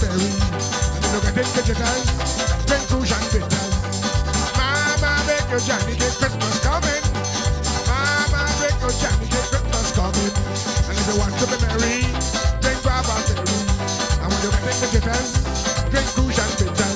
berry. And you look at it, jitters, drink cruise and bitters. Mama, bake your Johnny cake, Christmas coming. Mama, bake your Johnny cake, Christmas coming. And if you want to be merry, drink guava berry. And when you get in the jitters, drink cruise and bitters.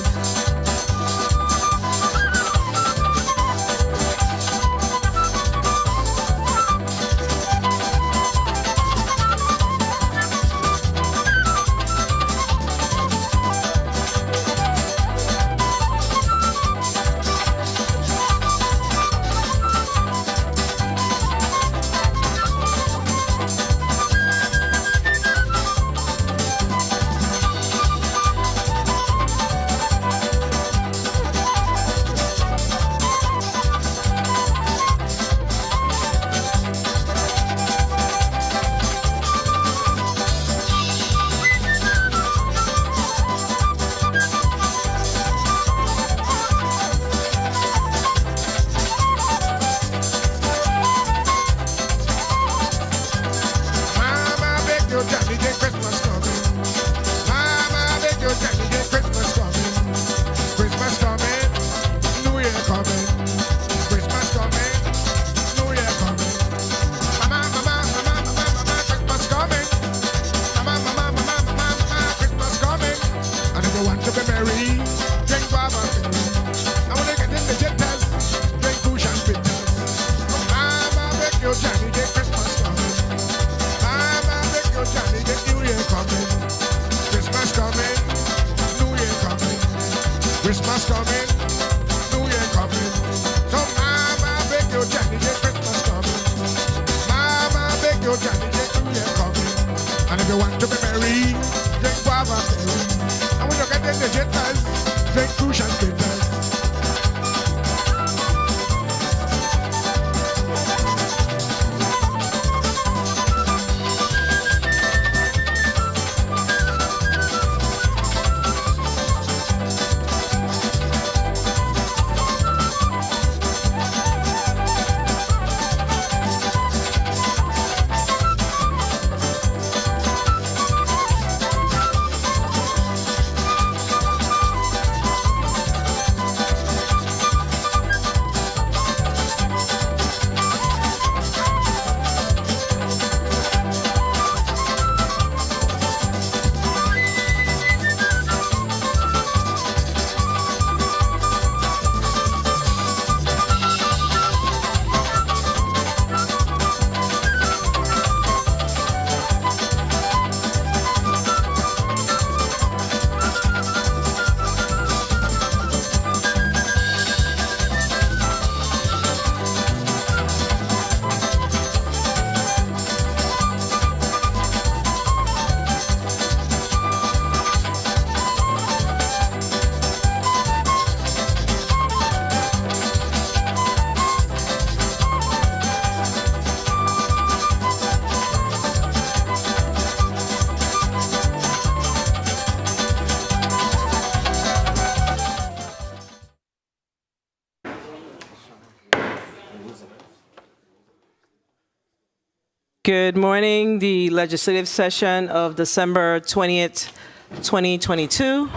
Good morning. The legislative session of December 20th, 2022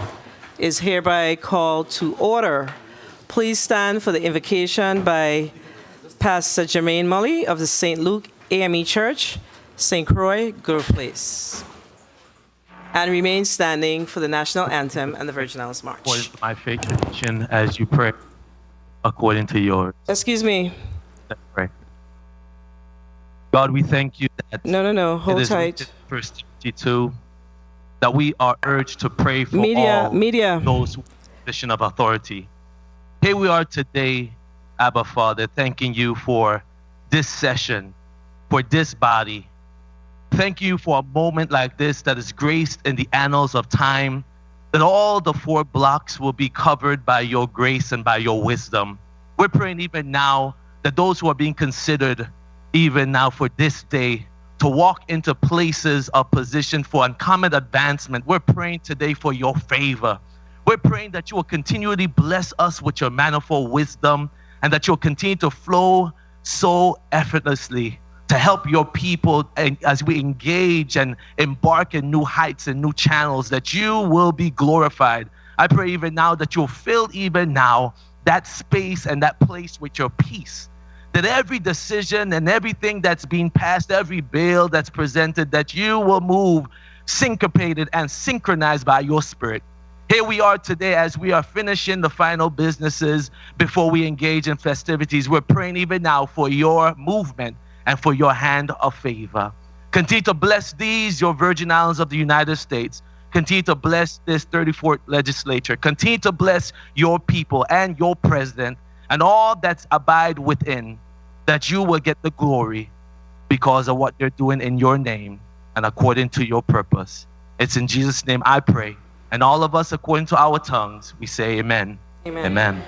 is hereby called to order. Please stand for the invocation by Pastor Jermaine Mully of the St. Luke AME Church, St. Croix, Grove Place. And remain standing for the national anthem and the Virgin Islands March. According to my faith tradition, as you pray, according to yours. Excuse me. Let's pray. God, we thank you that Hold tight. Verse 22, that we are urged to pray for media. Those who are in a position of authority. Here we are today, Abba Father, thanking you for this session, for this body. Thank you for a moment like this that is graced in the annals of time, that all the 4 blocks will be covered by your grace and by your wisdom. We're praying even now that those who are being considered even now for this day to walk into places of position for uncommon advancement. We're praying today for your favor. We're praying that you will continually bless us with your manifold wisdom and that you'll continue to flow so effortlessly to to help your people, and as we engage and embark in new heights and new channels, that you will be glorified. I pray even now that you'll fill even now that space and that place with your peace, that every decision and everything that's being passed, every bill that's presented, that you will move syncopated and synchronized by your Spirit. Here we are today as we are finishing the final businesses before we engage in festivities. We're praying even now for your movement and for your hand of favor. Continue to bless these, your Virgin Islands of the United States. Continue to bless this 34th legislature. Continue to bless your people and your president and all that's abide within, that you will get the glory because of what they're doing in your name and according to your purpose. It's in Jesus' name I pray. And all of us, according to our tongues, we say amen. Amen. Amen.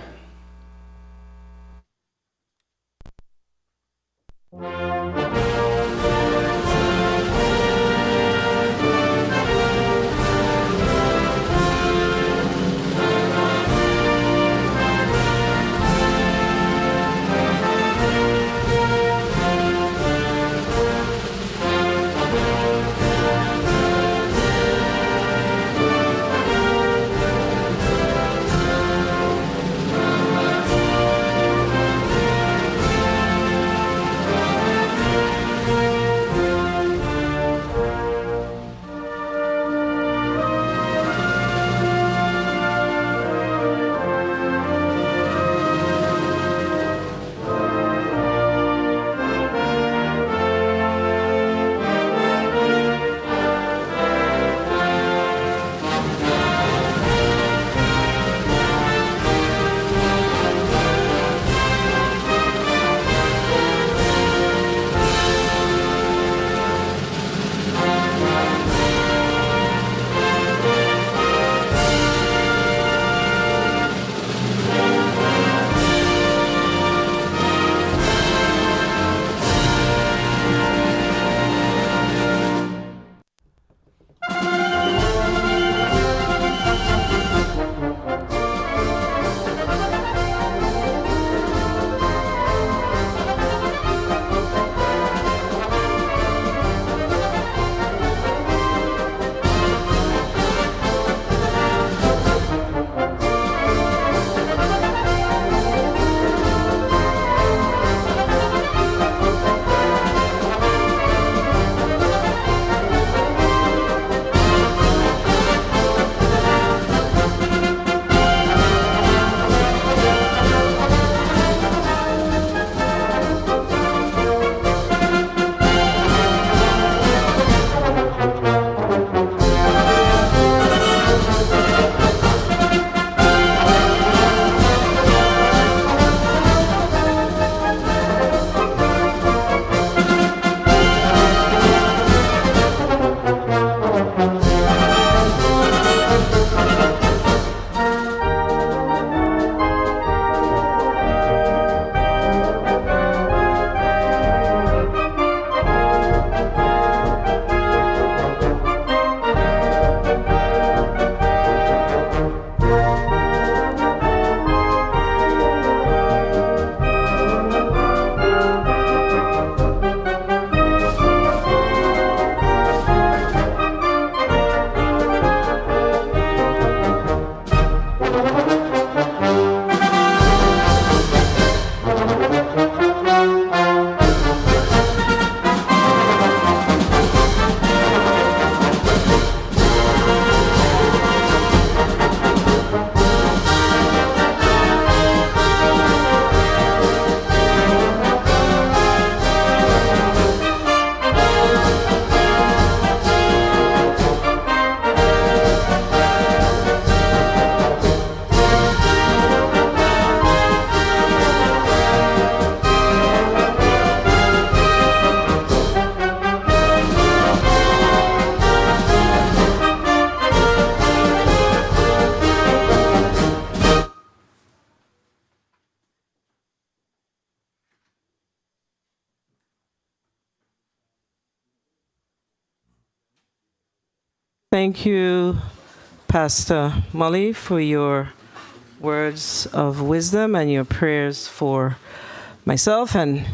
Thank you, Pastor Molly, for your words of wisdom and your prayers for myself and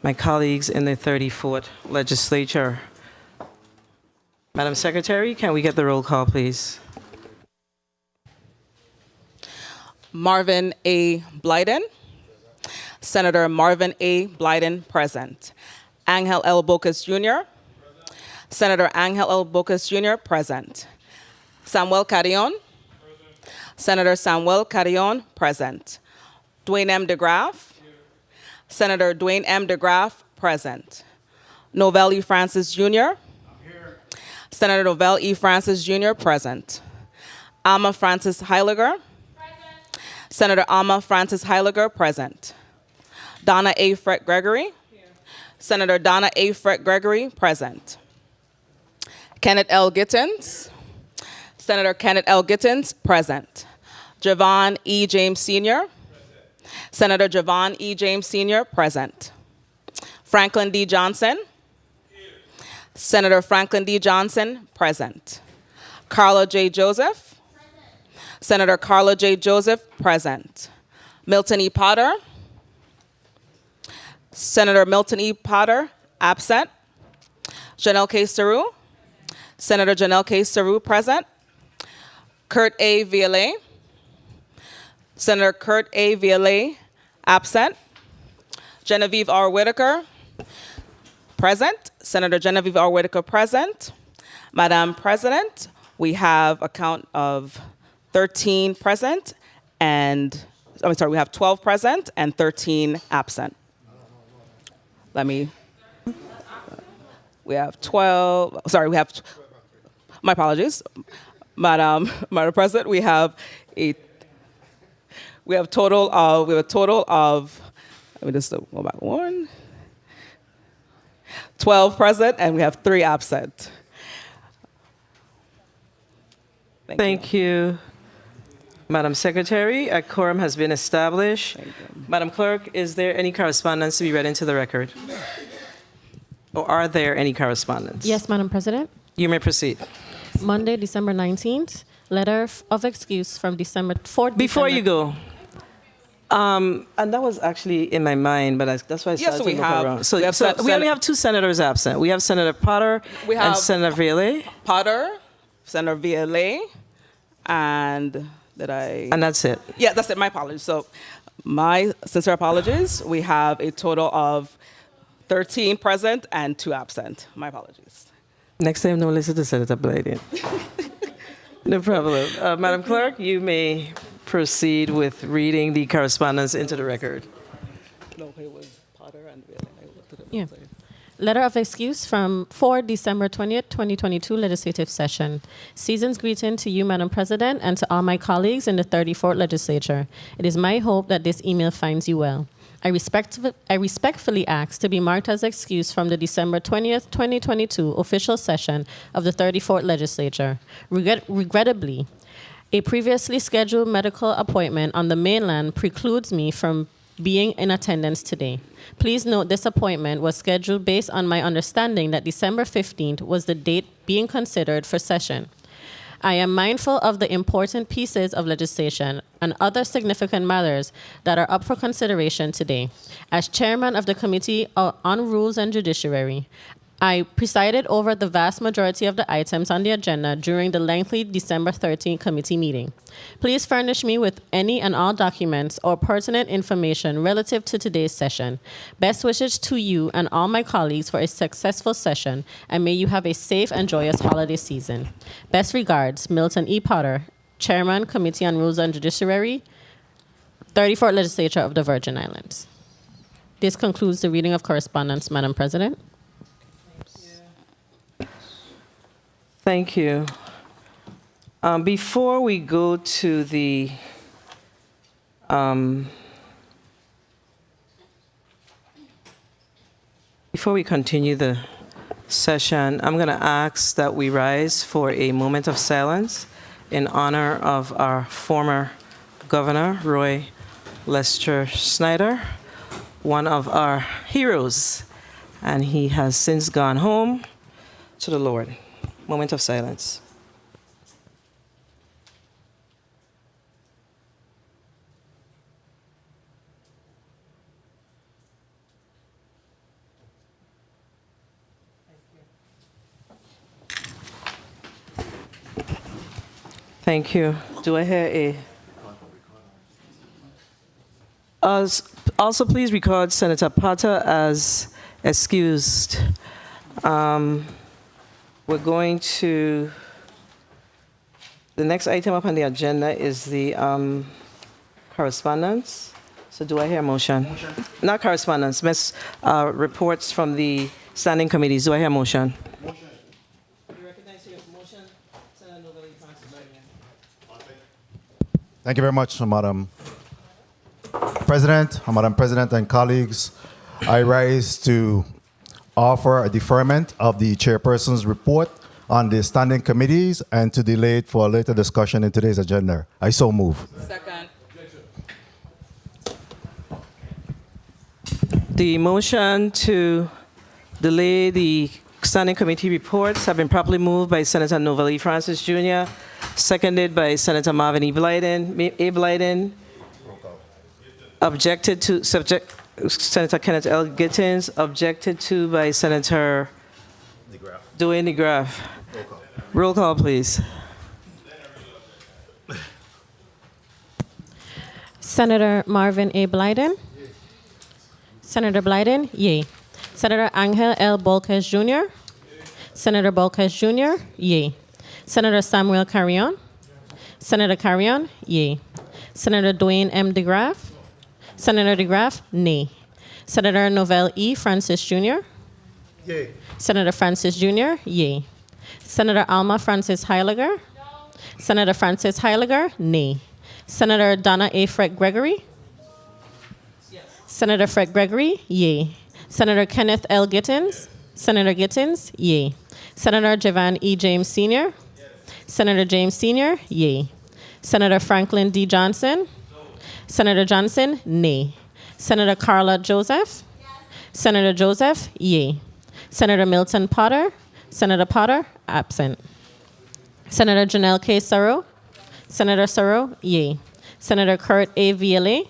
my colleagues in the 34th Legislature. Madam Secretary, can we get the roll call, please? Marvin A. Blyden. Senator Marvin A. Blyden, present. Angel L. Bocas Jr. Senator Angel L. Bocas Jr., present. Samuel Carrion. Senator Samuel Carrion, present. Dwayne M. DeGraff. Senator Dwayne M. DeGraff, present. Novell E. Francis Jr. Senator Novell E. Francis Jr., present. Alma Francis Heiliger. Senator Alma Francis Heiliger, present. Donna A. Fred Gregory. Senator Donna A. Fred Gregory, present. Kenneth L. Gittens. Senator Kenneth L. Gittens, present. Javon E. James Sr. Senator Javon E. James Sr., present. Franklin D. Johnson. Senator Franklin D. Johnson, present. Carla J. Joseph. Senator Carla J. Joseph, present. Milton E. Potter. Senator Milton E. Potter, absent. Janelle K. Saru. Senator Janelle K. Saru, present. Kurt A. Viale. Senator Kurt A. Viale, absent. Genevieve R. Whitaker, present. Senator Genevieve R. Whitaker, present. Madam President, we have a count of 13 present and, we have 12 present and 13 absent. We have 12, my apologies. Madam President, we have a total of, let me just go back 12 present, and we have 3 absent. Thank you. Madam Secretary, a quorum has been established. Madam Clerk, is there any correspondence to be read into the record? Or are there any correspondence? Yes, Madam President. You may proceed. Monday, December 19th, letter of excuse from December 4th. Before you go, and that was actually in my mind, but that's why I started to look around. So we only have 2 senators absent. We have Senator Potter and Senator Viale. Potter, Senator Viale, and And that's it? Yeah, that's it. My apologies. So my sincere apologies. We have a total of 13 present and 2 absent. My apologies. Next time, no listen to Senator Blyden. No problem. Madam Clerk, you may proceed with reading the correspondence into the record. No, it was Potter and Yeah. Letter of excuse from 4 December 20th, 2022 legislative session. Season's greeting to you, Madam President, and to all my colleagues in the 34th legislature. It is my hope that this email finds you well. I respectfully ask to be marked as excused from the December 20th, 2022 official session of the 34th legislature. Regrettably, a previously scheduled medical appointment on the mainland precludes me from being in attendance today. Please note this appointment was scheduled based on my understanding that December 15th was the date being considered for session. I am mindful of the important pieces of legislation and other significant matters that are up for consideration today. As chairman of the Committee on Rules and Judiciary, I presided over the vast majority of the items on the agenda during the lengthy December 13th committee meeting. Please furnish me with any and all documents or pertinent information relative to today's session. Best wishes to you and all my colleagues for a successful session, and may you have a safe and joyous holiday season. Best regards, Milton E. Potter, Chairman, Committee on Rules and Judiciary, 34th Legislature of the Virgin Islands. This concludes the reading of correspondence, Madam President. Thank you. Before we go to the before we continue the session, I'm going to ask that we rise for a moment of silence in honor of our former governor, Roy Lester Snyder, one of our heroes, and he has since gone home to the Lord. Moment of silence. Thank you. Do I hear a? Also, please record Senator Potter as excused. We're going to, the next item up on the agenda is the correspondence. So do I hear a motion? Not correspondence, reports from the standing committees. Do I hear a motion? Motion. You recognize your motion, Senator Novelli-Francis. Thank you very much, Madam President, and colleagues. I rise to offer a deferment of the chairperson's report on the standing committees and to delay it for a later discussion in today's agenda. I so move. Second. The motion to delay the standing committee reports have been properly moved by Senator Novelli-Francis Jr., seconded by Senator Marvin A. Blyden. Objected to, Senator Kenneth L. Gittins, objected to by Senator Dwayne DeGraff. Roll call, please. Senator Marvin A. Blyden. Senator Blyden, yay. Senator Angel L. Bolquez Jr. Senator Bolquez Jr., yay. Senator Samuel Carrion. Senator Carrion, yay. Senator Dwayne M. DeGraff. Senator DeGraff, nay. Senator Novell E. Francis Jr. Yay. Senator Francis Jr., yay. Senator Alma Francis Heiliger. No. Senator Francis Heiliger, nay. Senator Donna A. Fred Gregory. Yes. Senator Fred Gregory, yay. Senator Kenneth L. Gittins. Senator Gittins, yay. Senator Javan E. James Sr. Yes. Senator James Sr., yay. Senator Franklin D. Johnson. Senator Johnson, nay. Senator Carla Joseph? Yes. Senator Joseph, yay. Senator Milton Potter? Senator Potter, absent. Senator Janelle K. Sorrow? Senator Sorrow, yay. Senator Kurt A. Viale?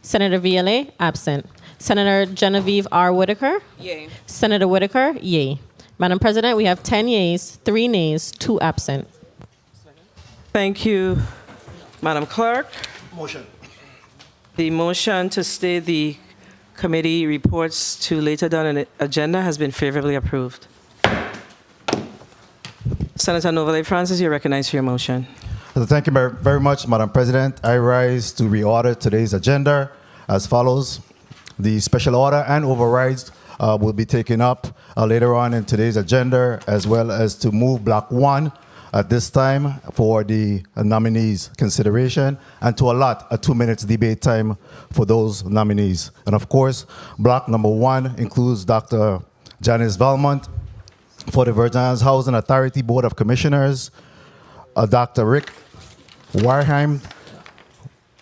Senator Viale, absent. Senator Genevieve R. Whitaker? Yay. Senator Whitaker, yay. Madam President, we have 10 yeas, 3 nays, 2 absent. Thank you, Madam Clerk. Motion. The motion to stay the committee reports to later down in the agenda has been favorably approved. Senator Novelli-Francis, you're recognized for your motion. Thank you very much, Madam President. I rise to reorder today's agenda as follows. The special order and overrides will be taken up later on in today's agenda, as well as to move Block 1 at this time for the nominees' consideration and to allot a 2 minutes debate time for those nominees. And of course, block number 1 includes Dr. Janice Valmont for the Virgin Islands Housing Authority Board of Commissioners, Dr. Rick Warheim,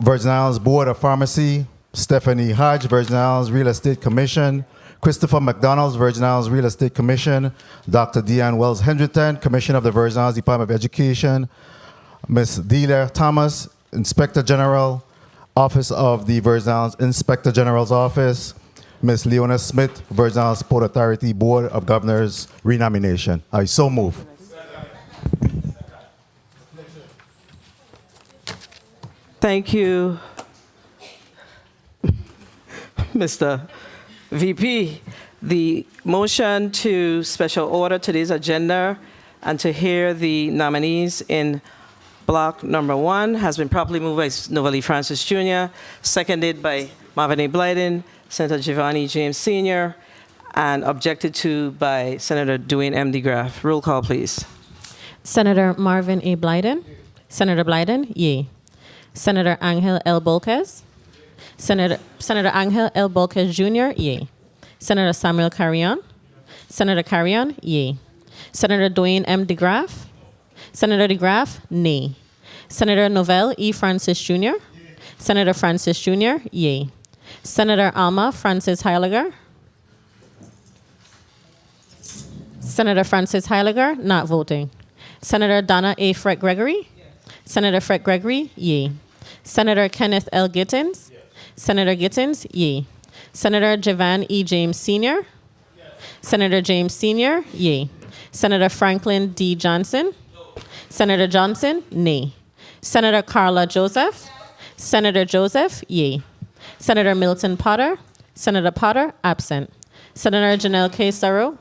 Virgin Islands Board of Pharmacy, Stephanie Hodge, Virgin Islands Real Estate Commission, Christopher McDonald, Virgin Islands Real Estate Commission, Dr. Deanne Wells Hendrington, Commissioner of the Virgin Islands Department of Education, Ms. Delia Thomas, Inspector General, Office of the Virgin Islands Inspector General's Office, Ms. Leona Smith, Virgin Islands Port Authority Board of Governors renomination. I so move. Thank you, Mr. VP. The motion to special order today's agenda and to hear the nominees in block number 1 has been properly moved by Novelli-Francis Jr., seconded by Marvin A. Blyden, Senator Giovanni James Sr., and objected to by Senator Dwayne M. DeGraff. Roll call, please. Senator Marvin A. Blyden. Senator Blyden, yay. Senator Angel L. Bolquez. Senator Angel L. Bolquez Jr., yay. Senator Samuel Carrion. Senator Carrion, yay. Senator Dwayne M. DeGraff. Senator DeGraff, nay. Senator Novell E. Francis Jr. Senator Francis Jr., yay. Senator Alma Francis Heiliger. Senator Francis Heiliger, not voting. Senator Donna A. Fred Gregory. Senator Fred Gregory, yay. Senator Kenneth L. Gittins. Senator Gittins, yay. Senator Javan E. James Sr. Senator James Sr., yay. Senator Franklin D. Johnson. Senator Johnson, nay. Senator Carla Joseph. Senator Joseph, yea. Senator Milton Potter. Senator Potter, absent. Senator Janelle K. Saru.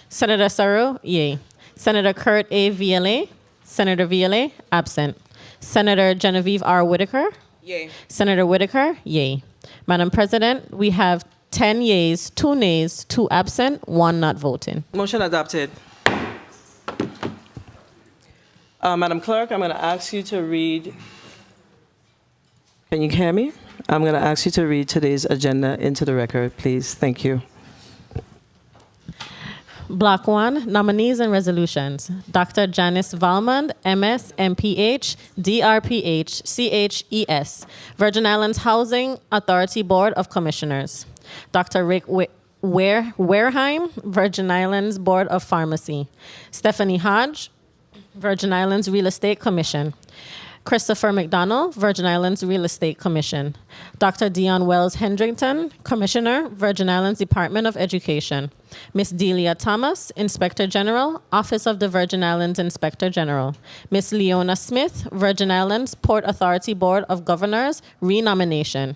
Senator Saru, yea. Senator Kurt A. Viale. Senator Viale, absent. Senator Genevieve R. Whitaker. Yay. Senator Whitaker, yea. Madam President, we have 10 yeas, 2 nays, 2 absent, 1 not voting. Motion adopted. Madam Clerk, I'm going to ask you to read. Can you hear me? I'm going to ask you to read today's agenda into the record, please. Thank you. Block 1, nominees and resolutions. Dr. Janice Valmond, MS, MPH, DRPH, CHES, Virgin Islands Housing Authority Board of Commissioners. Dr. Rick Wareheim, Virgin Islands Board of Pharmacy. Stephanie Hodge, Virgin Islands Real Estate Commission. Christopher McDonald, Virgin Islands Real Estate Commission. Dr. Dion Wells Hendrington, Commissioner, Virgin Islands Department of Education. Ms. Delia Thomas, Inspector General, Office of the Virgin Islands Inspector General. Ms. Leona Smith, Virgin Islands Port Authority Board of Governors, renomination.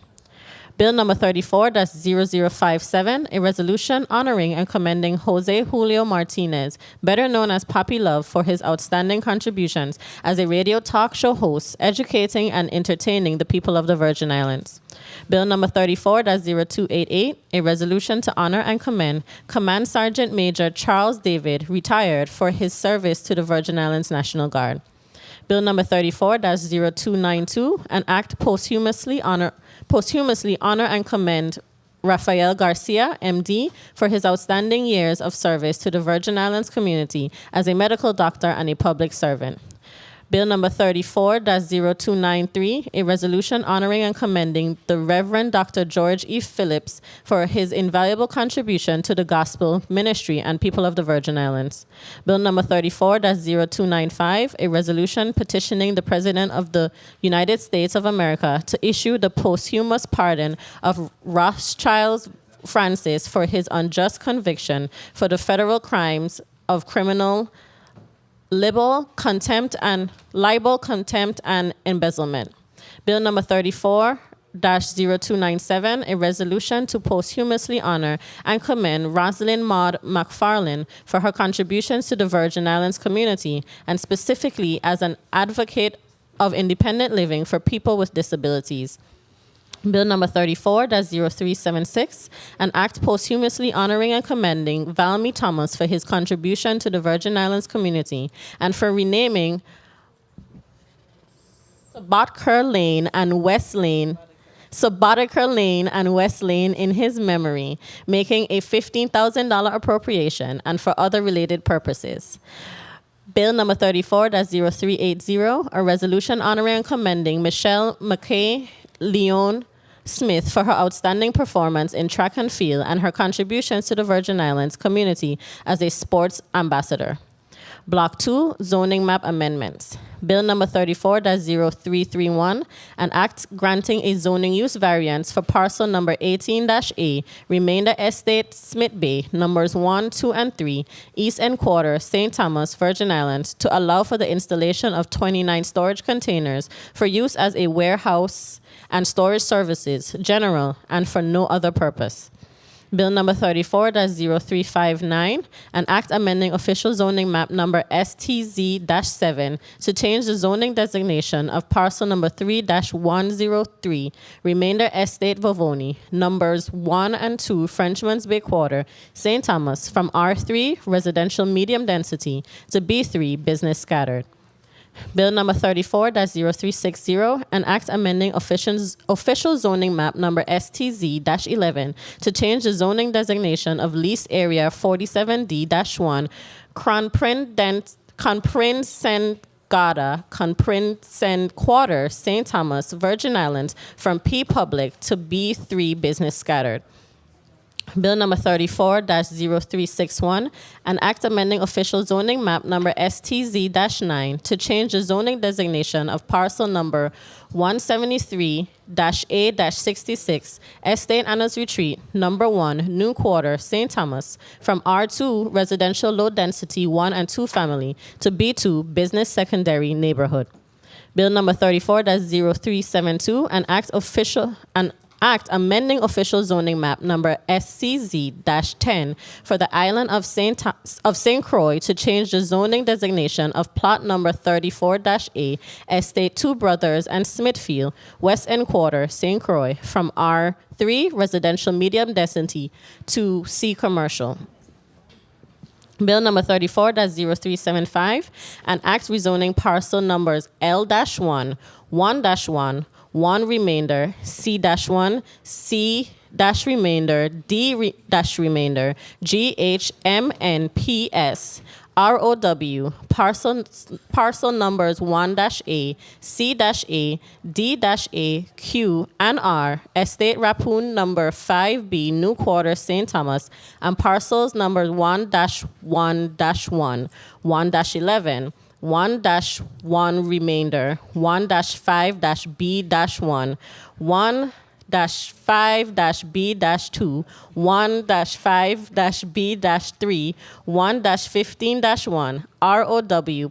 Bill number 34-0057, a resolution honoring and commending Jose Julio Martinez, better known as Papi Love, for his outstanding contributions as a radio talk show host, educating and entertaining the people of the Virgin Islands. Bill number 34-0288, a resolution to honor and commend Command Sergeant Major Charles David, retired, for his service to the Virgin Islands National Guard. Bill number 34-0292, an act posthumously honor and commend Rafael Garcia, MD, for his outstanding years of service to the Virgin Islands community as a medical doctor and a public servant. Bill number 34-0293, a resolution honoring and commending the Reverend Dr. George E. Phillips for his invaluable contribution to the gospel ministry and people of the Virgin Islands. Bill number 34-0295, a resolution petitioning the President of the United States of America to issue the posthumous pardon of Rothschild Francis for his unjust conviction for the federal crimes of criminal libel, contempt, and embezzlement. Bill number 34-0297, a resolution to posthumously honor and commend Rosalind Maud McFarlane for her contributions to the Virgin Islands community, and specifically as an advocate of independent living for people with disabilities. Bill number 34-0376, an act posthumously honoring and commending Valmy Thomas for his contribution to the Virgin Islands community and for renaming Subotica Lane and West Lane in his memory, making a $15,000 appropriation and for other related purposes. Bill number 34-0380, a resolution honoring and commending Michelle McKay Leon Smith for her outstanding performance in track and field and her contributions to the Virgin Islands community as a sports ambassador. Block 2, zoning map amendments. Bill number 34-0331, an act granting a zoning use variance for parcel number 18-A, Remainder Estate, Smith Bay, numbers 1, 2, and 3, East End Quarter, St. Thomas, Virgin Islands, to allow for the installation of 29 storage containers for use as a warehouse and storage services, general, and for no other purpose. Bill number 34-0359, an act amending official zoning map number STZ-7 to change the zoning designation of parcel number 3-103, Remainder Estate Vavoni, numbers 1 and 2, Frenchman's Bay Quarter, St. Thomas, from R3, residential medium density, to B3, business scattered. Bill number 34-0360, an act amending official zoning map number STZ-11 to change the zoning designation of leased area 47D-1, Comprinsen Quarter, St. Thomas, Virgin Islands, from P Public to B3 business scattered. Bill number 34-0361, an act amending official zoning map number STZ-9 to change the zoning designation of parcel number 173-A-66, Estate Anna's Retreat, number 1, New Quarter, St. Thomas, from R2 residential low density 1 and 2 family to B2 business secondary neighborhood. Bill number 34-0372, an act amending official zoning map number SCZ-10 for the island of St. Croix to change the zoning designation of plot number 34-A, Estate Two Brothers and Smithfield, West End Quarter, St. Croix, from R3 residential medium density to C commercial. Bill number 34-0375, an act rezoning parcel numbers L-1, 1-1, 1 remainder, C-1, C-remainder, D-remainder, GHMNPS, ROW, parcel numbers 1-A, C-A, D-A, Q, and R, Estate Rappoon number 5B, New Quarter, St. Thomas, and parcels numbers 1-1-1, 1-11, 1-1 remainder, 1-5-B-1, 1-5-B-2, 1-5-B-3, 1-15-1, ROW,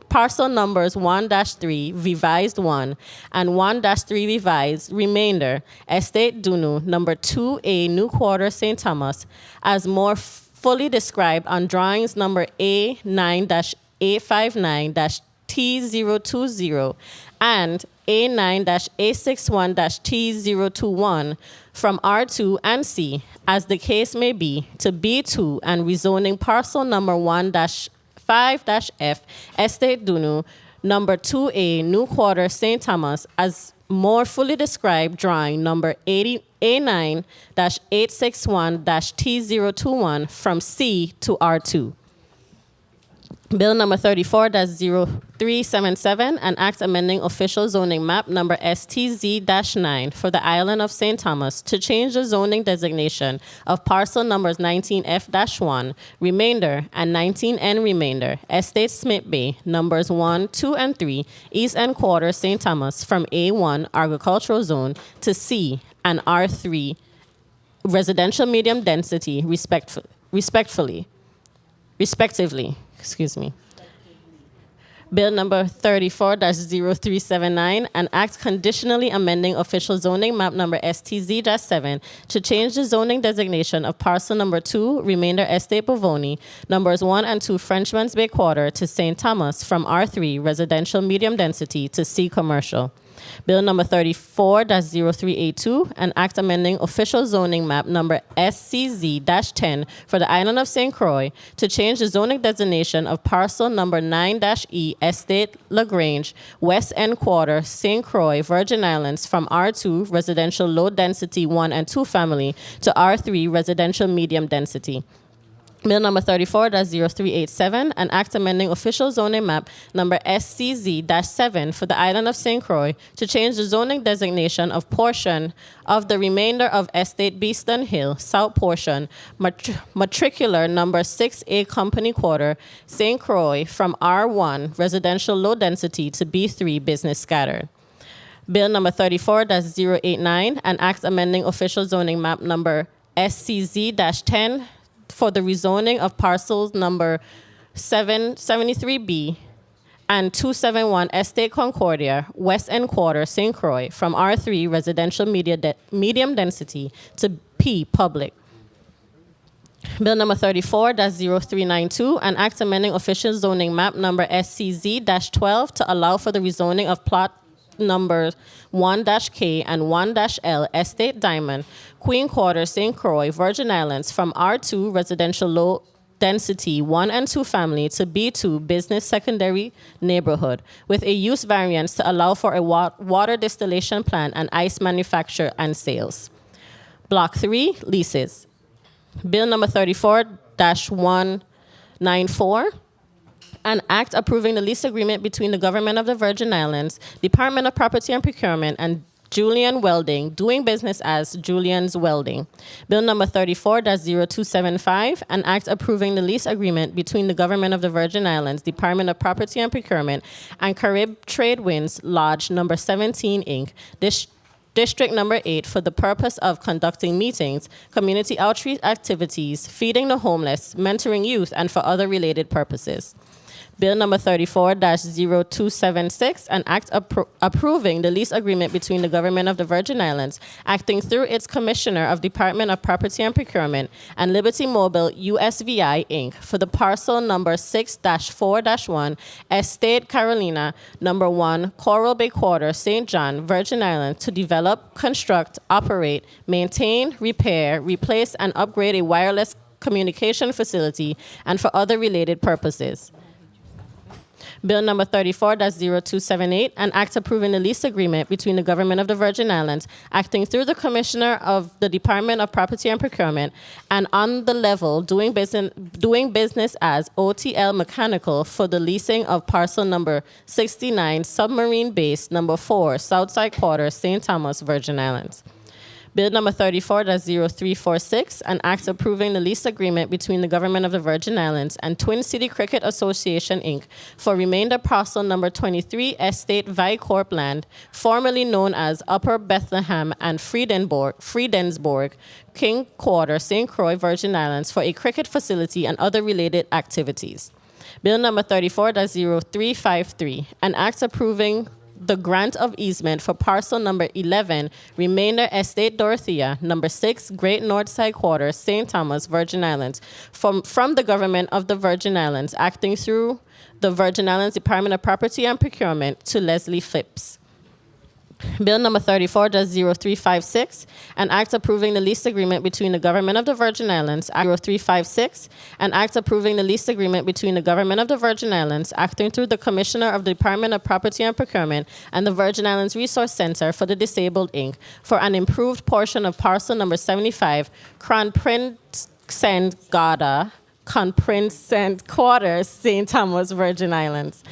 parcel numbers 1-3, revised 1, and 1-3 revised, remainder, Estate Dunu, number 2A, New Quarter, St. Thomas, as more fully described on drawings number A9-859-T020 and A9-861-T021 from R2 and C, as the case may be, to B2 and rezoning parcel number 1-5-F, Estate Dunu, number 2A, New Quarter, St. Thomas, as more fully described drawing number A9-861-T021 from C to R2. Bill number 34-0377, an act amending official zoning map number STZ-9 for the island of St. Thomas to change the zoning designation of parcel numbers 19F-1, remainder, and 19N remainder, Estate Smith Bay, numbers 1, 2, and 3, East End Quarter, St. Thomas, from A1 agricultural zone to C and R3 residential medium density, respectively. Excuse me. Bill number 34-0379, an act conditionally amending official zoning map number STZ-7 to change the zoning designation of parcel number 2, remainder Estate Bovoni, numbers 1 and 2 Frenchman's Bay Quarter to St. Thomas from R3 residential medium density to C commercial. Bill number 34-0382, an act amending official zoning map number SCZ-10 for the island of St. Croix to change the zoning designation of parcel number 9-E, Estate LaGrange, West End Quarter, St. Croix, Virgin Islands, from R2 residential low density 1 and 2 family to R3 residential medium density. Bill number 34-0387, an act amending official zoning map number SCZ-7 for the island of St. Croix to change the zoning designation of portion of the remainder of Estate Beeston Hill, South Portion, matricular number 6A Company Quarter, St. Croix, from R1 residential low density to B3 business scattered. Bill number 34-089, an act amending official zoning map number SCZ-10 for the rezoning of parcels number 773B and 271 Estate Concordia, West End Quarter, St. Croix, from R3 residential medium density to P public. Bill number 34-0392, an act amending official zoning map number SCZ-12 to allow for the rezoning of plot numbers 1-K and 1-L, Estate Diamond, Queen Quarter, St. Croix, Virgin Islands, from R2 residential low density 1 and 2 family to B2 business secondary neighborhood, with a use variance to allow for a water distillation plant and ice manufacture and sales. Block 3, leases. Bill number 34-194, an act approving the lease agreement between the Government of the Virgin Islands, Department of Property and Procurement, and Julian Welding, doing business as Julian's Welding. Bill number 34-0275, an act approving the lease agreement between the Government of the Virgin Islands, Department of Property and Procurement, and Carib Trade Winds Lodge number 17, Inc., District number 8, for the purpose of conducting meetings, community outreach activities, feeding the homeless, mentoring youth, and for other related purposes. Bill number 34-0276, an act approving the lease agreement between the Government of the Virgin Islands, acting through its Commissioner of Department of Property and Procurement, and Liberty Mobile USVI, Inc., for the parcel number 6-4-1, Estate Carolina, number 1, Coral Bay Quarter, St. John, Virgin Islands, to develop, construct, operate, maintain, repair, replace, and upgrade a wireless communication facility, and for other related purposes. Bill number 34-0278, an act approving the lease agreement between the Government of the Virgin Islands, acting through the Commissioner of the Department of Property and Procurement, and on the level doing business as OTL Mechanical for the leasing of parcel number 69, Submarine Base number 4, Southside Quarter, St. Thomas, Virgin Islands. Bill number 34-0346, an act approving the lease agreement between the Government of the Virgin Islands and Twin City Cricket Association, Inc., for remainder parcel number 23, Estate Vicorp Land, formerly known as Upper Bethlehem and Friedensborg, King Quarter, St. Croix, Virgin Islands, for a cricket facility and other related activities. Bill number 34-0353, an act approving the grant of easement for parcel number 11, remainder Estate Dorothea, number 6, Great Northside Quarter, St. Thomas, Virgin Islands, from the Government of the Virgin Islands, acting through the Virgin Islands Department of Property and Procurement, to Leslie Phipps. Bill number 34-0356, an act approving the lease agreement between the Government of the Virgin Islands, 0356, an act approving the lease agreement between the Government of the Virgin Islands, acting through the Commissioner of the Department of Property and Procurement, and the Virgin Islands Resource Center for the Disabled, Inc., for an improved portion of parcel number 75, Kronprinsen Quarter, St. Thomas, Virgin Islands.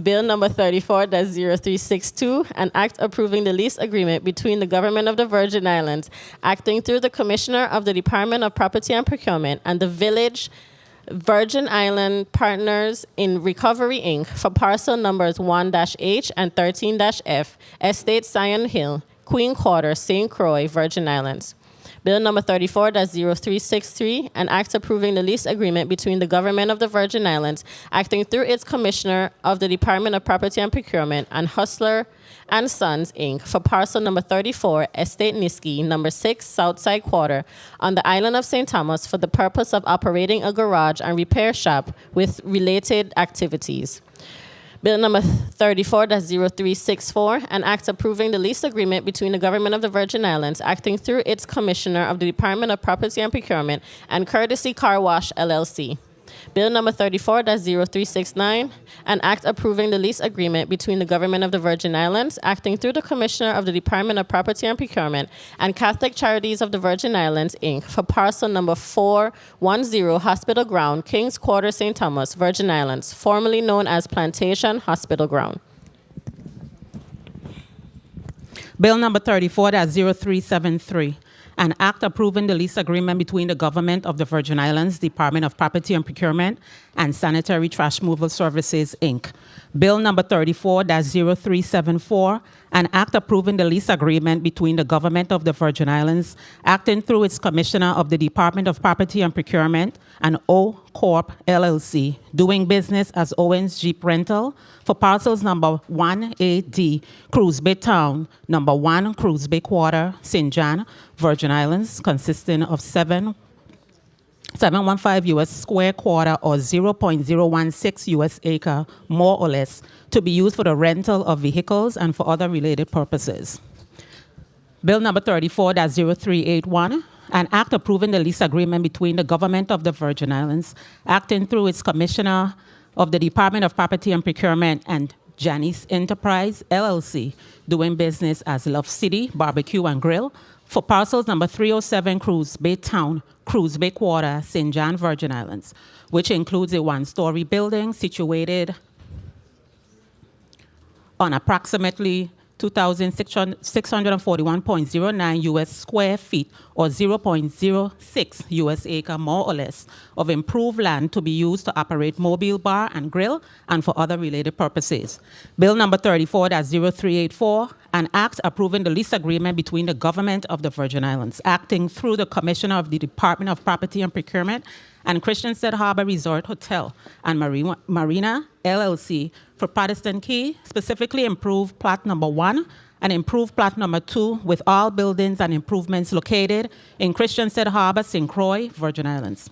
Bill number 34-0362, an act approving the lease agreement between the Government of the Virgin Islands, acting through the Commissioner of the Department of Property and Procurement, and the Village Virgin Island Partners in Recovery, Inc., for parcel numbers 1-H and 13-F, Estate Zion Hill, Queen Quarter, St. Croix, Virgin Islands. Bill number 34-0363, an act approving the lease agreement between the Government of the Virgin Islands, acting through its Commissioner of the Department of Property and Procurement, and Hustler and Sons, Inc., for parcel number 34, Estate Niski, number 6, Southside Quarter, on the island of St. Thomas, for the purpose of operating a garage and repair shop with related activities. Bill number 34-0364, an act approving the lease agreement between the Government of the Virgin Islands, acting through its Commissioner of the Department of Property and Procurement, and Courtesy Car Wash, LLC. Bill number 34-0369, an act approving the lease agreement between the Government of the Virgin Islands, acting through the Commissioner of the Department of Property and Procurement, and Catholic Charities of the Virgin Islands, Inc., for parcel number 410, Hospital Ground, Kings Quarter, St. Thomas, Virgin Islands, formerly known as Plantation Hospital Ground. Bill number 34-0373, an act approving the lease agreement between the Government of the Virgin Islands, Department of Property and Procurement, and Sanitary Trash Removal Services, Inc. Bill number 34-0374, an act approving the lease agreement between the Government of the Virgin Islands, acting through its Commissioner of the Department of Property and Procurement, and O Corp. LLC, doing business as Owens Jeep Rental, for parcels number 1AD, Cruise Bay Town, number 1, Cruise Bay Quarter, St. John, Virgin Islands, consisting of 715 U.S. square quarter or 0.016 U.S. acre, more or less, to be used for the rental of vehicles and for other related purposes. Bill number 34-0381, an act approving the lease agreement between the Government of the Virgin Islands, acting through its Commissioner of the Department of Property and Procurement, and Janice Enterprise, LLC, doing business as Love City Barbecue and Grill, for parcels number 307, Cruise Bay Town, Cruise Bay Quarter, St. John, Virgin Islands, which includes a one-story building situated on approximately 2,641.09 US square feet, or 0.06 US acre, more or less, of improved land to be used to operate mobile bar and grill and for other related purposes. Bill number 34-0384, an act approving the lease agreement between the government of the Virgin Islands, acting through the Commissioner of the Department of Property and Procurement, and Christiansted Harbor Resort Hotel and Marina, LLC, for Protestant Key, specifically improved Plat Number 1 and improved Plat Number 2 with all buildings and improvements located in Christiansted Harbor, St. Croix, Virgin Islands.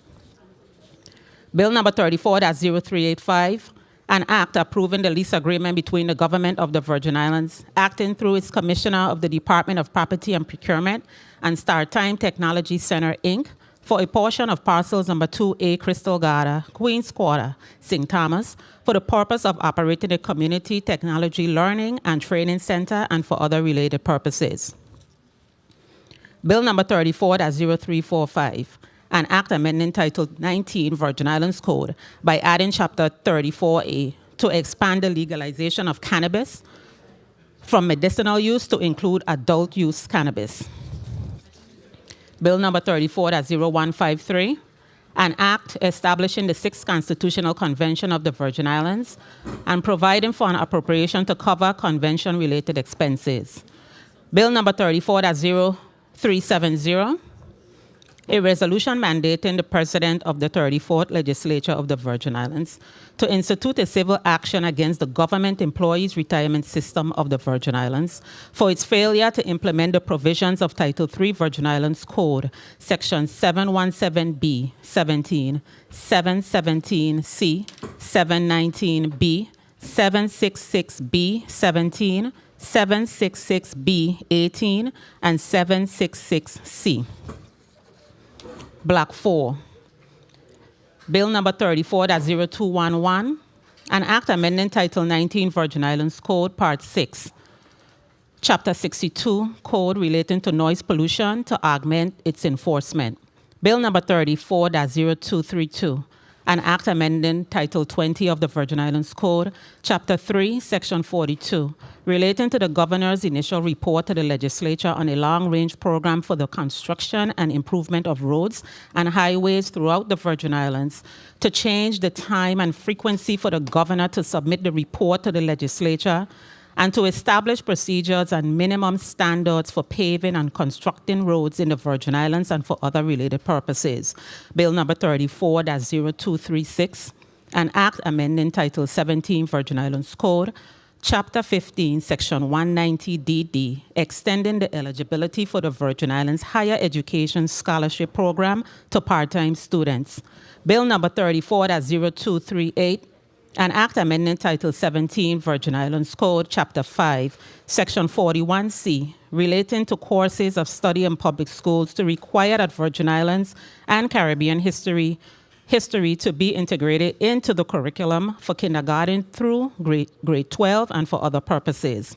Bill number 34-0385, an act approving the lease agreement between the government of the Virgin Islands, acting through its Commissioner of the Department of Property and Procurement, and StarTime Technology Center, Inc., for a portion of parcels number 2A Crystal Garda, Queens Quarter, St. Thomas, for the purpose of operating a community technology learning and training center and for other related purposes. Bill number 34-0345, an act amending Title 19 Virgin Islands Code by adding Chapter 34A to expand the legalization of cannabis from medicinal use to include adult use cannabis. Bill number 34-0153, an act establishing the 6th Constitutional Convention of the Virgin Islands and providing for an appropriation to cover convention-related expenses. Bill number 34-0370, a resolution mandating the President of the 34th Legislature of the Virgin Islands to institute a civil action against the Government Employees Retirement System of the Virgin Islands for its failure to implement the provisions of Title III Virgin Islands Code, Section 717B, 17, 717C, 719B, 766B, 17, 766B, 18, and 766C. Block 4. Bill number 34-0211, an act amending Title 19 Virgin Islands Code, Part 6, Chapter 62, Code relating to noise pollution to augment its enforcement. Bill number 34-0232, an act amending Title 20 of the Virgin Islands Code, Chapter 3, Section 42, relating to the Governor's initial report to the legislature on a long-range program for the construction and improvement of roads and highways throughout the Virgin Islands, to change the time and frequency for the Governor to submit the report to the legislature, and to establish procedures and minimum standards for paving and constructing roads in the Virgin Islands and for other related purposes. Bill number 34-0236, an act amending Title 17 Virgin Islands Code, Chapter 15, Section 190DD, extending the eligibility for the Virgin Islands Higher Education Scholarship Program to part-time students. Bill number 34-0238, an act amending Title 17 Virgin Islands Code, Chapter 5, Section 41C, relating to courses of study in public schools to require that Virgin Islands and Caribbean history to be integrated into the curriculum for kindergarten through grade 12 and for other purposes.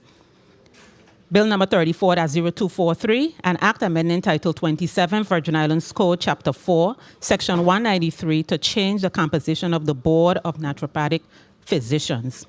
Bill number 34-0243, an act amending Title 27 Virgin Islands Code, Chapter 4, Section 193 to change the composition of the Board of Naturopathic Physicians.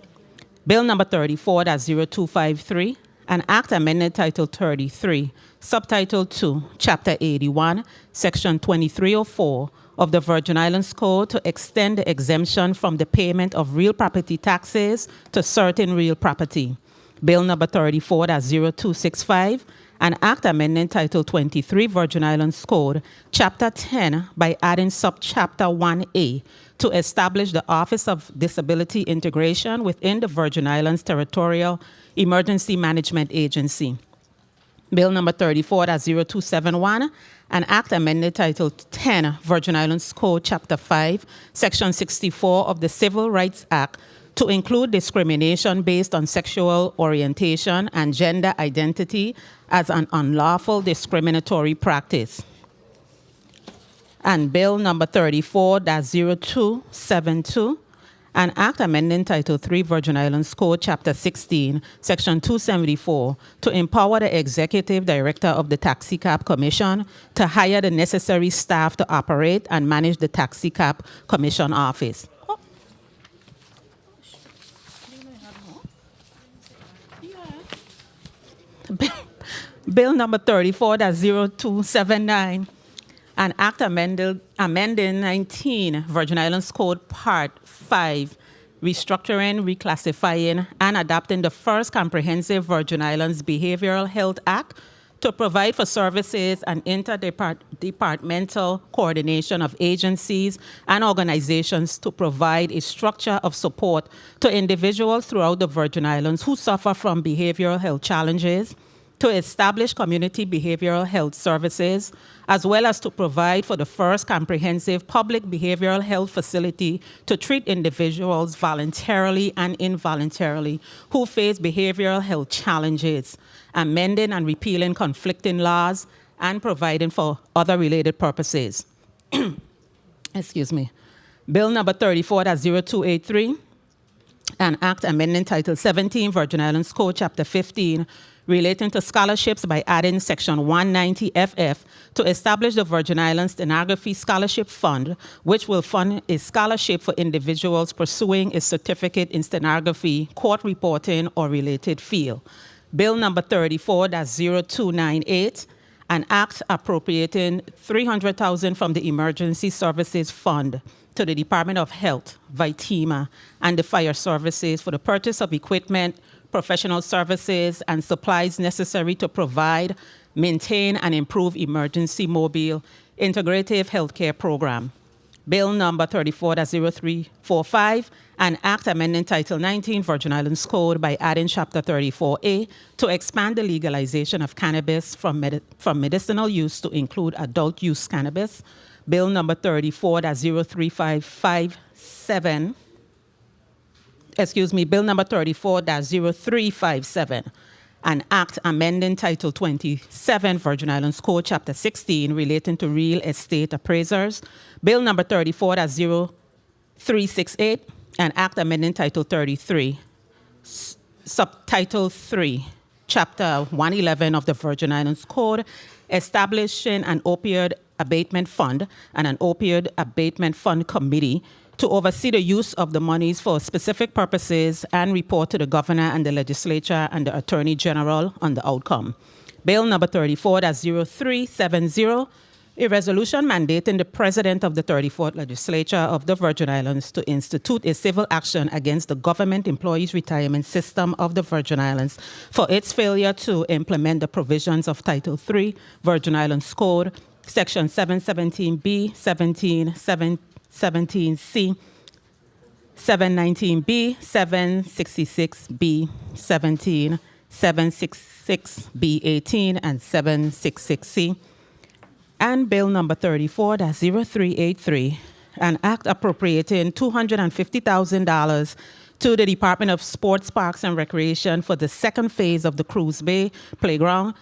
Bill number 34-0253, an act amending Title 33, Subtitle 2, Chapter 81, Section 2304 of the Virgin Islands Code to extend the exemption from the payment of real property taxes to certain real property. Bill number 34-0265, an act amending Title 23 Virgin Islands Code, Chapter 10, by adding Subchapter 1A to establish the Office of Disability Integration within the Virgin Islands Territorial Emergency Management Agency. Bill number 34-0271, an act amending Title 10 Virgin Islands Code, Chapter 5, Section 64 of the Civil Rights Act to include discrimination based on sexual orientation and gender identity as an unlawful discriminatory practice. And Bill number 34-0272, an act amending Title 3 Virgin Islands Code, Chapter 16, Section 274, to empower the Executive Director of the Taxi Cab Commission to hire the necessary staff to operate and manage the Taxi Cab Commission office. Bill number 34-0279, an act amending 19 Virgin Islands Code Part 5, restructuring, reclassifying, and adopting the first comprehensive Virgin Islands Behavioral Health Act to provide for services and interdepartmental coordination of agencies and organizations to provide a structure of support to individuals throughout the Virgin Islands who suffer from behavioral health challenges, to establish community behavioral health services, as well as to provide for the first comprehensive public behavioral health facility to treat individuals voluntarily and involuntarily who face behavioral health challenges, amending and repealing conflicting laws, and providing for other related purposes. Excuse me. Bill number 34-0283, an act amending Title 17, Virgin Islands Code, Chapter 15, relating to scholarships by adding Section 190FF to establish the Virgin Islands Stenography Scholarship Fund, which will fund a scholarship for individuals pursuing a certificate in stenography, court reporting, or related field. Bill number 34-0298, an act appropriating $300,000 from the Emergency Services Fund to the Department of Health, VITEMA, and the Fire Services for the purchase of equipment, professional services, and supplies necessary to provide, maintain, and improve emergency mobile integrative healthcare program. Bill number 34-0345, an act amending Title 19 Virgin Islands Code by adding Chapter 34A to expand the legalization of cannabis from medicinal use to include adult use cannabis. Bill number 34-0357, Bill number 34-0357, an act amending Title 27 Virgin Islands Code, Chapter 16, relating to real estate appraisers. Bill number 34-0368, an act amending Title 33, Subtitle 3, Chapter 111 of the Virgin Islands Code, establishing an opioid abatement fund and an opioid abatement fund committee to oversee the use of the monies for specific purposes and report to the governor and the legislature and the attorney general on the outcome. Bill number 34-0370, a resolution mandating the president of the 34th legislature of the Virgin Islands to institute a civil action against the government employees retirement system of the Virgin Islands for its failure to implement the provisions of Title 3 Virgin Islands Code, Section 717B, 17C, 719B, 766B, 17, 766B18, and 766C. And Bill number 34-0383, an act appropriating $250,000 to the Department of Sports, Parks, and Recreation for the second phase of the Cruise Bay Playground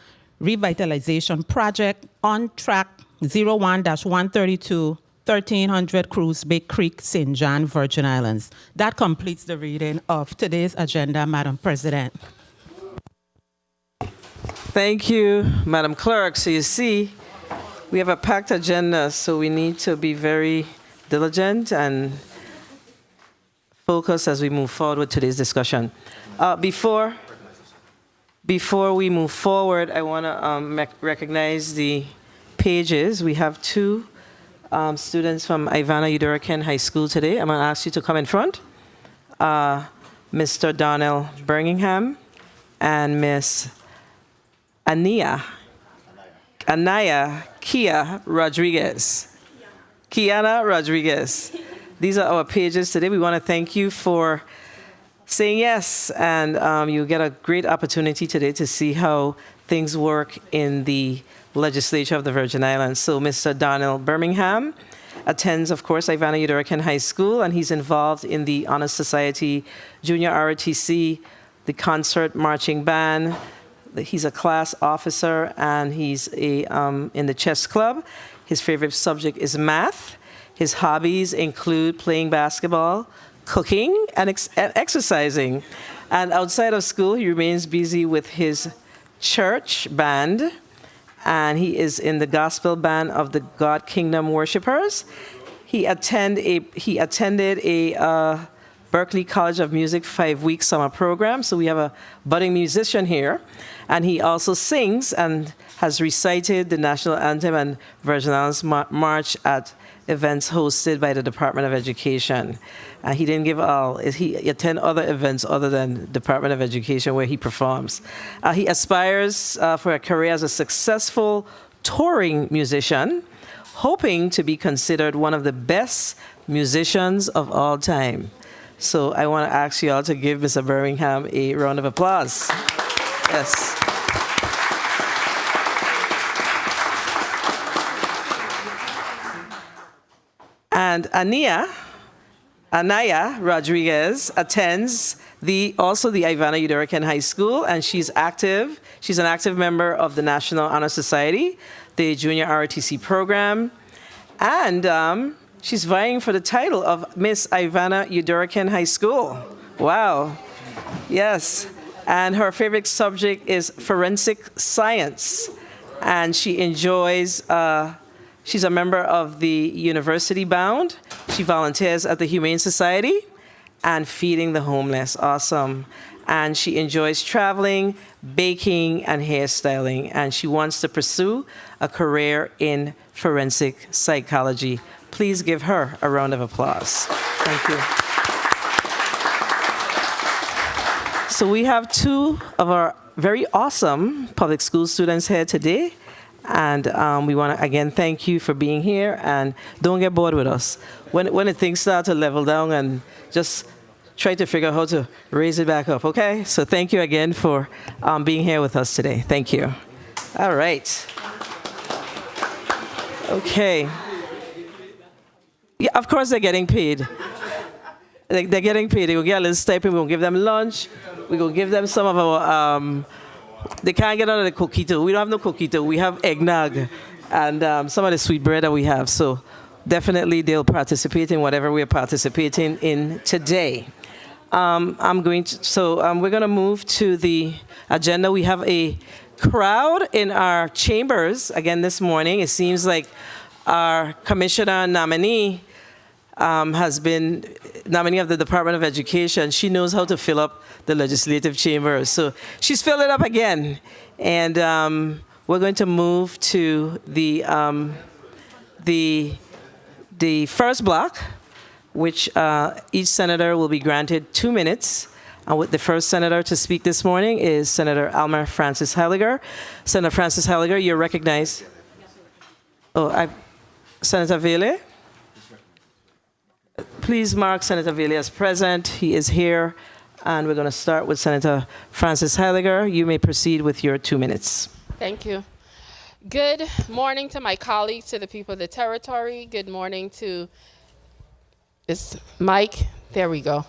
Revitalization Project on Track 01-132, 1300 Cruise Bay Creek, St. John, Virgin Islands. That completes the reading of today's agenda, Madam President. Thank you, Madam Clerk. So you see, we have a packed agenda, so we need to be very diligent and focused as we move forward with today's discussion. Before we move forward, I want to recognize the pages. We have two students from Ivana Udorakan High School today. I'm going to ask you to come in front. Mr. Donnell Birmingham and Miss Anaya Kiana Rodriguez. These are our pages today. We want to thank you for saying yes, and you get a great opportunity today to see how things work in the legislature of the Virgin Islands. So Mr. Donnell Birmingham attends, of course, Ivana Udorakan High School, and he's involved in the Honor Society, Junior ROTC, the concert marching band. He's a class officer, and he's in the chess club. His favorite subject is math. His hobbies include playing basketball, cooking, and exercising. And outside of school, he remains busy with his church band, and he is in the gospel band of the God Kingdom Worshipers. He attended a Berklee College of Music 5-week summer program. So we have a budding musician here. And he also sings and has recited the national anthem and Virgin Islands March at events hosted by the Department of Education. He didn't give all. He attend other events other than Department of Education where he performs. He aspires for a career as a successful touring musician, hoping to be considered one of the best musicians of all time. So I want to ask you all to give Mr. Birmingham a round of applause. Yes. And Anaya Rodriguez attends also the Ivana Udoracan High School, and she's active. She's an active member of the National Honor Society, the Junior ROTC program, and she's vying for the title of Miss Ivana Udoracan High School. Wow. Yes. And her favorite subject is forensic science, and she enjoys. She's a member of the University Bound. She volunteers at the Humane Society and feeding the homeless. Awesome. And she enjoys traveling, baking, and hairstyling. And she wants to pursue a career in forensic psychology. Please give her a round of applause. Thank you. So we have two of our very awesome public school students here today. And we want to, again, thank you for being here. And don't get bored with us. When the things start to level down, and just try to figure out how to raise it back up, okay? So thank you again for being here with us today. Thank you. All right. Okay. Yeah, of course they're getting paid. They're getting paid. They will get a little stipend. We'll give them lunch. We're going to give them some of our... They can't get out of the coquito. We don't have no coquito. We have eggnog and some of the sweet bread that we have. So definitely they'll participate in whatever we're participating in today. We're going to move to the agenda. We have a crowd in our chambers again this morning. It seems like our commissioner nominee has been nominee of the Department of Education. She knows how to fill up the legislative chambers. So she's filled it up again. And we're going to move to the first block, which each senator will be granted 2 minutes. The first senator to speak this morning is Senator Alma Francis Halliger. Senator Francis Halliger, you're recognized. Senator Vele? Please mark Senator Vele as present. He is here. And we're going to start with Senator Francis Halliger. You may proceed with your 2 minutes. Thank you. Good morning to my colleagues, to the people of the territory. Good morning to this Mike. There we go.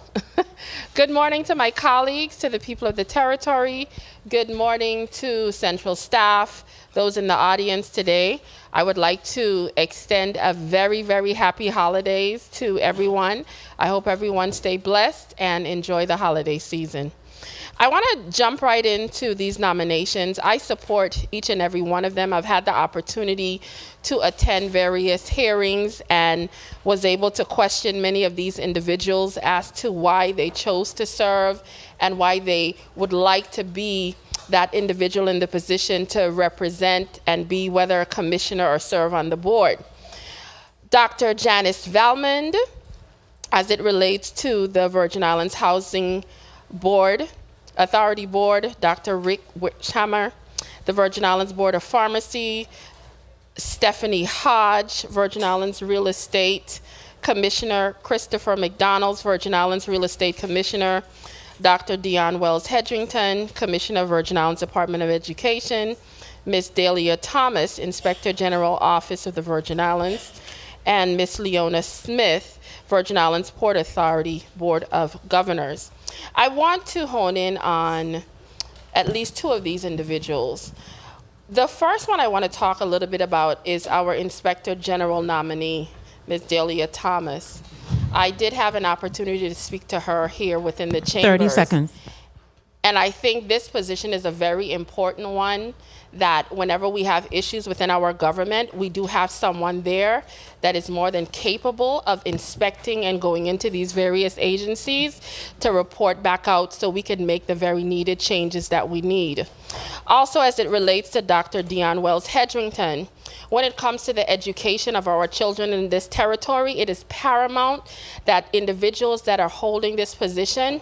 Good morning to my colleagues, to the people of the territory. Good morning to central staff, those in the audience today. I would like to extend a very, very happy holidays to everyone. I hope everyone stay blessed and enjoy the holiday season. I want to jump right into these nominations. I support each and every one of them. I've had the opportunity to attend various hearings and was able to question many of these individuals as to why they chose to serve and why they would like to be that individual in the position to represent and be whether a commissioner or serve on the board. Dr. Janice Valmond, as it relates to the Virgin Islands Housing Authority Board, Dr. Rick Wichammer, the Virgin Islands Board of Pharmacy, Stephanie Hodge, Virgin Islands Real Estate Commissioner, Christopher McDonald's, Virgin Islands Real Estate Commissioner, Dr. Dion Wells-Hedrington, Commissioner, Virgin Islands Department of Education, Ms. Dahlia Thomas, Inspector General Office of the Virgin Islands, and Ms. Leona Smith, Virgin Islands Port Authority Board of Governors. I want to hone in on at least two of these individuals. The first one I want to talk a little bit about is our Inspector General nominee, Ms. Dahlia Thomas. I did have an opportunity to speak to her here within the chambers. 30 seconds. And I think this position is a very important one, that whenever we have issues within our government, we do have someone there that is more than capable of inspecting and going into these various agencies to report back out so we can make the very needed changes that we need. Also, as it relates to Dr. Dion Wells Hedrington, when it comes to the education of our children in this territory, it is paramount that individuals that are holding this position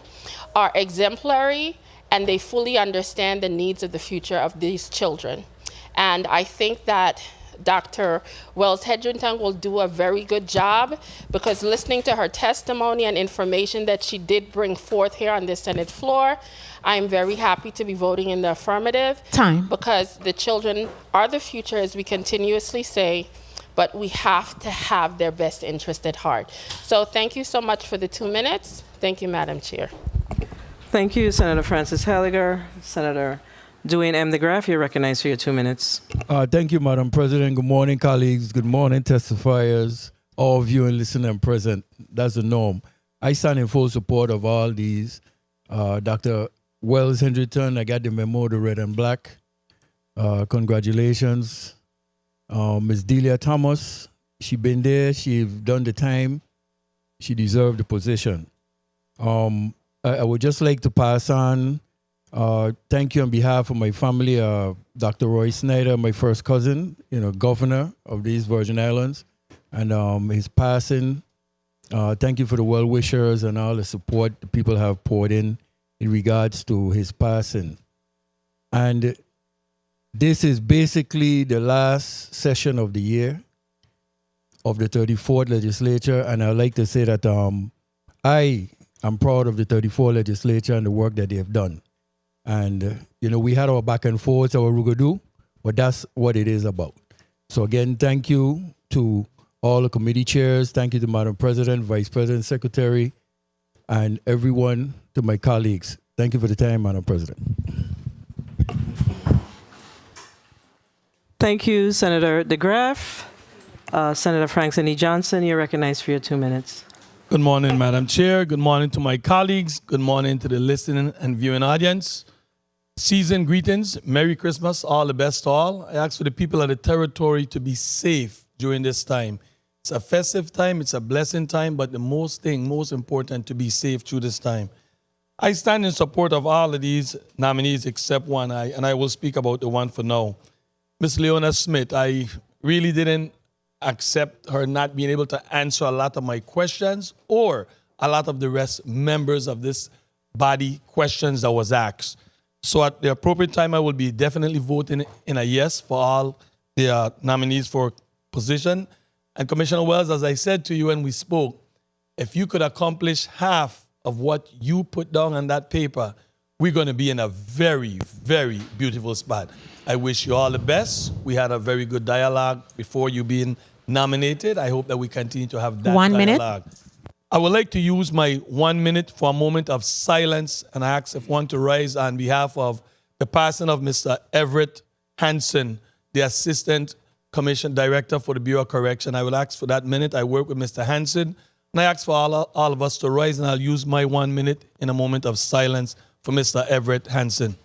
are exemplary and they fully understand the needs of the future of these children. And I think that Dr. Wells Hedrington will do a very good job, because listening to her testimony and information that she did bring forth here on the Senate floor, I am very happy to be voting in the affirmative. Time. Because the children are the future, as we continuously say, but we have to have their best interest at heart. So thank you so much for the 2 minutes. Thank you, Madam Chair. Thank you, Senator Francis Halliger. Senator Dwayne M. DeGraff, you're recognized for your 2 minutes. Thank you, Madam President. Good morning, colleagues. Good morning, testifiers, all viewing, listening, and present. That's the norm. I stand in full support of all these. Dr. Wells Hedrington, I got the memo, the red and black. Congratulations. Ms. Delia Thomas, she been there. She done the time. She deserved the position. I would just like to pass on thank you on behalf of my family, Dr. Roy Snyder, my first cousin, governor of these Virgin Islands, and his passing. Thank you for the well-wishers and all the support the people have poured in regards to his passing. And this is basically the last session of the year of the 34th legislature, and I'd like to say that I'm proud of the 34th legislature and the work that they have done. And, we had our back and forth, our rugadoo, but that's what it is about. So again, thank you to all the committee chairs. Thank you to Madam President, Vice President, Secretary, and everyone, to my colleagues. Thank you for the time, Madam President. Thank you, Senator DeGraff. Senator Frank Sidney Johnson, you're recognized for your 2 minutes. Good morning, Madam Chair. Good morning to my colleagues. Good morning to the listening and viewing audience. Season greetings. Merry Christmas. All the best to all. I ask for the people of the territory to be safe during this time. It's a festive time. It's a blessing time. But the most important, to be safe through this time. I stand in support of all of these nominees except one, and I will speak about the one for now. Ms. Leona Smith, I really didn't accept her not being able to answer a lot of my questions or a lot of the rest members of this body questions that was asked. So at the appropriate time, I will be definitely voting in a yes for all the nominees for position. And Commissioner Wells, as I said to you when we spoke, if you could accomplish half of what you put down on that paper, we're going to be in a very, very beautiful spot. I wish you all the best. We had a very good dialogue before you being nominated. I hope that we continue to have that 1 minute. dialogue. I would like to use my 1 minute for a moment of silence and ask if one to rise on behalf of the passing of Mr. Everett Hansen, the Assistant Commission Director for the Bureau of Correction. I will ask for that minute. I work with Mr. Hansen, and I ask for all of us to rise, and I'll use my 1 minute in a moment of silence for Mr. Everett Hansen.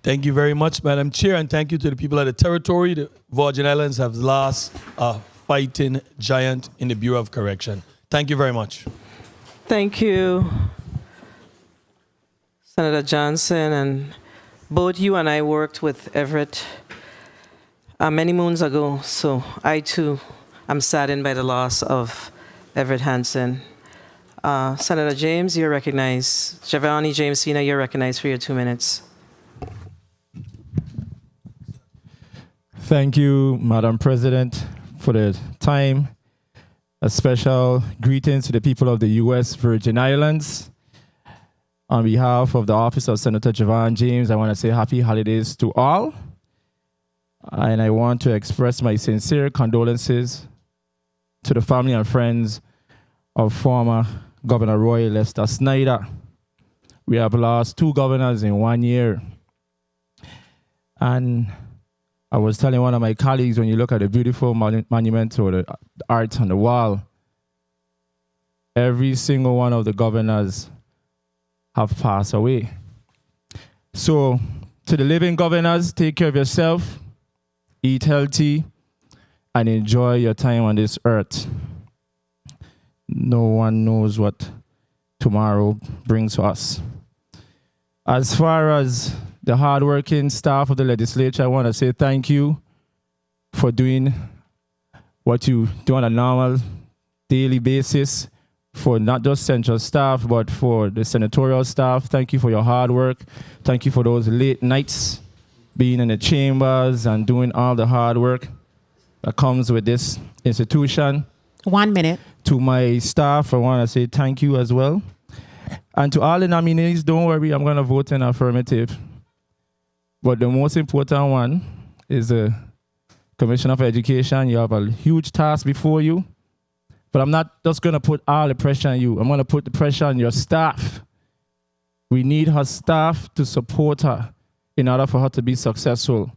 Thank you very much, Madam Chair, and thank you to the people of the territory. The Virgin Islands have lost a fighting giant in the Bureau of Correction. Thank you very much. Thank you, Senator Johnson. And both you and I worked with Everett many moons ago, so I too am saddened by the loss of Everett Hansen. Senator James, you're recognized. Giovanni James Sr., you're recognized for your 2 minutes. Thank you, Madam President, for the time. A special greetings to the people of the U.S. Virgin Islands. On behalf of the office of Senator Javon James, I want to say happy holidays to all. And I want to express my sincere condolences to the family and friends of former Governor Roy Lester Snyder. We have lost 2 governors in 1 year. And I was telling one of my colleagues, when you look at the beautiful monument or the art on the wall, every single one of the governors have passed away. So to the living governors, take care of yourself, eat healthy, and enjoy your time on this earth. No one knows what tomorrow brings to us. As far as the hardworking staff of the legislature, I want to say thank you for doing what you do on a normal daily basis, for not just central staff, but for the senatorial staff. Thank you for your hard work. Thank you for those late nights being in the chambers and doing all the hard work that comes with this institution. 1 minute. To my staff, I want to say thank you as well. And to all the nominees, don't worry, I'm going to vote in affirmative. But the most important one is the Commissioner for Education. You have a huge task before you. But I'm not just going to put all the pressure on you. I'm going to put the pressure on your staff. We need her staff to support her in order for her to be successful.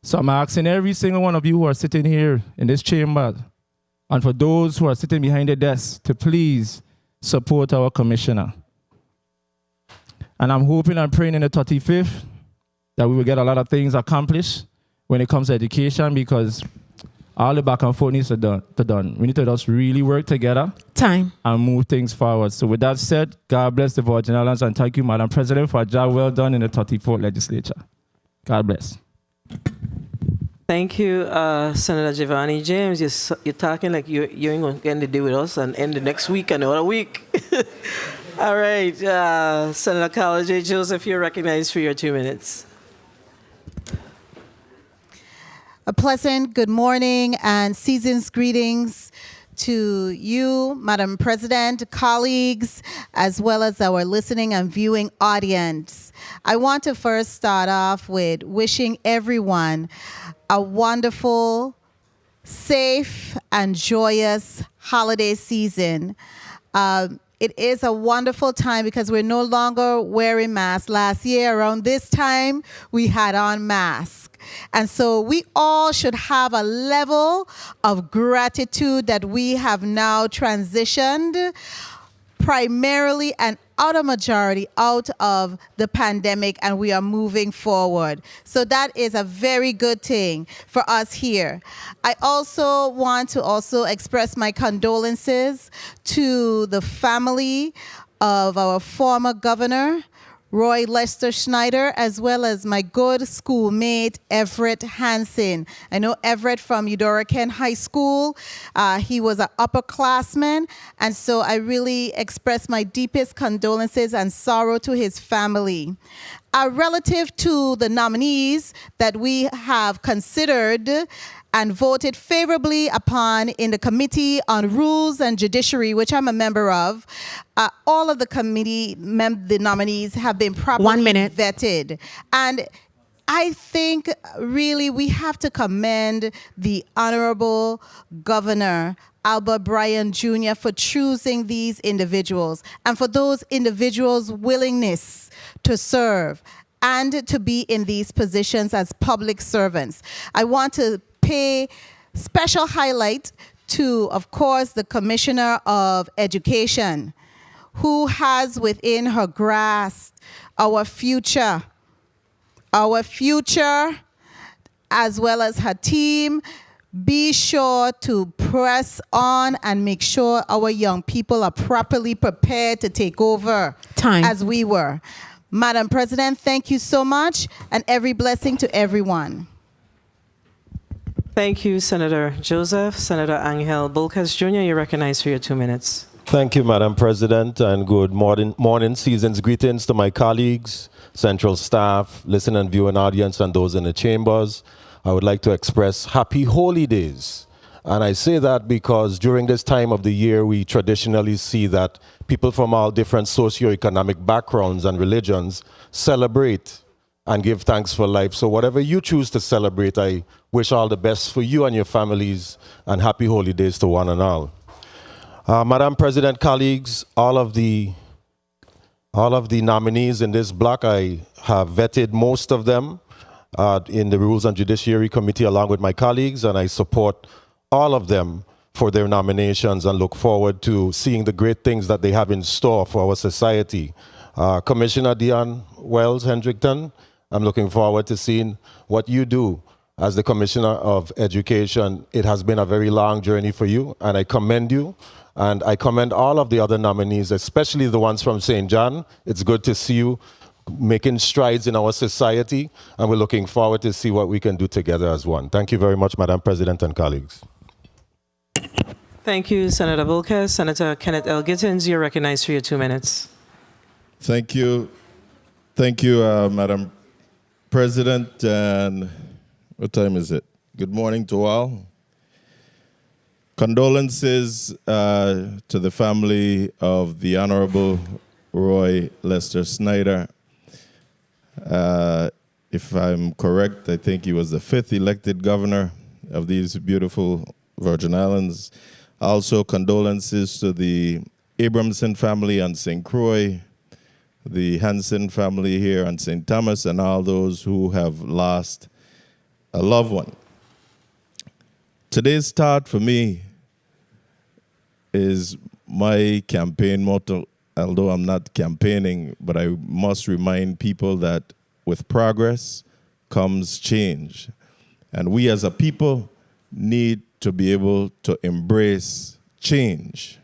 So I'm asking every single one of you who are sitting here in this chamber, and for those who are sitting behind the desk, to please support our commissioner. And I'm hoping and praying in the 35th that we will get a lot of things accomplished when it comes to education, because all the back and forth needs to be done. We need to just really work together. Time. And move things forward. So with that said, God bless the Virgin Islands, and thank you, Madam President, for a job well done in the 34th legislature. God bless. Thank you, Senator Giovanni James. You're talking like you ain't going to get to do with us and end the next week and another week. All right, Senator Carla J. Joseph, you're recognized for your 2 minutes. A pleasant good morning and season's greetings to you, Madam President, colleagues, as well as our listening and viewing audience. I want to first start off with wishing everyone a wonderful, safe, and joyous holiday season. It is a wonderful time because we're no longer wearing masks. Last year, around this time, we had on masks. And so we all should have a level of gratitude that we have now transitioned primarily and out of majority out of the pandemic, and we are moving forward. So that is a very good thing for us here. I also want to express my condolences to the family of our former governor, Roy Lester Snyder, as well as my good schoolmate, Everett Hansen. I know Everett from Eudora Kent High School. He was an upperclassman, and so I really express my deepest condolences and sorrow to his family. Relative to the nominees that we have considered and voted favorably upon in the Committee on Rules and Judiciary, which I'm a member of, all of the the nominees have been properly 1 minute. vetted. And I think really we have to commend the Honorable Governor Albert Bryan Jr. for choosing these individuals and for those individuals' willingness to serve and to be in these positions as public servants. I want to pay special highlight to, of course, the Commissioner of Education, who has within her grasp our future, as well as her team. Be sure to press on and make sure our young people are properly prepared to take over as we were. Madam President, thank you so much, and every blessing to everyone. Thank you, Senator Joseph. Senator Angel Bulkas Jr., you're recognized for your 2 minutes. Thank you, Madam President, and good morning, season's greetings to my colleagues, central staff, listening and viewing audience, and those in the chambers. I would like to express happy holy days And I say that because during this time of the year, we traditionally see that people from all different socioeconomic backgrounds and religions celebrate and give thanks for life. So whatever you choose to celebrate, I wish all the best for you and your families, and happy holidays to one and all. Madam President, colleagues, all of the nominees in this block, I have vetted most of them in the Rules and Judiciary Committee along with my colleagues, and I support all of them for their nominations and look forward to seeing the great things that they have in store for our society. Commissioner Dion Wells Hendrickton, I'm looking forward to seeing what you do as the Commissioner of Education. It has been a very long journey for you, and I commend you. And I commend all of the other nominees, especially the ones from St. John. It's good to see you making strides in our society, and we're looking forward to see what we can do together as one. Thank you very much, Madam President and colleagues. Thank you, Senator Volquez. Senator Kenneth L. Gittins, you're recognized for your 2 minutes. Thank you. Thank you, Madam President. And what time is it? Good morning to all. Condolences to the family of the Honorable Roy Lester Snyder. If I'm correct, I think he was the 5th elected governor of these beautiful Virgin Islands. Also, condolences to the Abramson family on St. Croix, the Hansen family here on St. Thomas, and all those who have lost a loved one. Today's start for me is my campaign motto, although I'm not campaigning, but I must remind people that with progress comes change. And we as a people need to be able to embrace change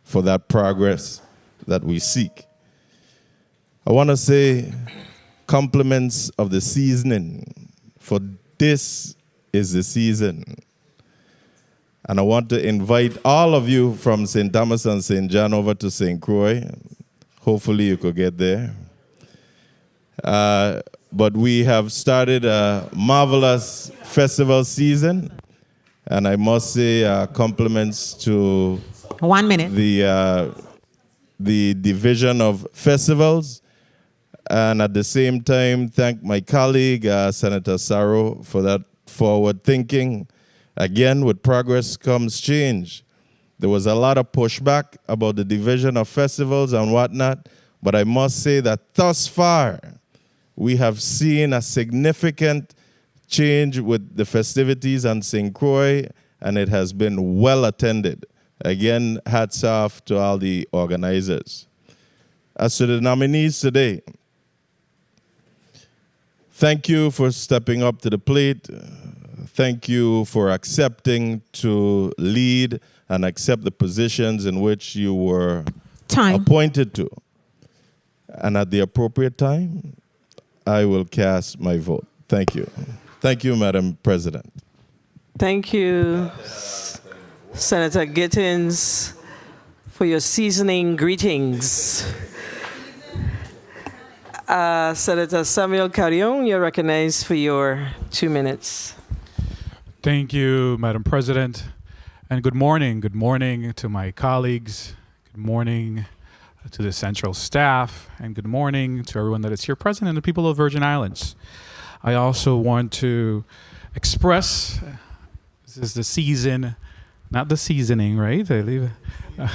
for that progress that we seek. I want to say compliments of the seasoning, for this is the season. And I want to invite all of you from St. Thomas and St. John over to St. Croix. Hopefully you could get there. But we have started a marvelous festival season. And I must say compliments to 1 minute. The Division of Festivals. And at the same time, thank my colleague, Senator Sarro, for that forward thinking. Again, with progress comes change. There was a lot of pushback about the Division of Festivals and whatnot, but I must say that thus far, we have seen a significant change with the festivities on St. Croix, and it has been well attended. Again, hats off to all the organizers. As to the nominees today, thank you for stepping up to the plate. Thank you for accepting to lead and accept the positions in which you were appointed to. And at the appropriate time, I will cast my vote. Thank you. Thank you, Madam President. Thank you, Senator Gittins, for your seasoning greetings. Senator Samuel Carrion, you're recognized for your 2 minutes. Thank you, Madam President. And good morning. Good morning to my colleagues. Good morning to the central staff. And good morning to everyone that is here present and the people of Virgin Islands. I also want to express, this is the season, not the seasoning, right? I leave well,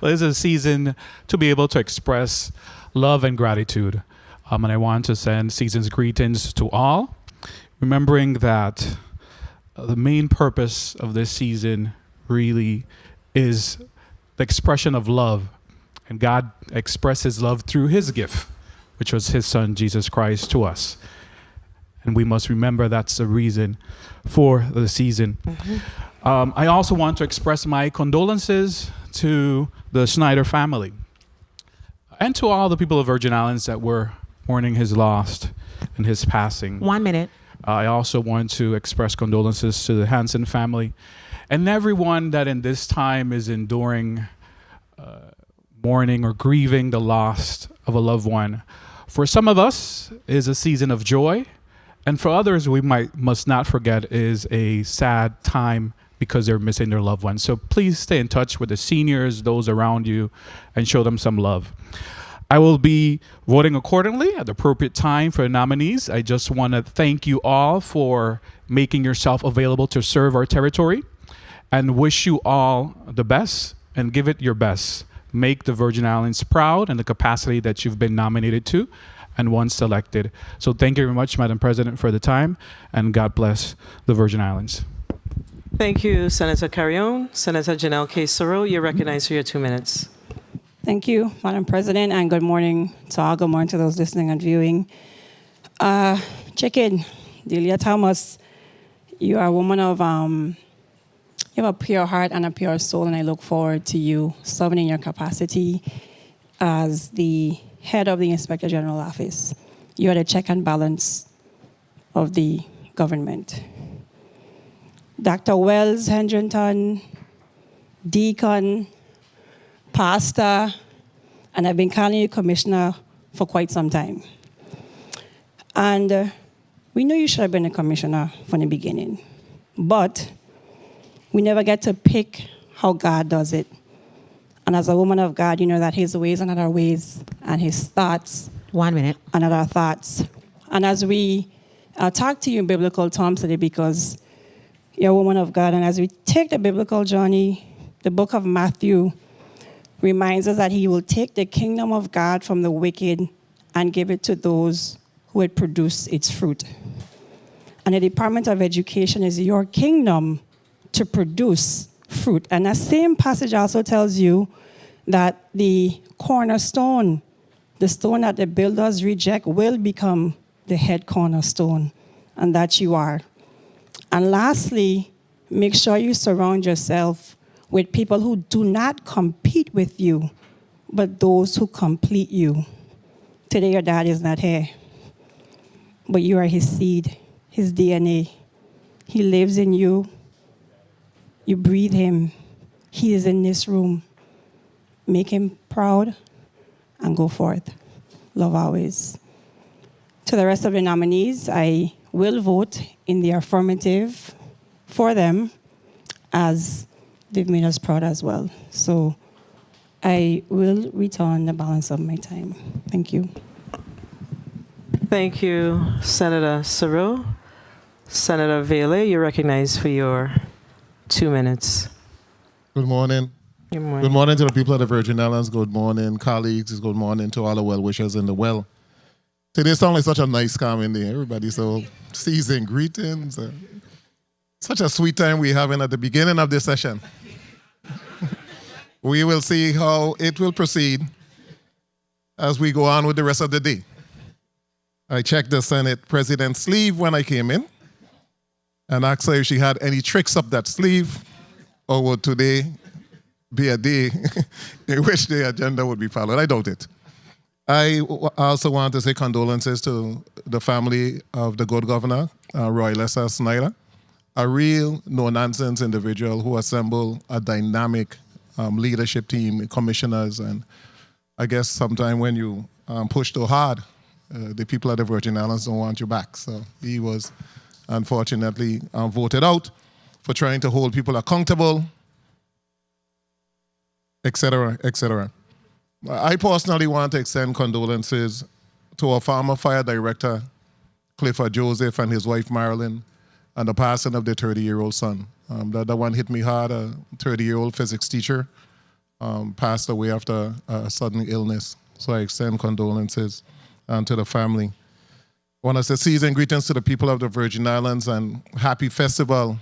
this is a season to be able to express love and gratitude. And I want to send season's greetings to all, remembering that the main purpose of this season really is the expression of love. And God expressed his love through his gift, which was his son, Jesus Christ, to us. And we must remember that's the reason for the season. Mm-hmm. I also want to express my condolences to the Snyder family and to all the people of Virgin Islands that were mourning his loss and his passing. 1 minute. I also want to express condolences to the Hansen family and everyone that in this time is enduring mourning or grieving the loss of a loved one. For some of us, it is a season of joy, And for others, we must not forget is a sad time because they're missing their loved ones. So please stay in touch with the seniors, those around you, and show them some love. I will be voting accordingly at the appropriate time for the nominees. I just want to thank you all for making yourself available to serve our territory and wish you all the best and give it your best. Make the Virgin Islands proud in the capacity that you've been nominated to and once selected. So thank you very much, Madam President, for the time, and God bless the Virgin Islands. Thank you, Senator Carrion. Senator Janelle K. Soro, you're recognized for your 2 minutes. Thank you, Madam President, and good morning to all. Good morning to those listening and viewing. Check-in, Delia Thomas, you are a woman of, you have a pure heart and a pure soul, and I look forward to you serving in your capacity as the head of the Inspector General Office. You are the check and balance of the government. Dr. Wells Hendrington, Deacon, Pastor, and I've been calling you Commissioner for quite some time. And we knew you should have been a commissioner from the beginning, but we never get to pick how God does it. And as a woman of God, you know that his ways are not our ways, and his thoughts 1 minute are not our thoughts. And as we talk to you in biblical terms today, because you're a woman of God, and as we take the biblical journey, the book of Matthew reminds us that he will take the kingdom of God from the wicked and give it to those who would produce its fruit. And the Department of Education is your kingdom to produce fruit. And that same passage also tells you that the cornerstone, the stone that the builders reject, will become the head cornerstone, and that you are. And lastly, make sure you surround yourself with people who do not compete with you, but those who complete you. Today, your dad is not here, but you are his seed, his DNA. He lives in you. You breathe him. He is in this room. Make him proud and go forth. Love always. To the rest of the nominees, I will vote in the affirmative for them, as they've made us proud as well. So I will return the balance of my time. Thank you. Thank you, Senator Soro. Senator Vele, you're recognized for your 2 minutes. Good morning. Good morning. Good morning to the people of the Virgin Islands. Good morning, colleagues. Good morning to all the well-wishers in the well. Today sounds like such a nice, calming day. Everybody so season greetings. Such a sweet time we're having at the beginning of this session. We will see how it will proceed as we go on with the rest of the day. I checked the Senate President's sleeve when I came in and asked her if she had any tricks up that sleeve, or would today be a day in which the agenda would be followed. I doubt it. I also want to say condolences to the family of the good governor, Roy Lester Snyder, a real no-nonsense individual who assembled a dynamic leadership team, commissioners, and I guess sometime when you push too hard, the people of the Virgin Islands don't want you back. So he was unfortunately voted out for trying to hold people accountable, etc., etc. I personally want to extend condolences to our former fire director, Clifford Joseph, and his wife, Marilyn, and the passing of their 30-year-old son. That one hit me hard. A 30-year-old physics teacher passed away after a sudden illness. So I extend condolences to the family. I want to say season greetings to the people of the Virgin Islands and happy festival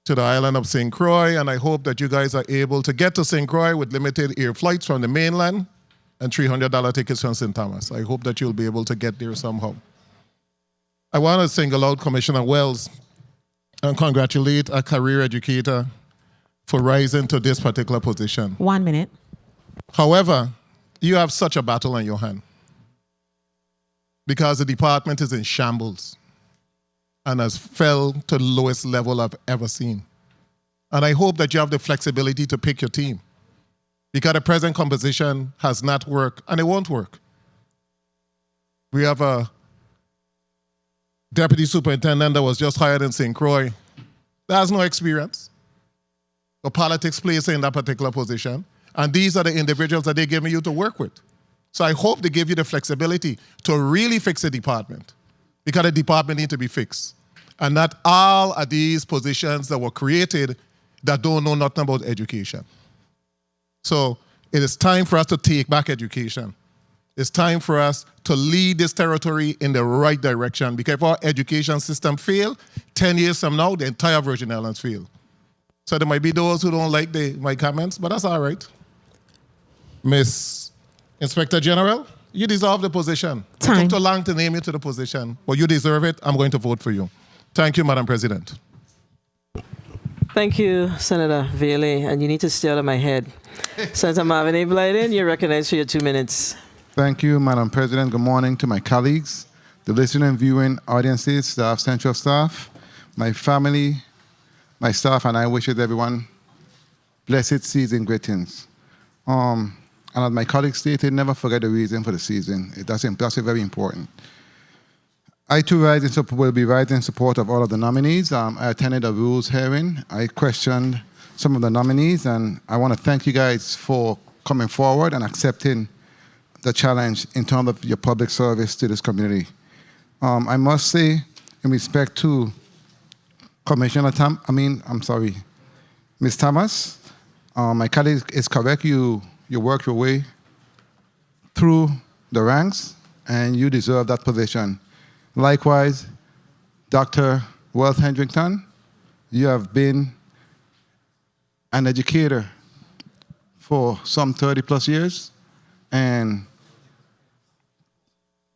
to the island of St. Croix, and I hope that you guys are able to get to St. Croix with limited air flights from the mainland and $300 tickets from St. Thomas. I hope that you'll be able to get there somehow. I want to single out Commissioner Wells and congratulate a career educator for rising to this particular position. 1 minute. However, you have such a battle on your hand because the department is in shambles and has fell to the lowest level I've ever seen. And I hope that you have the flexibility to pick your team because the present composition has not worked and it won't work. We have a deputy superintendent that was just hired in St. Croix that has no experience. The politics plays in that particular position. And these are the individuals that they're giving you to work with. So I hope they give you the flexibility to really fix the department, because the department needs to be fixed. And not all of these positions that were created that don't know nothing about education. So it is time for us to take back education. It's time for us to lead this territory in the right direction, because if our education system fail, 10 years from now, the entire Virgin Islands fail. So there might be those who don't like my comments, but that's all right. Miss Inspector General, you deserve the position. Time. It took too long to name you to the position, but you deserve it. I'm going to vote for you. Thank you, Madam President. Thank you, Senator Vealy, and you need to stay out of my head. Senator Marvin A. Blyden, you're recognized for your 2 minutes. Thank you, Madam President. Good morning to my colleagues, the listening and viewing audiences, staff, central staff, my family, my staff, and I wish everyone blessed season greetings. And as my colleague stated, never forget the reason for the season. That's very important. I too will be rising in support of all of the nominees. I attended a rules hearing. I questioned some of the nominees, and I want to thank you guys for coming forward and accepting the challenge in terms of your public service to this community. I must say, in respect to Commissioner Ms. Thomas, my colleague is correct. You work your way through the ranks, and you deserve that position. Likewise, Dr. Wells Hendrickson, you have been an educator for some 30 plus years, and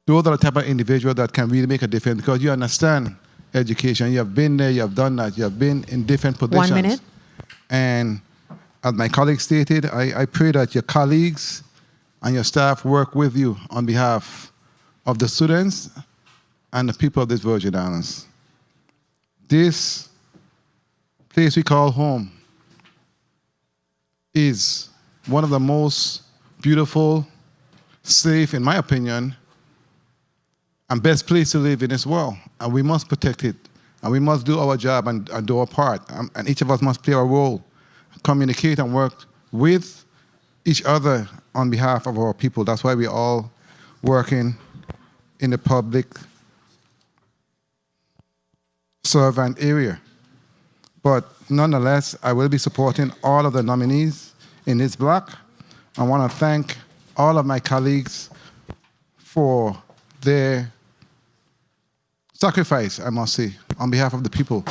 those are the type of individual that can really make a difference, because you understand education. You have been there, you have done that, you have been in different positions. 1 minute. And as my colleague stated, I pray that your colleagues and your staff work with you on behalf of the students and the people of this Virgin Islands. This place we call home is one of the most beautiful, safe, in my opinion, and best place to live in this world. And we must protect it. And we must do our job and do our part. And each of us must play our role, communicate and work with each other on behalf of our people. That's why we're all working in the public servant area. But nonetheless, I will be supporting all of the nominees in this block. I want to thank all of my colleagues for their sacrifice, I must say, on behalf of the people.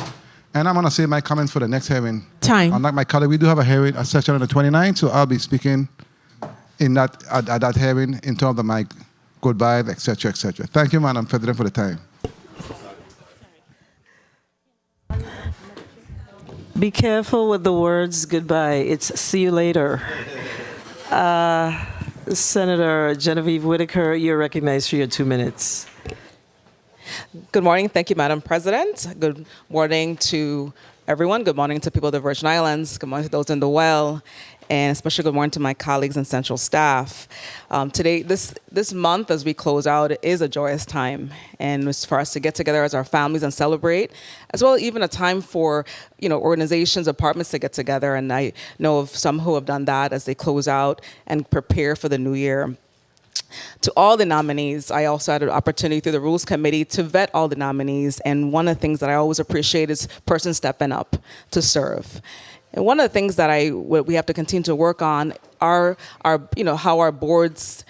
And I'm going to say my comments for the next hearing. Time. Unlike my colleague, we do have a session on the 29th, so I'll be speaking at that hearing in terms of my goodbyes, etc., etc. Thank you, Madam President, for the time. Be careful with the words goodbye. It's see you later. Senator Genevieve Whitaker, you're recognized for your 2 minutes. Good morning. Thank you, Madam President. Good morning to everyone. Good morning to people of the Virgin Islands. Good morning to those in the well. And especially good morning to my colleagues and central staff. Today, this month, as we close out, is a joyous time. And it's for us to get together as our families and celebrate, as well as even a time for organizations, departments to get together. And I know of some who have done that as they close out and prepare for the new year. To all the nominees, I also had an opportunity through the Rules Committee to vet all the nominees. And one of the things that I always appreciate is persons stepping up to serve. And one of the things that we have to continue to work on are how our boards,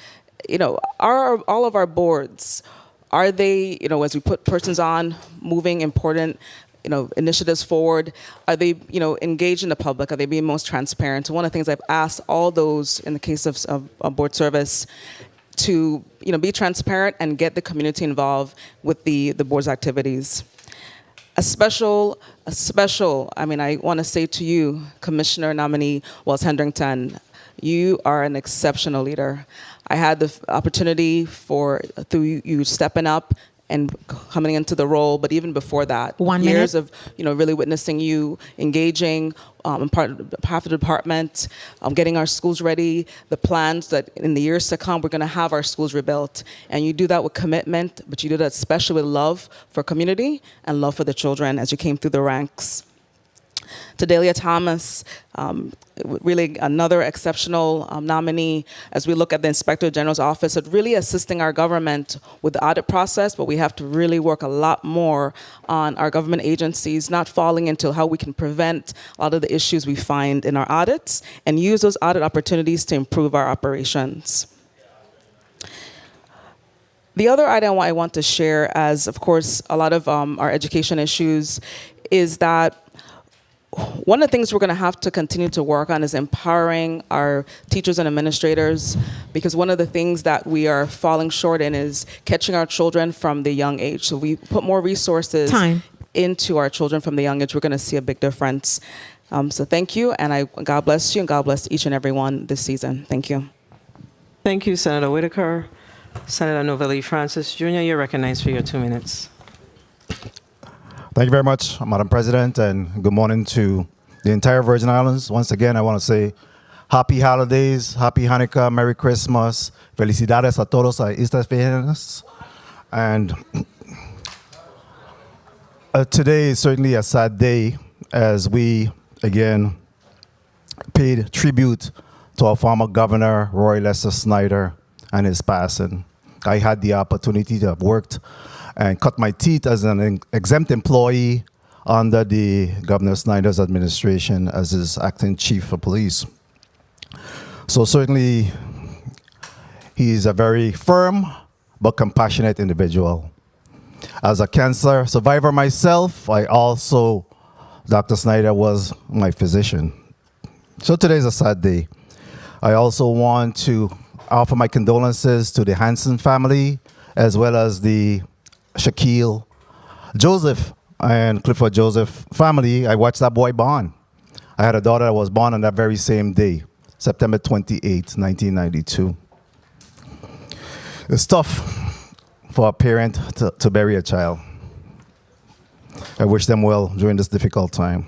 are all of our boards, are they, as we put persons on, moving important initiatives forward? Are they, engaged in the public? Are they being most transparent? So one of the things I've asked all those in the case of board service to, be transparent and get the community involved with the board's activities. I want to say to you, Commissioner nominee Wells Hendrickson, you are an exceptional leader. I had the opportunity through you stepping up and coming into the role, but even before that, 1 years minute. of really witnessing you engaging part of half of the department, getting our schools ready, the plans that in the years to come we're going to have our schools rebuilt, and you do that with commitment, but you do that especially with love for community and love for the children as you came through the ranks. To Delia Thomas, really another exceptional nominee as we look at the Inspector General's office at really assisting our government with the audit process, but we have to really work a lot more on our government agencies not falling into how we can prevent a lot of the issues we find in our audits and use those audit opportunities to improve our operations. The other item I want to share, as of course a lot of our education issues, is that one of the things we're going to have to continue to work on is empowering our teachers and administrators, because one of the things that we are falling short in is catching our children from the young age. So we put more resources into our children from the young age, we're going to see a big difference. So thank you, and God bless you, and God bless each and every one this season. Thank you. Thank you, Senator Whitaker. Senator Novelli Francis Jr., you're recognized for your 2 minutes. Thank you very much, Madam President, and good morning to the entire Virgin Islands. Once again, I want to say happy holidays, happy Hanukkah, Merry Christmas, felicidades a todos a estas fiestas. And today is certainly a sad day as we, again, paid tribute to our former governor, Roy Lester Snyder, and his passing. I had the opportunity to have worked and cut my teeth as an exempt employee under the Governor Snyder's administration as his acting chief of police. So certainly, he's a very firm but compassionate individual. As a cancer survivor myself, Dr. Snyder was my physician. So today is a sad day. I also want to offer my condolences to the Hanson family, as well as the Shaquille Joseph and Clifford Joseph family. I watched that boy born. I had a daughter that was born on that very same day, September 28, 1992. It's tough for a parent to bury a child. I wish them well during this difficult time.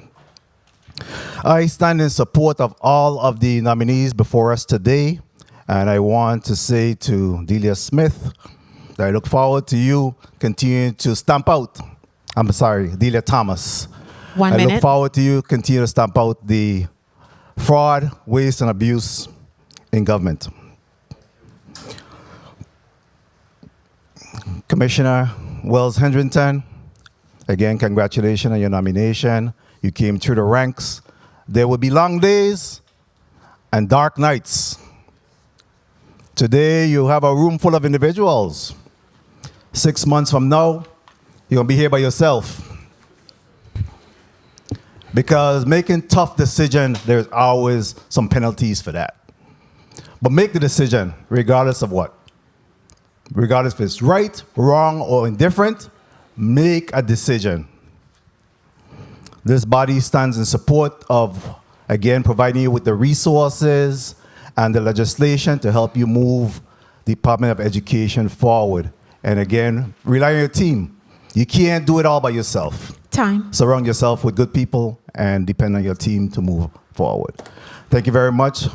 I stand in support of all of the nominees before us today, and I want to say to Delia Smith, I look forward to you continuing to stamp out. Delia Thomas. 1 minute. I look forward to you continue to stamp out the fraud, waste, and abuse in government. Commissioner Wells Hendrington, again, congratulations on your nomination. You came through the ranks. There will be long days and dark nights. Today, you have a room full of individuals. 6 months from now, you're going to be here by yourself. Because making tough decisions, there's always some penalties for that. But make the decision, regardless of what. Regardless if it's right, wrong, or indifferent, make a decision. This body stands in support of, again, providing you with the resources and the legislation to help you move the Department of Education forward. And again, rely on your team. You can't do it all by yourself. Time. Surround yourself with good people and depend on your team to move forward. Thank you very much,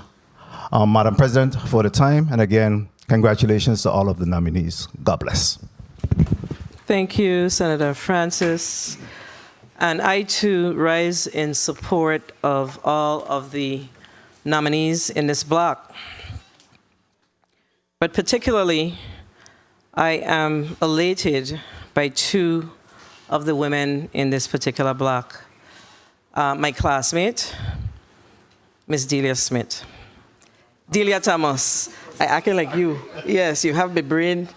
Madam President, for the time. And again, congratulations to all of the nominees. God bless. Thank you, Senator Francis. And I, too, rise in support of all of the nominees in this block. But particularly, I am elated by two of the women in this particular block. My classmate, Miss Delia Smith. Delia Thomas. I acting like you. Yes, you have my brain.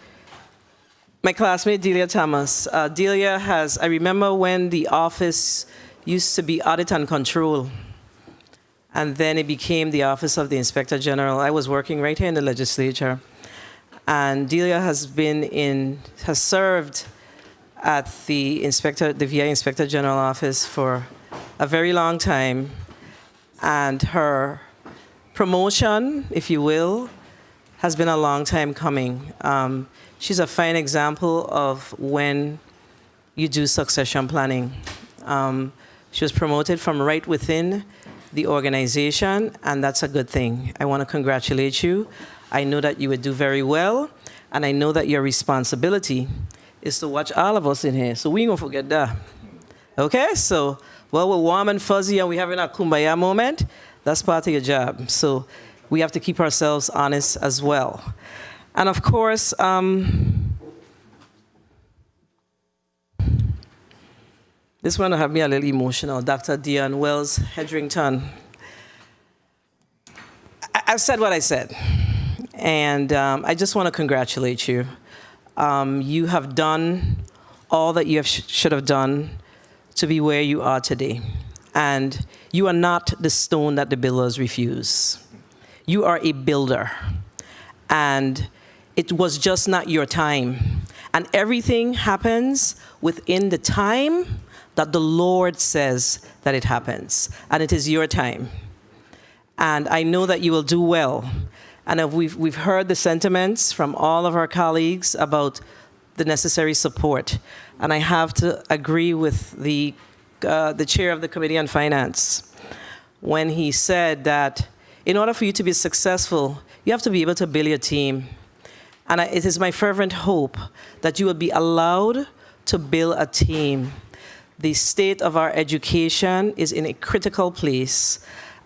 My classmate, Delia Thomas. Delia I remember when the office used to be Audit and Control, and then it became the Office of the Inspector General. I was working right here in the legislature. And Delia has served at the VA Inspector General office for a very long time. And her promotion, if you will, has been a long time coming. she's a fine example of when you do succession planning. She was promoted from right within the organization, and that's a good thing. I want to congratulate you. I know that you would do very well, and I know that your responsibility is to watch all of us in here, so we ain't gonna forget that. Okay, so, well, we're warm and fuzzy and we're having a kumbaya moment. That's part of your job. So we have to keep ourselves honest as well. And of course, this one will have me a little emotional. Dr. Dion Wells Hedrington. I've said what I said, and I just want to congratulate you. You have done all that you should have done to be where you are today. And you are not the stone that the builders refuse. You are a builder. And it was just not your time. And everything happens within the time that the Lord says that it happens. And it is your time. And I know that you will do well. And we've heard the sentiments from all of our colleagues about the necessary support. And I have to agree with the chair of the Committee on Finance when he said that in order for you to be successful, you have to be able to build your team. And it is my fervent hope that you will be allowed to build a team. The state of our education is in a critical place,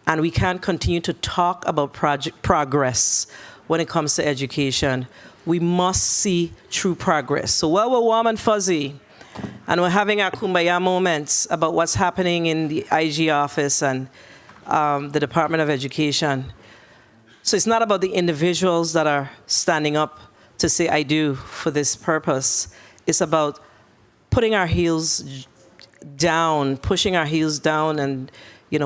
and we can't continue to talk about progress when it comes to education. We must see true progress. So while we're warm and fuzzy, and we're having our kumbaya moments about what's happening in the IG office and the Department of Education, so it's not about the individuals that are standing up to say, I do, for this purpose. It's about putting our heels down, pushing our heels down, and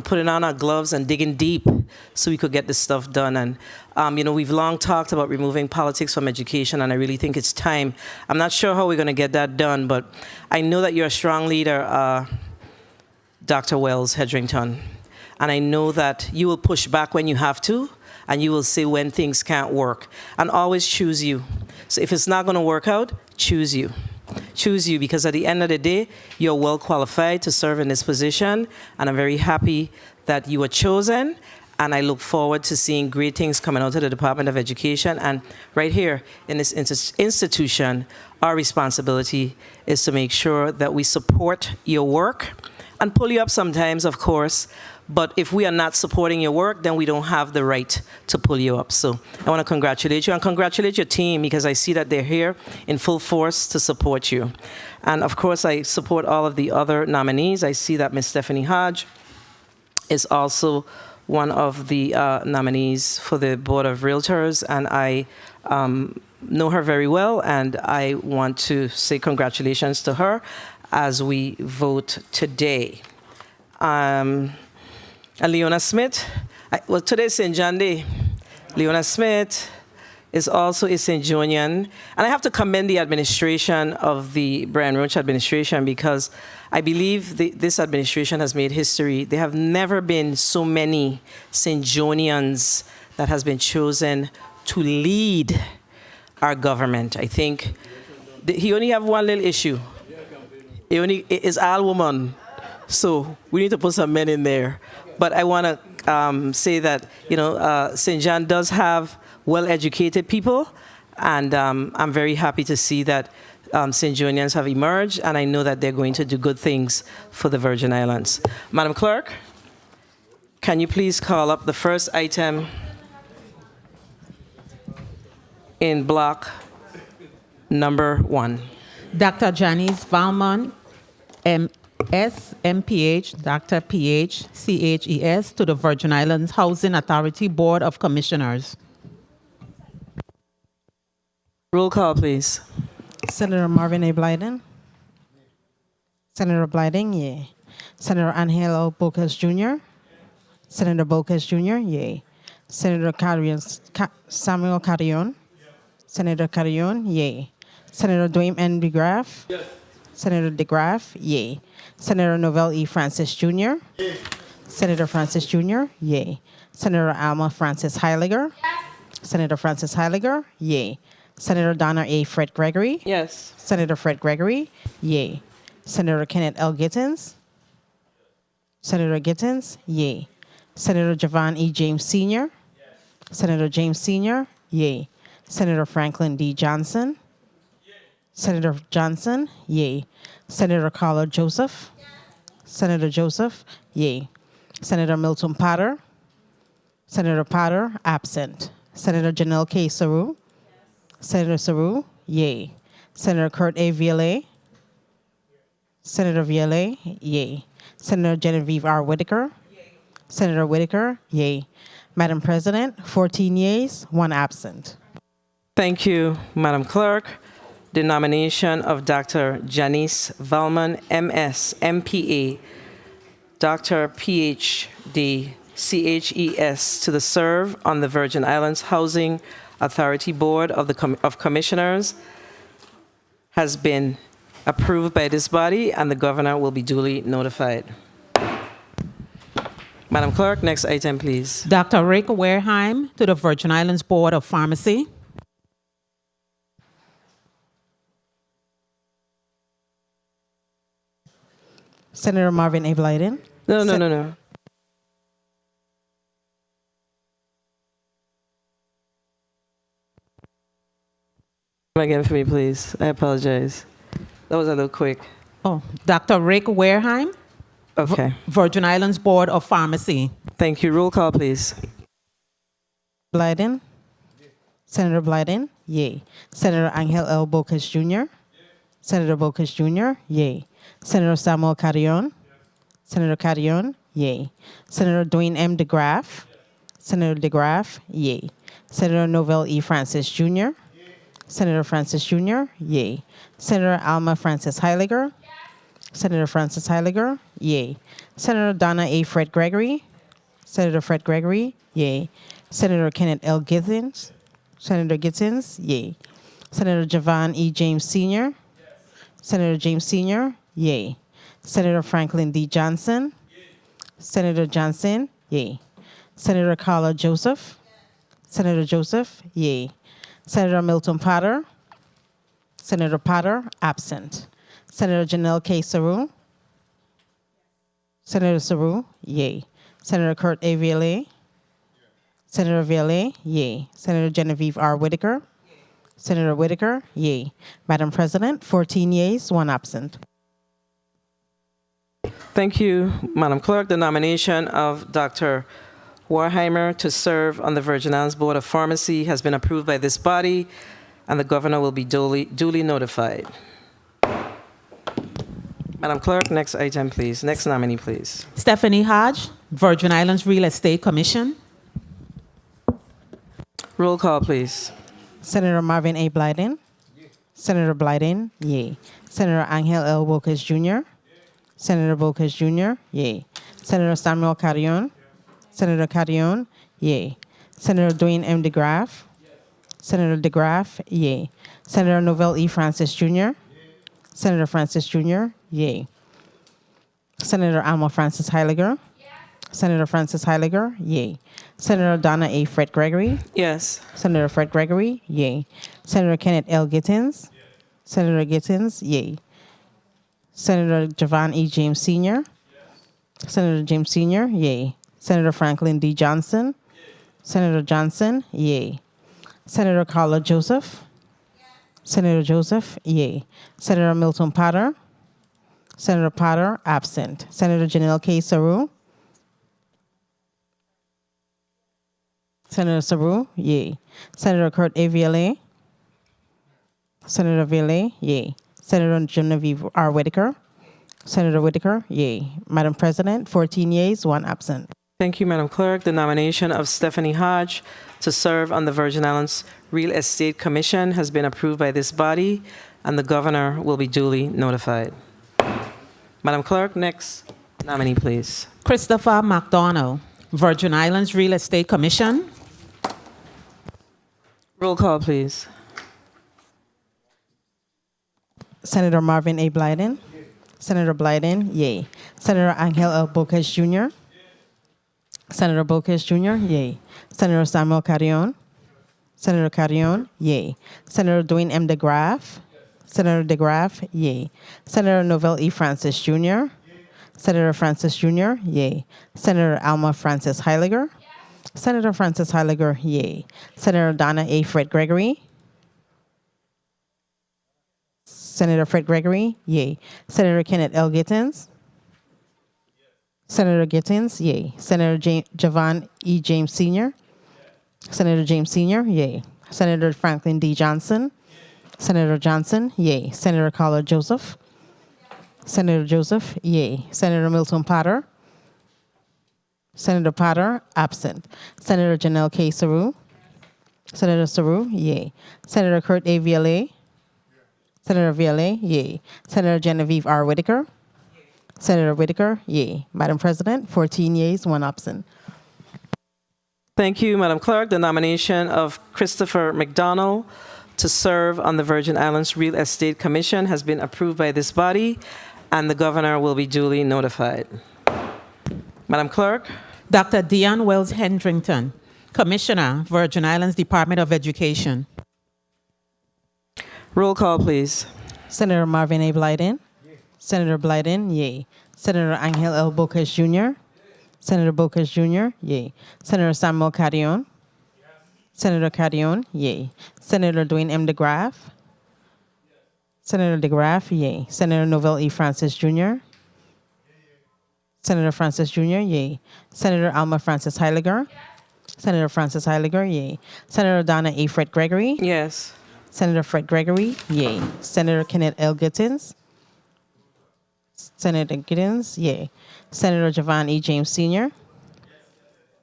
putting on our gloves and digging deep so we could get this stuff done. And we've long talked about removing politics from education, and I really think it's time. I'm not sure how we're going to get that done, but I know that you're a strong leader, Dr. Wells Hedrington, and I know that you will push back when you have to, and you will say when things can't work, and always choose you. So if it's not going to work out, choose you. Choose you, because at the end of the day, you're well qualified to serve in this position, and I'm very happy that you were chosen, and I look forward to seeing great things coming out of the Department of Education. And right here in this institution, our responsibility is to make sure that we support your work and pull you up sometimes, of course, but if we are not supporting your work, then we don't have the right to pull you up. So I want to congratulate you and congratulate your team, because I see that they're here in full force to support you. And of course, I support all of the other nominees. I see that Ms. Stephanie Hodge is also one of the nominees for the Board of Realtors, and I know her very well, and I want to say congratulations to her as we vote today. And Leona Smith, well, today's St. John Day. Leona Smith is also a St. Johnian. And I have to commend the administration of the Brian Roach administration, because I believe this administration has made history. There have never been so many St. Johnians that has been chosen to lead our government. I think he only have one little issue. He only is all woman. So we need to put some men in there. But I want to say that, St. John does have well-educated people, and I'm very happy to see that St. Johnians have emerged, and I know that they're going to do good things for the Virgin Islands. Madam Clerk, can you please call up the first item in block number 1? Dr. Janice Valmont, M.S., M.Ph., Dr. Ph., C.H.E.S. to the Virgin Islands Housing Authority Board of Commissioners. Roll call, please. Senator Marvin A. Blyden. Senator Blyden, yay. Senator Angelo Bocas Jr. Senator Bocas Jr., yay. Senator Samuel Carrion. Senator Carrion, yay. Senator Dwayne N. DeGraff. Yes. Senator DeGraff, yay. Senator Novell E. Francis Jr. Yay. Senator Francis Jr., yay. Senator Alma Francis Heiliger. Yes. Senator Francis Heiliger, yay. Senator Donna A. Fred Gregory. Yes. Senator Fred Gregory, yay. Senator Kenneth L. Gittens. Senator Gittens, yay. Senator Javon E. James Sr. Senator James Sr., yay. Senator Franklin D. Johnson. Senator Johnson, yay. Senator Carla Joseph. Senator Joseph, yay. Senator Milton Potter. Senator Potter, absent. Senator Janelle K. Saru. Senator Saru, yay. Senator Kurt A. Viale. Senator Viale, yay. Senator Genevieve R. Whitaker. Senator Whitaker, yay. Madam President, 14 yeas, 1 absent. Thank you, Madam Clerk. The nomination of Dr. Janice Valmon, MS, MPA, Dr. PhD, CHES, to the serve on the Virgin Islands Housing Authority Board of Commissioners has been approved by this body, and the governor will be duly notified. Madam Clerk, next item, please. Dr. Rick Wareheim to the Virgin Islands Board of Pharmacy. Senator Marvin A. Blyden. No. Again for me, please. I apologize. That was a little quick. Oh, Dr. Rick Wareheim. Okay. Virgin Islands Board of Pharmacy. Thank you. Roll call, please. Blyden. Senator Blyden, yay. Senator Angel L. Bocas Jr. Senator Bocas Jr., yay. Senator Samuel Carrion. Senator Carrion, yay. Senator Dwayne M. DeGraff. Senator DeGraff, yay. Senator Novell E. Francis Jr. Senator Francis Jr., yay. Senator Alma Francis Heiliger. Senator Francis Heiliger, yay. Senator Donna A. Fred Gregory. Senator Fred Gregory, yay. Senator Kenneth L. Gittens. Senator Gittens, yay. Senator Javon E. James Sr. Senator James Sr., yay. Senator Franklin D. Johnson. Senator Johnson, yay. Senator Carla Joseph. Senator Joseph, yay. Senator Milton Potter. Senator Potter, absent. Senator Janelle K. Saru. Senator Saru, yay. Senator Kurt A. Viale. Senator Viale, yay. Senator Genevieve R. Whitaker. Senator Whitaker, yay. Madam President, 14 yeas, 1 absent. Thank you, Madam Clerk. The nomination of Dr. Warheimer to serve on the Virgin Islands Board of Pharmacy has been approved by this body, and the governor will be duly notified. Madam Clerk, next item, please. Next nominee, please. Stephanie Hodge, Virgin Islands Real Estate Commission. Roll call, please. Senator Marvin A. Blyden. Senator Blyden, yay. Senator Angel L. Bocas Jr. Senator Bocas Jr., yay. Senator Samuel Carrion. Senator Carrion, yay. Senator Dwayne M. DeGraff. Senator DeGraff, yay. Senator Novell E. Francis Jr. Senator Francis Jr., yay. Senator Alma Francis Heiliger. Senator Francis Heiliger, yay. Senator Donna A. Fred Gregory. Yes. Senator Fred Gregory, yay. Senator Kenneth L. Gittens. Senator Gittens, yay. Senator Javon E. James Sr. Senator James Sr., yay. Senator Franklin D. Johnson. Senator Johnson, yay. Senator Carla Joseph. Senator Joseph, yay. Senator Milton Potter. Senator Potter, absent. Senator Janelle K. Saru. Senator Saru, yay. Senator Kurt A. Viale. Senator Viale, yay. Senator Genevieve R. Whitaker. Senator Whitaker, yay. Madam President, 14 yeas, 1 absent. Thank you, Madam Clerk. The nomination of Stephanie Hodge to serve on the Virgin Islands Real Estate Commission has been approved by this body, and the governor will be duly notified. Madam Clerk, next nominee, please. Christopher McDonald, Virgin Islands Real Estate Commission. Roll call, please. Senator Marvin A. Blyden. Senator Blyden, yay. Senator Angel L. Bocas Jr. Senator Bocas Jr., yay. Senator Samuel Carrion. Senator Carrion, yay. Senator Dwayne M. DeGraff. Senator DeGraff, yay. Senator Novell E. Francis Jr. Senator Francis Jr., yay. Senator Alma Francis Heiliger. Senator Francis Heiliger, yay. Senator Donna A. Fred Gregory. Senator Fred Gregory, yay. Senator Kenneth L. Gittins. Senator Gittins, yay. Senator Javon E. James Sr. Senator James Sr., yay. Senator Franklin D. Johnson. Senator Johnson, yay. Senator Carla Joseph. Senator Joseph, yay. Senator Milton Potter. Senator Potter, absent. Senator Janelle K. Saru. Senator Saru, yay. Senator Kurt A. Vialet. Senator Vialet, yay. Senator Genevieve R. Whitaker. Senator Whitaker, yay. Madam President, 14 yeas, 1 absent. Thank you, Madam Clerk. The nomination of Christopher McDonald to serve on the Virgin Islands Real Estate Commission has been approved by this body, and the governor will be duly notified. Madam Clerk. Dr. Dion Wells Hendrington, Commissioner, Virgin Islands Department of Education. Roll call, please. Senator Marvin A. Blyden. Senator Blyden, yay. Senator Angel L. Bocas Jr. Senator Bocas Jr., yay. Senator Samuel Carrion. Senator Carrion, yay. Senator Dwayne M. DeGraff. Senator DeGraff, yay. Senator Novell E. Francis Jr. Senator Francis Jr., yay. Senator Alma Francis Heiliger. Senator Francis Heiliger, yay. Senator Donna A. Fred Gregory. Yes. Senator Fred Gregory, yay. Senator Kenneth L. Gittins. Senator Gittins, yay. Senator Javon E. James Sr.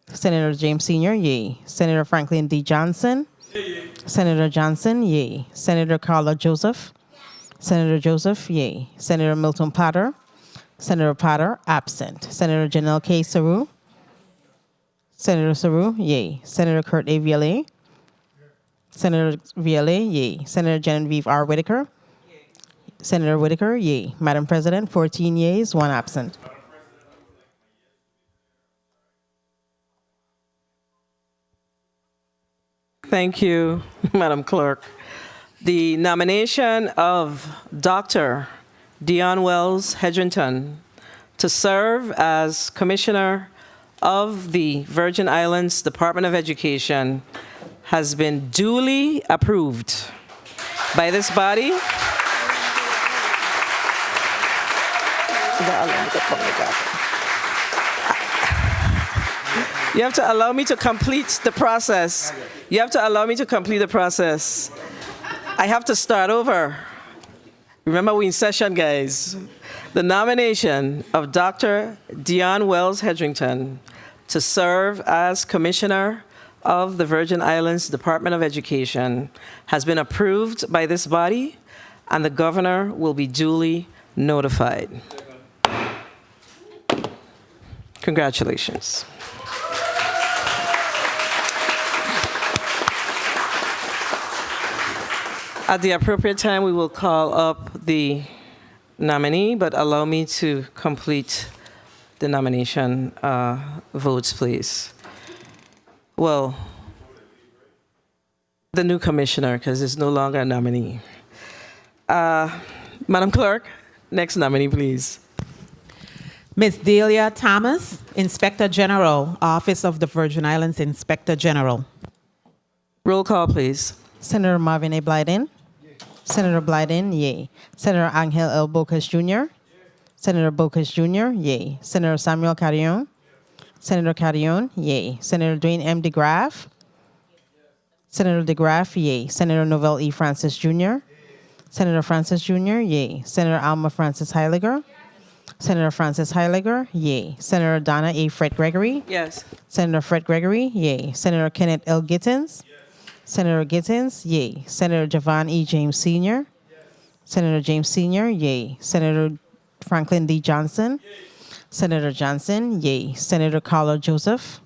Senator James Sr., yay. Senator Franklin D. Johnson. Senator Johnson, yay. Senator Carla Joseph. Senator Joseph, yay. Senator Milton Potter. Senator Potter, absent. Senator Janelle K. Saru. Senator Saru, yay. Senator Kurt A. Vialet. Senator Vialet, yay. Senator Genevieve R. Whitaker. Senator Whitaker, yay. Madam President, 14 yeas, 1 absent. Thank you, Madam Clerk. The nomination of Dr. Dion Wells Hedrington to serve as Commissioner of the Virgin Islands Department of Education has been duly approved by this body. You have to allow me to complete the process. You have to allow me to complete the process. I have to start over. Remember, we're in session, guys. The nomination of Dr. Dion Wells Hedrington to serve as Commissioner of the Virgin Islands Department of Education has been approved by this body, and the governor will be duly notified. Congratulations. At the appropriate time, we will call up the nominee, but allow me to complete the nomination votes, please. Well, the new commissioner, because it's no longer a nominee. Madam Clerk, next nominee, please. Ms. Delia Thomas, Inspector General, Office of the Virgin Islands Inspector General. Roll call, please. Senator Marvin A. Blyden. Senator Blyden, yay. Senator Angel L. Bocas Jr. Senator Bocas Jr., yay. Senator Samuel Carrion. Senator Carrion, yay. Senator Dwayne M. DeGraff. Senator DeGraff, yay. Senator Novell E. Francis Jr. Senator Francis Jr., yay. Senator Alma Francis Heiliger. Senator Francis Heiliger, yay. Senator Donna A. Fred Gregory. Yes. Senator Fred Gregory, yay. Senator Kenneth L. Gittins. Senator Gittins, yay. Senator Javon E. James Sr. Senator James Sr., yay. Senator Franklin D. Johnson. Senator Johnson, yay. Senator Carla Joseph.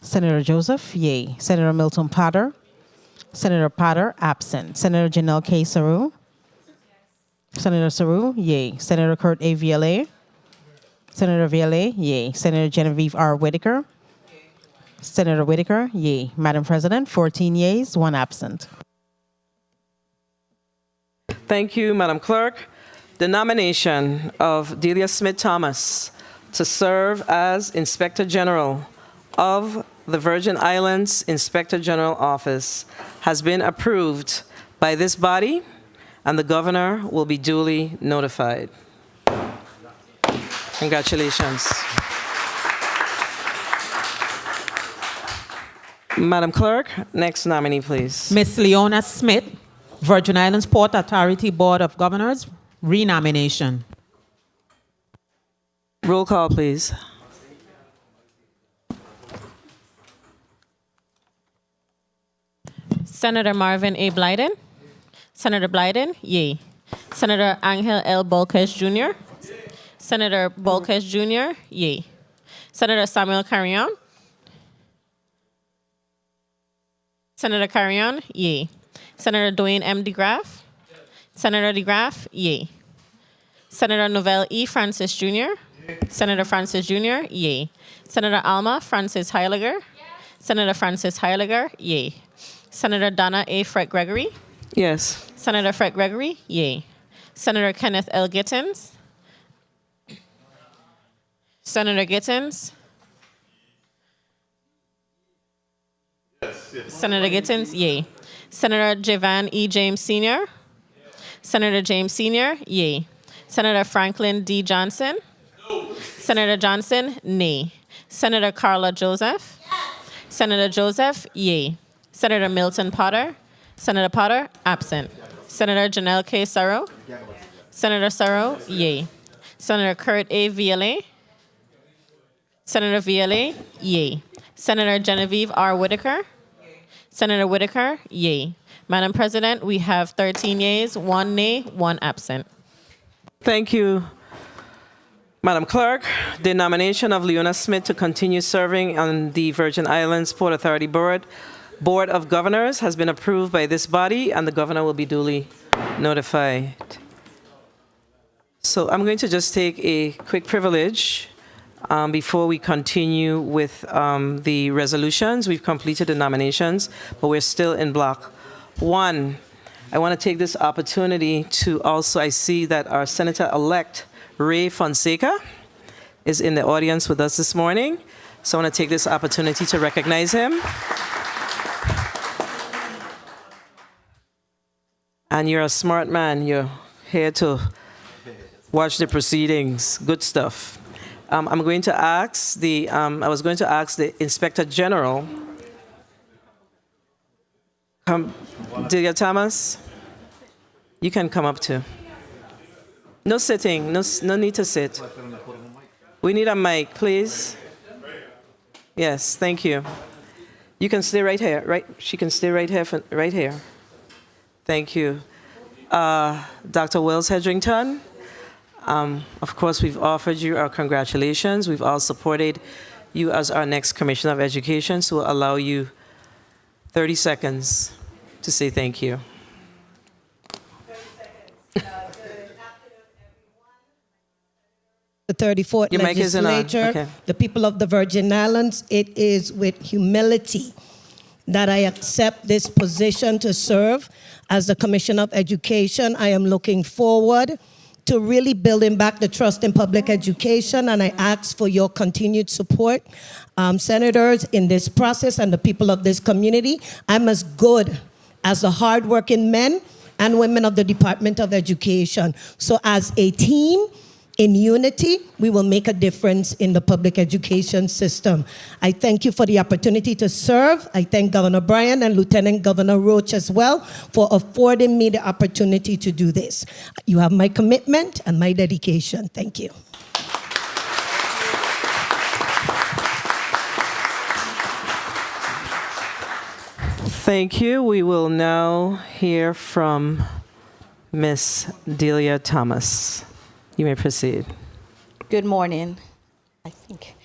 Senator Joseph, yay. Senator Milton Potter. Senator Potter, absent. Senator Janelle K. Saru. Senator Saru, yay. Senator Kurt A. Vialet. Senator Vialet, yay. Senator Genevieve R. Whitaker. Senator Whitaker, yay. Madam President, 14 yeas, 1 absent. Thank you, Madam Clerk. The nomination of Delia Smith Thomas to serve as Inspector General of the Virgin Islands Inspector General Office has been approved by this body, and the governor will be duly notified. Congratulations. Madam Clerk, next nominee, please. Miss Leona Smith, Virgin Islands Port Authority Board of Governors, renomination. Roll call, please. Senator Marvin A. Blyden. Senator Blyden, yay. Senator Angel L. Bolkes Jr. Senator Bolkes Jr., yay. Senator Samuel Carrion. Senator Carrion, yay. Senator Dwayne M. DeGraff. Senator DeGraff, yay. Senator Novell E. Francis Jr. Senator Francis Jr., yay. Senator Alma Francis Heiliger. Senator Francis Heiliger, yay. Senator Donna A. Fred Gregory. Yes. Senator Fred Gregory, yay. Senator Kenneth L. Gittens. Senator Gittens. Senator Gittens, yay. Senator Javan E. James Sr. Senator James Sr., yay. Senator Franklin D. Johnson. Senator Johnson, nay. Senator Carla Joseph. Senator Joseph, yay. Senator Milton Potter. Senator Potter, absent. Senator Janelle K. Sorrow. Senator Sorrow, yay. Senator Kurt A. Viale. Senator Viale, yay. Senator Genevieve R. Whitaker. Senator Whitaker, yay. Madam President, we have 13 yeas, 1 nay, 1 absent. Thank you, Madam Clerk. The nomination of Leona Smith to continue serving on the Virgin Islands Port Authority Board of Governors has been approved by this body, and the governor will be duly notified. So I'm going to just take a quick privilege before we continue with the resolutions. We've completed the nominations, but we're still in block 1. I want to take this opportunity to also, I see that our Senator-elect Ray Fonseca is in the audience with us this morning. So I want to take this opportunity to recognize him. And you're a smart man. You're here to watch the proceedings. Good stuff. I was going to ask the Inspector General, Delia Thomas, you can come up too. No sitting, no need to sit. We need a mic, please. Yes, thank you. You can stay right here, right? She can stay right here, Thank you. Dr. Wells Hedrington, of course, we've offered you our congratulations. We've all supported you as our next Commissioner of Education, so we'll allow you 30 seconds to say thank you. The 34th Your mic isn't on. legislature, Okay. the people of the Virgin Islands, it is with humility that I accept this position to serve as the Commissioner of Education. I am looking forward to really building back the trust in public education, and I ask for your continued support, senators, in this process and the people of this community. I'm as good as the hardworking men and women of the Department of Education. So as a team, in unity, we will make a difference in the public education system. I thank you for the opportunity to serve. I thank Governor Bryan and Lieutenant Governor Roach as well for affording me the opportunity to do this. You have my commitment and my dedication. Thank you. Thank you. We will now hear from Miss Delia Thomas. You may proceed. Good morning, I think.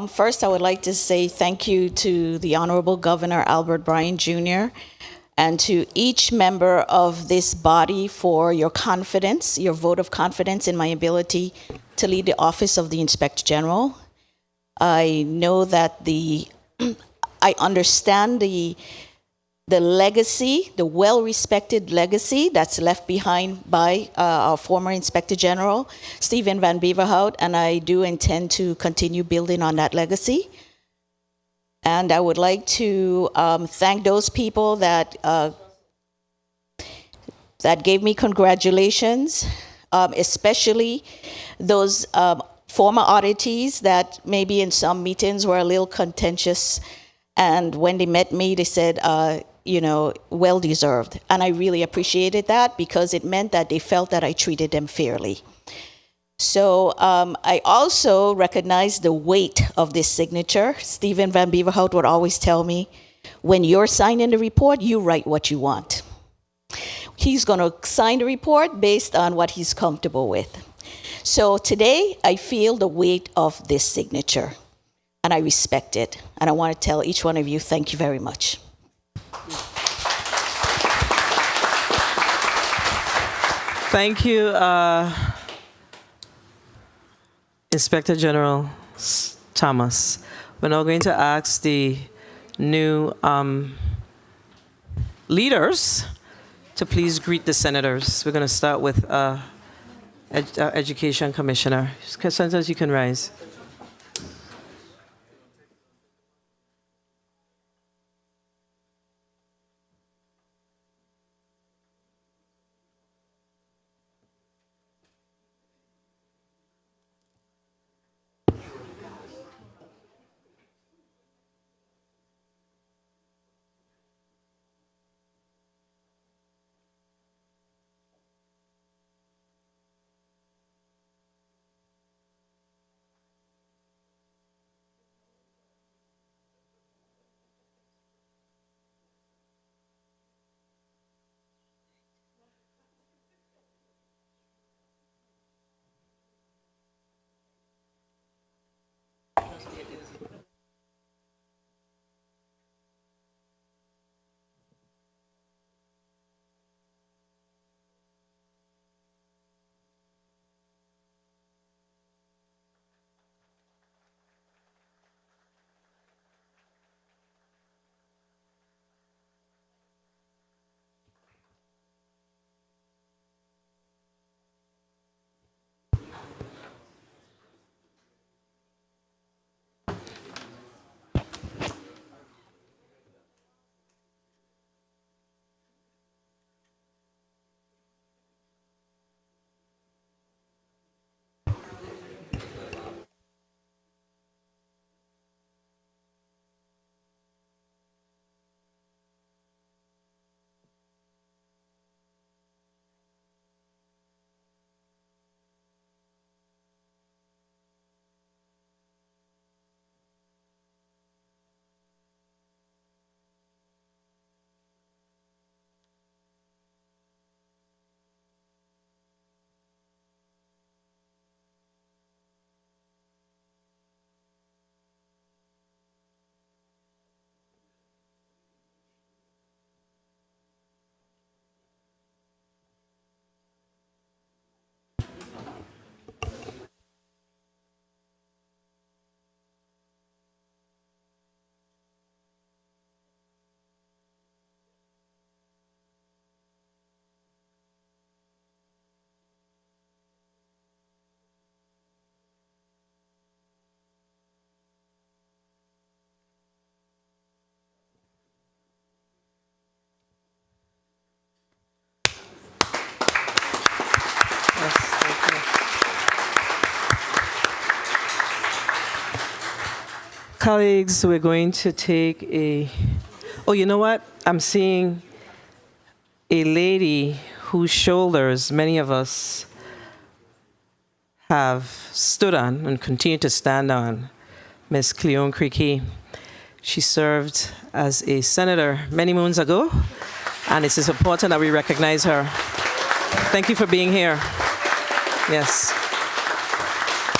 First, I would like to say thank you to the Honorable Governor Albert Bryan Jr. and to each member of this body for your confidence, your vote of confidence in my ability to lead the office of the Inspector General. I know that the I understand the legacy, the well-respected legacy that's left behind by our former Inspector General, Stephen Van Beverhout, and I do intend to continue building on that legacy. And I would like to thank those people that gave me congratulations, especially those former auditees that maybe in some meetings were a little contentious. And when they met me, they said, well deserved. And I really appreciated that because it meant that they felt that I treated them fairly. So I also recognize the weight of this signature. Stephen Van Beverhout would always tell me, when you're signing the report, you write what you want. He's going to sign the report based on what he's comfortable with. So today, I feel the weight of this signature, and I respect it. And I want to tell each one of you, thank you very much. Thank you, Inspector General Thomas. We're now going to ask the new leaders to please greet the senators. We're going to start with Education Commissioner. Senators, you can rise. Colleagues, we're going to take oh, you know what? I'm seeing a lady whose shoulders many of us have stood on and continue to stand on, Ms. Cleone Creaky. She served as a senator many moons ago, and it is important that we recognize her. Thank you for being here. Yes.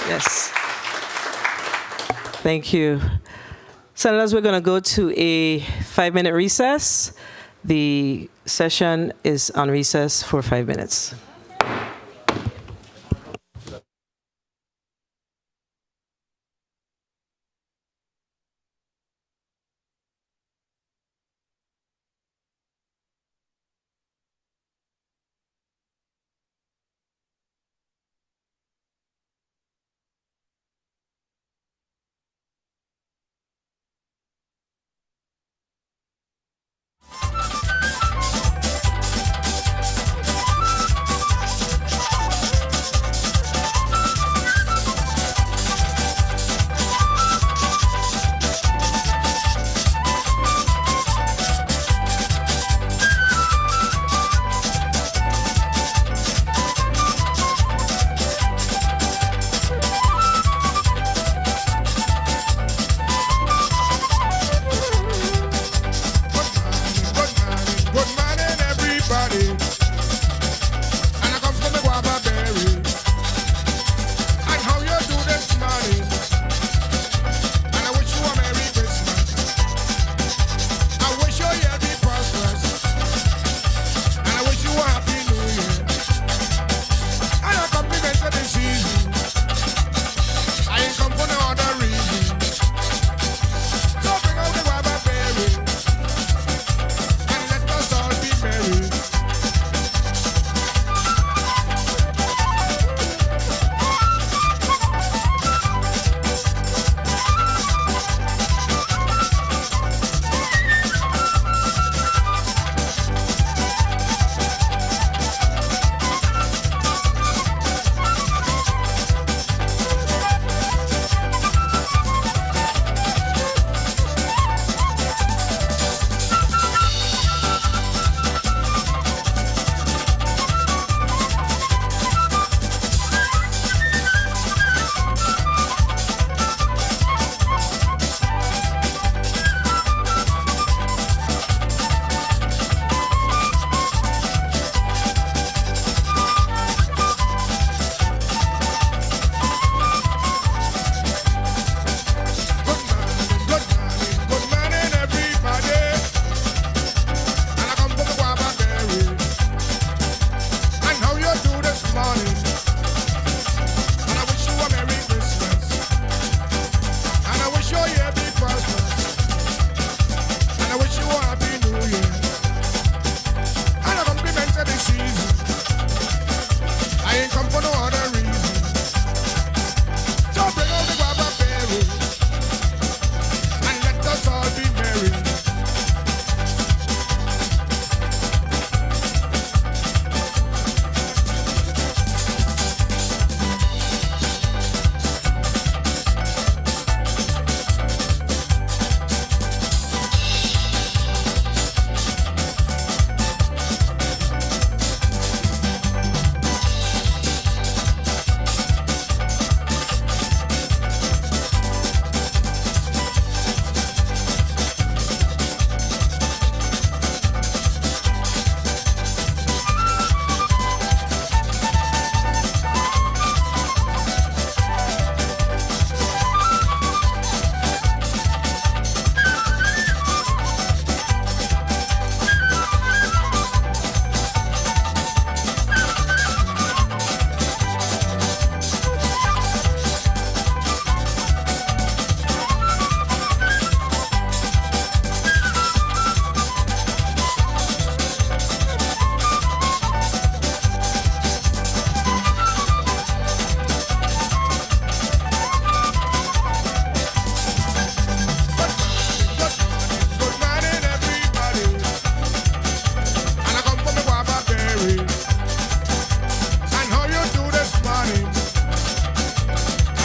Yes. Thank you. Senators, we're going to go to a 5-minute recess. The session is on recess for 5 minutes.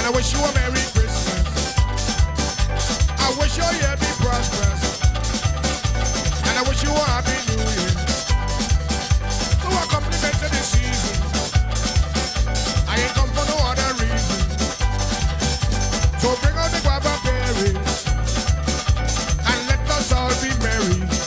And I wish you a Merry Christmas. I wish your year be prosperous. And I wish you a Happy New Year. To a compliment to this season. I ain't come for no other reason. So bring out the guava berries and let us all be merry.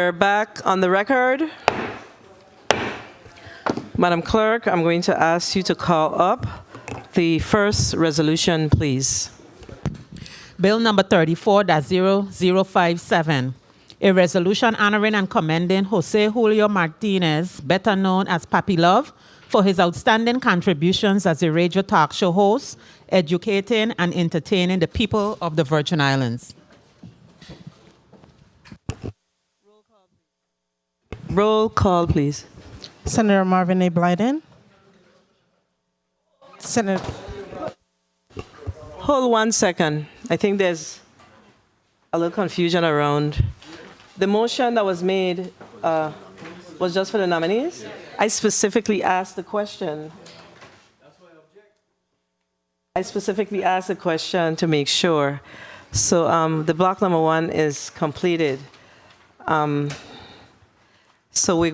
We're back on the record. Madam Clerk, I'm going to ask you to call up the first resolution, please. Bill number 34-0057, a resolution honoring and commending Jose Julio Martinez, better known as Papi Love, for his outstanding contributions as a radio talk show host, educating and entertaining the people of the Virgin Islands. Roll call, please. Senator Marvin A. Blyden. Senator. Hold 1 second. I think there's a little confusion around. The motion that was made was just for the nominees? I specifically asked the question. I specifically asked the question to make sure. So the block number 1 is completed. So we're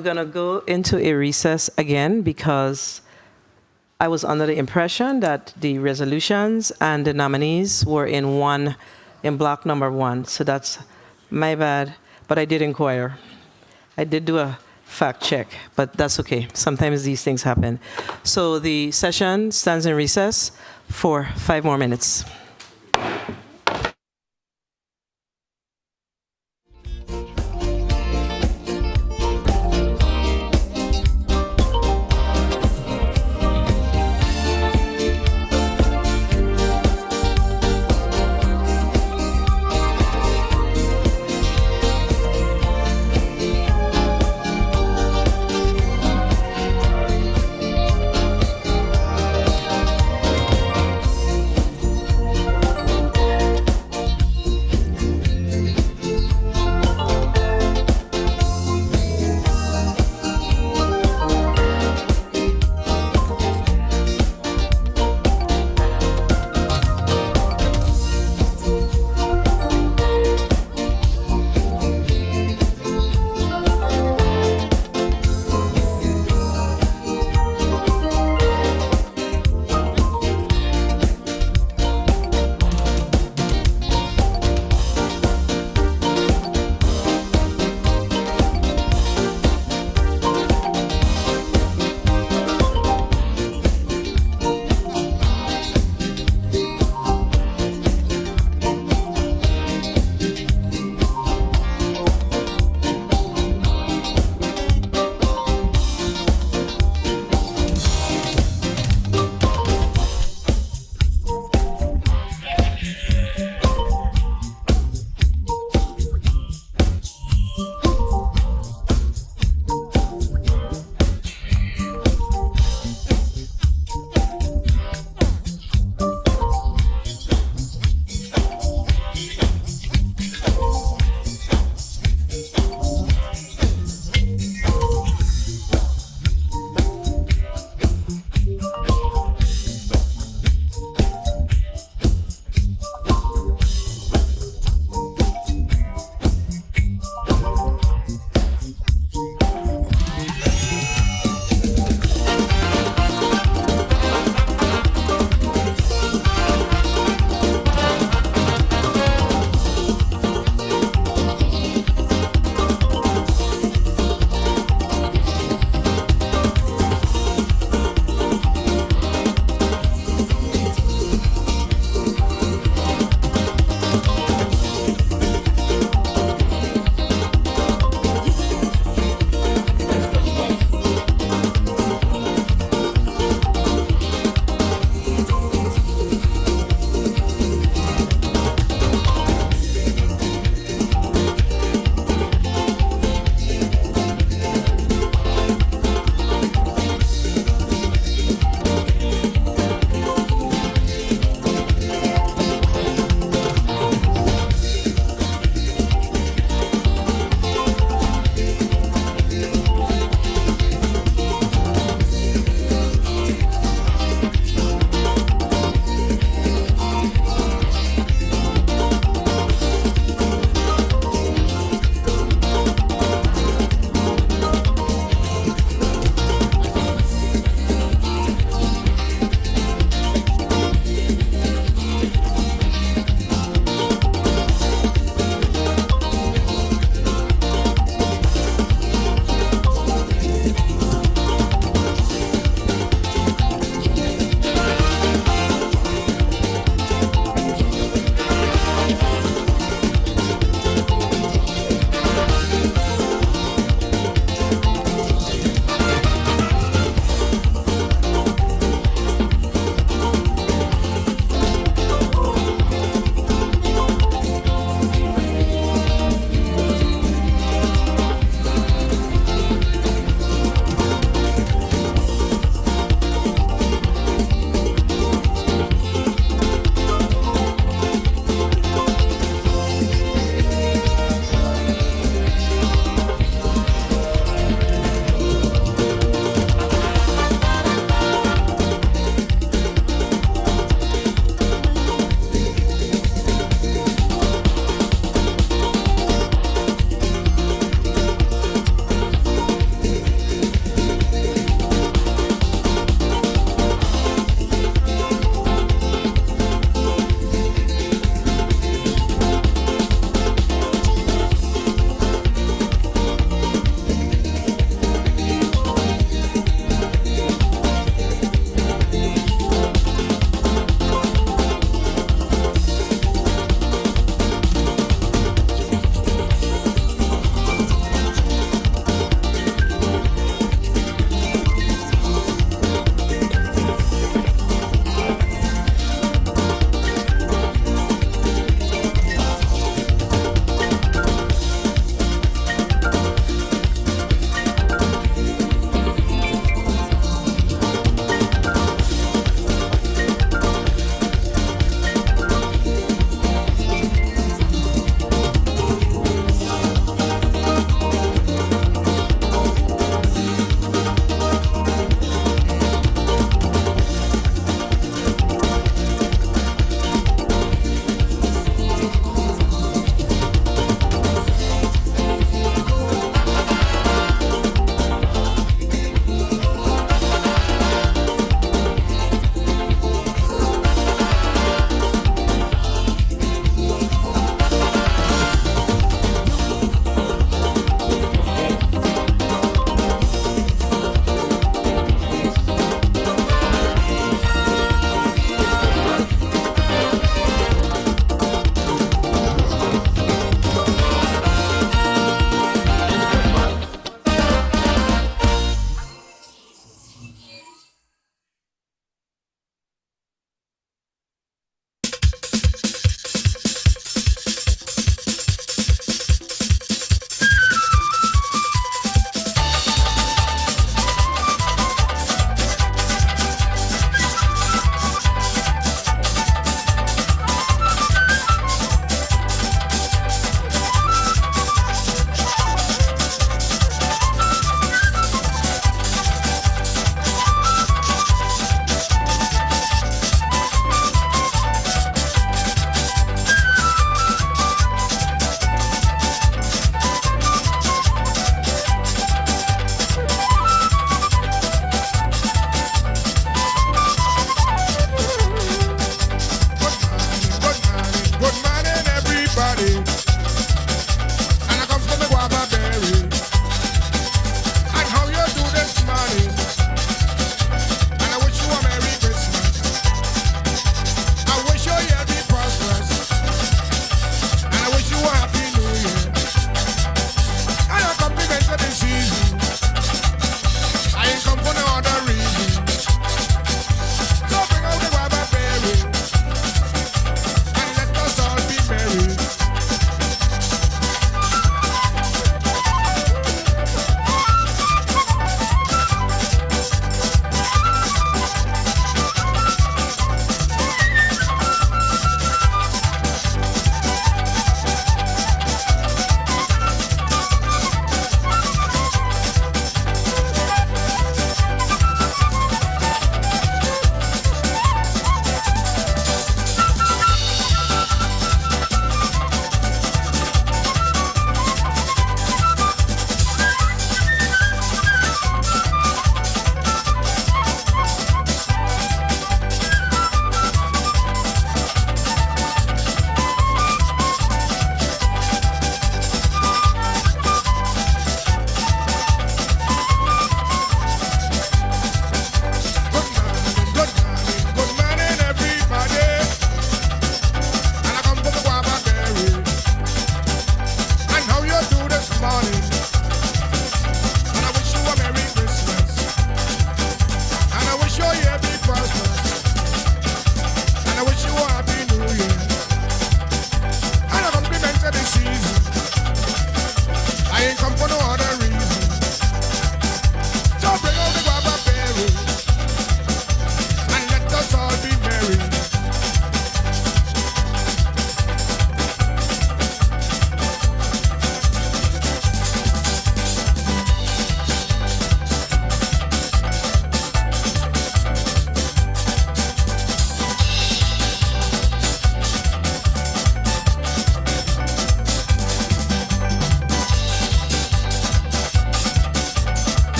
gonna go into a recess again because I was under the impression that the resolutions and the nominees were in block number 1. So that's my bad, but I did inquire. I did do a fact check, but that's okay. Sometimes these things happen. So the session stands in recess for 5 more minutes.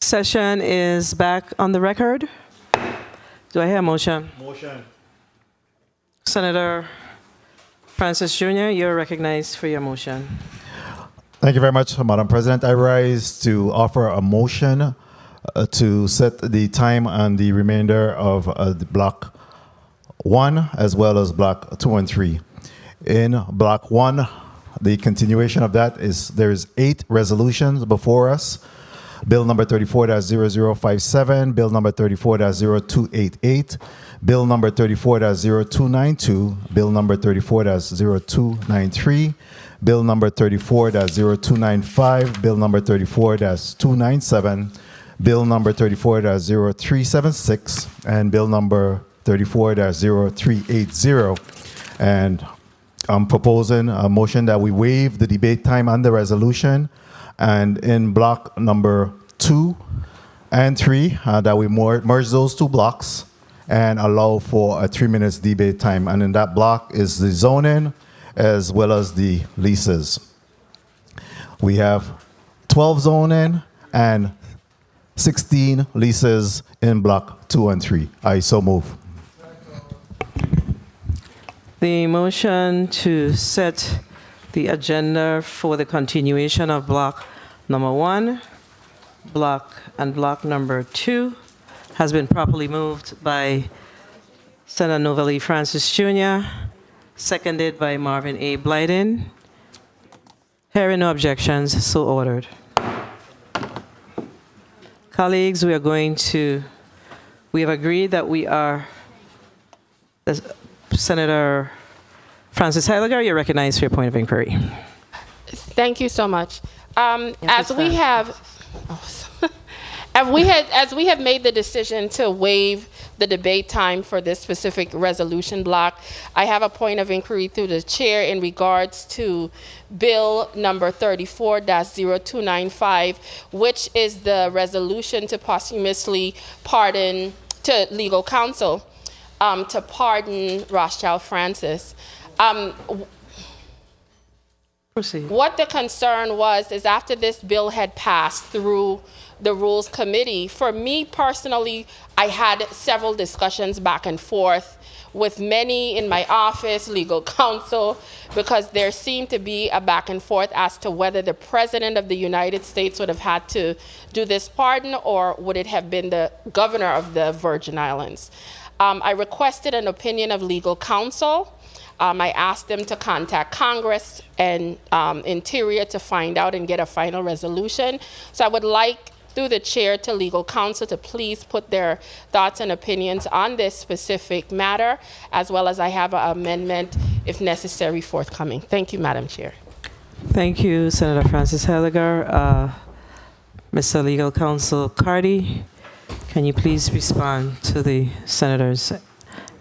session is back on the record. Do I hear a motion? Motion. Senator Francis Jr., you're recognized for your motion. Thank you very much, Madam President. I rise to offer a motion to set the time on the remainder of the Block 1 as well as Block 2 and 3. In Block 1, the continuation of that is there's 8 resolutions before us. Bill number 34-0057, Bill number 34-0288, Bill number 34-0292, Bill number 34-0293, Bill number 34-0295, Bill number 34-297, Bill number 34-0376, and Bill number 34-0380. And I'm proposing a motion that we waive the debate time on the resolution, and in block number 2 and 3, that we merge those 2 blocks and allow for a 3 minutes debate time. And in that block is the zoning as well as the leases. We have 12 zoning and 16 leases in block 2 and 3. I so move. The motion to set the agenda for the continuation of block number 1, block number 2 has been properly moved by Senator Novalee Francis Jr., seconded by Marvin A. Blyden. Hearing no objections, so ordered. Colleagues, we have agreed that we are, Senator Francis Heiliger, you're recognized for your point of inquiry. Thank you so much. As we have made the decision to waive the debate time for this specific resolution block, I have a point of inquiry through the chair in regards to Bill number 34-0295, which is the resolution to posthumously pardon to legal counsel to pardon Rothschild Francis. Proceed. What the concern was is after this bill had passed through the Rules Committee, for me personally, I had several discussions back and forth with many in my office, legal counsel, because there seemed to be a back and forth as to whether the President of the United States would have had to do this pardon or would it have been the governor of the Virgin Islands. I requested an opinion of legal counsel. I asked them to contact Congress and Interior to find out and get a final resolution. So I would like, through the chair, to legal counsel to please put their thoughts and opinions on this specific matter, as well as I have an amendment, if necessary, forthcoming. Thank you, Madam Chair. Thank you, Senator Francis Heiliger. Mr. Legal Counsel Cardi, can you please respond to the Senator's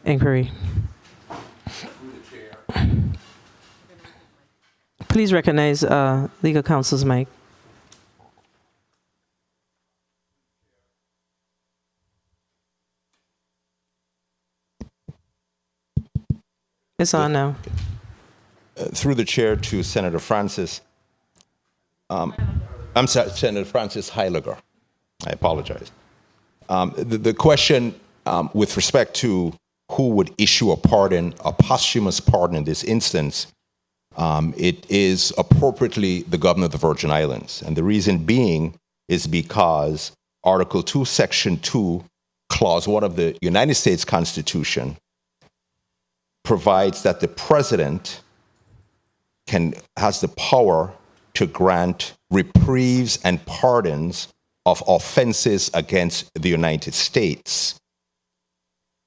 inquiry? Please recognize Legal Counsel's mic. It's on now. Through the chair to Senator Francis. I'm sorry, Senator Francis Heiliger. I apologize. The question with respect to who would issue a pardon, a posthumous pardon in this instance, it is appropriately the governor of the Virgin Islands. And the reason being is because Article 2, Section 2, Clause 1 of the United States Constitution provides that the president has the power to grant reprieves and pardons of offenses against the United States.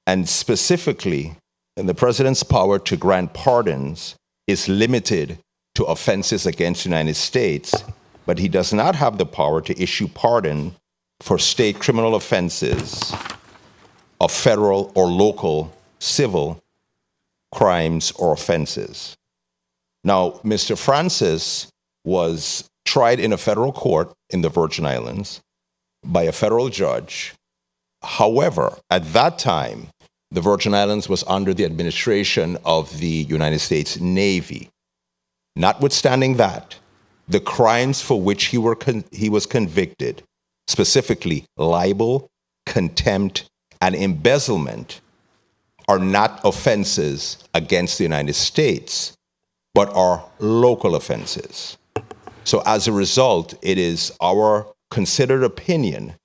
And specifically, the president's power to grant pardons is limited to offenses against the United States, but he does not have the power to issue pardon for state criminal offenses of federal or local civil crimes or offenses. Now, Mr. Francis was tried in a federal court in the Virgin Islands by a federal judge. However, at that time, the Virgin Islands was under the administration of the United States Navy. Notwithstanding that, the crimes for which he was convicted specifically libel, contempt, and embezzlement, are not offenses against the United States, but are local offenses. So as a result, it is our considered opinion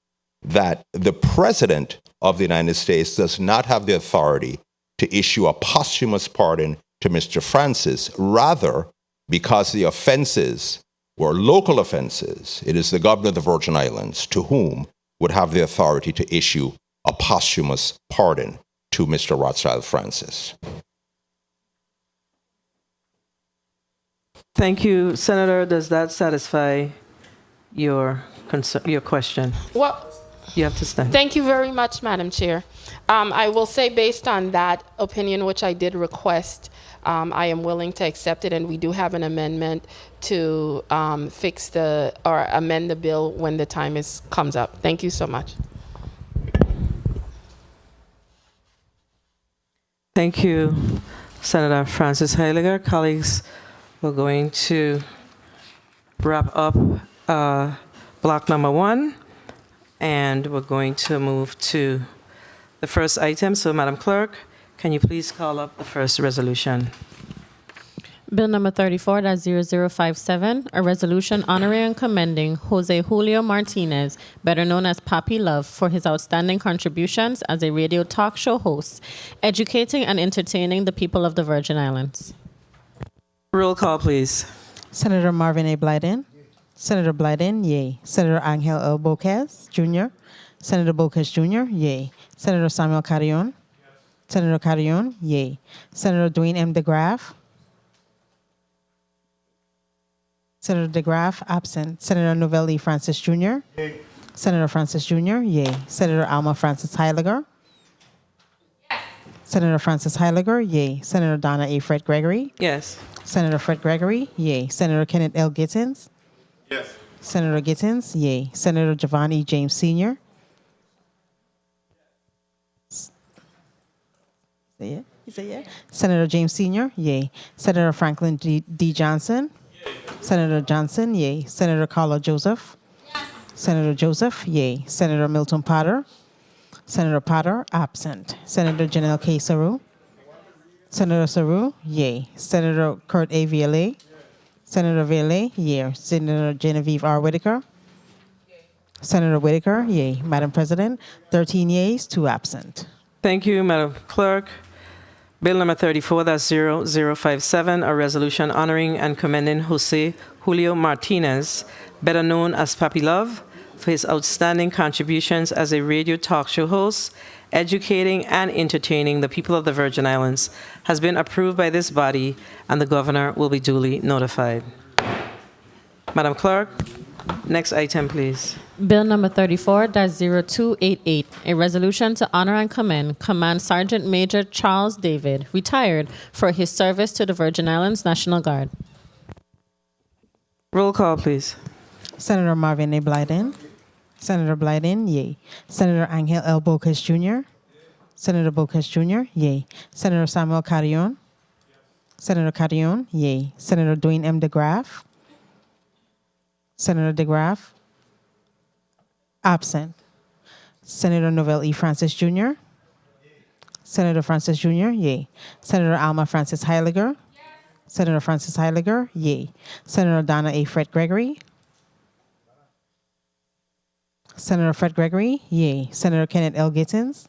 that the President of the United States does not have the authority to issue a posthumous pardon to Mr. Francis. Rather, because the offenses were local offenses, it is the Governor of the Virgin Islands to whom would have the authority to issue a posthumous pardon to Mr. Rothschild Francis. Thank you, Senator. Does that satisfy your question? Well, you have to stand. Thank you very much, Madam Chair. I will say, based on that opinion, which I did request, I am willing to accept it, and we do have an amendment to fix or amend the bill when the time comes up. Thank you so much. Thank you, Senator Francis Heiliger. Colleagues, we're going to wrap up block number 1, and we're going to move to the first item. So, Madam Clerk, can you please call up the first resolution? Bill number 34-0057, a resolution honoring and commending Jose Julio Martinez, better known as Papi Love, for his outstanding contributions as a radio talk show host, educating and entertaining the people of the Virgin Islands. Roll call, please. Senator Marvin A. Blyden. Senator Blyden, yay. Senator Angel L. Boquez, Jr. Senator Boquez, Jr., yay. Senator Samuel Carrion. Senator Carrion, yay. Senator Dwayne M. DeGraff. Senator DeGraff, absent. Senator Novelli Francis, Jr. Yay. Senator Francis, Jr., yay. Senator Alma Francis Heiliger. Yes. Senator Francis Heiliger, yay. Senator Donna A. Fred Gregory. Yes. Senator Fred Gregory, yay. Senator Kenneth L. Gittins. Yes. Senator Gittins, yay. Senator Javon E. James Sr. Say yeah? You say yeah? Senator James Sr., yay. Senator Franklin D. Johnson. Yay. Senator Johnson, yay. Senator Carla Joseph. Yes. Senator Joseph, yay. Senator Milton Potter. Senator Potter, absent. Senator Janelle K. Saru. Senator Saru, yay. Senator Kurt A. Viale. Senator Viale, yay. Senator Genevieve R. Whitaker. Senator Whitaker, yay. Madam President, 13 yeas, 2 absent. Thank you, Madam Clerk. Bill number 34-0057, a resolution honoring and commending Jose Julio Martinez, better known as Papi Love, for his outstanding contributions as a radio talk show host, educating and entertaining the people of the Virgin Islands, has been approved by this body, and the Governor will be duly notified. Madam Clerk, next item, please. Bill number 34-0288, a resolution to honor and commend Command Sergeant Major Charles David, retired, for his service to the Virgin Islands National Guard. Roll call, please. Senator Marvin A. Blyden. Senator Blyden, yay. Senator Angel L. Boquez, Jr. Senator Boquez, Jr., yay. Senator Samuel Carrion. Senator Carrion, yay. Senator Dwayne M. DeGraff. Senator DeGraff, absent. Senator Novell E. Francis, Jr. Senator Francis, Jr., yay. Senator Alma Francis Heiliger. Senator Francis Heiliger, yay. Senator Donna A. Fred Gregory. Senator Fred Gregory, yay. Senator Kenneth L. Gittins.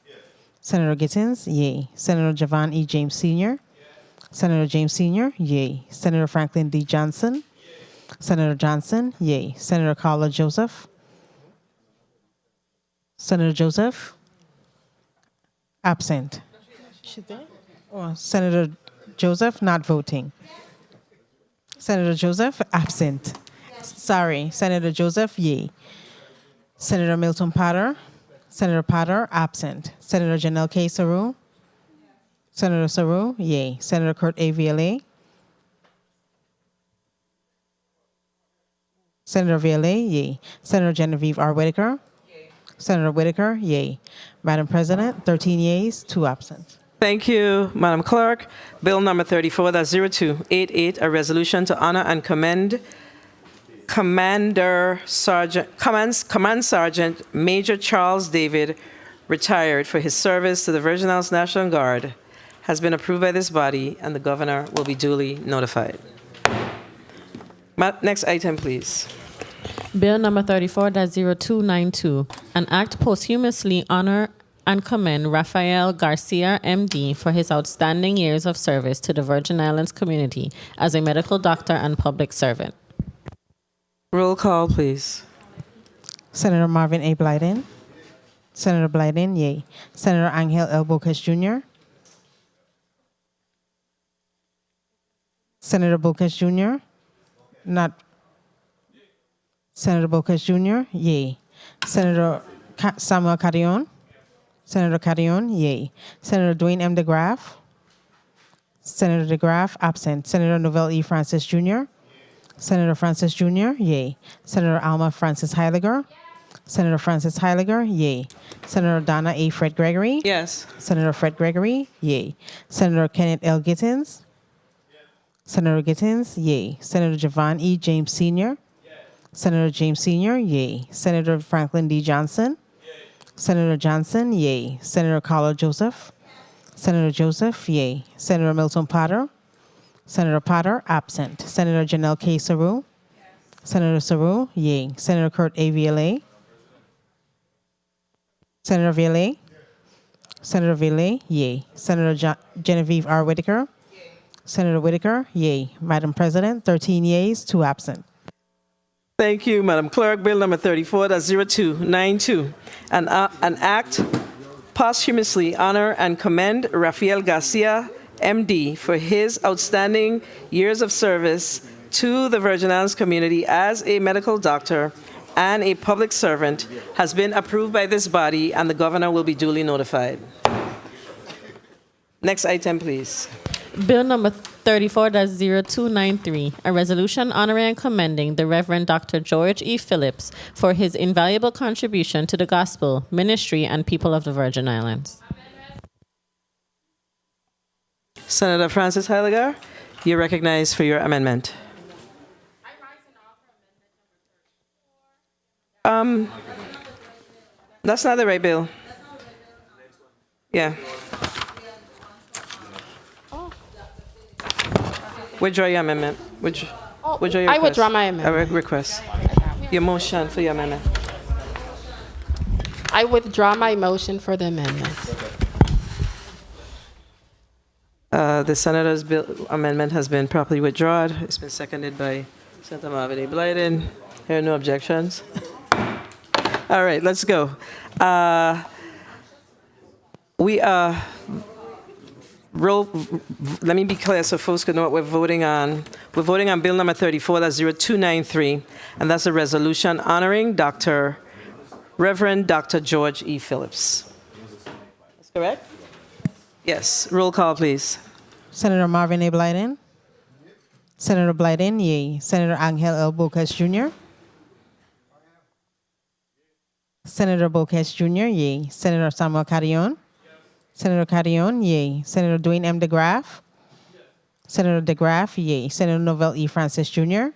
Senator Gittins, yay. Senator Javon E. James Sr. Senator James Sr., yay. Senator Franklin D. Johnson. Senator Johnson, yay. Senator Carla Joseph. Senator Joseph, absent. Senator Joseph, not voting. Senator Joseph, absent. Sorry. Senator Joseph, yay. Senator Milton Potter. Senator Potter, absent. Senator Janelle K. Saru. Senator Saru, yay. Senator Kurt A. Viale. Senator Viale, yay. Senator Genevieve R. Whitaker. Yay. Senator Whitaker, yay. Madam President, 13 yeas, 2 absent. Thank you, Madam Clerk. Bill number 34-0288, a resolution to honor and commend Command Sergeant Major Charles David, retired, for his service to the Virgin Islands National Guard has been approved by this body, and the governor will be duly notified. Next item, please. Bill number 34-0292, an act posthumously honor and commend Rafael Garcia, MD, for his outstanding years of service to the Virgin Islands community as a medical doctor and public servant. Roll call, please. Senator Marvin A. Blyden. Senator Blyden, yay. Senator Angel L. Bocas Jr. Senator Bocas Jr. Not. Senator Bocas Jr., yay. Senator Samuel Carrion. Senator Carrion, yay. Senator Dwayne M. DeGraff. Senator DeGraff, absent. Senator Novell E. Francis Jr. Senator Francis Jr., yay. Senator Alma Francis Heiliger. Senator Francis Heiliger, yay. Senator Donna A. Fred Gregory. Yes. Senator Fred Gregory, yay. Senator Kenneth L. Gittins. Senator Gittins, yay. Senator Javon E. James Sr. Senator James Sr., yay. Senator Franklin D. Johnson. Senator Johnson, yay. Senator Carlo Joseph. Senator Joseph, yay. Senator Milton Potter. Senator Potter, absent. Senator Janelle K. Saru. Senator Saru, yay. Senator Kurt A. Viale. Senator Viale. Senator Viale, yay. Senator Genevieve R. Whitaker. Senator Whitaker, yay. Madam President, 13 yeas, 2 absent. Thank you, Madam Clerk. Bill number 34-0292, an act posthumously honor and commend Rafael Garcia, MD, for his outstanding years of service to the Virgin Islands community as a medical doctor and a public servant has been approved by this body, and the governor will be duly notified. Next item, please. Bill number 34-0293, a resolution honoring and commending the Reverend Dr. George E. Phillips for his invaluable contribution to the gospel, ministry, and people of the Virgin Islands. Senator Francis Heiliger, you're recognized for your amendment. That's not the right bill. Yeah. Withdraw your amendment. Withdraw your request. I withdraw my amendment. Request. Your motion for your amendment. I withdraw my motion for the amendment. The senator's amendment has been properly withdrawn. It's been seconded by Senator Marvin A. Blyden. There are no objections. All right, let's go. Let me be clear so folks can know what we're voting on. We're voting on Bill number 34-0293, and that's a resolution honoring Reverend Dr. George E. Phillips. That's correct? Yes. Roll call, please. Senator Marvin A. Blyden. Senator Blyden, yay. Senator Angel L. Bocas Jr. Senator Bocas Jr., yay. Senator Samuel Carrion. Senator Carrion, yay. Senator Dwayne M. DeGraff. Senator DeGraff, yay. Senator Novell E. Francis Jr.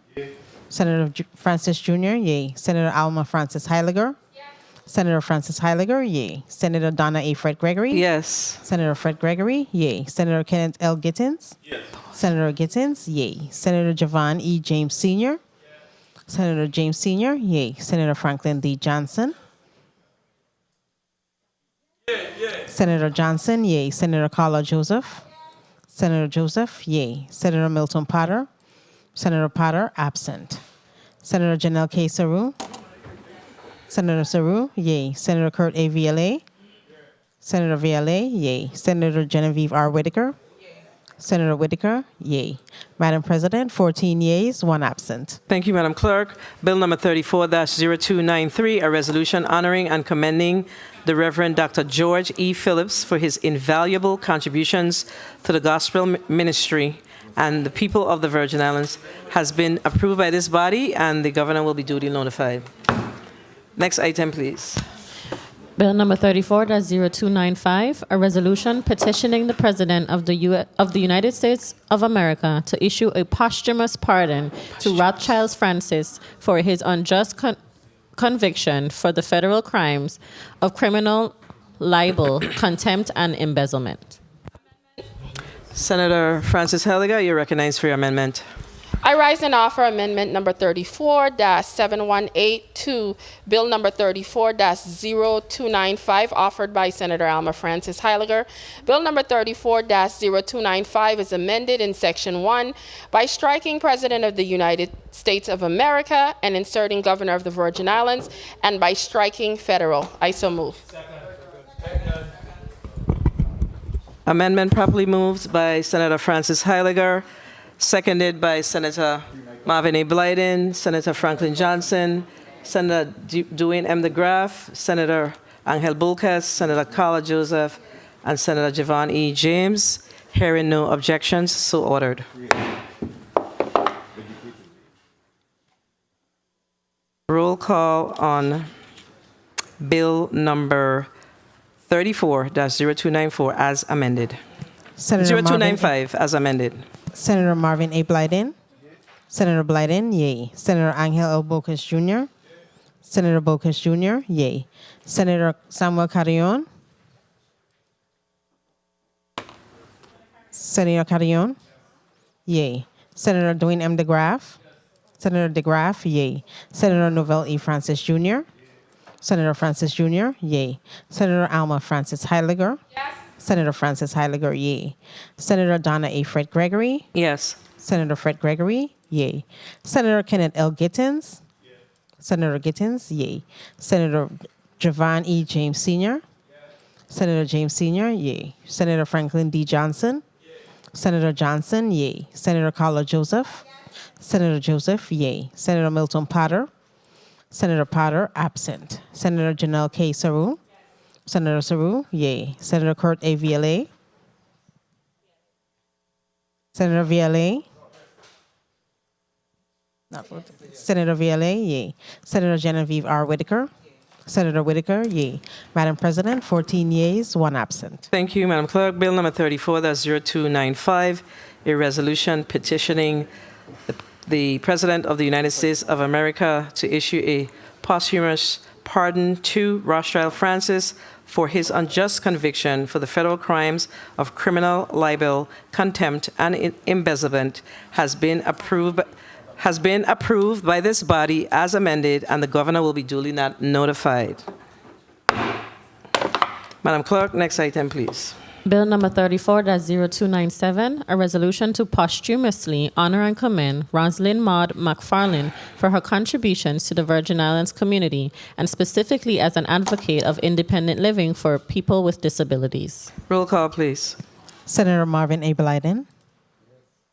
Senator Francis Jr., yay. Senator Alma Francis Heiliger. Senator Francis Heiliger, yay. Senator Donna A. Fred Gregory. Yes. Senator Fred Gregory, yay. Senator Kenneth L. Gittins. Yes. Senator Gittins, yay. Senator Javon E. James Sr. Senator James Sr., yay. Senator Franklin D. Johnson. Senator Johnson, yay. Senator Carla Joseph. Senator Joseph, yay. Senator Milton Potter. Senator Potter, absent. Senator Janelle K. Saru. Senator Saru, yay. Senator Kurt A. Viale. Senator Viale, yay. Senator Genevieve R. Whitaker. Senator Whitaker, yay. Madam President, 14 yeas, 1 absent. Thank you, Madam Clerk. Bill number 34-0293, a resolution honoring and commending the Reverend Dr. George E. Phillips for his invaluable contributions to the gospel ministry and the people of the Virgin Islands has been approved by this body, and the governor will be duly notified. Next item, please. Bill number 34-0295, a resolution petitioning the President of the United States of America to issue a posthumous pardon to Rothschild Francis for his unjust conviction for the federal crimes of criminal libel, contempt, and embezzlement. Senator Francis Heiliger, you're recognized for your amendment. I rise and offer amendment number 34-718 to bill number 34-0295, offered by Senator Alma Francis Heiliger. Bill number 34-0295 is amended in section 1 by striking President of the United States of America and inserting Governor of the Virgin Islands, and by striking federal. I so move. Amendment properly moved by Senator Francis Heiliger, seconded by Senator Marvin A. Blyden, Senator Franklin Johnson, Senator Dwayne M. DeGraff, Senator Angel Bulkas, Senator Carla Joseph, and Senator Javon E. James. Hearing no objections, so ordered. Roll call on Bill number 34-0294 as amended. Senator 0295 as amended. Senator Marvin A. Blyden. Senator Blyden, yay. Senator Angel L. Bocas Jr. Senator Bocas Jr., yay. Senator Samuel Carrion. Senator Carrion, yay. Senator Dwayne M. DeGraff. Senator DeGraff, yay. Senator Novell E. Francis Jr. Senator Francis Jr., yay. Senator Alma Francis Heiliger. Yes. Senator Francis Heiliger, yay. Senator Donna A. Fred Gregory. Yes. Senator Fred Gregory, yay. Senator Kenneth L. Gittins. Yes. Senator Gittins, yay. Senator Javon E. James Sr. Yes. Senator James Sr., yay. Senator Franklin D. Johnson. Yes. Senator Johnson, yay. Senator Carla Joseph. Yes. Senator Joseph, yay. Senator Milton Potter. Senator Potter, absent. Senator Janelle K. Saru. Senator Saru, yay. Senator Kurt A. Viale. Senator Viale. Not voted. Senator Viale, yay. Senator Genevieve R. Whitaker. Senator Whitaker, yay. Madam President, 14 yeas, 1 absent. Thank you, Madam Clerk. Bill number 34-0295, a resolution petitioning the President of the United States of America to issue a posthumous pardon to Rothschild Francis for his unjust conviction for the federal crimes of criminal libel, contempt, and embezzlement has been approved by this body as amended, and the governor will be duly notified. Madam Clerk, next item, please. Bill number 34-0297, a resolution to posthumously honor and commend Rosalind Maud McFarlane for her contributions to the Virgin Islands community, and specifically as an advocate of independent living for people with disabilities. Roll call, please. Senator Marvin A. Blyden.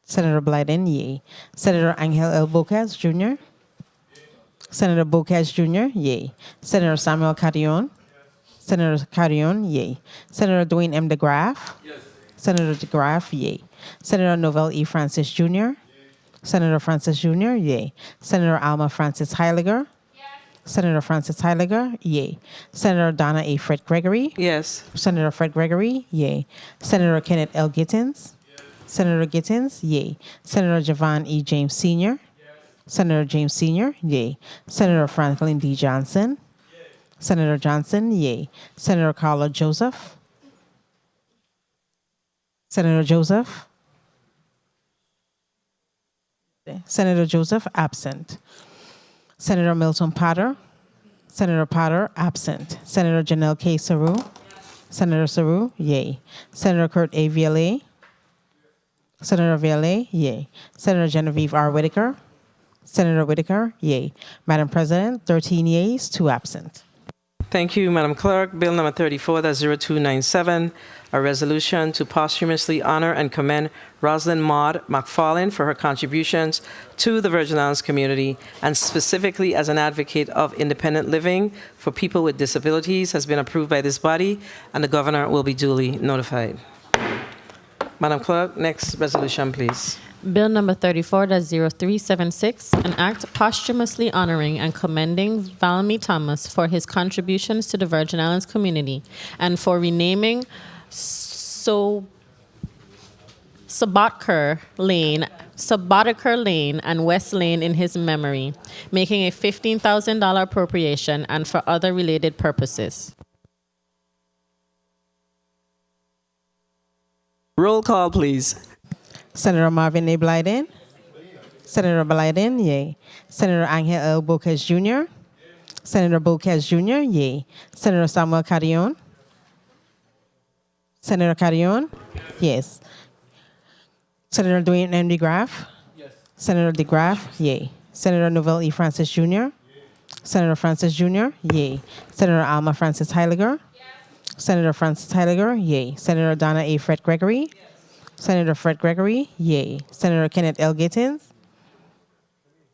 Senator Blyden, yay. Senator Angel L. Bocas Jr. Senator Bocas Jr., yay. Senator Samuel Carrion. Senator Carrion, yay. Senator Dwayne M. DeGraff. Yes. Senator DeGraff, yay. Senator Novell E. Francis Jr. Yay. Senator Francis Jr., yay. Senator Alma Francis Heiliger. Yes. Senator Francis Heiliger, yay. Senator Donna A. Fred Gregory. Yes. Senator Fred Gregory, yay. Senator Kenneth L. Gittins. Yes. Senator Gittins, yay. Senator Javon E. James Sr. Yes. Senator James Sr., yay. Senator Franklin D. Johnson. Senator Johnson, yay. Senator Carla Joseph. Senator Joseph. Senator Joseph, absent. Senator Milton Potter. Senator Potter, absent. Senator Janelle K. Saru. Senator Saru, yay. Senator Kurt A. Viale. Senator Viale, yay. Senator Genevieve R. Whitaker. Senator Whitaker, yay. Madam President, 13 yeas, 2 absent. Thank you, Madam Clerk. Bill number 34-0297, a resolution to posthumously honor and commend Rosalind Maud McFarlane for her contributions to the Virgin Islands community, and specifically as an advocate of independent living for people with disabilities, has been approved by this body, and the governor will be duly notified. Madam Clerk, next resolution, please. Bill number 34-0376, an act posthumously honoring and commending Valmy Thomas for his contributions to the Virgin Islands community and for renaming Sobotka Lane and West Lane in his memory, making a $15,000 appropriation and for other related purposes. Roll call, please. Senator Marvin A. Blyden. Senator Blyden, yay. Senator Angel L. Bocas Jr. Senator Bocas Jr., yay. Senator Samuel Carrion. Senator Carrion, yes. Senator Dwayne M. DeGraff. Yes. Senator DeGraff, yay. Senator Novell E. Francis Jr. Senator Francis Jr., yay. Senator Alma Francis Heiliger. Senator Francis Heiliger, yay. Senator Donna A. Fred Gregory. Senator Fred Gregory, yay. Senator Kenneth L. Gittins.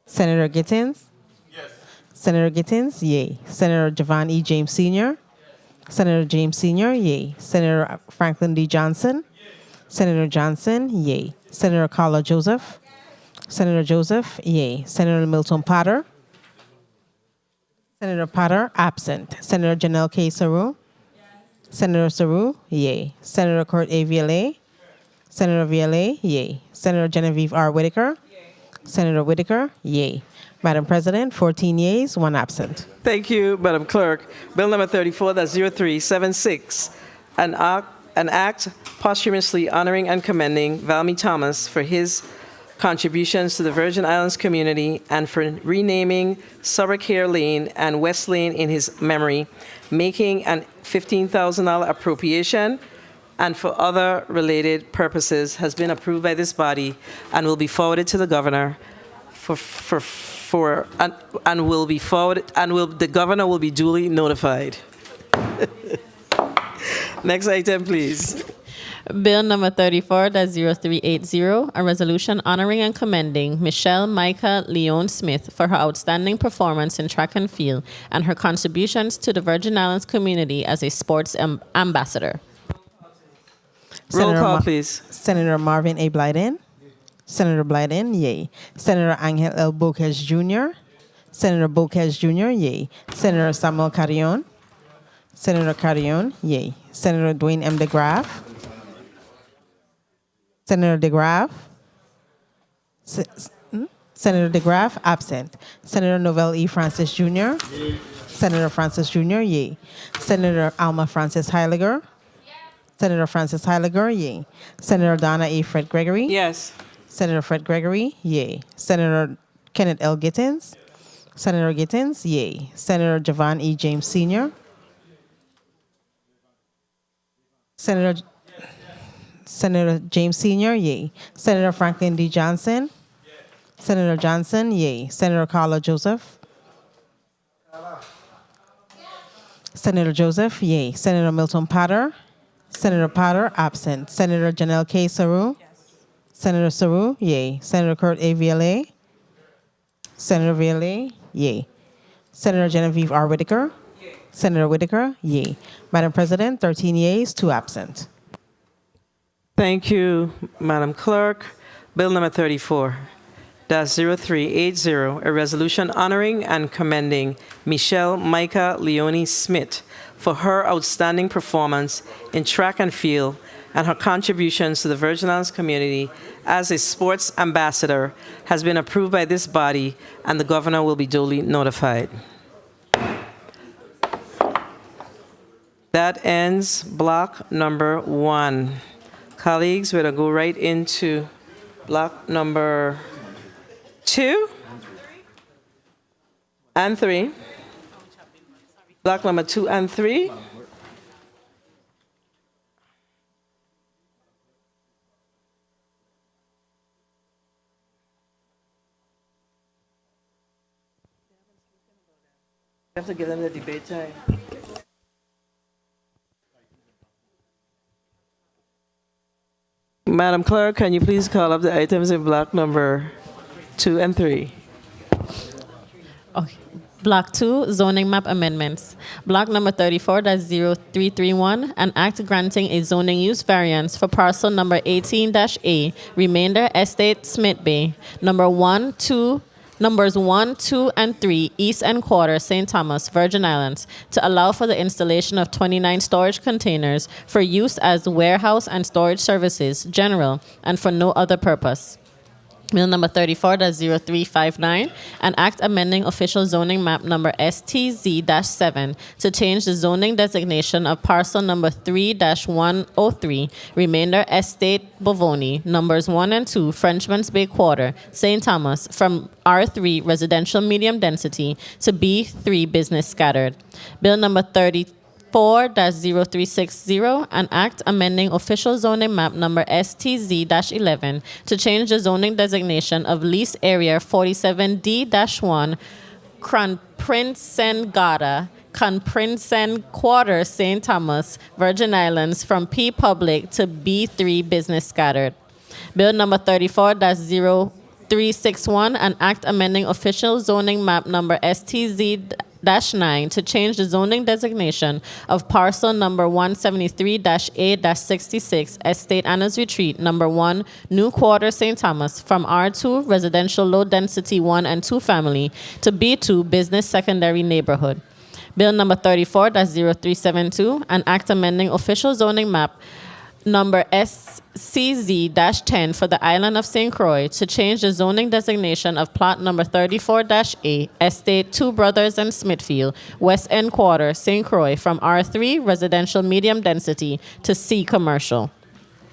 Senator Gittins. Yes. Senator Gittins, yay. Senator Javon E. James Sr. Senator James Sr., yay. Senator Franklin D. Johnson. Senator Johnson, yay. Senator Carla Joseph. Senator Joseph, yay. Senator Milton Potter. Senator Potter, absent. Senator Janelle K. Saru. Senator Saru, yay. Senator Kurt A. Vialet. Senator Vialet, yay. Senator Genevieve R. Whitaker. Senator Whitaker, yay. Madam President, 14 yeas, 1 absent. Thank you, Madam Clerk. Bill number 34-0376, an act posthumously honoring and commending Valmy Thomas for his contributions to the Virgin Islands community and for renaming Sobotka Lane and West Lane in his memory, making an $15,000 appropriation and for other related purposes, has been approved by this body and will be forwarded to the governor the governor will be duly notified. Next item, please. Bill number 34-0380, a resolution honoring and commending Michelle Micah Leon Smith for her outstanding performance in track and field and her contributions to the Virgin Islands community as a sports ambassador. Roll call, please. Senator Marvin A. Blyden. Senator Blyden, yay. Senator Angel L. Bocas Jr. Senator Bocas Jr., yay. Senator Samuel Carrion. Senator Carrion, yay. Senator Dwayne M. DeGraff. Senator DeGraff. Senator DeGraff, absent. Senator Novell E. Francis Jr. Senator Francis Jr., yay. Senator Alma Francis Heiliger. Senator Francis Heiliger, yay. Senator Donna A. Fred Gregory. Yes. Senator Fred Gregory, yay. Senator Kenneth L. Gittins. Senator Gittins, yay. Senator Javon E. James Sr. Senator James Sr., yay. Senator Franklin D. Johnson. Senator Johnson, yay. Senator Carla Joseph. Senator Joseph, yay. Senator Milton Potter. Senator Potter, absent. Senator Janelle K. Saru. Senator Saru, yay. Senator Kurt A. Vialet. Senator Vialet, yay. Senator Genevieve R. Whitaker. Senator Whitaker, yay. Madam President, 13 yeas, 2 absent. Thank you, Madam Clerk. Bill number 34-0380, a resolution honoring and commending Michelle Micah Leone Smith for her outstanding performance in track and field and her contributions to the Virgin Islands community as a sports ambassador, has been approved by this body, and the governor will be duly notified. That ends block number 1. Colleagues, we're going to go right into block number 2 and 3. Block number 2 and 3. You have to give them the debate time. Madam Clerk, can you please call up the items in block number 2 and 3? Okay. Block 2, zoning map amendments. Block number 34-0331, an act granting a zoning use variance for parcel number 18-A, remainder Estate Smith Bay, Numbers 1, 2, and 3, East End Quarter, St. Thomas, Virgin Islands, to allow for the installation of 29 storage containers for use as warehouse and storage services, general, and for no other purpose. Bill number 34-0359, an act amending official zoning map number STZ-7 to change the zoning designation of parcel number 3-103, remainder Estate Bovoni, numbers 1 and 2, Frenchman's Bay Quarter, St. Thomas, from R3 residential medium density to B3 business scattered. Bill number 34-0360, an act amending official zoning map number STZ-11 to change the zoning designation of lease area 47D-1, Kronprinsengata, Kronprinsen Quarter, St. Thomas, Virgin Islands, from P Public to B3 business scattered. Bill number 34-0361, an act amending official zoning map number STZ-9 to change the zoning designation of parcel number 173-A-66, Estate Anna's Retreat, number 1, New Quarter, St. Thomas, from R2, residential low density 1 and 2 family, to B2, business secondary neighborhood. Bill number 34-0372, an act amending official zoning map number SCZ-10 for the island of St. Croix to change the zoning designation of plot number 34-A, Estate Two Brothers and Smithfield, West End Quarter, St. Croix, from R3, residential medium density, to C, commercial.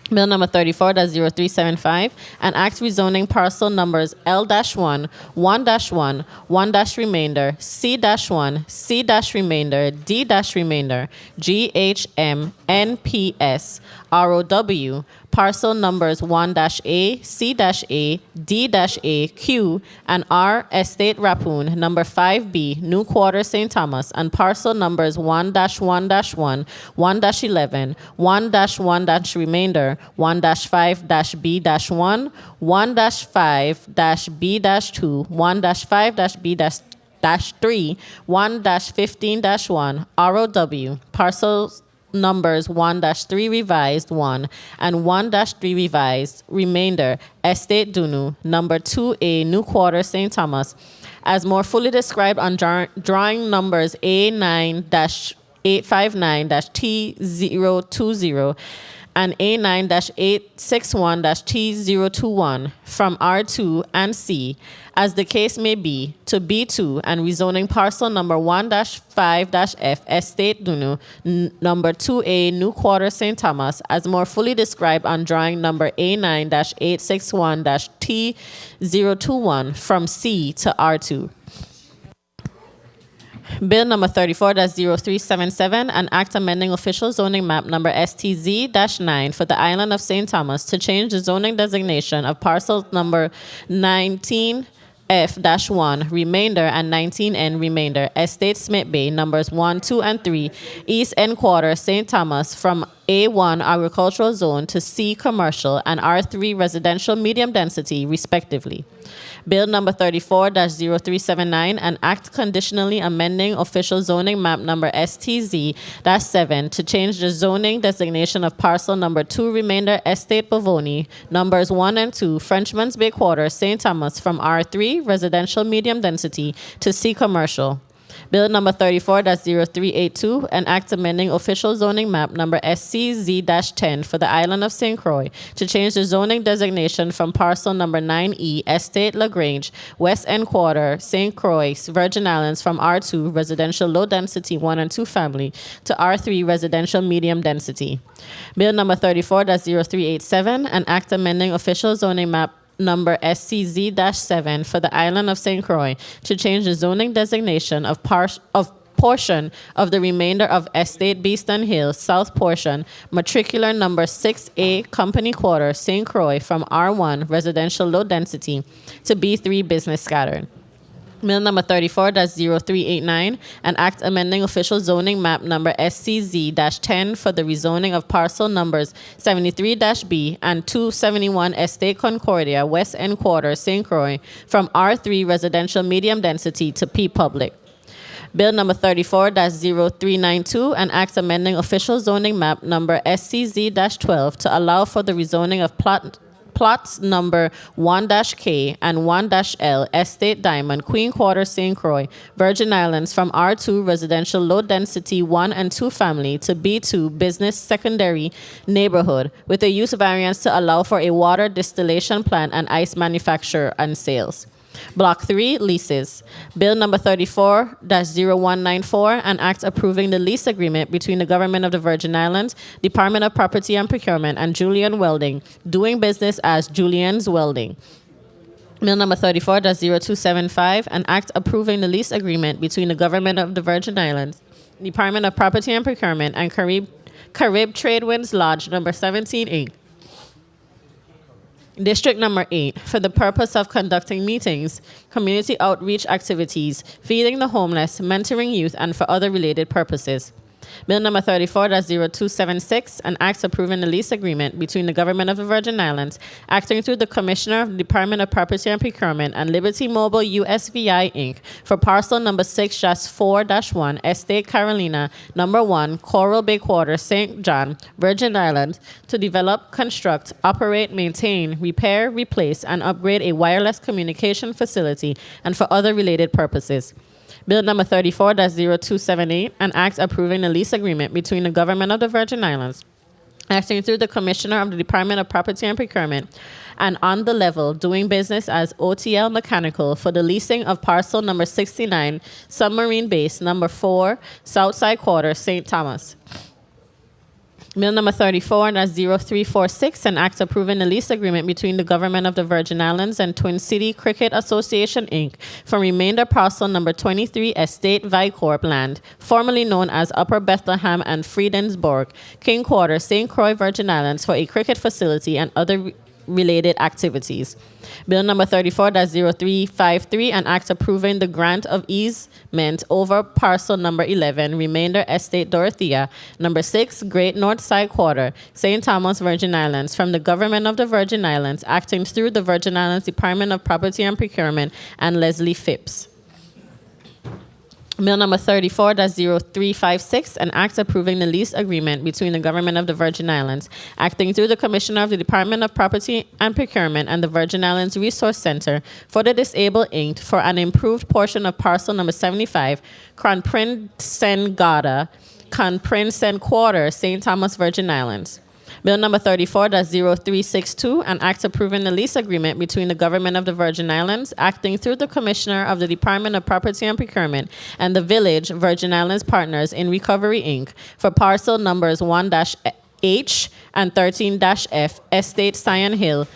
Bill number 34-0375, an act rezoning parcel numbers L-1, 1-1, 1-remainder, C-1, C-remainder, D-remainder, GHM, NPS, ROW, parcel numbers 1-A, C-A, D-A, Q, and R, Estate Rappoon, number 5B, New Quarter, St. Thomas, and parcel numbers 1-1-1, 1-11, 1-1-remainder, 1-5-B-1, 1-5-B-2, 1-5-B-3, 1-15-1, ROW, parcels numbers 1-3 revised 1 and 1-3 revised remainder Estate Dunu, number 2A, New Quarter, St. Thomas, as more fully described on drawing numbers A9-859-T020 and A9-861-T021 from R2 and C, as the case may be, to B2 and rezoning parcel number 1-5-F, Estate Dunu, number 2A, New Quarter, St. Thomas, as more fully described on drawing number A9-861-T021 from C to R2. Bill number 34-0377, an act amending official zoning map number STZ-9 for the island of St. Thomas to change the zoning designation of parcel number 19F-1, remainder, and 19N, remainder, Estate Smith Bay, numbers 1, 2, and 3, East End Quarter, St. Thomas, from A1 agricultural zone to C commercial and R3 residential medium density, respectively. Bill number 34-0379, an act conditionally amending official zoning map number STZ-7 to change the zoning designation of parcel number 2 remainder Estate Bovoni, numbers 1 and 2, Frenchman's Bay Quarter, St. Thomas, from R3 residential medium density to C commercial. Bill number 34-0382, an act amending official zoning map number SCZ-10 for the island of St. Croix to change the zoning designation from parcel number 9E, Estate LaGrange, West End Quarter, St. Croix, Virgin Islands, from R2, residential low density 1 and 2 family, to R3, residential medium density. Bill number 34-0387, an act amending official zoning map number SCZ-7 for the island of St. Croix to change the zoning designation of portion of the remainder of Estate Beeston Hill, South portion, matricular number 6A, Company Quarter, St. Croix, from R1, residential low density, to B3, business scattered. Bill number 34-0389, an act amending official zoning map number SCZ-10 for the rezoning of parcel numbers 73-B and 271 Estate Concordia, West End Quarter, St. Croix, from R3 residential medium density to P Public. Bill number 34-0392, an act amending official zoning map number SCZ-12 to allow for the rezoning of plots number 1-K and 1-L, Estate Diamond, Queen Quarter, St. Croix, Virgin Islands, from R2 residential low density 1 and 2 family to B2 business secondary neighborhood with a use variance to allow for a water distillation plant and ice manufacture and sales. Block 3, leases. Bill number 34-0194, an act approving the lease agreement between the Government of the Virgin Islands, Department of Property and Procurement, and Julian Welding, doing business as Julian's Welding. Bill number 34-0275, an act approving the lease agreement between the Government of the Virgin Islands, Department of Property and Procurement, and Carib Tradewinds Lodge number 17, Inc. District number 8, for the purpose of conducting meetings, community outreach activities, feeding the homeless, mentoring youth, and for other related purposes. Bill number 34-0276, an act approving the lease agreement between the Government of the Virgin Islands, acting through the Commissioner of the Department of Property and Procurement, and Liberty Mobile USVI, Inc., for parcel number 6-4-1, Estate Carolina, number 1, Coral Bay Quarter, St. John, Virgin Islands, to develop, construct, operate, maintain, repair, replace, and upgrade a wireless communication facility, and for other related purposes. Bill number 34-0278, an act approving the lease agreement between the Government of the Virgin Islands, acting through the Commissioner of the Department of Property and Procurement, and on the level, doing business as OTL Mechanical for the leasing of parcel number 69, Submarine Base, number 4, Southside Quarter, St. Thomas. Bill number 34-0346, an act approving the lease agreement between the Government of the Virgin Islands and Twin City Cricket Association, Inc. for remainder parcel number 23, Estate Vicorp land, formerly known as Upper Bethlehem and Friedensborg, King Quarter, St. Croix, Virgin Islands, for a cricket facility and other related activities. Bill number 34-0353, an act approving the grant of easement over parcel number 11, remainder Estate Dorothea, number 6, Great North Side Quarter, St. Thomas, Virgin Islands, from the Government of the Virgin Islands, acting through the Virgin Islands Department of Property and Procurement, and Leslie Phipps. Bill number 34-0356, an act approving the lease agreement between the Government of the Virgin Islands, acting through the Commissioner of the Department of Property and Procurement and the Virgin Islands Resource Center for the Disabled, Inc. for an improved portion of parcel number 75, Kronprinsen Gata, Kronprinsen Quarter, St. Thomas, Virgin Islands. Bill number 34-0362, an act approving the lease agreement between the Government of the Virgin Islands, acting through the Commissioner of the Department of Property and Procurement, and the Village Virgin Islands Partners in Recovery, Inc., for parcel numbers 1-H and 13-F, Estate Sion Hill,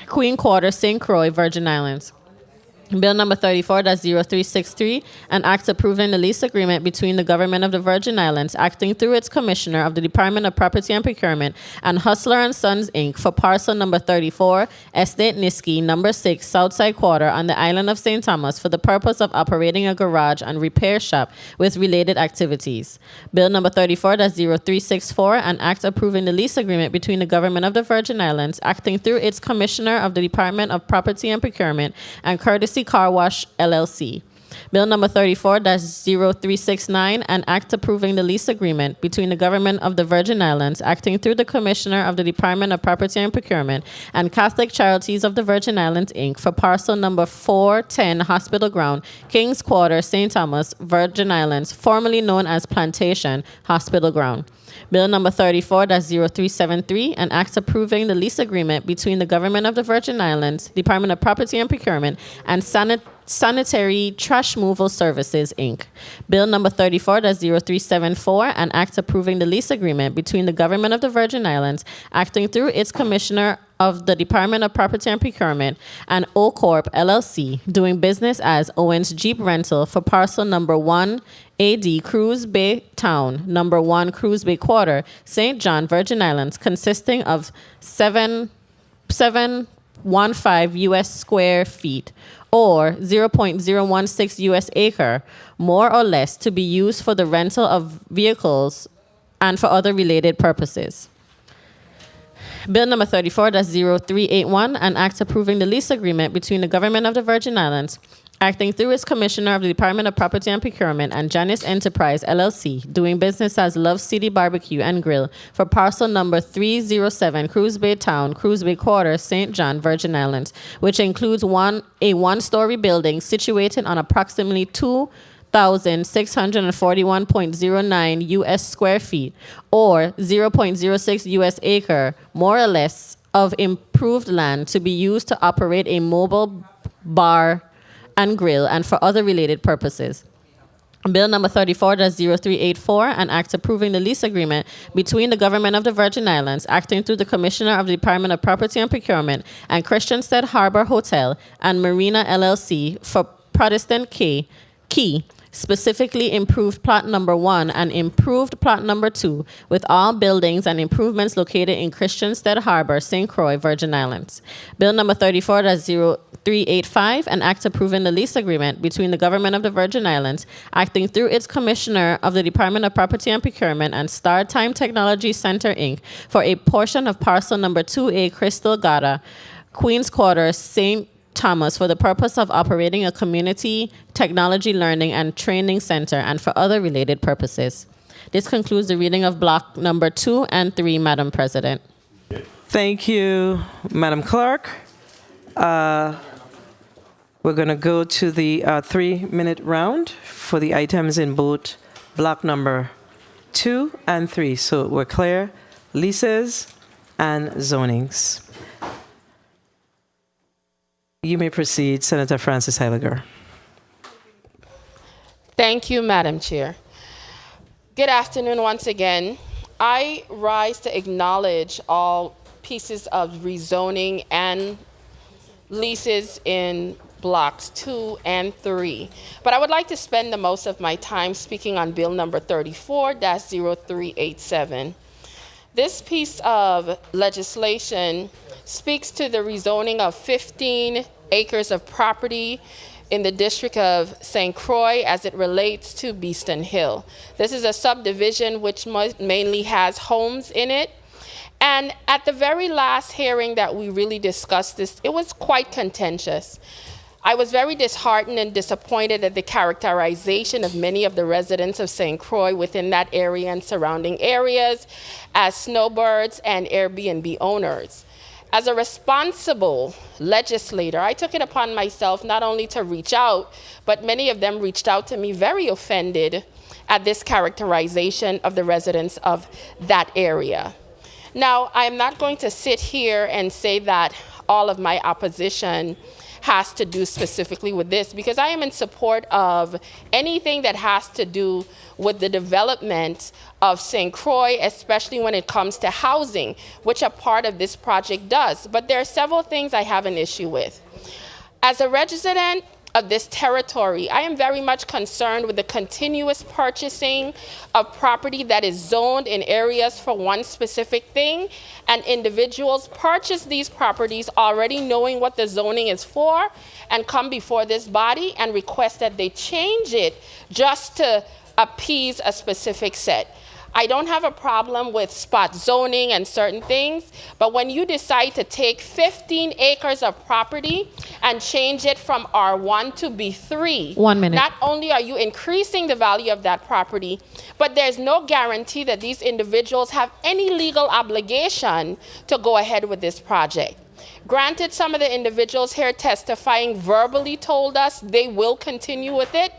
Queen Quarter, St. Croix, Virgin Islands. Bill number 34-0363, an act approving the lease agreement between the Government of the Virgin Islands, acting through its Commissioner of the Department of Property and Procurement, and Hustler and Sons, Inc. for parcel number 34, Estate Niski, number 6, Southside Quarter, on the island of St. Thomas, for the purpose of operating a garage and repair shop with related activities. Bill number 34-0364, an act approving the lease agreement between the Government of the Virgin Islands, acting through its Commissioner of the Department of Property and Procurement, and Courtesy Car Wash, LLC. Bill number 34-0369, an act approving the lease agreement between the Government of the Virgin Islands, acting through the Commissioner of the Department of Property and Procurement, and Catholic Charities of the Virgin Islands, Inc. for parcel number 410 Hospital Ground, Kings Quarter, St. Thomas, Virgin Islands, formerly known as Plantation Hospital Ground. Bill number 34-0373, an act approving the lease agreement between the Government of the Virgin Islands, Department of Property and Procurement, and Sanitary Trash Removal Services, Inc. Bill number 34-0374, an act approving the lease agreement between the Government of the Virgin Islands, acting through its Commissioner of the Department of Property and Procurement, and O Corp, LLC, doing business as Owens Jeep Rental for parcel number 1, AD Cruise Bay Town, number 1, Cruise Bay Quarter, St. John, Virgin Islands, consisting of 715 U.S. square feet, or 0.016 U.S. acre, more or less, to be used for the rental of vehicles and for other related purposes. Bill number 34-0381, an act approving the lease agreement between the Government of the Virgin Islands, acting through its Commissioner of the Department of Property and Procurement and Janice Enterprise, LLC, doing business as Love City Barbecue and Grill for parcel number 307, Cruise Bay Town, Cruise Bay Quarter, St. John, Virgin Islands, which includes a one-story building situated on approximately 2,641.09 U.S. square feet, or 0.06 U.S. acre, more or less, of improved land to be used to operate a mobile bar and grill and for other related purposes. Bill number 34-0384, an act approving the lease agreement between the government of the Virgin Islands, acting through the Commissioner of the Department of Property and Procurement, and Christiansted Harbor Hotel and Marina LLC for Protestant Key, specifically improved plot number 1 and improved plot number 2, with all buildings and improvements located in Christiansted Harbor, St. Croix, Virgin Islands. Bill number 34-0385, an act approving the lease agreement between the government of the Virgin Islands, acting through its Commissioner of the Department of Property and Procurement and Star Time Technology Center, Inc., for a portion of parcel number 2A, Crystal Gata, Queens Quarter, St. Thomas, for the purpose of operating a community technology learning and training center and for other related purposes. This concludes the reading of block number 2 and 3, Madam President. Thank you, Madam Clerk. We're going to go to the 3-minute round for the items in both block number 2 and 3. So we're clear, leases and zonings. You may proceed, Senator Frances Heiliger. Thank you, Madam Chair. Good afternoon once again. I rise to acknowledge all pieces of rezoning and leases in blocks 2 and 3. But I would like to spend the most of my time speaking on bill number 34-0387. This piece of legislation speaks to the rezoning of 15 acres of property in the district of St. Croix as it relates to Beeston Hill. This is a subdivision which mainly has homes in it. And at the very last hearing that we really discussed this, it was quite contentious. I was very disheartened and disappointed at the characterization of many of the residents of St. Croix within that area and surrounding areas as snowbirds and Airbnb owners. As a responsible legislator, I took it upon myself not only to reach out, but many of them reached out to me very offended at this characterization of the residents of that area. Now, I'm not going to sit here and say that all of my opposition has to do specifically with this, because I am in support of anything that has to do with the development of St. Croix, especially when it comes to housing, which a part of this project does. But there are several things I have an issue with. As a resident of this territory, I am very much concerned with the continuous purchasing of property that is zoned in areas for one specific thing, and individuals purchase these properties already knowing what the zoning is for and come before this body and request that they change it just to appease a specific set. I don't have a problem with spot zoning and certain things, but when you decide to take 15 acres of property and change it from R1 to B3, 1 minute. Not only are you increasing the value of that property, but there's no guarantee that these individuals have any legal obligation to go ahead with this project. Granted, some of the individuals here testifying verbally told us they will continue with it,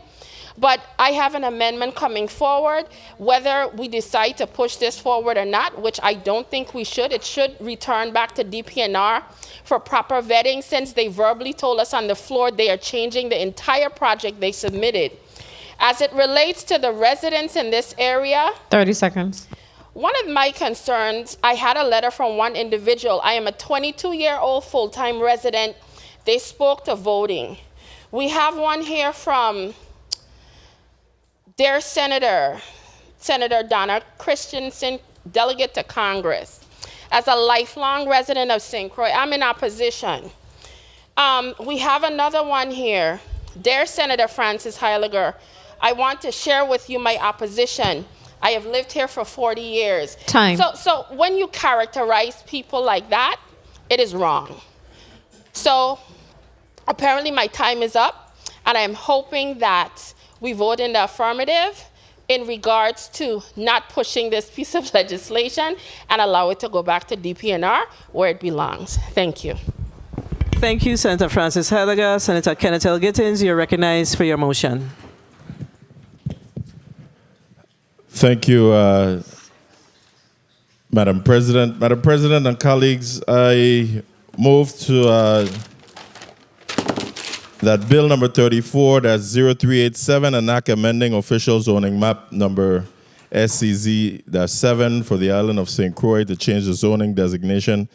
but I have an amendment coming forward. Whether we decide to push this forward or not, which I don't think we should, it should return back to DPNR for proper vetting, since they verbally told us on the floor they are changing the entire project they submitted. As it relates to the residents in this area, 30 seconds. One of my concerns, I had a letter from one individual. I am a 22-year-old full-time resident. They spoke to voting. We have one here from their Senator Donna Christensen, delegate to Congress. As a lifelong resident of St. Croix, I'm in opposition. We have another one here. Dear Senator Frances Heiliger, I want to share with you my opposition. I have lived here for 40 years. Time. So when you characterize people like that, it is wrong. So apparently my time is up. And I'm hoping that we vote in the affirmative in regards to not pushing this piece of legislation and allow it to go back to DPNR where it belongs. Thank you. Thank you, Senator Francis Heiliger. Senator Kenneth L. Gittins, you're recognized for your motion. Thank you, Madam President. Madam President and colleagues, I move to that Bill number 34, that's 0387, an act amending official zoning map number SCZ-7 for the island of St. Croix to change the zoning designation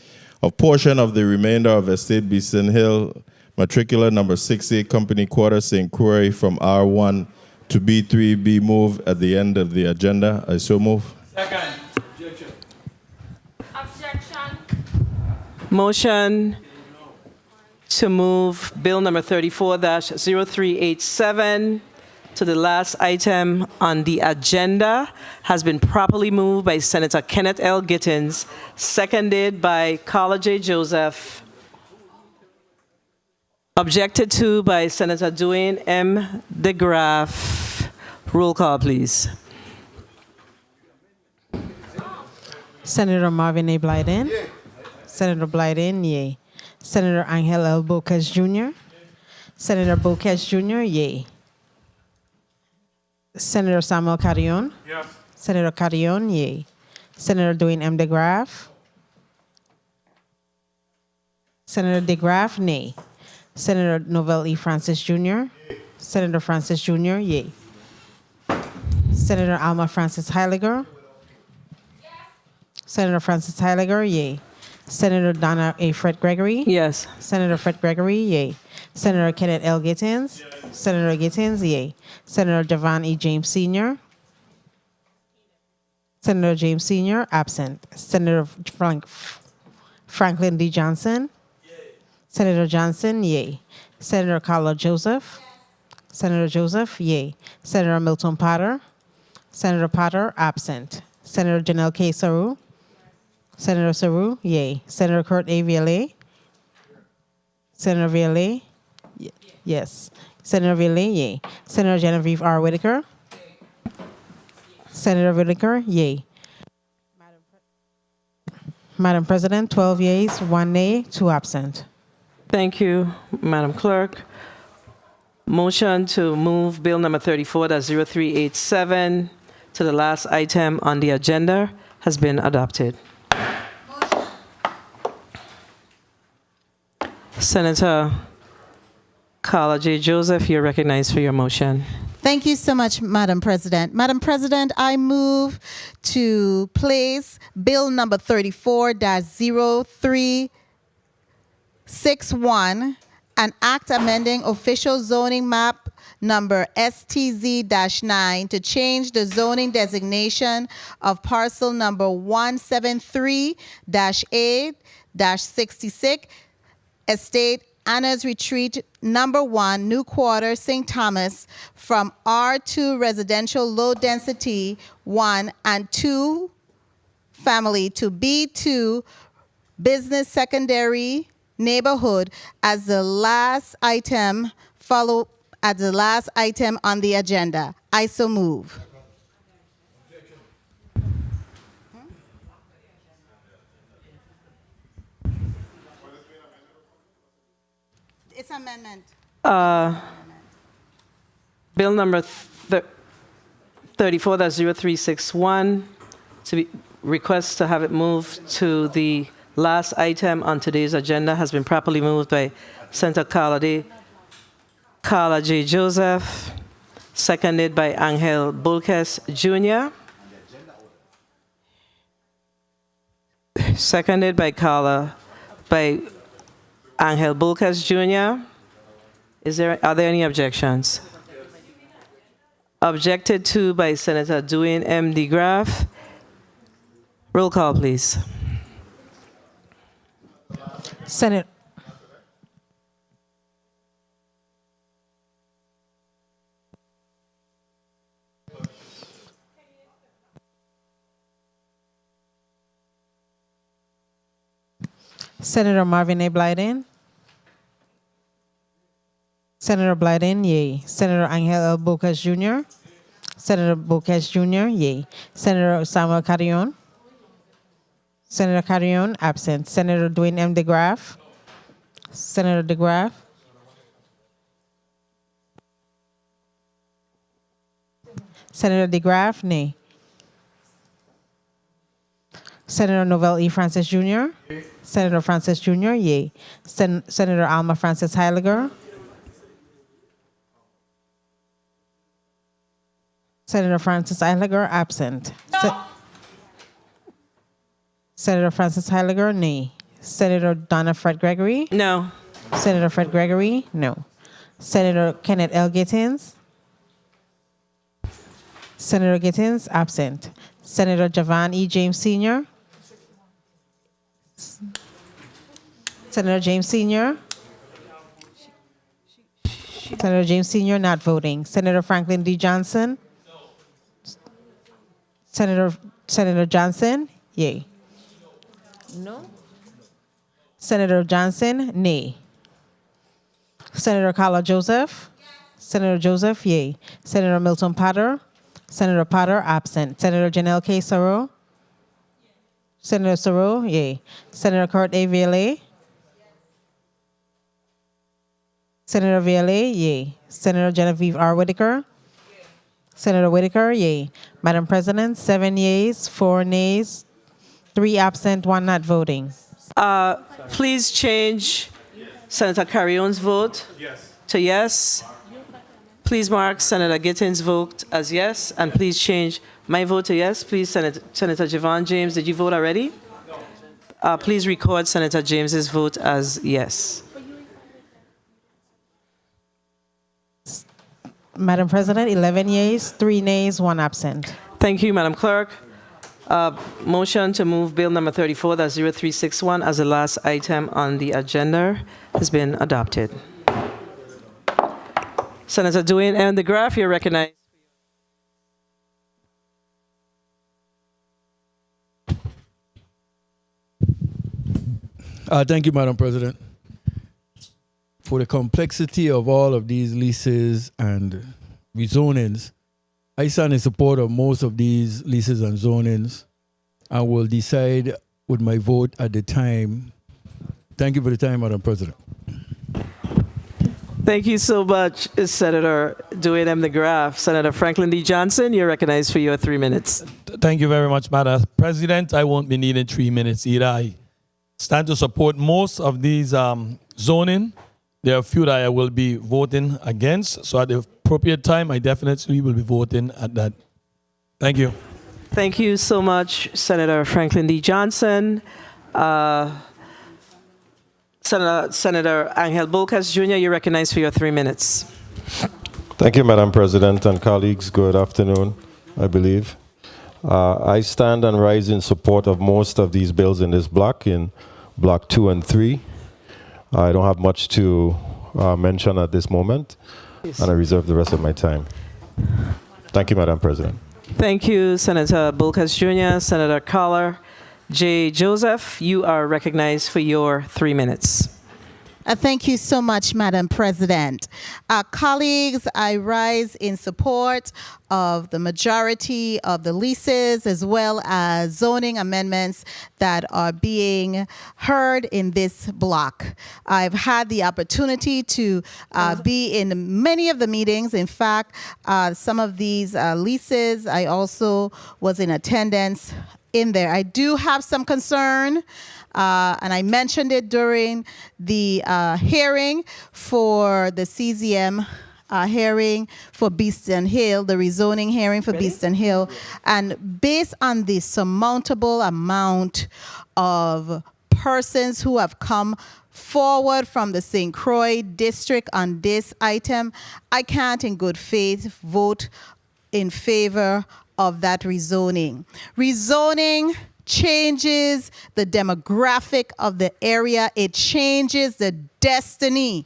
of portion of the remainder of Estate Beeson Hill, matricular number 68, Company Quarter, St. Croix, from R1 to B3 be moved at the end of the agenda. I so move. Second. Objection. Motion to move Bill number 34-0387 to the last item on the agenda has been properly moved by Senator Kenneth L. Gittins, seconded by Carla J. Joseph, objected to by Senator Dwayne M. DeGraff. Roll call, please. Senator Marvin A. Blyden. Yeah. Senator Blyden, yay. Senator Angel L. Bocas Jr. Senator Bocas Jr., yay. Senator Samuel Carrion. Yes. Senator Carrion, yay. Senator Dwayne M. DeGraff. Senator DeGraff, nay. Senator Novell E. Francis Jr. Senator Francis Jr., yay. Senator Alma Francis Heiliger. Senator Francis Heiliger, yay. Senator Donna A. Fred Gregory. Yes. Senator Fred Gregory, yay. Senator Kenneth L. Gittins. Yes. Senator Gittins, yay. Senator Javon E. James Sr. Senator James Sr., absent. Senator Franklin D. Johnson. Yay. Senator Johnson, yay. Senator Carla Joseph. Senator Joseph, yay. Senator Milton Potter. Senator Potter, absent. Senator Janelle K. Saru. Senator Saru, yay. Senator Kurt A. Viale. Senator Viale, yes. Senator Viale, yay. Senator Genevieve R. Whitaker. Senator Whitaker, yay. Madam President, 12 yeas, 1 nay, 2 absent. Thank you, Madam Clerk. Motion to move Bill number 34-0387 to the last item on the agenda has been adopted. Senator Carla J. Joseph, you're recognized for your motion. Thank you so much, Madam President. Madam President, I move to place Bill number 34-0361, an act amending official zoning map number STZ-9 to change the zoning designation of parcel number 173-A-66, Estate Anna's Retreat number 1, New Quarter, St. Thomas, from R2 residential low density 1 and 2 family to B2 business secondary neighborhood as the last item on the agenda. I so move. It's amendment. Bill number 34-0361 to be request to have it moved to the last item on today's agenda has been properly moved by Senator Carla J. Joseph, seconded by Angel Bulkes Jr., seconded by Angel Bulkes Jr. Are there any objections? Objected to by Senator Dwayne M. DeGraff. Roll call, please. Senator Marvin A. Blyden. Senator Blyden, yay. Senator Angel L. Bocas Jr., Senator Bocas Jr., yay. Senator Samuel Carrion, Senator Carrion, absent. Senator Dwayne M. DeGraff, Senator DeGraff, Senator DeGraff, nay. Senator Novell E. Francis Jr., Senator Francis Jr., yay. Senator Alma Francis Heiliger, Senator Francis Heiliger, absent. Senator Francis Heiliger, nay. Senator Donna Fred Gregory? No. Senator Fred Gregory? No. Senator Kenneth L. Gittins? Senator Gittins, absent. Senator Javan E. James Sr.? Senator James Sr.? Senator James Sr. not voting. Senator Franklin D. Johnson? Senator Johnson? Yay. No. Senator Johnson? Nay. Senator Carla Joseph? Senator Joseph? Yay. Senator Milton Potter? Senator Potter? Absent. Senator Janelle K. Soro? Senator Soro? Yay. Senator Kurt A. Viale? Senator Viale? Yay. Senator Genevieve R. Whitaker? Senator Whitaker? Yay. Madam President, 7 yeas, 4 nays, 3 absent, 1 not voting. Please change Senator Carrion's vote to yes. Please mark Senator Gittins' vote as yes, and please change my vote to yes. Please, Senator Javon James, did you vote already? Please record Senator James's vote as yes. Madam President, 11 yeas, 3 nays, 1 absent. Thank you, Madam Clerk. Motion to move Bill number 34, that's 0361, as the last item on the agenda has been adopted. Senator Dwayne M. DeGraff, you're recognized. Thank you, Madam President. For the complexity of all of these leases and rezonings, I stand in support of most of these leases and zonings and will decide with my vote at the time. Thank you for the time, Madam President. Thank you so much, Senator Dwayne M. DeGraff. Senator Franklin D. Johnson, you're recognized for your 3 minutes. Thank you very much, Madam President. I won't be needing 3 minutes either. I stand to support most of these zoning. There are a few that I will be voting against. So at the appropriate time, I definitely will be voting at that. Thank you. Thank you so much, Senator Franklin D. Johnson. Senator Angel Bocas Jr., you're recognized for your 3 minutes. Thank you, Madam President and colleagues. Good afternoon, I believe. I stand and rise in support of most of these bills in this block, in Block 2 and 3. I don't have much to mention at this moment, and I reserve the rest of my time. Thank you, Madam President. Thank you, Senator Bocas Jr., Senator Carla J. Joseph, you are recognized for your 3 minutes. Thank you so much, Madam President. Colleagues, I rise in support of the majority of the leases as well as zoning amendments that are being heard in this block. I've had the opportunity to be in many of the meetings. In fact, some of these leases, I also was in attendance in there. I do have some concern, and I mentioned it during the hearing for the CZM hearing for Beeston Hill, the rezoning hearing for Beeston Hill. And based on the surmountable amount of persons who have come forward from the St. Croix district on this item, I can't in good faith vote in favor of that rezoning. Rezoning changes the demographic of the area. It changes the destiny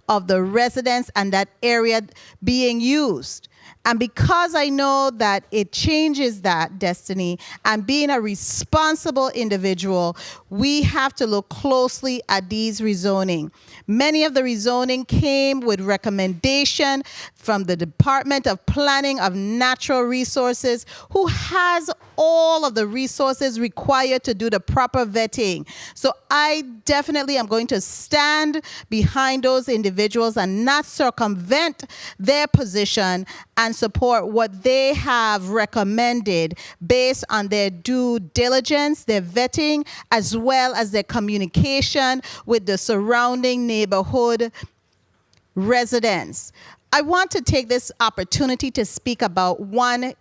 of the residents and that area being used. And because I know that it changes that destiny, and being a responsible individual, we have to look closely at these rezoning. Many of the rezoning came with recommendation from the Department of Planning of Natural Resources, who has all of the resources required to do the proper vetting. So I definitely am going to stand behind those individuals and not circumvent their position and support what they have recommended based on their due diligence, their vetting, as well as their communication with the surrounding neighborhood residents. I want to take this opportunity to speak about one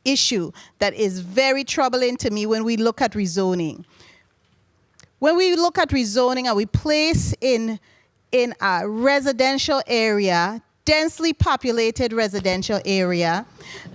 issue that is very troubling to me when we look at rezoning. When we look at rezoning and we place in a residential area, densely populated residential area,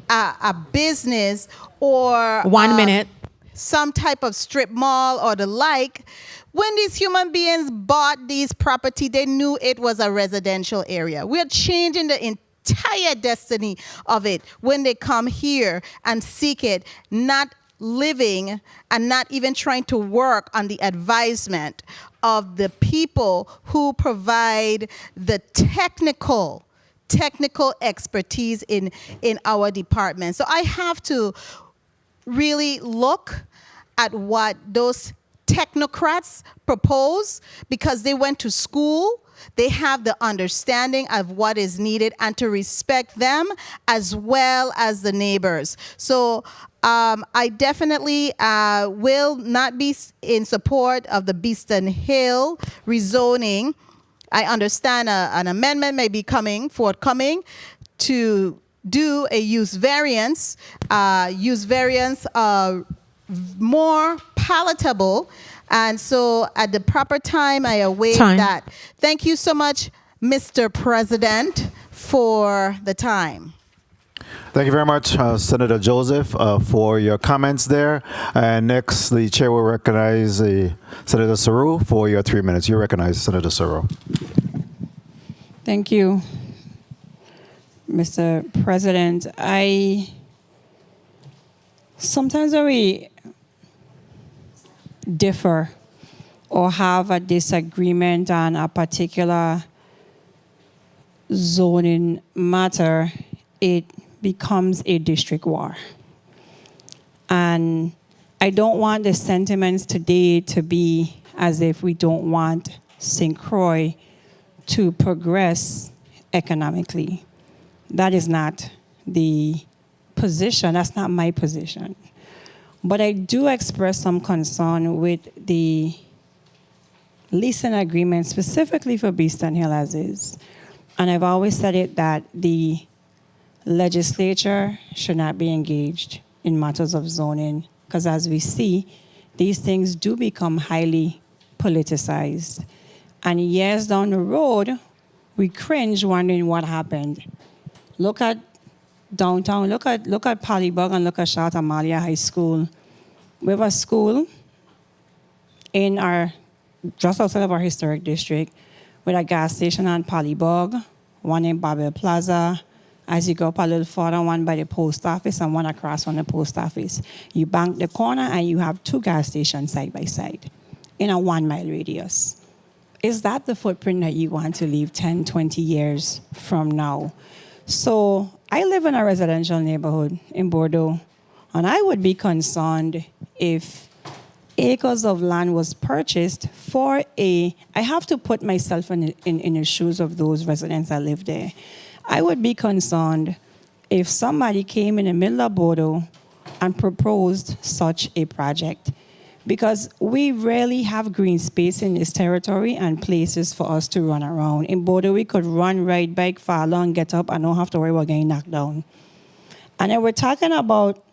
a business or 1 minute, some type of strip mall or the like, when these human beings bought these property, they knew it was a residential area. We're changing the entire destiny of it when they come here and seek it, not living and not even trying to work on the advisement of the people who provide the technical expertise in our department. So I have to really look at what those technocrats propose, because they went to school, they have the understanding of what is needed, and to respect them as well as the neighbors. So I definitely will not be in support of the Beeston Hill rezoning. I understand an amendment may be forthcoming to do a use variance more palatable. And so at the proper time, I await that. Thank you so much, Mr. President, for the time. Thank you very much, Senator Joseph, for your comments there. And next, the chair will recognize Senator Saru for your 3 minutes. You recognize Senator Saru. Thank you, Mr. President. Sometimes when we differ or have a disagreement on a particular zoning matter, it becomes a district war. And I don't want the sentiments today to be as if we don't want St. Croix to progress economically. That is not the position. That's not my position. But I do express some concern with the leasing agreement, specifically for Beeston Hill as is. And I've always said it that the legislature should not be engaged in matters of zoning, because as we see, these things do become highly politicized. And years down the road, we cringe wondering what happened. Look at downtown, look at Polybug and look at Charlotte Amalia High School. We have a school in just outside of our historic district with a gas station on Polybug, one in Babel Plaza. As you go up a little further, one by the post office and one across from the post office. You bank the corner and you have 2 gas stations side by side in a 1 mile radius. Is that the footprint that you want to leave 10, 20 years from now? So I live in a residential neighborhood in Bordeaux, and I would be concerned if acres of land was purchased for I have to put myself in the shoes of those residents that live there. I would be concerned if somebody came in the middle of Bordeaux and proposed such a project, because we rarely have green space in this territory and places for us to run around. In Bordeaux, we could run, ride bike, fall along, get up, and don't have to worry about getting knocked down. And then we're talking about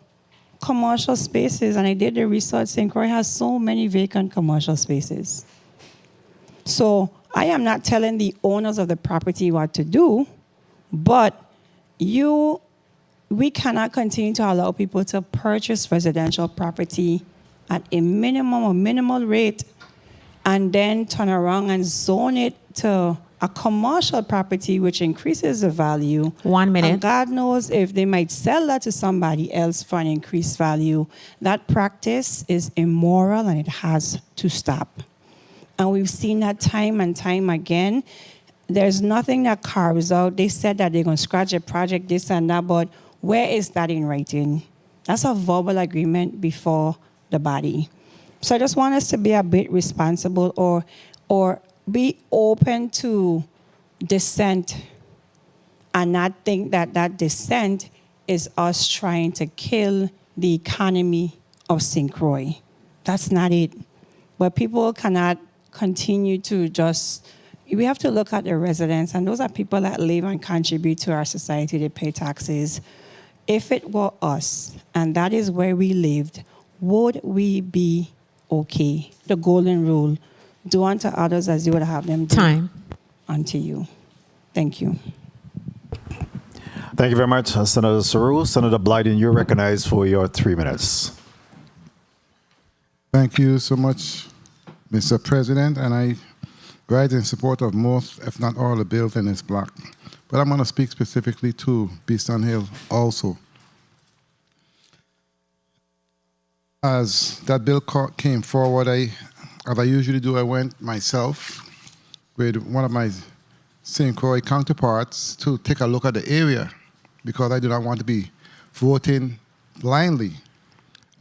commercial spaces, and I did the research. St. Croix has so many vacant commercial spaces. So I am not telling the owners of the property what to do, but we cannot continue to allow people to purchase residential property at a minimum or minimal rate and then turn around and zone it to a commercial property which increases the value. 1 minute. And God knows if they might sell that to somebody else for an increased value. That practice is immoral and it has to stop. And we've seen that time and time again. There's nothing that carves out. They said that they're going to scratch a project, this and that, but where is that in writing? That's a verbal agreement before the body. So I just want us to be a bit responsible or be open to dissent and not think that that dissent is us trying to kill the economy of St. Croix. That's not it. But people cannot continue to just, we have to look at the residents, and those are people that live and contribute to our society. They pay taxes. If it were us, and that is where we lived, would we be okay? The golden rule, do unto others as you would have them do unto you. Thank you. Thank you very much, Senator Saru. Senator Blyden, you're recognized for your 3 minutes. Thank you so much, Mr. President, and I rise in support of most, if not all, the bills in this block. But I'm going to speak specifically to Beeston Hill also. As that bill came forward, as I usually do, I went myself with one of my St. Croix counterparts to take a look at the area because I do not want to be voting blindly.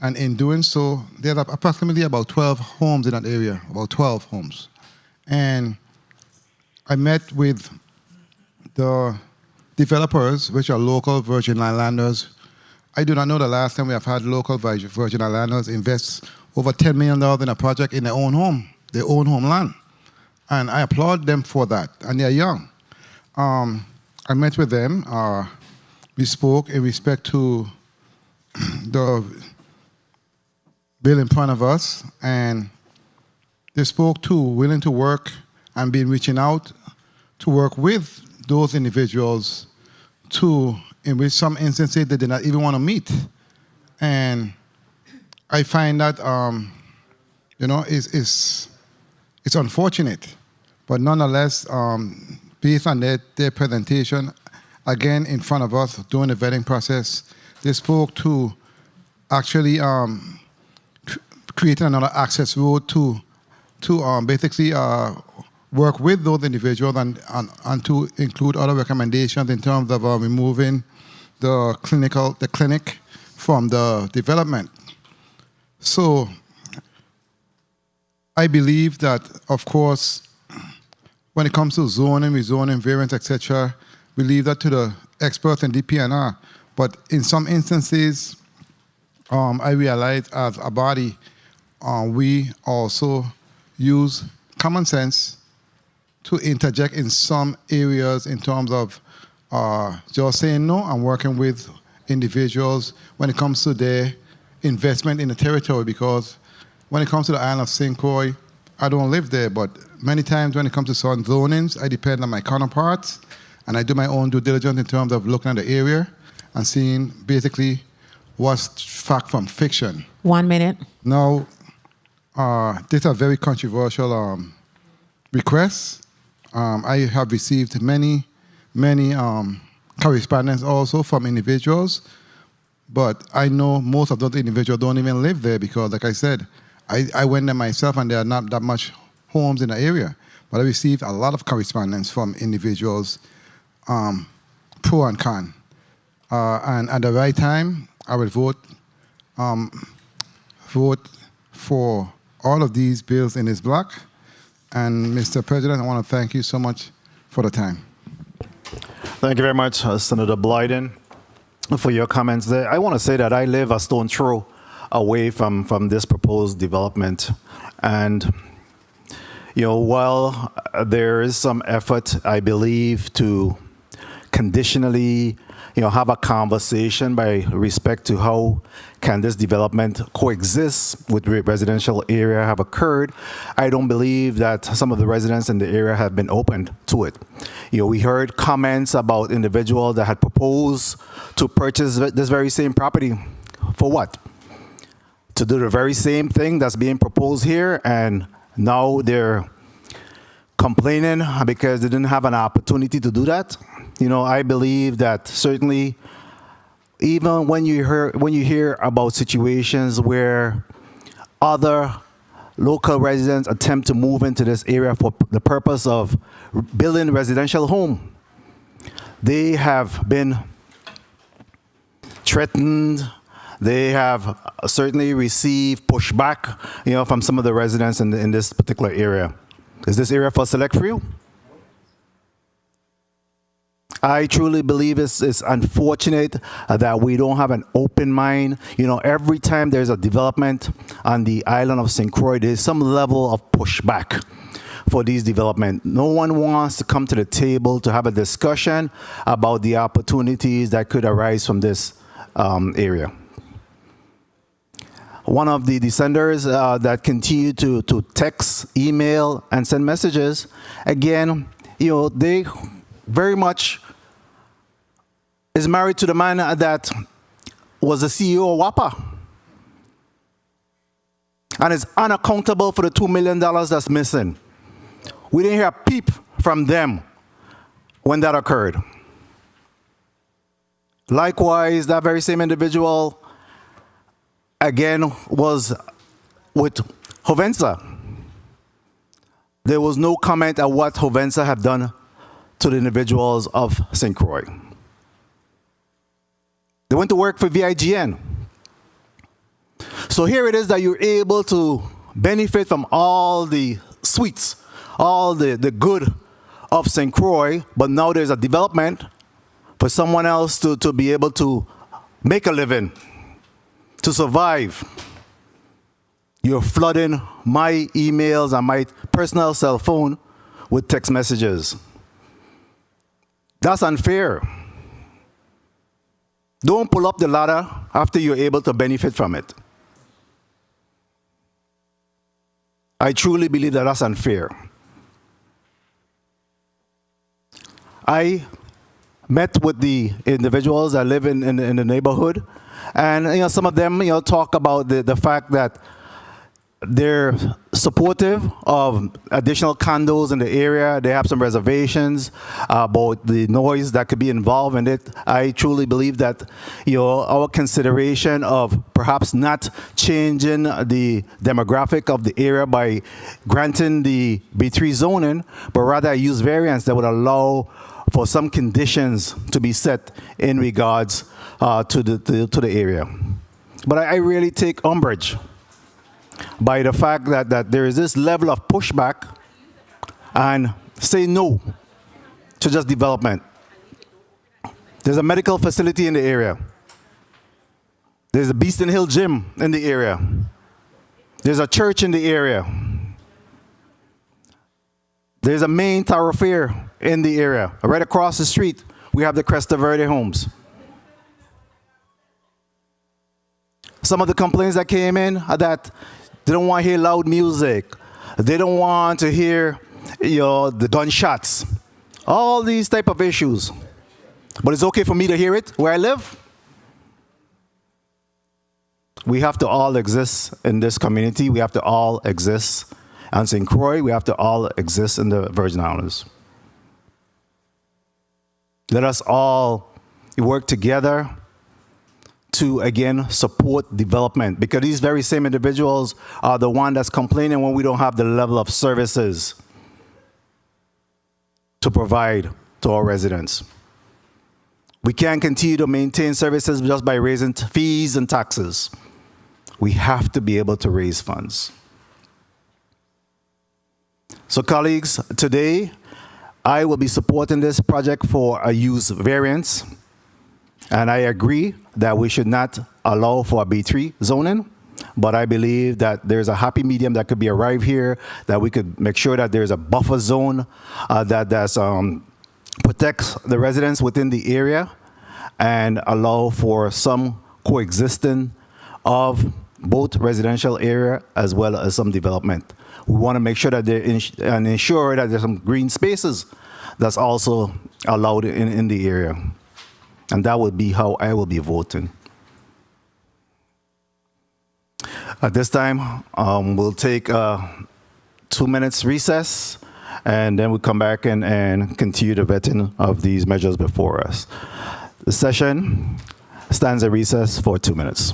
And in doing so, there are approximately about 12 homes in that area, about 12 homes. And I met with the developers, which are local Virgin Islanders. I do not know the last time we have had local Virgin Islanders invest over $10 million in a project in their own home, their own homeland. And I applaud them for that, and they're young. I met with them. We spoke in respect to the bill in front of us, and they spoke too, willing to work and been reaching out to work with those individuals in which some instances they did not even want to meet. And I find that, it's unfortunate, but nonetheless, based on their presentation, again, in front of us during the vetting process, they spoke to actually creating another access road to basically work with those individuals and to include other recommendations in terms of removing the clinic from the development. So I believe that, of course, when it comes to zoning, rezoning, variance, etc., we leave that to the experts in DPNR. But in some instances, I realize as a body, we also use common sense to interject in some areas in terms of just saying no and working with individuals when it comes to their investment in the territory, because when it comes to the island of St. Croix, I don't live there, but many times when it comes to certain zonings, I depend on my counterparts, and I do my own due diligence in terms of looking at the area and seeing basically what's fact from fiction. 1 minute. Now, these are very controversial requests. I have received many correspondence also from individuals, but I know most of those individuals don't even live there because, like I said, I went there myself and there are not that much homes in the area. But I received a lot of correspondence from individuals, pro and con. And at the right time, I will vote for all of these bills in this block. And Mr. President, I want to thank you so much for the time. Thank you very much, Senator Blyden, for your comments there. I want to say that I live a stone throw away from this proposed development. And, while there is some effort, I believe, to conditionally, have a conversation by respect to how can this development coexist with residential area have occurred, I don't believe that some of the residents in the area have been open to it. We heard comments about individuals that had proposed to purchase this very same property. For what? To do the very same thing that's being proposed here, and now they're complaining because they didn't have an opportunity to do that. You know, I believe that certainly, even when you hear about situations where other local residents attempt to move into this area for the purpose of building residential home, they have been threatened. They have certainly received pushback, you know, from some of the residents in this particular area. Is this area for select few? I truly believe it's unfortunate that we don't have an open mind. You know, every time there's a development on the island of St. Croix, there's some level of pushback for these development. No one wants to come to the table to have a discussion about the opportunities that could arise from this area. One of the descendants that continue to text, email, and send messages, again, you know, they very much is married to the man that was the CEO of WAPA and is unaccountable for the $2 million that's missing. We didn't hear a peep from them when that occurred. Likewise, that very same individual again was with Hovensa. There was no comment at what Hovensa have done to the individuals of St. Croix. They went to work for VIGN. So here it is that you're able to benefit from all the sweets, all the good of St. Croix, but now there's a development for someone else to be able to make a living, to survive. You're flooding my emails and my personal cell phone with text messages. That's unfair. Don't pull up the ladder after you're able to benefit from it. I truly believe that that's unfair. I met with the individuals that live in the neighborhood, and you know, some of them talk about the fact that they're supportive of additional condos in the area. They have some reservations about the noise that could be involved in it. I truly believe that our consideration of perhaps not changing the demographic of the area by granting the B3 zoning, but rather a use variance that would allow for some conditions to be set in regards to the area. But I really take umbrage by the fact that there is this level of pushback and say no to just development. There's a medical facility in the area. There's a Beeston Hill gym in the area. There's a church in the area. There's a main thoroughfare in the area. Right across the street, we have the Cresta Verde homes. Some of the complaints that came in are that they don't want to hear loud music. They don't want to hear, the gunshots. All these type of issues. But it's okay for me to hear it where I live. We have to all exist in this community. We have to all exist on St. Croix. We have to all exist in the Virgin Islands. Let us all work together to, again, support development, because these very same individuals are the one that's complaining when we don't have the level of services to provide to our residents. We can't continue to maintain services just by raising fees and taxes. We have to be able to raise funds. So colleagues, today I will be supporting this project for a use variance. And I agree that we should not allow for a B3 zoning, but I believe that there's a happy medium that could be arrived here, that we could make sure that there's a buffer zone that protects the residents within the area and allow for some coexistence of both residential area as well as some development. We want to make sure that and ensure that there's some green spaces that's also allowed in the area. And that would be how I will be voting. At this time, we'll take a 2 minutes recess, and then we come back and continue the vetting of these measures before us. The session stands at recess for 2 minutes.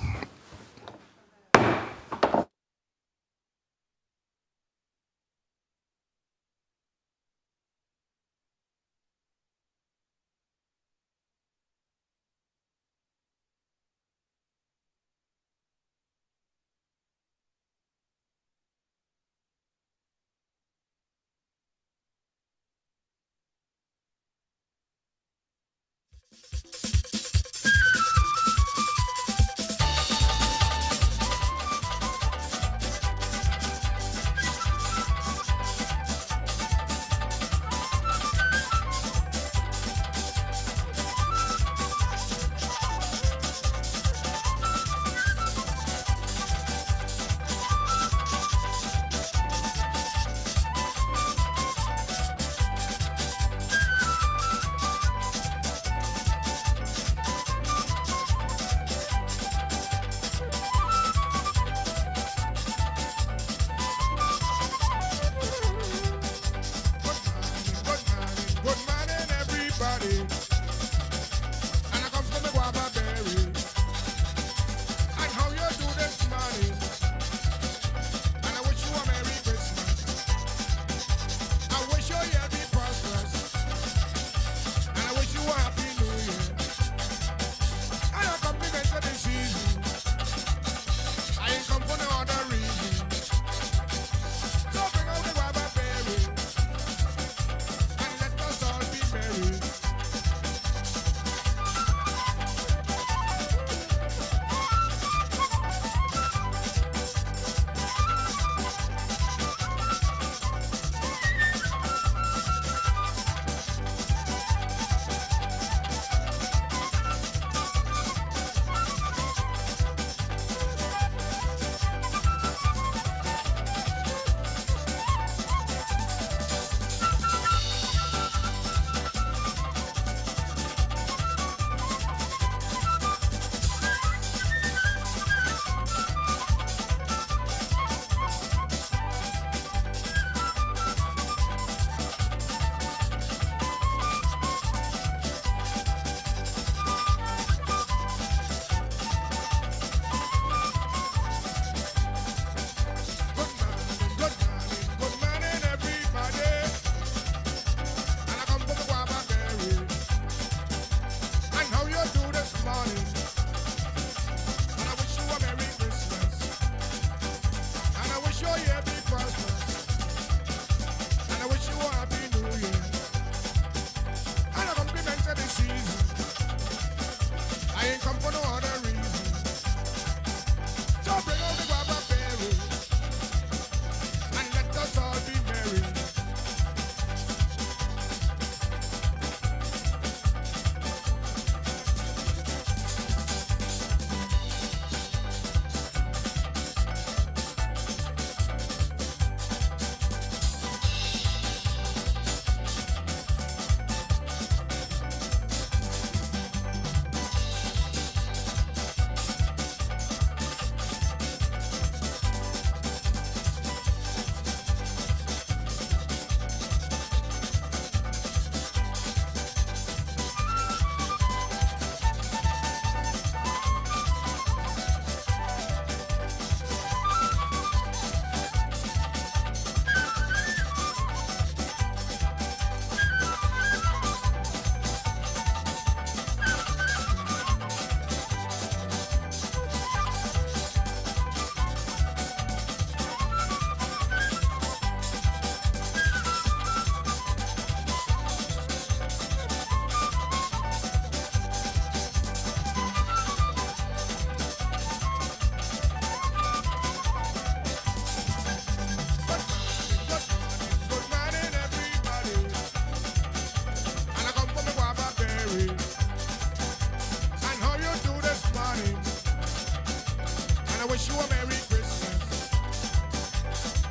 wish you a Merry Christmas.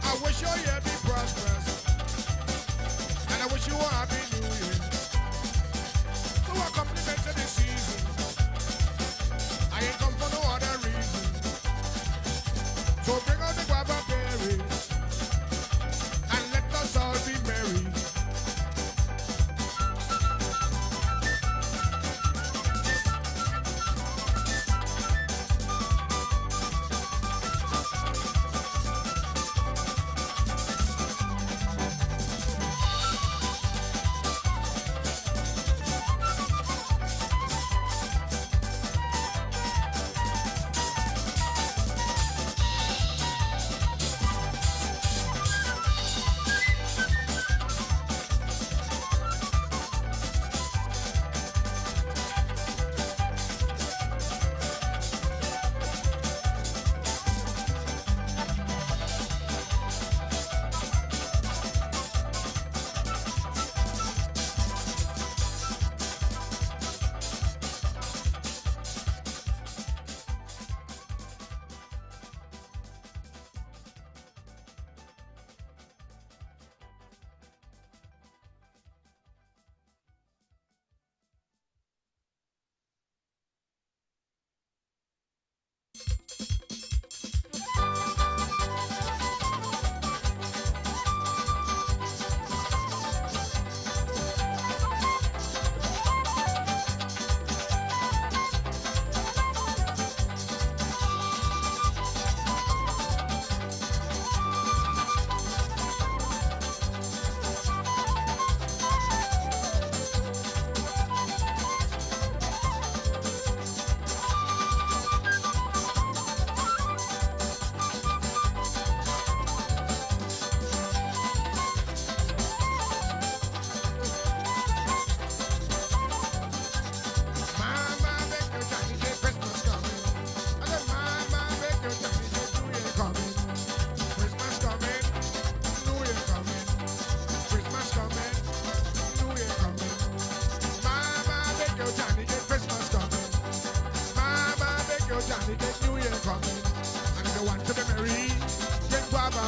I wish your year be prosperous. And I wish you a Happy New Year. So I compliment to this season. I ain't come for no other reason. So bring out the guava berries and let us all be merry.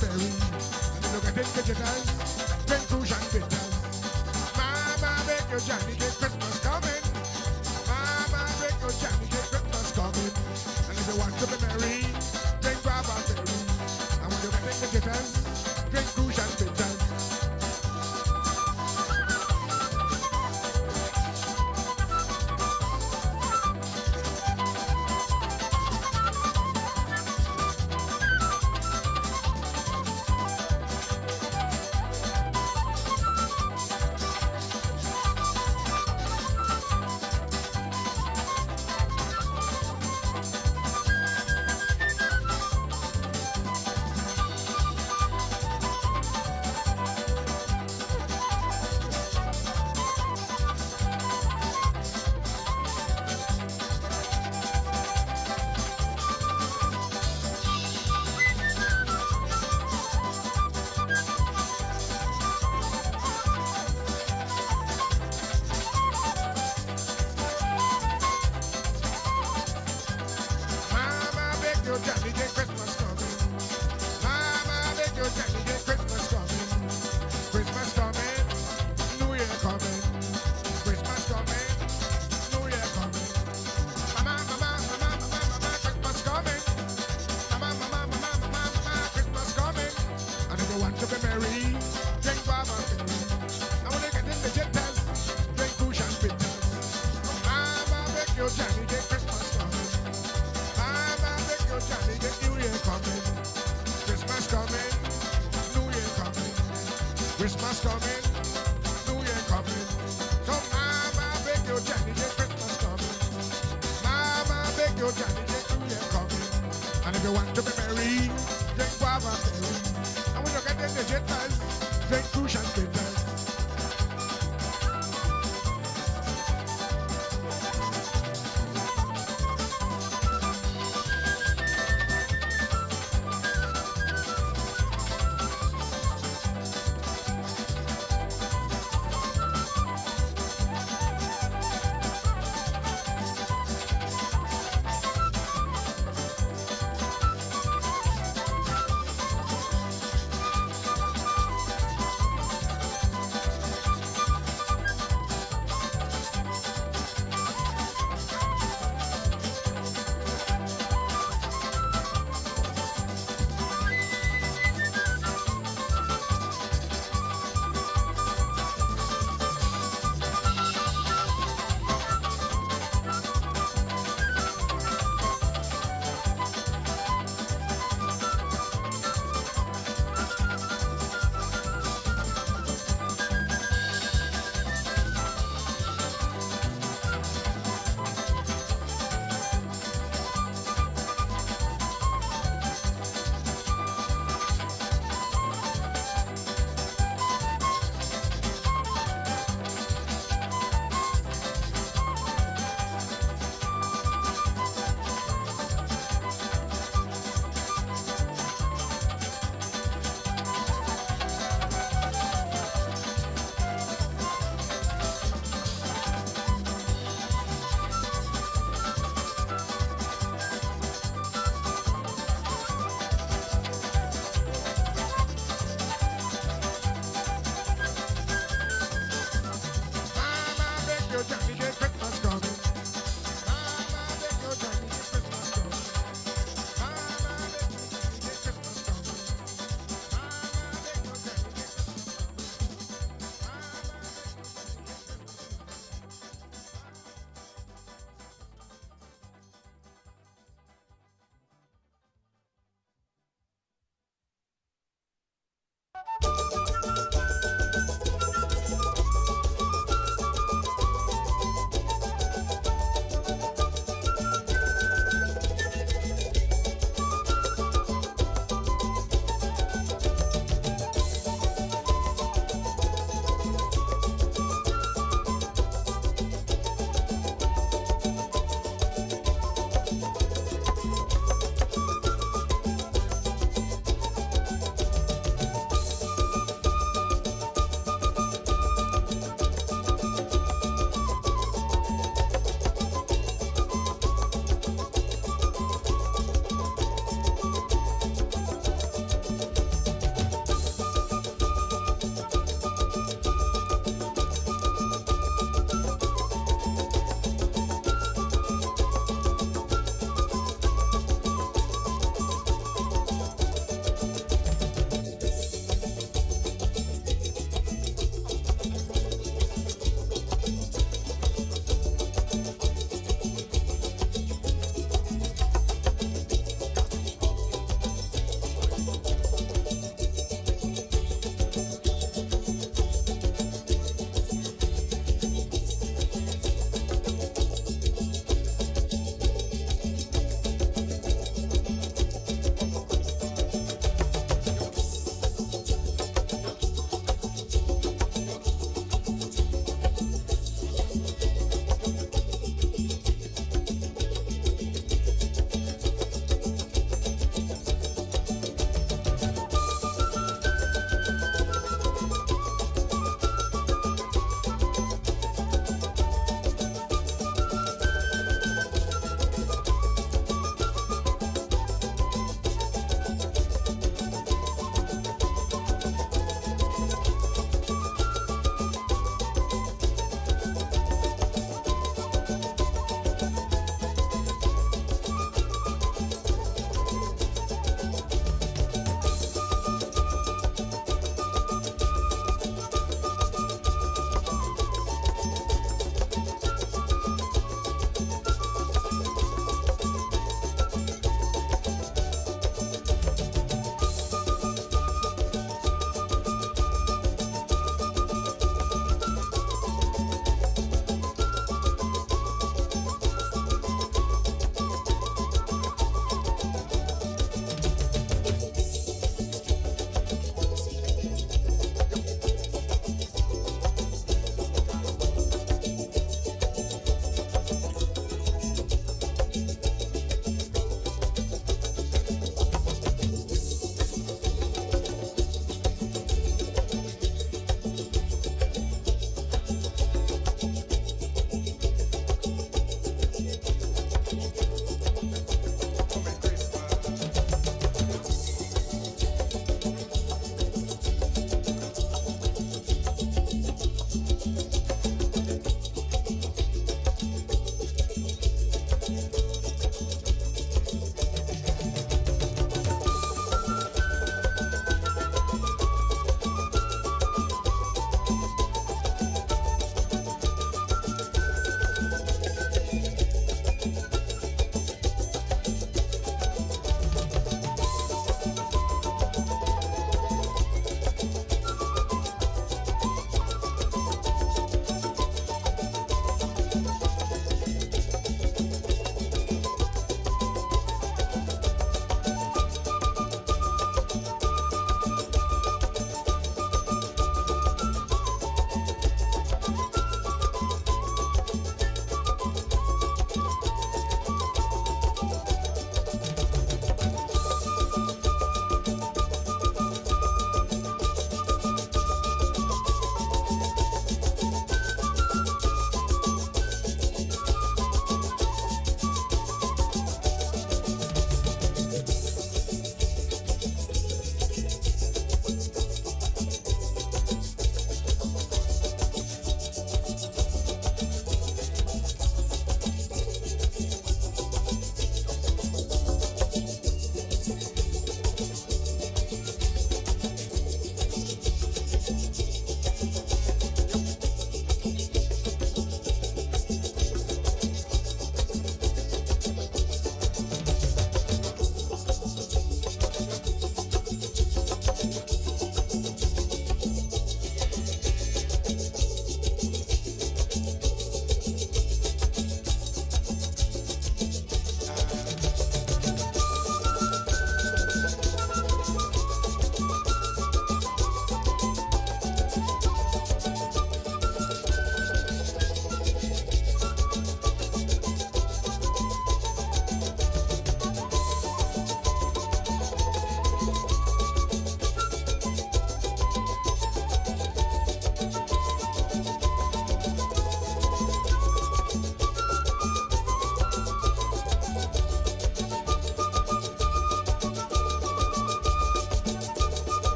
berry. And you look at it, jitters, drink cruise and bitters. Mama, make your Johnny get Christmas coming. Mama, make your Johnny get Christmas coming. And if you want to be merry, drink guava berry. And when you get the jitters, drink cruise and bitters. Christmas coming, New Year coming. So Mama, beg your Johnny, get Christmas coming. Mama, beg your Johnny, get New Year coming. And if you want to be merry, drink guava berry. And when you get in the jitters, drink cruise and bitters.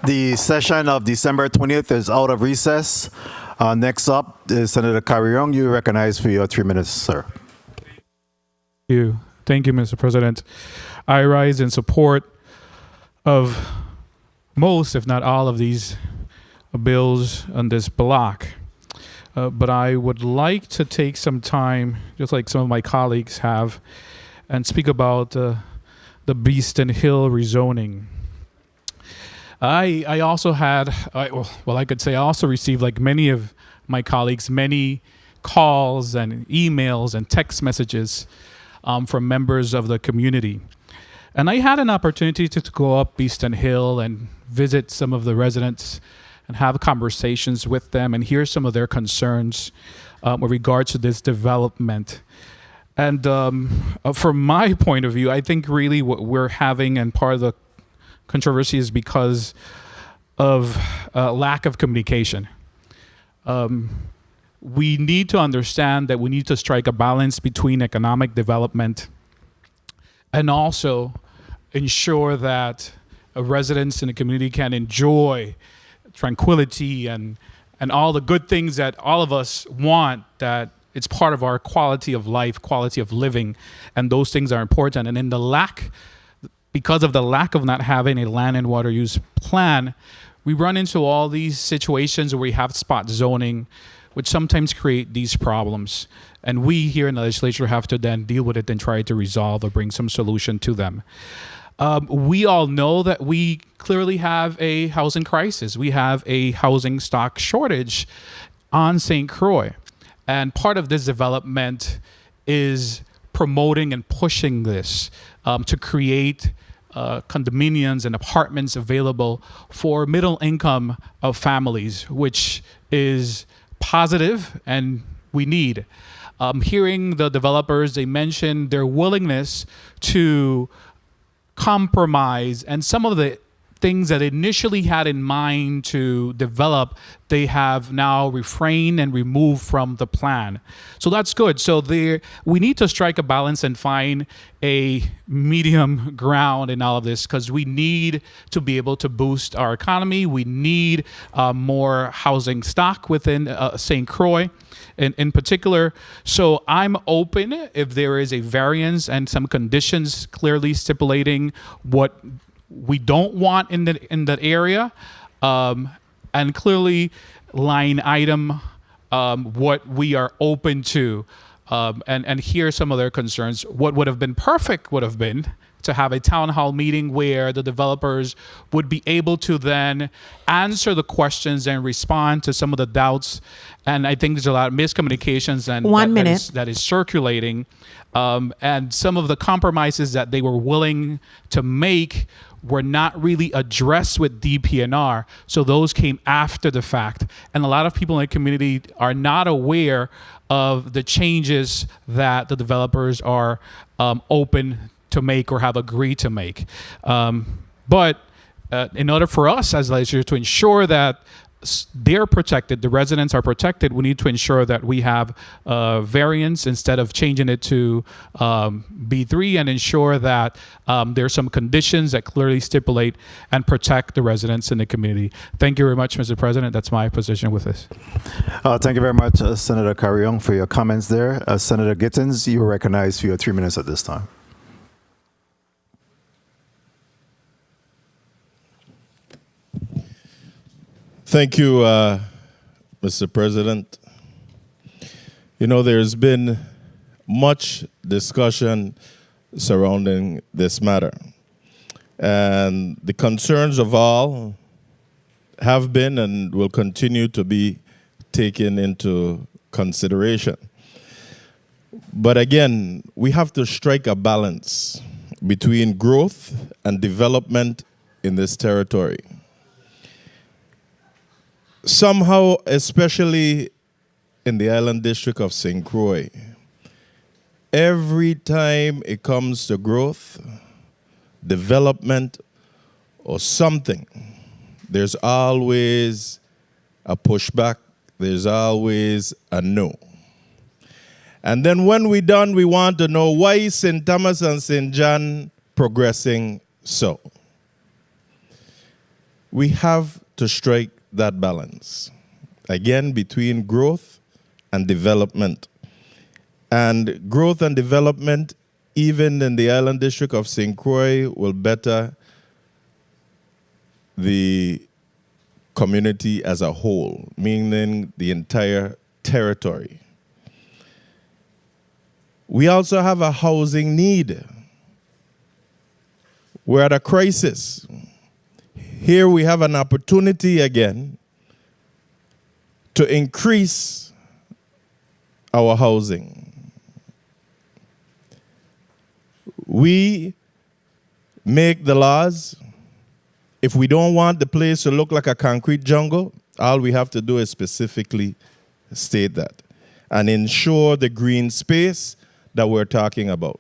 The session of December 20th is out of recess. Next up is Senator Carrion. You recognize for your 3 minutes, sir. Thank you, Mr. President. I rise in support of most, if not all, of these bills on this block. But I would like to take some time, just like some of my colleagues have, and speak about the Beeston Hill rezoning. I also had, I could say I also received, like many of my colleagues, many calls and emails and text messages from members of the community. And I had an opportunity to go up Beeston Hill and visit some of the residents and have conversations with them and hear some of their concerns with regards to this development. And from my point of view, I think really what we're having, and part of the controversy is because of lack of communication. We need to understand that we need to strike a balance between economic development and also ensure that residents in the community can enjoy tranquility and all the good things that all of us want, that it's part of our quality of life, quality of living, and those things are important. And in the lack, because of the lack of not having a land and water use plan, we run into all these situations where we have spot zoning, which sometimes create these problems. And we here in the legislature have to then deal with it and try to resolve or bring some solution to them. We all know that we clearly have a housing crisis. We have a housing stock shortage on St. Croix. And part of this development is promoting and pushing this to create condominiums and apartments available for middle income of families, which is positive and we need. Hearing the developers, they mentioned their willingness to compromise, and some of the things that initially had in mind to develop, they have now refrained and removed from the plan. So that's good. So we need to strike a balance and find a medium ground in all of this, because we need to be able to boost our economy. We need more housing stock within St. Croix in particular. So I'm open if there is a variance and some conditions clearly stipulating what we don't want in that area, and clearly line item what we are open to, and hear some of their concerns. What would have been perfect would have been to have a town hall meeting where the developers would be able to then answer the questions and respond to some of the doubts. And I think there's a lot of miscommunications and that is circulating. And some of the compromises that they were willing to make were not really addressed with DPNR. So those came after the fact. And a lot of people in the community are not aware of the changes that the developers are open to make or have agreed to make. But in order for us as legislators to ensure that they're protected, the residents are protected, we need to ensure that we have variance instead of changing it to B3, and ensure that there's some conditions that clearly stipulate and protect the residents in the community. Thank you very much, Mr. President. That's my position with this. Thank you very much, Senator Carrion, for your comments there. Senator Gittins, you are recognized for your 3 minutes at this time. Thank you, Mr. President. You know, there's been much discussion surrounding this matter, and the concerns of all have been and will continue to be taken into consideration. But again, we have to strike a balance between growth and development in this territory. Somehow, especially in the Island District of St. Croix, every time it comes to growth, development, or something, there's always a pushback, there's always a no. And then when we're done, we want to know why St. Thomas and St. John progressing so. We have to strike that balance, again, between growth and development. And growth and development, even in the Island District of St. Croix, will better the community as a whole, meaning the entire territory. We also have a housing need. We're at a crisis. Here we have an opportunity again to increase our housing. We make the laws. If we don't want the place to look like a concrete jungle, all we have to do is specifically state that and ensure the green space that we're talking about.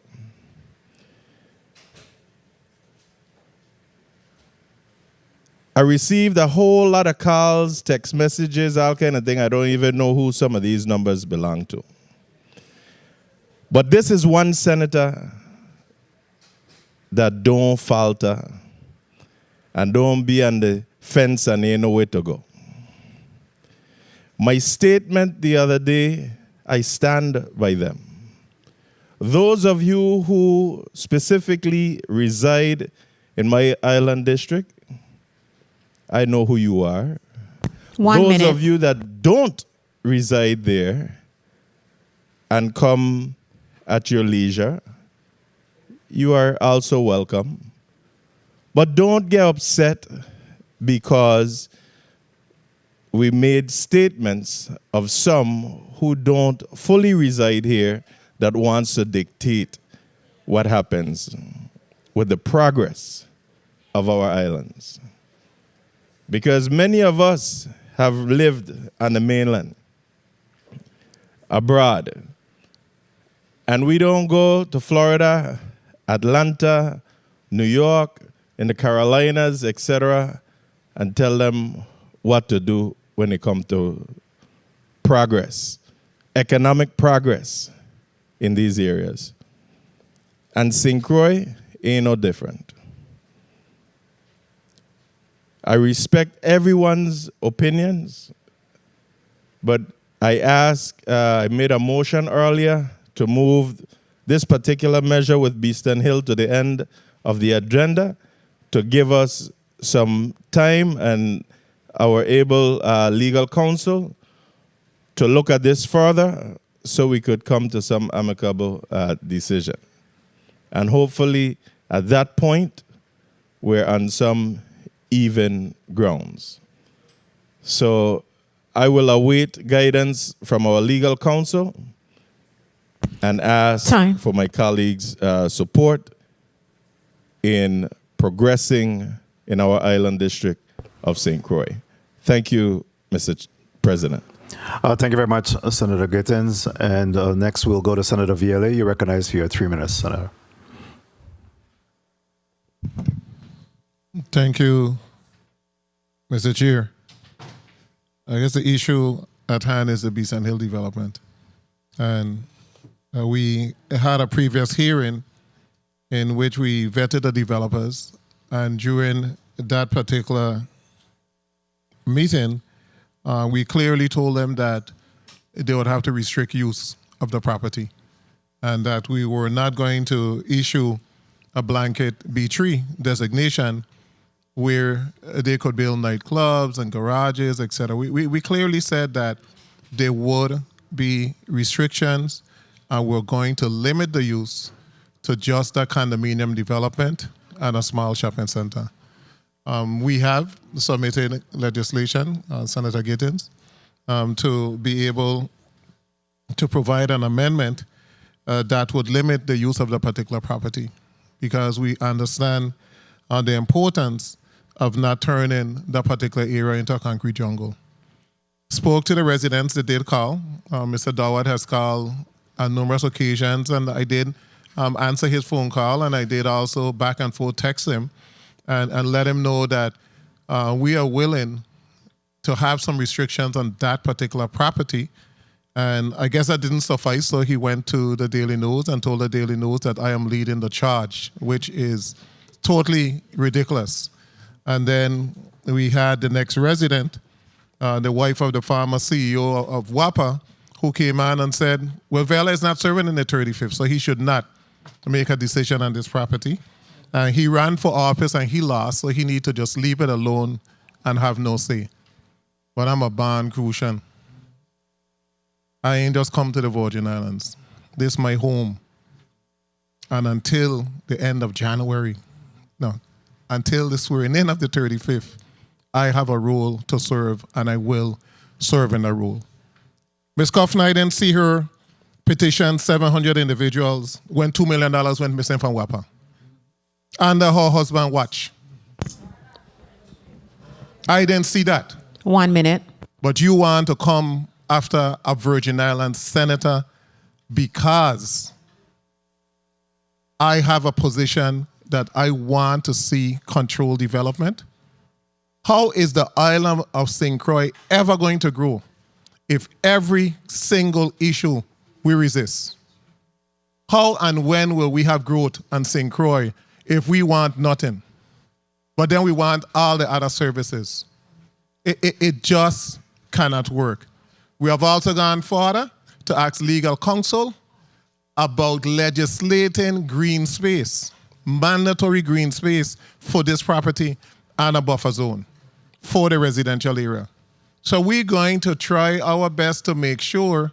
I received a whole lot of calls, text messages, all kind of thing. I don't even know who some of these numbers belong to. But this is one senator that don't falter and don't be on the fence and ain't no way to go. My statement the other day, I stand by them. Those of you who specifically reside in my island district, I know who you are. Those of you that don't reside there and come at your leisure, you are also welcome. But don't get upset because we made statements of some who don't fully reside here that wants to dictate what happens with the progress of our islands. Because many of us have lived on the mainland, abroad, and we don't go to Florida, Atlanta, New York, in the Carolinas, etc., and tell them what to do when it comes to progress, economic progress in these areas. And St. Croix ain't no different. I respect everyone's opinions, but I made a motion earlier to move this particular measure with Beeston Hill to the end of the agenda to give us some time and our able legal counsel to look at this further so we could come to some amicable decision. And hopefully at that point, we're on some even grounds. So I will await guidance from our legal counsel and ask for my colleagues' support in progressing in our island district of St. Croix. Thank you, Mr. President. Thank you very much, Senator Gittins. And next we'll go to Senator Viale. You recognize for your 3 minutes, Senator. Thank you, Mr. Chair. I guess the issue at hand is the Beeston Hill development. And we had a previous hearing in which we vetted the developers. And during that particular meeting, we clearly told them that they would have to restrict use of the property and that we were not going to issue a blanket B3 designation where they could build nightclubs and garages, etc. We clearly said that there would be restrictions and we're going to limit the use to just a condominium development and a small shopping center. We have submitted legislation, Senator Gittins, to be able to provide an amendment that would limit the use of the particular property because we understand the importance of not turning that particular area into a concrete jungle. Spoke to the residents that did call. Mr. Doward has called on numerous occasions, and I did answer his phone call, and I did also back and forth text him and let him know that we are willing to have some restrictions on that particular property. And I guess that didn't suffice, so he went to the Daily News and told the Daily News that I am leading the charge, which is totally ridiculous. And then we had the next resident, the wife of the former CEO of WAPA, who came on and said, well, Vela is not serving in the 35th, so he should not make a decision on this property. And he ran for office and he lost, so he need to just leave it alone and have no say. But I'm a born Crucian. I ain't just come to the Virgin Islands. This is my home. And until the end of January, until the swearing in of the 35th, I have a role to serve, and I will serve in a role. Ms. Coffin, I didn't see her petition 700 individuals when $2 million went missing from WAPA. Under her husband watch. I didn't see that. 1 minute. But you want to come after a Virgin Islands senator because I have a position that I want to see controlled development? How is the island of St. Croix ever going to grow if every single issue we resist? How and when will we have growth on St. Croix if we want nothing, but then we want all the other services? It just cannot work. We have also gone further to ask legal counsel about legislating green space, mandatory green space for this property and a buffer zone for the residential area. So we're going to try our best to make sure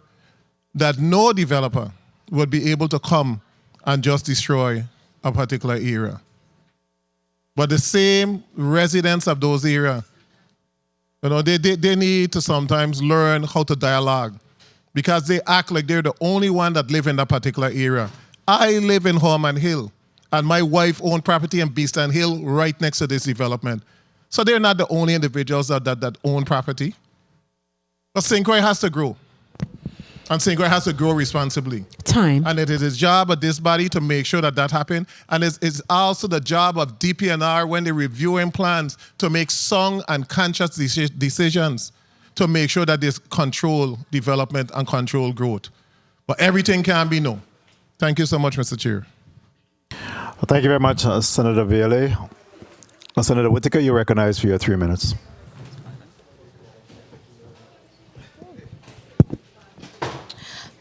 that no developer would be able to come and just destroy a particular area. But the same residents of those areas, they need to sometimes learn how to dialogue because they act like they're the only one that live in that particular area. I live in Horman Hill, and my wife owned property in Beeston Hill right next to this development. So they're not the only individuals that own property. But St. Croix has to grow. And St. Croix has to grow responsibly. Time. And it is the job of this body to make sure that happens. And it's also the job of DPNR when they're reviewing plans to make sound and conscious decisions to make sure that there's control development and control growth. But everything can be no. Thank you so much, Mr. Chair. Well, thank you very much, Senator Viale. Senator Whitaker, you're recognized for your 3 minutes.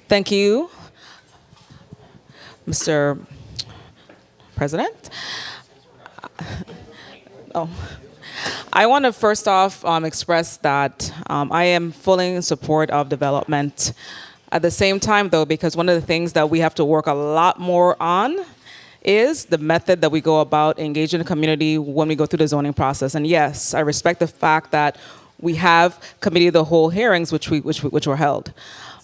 Thank you, Mr. President. I want to first off express that I am fully in support of development. At the same time, though, because one of the things that we have to work a lot more on is the method that we go about engaging the community when we go through the zoning process. And yes, I respect the fact that we have committee of the whole hearings, which were held.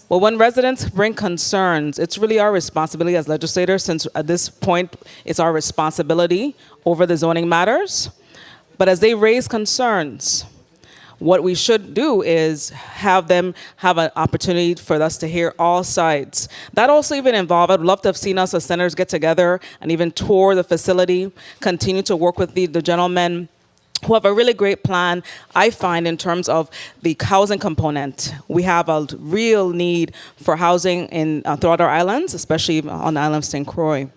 Well, when residents bring concerns, it's really our responsibility as legislators, since at this point it's our responsibility over the zoning matters. But as they raise concerns, what we should do is have them have an opportunity for us to hear all sides. That also even involved, I'd love to have seen us as senators get together and even tour the facility, continue to work with the gentlemen who have a really great plan, I find, in terms of the housing component. We have a real need for housing throughout our islands, especially on the island of St. Croix.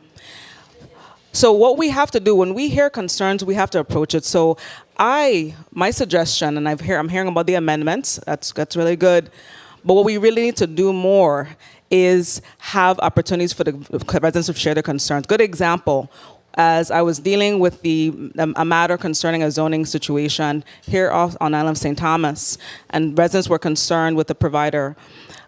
So what we have to do, when we hear concerns, we have to approach it. So my suggestion, and I'm hearing about the amendments, that's really good, but what we really need to do more is have opportunities for the residents to share their concerns. Good example, as I was dealing with a matter concerning a zoning situation here on Island of St. Thomas, and residents were concerned with the provider,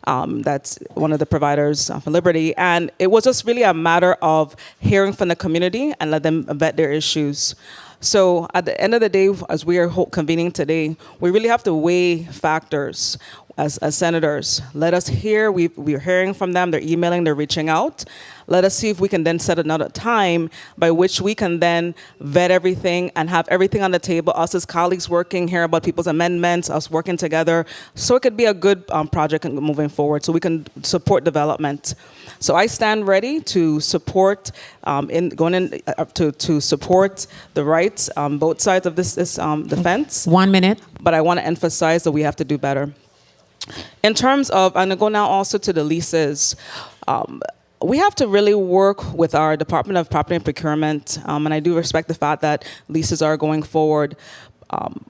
that's one of the providers for Liberty, and it was just really a matter of hearing from the community and let them vet their issues. So at the end of the day, as we are convening today, we really have to weigh factors as senators. Let us hear, we're hearing from them, they're emailing, they're reaching out. Let us see if we can then set another time by which we can then vet everything and have everything on the table, us as colleagues working, hear about people's amendments, us working together, so it could be a good project moving forward, so we can support development. So I stand ready to support, to support the rights on both sides of this defense. 1 minute. But I want to emphasize that we have to do better. In terms of, I'm going to go now also to the leases. we have to really work with our Department of Property and Procurement, and I do respect the fact that leases are going forward.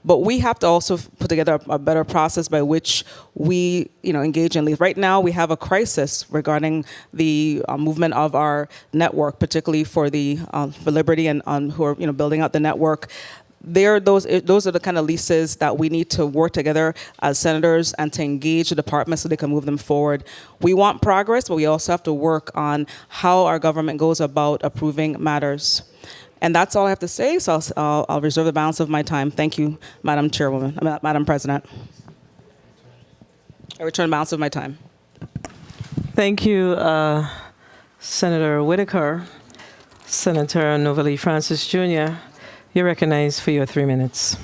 But we have to also put together a better process by which we, engage in lease. Right now, we have a crisis regarding the movement of our network, particularly for Liberty and who are, building out the network. Those are the kind of leases that we need to work together as senators and to engage the department so they can move them forward. We want progress, but we also have to work on how our government goes about approving matters. And that's all I have to say, so I'll reserve the balance of my time. Thank you, Madam President. I return the balance of my time. Thank you, Senator Whitaker. Senator Novalee Francis Jr., you're recognized for your 3 minutes.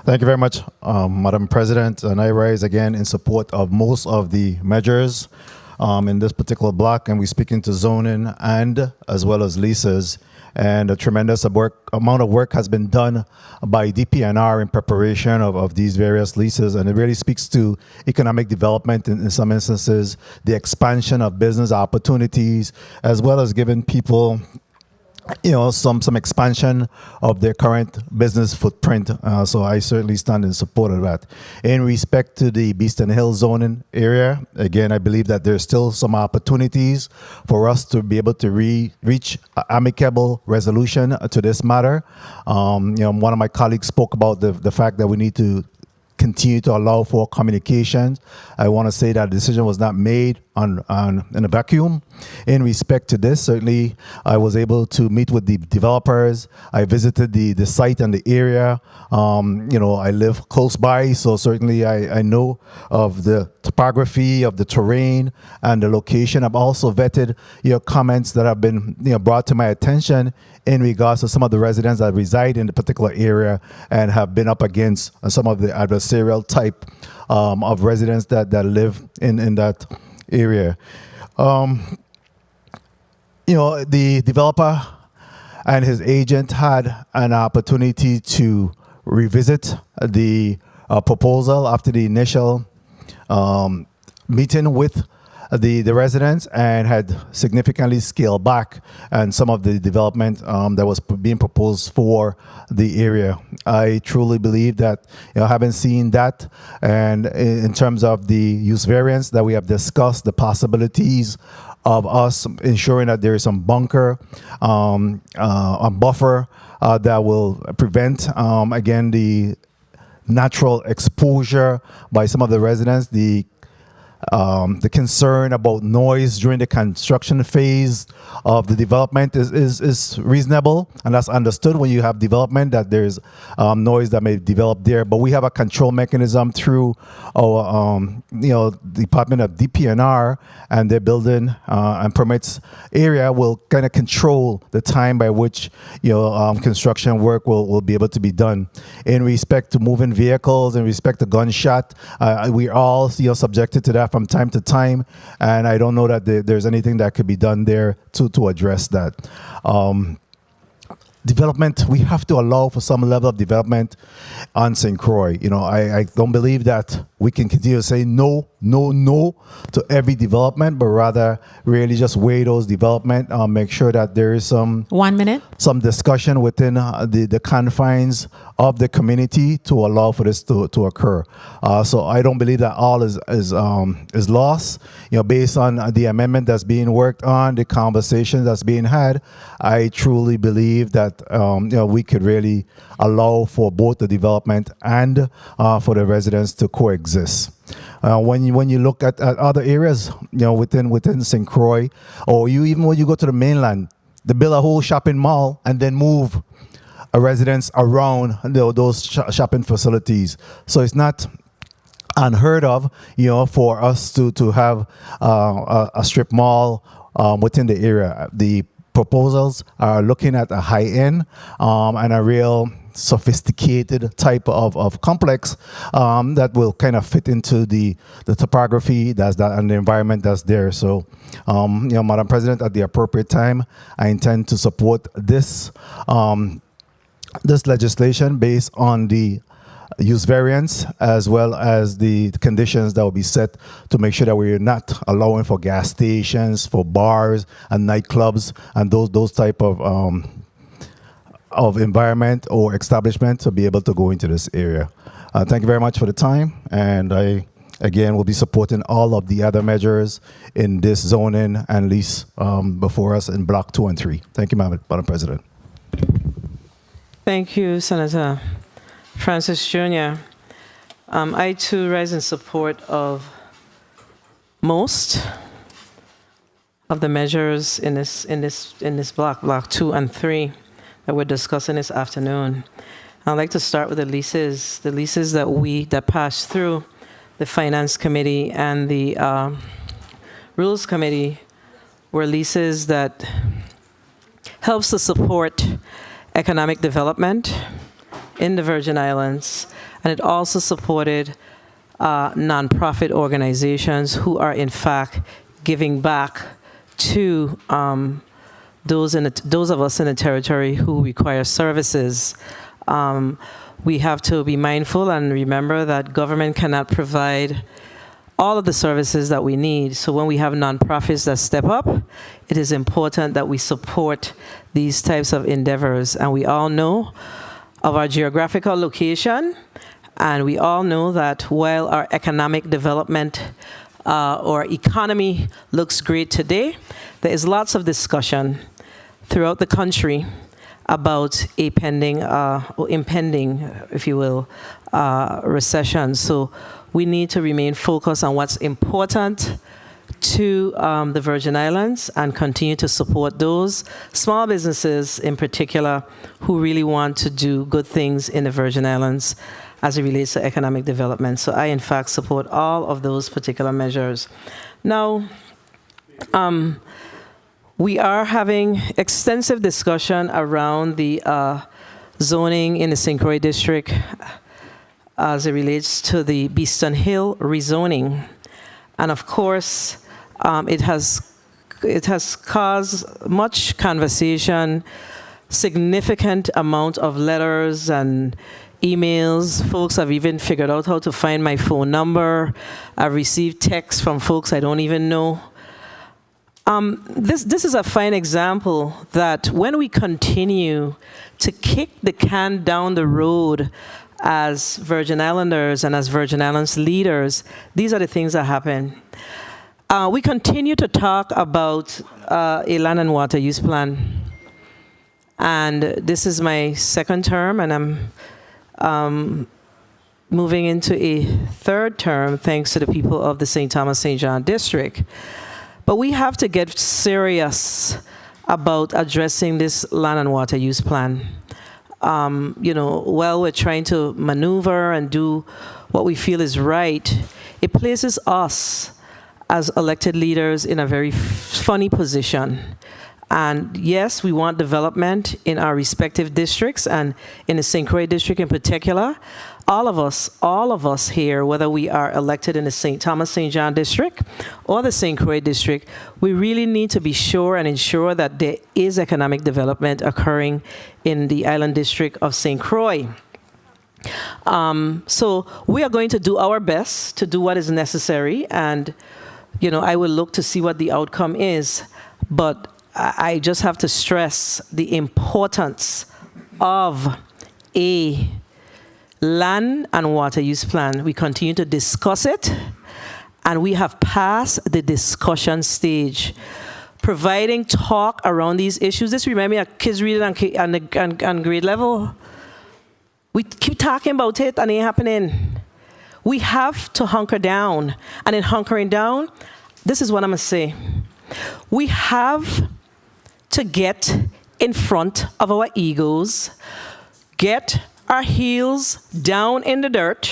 Thank you very much, Madam President. And I rise again in support of most of the measures in this particular block, and we speak into zoning and as well as leases. And a tremendous amount of work has been done by DPNR in preparation of these various leases, and it really speaks to economic development in some instances, the expansion of business opportunities, as well as giving people some expansion of their current business footprint. So I certainly stand in support of that. In respect to the Beeston Hill zoning area, again, I believe that there's still some opportunities for us to be able to reach amicable resolution to this matter. One of my colleagues spoke about the fact that we need to continue to allow for communications. I want to say that the decision was not made in a vacuum. In respect to this, certainly I was able to meet with the developers. I visited the site and the area. I live close by, so certainly I know of the topography, of the terrain, and the location. I've also vetted your comments that have been brought to my attention in regards to some of the residents that reside in the particular area and have been up against some of the adversarial type of residents that live in that area. The developer and his agent had an opportunity to revisit the proposal after the initial meeting with the residents, and had significantly scaled back and some of the development that was being proposed for the area. I truly believe that, having seen that, and in terms of the use variance that we have discussed, the possibilities of us ensuring that there is some bunker, a buffer that will prevent, again, the natural exposure by some of the residents, the concern about noise during the construction phase of the development is reasonable, and that's understood when you have development, that there's noise that may develop there. But we have a control mechanism through our Department of DPNR, and their building and permits area will kind of control the time by which construction work will be able to be done. In respect to moving vehicles, in respect to gunshot, we are all subjected to that from time to time, and I don't know that there's anything that could be done there to address that. Development, we have to allow for some level of development on St. Croix. I don't believe that we can continue to say no to every development, but rather really just weigh those development, make sure that there is some 1 minute, some discussion within the confines of the community to allow for this to occur. So I don't believe that all is lost. Based on the amendment that's being worked on, the conversations that's being had, I truly believe that we could really allow for both the development and for the residents to coexist. When you look at other areas, within St. Croix, or even when you go to the mainland, they build a whole shopping mall and then move residents around those shopping facilities. So it's not unheard of, for us to have a strip mall within the area. The proposals are looking at a high end and a real sophisticated type of complex that will kind of fit into the topography and the environment that's there. So, Madam President, at the appropriate time, I intend to support this this legislation based on the use variance as well as the conditions that will be set to make sure that we're not allowing for gas stations, for bars and nightclubs and those type of environment or establishment to be able to go into this area. Thank you very much for the time, and I again will be supporting all of the other measures in this zoning and lease before us in Block 2 and 3. Thank you, Madam President. Thank you, Senator Francis Jr. I too rise in support of most of the measures in this block 2 and 3 that we're discussing this afternoon. I'd like to start with the leases that passed through the Finance Committee and the Rules Committee were leases that helps to support economic development in the Virgin Islands, and it also supported nonprofit organizations who are in fact giving back to those of us in the territory who require services. We have to be mindful and remember that government cannot provide all of the services that we need. So when we have nonprofits that step up, it is important that we support these types of endeavors. And we all know of our geographical location, and we all know that while our economic development or economy looks great today, there is lots of discussion throughout the country about a pending or impending, if you will, recession. So we need to remain focused on what's important to the Virgin Islands and continue to support those small businesses in particular who really want to do good things in the Virgin Islands as it relates to economic development. So I, in fact, support all of those particular measures. Now, we are having extensive discussion around the zoning in the St. Croix district as it relates to the Beeston Hill rezoning. And of course, it has caused much conversation, significant amount of letters and emails. Folks have even figured out how to find my phone number. I've received texts from folks I don't even know. This is a fine example that when we continue to kick the can down the road as Virgin Islanders and as Virgin Islands leaders, these are the things that happen. We continue to talk about a land and water use plan. And this is my second term, and I'm moving into a third term thanks to the people of the St. Thomas St. John district. But we have to get serious about addressing this land and water use plan. While we're trying to maneuver and do what we feel is right, it places us as elected leaders in a very funny position. And yes, we want development in our respective districts and in the St. Croix district in particular. All of us here, whether we are elected in the St. Thomas St. John district or the St. Croix district, we really need to be sure and ensure that there is economic development occurring in the island district of St. Croix. So we are going to do our best to do what is necessary, and I will look to see what the outcome is. But I just have to stress the importance of a land and water use plan. We continue to discuss it, and we have passed the discussion stage. Providing talk around these issues. This reminds me of kids reading on grade level. We keep talking about it and it ain't happening. We have to hunker down. And in hunkering down, this is what I'm gonna say. We have to get in front of our egos, get our heels down in the dirt,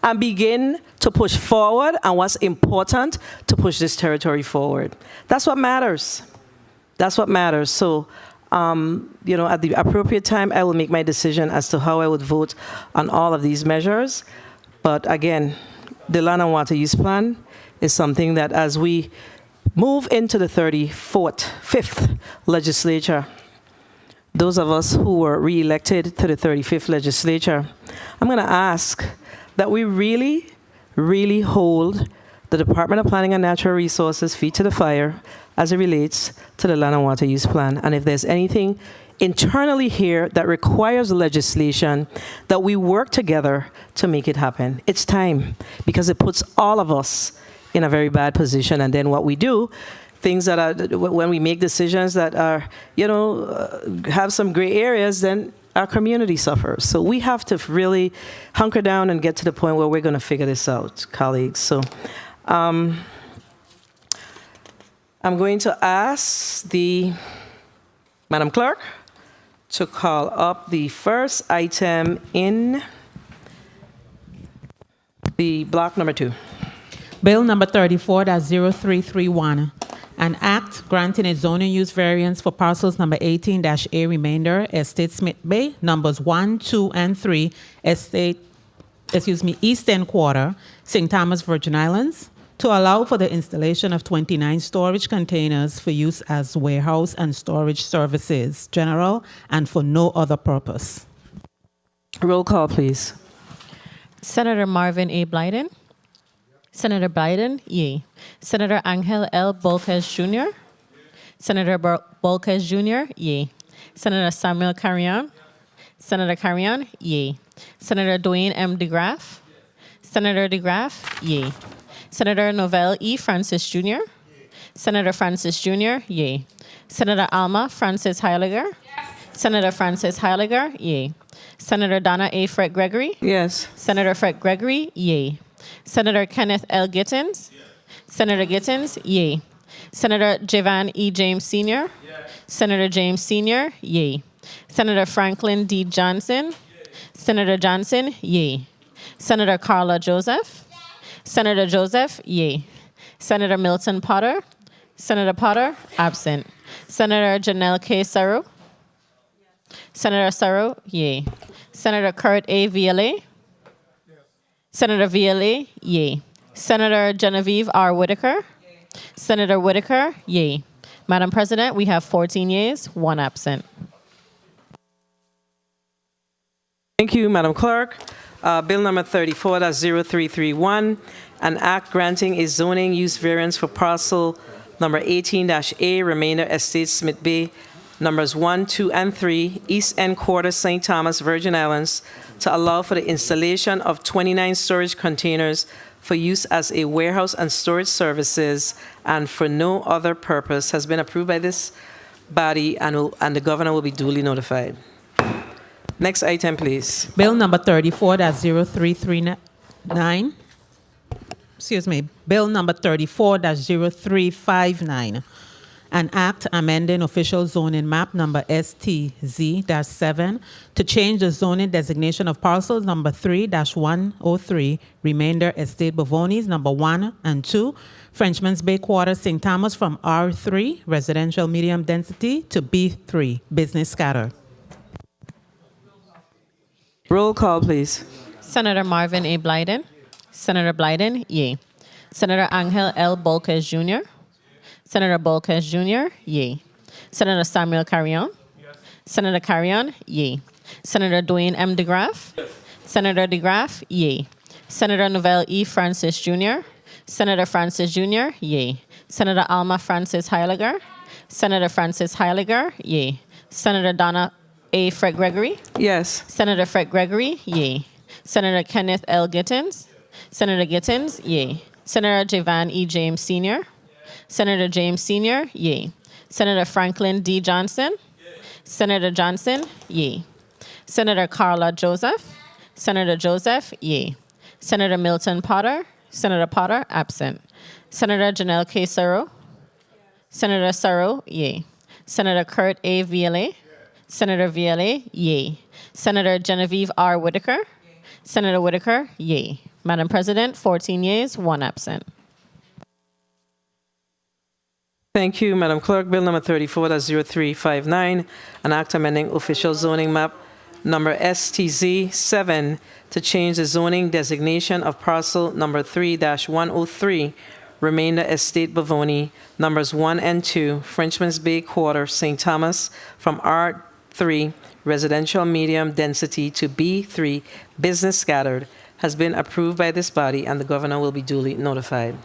and begin to push forward on what's important to push this territory forward. That's what matters. That's what matters. So, at the appropriate time, I will make my decision as to how I would vote on all of these measures. But again, the land and water use plan is something that as we move into the 5th legislature, those of us who were re-elected to the 35th legislature, I'm going to ask that we really, really hold the Department of Planning and Natural Resources feet to the fire as it relates to the Land and Water Use Plan. And if there's anything internally here that requires legislation, that we work together to make it happen. It's time, because it puts all of us in a very bad position. And then what we do, things that are, when we make decisions that are, have some gray areas, then our community suffers. So we have to really hunker down and get to the point where we're going to figure this out, colleagues. So I'm going to ask the Madam Clerk to call up the first item in the block number 2. Bill number 34-0331, an act granting a zoning use variance for parcels number 18-A remainder, Estate Smith Bay, numbers 1, 2, and 3, Eastern Quarter, St. Thomas, Virgin Islands, to allow for the installation of 29 storage containers for use as warehouse and storage services, general, and for no other purpose. Roll call, please. Senator Marvin A. Blyden. Senator Blyden, yea. Senator Angel L. Bolquez Jr. Senator Bolquez Jr., yea. Senator Samuel Carrion. Senator Carrion, yea. Senator Dwayne M. DeGraff. Senator DeGraff, yea. Senator Novell E. Francis Jr. Senator Francis Jr., yea. Senator Alma Francis Heiliger. Senator Francis Heiliger, yea. Senator Donna A. Fred Gregory. Yes. Senator Fred Gregory, yea. Senator Kenneth L. Gittins. Senator Gittins, yea. Senator Javan E. James Sr. Senator James Sr., yea. Senator Franklin D. Johnson. Senator Johnson, yea. Senator Carla Joseph. Senator Joseph, yea. Senator Milton Potter. Senator Potter, absent. Senator Janelle K. Saru. Senator Saru, yea. Senator Kurt A. Viale. Senator Viale, yea. Senator Genevieve R. Whitaker. Senator Whitaker, yea. Madam President, we have 14 yeas, 1 absent. Thank you, Madam Clerk. Bill number 34-0331, an act granting a zoning use variance for parcel number 18-A, remainder Estate Smith Bay, numbers 1, 2, and 3, East End Quarter, St. Thomas, Virgin Islands, to allow for the installation of 29 storage containers for use as a warehouse and storage services and for no other purpose, has been approved by this body and the governor will be duly notified. Next item, please. Bill number 34-0339. Excuse me. Bill number 34-0359. An act amending official zoning map number STZ-7 to change the zoning designation of parcels number 3-103, remainder Estate Bavonis, number 1 and 2, Frenchman's Bay Quarter, St. Thomas, from R3, residential medium density, to B3, business scatter. Roll call, please. Senator Marvin A. Blyden. Senator Blyden, yea. Senator Angel L. Bolquez Jr. Senator Bolquez Jr., yea. Senator Samuel Carrion. Senator Carrion, yea. Senator Dwayne M. DeGraff. Senator DeGraff, yea. Senator Novell E. Francis Jr. Senator Francis Jr., yea. Senator Alma Francis Heiliger. Senator Francis Heiliger, yea. Senator Donna A. Fred Gregory. Yes. Senator Fred Gregory, yea. Senator Kenneth L. Gittins. Senator Gittins, yea. Senator Javan E. James Sr. Senator James Sr., yea. Senator Franklin D. Johnson. Senator Johnson, yea. Senator Carla Joseph. Senator Joseph, yea. Senator Milton Potter. Senator Potter, absent. Senator Janelle K. Saru. Senator Saru, yea. Senator Kurt A. Viale. Senator Viale, yea. Senator Genevieve R. Whitaker. Senator Whitaker, yea. Madam President, 14 yeas, 1 absent. Thank you, Madam Clerk. Bill number 34-0359, an act amending official zoning map number STZ-7 to change the zoning designation of parcel number 3-103, remainder Estate Bavoni, numbers 1 and 2, Frenchman's Bay Quarter, St. Thomas, from R3 B3 residential medium density to B3 business scattered has been approved by this body, and the governor will be duly notified.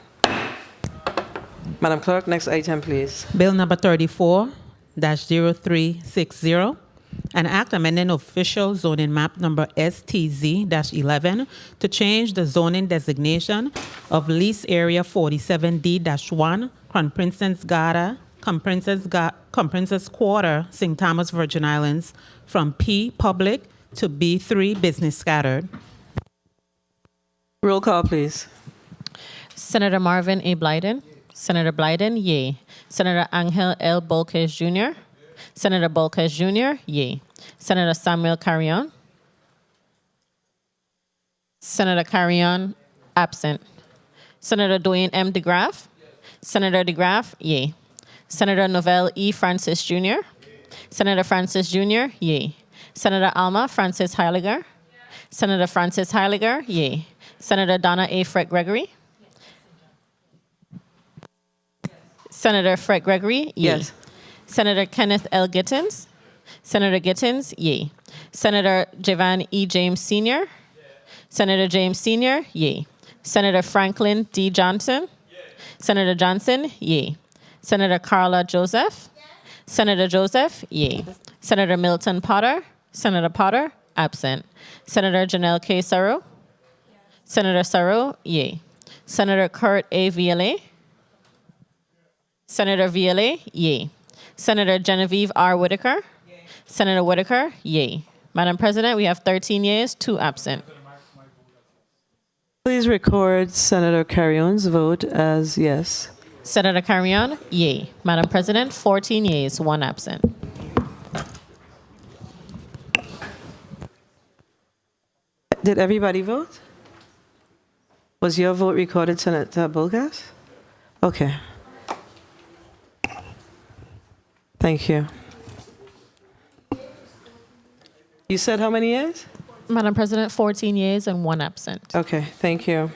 Madam Clerk, next item, please. Bill number 34-0360, an act amending official zoning map number STZ-11 to change the zoning designation of lease area 47D-1, Crown Princess Garda, Princess Quarter, St. Thomas, Virgin Islands, from P, public, to B3, business scattered. Roll call, please. Senator Marvin A. Blyden. Senator Blyden, yay. Senator Angel L. Bolquez Jr. Senator Bolquez Jr., yay. Senator Samuel Carrion. Senator Carrion, absent. Senator Dwayne M. DeGraff. Senator DeGraff, yay. Senator Novell E. Francis Jr. Senator Francis Jr., yay. Senator Alma Francis Heiliger. Senator Francis Heiliger, yay. Senator Donna A. Fred Gregory. Senator Fred Gregory, yay. Yes. Senator Kenneth L. Gittins. Senator Gittins, yay. Senator Javan E. James Sr. Senator James Sr., yay. Senator Franklin D. Johnson. Senator Johnson, yay. Senator Carla Joseph. Senator Joseph, yay. Senator Milton Potter. Senator Potter, absent. Senator Janelle K. Sarro. Senator Sarro, yay. Senator Kurt A. Viale. Senator Viale, yay. Senator Genevieve R. Whitaker. Senator Whitaker, yay. Madam President, we have 13 yeas, 2 absent. Please record Senator Carrion's vote as yes. Senator Carrion, yay. Madam President, 14 yeas, 1 absent. Did everybody vote? Was your vote recorded, Senator Bolquez? Okay. Thank you. You said how many years? Madam President, 14 yeas and 1 absent. Okay, thank you.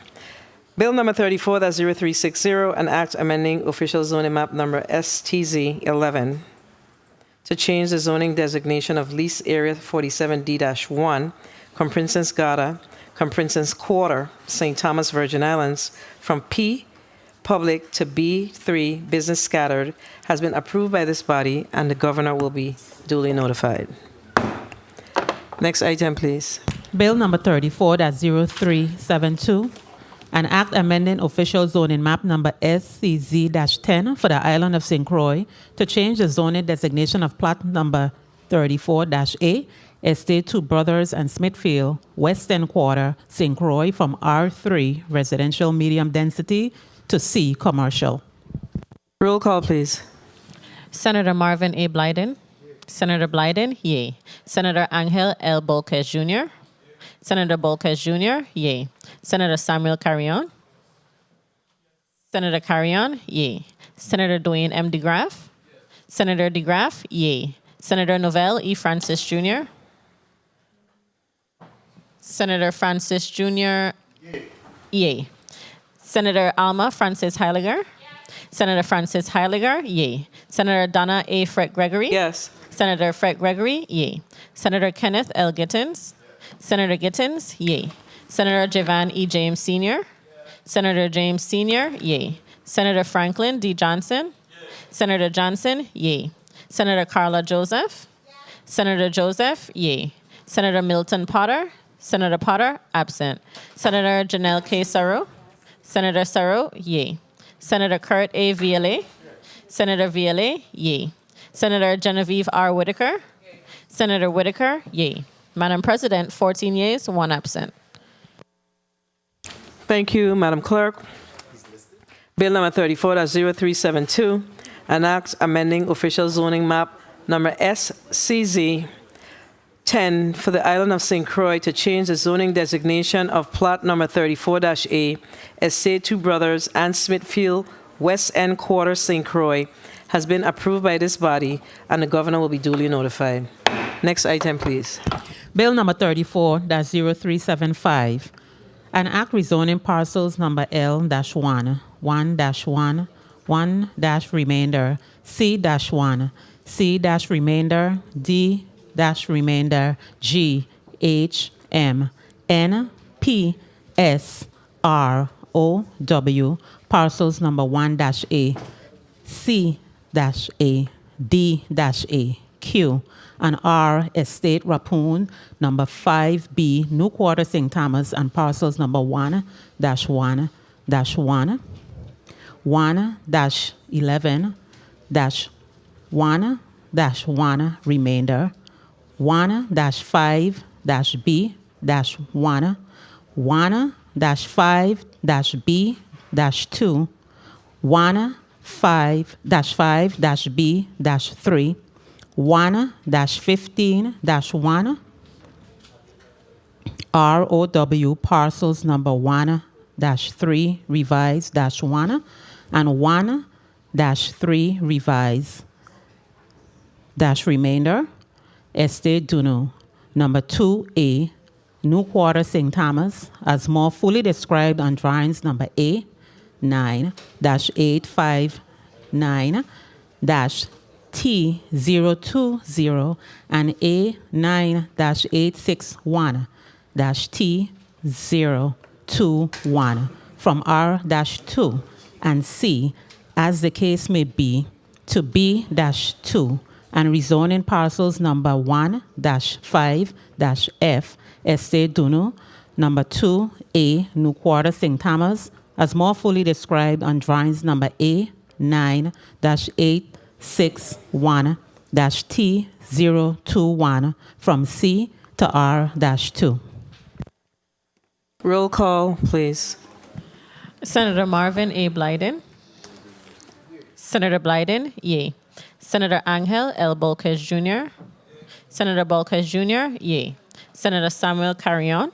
Bill number 34-0360, an act amending official zoning map number STZ-11 to change the zoning designation of lease area 47D-1, Princess Garda, Princess Quarter, St. Thomas, Virgin Islands, from P, public, to B3, business scattered, has been approved by this body, and the governor will be duly notified. Next item, please. Bill number 34-0372, an act amending official zoning map number SCZ-10 for the island of St. Croix to change the zoning designation of plot number 34-A, Estate Two Brothers and Smithfield, West End Quarter, St. Croix, from R3, residential medium density, to C, commercial. Roll call, please. Senator Marvin A. Blyden. Senator Blyden, yay. Senator Angel L. Bolquez Jr. Senator Bolquez Jr., yay. Senator Samuel Carrion. Senator Carrion, yay. Senator Dwayne M. DeGraff. Senator DeGraff, yay. Senator Novell E. Francis Jr. Senator Francis Jr., yay. Senator Alma Francis Heiliger. Senator Francis Heiliger, yay. Senator Donna A. Fred Gregory. Yes. Senator Fred Gregory, yay. Senator Kenneth L. Gittins. Senator Gittins, yay. Senator Javan E. James Sr. Senator James Sr., yay. Senator Franklin D. Johnson. Senator Johnson, yay. Senator Carla Joseph. Senator Joseph, yay. Senator Milton Potter. Senator Potter, absent. Senator Janelle K. Sarro. Senator Sarro, yay. Senator Kurt A. Viale. Senator Viale, yay. Senator Genevieve R. Whitaker. Senator Whitaker, yay. Madam President, 14 yeas, 1 absent. Thank you, Madam Clerk. Bill number 34-0372, an act amending official zoning map number SCZ 10 for the island of St. Croix to change the zoning designation of plot number 34-A, Estate Two Brothers and Smithfield, West End Quarter, St. Croix, has been approved by this body, and the governor will be duly notified. Next item, please. Bill number 34-0375, an act rezoning parcels number L-1, 1-1, 1-remainder, C-1, C-remainder, D dash remainder G H M N P S R O W parcels number 1-A C-A D-A Q and R Estate Rappoon number 5B New Quarter St. Thomas and parcels number 1-1 1-11 1-1 remainder 1-5-B-1 1-5-B-2 1-5-B-3 1-15-1 ROW parcels number 1-3 revise -1 and 1-3 revise remainder Estate Duno number 2A New Quarter St. Thomas as more fully described on drawings number A9-859-T020 and A9-861-T021 from R-2 and C as the case may be to B-2 and rezoning parcels number 1-5-F Estate Duno number 2A New Quarter St. Thomas as more fully described on drawings number A9-861-T021 from C to R-2. Roll call, please. Senator Marvin A. Blyden. Senator Blyden, yay. Senator Angel L. Bolquez Jr. Senator Bolquez Jr., yay. Senator Samuel Carrion.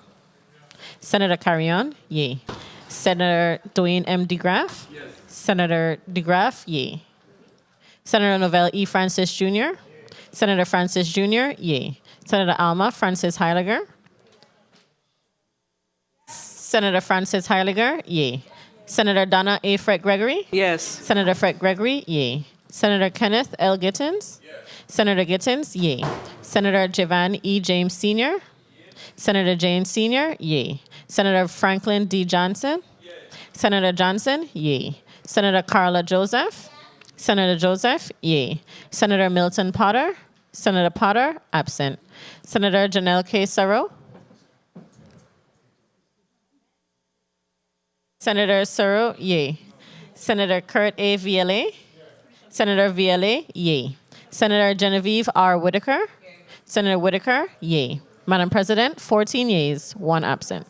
Senator Carrion, yay. Senator Dwayne M. DeGraff. Yes. Senator DeGraff, yay. Senator Novell E. Francis Jr. Senator Francis Jr., yay. Senator Alma Francis Heiliger. Senator Francis Heiliger, yay. Senator Donna A. Fred Gregory. Yes. Senator Fred Gregory, yay. Senator Kenneth L. Gittins. Yes. Senator Gittins, yay. Senator Javan E. James Sr. Senator James Sr., yay. Senator Franklin D. Johnson. Yes. Senator Johnson, yay. Senator Carla Joseph. Senator Joseph, yay. Senator Milton Potter. Senator Potter, absent. Senator Janelle K. Saro. Senator Saro, yay. Senator Kurt A. Viale. Senator Viale, yay. Senator Genevieve R. Whitaker. Senator Whitaker, yay. Madam President, 14 yeas, 1 absent.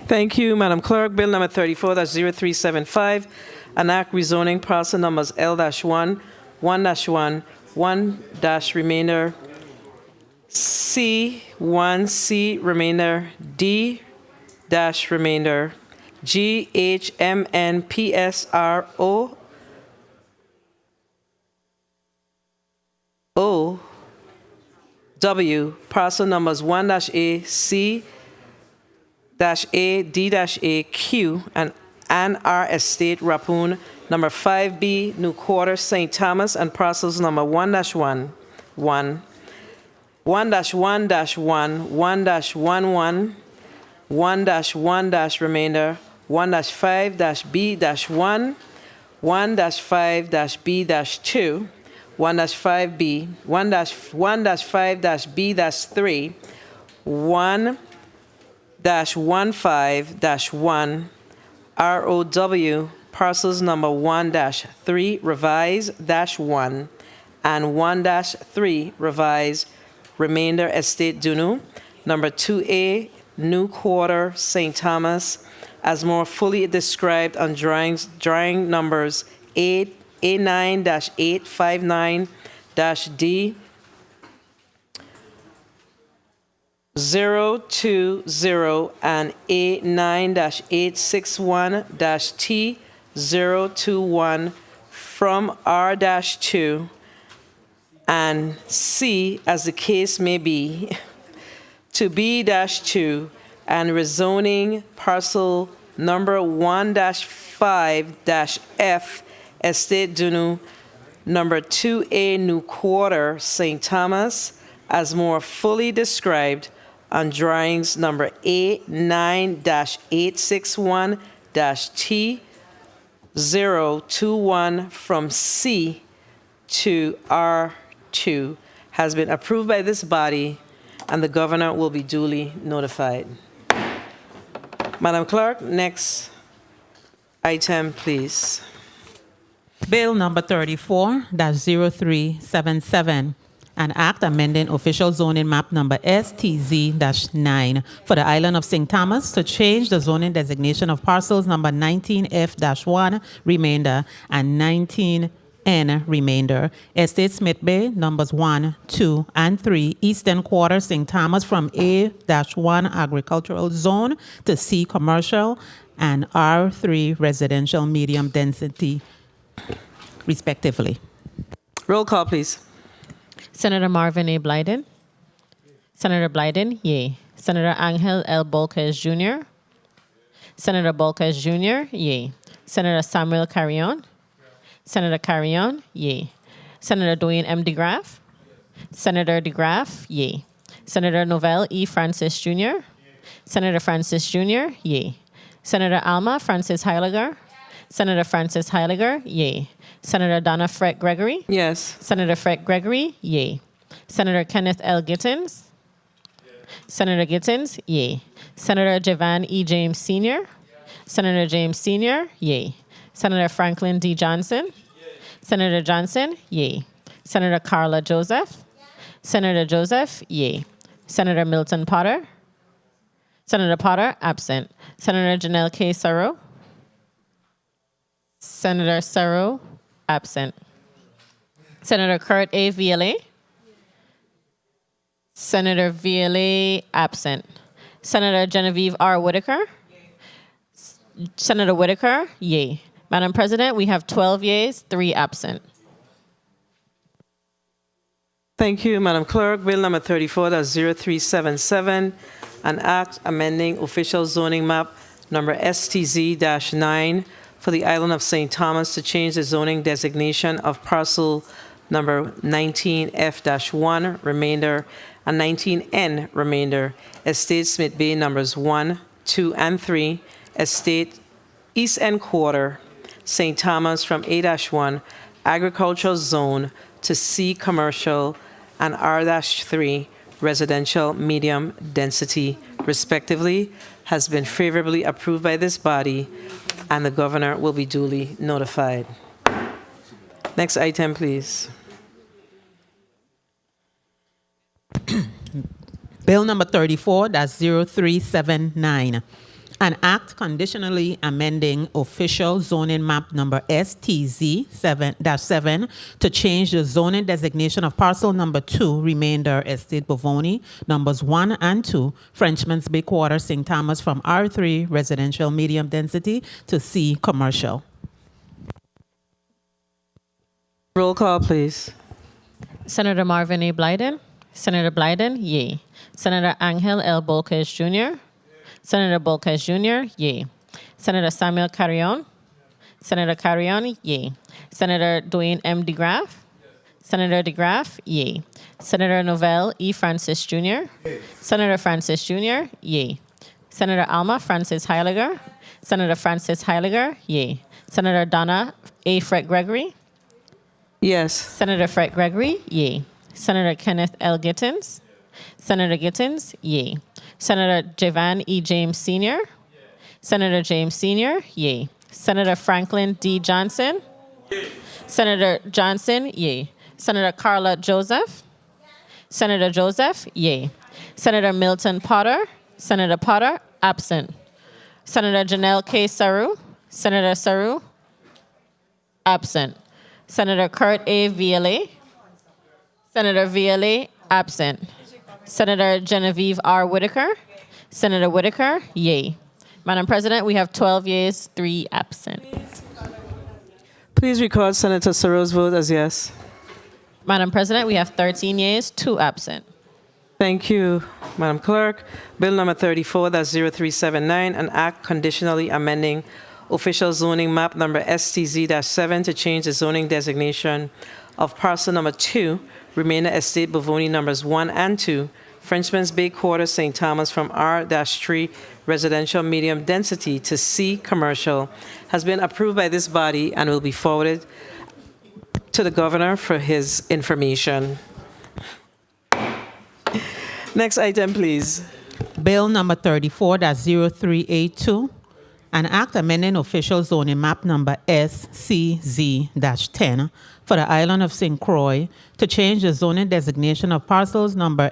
Thank you, Madam Clerk. Bill number 34-0375, an act rezoning parcel numbers L-1, 1-1, 1- C1C remainder, D- GHMNPSRO W parcel numbers 1-A C-A D-A Q and R Estate Rappoon number 5B New Quarter St. Thomas and parcels number 1-1 1-1-1 1-11 1-1- remainder 1-5-B-1 1-5-B-2 1-5B 1-5-B-3 1-15-1 ROW parcels number 1-3 revise-1 and 1-3 revise remainder Estate Duno number 2A New Quarter St. Thomas as more fully described on drawing numbers A9-859-D 020 and A9-861-T021 from R-2 and C as the case may be to B-2 and rezoning parcel number 1-5-F Estate Duno number 2A New Quarter St. Thomas as more fully described on drawings number A9-861-T021 from C to R2 has been approved by this body, and the governor will be duly notified. Madam Clerk, next item, please. Bill number 34-0377, an act amending official zoning map number STZ-9 for the island of St. Thomas to change the zoning designation of parcels number 19F-1 remainder and 19N remainder, Estate Smith Bay, numbers 1, 2, and 3, Eastern Quarter, St. Thomas, from A-1 agricultural zone to C commercial and R3 residential medium density, respectively. Roll call, please. Senator Marvin A. Blyden. Senator Blyden, yay. Senator Angel L. Bolquez Jr. Senator Bolquez Jr., yay. Senator Samuel Carrion. Senator Carrion, yay. Senator Dwayne M. DeGraff. Senator DeGraff, yay. Senator Novell E. Francis Jr. Senator Francis Jr., yay. Senator Alma Francis Heiliger. Senator Francis Heiliger, yay. Senator Donna Fred Gregory. Yes. Senator Fred Gregory, yay. Senator Kenneth L. Gittins. Senator Gittins, yay. Senator Javan E. James Sr. Senator James Sr., yay. Senator Franklin D. Johnson. Senator Johnson, yay. Senator Carla Joseph. Senator Joseph, yay. Senator Milton Potter. Senator Potter, absent. Senator Janelle K. Saro. Senator Saro, absent. Senator Kurt A. Viale. Senator Viale, absent. Senator Genevieve R. Whitaker. Senator Whitaker, yay. Madam President, we have 12 yeas, 3 absent. Thank you, Madam Clerk. Bill number 34-0377, an act amending official zoning map number STZ-9 for the island of St. Thomas to change the zoning designation of parcel number 19F-1 remainder and 19N remainder, Estate Smith Bay numbers 1, 2, and 3, Estate East End Quarter, St. Thomas, from A-1 agricultural zone to C commercial and R-3 residential medium density, respectively, has been favorably approved by this body, and the governor will be duly notified. Next item, please. Bill number 34-0379, an act conditionally amending official zoning map number STZ-7 to change the zoning designation of parcel number 2, remainder Estate Bovoni, numbers 1 and 2, Frenchman's Bay Quarter, St. Thomas, from R3 residential medium density to C commercial. Roll call, please. Senator Marvin A. Blyden. Senator Blyden, yay. Senator Angel L. Bolquez Jr. Senator Bolquez Jr., yay. Senator Samuel Carrion. Senator Carrion, yay. Senator Dwayne M. DeGraff. Senator DeGraff, yay. Senator Novell E. Francis Jr. Senator Francis Jr., yay. Senator Alma Francis Heiliger. Senator Francis Heiliger, yay. Senator Donna A. Fred Gregory. Yes. Senator Fred Gregory, yay. Senator Kenneth L. Gittins. Senator Gittins, yay. Senator Javan E. James Sr. Senator James Sr., yay. Senator Franklin D. Johnson. Senator Johnson, yay. Senator Carla Joseph. Senator Joseph, yay. Senator Milton Potter. Senator Potter, absent. Senator Janelle K. Saru. Senator Saru, absent. Senator Kurt A. Viale. Senator Viale, absent. Senator Genevieve R. Whitaker. Senator Whitaker, yay. Madam President, we have 12 yeas, 3 absent. Please record Senator Saro's vote as yes. Madam President, we have 13 yeas, 2 absent. Thank you, Madam Clerk. Bill number 34-0379, an act conditionally amending official zoning map number STZ-7 to change the zoning designation of parcel number 2, Remainder Estate, Bavoni numbers 1 and 2, Frenchman's Bay Quarter, St. Thomas, from R-3 residential medium density to C commercial, has been approved by this body and will be forwarded to the governor for his information. Next item, please. Bill number 34-0382, an act amending official zoning map number SCZ-10 for the island of St. Croix to change the zoning designation of parcels number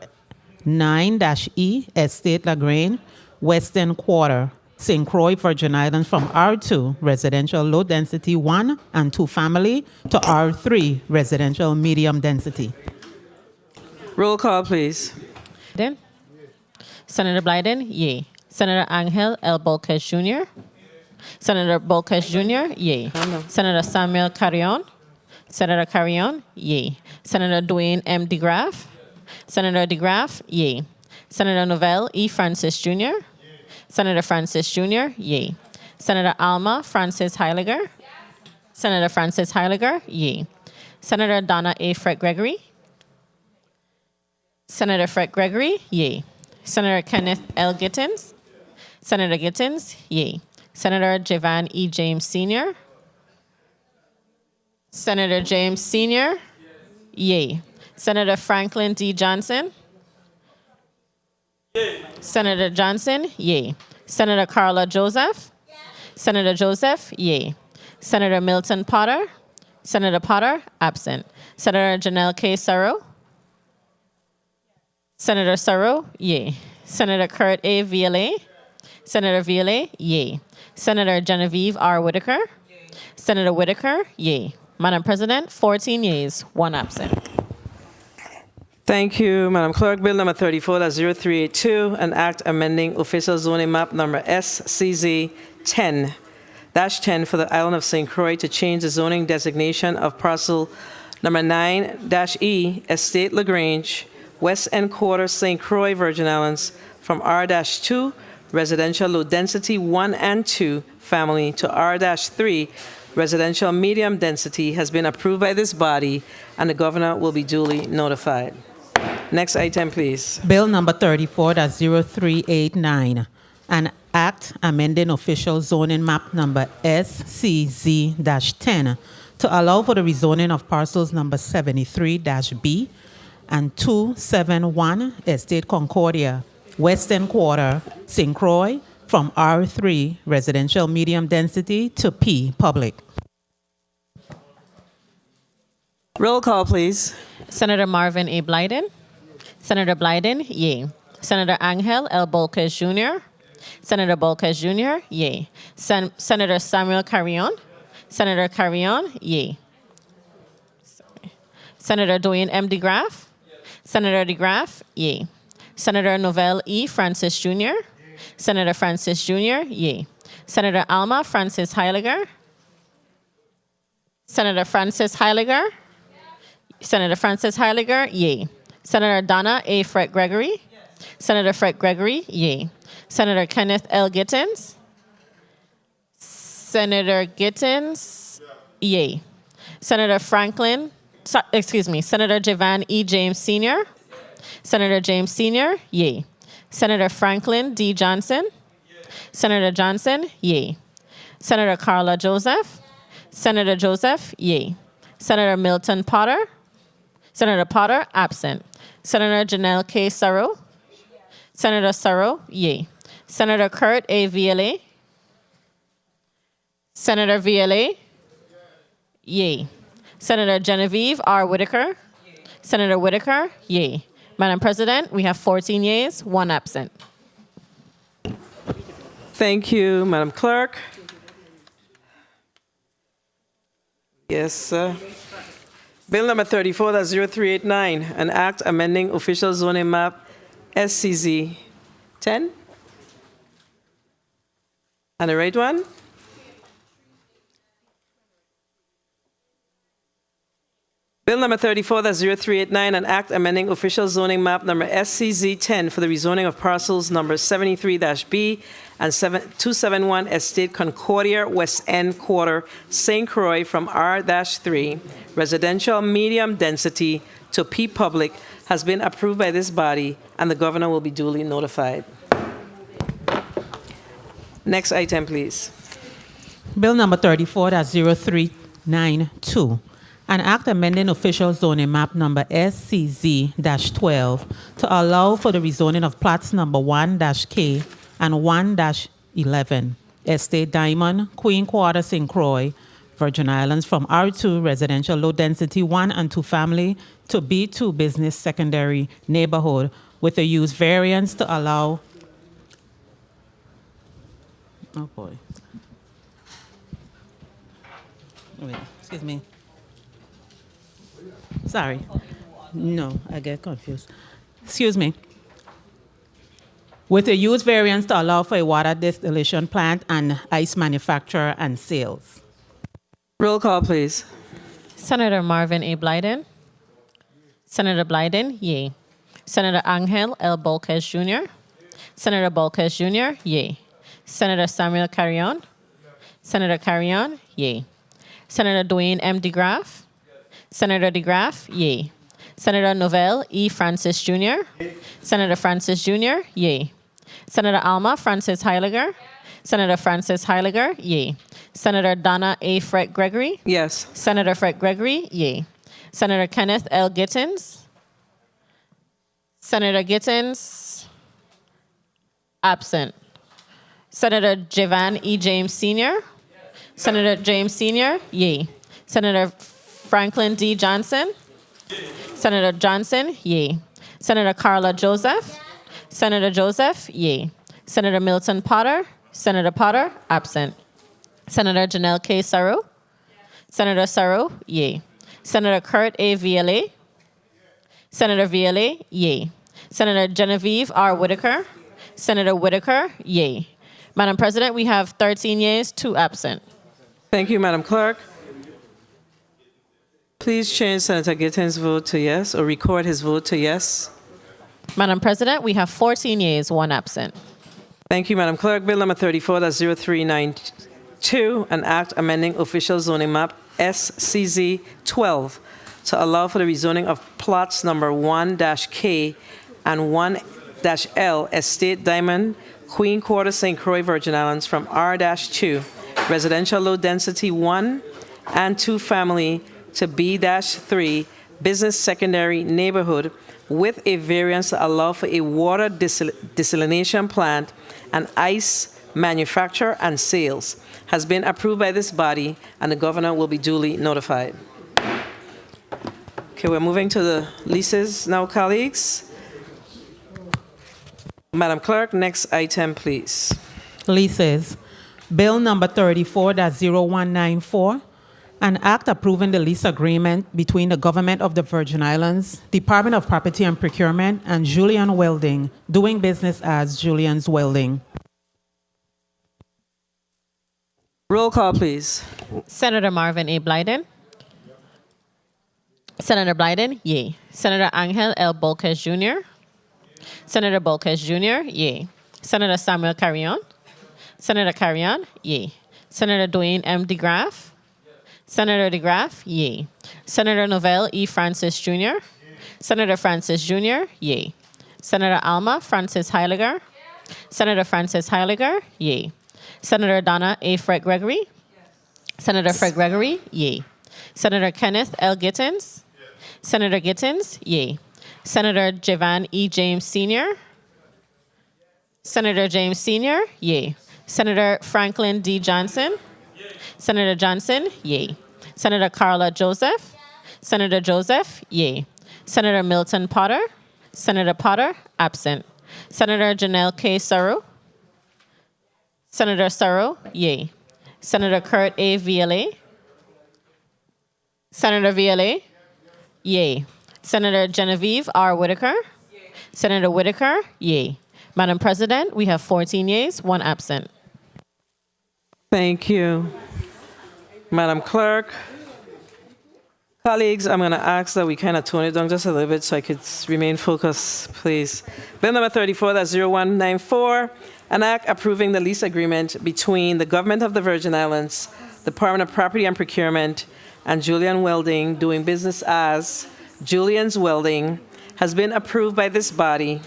9-E, Estate Lagrange, Western Quarter, St. Croix, Virgin Islands, from R2, residential low density 1 and 2 family, to R3, residential medium density. Roll call, please. Then, Senator Blyden, yay. Senator Angel L. Bolkes Jr. Senator Bolkes Jr., yay. Senator Samuel Carrion. Senator Carrion, yay. Senator Dwayne M. DeGraff. Senator DeGraff, yay. Senator Novell E. Francis Jr. Senator Francis Jr., yay. Senator Alma Francis Heiliger. Senator Francis Heiliger, yay. Senator Donna A. Fred Gregory. Senator Fred Gregory, yay. Senator Kenneth L. Gittins. Senator Gittins, yay. Senator Javan E. James Sr. Senator James Sr., yay. Senator Franklin D. Johnson. Yay. Senator Johnson, yay. Senator Carla Joseph. Senator Joseph, yay. Senator Milton Potter. Senator Potter, absent. Senator Janelle K. Sorrow. Senator Sorrow, yay. Senator Kurt A. Vialet. Senator Vialet, yay. Senator Genevieve R. Whitaker. Senator Whitaker, yay. Madam President, 14 yeas, 1 absent. Thank you, Madam Clerk. Bill number 34-0382, an act amending official zoning map number SCZ-10 for the island of St. Croix to change the zoning designation of parcel number 9-E, Estate Lagrange, West End Quarter, St. Croix, Virgin Islands, from R-2, residential low density 1 and 2 family, to R-3, residential medium density, has been approved by this body, and the governor will be duly notified. Next item, please. Bill number 34-0389, an act amending official zoning map number SCZ-10 to allow for the rezoning of parcels number 73-B and 271 Estate Concordia, Western Quarter, St. Croix, from R3, residential medium density, to P, public. Roll call, please. Senator Marvin A. Blyden. Senator Blyden, yay. Senator Angel L. Bolkes Jr. Senator Bolkes Jr., yay. Senator Samuel Carrion. Senator Carrion, yay. Senator Dwayne M. DeGraff. Senator DeGraff, yay. Senator Novell E. Francis Jr. Senator Francis Jr., yay. Senator Alma Francis Heiliger. Senator Francis Heiliger. Senator Francis Heiliger, yay. Senator Donna A. Fred Gregory. Senator Fred Gregory, yay. Senator Kenneth L. Gittins. Senator Gittins, yay. Senator Senator Javan E. James Sr. Senator James Sr., yay. Senator Franklin D. Johnson. Senator Johnson, yay. Senator Carla Joseph. Senator Joseph, yay. Senator Milton Potter. Senator Potter, absent. Senator Janelle K. Sorrow. Senator Sorrow, yay. Senator Kurt A. Vialet. Senator Vialet, yay. Senator Genevieve R. Whitaker. Senator Whitaker, yay. Madam President, we have 14 yeas, 1 absent. Thank you, Madam Clerk. Yes, sir. Bill number 34-0389, an act amending official zoning map SCZ 10. And the right one? Bill number 34-0389, an act amending official zoning map number SCZ 10 for the rezoning of parcels number 73-B and 271 Estate Concordia, West End Quarter, St. Croix, from R-3, residential medium density, to P Public has been approved by this body, and the governor will be duly notified. Next item, please. Bill number 34-0392, an act amending official zoning map number SCZ-12 to allow for the rezoning of plots number 1-K and 1-11, Estate Diamond, Queen Quarter, St. Croix, Virgin Islands, from R2 residential low density 1 and 2 family to B2 business secondary neighborhood with a use variance to allow. Oh boy. Wait, excuse me. Sorry. No, I get confused. Excuse me. With a use variance to allow for a water distillation plant and ice manufacture and sales. Roll call, please. Senator Marvin A. Blyden. Senator Blyden, yay. Senator Angel L. Bolquez Jr. Senator Bolquez Jr., yay. Senator Samuel Carrion. Senator Carrion, yay. Senator Dwayne M. DeGraff. Senator DeGraff, yay. Senator Novell E. Francis Jr. Senator Francis Jr., yay. Senator Alma Francis Heiliger. Senator Francis Heiliger, yay. Senator Donna A. Fred Gregory. Yes. Senator Fred Gregory, yay. Senator Kenneth L. Gittins. Senator Gittins, absent. Senator Javan E. James Sr. Senator James Sr., yay. Senator Franklin D. Johnson. Senator Johnson, yay. Senator Carla Joseph. Senator Joseph, yay. Senator Milton Potter. Senator Potter, absent. Senator Janelle K. Saru. Senator Saru, yay. Senator Kurt A. Viale. Senator Viale, yay. Senator Genevieve R. Whitaker. Senator Whitaker, yay. Madam President, we have 13 yeas, 2 absent. Thank you, Madam Clerk. Please change Senator Gittins' vote to yes, or record his vote to yes. Madam President, we have 14 yeas, 1 absent. Thank you, Madam Clerk. Bill number 34-0392, an act amending official zoning map SCZ-12 to allow for the rezoning of plots number 1-K and 1-L, Estate Diamond, Queen Quarter, St. Croix, Virgin Islands, from R-2, residential low density 1 and 2 family, to B-3, business secondary neighborhood, with a variance to allow for a water desalination plant and ice manufacture and sales, has been approved by this body, and the governor will be duly notified. Okay, we're moving to the leases now, colleagues. Madam Clerk, next item, please. Leases. Bill number 34-0194, an act approving the lease agreement between the Government of the Virgin Islands, Department of Property and Procurement, and Julian Welding, doing business as Julian's Welding. Roll call, please. Senator Marvin A. Blyden. Senator Blyden, yay. Senator Angel L. Bolquez Jr. Senator Bolquez Jr., yay. Senator Samuel Carrion. Senator Carrion, yay. Senator Dwayne M. DeGraff. Senator DeGraff, yay. Senator Novell E. Francis Jr. Senator Francis Jr., yay. Senator Alma Francis Heiliger. Senator Francis Heiliger, yay. Senator Donna A. Fred Gregory. Senator Fred Gregory, yay. Senator Kenneth L. Gittins. Senator Gittins, yay. Senator Javan E. James Sr. Senator James Sr., yay. Senator Franklin D. Johnson. Senator Johnson, yay. Senator Carla Joseph. Senator Joseph, yay. Senator Milton Potter. Senator Potter, absent. Senator Janelle K. Saru. Senator Saru, yay. Senator Kurt A. Viale. Senator Viale, yay. Senator Genevieve R. Whitaker. Senator Whitaker, yay. Madam President, we have 14 yeas, 1 absent. Thank you, Madam Clerk. Colleagues, I'm going to ask that we kind of tone it down just a little bit so I could remain focused, please. Bill number 34-0194, an act approving the lease agreement between the Government of the Virgin Islands, Department of Property and Procurement, and Julian Welding, doing business as Julian's Welding has been approved by this body,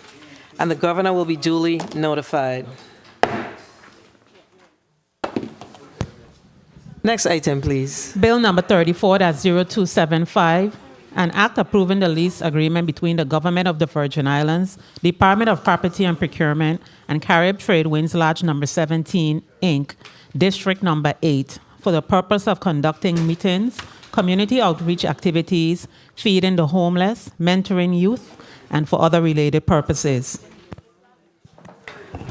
and the governor will be duly notified. Next item, please. Bill number 34-0275, an act approving the lease agreement between the Government of the Virgin Islands, Department of Property and Procurement, and Carib Trade Winds Lodge Number 17, Inc., District Number 8, for the purpose of conducting meetings, community outreach activities, feeding the homeless, mentoring youth, and for other related purposes.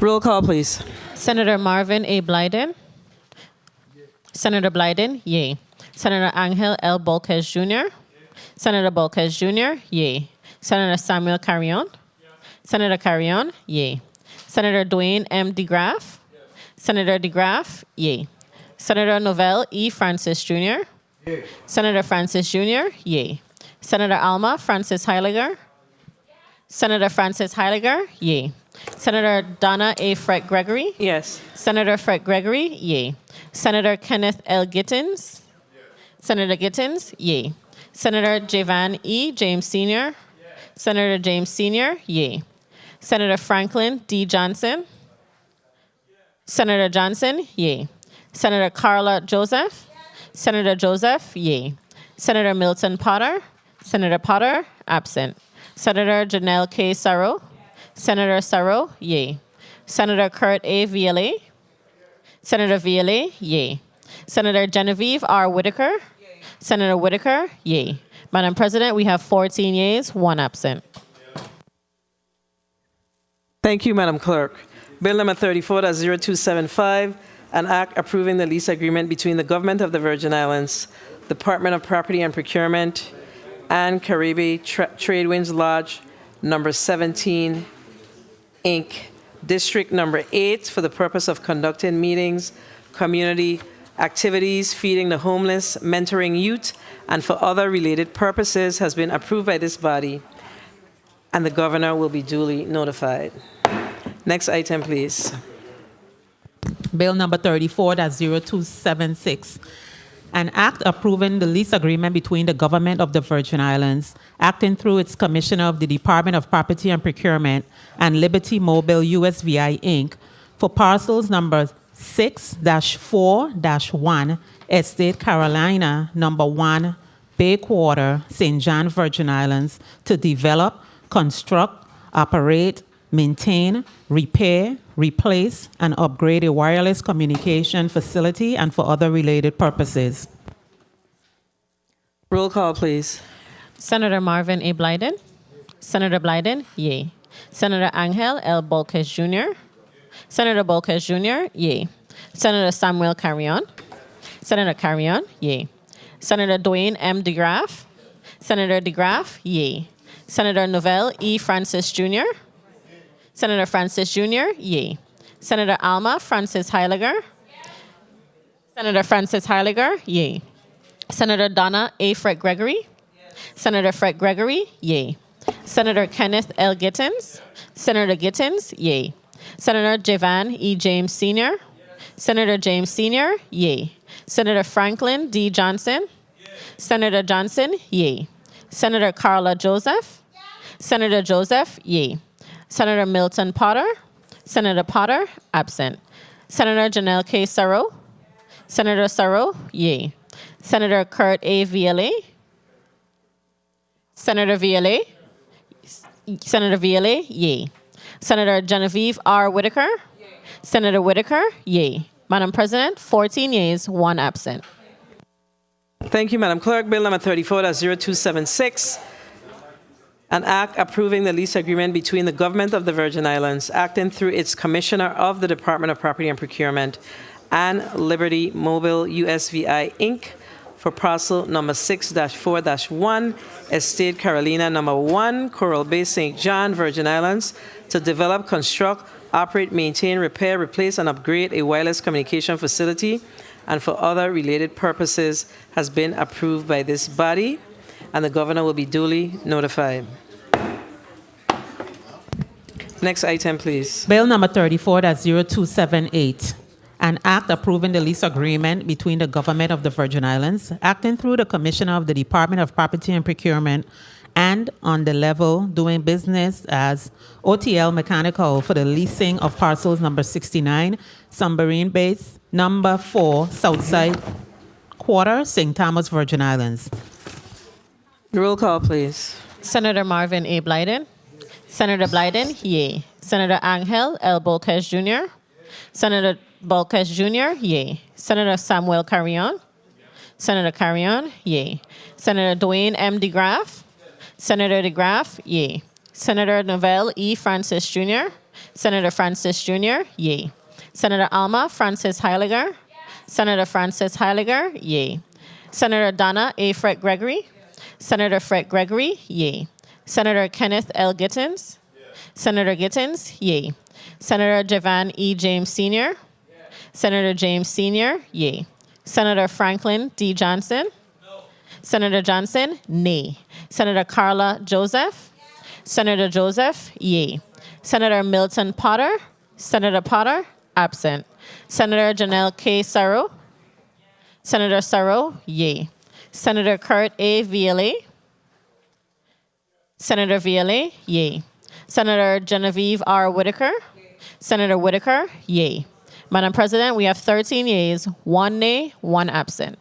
Roll call, please. Senator Marvin A. Blyden. Senator Blyden, yay. Senator Angel L. Bolquez Jr. Senator Bolquez Jr., yay. Senator Samuel Carrion. Senator Carrion, yay. Senator Dwayne M. DeGraff. Senator DeGraff, yay. Senator Novell E. Francis Jr. Senator Francis Jr., yay. Senator Alma Francis Heiliger. Senator Francis Heiliger, yay. Senator Donna A. Fred Gregory. Yes. Senator Fred Gregory, yay. Senator Kenneth L. Gittins. Senator Gittins, yay. Senator Javan E. James Sr. Senator James Sr., yay. Senator Franklin D. Johnson. Senator Johnson, yay. Senator Carla Joseph. Senator Joseph, yay. Senator Milton Potter. Senator Potter, absent. Senator Janelle K. Sarro. Senator Sarro, yay. Senator Kurt A. Viale. Senator Viale, yay. Senator Genevieve R. Whitaker. Senator Whitaker, yay. Madam President, we have 14 yeas, 1 absent. Thank you, Madam Clerk. Bill number 34-0275, an act approving the lease agreement between the Government of the Virgin Islands, Department of Property and Procurement, and Caribbean Trade Winds Lodge number 17, Inc., District number 8, for the purpose of conducting meetings, community activities, feeding the homeless, mentoring youth, and for other related purposes, has been approved by this body, and the governor will be duly notified. Next item, please. Bill number 34-0276, an act approving the lease agreement between the Government of the Virgin Islands, acting through its Commissioner of the Department of Property and Procurement, and Liberty Mobile USVI, Inc., for parcels number 6-4-1, Estate Carolina, number 1, Bayquarter, St. John, Virgin Islands, to develop, construct, operate, maintain, repair, replace, and upgrade a wireless communication facility and for other related purposes. Roll call, please. Senator Marvin A. Blyden. Senator Blyden, yay. Senator Angel L. Bolquez Jr. Senator Bolquez Jr., yay. Senator Samuel Carrion. Senator Carrion, yay. Senator Dwayne M. DeGraff. Senator DeGraff, yay. Senator Novell E. Francis Jr. Senator Francis Jr., yay. Senator Alma Francis Heiliger. Senator Francis Heiliger, yay. Senator Donna A. Fred Gregory. Senator Fred Gregory, yay. Senator Kenneth L. Gittins. Senator Gittins, yay. Senator Javan E. James Sr. Senator James Sr., yay. Senator Franklin D. Johnson. Senator Johnson, yay. Senator Carla Joseph. Senator Joseph, yay. Senator Milton Potter. Senator Potter, absent. Senator Janelle K. Sarro. Senator Sarro, yay. Senator Kurt A. Viale. Senator Viale. Senator Viale, yay. Senator Genevieve R. Whitaker. Senator Whitaker, yay. Madam President, 14 yeas, 1 absent. Thank you, Madam Clerk. Bill number 34-0276, an act approving the lease agreement between the Government of the Virgin Islands, acting through its Commissioner of the Department of Property and Procurement, and Liberty Mobile USVI, Inc., for parcel number 6-4-1, Estate Carolina number 1, Coral Bay, St. John, Virgin Islands, to develop, construct, operate, maintain, repair, replace, and upgrade a wireless communication facility and for other related purposes, has been approved by this body, and the governor will be duly notified. Next item, please. Bill number 34-0278, an act approving the lease agreement between the Government of the Virgin Islands, acting through the Commissioner of the Department of Property and Procurement, and on the level doing business as OTL Mechanical for the leasing of parcels number 69, Submarine Base, number 4, Southside Quarter, St. Thomas, Virgin Islands. Roll call, please. Senator Marvin A. Blyden. Senator Blyden, yay. Senator Angel L. Bolquez Jr. Senator Bolquez Jr., yay. Senator Samuel Carrion. Senator Carrion, yay. Senator Dwayne M. DeGraff. Senator DeGraff, yay. Senator Novell E. Francis Jr. Senator Francis Jr., yay. Senator Alma Francis Heiliger. Senator Francis Heiliger, yay. Senator Donna A. Fred Gregory. Senator Fred Gregory, yay. Senator Kenneth L. Gittins. Senator Gittins, yay. Senator Javan E. James Sr. Senator James Sr., yay. Senator Franklin D. Johnson. Senator Johnson, nay. Senator Carla Joseph. Senator Joseph, yay. Senator Milton Potter. Senator Potter, absent. Senator Janelle K. Sarro. Senator Sarro, yay. Senator Kurt A. Viale. Senator Viale, yay. Senator Genevieve R. Whitaker. Senator Whitaker, yay. Madam President, we have 13 yeas, 1 nay, 1 absent.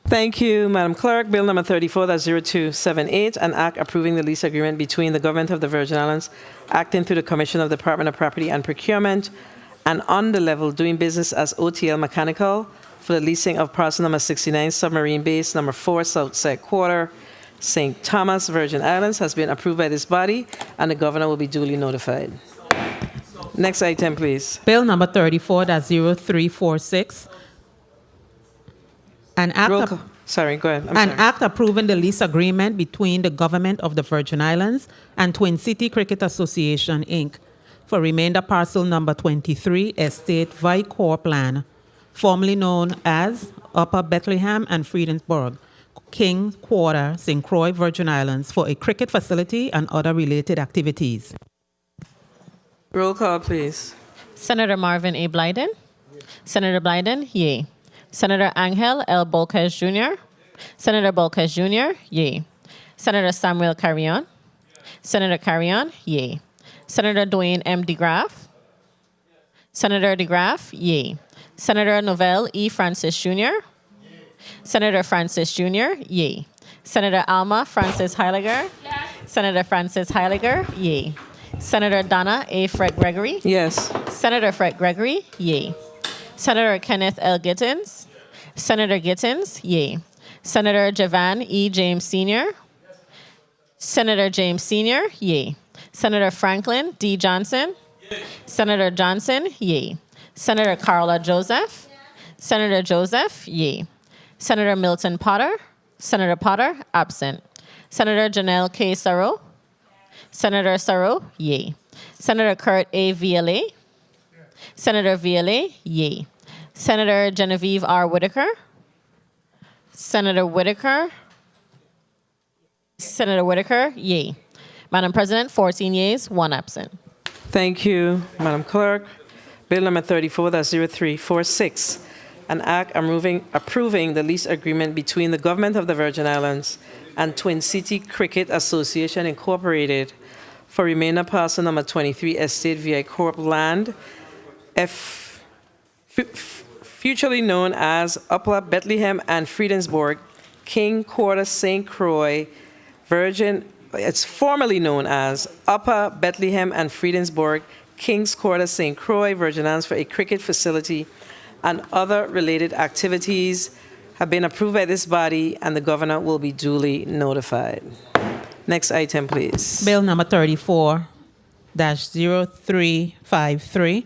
Thank you, Madam Clerk. Bill number 34-0278, an act approving the lease agreement between the Government of the Virgin Islands, acting through the Commission of the Department of Property and Procurement, and on the level doing business as OTL Mechanical for the leasing of parcel number 69, Submarine Base, number 4, Southside Quarter, St. Thomas, Virgin Islands, has been approved by this body, and the governor will be duly notified. Next item, please. Bill number 34-0346. An act, Sorry, go ahead. an act approving the lease agreement between the Government of the Virgin Islands and Twin City Cricket Association, Inc. for remainder parcel number 23, Estate Vicor Plan, formerly known as Upper Bethlehem and Friedensburg, King Quarter, St. Croix, Virgin Islands, for a cricket facility and other related activities. Roll call, please. Senator Marvin A. Blyden. Senator Blyden, yay. Senator Angel L. Bolquez Jr. Senator Bolquez Jr., yay. Senator Samuel Carrion. Senator Carrion, yay. Senator Dwayne M. DeGraff. Senator DeGraff, yay. Senator Novell E. Francis Jr. Senator Francis Jr., yay. Senator Alma Francis Heiliger. Senator Francis Heiliger, yay. Senator Donna A. Fred Gregory. Yes. Senator Fred Gregory, yay. Senator Kenneth L. Gittins. Senator Gittins, yay. Senator Javan E. James Sr. Senator James Sr., yay. Senator Franklin D. Johnson. Senator Johnson, yay. Senator Carla Joseph. Senator Joseph, yay. Senator Milton Potter. Senator Potter, absent. Senator Janelle K. Sarro. Senator Sarro, yay. Senator Kurt A. Viale. Senator Viale, yay. Senator Genevieve R. Whitaker. Senator Whitaker. Senator Whitaker, yay. Madam President, 14 yeas, 1 absent. Thank you, Madam Clerk. Bill number 34-0346, an act approving the lease agreement between the Government of the Virgin Islands and Twin City Cricket Association, Incorporated, for remainder parcel number 23, Estate Vicor Land, futurely known as Upper Bethlehem and Friedensburg, King Quarter, St. Croix, it's formerly known as Upper Bethlehem and Friedensburg, King's Quarter, St. Croix, Virgin Islands, for a cricket facility and other related activities, have been approved by this body, and the governor will be duly notified. Next item, please. Bill number 34-0353,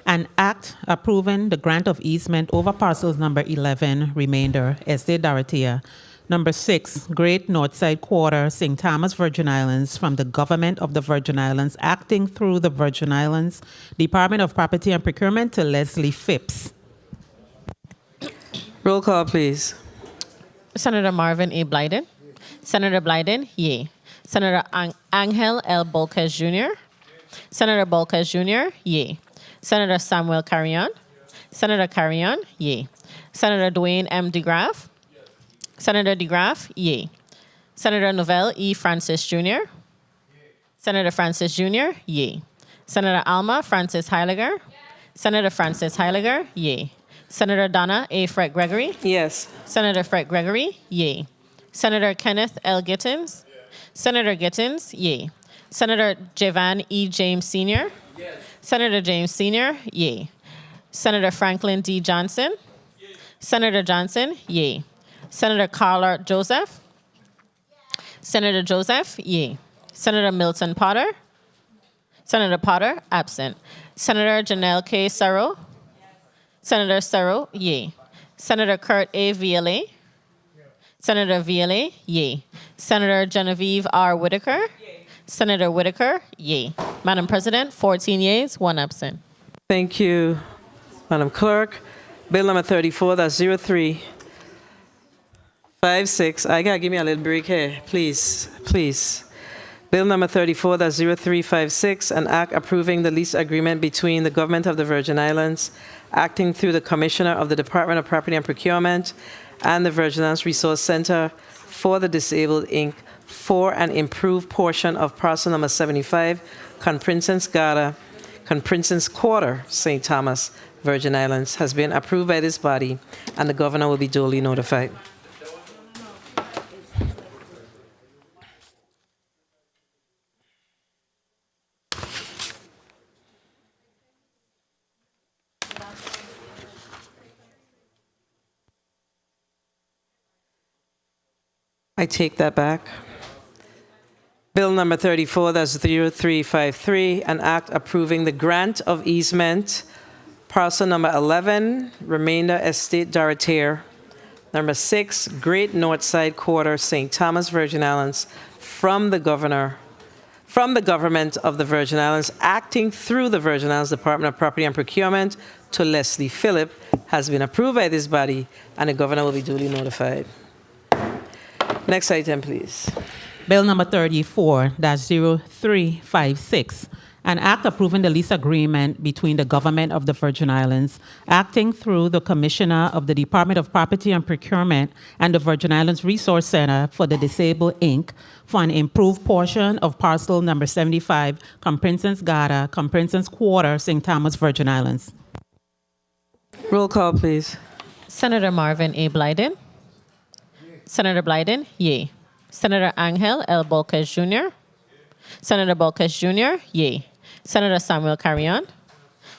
an act approving the grant of easement over parcels number 11, remainder, Estate Dorothea, number 6, Great Northside Quarter, St. Thomas, Virgin Islands, from the Government of the Virgin Islands, acting through the Virgin Islands Department of Property and Procurement, to Leslie Phipps. Roll call, please. Senator Marvin A. Blyden. Senator Blyden, yay. Senator Angel L. Bolquez Jr. Senator Bolquez Jr., yay. Senator Samuel Carrion. Senator Carrion, yay. Senator Dwayne M. DeGraff. Senator DeGraff, yay. Senator Novell E. Francis Jr. Senator Francis Jr., yay. Senator Alma Francis Heiliger. Senator Francis Heiliger, yay. Senator Donna A. Fred Gregory. Yes. Senator Fred Gregory, yay. Senator Kenneth L. Gittins. Senator Gittins, yay. Senator Javan E. James Sr. Yes. Senator James Sr., yay. Senator Franklin D. Johnson. Yay. Senator Johnson, yay. Senator Carla Joseph. Yes. Senator Joseph, yay. Senator Milton Potter. Senator Potter, absent. Senator Janelle K. Serro. Senator Serro, yay. Senator Kurt A. Viale. Senator Viale, yay. Senator Genevieve R. Whitaker. Senator Whitaker, yay. Madam President, 14 yeas, 1 absent. Thank you, Madam Clerk. Bill number 34, that's 0356. I gotta give me a little break here, please, please. Bill number 34, that's 0356, an act approving the lease agreement between the Government of the Virgin Islands, acting through the Commissioner of the Department of Property and Procurement, and the Virgin Islands Resource Center for the Disabled, Inc., for an improved portion of parcel number 75, Conprincess Gata, Conprincess Quarter, St. Thomas, Virgin Islands, has been approved by this body, and the governor will be duly notified. I take that back. Bill number 34, that's 0353, an act approving the grant of easement, parcel number 11, Remainder Estate Doratier, number 6, Great Northside Quarter, St. Thomas, Virgin Islands, from the government of the Virgin Islands, acting through the Virgin Islands Department of Property and Procurement, to Leslie Phillip, has been approved by this body, and the governor will be duly notified. Next item, please. Bill number 34, that's 0356, an act approving the lease agreement between the Government of the Virgin Islands, acting through the Commissioner of the Department of Property and Procurement and the Virgin Islands Resource Center for the Disabled, Inc., for an improved portion of parcel number 75, Conprincess Gata, Conprincess Quarter, St. Thomas, Virgin Islands. Roll call, please. Senator Marvin A. Blyden. Senator Blyden, yay. Senator Angel L. Bolquez Jr. Senator Bolquez Jr., yay. Senator Samuel Carrion.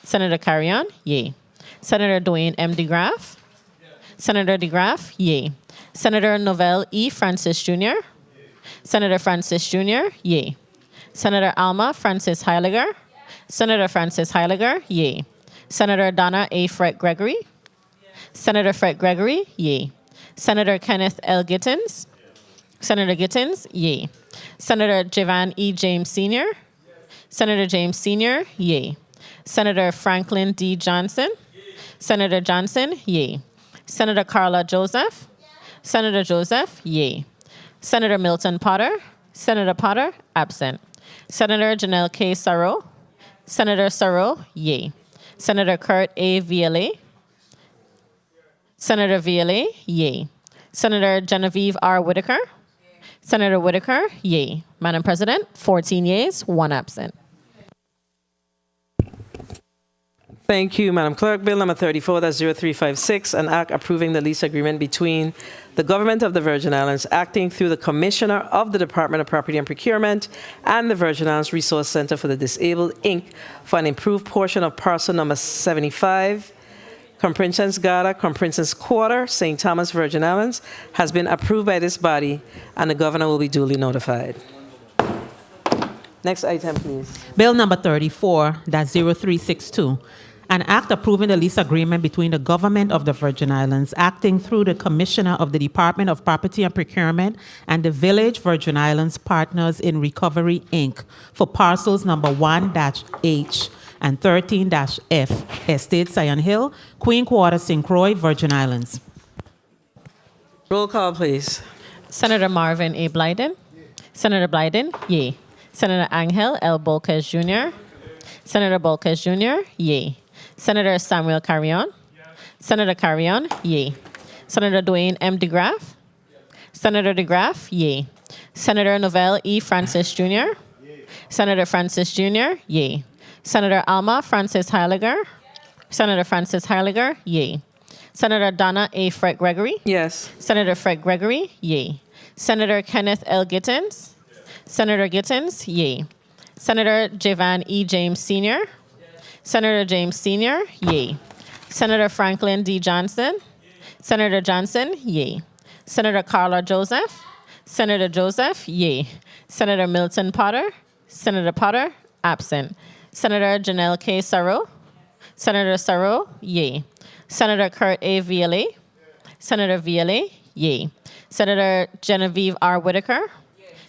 Senator Carrion, yay. Senator Dwayne M. DeGraff. Senator DeGraff, yay. Senator Novell E. Francis Jr. Senator Francis Jr., yay. Senator Alma Francis Heiliger. Senator Francis Heiliger, yay. Senator Donna A. Fred Gregory. Senator Fred Gregory, yay. Senator Kenneth L. Gittins. Senator Gittins, yay. Senator Javan E. James Sr. Senator James Sr., yay. Senator Franklin D. Johnson. Senator Johnson, yay. Senator Carla Joseph. Senator Joseph, yay. Senator Milton Potter. Senator Potter, absent. Senator Janelle K. Serro. Senator Serro, yay. Senator Kurt A. Viale. Senator Viale, yay. Senator Genevieve R. Whitaker. Senator Whitaker, yay. Madam President, 14 yeas, 1 absent. Thank you, Madam Clerk. Bill number 34, that's 0356, an act approving the lease agreement between the Government of the Virgin Islands, acting through the Commissioner of the Department of Property and Procurement and the Virgin Islands Resource Center for the Disabled, Inc., for an improved portion of parcel number 75, Conprincess Gata, Conprincess Quarter, St. Thomas, Virgin Islands, has been approved by this body, and the governor will be duly notified. Next item, please. Bill number 34, that's 0362, an act approving the lease agreement between the Government of the Virgin Islands, acting through the Commissioner of the Department of Property and Procurement and the Village Virgin Islands Partners in Recovery, Inc., for parcels number 1-H and 13-F, Estate Sion Hill, Queen Quarter, St. Croix, Virgin Islands. Roll call, please. Senator Marvin A. Blyden. Senator Blyden, yay. Senator Angel L. Bolquez Jr. Senator Bolquez Jr., yay. Senator Samuel Carrion. Senator Carrion, yay. Senator Dwayne M. DeGraff. Senator DeGraff, yay. Senator Novell E. Francis Jr. Senator Francis Jr., yay. Senator Alma Francis Heiliger. Senator Francis Heiliger, yay. Senator Donna A. Fred Gregory. Yes. Senator Fred Gregory, yay. Senator Kenneth L. Gittens. Senator Gittens, yay. Senator Javan E. James Sr. Senator James Sr., yay. Senator Franklin D. Johnson. Senator Johnson, yay. Senator Carla Joseph. Senator Joseph, yay. Senator Milton Potter. Senator Potter, absent. Senator Janelle K. Sarro. Senator Sarro, yay. Senator Kurt A. Viale. Senator Viale, yay. Senator Genevieve R. Whitaker.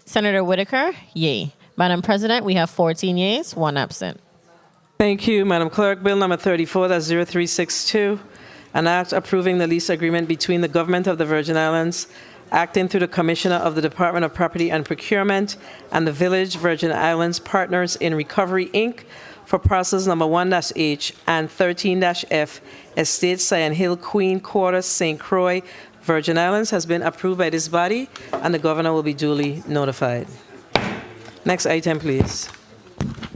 Senator Whitaker, yay. Madam President, we have 14 yeas, 1 absent. Thank you, Madam Clerk. Bill number 34, that's 0362, an act approving the lease agreement between the government of the Virgin Islands, acting through the Commissioner of the Department of Property and Procurement, and the Village Virgin Islands Partners in Recovery, Inc., for parcels number 1-H and 13-F, Estate Sand Hill, Queen Quarter, St. Croix, Virgin Islands, has been approved by this body, and the governor will be duly notified. Next item, please.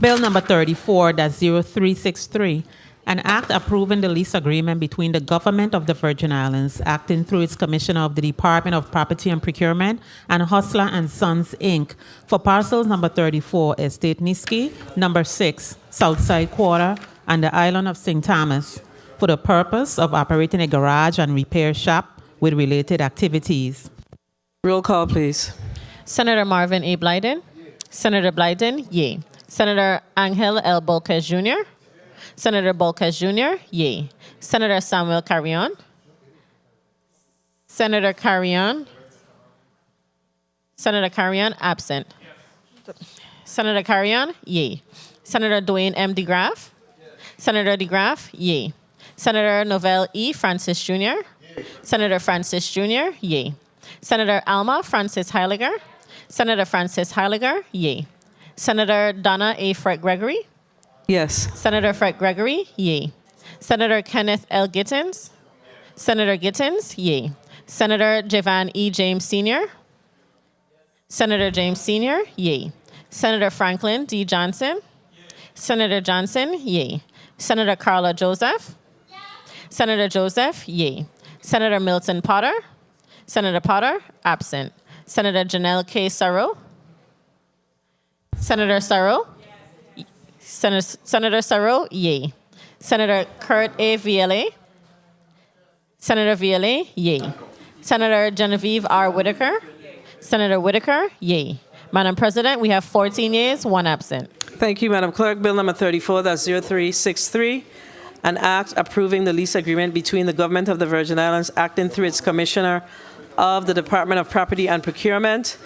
Bill number 34, that's 0363, an act approving the lease agreement between the government of the Virgin Islands, acting through its Commissioner of the Department of Property and Procurement, and Hustler and Sons, Inc., for parcels number 34, Estate Niski, number 6, Southside Quarter, and the island of St. Thomas, for the purpose of operating a garage and repair shop with related activities. Roll call, please. Senator Marvin A. Blyden. Senator Blyden, yay. Senator Angel L. Bolquez Jr. Senator Bolquez Jr., yay. Senator Samuel Carrion. Senator Carrion. Senator Carrion, absent. Senator Carrion, yay. Senator Dwayne M. DeGraff. Senator DeGraff, yay. Senator Novell E. Francis Jr. Senator Francis Jr., yay. Senator Alma Francis Heiliger. Senator Francis Heiliger, yay. Senator Donna A. Fred Gregory. Yes. Senator Fred Gregory, yay. Senator Kenneth L. Gittens. Senator Gittens, yay. Senator Javan E. James Sr. Senator James Sr., yay. Senator Franklin D. Johnson. Senator Johnson, yay. Senator Carla Joseph. Senator Joseph, yay. Senator Milton Potter. Senator Potter, absent. Senator Janelle K. Sarro. Senator Sarro. Senator Sarro, yay. Senator Kurt A. Viale. Senator Viale, yay. Senator Genevieve R. Whitaker. Senator Whitaker, yay. Madam President, we have 14 yeas, 1 absent. Thank you, Madam Clerk. Bill number 34, that's 0363, an act approving the lease agreement between the government of the Virgin Islands, acting through its Commissioner of the Department of Property and Procurement,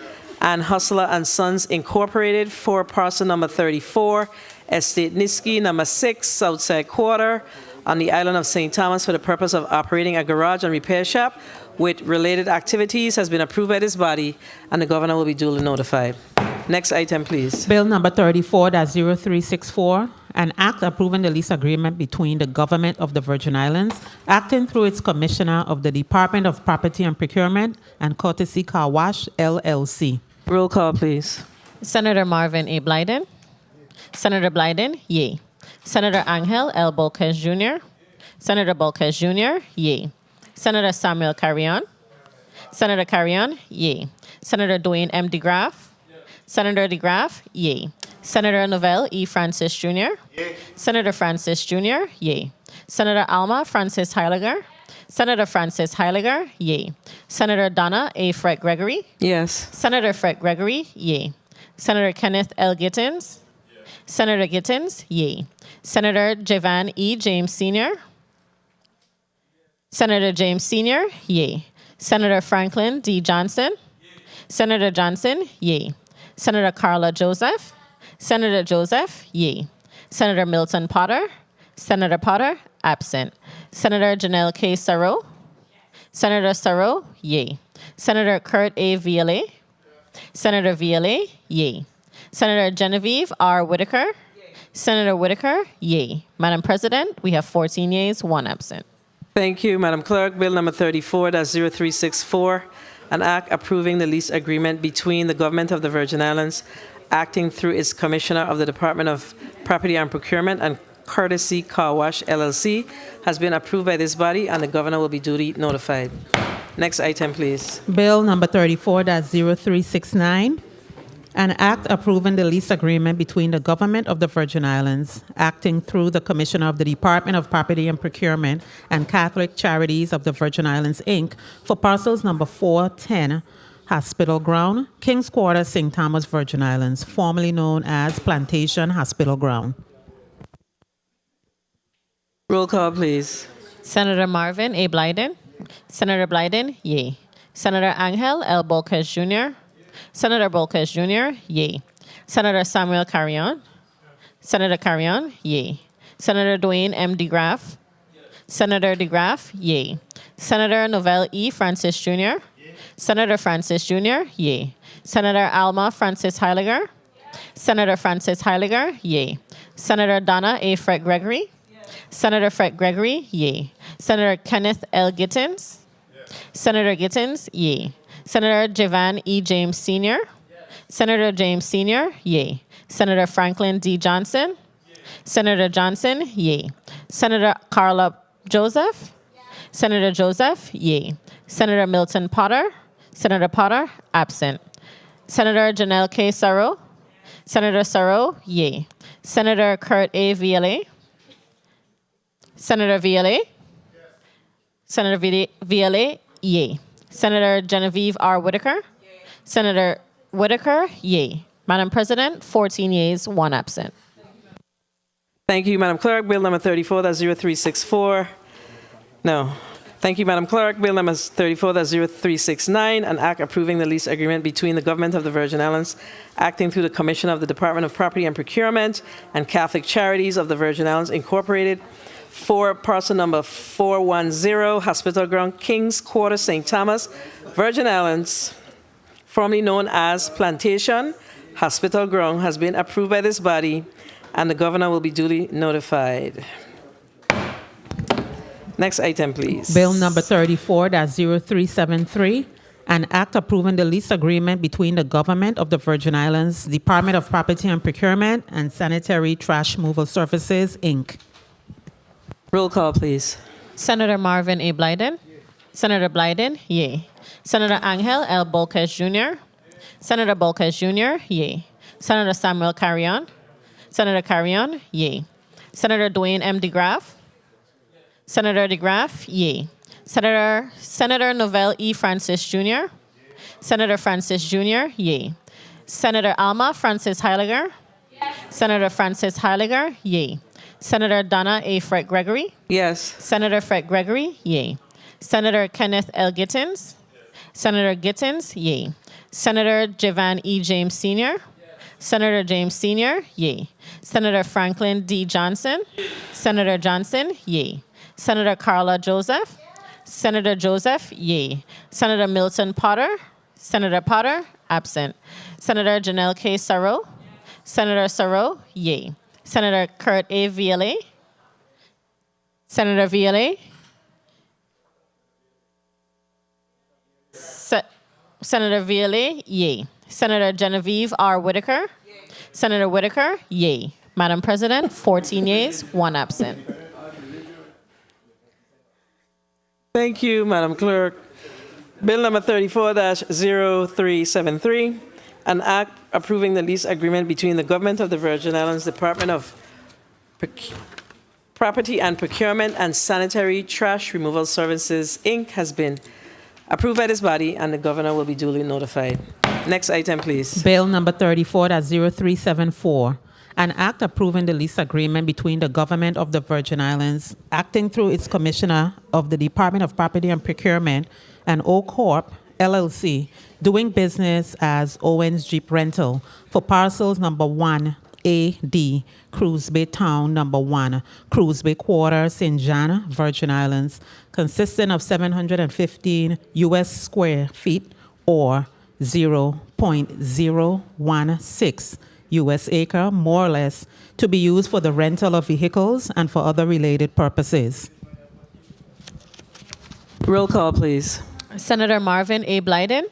and Hustler and Sons Incorporated, for parcel number 34, Estate Niski, number 6, Southside Quarter, on the island of St. Thomas, for the purpose of operating a garage and repair shop with related activities, has been approved by this body, and the governor will be duly notified. Next item, please. Bill number 34, that's 0364, an act approving the lease agreement between the government of the Virgin Islands, acting through its Commissioner of the Department of Property and Procurement, and Courtesy Car Wash, LLC. Roll call, please. Senator Marvin A. Blyden. Senator Blyden, yay. Senator Angel L. Bolquez Jr. Senator Bolquez Jr., yay. Senator Samuel Carrion. Senator Carrion, yay. Senator Dwayne M. DeGraff. Senator DeGraff, yay. Senator Novell E. Francis Jr. Yay. Senator Francis Jr., yay. Senator Alma Francis Heiliger. Senator Francis Heiliger, yay. Senator Donna A. Fred Gregory. Yes. Senator Fred Gregory, yay. Senator Kenneth L. Gittens. Senator Gittens, yay. Senator Javan E. James Sr. Senator James Sr., yay. Senator Franklin D. Johnson. Senator Johnson, yay. Senator Carla Joseph. Senator Joseph, yay. Senator Milton Potter. Senator Potter, absent. Senator Janelle K. Sarro. Senator Sarro, yay. Senator Kurt A. Viale. Senator Viale, yay. Senator Genevieve R. Whitaker. Senator Whitaker, yay. Madam President, we have 14 yeas, 1 absent. Thank you, Madam Clerk. Bill number 34, that's 0364, an act approving the lease agreement between the Government of the Virgin Islands, acting through its Commissioner of the Department of Property and Procurement, and Courtesy Car Wash LLC has been approved by this body, and the Governor will be duly notified. Next item, please. Bill number 34-0369, an act approving the lease agreement between the Government of the Virgin Islands, acting through the Commissioner of the Department of Property and Procurement, and Catholic Charities of the Virgin Islands, Inc., for parcels number 410, Hospital Ground, Kings Quarter, St. Thomas, Virgin Islands, formerly known as Plantation Hospital Ground. Roll call, please. Senator Marvin A. Blyden. Senator Blyden, yay. Senator Angel L. Bolquez Jr. Senator Bolquez Jr., yay. Senator Samuel Carrion. Senator Carrion, yay. Senator Dwayne M. DeGraff. Senator DeGraff, yay. Senator Novell E. Francis Jr. Senator Francis Jr., yay. Senator Alma Francis Heiliger. Senator Francis Heiliger, yay. Senator Donna A. Fred Gregory. Senator Fred Gregory, yay. Senator Kenneth L. Gittins. Senator Gittins, yay. Senator Javan E. James Sr. Senator James Sr., yay. Senator Franklin D. Johnson. Senator Johnson, yay. Senator Carla Joseph. Senator Joseph, yay. Senator Milton Potter. Senator Potter, absent. Senator Janelle K. Sarro. Senator Sarro, yay. Senator Kurt A. Viale. Senator Viale. Senator Viale, yay. Senator Genevieve R. Whitaker. Senator Whitaker, yay. Madam President, 14 yeas, 1 absent. Thank you, Madam Clerk. Bill number 34-0364. No. Thank you, Madam Clerk. Bill number 34-0369, an act approving the lease agreement between the Government of the Virgin Islands, acting through the Commission of the Department of Property and Procurement, and Catholic Charities of the Virgin Islands, Incorporated, for parcel number 410, Hospital Ground, Kings Quarter, St. Thomas, Virgin Islands, formerly known as Plantation Hospital Ground, has been approved by this body, and the Governor will be duly notified. Next item, please. Bill number 34-0373, an act approving the lease agreement between the Government of the Virgin Islands, Department of Property and Procurement, and Sanitary Trash Removal Services, Inc. Roll call, please. Senator Marvin A. Blyden. Senator Blyden, yay. Senator Angel L. Bolquez Jr. Senator Bolquez Jr., yay. Senator Samuel Carrion. Senator Carrion, yay. Senator Dwayne M. DeGraff. Senator DeGraff, yay. Senator Novell E. Francis Jr. Senator Francis Jr., yay. Senator Alma Francis Heiliger. Yes. Senator Francis Heiliger, yay. Senator Donna A. Fred Gregory. Yes. Senator Fred Gregory, yay. Senator Kenneth L. Gittins. Senator Gittins, yay. Senator Javan E. James Sr. Senator James Sr., yay. Senator Franklin D. Johnson. Senator Johnson, yay. Senator Carla Joseph. Senator Joseph, yay. Senator Milton Potter. Senator Potter, absent. Senator Janelle K. Sarro. Senator Sarro, yay. Senator Kurt A. Viale. Senator Viale. Senator Viale, yay. Senator Genevieve R. Whitaker. Yay. Senator Whitaker, yay. Madam President, 14 yeas, 1 absent. Thank you, Madam Clerk. Bill number 34-0373, an act approving the lease agreement between the Government of the Virgin Islands, Department of Property and Procurement, and Sanitary Trash Removal Services, Inc. has been approved by this body, and the Governor will be duly notified. Next item, please. Bill number 34-0374, an act approving the lease agreement between the Government of the Virgin Islands, acting through its Commissioner of the Department of Property and Procurement, and O Corp. LLC, doing business as Owens Jeep Rental, for parcels number 1AD, Cruise Bay Town number 1, Cruise Bay Quarter, St. John, Virgin Islands, consisting of 715 U.S. square feet or 0.016 U.S. acre, more or less, to be used for the rental of vehicles and for other related purposes. Roll call, please. Senator Marvin A. Blyden.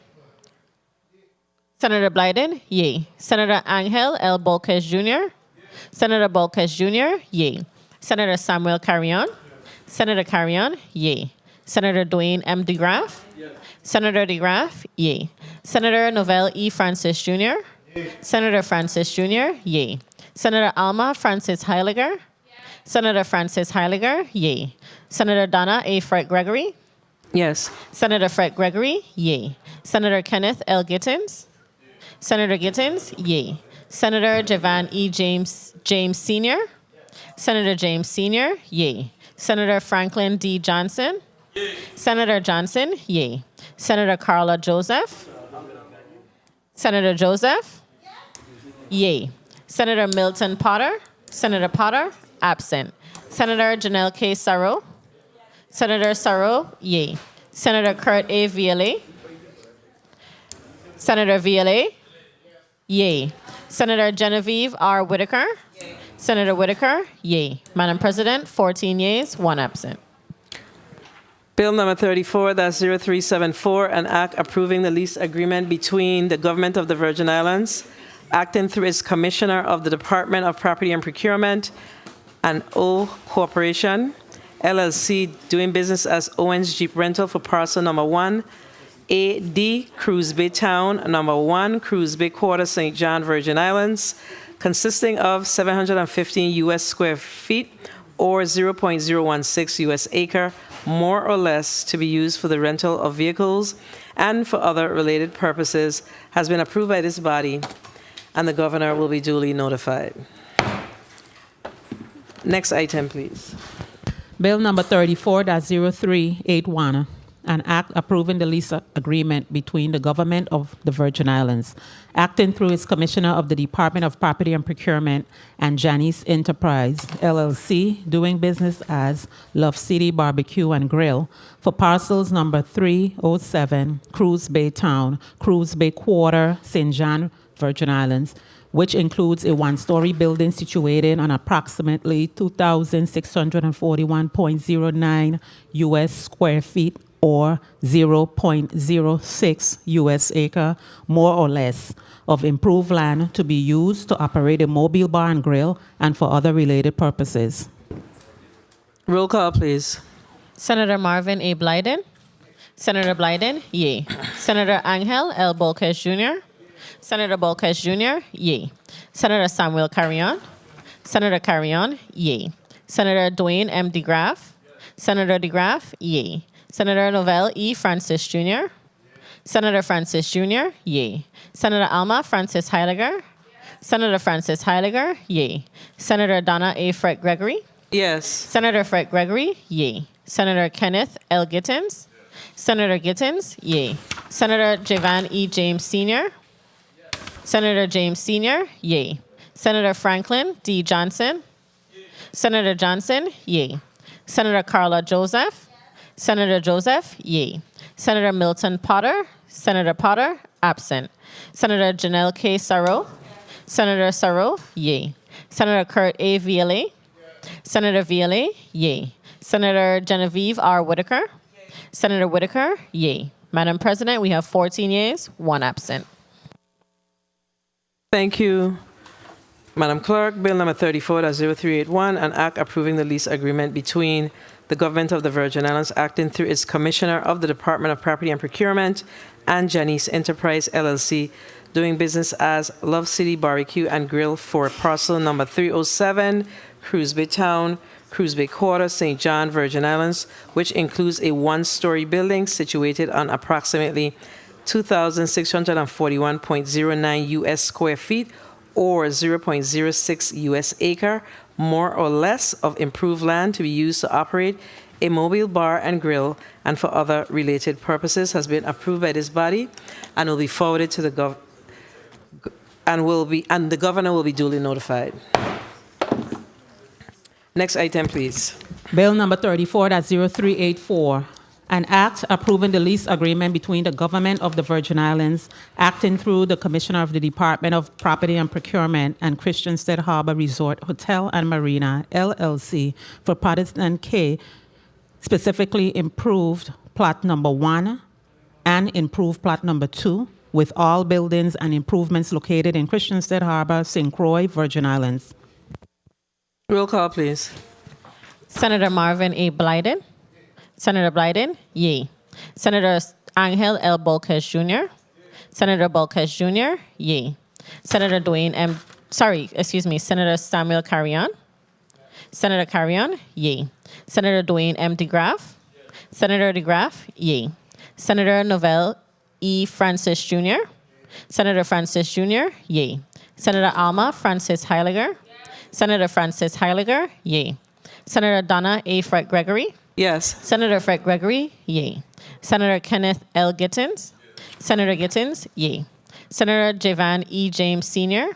Senator Blyden, yay. Senator Angel L. Bolkes Jr. Senator Bolkes Jr., yay. Senator Samuel Carrion. Senator Carrion, yay. Senator Dwayne M. DeGraff. Senator DeGraff, yay. Senator Novell E. Francis Jr. Senator Francis Jr., yay. Senator Alma Francis Heiliger. Senator Francis Heiliger, yay. Senator Donna A. Fred Gregory. Yes. Senator Fred Gregory, yay. Senator Kenneth L. Gittins. Senator Gittins, yay. Senator Javan E. James Sr. Senator James Sr., yay. Senator Franklin D. Johnson. Senator Johnson, yay. Senator Carla Joseph. Senator Joseph, yay. Senator Milton Potter. Senator Potter, absent. Senator Janelle K. Sarro. Senator Sarro, yay. Senator Kurt A. Viale. Senator Viale, yay. Senator Genevieve R. Whitaker. Senator Whitaker, yay. Madam President, 14 yeas, 1 absent. Bill number 34, that's 0374, an act approving the lease agreement between the government of the Virgin Islands, acting through its commissioner of the Department of Property and Procurement, and O Corporation, LLC, doing business as Owens Jeep Rental for parcel number 1, AD Cruise Bay Town, number 1, Cruise Bay Quarter, St. John, Virgin Islands, consisting of 715 U.S. square feet or 0.016 U.S. acre, more or less, to be used for the rental of vehicles and for other related purposes, has been approved by this body, and the governor will be duly notified. Next item, please. Bill number 34-0381, an act approving the lease agreement between the government of the Virgin Islands, acting through its commissioner of the Department of Property and Procurement, and Janice Enterprise, LLC, doing business as Love City Barbecue and Grill, for parcels number 307, Cruise Bay Town, Cruise Bay Quarter, St. John, Virgin Islands, which includes a 1-story building situated on approximately 2,641.09 U.S. square feet or 0.06 U.S. acre, more or less, of improved land to be used to operate a mobile bar and grill and for other related purposes. Roll call, please. Senator Marvin A. Blyden. Senator Blyden, yay. Senator Angel L. Bolkes Jr. Senator Bolkes Jr., yay. Senator Samuel Carrion. Senator Carrion, yay. Senator Dwayne M. DeGraff. Senator DeGraff, yay. Senator Novell E. Francis Jr. Senator Francis Jr., yay. Senator Alma Francis Heiliger. Senator Francis Heiliger, yay. Senator Donna A. Fred Gregory. Yes. Senator Fred Gregory, yay. Senator Kenneth L. Gittins. Senator Gittins, yay. Senator Javan E. James Sr. Senator James Sr., yay. Senator Franklin D. Johnson. Senator Johnson, yay. Senator Carla Joseph. Senator Joseph, yay. Senator Milton Potter. Senator Potter, absent. Senator Janelle K. Sarro. Senator Sarro, yay. Senator Kurt A. Viale. Senator Viale, yay. Senator Genevieve R. Whitaker. Senator Whitaker, yay. Madam President, we have 14 yeas, 1 absent. Thank you, Madam Clerk. Bill number 34-0381, an act approving the lease agreement between the government of the Virgin Islands, acting through its commissioner of the Department of Property and Procurement, and Janice Enterprise, LLC, doing business as Love City Barbecue and Grill for parcel number 307, Cruise Bay Town, Cruise Bay Quarter, St. John, Virgin Islands, which includes a 1-story building situated on approximately 2,641.09 U.S. square feet or 0.06 U.S. acre, more or less, of improved land to be used to operate a mobile bar and grill and for other related purposes, has been approved by this body and will be forwarded to the the governor will be duly notified. Next item, please. Bill number 34-0384, an act approving the lease agreement between the government of the Virgin Islands, acting through the commissioner of the Department of Property and Procurement, and Christiansted Harbor Resort Hotel and Marina, LLC, for Patterson K, specifically improved plot number 1, and improve Plat Number 2 with all buildings and improvements located in Christiansted Harbor, St. Croix, Virgin Islands. Roll call, please. Senator Marvin A. Blyden. Senator Blyden, yay. Senator Angel L. Bolkes Jr. Senator Bolkes Jr., yay. Senator Senator Samuel Carrion. Senator Carrion, yay. Senator Dwayne M. DeGraff. Senator DeGraff, yay. Senator Novell E. Francis Jr. Senator Francis Jr., yay. Senator Alma Francis Heiliger. Senator Francis Heiliger, yay. Senator Donna A. Fred Gregory. Yes. Senator Fred Gregory, yay. Senator Kenneth L. Gittins. Senator Gittins, yay. Senator Javan E. James Sr.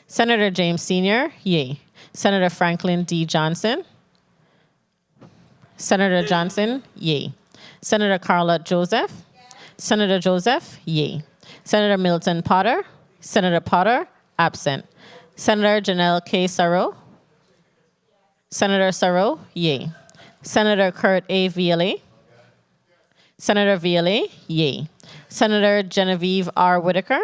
Senator James Sr., yay. Senator Franklin D. Johnson. Senator Johnson, yay. Senator Carla Joseph. Senator Joseph, yay. Senator Milton Potter. Senator Potter, absent. Senator Janelle K. Sarro. Senator Sarro, yay. Senator Kurt A. Viale. Senator Viale, yay. Senator Genevieve R. Whitaker.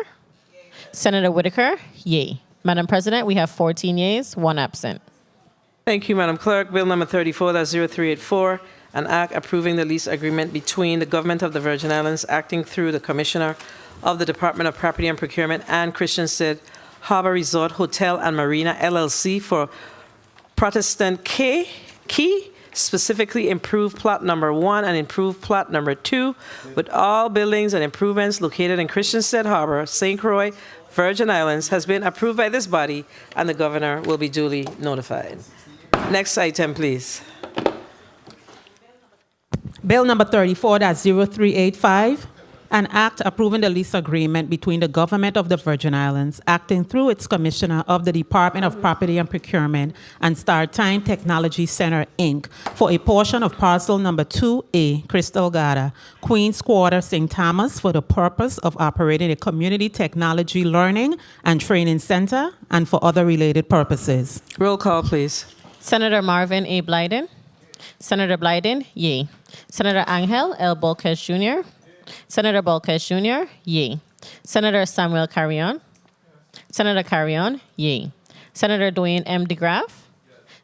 Senator Whitaker, yay. Madam President, we have 14 yeas, 1 absent. Thank you, Madam Clerk. Bill number 34, that's 0384, an act approving the lease agreement between the Government of the Virgin Islands acting through the Commissioner of the Department of Property and Procurement and Christiansted Harbor Resort Hotel and Marina, LLC for Protestant Key, specifically improved Plot Number 1 and improved Plot Number 2, with all buildings and improvements located in Christiansted Harbor, St. Croix, Virgin Islands, has been approved by this body, and the governor will be duly notified. Next item, please. Bill number 34-0385, an act approving the lease agreement between the Government of the Virgin Islands, acting through its Commissioner of the Department of Property and Procurement and StarTime Technology Center, Inc., for a portion of parcel number 2A, Crystal Gata, Queens Quarter, St. Thomas, for the purpose of operating a community technology learning and training center and for other related purposes. Roll call, please. Senator Marvin A. Blyden. Senator Blyden, yay. Senator Angel L. Bolkes Jr. Senator Bolkes Jr., yay. Senator Samuel Carrion. Senator Carrion, yay. Senator Dwayne M. DeGraff.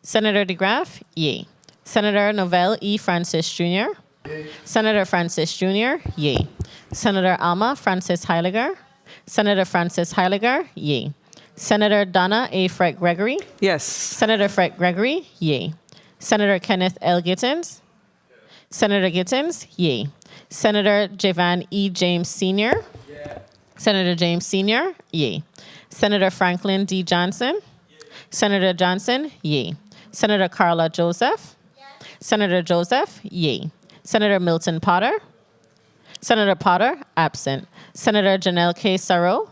Senator DeGraff, yay. Senator Novell E. Francis Jr. Senator Francis Jr., yay. Senator Alma Francis Heiliger. Senator Francis Heiliger, yay. Senator Donna A. Fred Gregory. Yes. Senator Fred Gregory, yay. Senator Kenneth L. Gittins. Senator Gittins, yay. Senator Javan E. James Sr. Senator James Sr., yay. Senator Franklin D. Johnson. Senator Johnson, yay. Senator Carla Joseph. Senator Joseph, yay. Senator Milton Potter. Senator Potter, absent. Senator Janelle K. Sarro.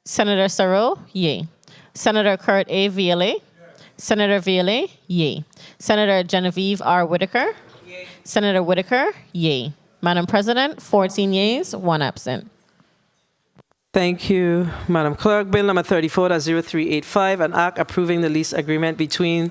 Senator Sarro, yay. Senator Kurt A. Viale. Senator Viale, yay. Senator Genevieve R. Whitaker. Senator Whitaker, yay. Madam President, 14 yeas, 1 absent. Thank you, Madam Clerk. Bill number 34-0385, an act approving the lease agreement between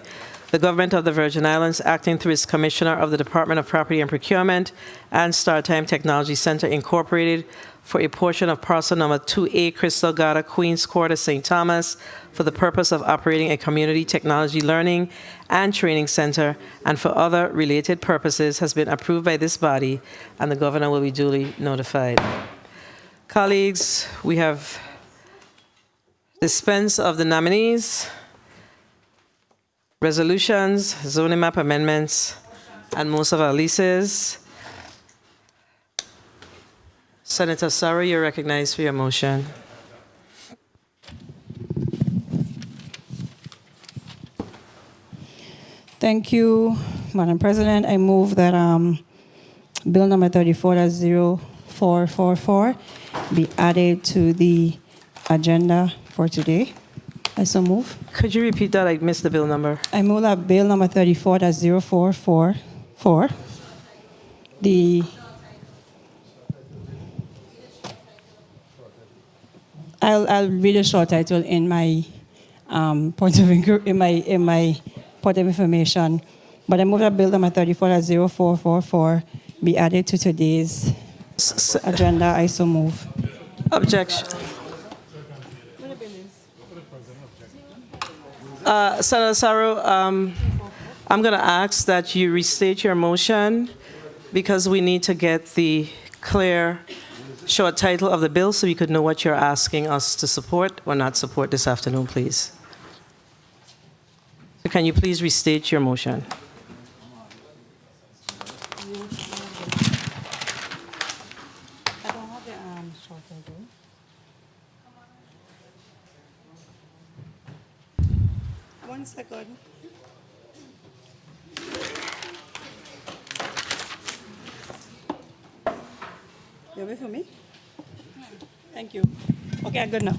the Government of the Virgin Islands acting through its Commissioner of the Department of Property and Procurement and StarTime Technology Center, Incorporated, for a portion of parcel number 2A, Crystal Gata, Queens Quarter, St. Thomas, for the purpose of operating a community technology learning and training center and for other related purposes, has been approved by this body, and the governor will be duly notified. Colleagues, we have dispense of the nominees, resolutions, zoning map amendments, and most of our leases. Senator Sarro, you're recognized for your motion. Thank you, Madam President. I move that Bill number 34-0444 be added to the agenda for today. I so move. Could you repeat that? I missed the bill number. I move that Bill number 34-0444, I'll read a short title in my point of information. But I move that Bill number 34-0444 be added to today's agenda. I so move. Objection. Senator Saro, I'm going to ask that you restate your motion because we need to get the clear short title of the bill so we could know what you're asking us to support or not support this afternoon, please. So can you please restate your motion? One second. You wait for me? Thank you. Okay, good now.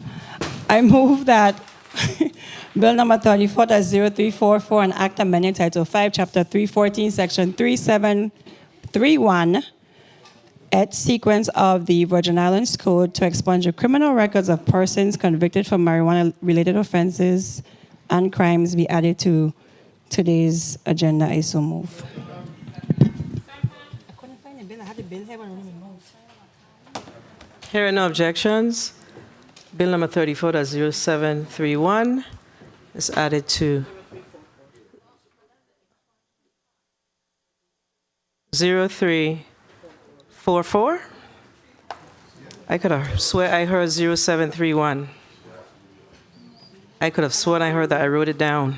I move that Bill number 34-0344, an act amending Title 5, Chapter 314, Section 3731, at sequence of the Virgin Islands Code to expunge the criminal records of persons convicted for marijuana-related offenses and crimes be added to today's agenda. I so move. Here are no objections. Bill number 34-0731 is added to 0344. I could have swear I heard 0731. I could have sworn I heard that. I wrote it down.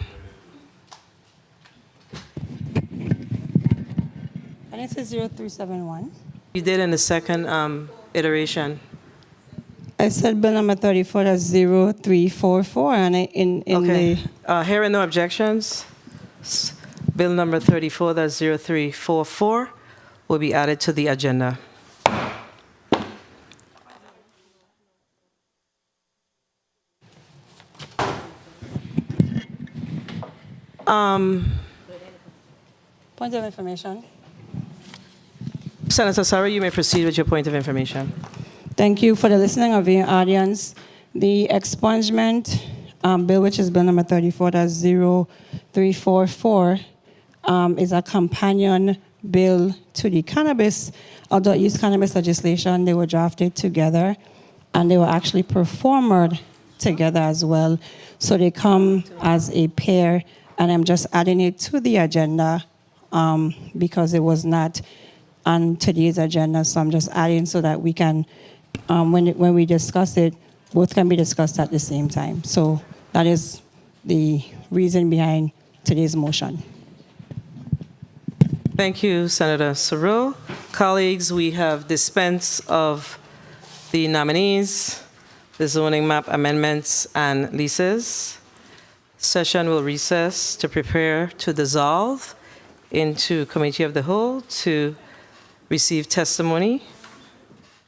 And it says 0371. You did in the second iteration. I said bill number 34-0344, and Okay. Here are no objections. Bill number 34-0344 will be added to the agenda. Point of information. Senator Saro, you may proceed with your point of information. Thank you for the listening of your audience. The expungement bill, which is bill number 34-0344, is a companion bill to the cannabis, adult use cannabis legislation. They were drafted together, and they were actually performed together as well. So they come as a pair, and I'm just adding it to the agenda because it was not on today's agenda. So I'm just adding so that we can, when we discuss it, both can be discussed at the same time. So that is the reason behind today's motion. Thank you, Senator Saro. Colleagues, we have dispensed of the nominees, the zoning map amendments, and leases. Session will recess to prepare to dissolve into Committee of the Whole to receive testimony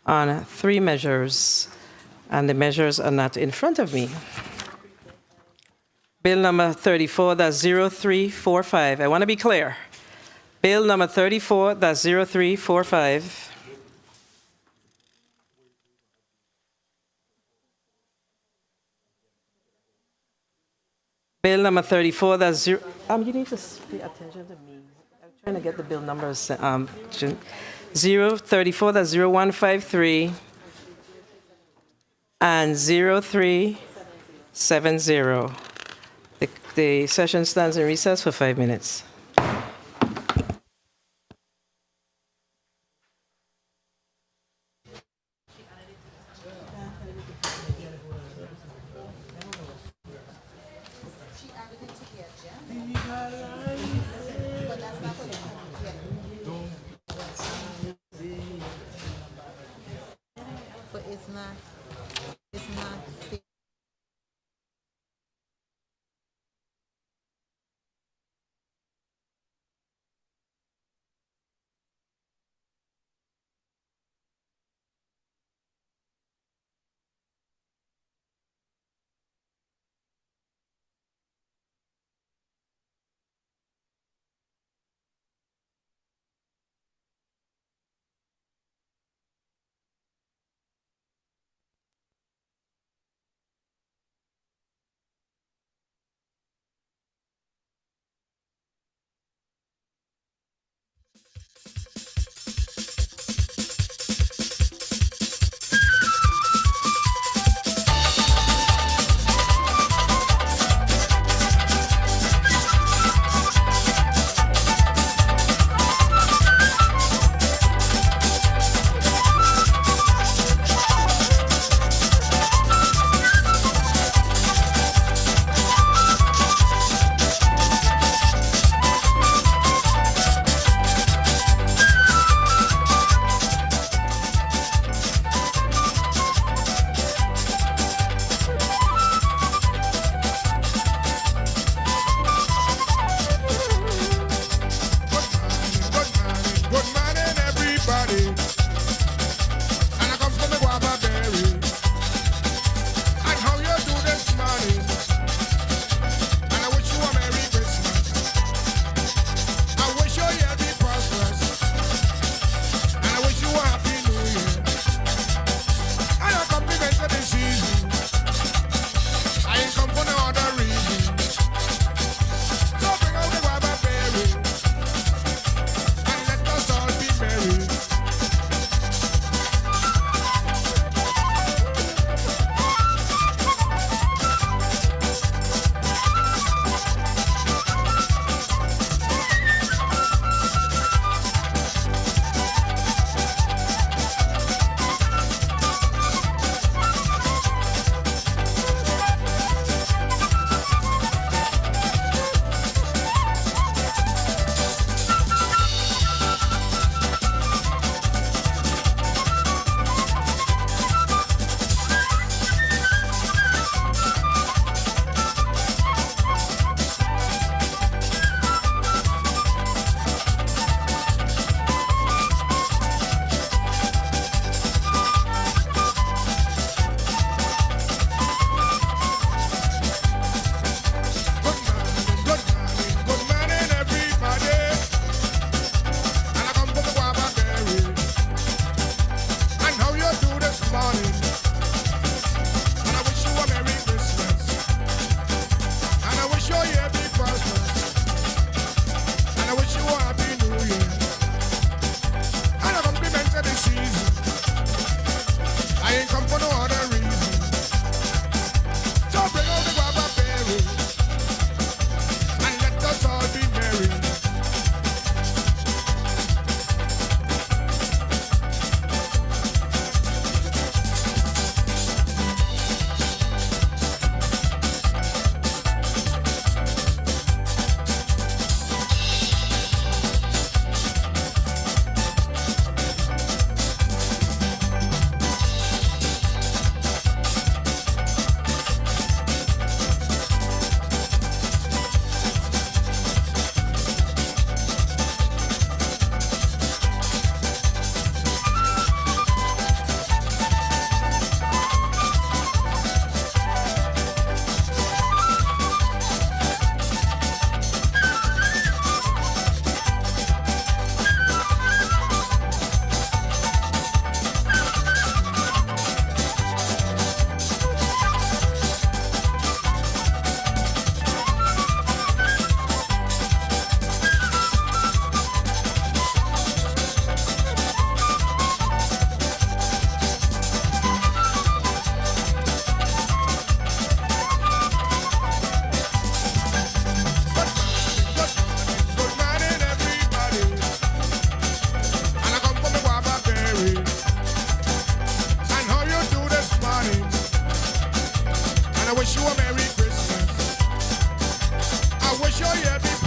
on 3 measures, and the measures are not in front of me. Bill number 34-0345. I want to be clear. Bill number 34-0345. Bill number 34, that's you need to pay attention to me. I'm trying to get the bill numbers. 034, that's 0153, and 0370. The session stands in recess for 5 minutes. But it's not.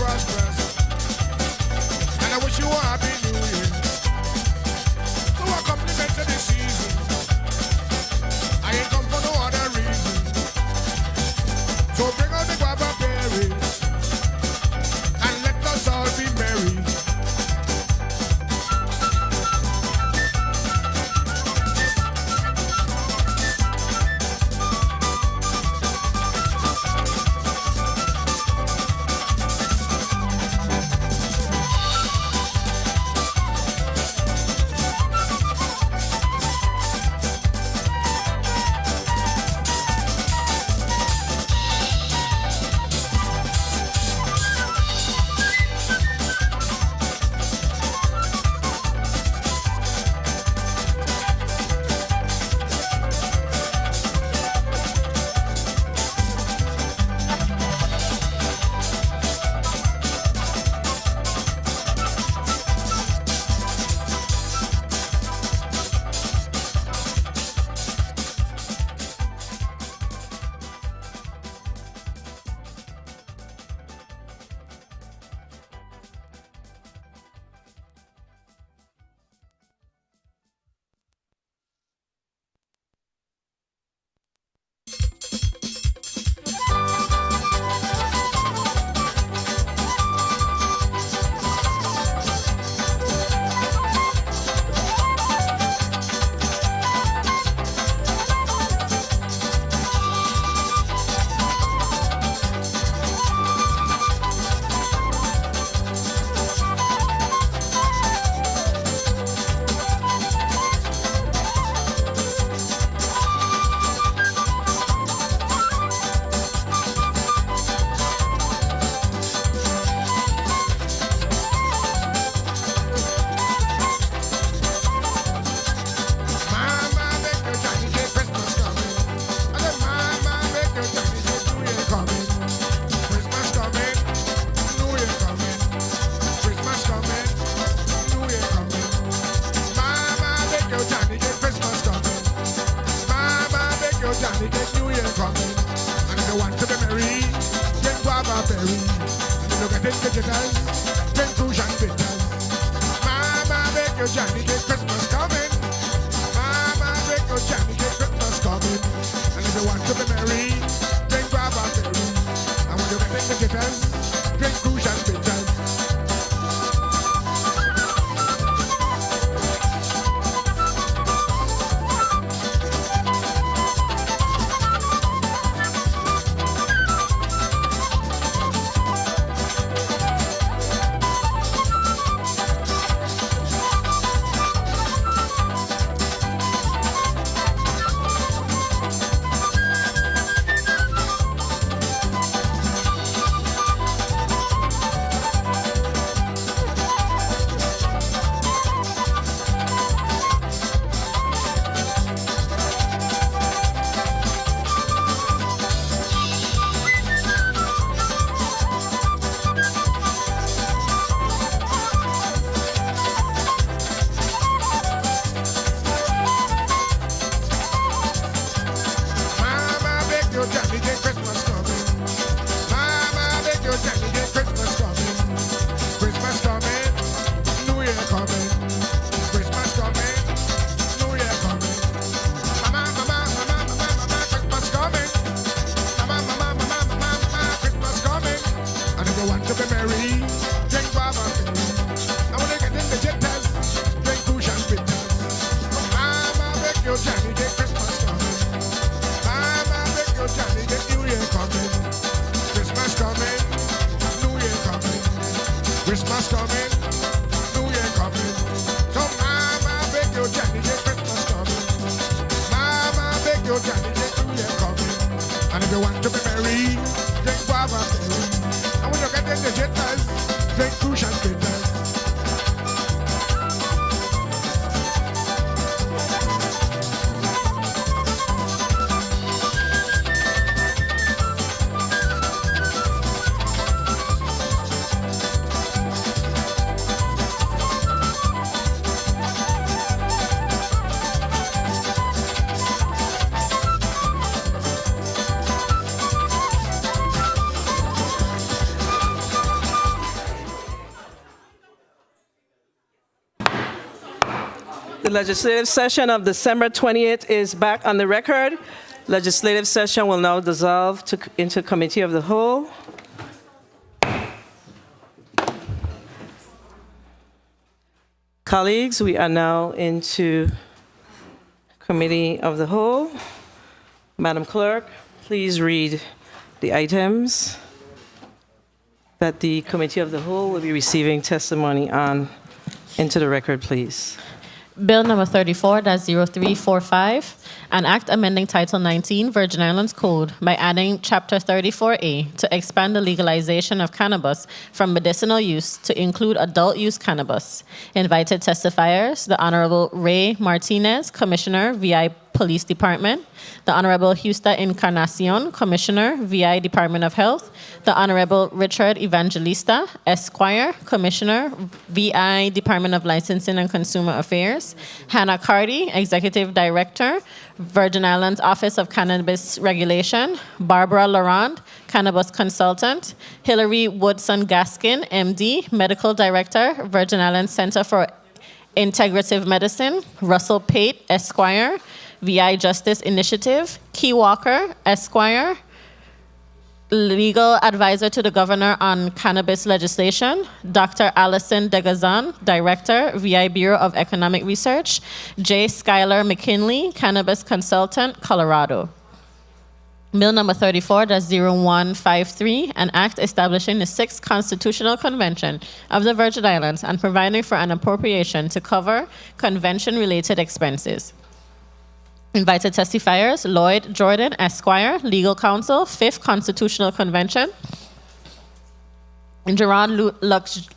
prosperous. And I wish you a happy new year. So a compliment to the season. I ain't come for no other reason. So bring out the guava berries and let us all be merry. The legislative session of December 20th is back on the record. Legislative session will now dissolve into committee of the whole. Colleagues, we are now into committee of the whole. Madam Clerk, please read the items that the committee of the whole will be receiving testimony on into the record, please. Bill number 34-0345, an act amending Title 19 Virgin Islands Code by adding Chapter 34A to expand the legalization of cannabis from medicinal use to include adult use cannabis. Invited testifiers, the Honorable Ray Martinez, Commissioner, VI Police Department, the Honorable Justa Encarnacion, Commissioner, VI Department of Health, the Honorable Richard Evangelista, Esquire, Commissioner, VI Department of Licensing and Consumer Affairs, Hannah Cardi, Executive Director, Virgin Islands Office of Cannabis Regulation, Barbara Laurent, Cannabis Consultant, Hillary Woodson Gaskin, MD, Medical Director, Virgin Islands Center for Integrative Medicine, Russell Pate, Esquire, VI Justice Initiative, Key Walker, Esquire, Legal Advisor to the Governor on Cannabis Legislation, Dr. Allison Degazan, Director, VI Bureau of Economic Research, J. Schuyler McKinley, Cannabis Consultant, Colorado. Bill number 34-0153, an act establishing the 6th Constitutional Convention of the Virgin Islands and providing for an appropriation to cover convention-related expenses. Invited testifiers, Lloyd Jordan, Esquire, Legal Counsel, 5th Constitutional Convention. Gerard Luz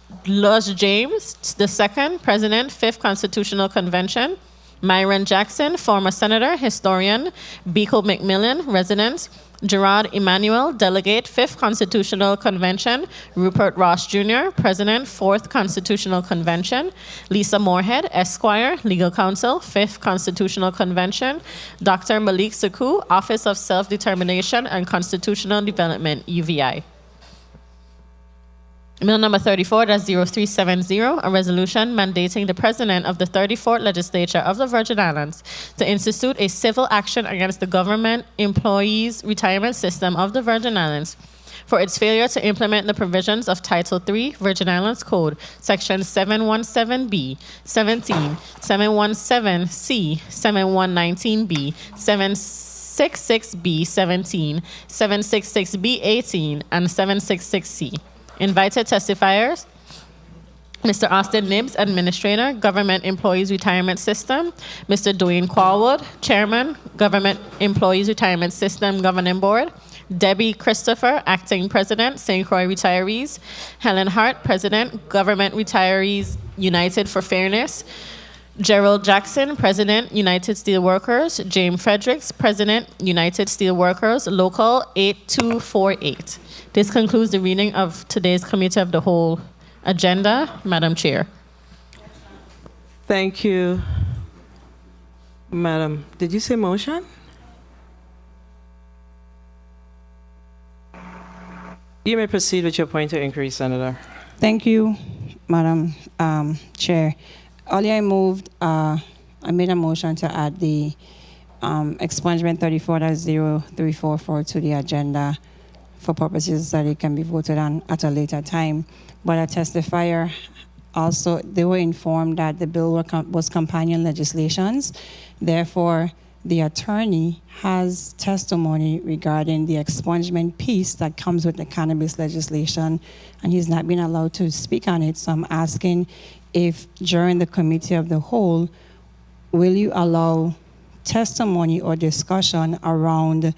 James, II, President, 5th Constitutional Convention. Myron Jackson, former Senator, Historian. Biko McMillan, Resident. Gerard Emanuel, Delegate, 5th Constitutional Convention. Rupert Ross Jr., President, 4th Constitutional Convention. Lisa Moorhead, Esquire, Legal Counsel, 5th Constitutional Convention. Dr. Malik Saku, Office of Self-Determination and Constitutional Development, UVI. Bill number 34-0370, a resolution mandating the President of the 34th Legislature of the Virgin Islands to institute a civil action against the Government Employees Retirement System of the Virgin Islands for its failure to implement the provisions of Title III Virgin Islands Code, Section 717B, 17, 717C, 7119B, 766B, 17, 766B, 18, and 766C. Invited testifiers, Mr. Austin Nibbs, Administrator, Government Employees Retirement System, Mr. Dwayne Qualwood, Chairman, Government Employees Retirement System Governing Board, Debbie Christopher, Acting President, St. Croix Retirees, Helen Hart, President, Government Retirees United for Fairness, Gerald Jackson, President, United Steelworkers, James Fredericks, President, United Steelworkers, Local 8248. This concludes the reading of today's Committee of the Whole agenda. Madam Chair. Thank you, Madam. Did you say motion? You may proceed with your point of inquiry, Senator. Thank you, Madam Chair. Earlier I made a motion to add the expungement 34-0344 to the agenda for purposes that it can be voted on at a later time. But a testifier also, they were informed that the bill was companion legislations. Therefore, the attorney has testimony regarding the expungement piece that comes with the cannabis legislation, and he's not been allowed to speak on it. So I'm asking if during the Committee of the Whole, will you allow testimony or discussion around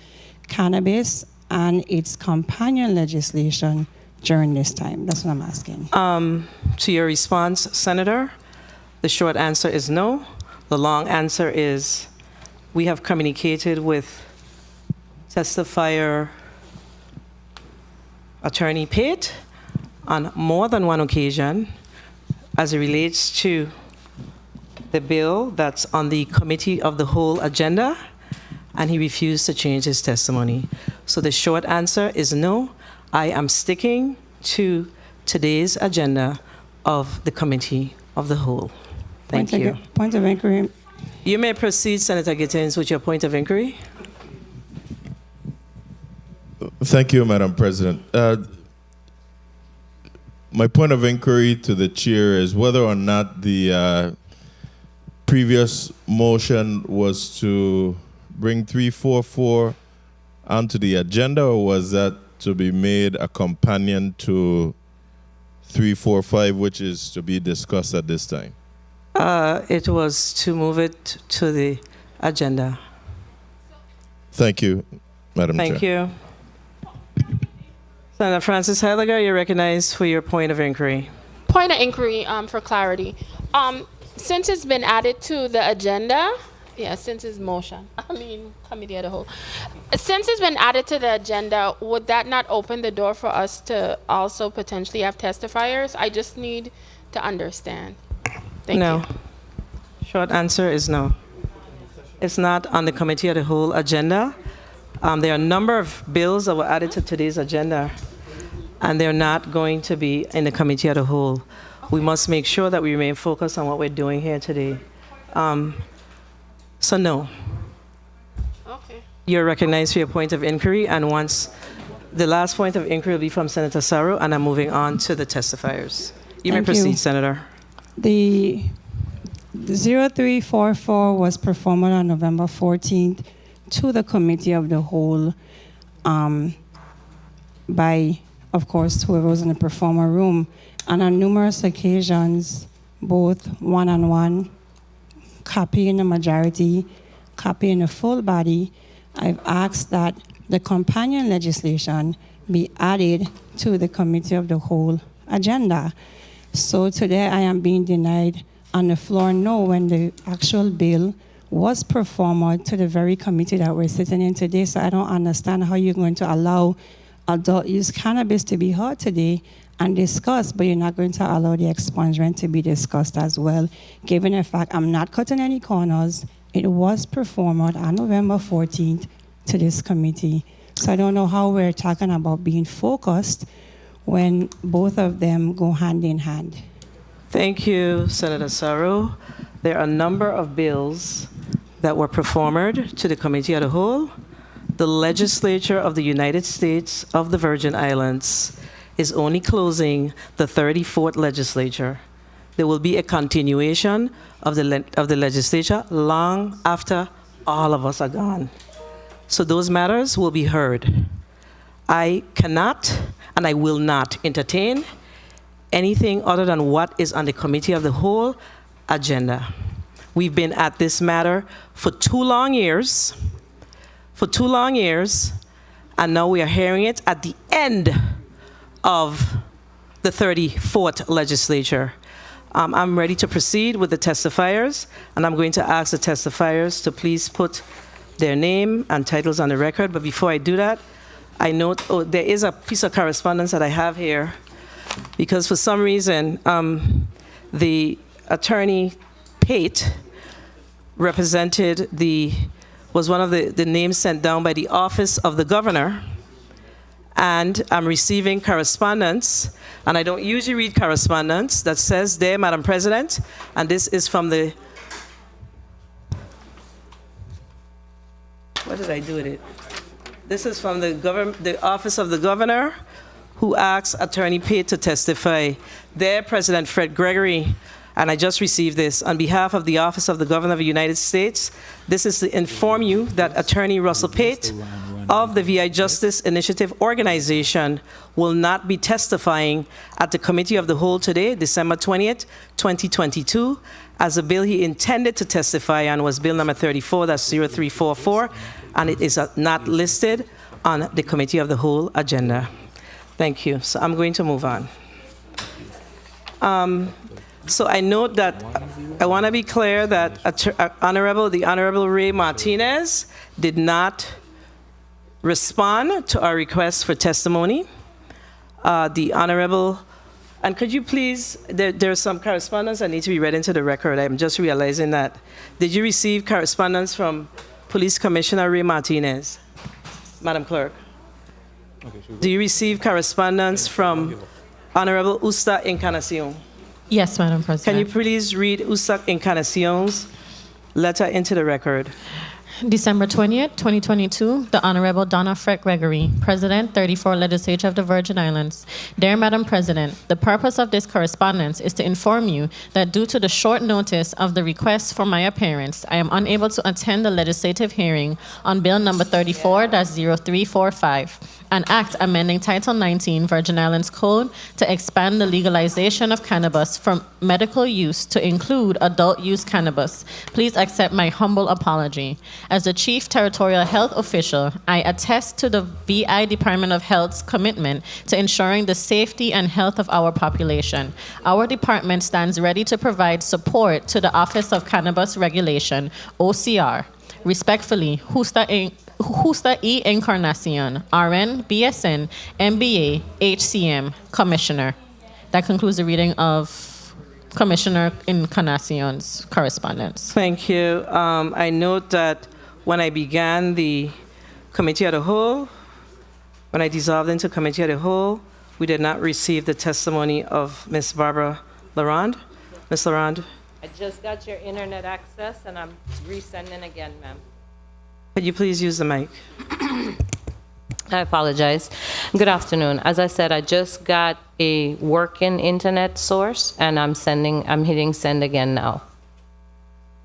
cannabis and its companion legislation during this time? That's what I'm asking. To your response, Senator, the short answer is no. The long answer is we have communicated with testifier Attorney Pate on more than one occasion as it relates to the bill that's on the Committee of the Whole agenda, and he refused to change his testimony. So the short answer is no. I am sticking to today's agenda of the Committee of the Whole. Thank you. Point of inquiry. You may proceed, Senator Gittins, with your point of inquiry. Thank you, Madam President. My point of inquiry to the chair is whether or not the previous motion was to bring 344 onto the agenda, or was that to be made a companion to 345, which is to be discussed at this time? It was to move it to the agenda. Thank you, Madam Chair. Thank you. Senator Francis Heiliger, you're recognized for your point of inquiry. Point of inquiry for clarity. Since it's been added to the agenda, since it's motion, committee of the whole. Since it's been added to the agenda, would that not open the door for us to also potentially have testifiers? I just need to understand. Thank you. Short answer is no. It's not on the committee of the whole agenda. There are a number of bills that were added to today's agenda, and they're not going to be in the committee of the whole. We must make sure that we remain focused on what we're doing here today. So no. Okay. You're recognized for your point of inquiry, and once the last point of inquiry will be from Senator Sarro, and I'm moving on to the testifiers. You may proceed, Senator. The 0344 was performed on November 14th to the committee of the whole by, of course, whoever was in the performer room. And on numerous occasions, both one-on-one, copy in the majority, copy in the full body, I've asked that the companion legislation be added to the committee of the whole agenda. So today I am being denied on the floor no when the actual bill was performed to the very committee that we're sitting in today. So I don't understand how you're going to allow adult use cannabis to be heard today and discussed, but you're not going to allow the expungement to be discussed as well. Given the fact I'm not cutting any corners, it was performed on November 14th to this committee. So I don't know how we're talking about being focused when both of them go hand in hand. Thank you, Senator Sarro. There are a number of bills that were performed to the committee of the whole. The legislature of the United States of the Virgin Islands is only closing the 34th legislature. There will be a continuation of the legislature long after all of us are gone. So those matters will be heard. I cannot and I will not entertain anything other than what is on the committee of the whole agenda. We've been at this matter for 2 long years, and now we are hearing it at the end of the 34th legislature. I'm ready to proceed with the testifiers, and I'm going to ask the testifiers to please put their name and titles on the record. But before I do that, I note, there is a piece of correspondence that I have here, because for some reason, the attorney Pate was one of the names sent down by the office of the governor, and I'm receiving correspondence, and I don't usually read correspondence that says there, Madam President, and this is from the, what did I do with it? This is from the office of the governor, who asks Attorney Pate to testify. There, President Fred Gregory, and I just received this, on behalf of the Office of the Governor of the United States, this is to inform you that Attorney Russell Pate of the VI Justice Initiative Organization will not be testifying at the Committee of the Whole today, December 20th, 2022, as the bill he intended to testify on was Bill number 34, that's 0344, and it is not listed on the Committee of the Whole agenda. Thank you. So I'm going to move on. So I note that I want to be clear that the Honorable Ray Martinez did not respond to our request for testimony. The Honorable, and could you please, there's some correspondence that needs to be read into the record. I'm just realizing that. Did you receive correspondence from Police Commissioner Ray Martinez? Madam Clerk. Okay, do you receive correspondence from Honorable Usta Encarnacion? Yes, Madam President. Can you please read Usak Encarnacion's letter into the record? December 20th, 2022, the Honorable Donna Fred Gregory, President, 34 Legislature of the Virgin Islands. Dear Madam President, the purpose of this correspondence is to inform you that due to the short notice of the request for my appearance, I am unable to attend the legislative hearing on Bill number 34-0345, an act amending Title 19 Virgin Islands Code to expand the legalization of cannabis from medical use to include adult use cannabis. Please accept my humble apology. As the Chief Territorial Health Official, I attest to the VI Department of Health's commitment to ensuring the safety and health of our population. Our department stands ready to provide support to the Office of Cannabis Regulation, OCR. Respectfully, Justa E. Encarnacion, RN, BSN, MBA, HCM, Commissioner. That concludes the reading of Commissioner Encarnacion's correspondence. Thank you. I note that when I began the Committee of the Whole, when I dissolved into Committee of the Whole, we did not receive the testimony of Ms. Barbara Larand. Ms. Larand, I just got your internet access and I'm resending again, ma'am. could you please use the mic? I apologize. Good afternoon. As I said, I just got a working internet source and I'm hitting send again now.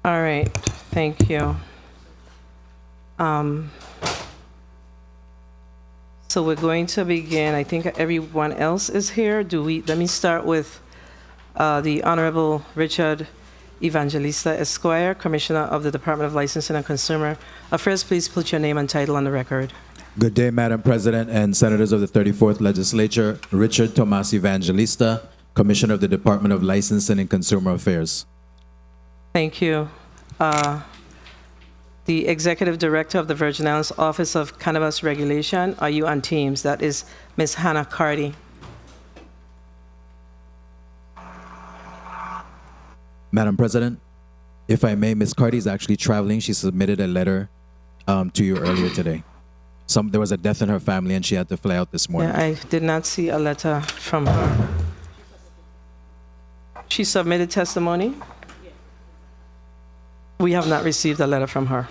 All right, thank you. So we're going to begin. I think everyone else is here. Let me start with the Honorable Richard Evangelista Esquire, Commissioner of the Department of Licensing and Consumer Affairs. Please put your name and title on the record. Good day, Madam President and Senators of the 34th Legislature. Richard Tomas Evangelista, Commissioner of the Department of Licensing and Consumer Affairs. Thank you. The Executive Director of the Virgin Islands Office of Cannabis Regulation, are you on Teams? That is Ms. Hannah Carty. Madam President, if I may, Ms. Carty is actually traveling. She submitted a letter to you earlier today. There was a death in her family and she had to fly out this morning. Yeah, I did not see a letter from her. She submitted testimony? We have not received a letter from her,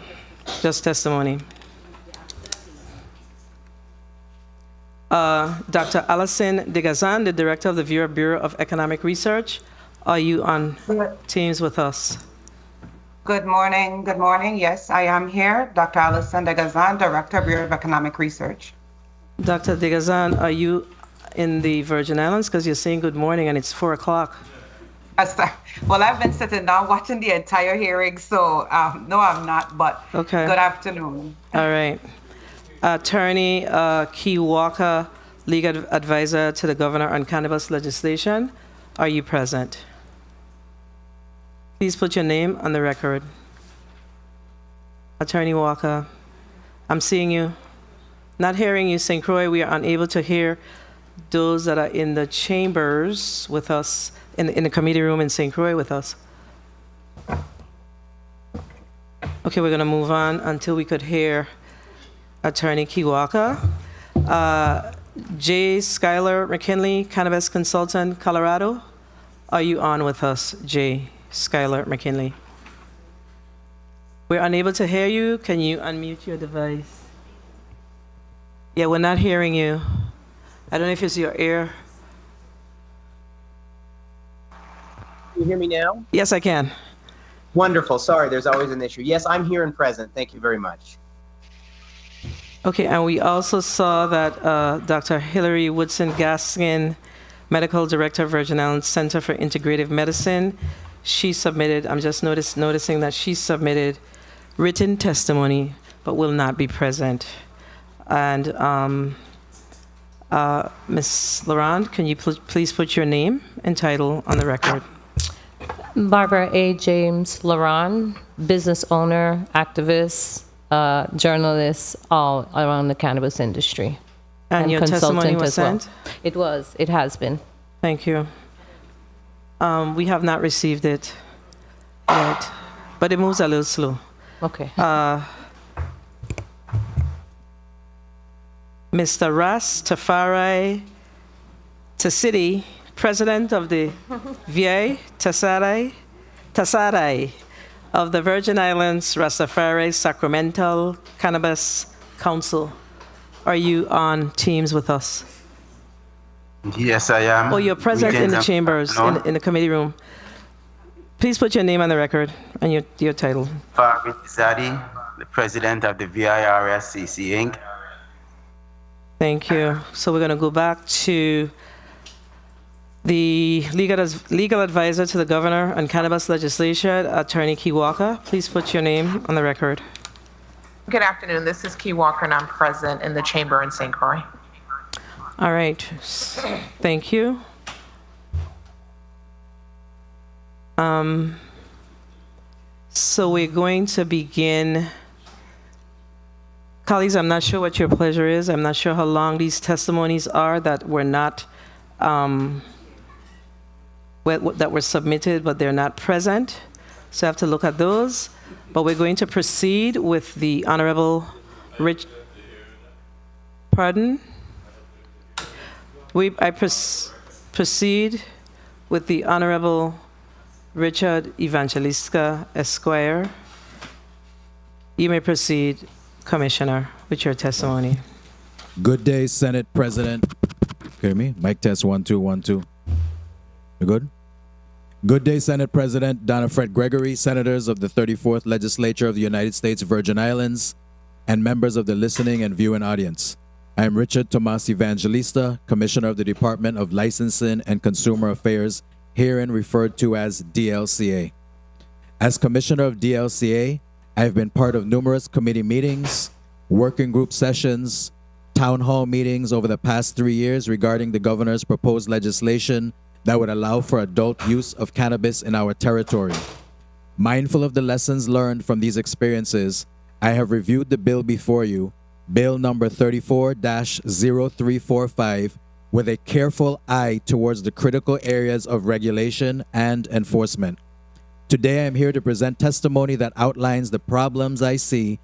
just testimony. Dr. Alison Degazan, the Director of the Bureau of Economic Research, are you on Teams with us? Good morning. Good morning. Yes, I am here. Dr. Alison Degazan, Director, Bureau of Economic Research. Dr. Degazan, are you in the Virgin Islands? Because you're saying good morning and it's 4 o'clock. Well, I've been sitting down watching the entire hearing, so no, I'm not, but okay. Good afternoon. All right. Attorney Key Walker, Legal Advisor to the Governor on Cannabis Legislation, are you present? Please put your name on the record. Attorney Walker, I'm seeing you. Not hearing you, St. Croix. We are unable to hear those that are in the chambers with us, in the committee room in St. Croix with us. Okay, we're going to move on until we could hear Attorney Kiwaka. J. Schuyler McKinley, Cannabis Consultant, Colorado. Are you on with us, J. Schuyler McKinley? We're unable to hear you. Can you unmute your device? Yeah, we're not hearing you. I don't know if it's your ear. Can you hear me now? Yes, I can. Wonderful. Sorry, there's always an issue. Yes, I'm here and present. Thank you very much. Okay, and we also saw that Dr. Hillary Woodson Gaskin, Medical Director, Virgin Islands Center for Integrative Medicine, she submitted, I'm just noticing that she submitted written testimony, but will not be present. And Ms. Laurent, can you please put your name and title on the record? Barbara A. James Laurent, business owner, activist, journalist, all around the cannabis industry. And your testimony was sent? It was. It has been. Thank you. We have not received it yet, but it moves a little slow. Okay. Mr. Ras Tafari Tasidi, President of the VA Tasadai of the Virgin Islands Rastafari Sacramental Cannabis Council. Are you on Teams with us? Yes, I am. Oh, you're present in the Greetings, chambers, in the committee room. Please put your name on the record and your title. Farid Zadi, the president of the VIRSCC Inc. Thank you. So we're going to go back to the legal advisor to the governor on cannabis legislation, Attorney Key Walker. Please put your name on the record. Good afternoon. This is Key Walker, and I'm present in the chamber in St. Croix. All right. Thank you. So we're going to begin. Colleagues, I'm not sure what your pleasure is. I'm not sure how long these testimonies are that were not that were submitted, but they're not present. So I have to look at those. But we're going to proceed with the Honorable Rich. Pardon? I proceed with the Honorable Richard Evangelista Esquire. You may proceed, Commissioner, with your testimony. Good day, Senate President. Hear me? Mic test 1 2 1 2. You good? Good day, Senate President Donna Fred Gregory, senators of the 34th Legislature of the United States Virgin Islands, and members of the listening and viewing audience. I am Richard Tomas Evangelista, Commissioner of the Department of Licensing and Consumer Affairs, herein referred to as DLCA. As Commissioner of DLCA, I have been part of numerous committee meetings, working group sessions, town hall meetings over the past 3 years regarding the governor's proposed legislation that would allow for adult use of cannabis in our territory. Mindful of the lessons learned from these experiences, I have reviewed the bill before you, Bill number 34-0345, with a careful eye towards the critical areas of regulation and enforcement. Today I am here to present testimony that outlines the problems I see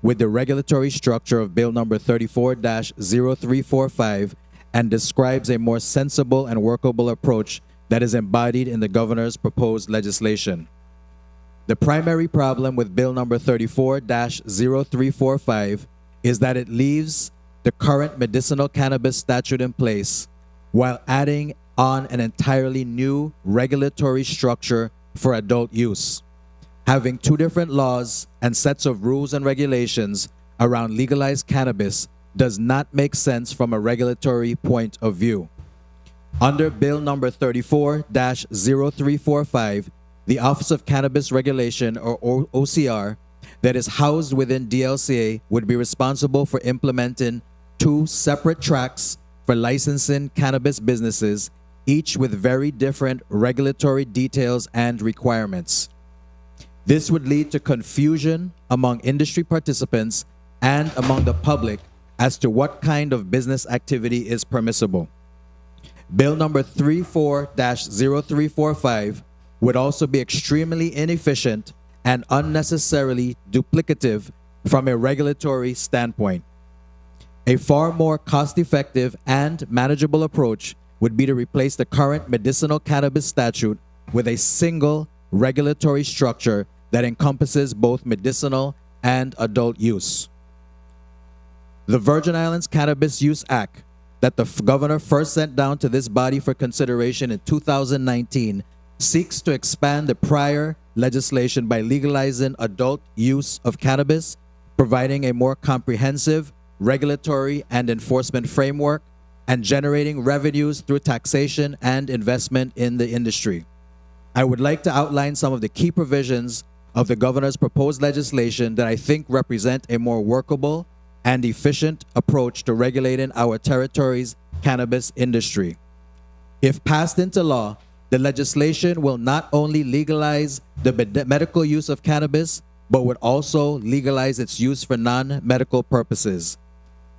with the regulatory structure of Bill number 34-0345 and describes a more sensible and workable approach that is embodied in the governor's proposed legislation. The primary problem with Bill number 34-0345 is that it leaves the current medicinal cannabis statute in place while adding on an entirely new regulatory structure for adult use. Having two different laws and sets of rules and regulations around legalized cannabis does not make sense from a regulatory point of view. Under Bill number 34-0345, the Office of Cannabis Regulation, or OCR, that is housed within DLCA would be responsible for implementing two separate tracks for licensing cannabis businesses, each with very different regulatory details and requirements. This would lead to confusion among industry participants and among the public as to what kind of business activity is permissible. Bill number 34-0345 would also be extremely inefficient and unnecessarily duplicative from a regulatory standpoint. A far more cost-effective and manageable approach would be to replace the current medicinal cannabis statute with a single regulatory structure that encompasses both medicinal and adult use. The Virgin Islands Cannabis Use Act that the governor first sent down to this body for consideration in 2019 seeks to expand the prior legislation by legalizing adult use of cannabis, providing a more comprehensive regulatory and enforcement framework, and generating revenues through taxation and investment in the industry. I would like to outline some of the key provisions of the governor's proposed legislation that I think represent a more workable and efficient approach to regulating our territory's cannabis industry. If passed into law, the legislation will not only legalize the medical use of cannabis, but would also legalize its use for non-medical purposes.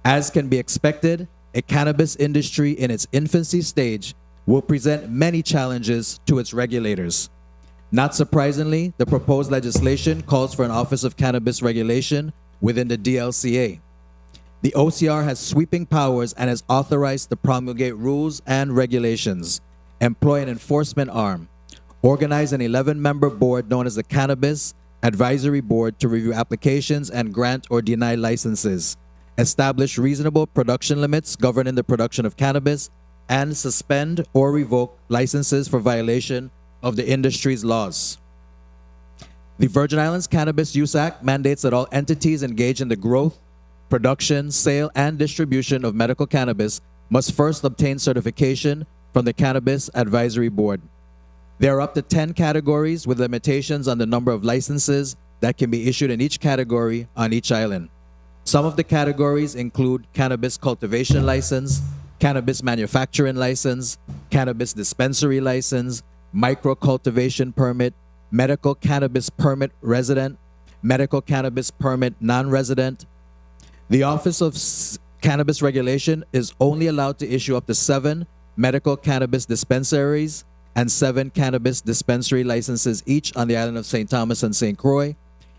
As can be expected, a cannabis industry in its infancy stage will present many challenges to its regulators. Not surprisingly, the proposed legislation calls for an Office of Cannabis Regulation within the DLCA. The OCR has sweeping powers and is authorized to promulgate rules and regulations. employ an enforcement arm, organize an 11-member board known as the Cannabis Advisory Board to review applications and grant or deny licenses, establish reasonable production limits governing the production of cannabis, and suspend or revoke licenses for violation of the industry's laws. The Virgin Islands Cannabis Use Act mandates that all entities engaged in the growth, production, sale, and distribution of medical cannabis must first obtain certification from the Cannabis Advisory Board. There are up to 10 categories with limitations on the number of licenses that can be issued in each category on each island. Some of the categories include cannabis cultivation license, cannabis manufacturing license, cannabis dispensary license, micro cultivation permit, medical cannabis permit resident, medical cannabis permit non-resident. The Office of Cannabis Regulation is only allowed to issue up to 7 medical cannabis dispensaries and 7 cannabis dispensary licenses each on the island of St. Thomas and St. Croix.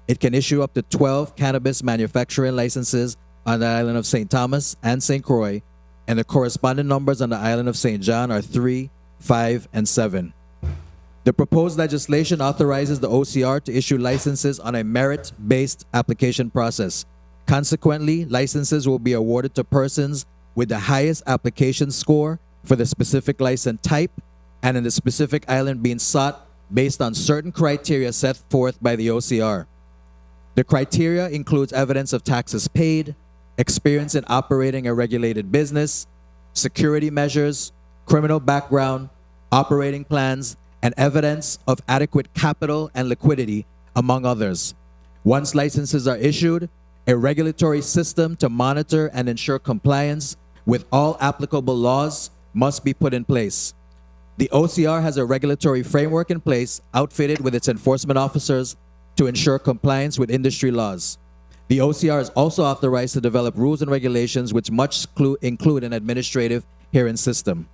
It can issue up to 12 cannabis manufacturing licenses on the island of St. Thomas and St. Croix, and the corresponding numbers on the island of St. John are 3, 5, and 7. The proposed legislation authorizes the OCR to issue licenses on a merit-based application process. Consequently, licenses will be awarded to persons with the highest application score for the specific license type and in the specific island being sought based on certain criteria set forth by the OCR. The criteria includes evidence of taxes paid, experience in operating a regulated business, security measures, criminal background, operating plans, and evidence of adequate capital and liquidity, among others. Once licenses are issued, a regulatory system to monitor and ensure compliance with all applicable laws must be put in place. The OCR has a regulatory framework in place outfitted with its enforcement officers to ensure compliance with industry laws. The OCR is also authorized to develop rules and regulations which must include an administrative hearing system.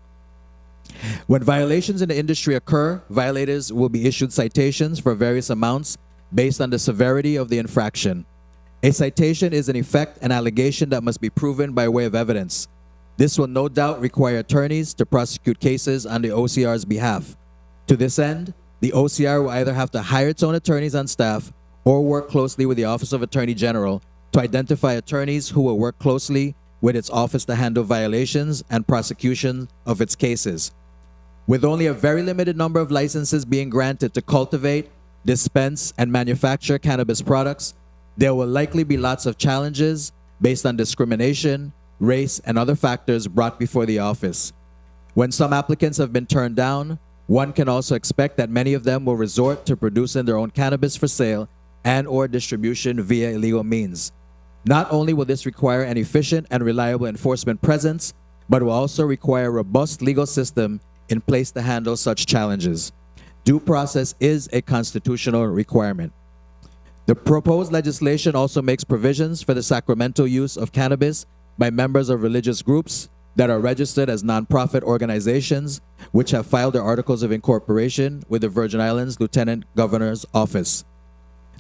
When violations in the industry occur, violators will be issued citations for various amounts based on the severity of the infraction. A citation is in effect an allegation that must be proven by way of evidence. This will no doubt require attorneys to prosecute cases on the OCR's behalf. To this end, the OCR will either have to hire its own attorneys on staff or work closely with the Office of Attorney General to identify attorneys who will work closely with its office to handle violations and prosecution of its cases. With only a very limited number of licenses being granted to cultivate, dispense, and manufacture cannabis products, there will likely be lots of challenges based on discrimination, race, and other factors brought before the office. When some applicants have been turned down, one can also expect that many of them will resort to producing their own cannabis for sale and or distribution via illegal means. Not only will this require an efficient and reliable enforcement presence, but will also require a robust legal system in place to handle such challenges. Due process is a constitutional requirement. The proposed legislation also makes provisions for the sacramental use of cannabis by members of religious groups that are registered as nonprofit organizations which have filed their articles of incorporation with the Virgin Islands Lieutenant Governor's Office.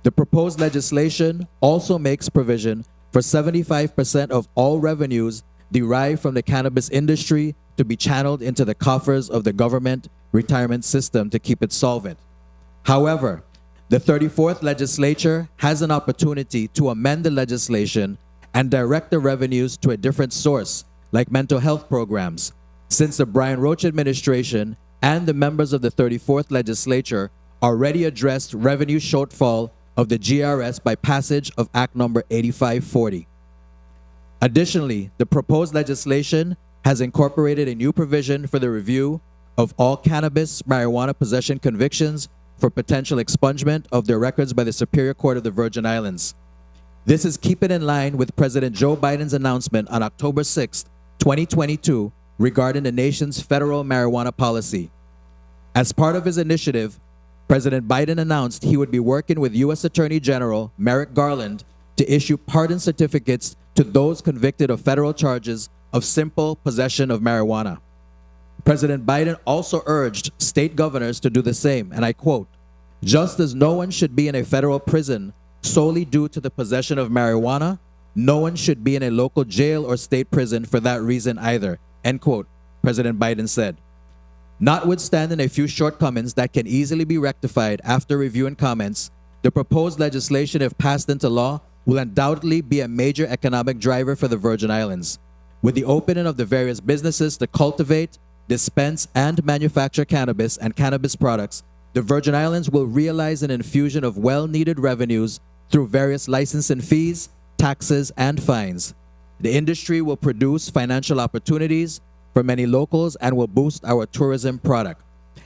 The proposed legislation also makes provision for 75% of all revenues derived from the cannabis industry to be channeled into the coffers of the government retirement system to keep it solvent. However, the 34th legislature has an opportunity to amend the legislation and direct the revenues to a different source, like mental health programs, since the Brian Roach administration and the members of the 34th legislature already addressed revenue shortfall of the GRS by passage of Act number 8540. Additionally, the proposed legislation has incorporated a new provision for the review of all cannabis marijuana possession convictions for potential expungement of their records by the Superior Court of the Virgin Islands. This is keeping in line with President Joe Biden's announcement on October 6, 2022, regarding the nation's federal marijuana policy. As part of his initiative, President Biden announced he would be working with U.S. Attorney General Merrick Garland to issue pardon certificates to those convicted of federal charges of simple possession of marijuana. President Biden also urged state governors to do the same, and I quote, "Just as no one should be in a federal prison solely due to the possession of marijuana, no one should be in a local jail or state prison for that reason either," end quote, President Biden said. Notwithstanding a few shortcomings that can easily be rectified after review and comments, the proposed legislation, if passed into law, will undoubtedly be a major economic driver for the Virgin Islands. With the opening of the various businesses to cultivate, dispense, and manufacture cannabis and cannabis products, the Virgin Islands will realize an infusion of well-needed revenues through various licensing fees, taxes, and fines. The industry will produce financial opportunities for many locals and will boost our tourism product.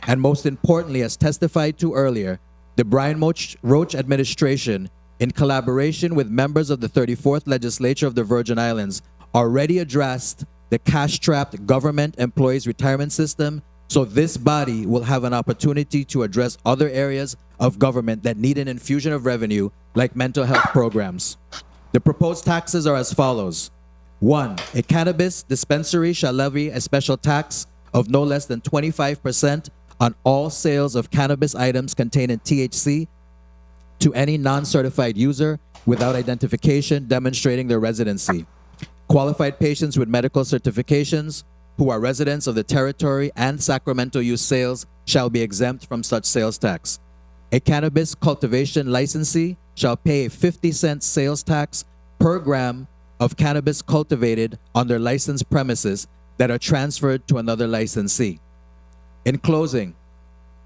And most importantly, as testified to earlier, the Brian Roach administration, in collaboration with members of the 34th Legislature of the Virgin Islands, already addressed the cash-strapped government employees retirement system, so this body will have an opportunity to address other areas of government that need an infusion of revenue, like mental health programs. The proposed taxes are as follows. 1. A cannabis dispensary shall levy a special tax of no less than 25% on all sales of cannabis items containing THC to any non-certified user without identification demonstrating their residency. Qualified patients with medical certifications who are residents of the territory and Sacramento use sales shall be exempt from such sales tax. A cannabis cultivation licensee shall pay a 50-cent sales tax per gram of cannabis cultivated on their licensed premises that are transferred to another licensee. In closing,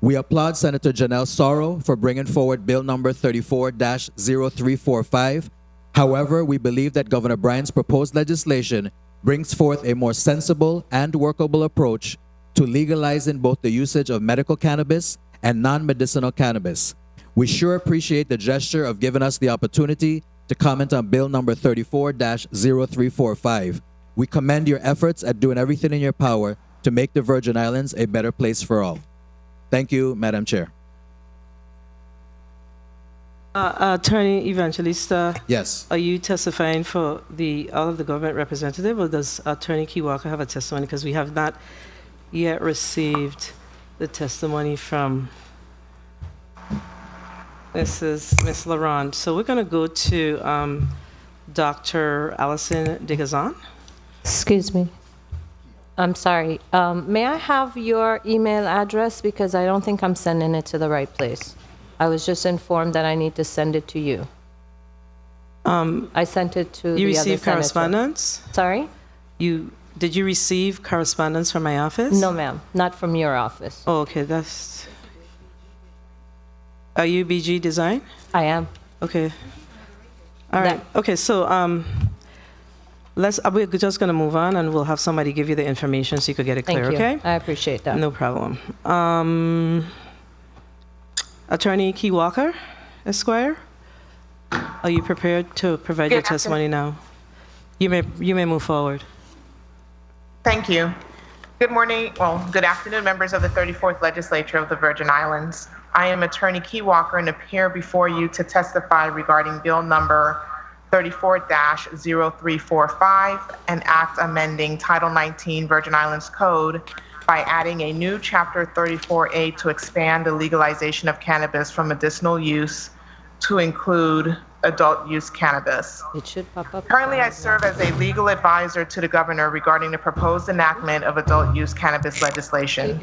we applaud Senator Janelle Sorrow for bringing forward Bill number 34-0345. However, we believe that Governor Bryan's proposed legislation brings forth a more sensible and workable approach to legalizing both the usage of medical cannabis and non-medicinal cannabis. We sure appreciate the gesture of giving us the opportunity to comment on Bill number 34-0345. We commend your efforts at doing everything in your power to make the Virgin Islands a better place for all. Thank you, Madam Chair. Attorney Evangelista. Yes. Are you testifying for all of the government representative, or does Attorney Key Walker have a testimony? Because we have not yet received the testimony from Miss Laurent. So we're going to go to Dr. Allison Digazan. Excuse me. I'm sorry. May I have your email address? Because I don't think I'm sending it to the right place. I was just informed that I need to send it to you. I sent it to You the other received senator. correspondence? Sorry? Did you receive correspondence from my office? No, ma'am. Not from your office. Oh, okay. Are you BG Design? I am. Okay. All right. Okay, so we're just going to move on, and we'll have somebody give you the information so you could get it clear, Thank you. okay? I appreciate that. No problem. Attorney Key Walker, Esquire, are you prepared to provide your testimony now? You may move forward. Thank you. Good morning, good afternoon, members of the 34th Legislature of the Virgin Islands. I am Attorney Key Walker and appear before you to testify regarding Bill number 34-0345, an act amending Title 19 Virgin Islands Code by adding a new Chapter 34A to expand the legalization of cannabis from medicinal use to include adult use cannabis. It should pop up. Currently, I serve as a legal advisor to the governor regarding the proposed enactment of adult use cannabis legislation.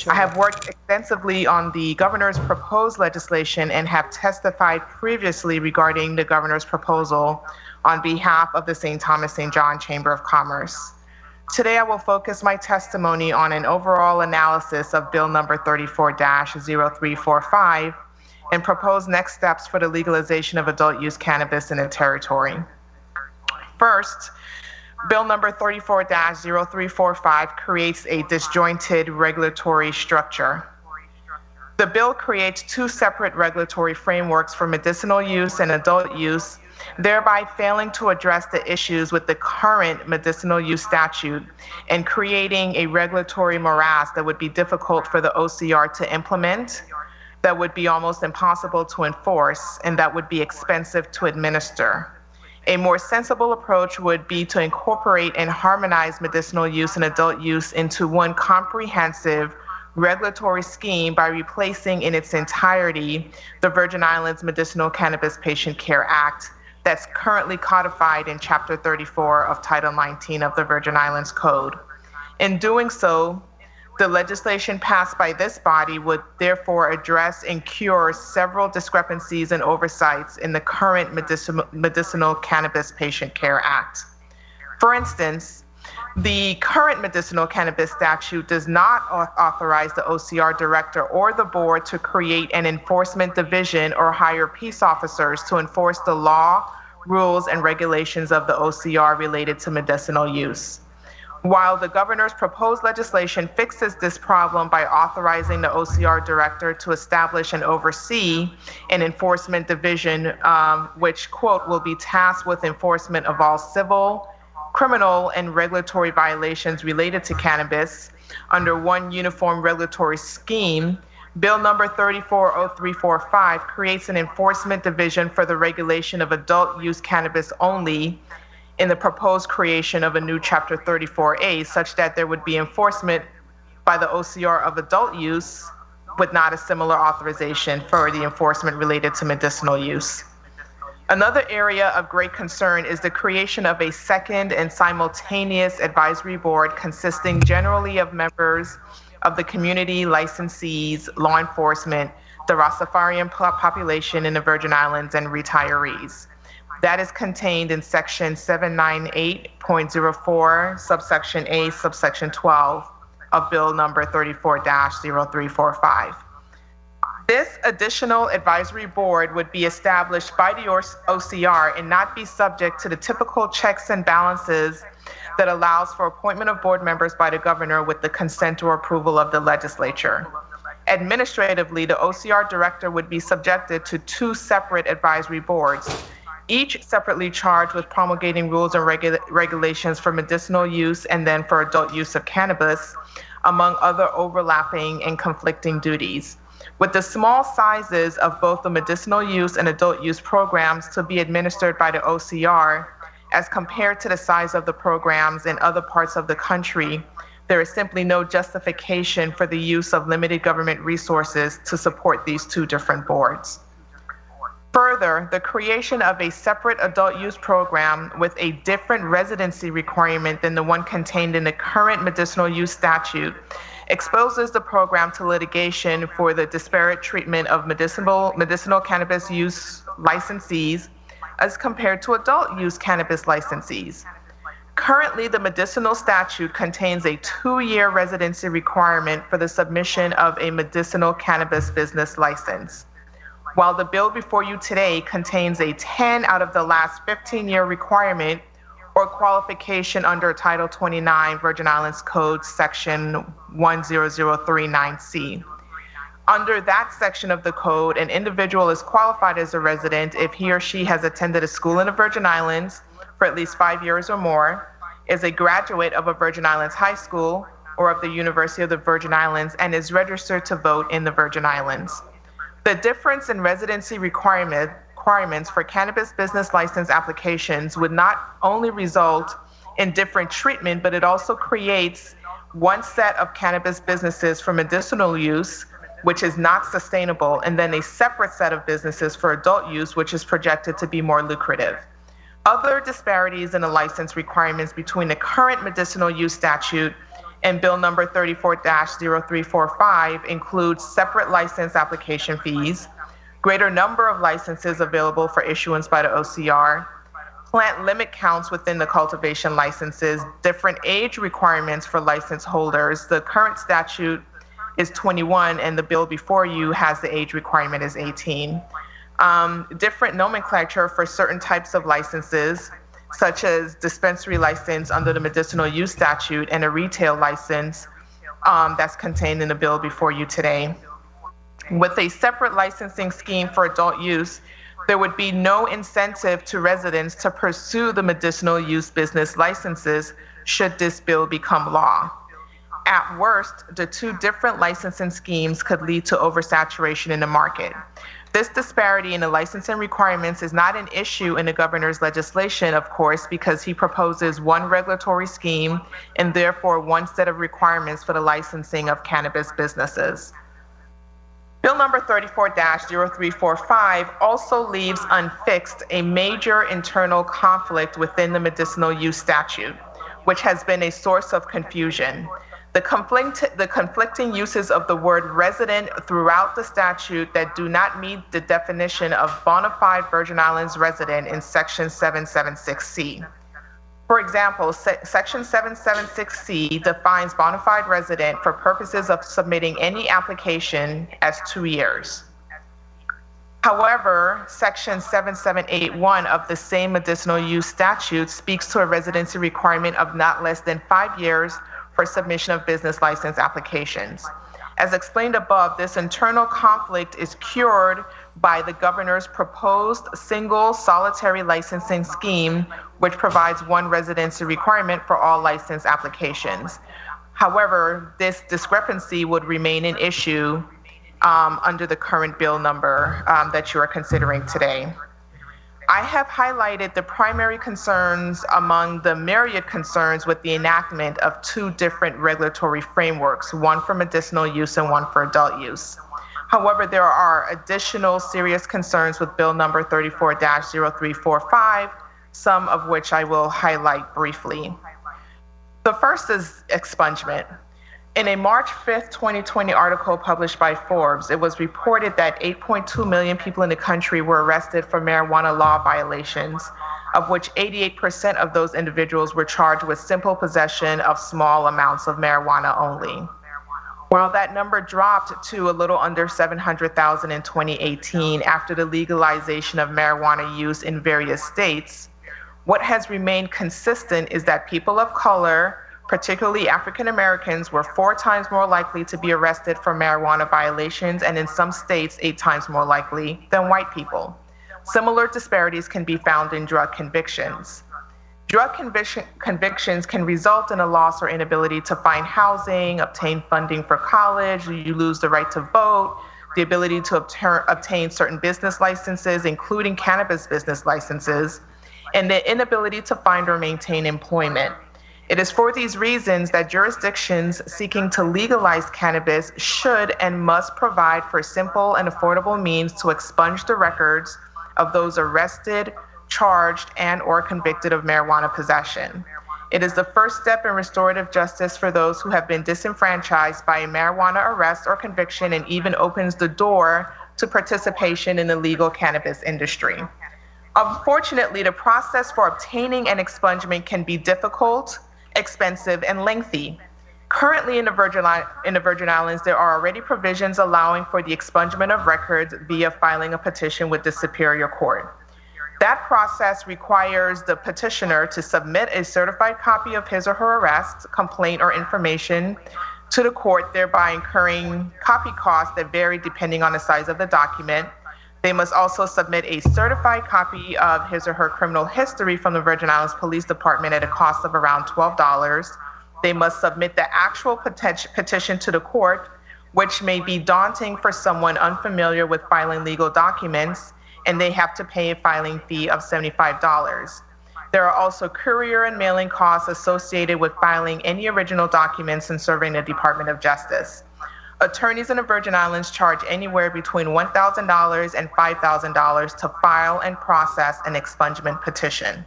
I have worked extensively on the governor's proposed legislation and have testified previously regarding the governor's proposal on behalf of the St. Thomas St. John Chamber of Commerce. Today, I will focus my testimony on an overall analysis of Bill number 34-0345 and propose next steps for the legalization of adult use cannabis in the territory. First, Bill number 34-0345 creates a disjointed regulatory structure. The bill creates two separate regulatory frameworks for medicinal use and adult use, thereby failing to address the issues with the current medicinal use statute and creating a regulatory morass that would be difficult for the OCR to implement, that would be almost impossible to enforce, and that would be expensive to administer. A more sensible approach would be to incorporate and harmonize medicinal use and adult use into one comprehensive regulatory scheme by replacing in its entirety the Virgin Islands Medicinal Cannabis Patient Care Act that's currently codified in Chapter 34 of Title 19 of the Virgin Islands Code. In doing so, The legislation passed by this body would therefore address and cure several discrepancies and oversights in the current Medicinal Cannabis Patient Care Act. For instance, the current medicinal cannabis statute does not authorize the OCR director or the board to create an enforcement division or hire peace officers to enforce the law, rules, and regulations of the OCR related to medicinal use. While the governor's proposed legislation fixes this problem by authorizing the OCR director to establish and oversee an enforcement division, which, quote, will be tasked with enforcement of all civil, criminal, and regulatory violations related to cannabis under one uniform regulatory scheme, Bill number 340345 creates an enforcement division for the regulation of adult use cannabis only in the proposed creation of a new Chapter 34A, such that there would be enforcement by the OCR of adult use, but not a similar authorization for the enforcement related to medicinal use. Another area of great concern is the creation of a second and simultaneous advisory board consisting generally of members of the community, licensees, law enforcement, the Rastafarian population in the Virgin Islands, and retirees. That is contained in section 798.04, subsection A, subsection 12 of Bill number 34-0345. This additional advisory board would be established by the OCR and not be subject to the typical checks and balances that allows for appointment of board members by the governor with the consent or approval of the legislature. Administratively, the OCR director would be subjected to two separate advisory boards, each separately charged with promulgating rules and regulations for medicinal use and then for adult use of cannabis, among other overlapping and conflicting duties. With the small sizes of both the medicinal use and adult use programs to be administered by the OCR, as compared to the size of the programs in other parts of the country, there is simply no justification for the use of limited government resources to support these two different boards. Further, the creation of a separate adult use program with a different residency requirement than the one contained in the current medicinal use statute exposes the program to litigation for the disparate treatment of medicinal cannabis use licensees as compared to adult use cannabis licensees. Currently, the medicinal statute contains a 2-year residency requirement for the submission of a medicinal cannabis business license, while the bill before you today contains a 10 out of the last 15-year requirement or qualification under Title 29 Virgin Islands Code Section 10039C. Under that section of the code, an individual is qualified as a resident if he or she has attended a school in the Virgin Islands for at least 5 years or more, is a graduate of a Virgin Islands high school or of the University of the Virgin Islands, and is registered to vote in the Virgin Islands. The difference in residency requirements for cannabis business license applications would not only result in different treatment, but it also creates one set of cannabis businesses for medicinal use, which is not sustainable, and then a separate set of businesses for adult use, which is projected to be more lucrative. Other disparities in the license requirements between the current medicinal use statute and Bill number 34-0345 include separate license application fees, greater number of licenses available for issuance by the OCR, plant limit counts within the cultivation licenses, different age requirements for license holders. The current statute is 21 and the bill before you has the age requirement as 18. Different nomenclature for certain types of licenses, such as dispensary license under the medicinal use statute and a retail license that's contained in the bill before you today. With a separate licensing scheme for adult use, there would be no incentive to residents to pursue the medicinal use business licenses should this bill become law. At worst, the two different licensing schemes could lead to oversaturation in the market. This disparity in the licensing requirements is not an issue in the governor's legislation, of course, because he proposes one regulatory scheme and therefore one set of requirements for the licensing of cannabis businesses. Bill number 34-0345 also leaves unfixed a major internal conflict within the medicinal use statute, which has been a source of confusion. The conflicting uses of the word resident throughout the statute that do not meet the definition of bona fide Virgin Islands resident in Section 776C. For example, Section 776C defines bona fide resident for purposes of submitting any application as 2 years. However, Section 7781 of the same medicinal use statute speaks to a residency requirement of not less than 5 years for submission of business license applications. As explained above, this internal conflict is cured by the governor's proposed single solitary licensing scheme, which provides one residency requirement for all license applications. However, this discrepancy would remain an issue under the current bill number that you are considering today. I have highlighted the primary concerns among the myriad concerns with the enactment of 2 different regulatory frameworks, one for medicinal use and one for adult use. However, there are additional serious concerns with Bill number 34-0345, some of which I will highlight briefly. The first is expungement. In a March 5th, 2020 article published by Forbes, it was reported that 8.2 million people in the country were arrested for marijuana law violations, of which 88% of those individuals were charged with simple possession of small amounts of marijuana only. While that number dropped to a little under 700,000 in 2018 after the legalization of marijuana use in various states, what has remained consistent is that people of color, particularly African Americans, were 4 times more likely to be arrested for marijuana violations, and in some states, 8 times more likely than white people. Similar disparities can be found in drug convictions. Drug convictions can result in a loss or inability to find housing, obtain funding for college, you lose the right to vote, the ability to obtain certain business licenses, including cannabis business licenses, and the inability to find or maintain employment. It is for these reasons that jurisdictions seeking to legalize cannabis should and must provide for simple and affordable means to expunge the records of those arrested, charged, and/or convicted of marijuana possession. It is the first step in restorative justice for those who have been disenfranchised by a marijuana arrest or conviction, and even opens the door to participation in the legal cannabis industry. Unfortunately, the process for obtaining an expungement can be difficult, expensive, and lengthy. Currently in the Virgin Islands, there are already provisions allowing for the expungement of records via filing a petition with the Superior Court. That process requires the petitioner to submit a certified copy of his or her arrest, complaint, or information to the court, thereby incurring copy costs that vary depending on the size of the document. They must also submit a certified copy of his or her criminal history from the Virgin Islands Police Department at a cost of around $12. They must submit the actual petition to the court, which may be daunting for someone unfamiliar with filing legal documents, and they have to pay a filing fee of $75. There are also courier and mailing costs associated with filing any original documents and serving the Department of Justice. Attorneys in the Virgin Islands charge anywhere between $1,000 and $5,000 to file and process an expungement petition.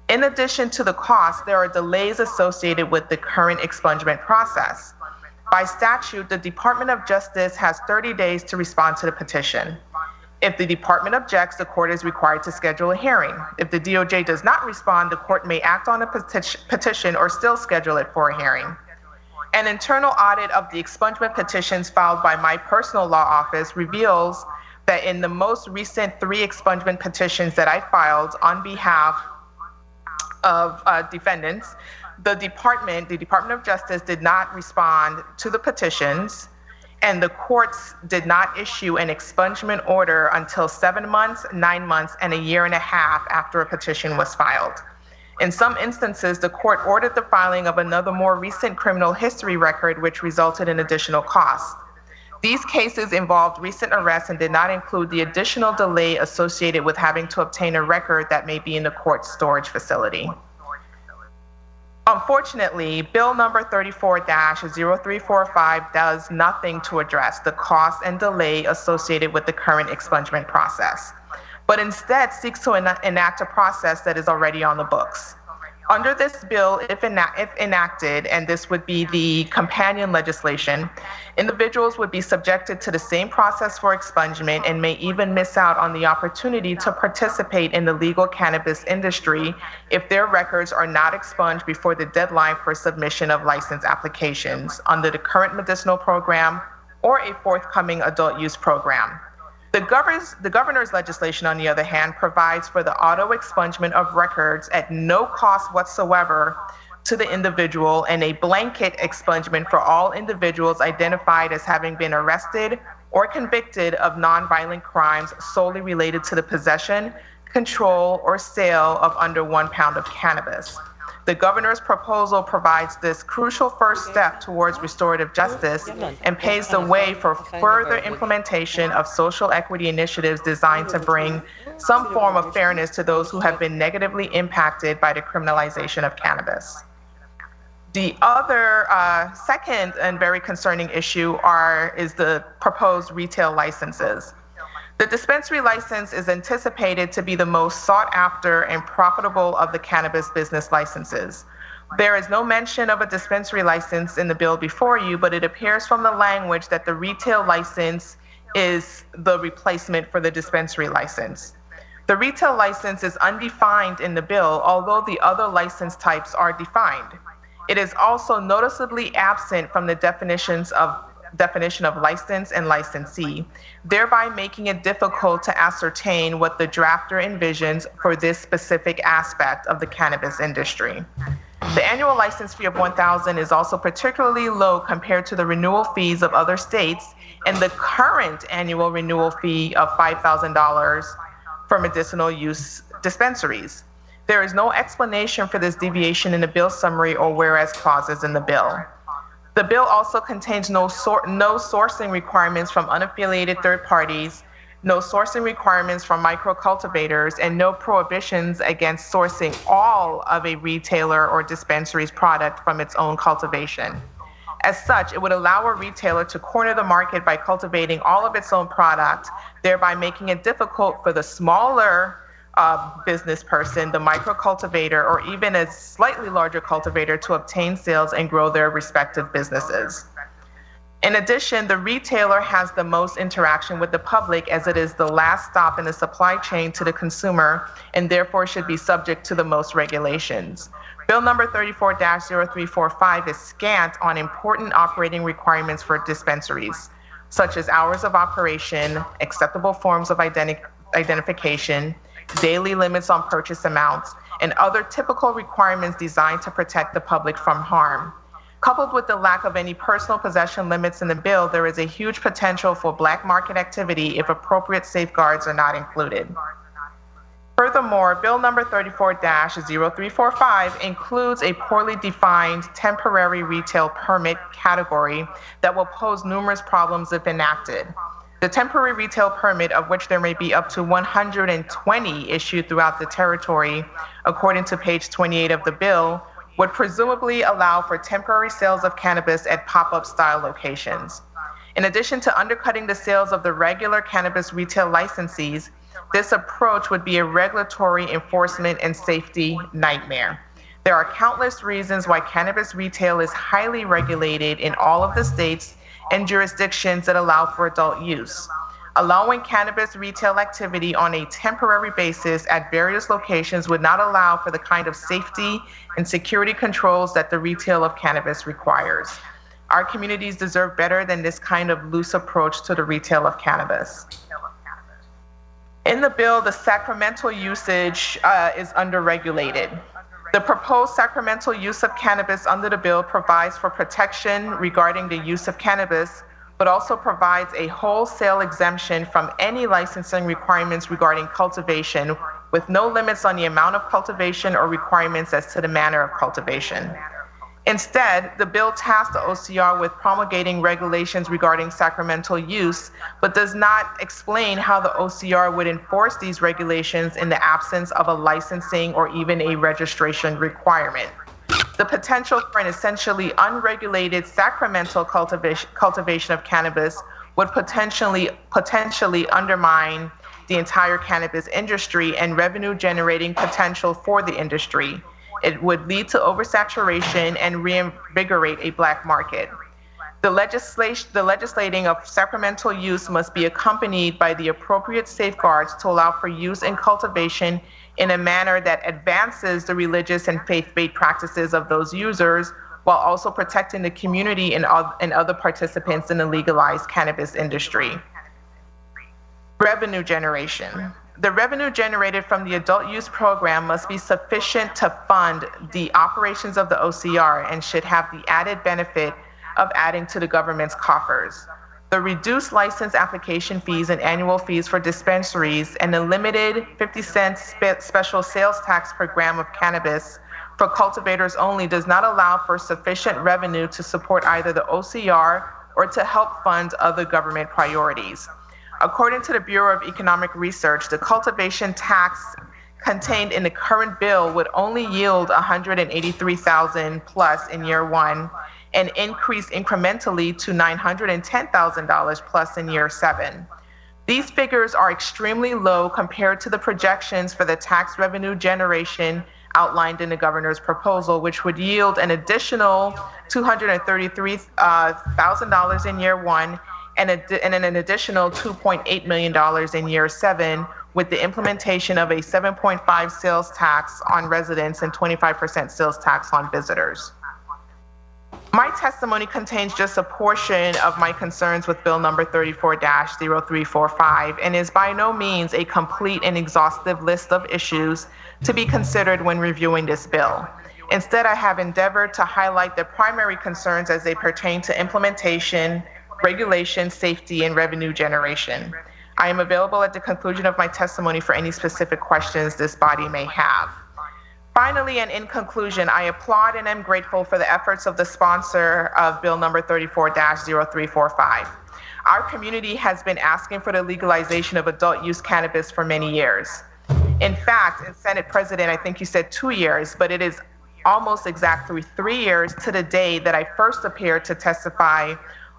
In addition to the cost, there are delays associated with the current expungement process. By statute, the Department of Justice has 30 days to respond to the petition. If the department objects, the court is required to schedule a hearing. If the DOJ does not respond, the court may act on a petition or still schedule it for a hearing. An internal audit of the expungement petitions filed by my personal law office reveals that in the most recent 3 expungement petitions that I filed on behalf of defendants, the Department of Justice did not respond to the petitions, and the courts did not issue an expungement order until 7 months, 9 months, and a year and a half after a petition was filed. In some instances, the court ordered the filing of another more recent criminal history record, which resulted in additional costs. These cases involved recent arrests and did not include the additional delay associated with having to obtain a record that may be in the court's storage facility. Unfortunately, Bill number 34-0345 does nothing to address the cost and delay associated with the current expungement process, but instead seeks to enact a process that is already on the books. Under this bill, if enacted, and this would be the companion legislation, individuals would be subjected to the same process for expungement and may even miss out on the opportunity to participate in the legal cannabis industry if their records are not expunged before the deadline for submission of license applications under the current medicinal program or a forthcoming adult use program. The governor's legislation, on the other hand, provides for the auto expungement of records at no cost whatsoever to the individual and a blanket expungement for all individuals identified as having been arrested or convicted of nonviolent crimes solely related to the possession, control, or sale of under 1 pound of cannabis. The governor's proposal provides this crucial first step towards restorative justice and paves the way for further implementation of social equity initiatives designed to bring some form of fairness to those who have been negatively impacted by the criminalization of cannabis. The other second and very concerning issue is the proposed retail licenses. The dispensary license is anticipated to be the most sought after and profitable of the cannabis business licenses. There is no mention of a dispensary license in the bill before you, but it appears from the language that the retail license is the replacement for the dispensary license. The retail license is undefined in the bill, although the other license types are defined. It is also noticeably absent from the definition of license and licensee, thereby making it difficult to ascertain what the drafter envisions for this specific aspect of the cannabis industry. The annual license fee of $1,000 is also particularly low compared to the renewal fees of other states and the current annual renewal fee of $5,000 for medicinal use dispensaries. There is no explanation for this deviation in the bill summary or whereas clauses in the bill. The bill also contains no sourcing requirements from unaffiliated third parties, no sourcing requirements from micro-cultivators, and no prohibitions against sourcing all of a retailer or dispensary's product from its own cultivation. As such, it would allow a retailer to corner the market by cultivating all of its own product, thereby making it difficult for the smaller business person, the micro-cultivator, or even a slightly larger cultivator to obtain sales and grow their respective businesses. In addition, the retailer has the most interaction with the public as it is the last stop in the supply chain to the consumer and therefore should be subject to the most regulations. Bill number 34-0345 is scant on important operating requirements for dispensaries, such as hours of operation, acceptable forms of identification, daily limits on purchase amounts, and other typical requirements designed to protect the public from harm. Coupled with the lack of any personal possession limits in the bill, there is a huge potential for black market activity if appropriate safeguards are not included. Furthermore, Bill number 34-0345 includes a poorly defined temporary retail permit category that will pose numerous problems if enacted. The temporary retail permit, of which there may be up to 120 issued throughout the territory, according to page 28 of the bill, would presumably allow for temporary sales of cannabis at pop-up style locations. In addition to undercutting the sales of the regular cannabis retail licensees, this approach would be a regulatory enforcement and safety nightmare. There are countless reasons why cannabis retail is highly regulated in all of the states and jurisdictions that allow for adult use. Allowing cannabis retail activity on a temporary basis at various locations would not allow for the kind of safety and security controls that the retail of cannabis requires. Our communities deserve better than this kind of loose approach to the retail of cannabis. In the bill, the sacramental usage is underregulated. The proposed sacramental use of cannabis under the bill provides for protection regarding the use of cannabis, but also provides a wholesale exemption from any licensing requirements regarding cultivation, with no limits on the amount of cultivation or requirements as to the manner of cultivation. Instead, the bill tasks the OCR with promulgating regulations regarding sacramental use, but does not explain how the OCR would enforce these regulations in the absence of a licensing or even a registration requirement. The potential for an essentially unregulated sacramental cultivation of cannabis would potentially undermine the entire cannabis industry and revenue generating potential for the industry. It would lead to oversaturation and reinvigorate a black market. The legislating of sacramental use must be accompanied by the appropriate safeguards to allow for use and cultivation in a manner that advances the religious and faith-based practices of those users, while also protecting the community and other participants in the legalized cannabis industry. Revenue generation. The revenue generated from the adult use program must be sufficient to fund the operations of the OCR and should have the added benefit of adding to the government's coffers. The reduced license application fees and annual fees for dispensaries and the limited 50-cent special sales tax per gram of cannabis for cultivators only does not allow for sufficient revenue to support either the OCR or to help fund other government priorities. According to the Bureau of Economic Research, the cultivation tax contained in the current bill would only yield $183,000 plus in year one and increase incrementally to $910,000 plus in year 7. These figures are extremely low compared to the projections for the tax revenue generation outlined in the governor's proposal, which would yield an additional $233,000 in year one and an additional $2.8 million in year 7, with the implementation of a 7.5 sales tax on residents and 25% sales tax on visitors. My testimony contains just a portion of my concerns with Bill number 34-0345 and is by no means a complete and exhaustive list of issues to be considered when reviewing this bill. Instead, I have endeavored to highlight the primary concerns as they pertain to implementation, regulation, safety, and revenue generation. I am available at the conclusion of my testimony for any specific questions this body may have. Finally, and in conclusion, I applaud and am grateful for the efforts of the sponsor of Bill number 34-0345. Our community has been asking for the legalization of adult use cannabis for many years. In fact, and Senate President, I think you said 2 years, but it is almost exactly 3 years to the day that I first appeared to testify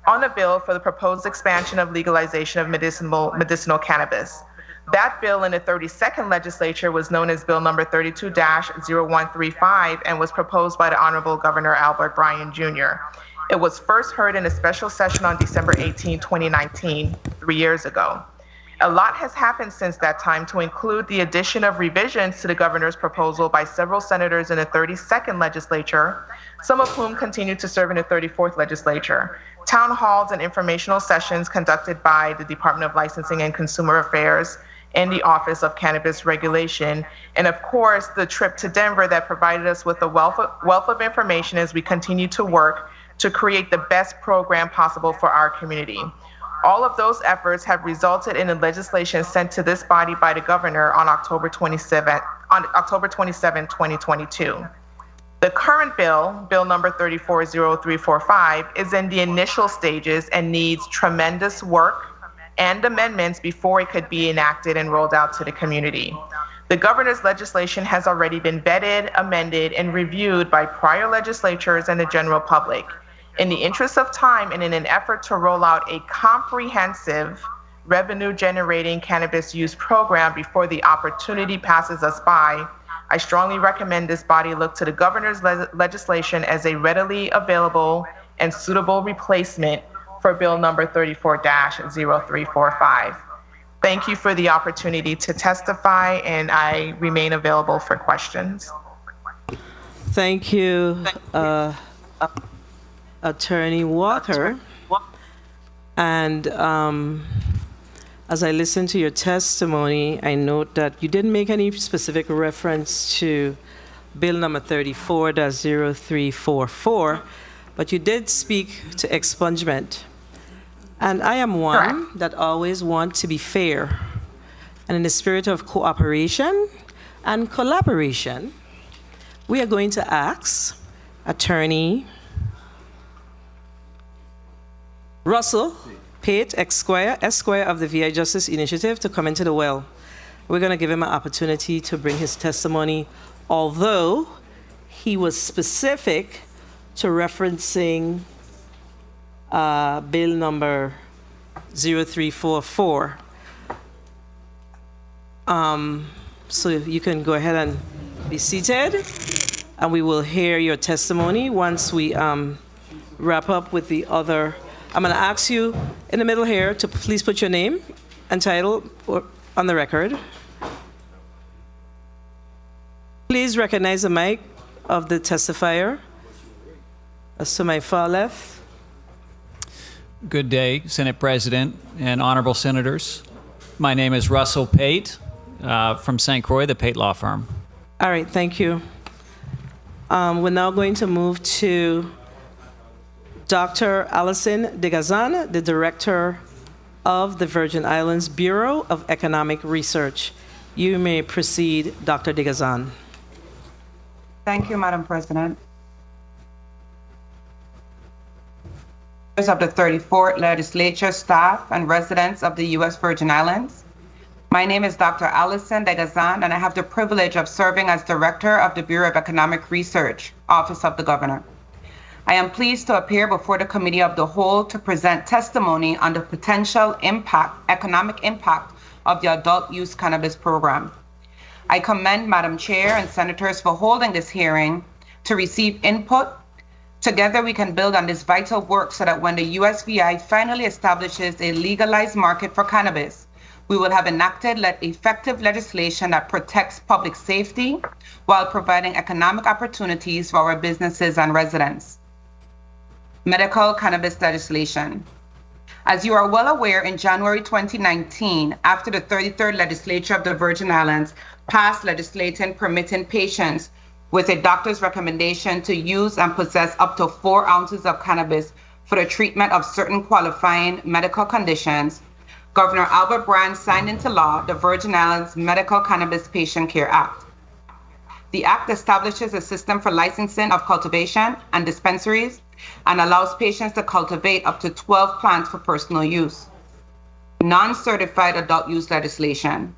on a bill for the proposed expansion of legalization of medicinal cannabis. That bill in the 32nd legislature was known as Bill number 32-0135 and was proposed by the Honorable Governor Albert Bryan Jr. It was first heard in a special session on December 18, 2019, 3 years ago. A lot has happened since that time to include the addition of revisions to the governor's proposal by several senators in the 32nd legislature, some of whom continue to serve in the 34th legislature. Town halls and informational sessions conducted by the Department of Licensing and Consumer Affairs and the Office of Cannabis Regulation, and of course, the trip to Denver that provided us with a wealth of information as we continue to work to create the best program possible for our community. All of those efforts have resulted in the legislation sent to this body by the governor on October 27, 2022. The current bill, Bill number 34-0345, is in the initial stages and needs tremendous work and amendments before it could be enacted and rolled out to the community. The governor's legislation has already been vetted, amended, and reviewed by prior legislatures and the general public. In the interest of time and in an effort to roll out a comprehensive revenue-generating cannabis use program before the opportunity passes us by, I strongly recommend this body look to the governor's legislation as a readily available and suitable replacement for Bill number 34-0345. Thank you for the opportunity to testify, and I remain available for questions. Thank you, Attorney Walker. And as I listen to your testimony, I note that you didn't make any specific reference to Bill number 34-0344, but you did speak to expungement. And I am one that always wants to be fair. And in the spirit of cooperation and collaboration, we are going to ask Attorney Russell Pate, Esquire of the VI Justice Initiative, to come into the well. We're going to give him an opportunity to bring his testimony, although he was specific to referencing Bill number 0344. So you can go ahead and be seated. and we will hear your testimony once we wrap up with the other. I'm going to ask you in the middle here to please put your name and title on the record. Please recognize the mic of the testifier. To my far left. Good day, Senate President and honorable senators. My name is Russell Pate from St. Croix, the Pate Law Firm. All right, thank you. We're now going to move to Dr. Alison DeGazan, the Director of the Virgin Islands Bureau of Economic Research. You may proceed, Dr. DeGazan. Thank you, Madam President. Members of the 34th Legislature, staff, and residents of the U.S. Virgin Islands. My name is Dr. Alison DeGazan, and I have the privilege of serving as Director of the Bureau of Economic Research, Office of the Governor. I am pleased to appear before the Committee of the Whole to present testimony on the potential economic impact of the adult use cannabis program. I commend Madam Chair and Senators for holding this hearing to receive input. Together we can build on this vital work so that when the USVI finally establishes a legalized market for cannabis, we will have enacted effective legislation that protects public safety while providing economic opportunities for our businesses and residents. Medical cannabis legislation. As you are well aware, in January 2019, after the 33rd Legislature of the Virgin Islands passed legislation permitting patients with a doctor's recommendation to use and possess up to 4 ounces of cannabis for the treatment of certain qualifying medical conditions, Governor Albert Brand signed into law the Virgin Islands Medical Cannabis Patient Care Act. The act establishes a system for licensing of cultivation and dispensaries and allows patients to cultivate up to 12 plants for personal use. Non-certified adult use legislation.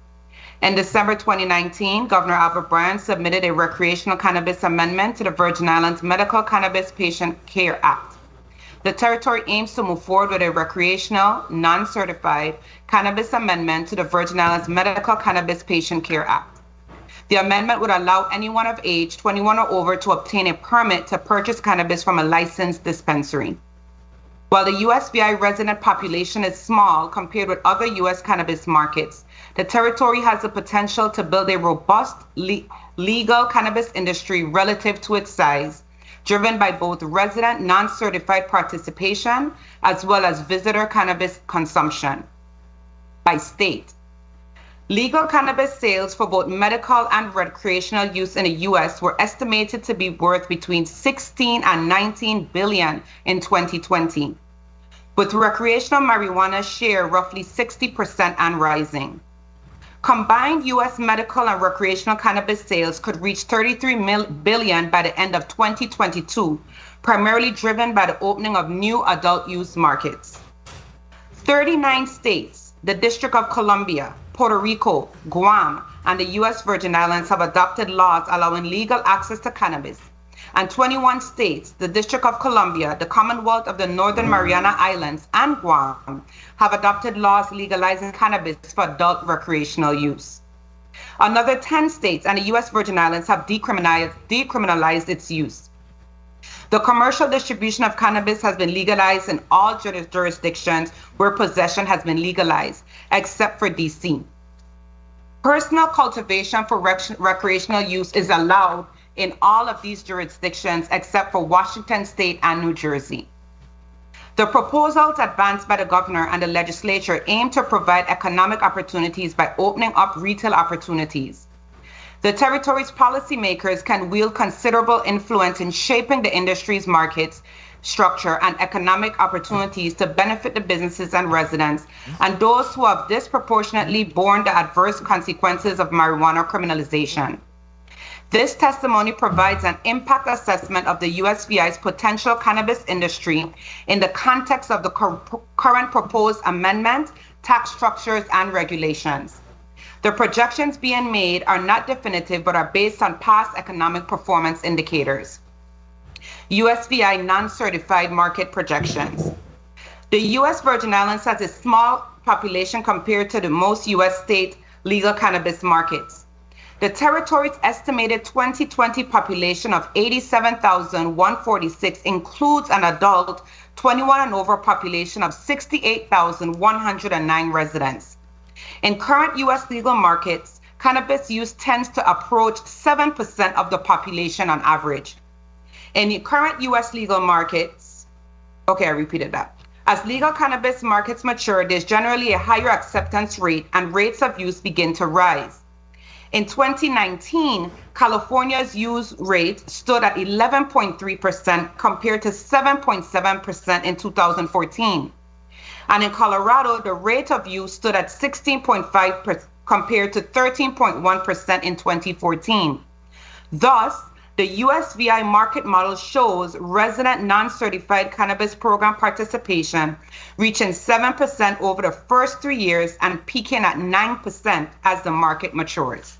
In December 2019, Governor Albert Brand submitted a recreational cannabis amendment to the Virgin Islands Medical Cannabis Patient Care Act. The territory aims to move forward with a recreational, non-certified cannabis amendment to the Virgin Islands Medical Cannabis Patient Care Act. The amendment would allow anyone of age 21 or over to obtain a permit to purchase cannabis from a licensed dispensary. While the USVI resident population is small compared with other U.S. cannabis markets, the territory has the potential to build a robust legal cannabis industry relative to its size, driven by both resident non-certified participation as well as visitor cannabis consumption. By state, legal cannabis sales for both medical and recreational use in the U.S. were estimated to be worth between 16 and 19 billion in 2020, with recreational marijuana share roughly 60% and rising. Combined U.S. medical and recreational cannabis sales could reach 33 billion by the end of 2022, primarily driven by the opening of new adult use markets. 39 states, the District of Columbia, Puerto Rico, Guam, and the U.S. Virgin Islands have adopted laws allowing legal access to cannabis. And 21 states, the District of Columbia, the Commonwealth of the Northern Mariana Islands, and Guam have adopted laws legalizing cannabis for adult recreational use. Another 10 states and the U.S. Virgin Islands have decriminalized its use. The commercial distribution of cannabis has been legalized in all jurisdictions where possession has been legalized, except for D.C. Personal cultivation for recreational use is allowed in all of these jurisdictions except for Washington State and New Jersey. The proposals advanced by the governor and the legislature aim to provide economic opportunities by opening up retail opportunities. The territory's policymakers can wield considerable influence in shaping the industry's markets, structure, and economic opportunities to benefit the businesses and residents, and those who have disproportionately borne the adverse consequences of marijuana criminalization. This testimony provides an impact assessment of the USVI's potential cannabis industry in the context of the current proposed amendment, tax structures, and regulations. The projections being made are not definitive but are based on past economic performance indicators. USVI non-certified market projections. The U.S. Virgin Islands has a small population compared to the most U.S. state legal cannabis markets. The territory's estimated 2020 population of 87,146 includes an adult 21 and over population of 68,109 residents. In current U.S. legal markets, cannabis use tends to approach 7% of the population on average. In the current U.S. legal markets, okay, I repeated that. As legal cannabis markets mature, there's generally a higher acceptance rate and rates of use begin to rise. In 2019, California's use rate stood at 11.3% compared to 7.7% in 2014. And in Colorado, the rate of use stood at 16.5% compared to 13.1% in 2014. Thus, the USVI market model shows resident non-certified cannabis program participation reaching 7% over the first 3 years and peaking at 9% as the market matures.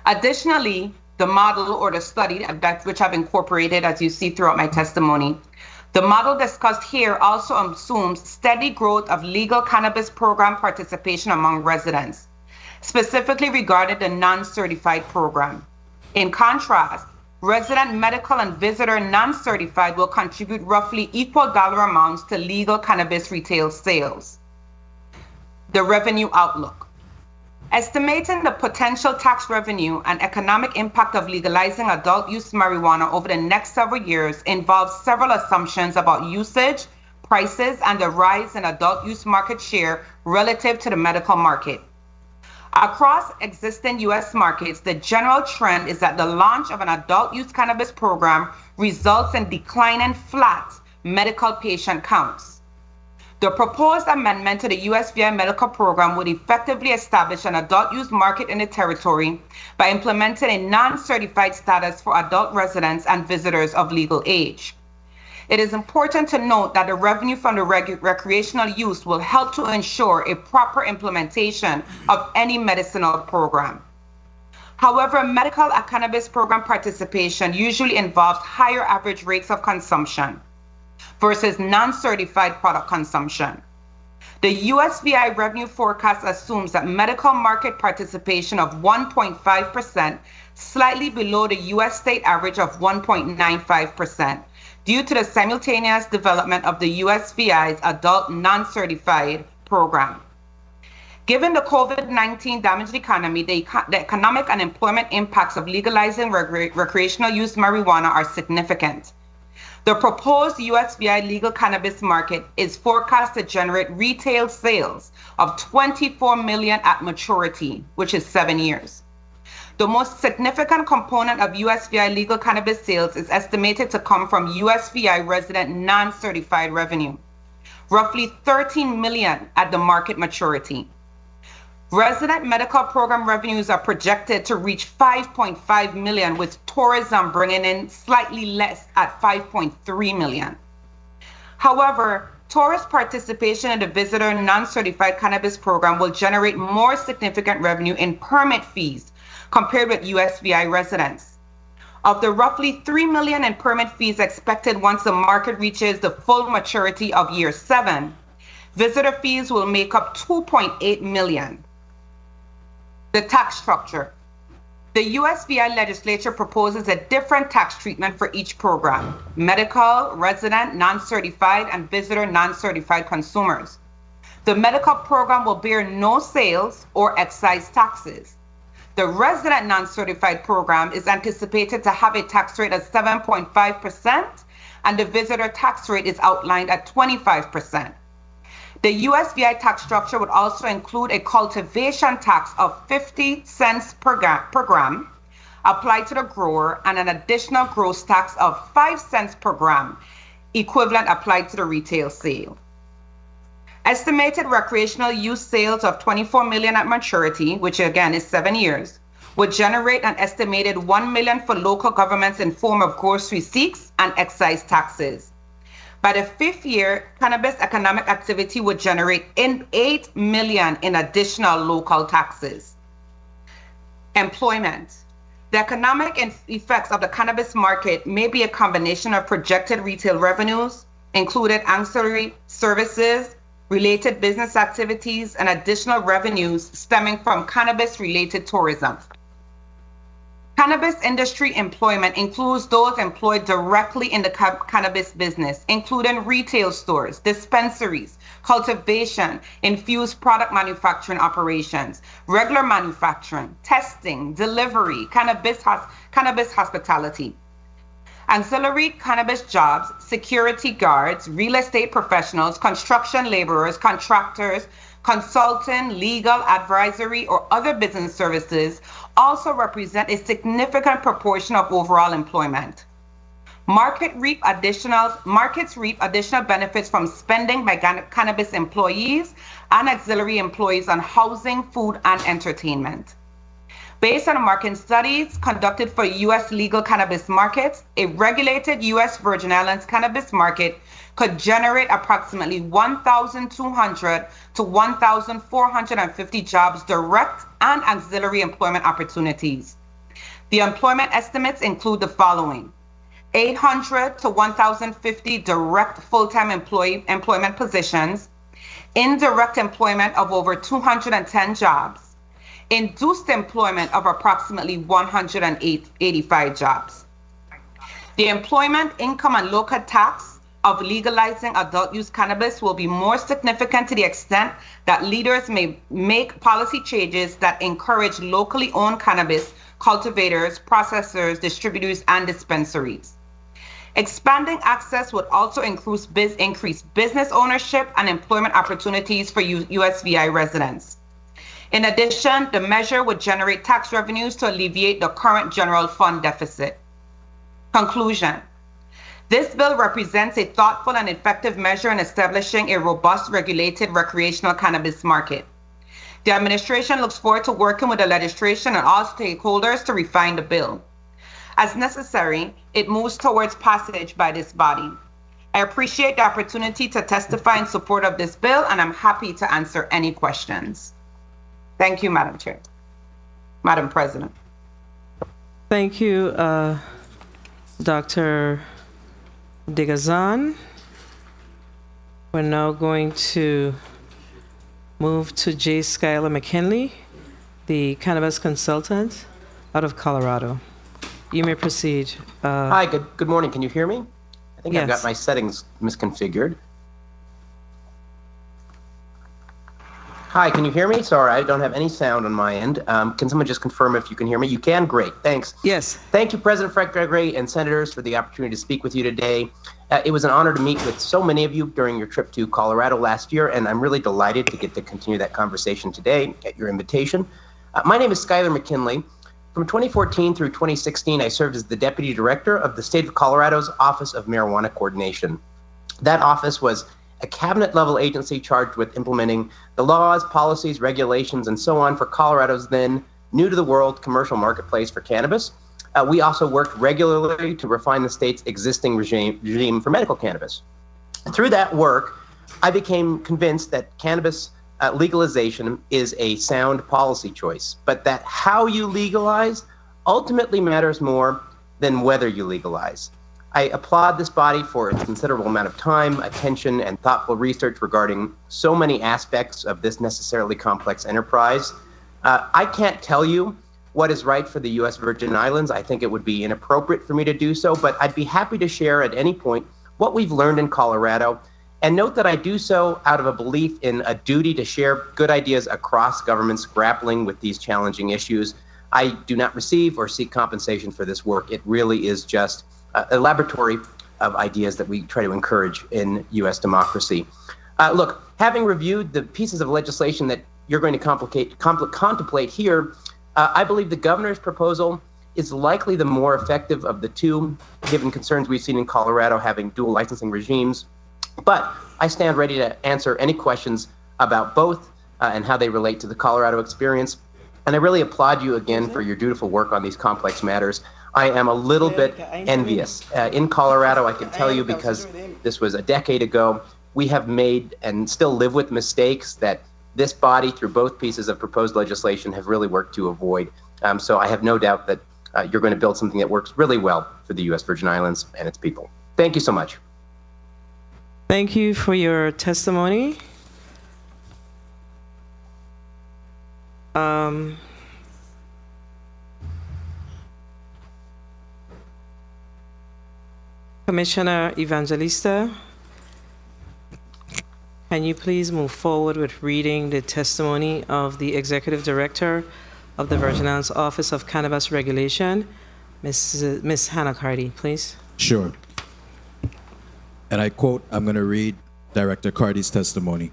Additionally, the model or the study which I've incorporated, as you see throughout my testimony, the model discussed here also assumes steady growth of legal cannabis program participation among residents, specifically regarding the non-certified program. In contrast, resident medical and visitor non-certified will contribute roughly equal dollar amounts to legal cannabis retail sales. The revenue outlook. Estimating the potential tax revenue and economic impact of legalizing adult use marijuana over the next several years involves several assumptions about usage, prices, and the rise in adult use market share relative to the medical market. Across existing U.S. markets, the general trend is that the launch of an adult use cannabis program results in declining flat medical patient counts. The proposed amendment to the USVI medical program would effectively establish an adult use market in the territory by implementing a non-certified status for adult residents and visitors of legal age. It is important to note that the revenue from the recreational use will help to ensure a proper implementation of any medicinal program. However, medical cannabis program participation usually involves higher average rates of consumption versus non-certified product consumption. The USVI revenue forecast assumes that medical market participation of 1.5%, slightly below the US state average of 1.95%, due to the simultaneous development of the USVI's adult non-certified program. Given the COVID-19 damaged economy, the economic and employment impacts of legalizing recreational use marijuana are significant. The proposed USVI legal cannabis market is forecast to generate retail sales of $24 million at maturity, which is 7 years. The most significant component of USVI legal cannabis sales is estimated to come from USVI resident non-certified revenue, roughly $13 million at the market maturity. Resident medical program revenues are projected to reach $5.5 million, with tourism bringing in slightly less at $5.3 million. However, tourist participation in the visitor non-certified cannabis program will generate more significant revenue in permit fees compared with USVI residents. Of the roughly $3 million in permit fees expected once the market reaches the full maturity of year 7, visitor fees will make up $2.8 million. The tax structure. The USVI legislature proposes a different tax treatment for each program: medical, resident, non-certified, and visitor non-certified consumers. The medical program will bear no sales or excise taxes. The resident non-certified program is anticipated to have a tax rate of 7.5%, and the visitor tax rate is outlined at 25%. The USVI tax structure would also include a cultivation tax of 50 cents per gram applied to the grower, and an additional gross tax of 5 cents per gram, equivalent applied to the retail sale. Estimated recreational use sales of $24 million at maturity, which again is 7 years, would generate an estimated $1 million for local governments in form of gross receipts and excise taxes. By the 5th year, cannabis economic activity would generate $8 million in additional local taxes. Employment. The economic effects of the cannabis market may be a combination of projected retail revenues, included ancillary services, related business activities, and additional revenues stemming from cannabis-related tourism. Cannabis industry employment includes those employed directly in the cannabis business, including retail stores, dispensaries, cultivation, infused product manufacturing operations, regular manufacturing, testing, delivery, cannabis hospitality. Ancillary cannabis jobs, security guards, real estate professionals, construction laborers, contractors, consulting, legal, advisory, or other business services also represent a significant proportion of overall employment. Markets reap additional benefits from spending by cannabis employees and auxiliary employees on housing, food, and entertainment. Based on market studies conducted for U.S. legal cannabis markets, a regulated U.S. Virgin Islands cannabis market could generate approximately 1,200 to 1,450 jobs, direct and auxiliary employment opportunities. The employment estimates include the following: 800 to 1,050 direct full-time employment positions, indirect employment of over 210 jobs, induced employment of approximately 185 jobs. The employment, income, and local tax of legalizing adult use cannabis will be more significant to the extent that leaders may make policy changes that encourage locally owned cannabis cultivators, processors, distributors, and dispensaries. Expanding access would also increase business ownership and employment opportunities for USVI residents. In addition, the measure would generate tax revenues to alleviate the current general fund deficit. Conclusion. This bill represents a thoughtful and effective measure in establishing a robust regulated recreational cannabis market. The administration looks forward to working with the legislation and all stakeholders to refine the bill. As necessary, it moves towards passage by this body. I appreciate the opportunity to testify in support of this bill, and I'm happy to answer any questions. Thank you, Madam Chair. Madam President. Thank you, Dr. Degazan. We're now going to move to J. Skylar McKinley, the cannabis consultant out of Colorado. You may proceed. Hi, good morning. Can you hear me? I think I've got my settings misconfigured. Hi, can you hear me? Sorry, I don't have any sound on my end. Can someone just confirm if you can hear me? You can? Great, thanks. Yes. Thank you, President Frank Gregory and senators, for the opportunity to speak with you today. It was an honor to meet with so many of you during your trip to Colorado last year, and I'm really delighted to get to continue that conversation today at your invitation. My name is Skylar McKinley. From 2014 through 2016, I served as the Deputy Director of the State of Colorado's Office of Marijuana Coordination. That office was a cabinet-level agency charged with implementing the laws, policies, regulations, and so on for Colorado's then new-to-the-world commercial marketplace for cannabis. We also worked regularly to refine the state's existing regime for medical cannabis. Through that work, I became convinced that cannabis legalization is a sound policy choice, but that how you legalize ultimately matters more than whether you legalize. I applaud this body for its considerable amount of time, attention, and thoughtful research regarding so many aspects of this necessarily complex enterprise. I can't tell you what is right for the U.S. Virgin Islands. I think it would be inappropriate for me to do so, but I'd be happy to share at any point what we've learned in Colorado, and note that I do so out of a belief in a duty to share good ideas across governments grappling with these challenging issues. I do not receive or seek compensation for this work. It really is just a laboratory of ideas that we try to encourage in U.S. democracy. Look, having reviewed the pieces of legislation that you're going to contemplate here, I believe the governor's proposal is likely the more effective of the two, given concerns we've seen in Colorado having dual licensing regimes. But I stand ready to answer any questions about both and how they relate to the Colorado experience. And I really applaud you again for your dutiful work on these complex matters. I am a little bit envious. In Colorado, I can tell you, because this was a decade ago, we have made and still live with mistakes that this body, through both pieces of proposed legislation, have really worked to avoid. So I have no doubt that you're going to build something that works really well for the U.S. Virgin Islands and its people. Thank you so much. Thank you for your testimony. Commissioner Evangelista, can you please move forward with reading the testimony of the Executive Director of the Virgin Islands Office of Cannabis Regulation, Ms. Hannah Carty, please? Sure. And I quote, I'm going to read Director Carty's testimony.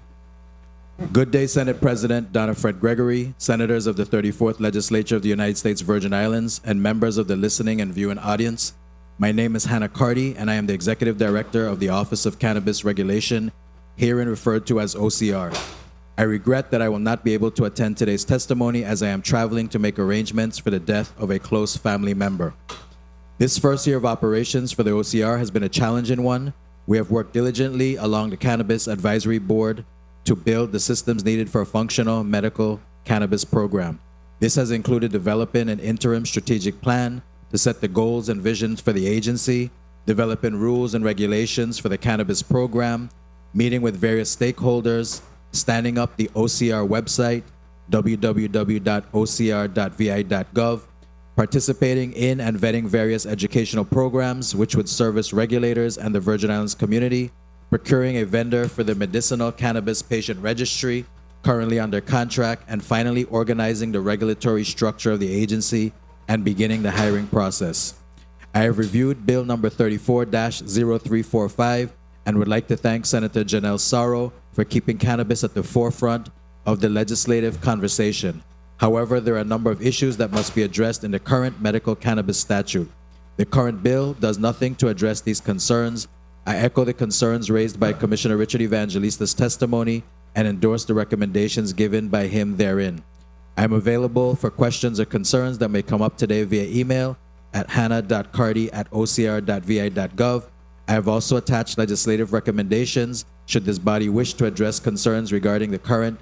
Good day, Senate President Donna Fred Gregory, senators of the 34th Legislature of the United States Virgin Islands, and members of the listening and viewing audience. My name is Hannah Carty, and I am the Executive Director of the Office of Cannabis Regulation, herein referred to as OCR. I regret that I will not be able to attend today's testimony as I am traveling to make arrangements for the death of a close family member. This first year of operations for the OCR has been a challenging one. We have worked diligently along the Cannabis Advisory Board to build the systems needed for a functional medical cannabis program. This has included developing an interim strategic plan to set the goals and visions for the agency, developing rules and regulations for the cannabis program, meeting with various stakeholders, standing up the OCR website, www.ocr.vi.gov, participating in and vetting various educational programs which would service regulators and the Virgin Islands community, procuring a vendor for the medicinal cannabis patient registry, currently under contract, and finally organizing the regulatory structure of the agency and beginning the hiring process. I have reviewed Bill number 34-0345 and would like to thank Senator Janelle Sarro for keeping cannabis at the forefront of the legislative conversation. However, there are a number of issues that must be addressed in the current medical cannabis statute. The current bill does nothing to address these concerns. I echo the concerns raised by Commissioner Richard Evangelista's testimony and endorse the recommendations given by him therein. I am available for questions or concerns that may come up today via email at hannah.carty@ocr.vi.gov. I have also attached legislative recommendations should this body wish to address concerns regarding the current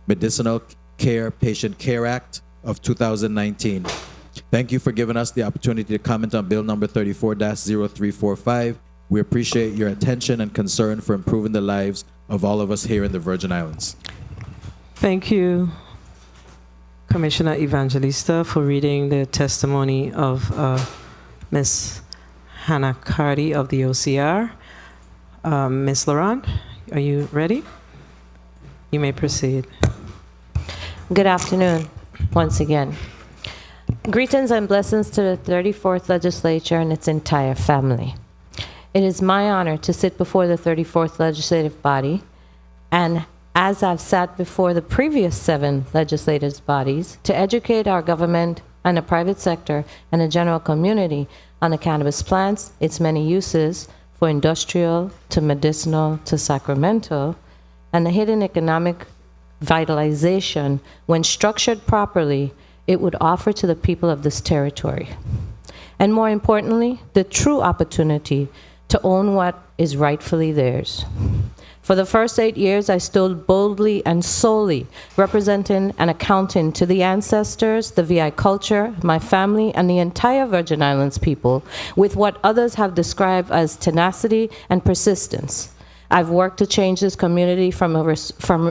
Medicinal Care Patient Care Act of 2019. Thank you for giving us the opportunity to comment on Bill number 34-0345. We appreciate your attention and concern for improving the lives of all of us here in the Virgin Islands. Thank you, Commissioner Evangelista, for reading the testimony of Ms. Hannah Carty of the OCR. Ms. Laurent, are you ready? You may proceed. Good afternoon, once again. Greetings and blessings to the 34th Legislature and its entire family. It is my honor to sit before the 34th legislative body, and as I've sat before the previous 7 legislative bodies, to educate our government and the private sector and the general community on the cannabis plants, its many uses, for industrial to medicinal to sacramental, and the hidden economic vitalization, when structured properly, it would offer to the people of this territory. And more importantly, the true opportunity to own what is rightfully theirs. For the first 8 years, I stood boldly and solely representing and accounting to the ancestors, the VI culture, my family, and the entire Virgin Islands people with what others have described as tenacity and persistence. I've worked to change this community from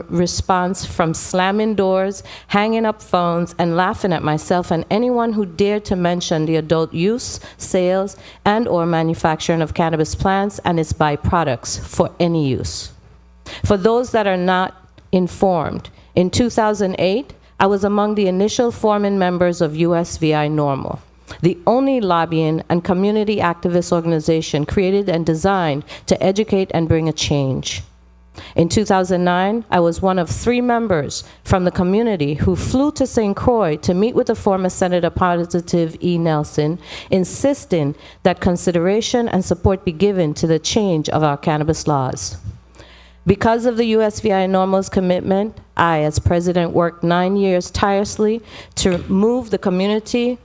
response from slamming doors, hanging up phones, and laughing at myself and anyone who dared to mention the adult use, sales, and or manufacturing of cannabis plants and its byproducts for any use. For those that are not informed, in 2008, I was among the initial forming members of USVI NORML, the only lobbying and community activist organization created and designed to educate and bring a change. In 2009, I was one of 3 members from the community who flew to St. Croix to meet with the former Senator Positive E. Nelson, insisting that consideration and support be given to the change of our cannabis laws. Because of the USVI NORML's commitment, I, as president, worked 9 years tirelessly to move the community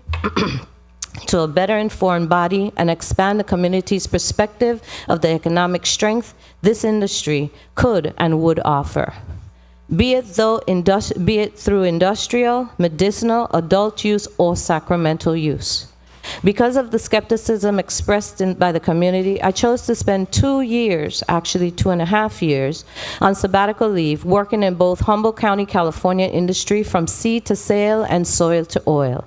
to a better informed body and expand the community's perspective of the economic strength this industry could and would offer. Be it through industrial, medicinal, adult use, or sacramental use. Because of the skepticism expressed by the community, I chose to spend 2 years, actually 2.5 years, on sabbatical leave, working in both Humboldt County, California industry from seed to sale and soil to oil.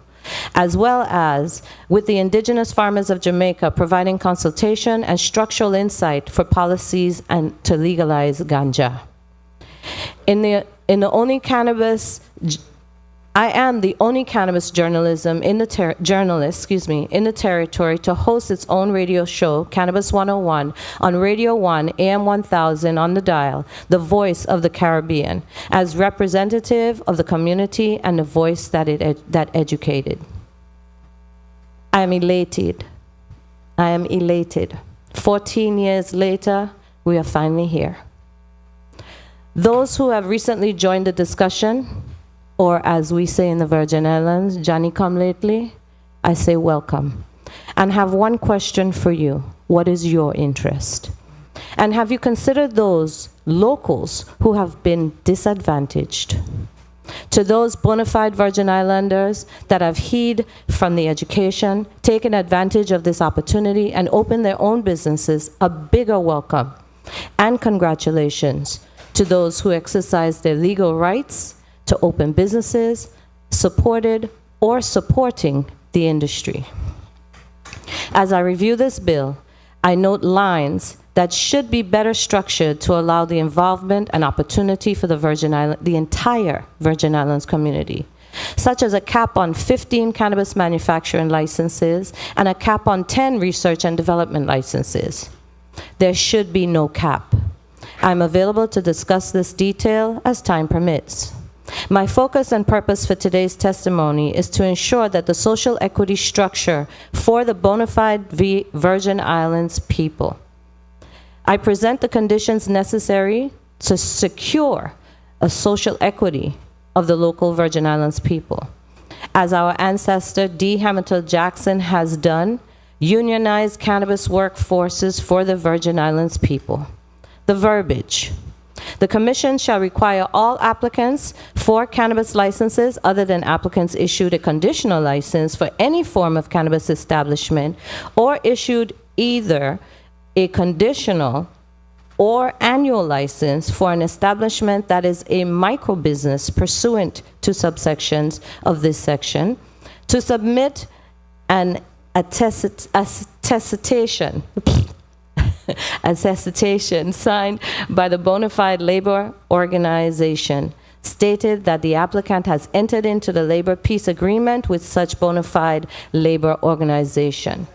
as well as with the indigenous farmers of Jamaica, providing consultation and structural insight for policies and to legalize ganja. I am the only cannabis journalist in the territory to host its own radio show, Cannabis 101, on Radio 1, AM 1000 on the dial, the voice of the Caribbean, as representative of the community and the voice that educated. I am elated. 14 years later, we are finally here. Those who have recently joined the discussion, or as we say in the Virgin Islands, Johnny come lately, I say welcome. And have one question for you. What is your interest? And have you considered those locals who have been disadvantaged? To those bona fide Virgin Islanders that have heed from the education, taken advantage of this opportunity, and opened their own businesses, a bigger welcome. And congratulations to those who exercise their legal rights to open businesses, supported or supporting the industry. As I review this bill, I note lines that should be better structured to allow the involvement and opportunity for the entire Virgin Islands community, such as a cap on 15 cannabis manufacturing licenses and a cap on 10 research and development licenses. There should be no cap. I'm available to discuss this detail as time permits. My focus and purpose for today's testimony is to ensure that the social equity structure for the bona fide Virgin Islands people. I present the conditions necessary to secure a social equity of the local Virgin Islands people. As our ancestor D. Hamilton Jackson has done, unionize cannabis workforces for the Virgin Islands people. The verbiage. The Commission shall require all applicants for cannabis licenses other than applicants issued a conditional license for any form of cannabis establishment or issued either a conditional or annual license for an establishment that is a microbusiness pursuant to subsections of this section, to submit an attestation signed by the bona fide labor organization, stated that the applicant has entered into the labor peace agreement with such bona fide labor organization.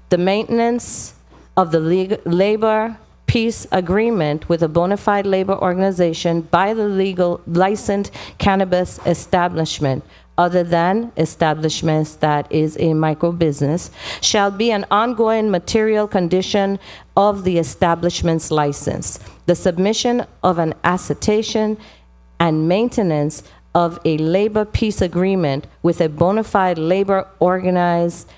The maintenance of the labor peace agreement with a bona fide labor organization by the legal licensed cannabis establishment other than establishments that is a microbusiness, shall be an ongoing material condition of the establishment's license. The submission of an attestation and maintenance of a labor peace agreement with a bona fide labor organization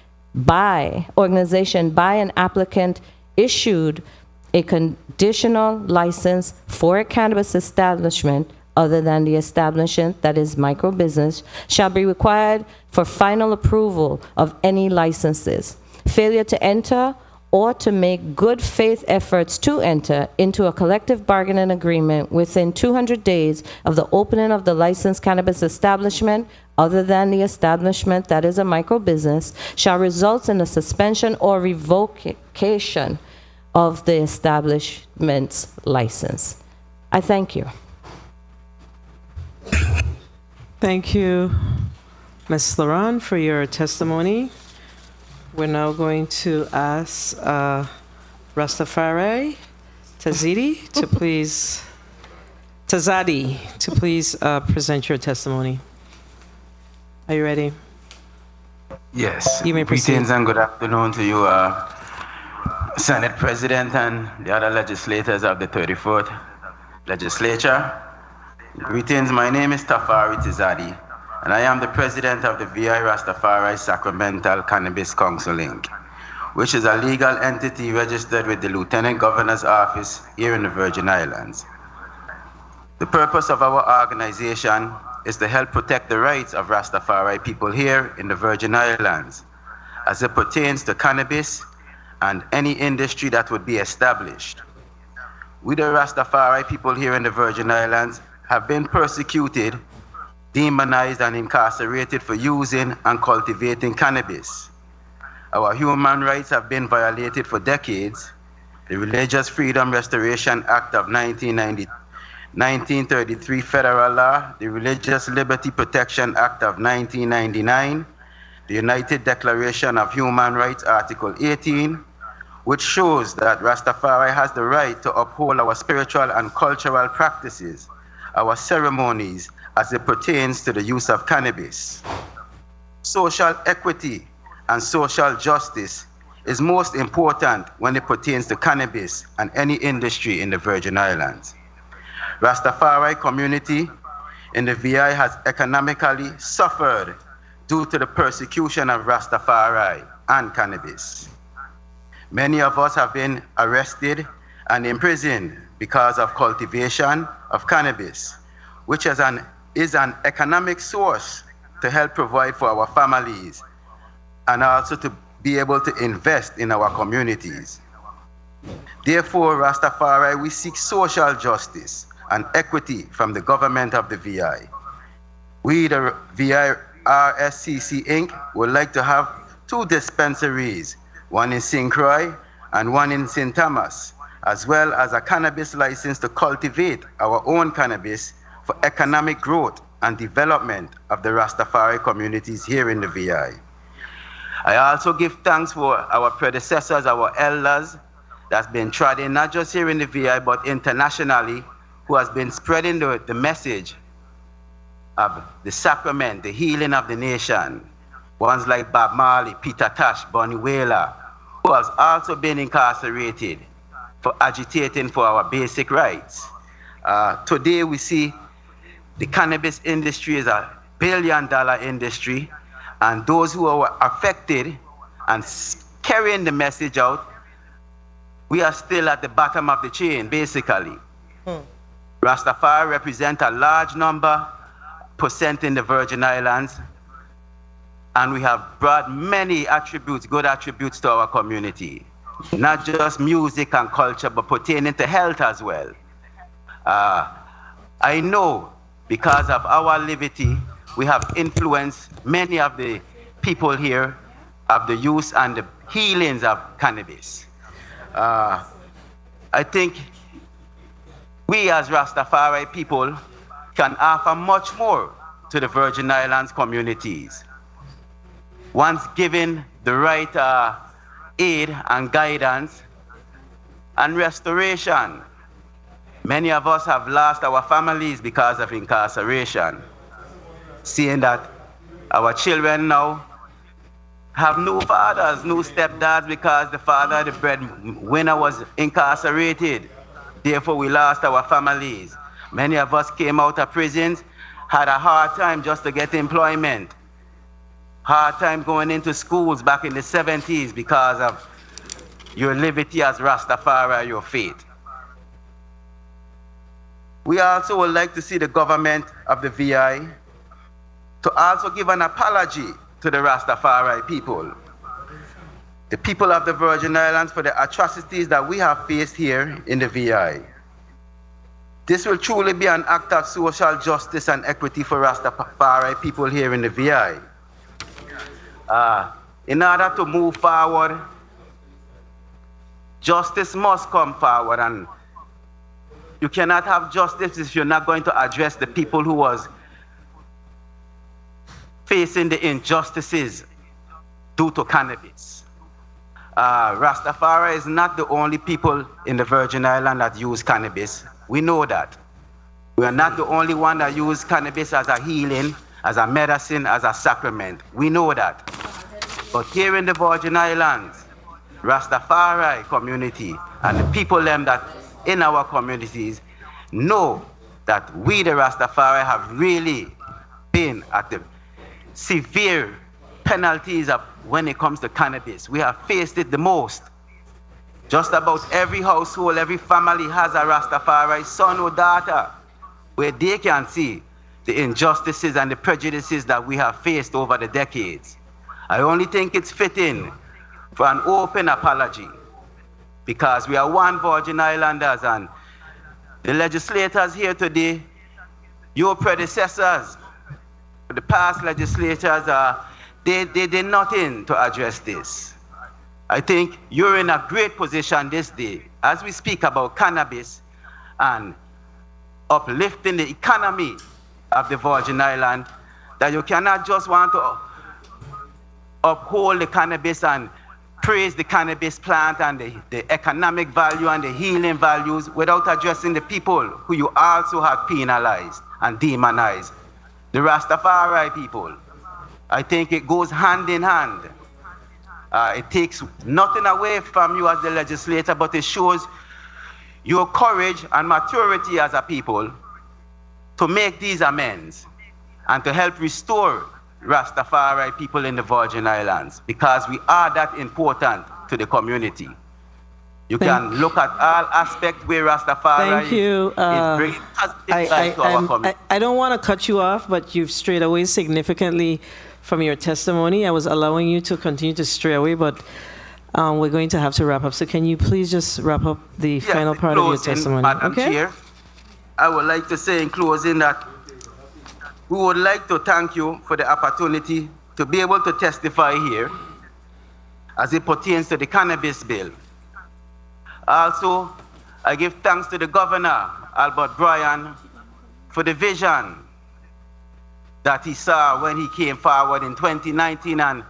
by an applicant issued a conditional license for a cannabis establishment other than the establishment that is microbusiness shall be required for final approval of any licenses. Failure to enter or to make good faith efforts to enter into a collective bargaining agreement within 200 days of the opening of the licensed cannabis establishment other than the establishment that is a microbusiness shall result in the suspension or revocation of the establishment's license. I thank you. Thank you, Ms. Laron, for your testimony. We're now going to ask Rastafari Tazadi to please present your testimony. Are you ready? Yes. You may proceed. Greetings and good afternoon to you, Senate President and the other legislators of the 34th Legislature. Greetings, my name is Tafari Tizadi, and I am the President of the VI Rastafari Sacramental Cannabis Council, Inc., which is a legal entity registered with the Lieutenant Governor's Office here in the Virgin Islands. The purpose of our organization is to help protect the rights of Rastafari people here in the Virgin Islands as it pertains to cannabis and any industry that would be established. We, the Rastafari people here in the Virgin Islands, have been persecuted demonized and incarcerated for using and cultivating cannabis. Our human rights have been violated for decades. The Religious Freedom Restoration Act of 1933 federal law, the Religious Liberty Protection Act of 1999, the United Declaration of Human Rights, Article 18, which shows that Rastafari has the right to uphold our spiritual and cultural practices, our ceremonies, as it pertains to the use of cannabis. Social equity and social justice is most important when it pertains to cannabis and any industry in the Virgin Islands. Rastafari community in the VI has economically suffered due to the persecution of Rastafari and cannabis. Many of us have been arrested and imprisoned because of cultivation of cannabis, which is an economic source to help provide for our families and also to be able to invest in our communities. Therefore, Rastafari, we seek social justice and equity from the government of the VI. We, the VI RSCC Inc., would like to have 2 dispensaries, one in St. Croix and one in St. Thomas, as well as a cannabis license to cultivate our own cannabis for economic growth and development of the Rastafari communities here in the VI. I also give thanks for our predecessors, our elders, that's been trodden not just here in the VI, but internationally, who has been spreading the message of the sacrament, the healing of the nation. Ones like Bob Marley, Peter Tosh, Bonnie Whaler, who has also been incarcerated for agitating for our basic rights. Today we see the cannabis industry is a billion-dollar industry, and those who are affected and carrying the message out, we are still at the bottom of the chain, basically. Rastafari represent a large percent in the Virgin Islands, and we have brought many attributes, good attributes to our community. Not just music and culture, but pertaining to health as well. I know because of our liberty, we have influenced many of the people here of the use and the healings of cannabis. I think we as Rastafari people can offer much more to the Virgin Islands communities. Once given the right aid and guidance and restoration, many of us have lost our families because of incarceration. Seeing that our children now have no fathers, no stepdads, because the father, the breadwinner, was incarcerated. Therefore, we lost our families. Many of us came out of prisons, had a hard time just to get employment. Hard time going into schools back in the 70s because of your liberty as Rastafari, your faith. We also would like to see the government of the VI to also give an apology to the Rastafari people. The people of the Virgin Islands for the atrocities that we have faced here in the VI. This will truly be an act of social justice and equity for Rastafari people here in the VI. In order to move forward, justice must come forward, and you cannot have justice if you're not going to address the people who was facing the injustices due to cannabis. Rastafari is not the only people in the Virgin Islands that use cannabis. We know that. We are not the only one that use cannabis as a healing, as a medicine, as a sacrament. We know that. But here in the Virgin Islands, Rastafari community and the people them that in our communities know that we, the Rastafari, have really been at the severe penalties of when it comes to cannabis. We have faced it the most. Just about every household, every family has a Rastafari son or daughter where they can see the injustices and the prejudices that we have faced over the decades. I only think it's fitting for an open apology, because we are one Virgin Islanders, and the legislators here today, your predecessors, the past legislatures, they did nothing to address this. I think you're in a great position this day as we speak about cannabis and uplifting the economy of the Virgin Islands, that you cannot just want to uphold the cannabis and praise the cannabis plant and the economic value and the healing values without addressing the people who you also have penalized and demonized, the Rastafari people. I think it goes hand in hand. It takes nothing away from you as the legislator, but it shows your courage and maturity as a people to make these amends and to help restore Rastafari people in the Virgin Islands, because we are that important to the community. You can look at all aspects where Rastafari is bringing positive light to our community. I don't want to cut you off, but you've strayed away significantly from your testimony. I was allowing you to continue to stray away, but we're going to have to wrap up. So can you please just wrap up the final part of your testimony? Madam Chair, I would like to say in closing that we would like to thank you for the opportunity to be able to testify here as it pertains to the cannabis bill. Also, I give thanks to the Governor, Albert Bryan, for the vision that he saw when he came forward in 2019 and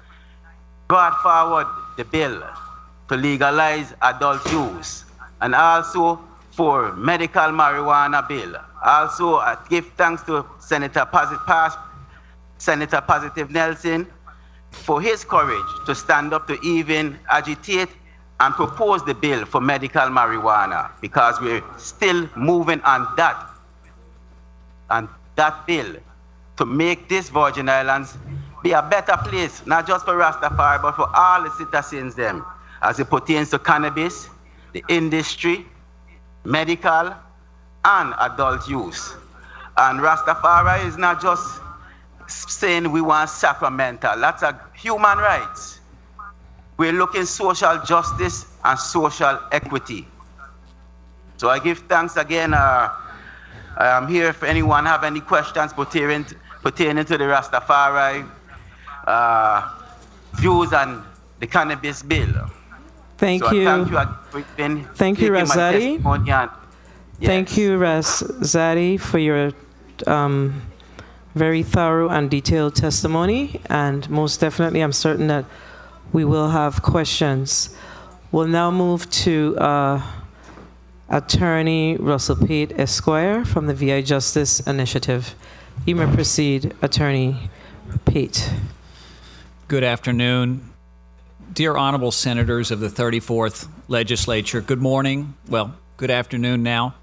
brought forward the bill to legalize adult use, and also for medical marijuana bill. Also, I give thanks to Senator Positive Nelson for his courage to stand up to even agitate and propose the bill for medical marijuana, because we're still moving on that bill to make this Virgin Islands be a better place, not just for Rastafari, but for all the citizens them, as it pertains to cannabis, the industry, medical, and adult use. And Rastafari is not just saying we want sacramental, that's a human rights. We're looking social justice and social equity. So I give thanks again. I am here if anyone have any questions pertaining to the Rastafari views on the cannabis bill. Thank you. Thank you, Razadi. Thank you, Razadi, for your very thorough and detailed testimony. And most definitely, I'm certain that we will have questions. We'll now move to Attorney Russell Pate, Esquire, from the VI Justice Initiative. You may proceed, Attorney Pate. Good afternoon. Dear Honorable Senators of the 34th Legislature, good morning. Well, good afternoon now.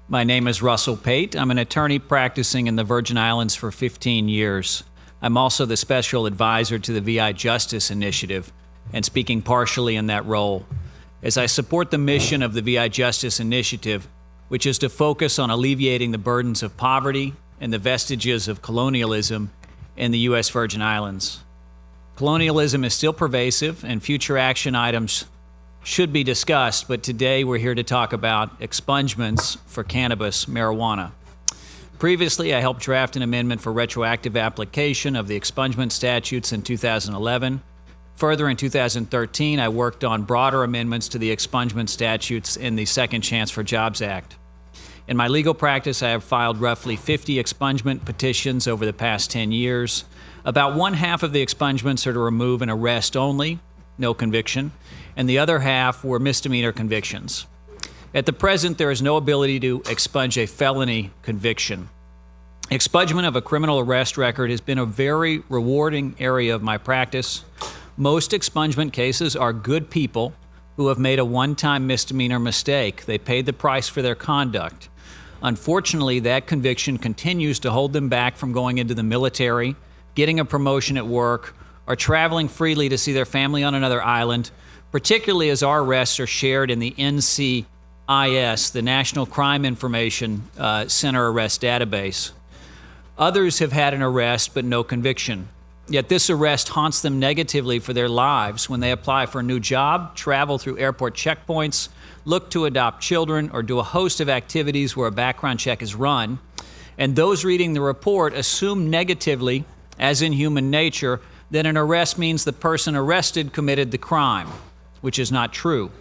My name is Russell Pate. I'm an attorney practicing in the Virgin Islands for 15 years. I'm also the special advisor to the VI Justice Initiative and speaking partially in that role. As I support the mission of the VI Justice Initiative, which is to focus on alleviating the burdens of poverty and the vestiges of colonialism in the U.S. Virgin Islands. Colonialism is still pervasive, and future action items should be discussed, but today we're here to talk about expungements for cannabis marijuana. Previously, I helped draft an amendment for retroactive application of the expungement statutes in 2011. Further, in 2013, I worked on broader amendments to the expungement statutes in the Second Chance for Jobs Act. In my legal practice, I have filed roughly 50 expungement petitions over the past 10 years. About one half of the expungements are to remove an arrest only, no conviction, and the other half were misdemeanor convictions. At the present, there is no ability to expunge a felony conviction. Expungement of a criminal arrest record has been a very rewarding area of my practice. Most expungement cases are good people who have made a one-time misdemeanor mistake. They paid the price for their conduct. Unfortunately, that conviction continues to hold them back from going into the military, getting a promotion at work, or traveling freely to see their family on another island, particularly as our arrests are shared in the NCIS, the National Crime Information Center Arrest Database. Others have had an arrest but no conviction. Yet this arrest haunts them negatively for their lives when they apply for a new job, travel through airport checkpoints, look to adopt children, or do a host of activities where a background check is run. And those reading the report assume negatively as in human nature, that an arrest means the person arrested committed the crime, which is not true.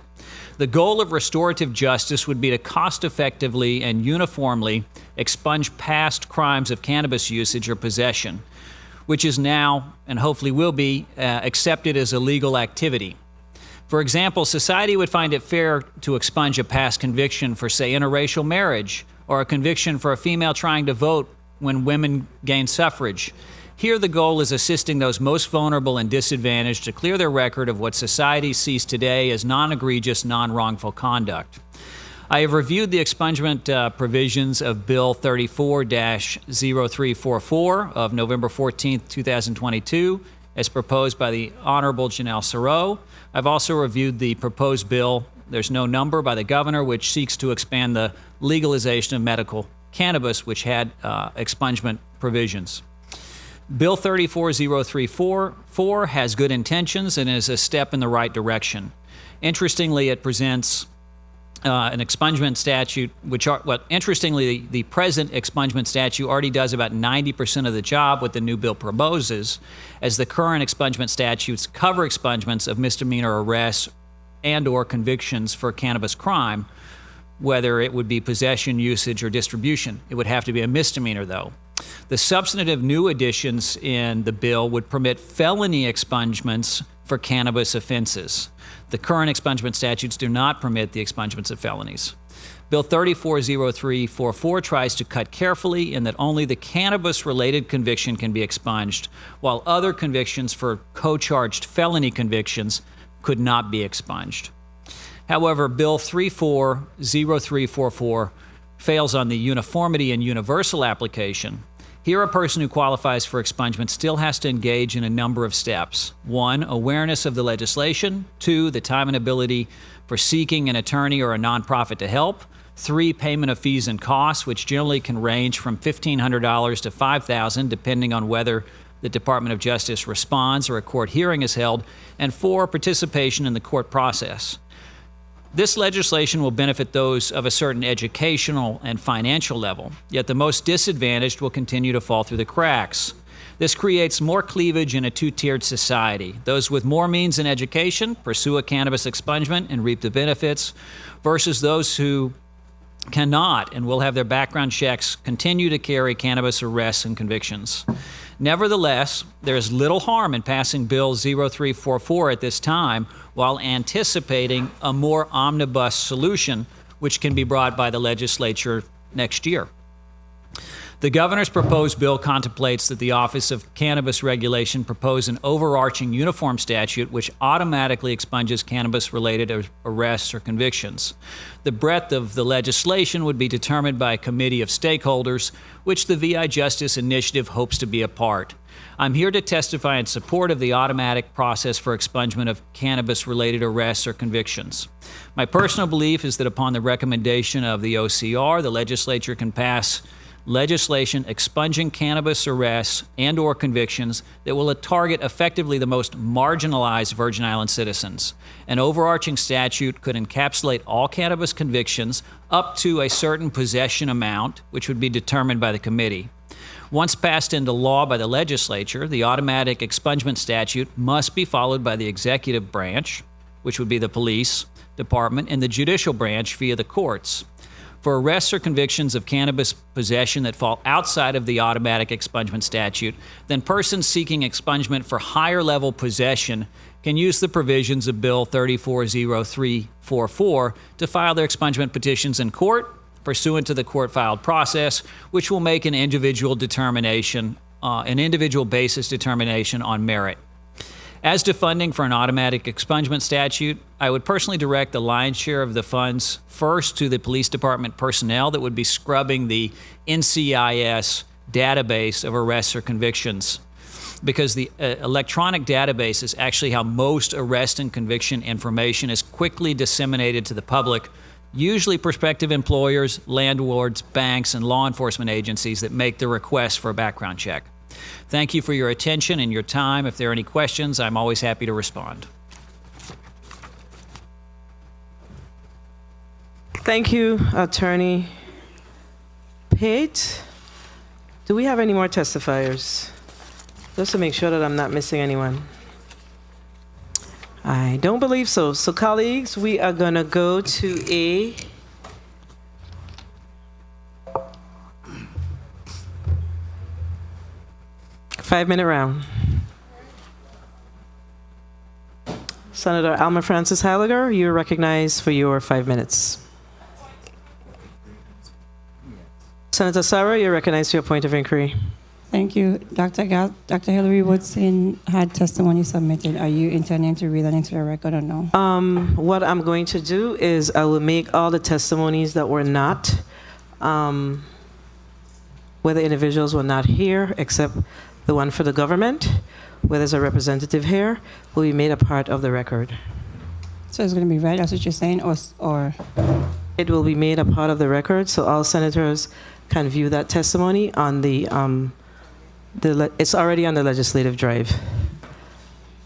The goal of restorative justice would be to cost-effectively and uniformly expunge past crimes of cannabis usage or possession, which is now, and hopefully will be, accepted as a legal activity. For example, society would find it fair to expunge a past conviction for, say, interracial marriage, or a conviction for a female trying to vote when women gained suffrage. Here, the goal is assisting those most vulnerable and disadvantaged to clear their record of what society sees today as non-egregious, non-wrongful conduct. I have reviewed the expungement provisions of Bill 34-0344 of November 14, 2022, as proposed by the Honorable Janelle Sarow. I've also reviewed the proposed bill, there's no number, by the governor, which seeks to expand the legalization of medical cannabis, which had expungement provisions. Bill 34-0344 has good intentions and is a step in the right direction. Interestingly, it presents an expungement statute, interestingly, the present expungement statute already does about 90% of the job what the new bill proposes, as the current expungement statutes cover expungements of misdemeanor arrests and or convictions for cannabis crime, whether it would be possession, usage, or distribution. It would have to be a misdemeanor, though. The substantive new additions in the bill would permit felony expungements for cannabis offenses. The current expungement statutes do not permit the expungements of felonies. Bill 34-0344 tries to cut carefully in that only the cannabis-related conviction can be expunged, while other convictions for co-charged felony convictions could not be expunged. However, Bill 34-0344 fails on the uniformity and universal application. Here, a person who qualifies for expungement still has to engage in a number of steps. 1, awareness of the legislation. 2, the time and ability for seeking an attorney or a nonprofit to help. 3, payment of fees and costs, which generally can range from $1,500 to $5,000, depending on whether the Department of Justice responds or a court hearing is held. And 4, participation in the court process. This legislation will benefit those of a certain educational and financial level, yet the most disadvantaged will continue to fall through the cracks. This creates more cleavage in a two-tiered society. Those with more means in education pursue a cannabis expungement and reap the benefits, versus those who cannot and will have their background checks continue to carry cannabis arrests and convictions. Nevertheless, there is little harm in passing Bill 0344 at this time while anticipating a more omnibus solution which can be brought by the legislature next year. The governor's proposed bill contemplates that the Office of Cannabis Regulation propose an overarching uniform statute which automatically expunges cannabis-related arrests or convictions. The breadth of the legislation would be determined by a committee of stakeholders, which the VI Justice Initiative hopes to be a part. I'm here to testify in support of the automatic process for expungement of cannabis-related arrests or convictions. My personal belief is that upon the recommendation of the OCR, the legislature can pass legislation expunging cannabis arrests and or convictions that will target effectively the most marginalized Virgin Island citizens. An overarching statute could encapsulate all cannabis convictions up to a certain possession amount, which would be determined by the committee. Once passed into law by the legislature, the automatic expungement statute must be followed by the executive branch, which would be the police department, and the judicial branch via the courts. For arrests or convictions of cannabis possession that fall outside of the automatic expungement statute, then persons seeking expungement for higher level possession can use the provisions of Bill 34-0344 to file their expungement petitions in court pursuant to the court-filed process, which will make an individual determination, an individual basis determination on merit. As to funding for an automatic expungement statute, I would personally direct the lion's share of the funds first to the police department personnel that would be scrubbing the NCIS database of arrests or convictions, because the electronic database is actually how most arrest and conviction information is quickly disseminated to the public, usually prospective employers, landlords, banks, and law enforcement agencies that make the request for a background check. Thank you for your attention and your time. If there are any questions, I'm always happy to respond. Thank you, Attorney Pate. Do we have any more testifiers? Just to make sure that I'm not missing anyone. I don't believe so. So, colleagues, we are going to go to a five-minute round. Senator Alma Francis Halager, you're recognized for your 5 minutes. Senator Sarah, you're recognized for your point of inquiry. Thank you. Dr. Hillary Woodson had testimony submitted. Are you intending to read that into the record or no? What I'm going to do is I will make all the testimonies that were not, where the individuals were not here, except the one for the government, where there's a representative here, will be made a part of the record. So it's going to be read, that's what you're saying, or? It will be made a part of the record, so all senators can view that testimony on it's already on the legislative drive.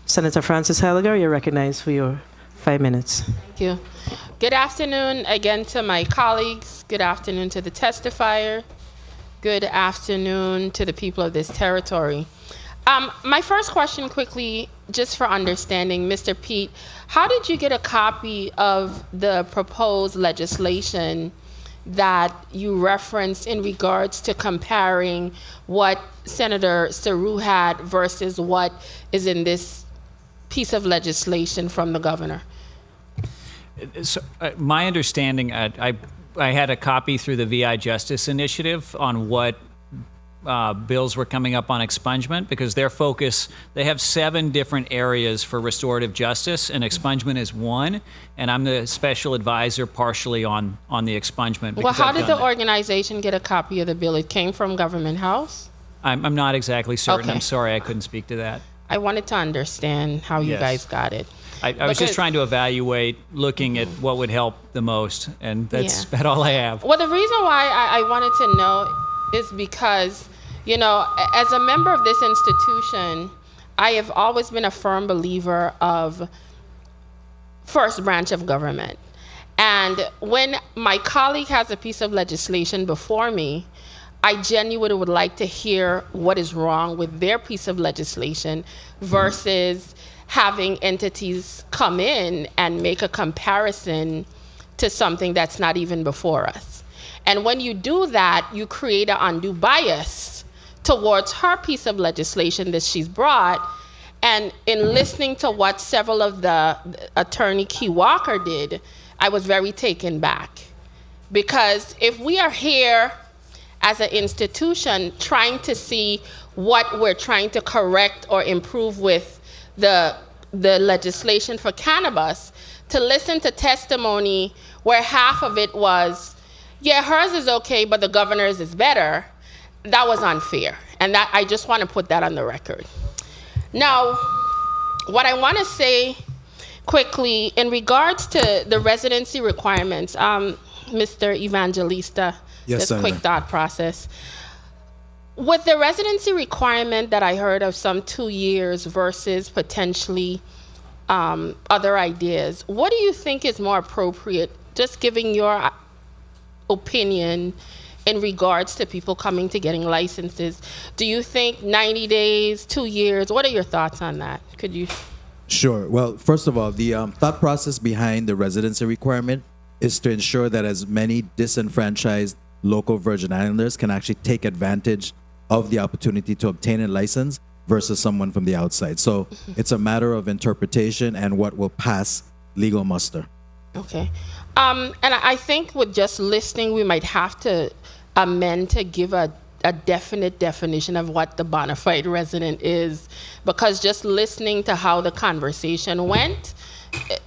Senator Francis Halager, you're recognized for your 5 minutes. Thank you. Good afternoon again to my colleagues. Good afternoon to the testifier. Good afternoon to the people of this territory. My first question quickly, just for understanding, Mr. Pete, how did you get a copy of the proposed legislation that you referenced in regards to comparing what Senator Saru had versus what is in this piece of legislation from the governor? So, my understanding, I had a copy through the VI Justice Initiative on what bills were coming up on expungement, because their focus, they have 7 different areas for restorative justice, and expungement is one, and I'm the special advisor partially on the expungement. Well, how did the organization get a copy of the bill? It came from Government House? I'm not exactly certain. Okay. I'm sorry, I couldn't speak to that. I wanted to understand how you guys got it. I was just trying to evaluate, looking at what would help the most, and that's about all I have. Well, the reason why I wanted to know is because, you know, as a member of this institution, I have always been a firm believer of first branch of government. And when my colleague has a piece of legislation before me, I genuinely would like to hear what is wrong with their piece of legislation versus having entities come in and make a comparison to something that's not even before us. And when you do that, you create an undue bias towards her piece of legislation that she's brought. And in listening to what several of the Attorney Key Walker did, I was very taken back. Because if we are here as an institution trying to see what we're trying to correct or improve with the legislation for cannabis, to listen to testimony where half of it was, yeah, hers is okay, but the governor's is better, that was unfair. And that I just want to put that on the record. Now, what I want to say quickly in regards to the residency requirements, Mr. Evangelista, Yes, just quick Senator. thought process. With the residency requirement that I heard of some 2 years versus potentially other ideas, what do you think is more appropriate, just giving your opinion in regards to people coming to getting licenses? Do you think 90 days, 2 years? What are your thoughts on that? Could you? Sure. Well, first of all, the thought process behind the residency requirement is to ensure that as many disenfranchised local Virgin Islanders can actually take advantage of the opportunity to obtain a license versus someone from the outside. So it's a matter of interpretation and what will pass legal muster. Okay. And I think with just listening, we might have to amend to give a definite definition of what the bona fide resident is, because just listening to how the conversation went,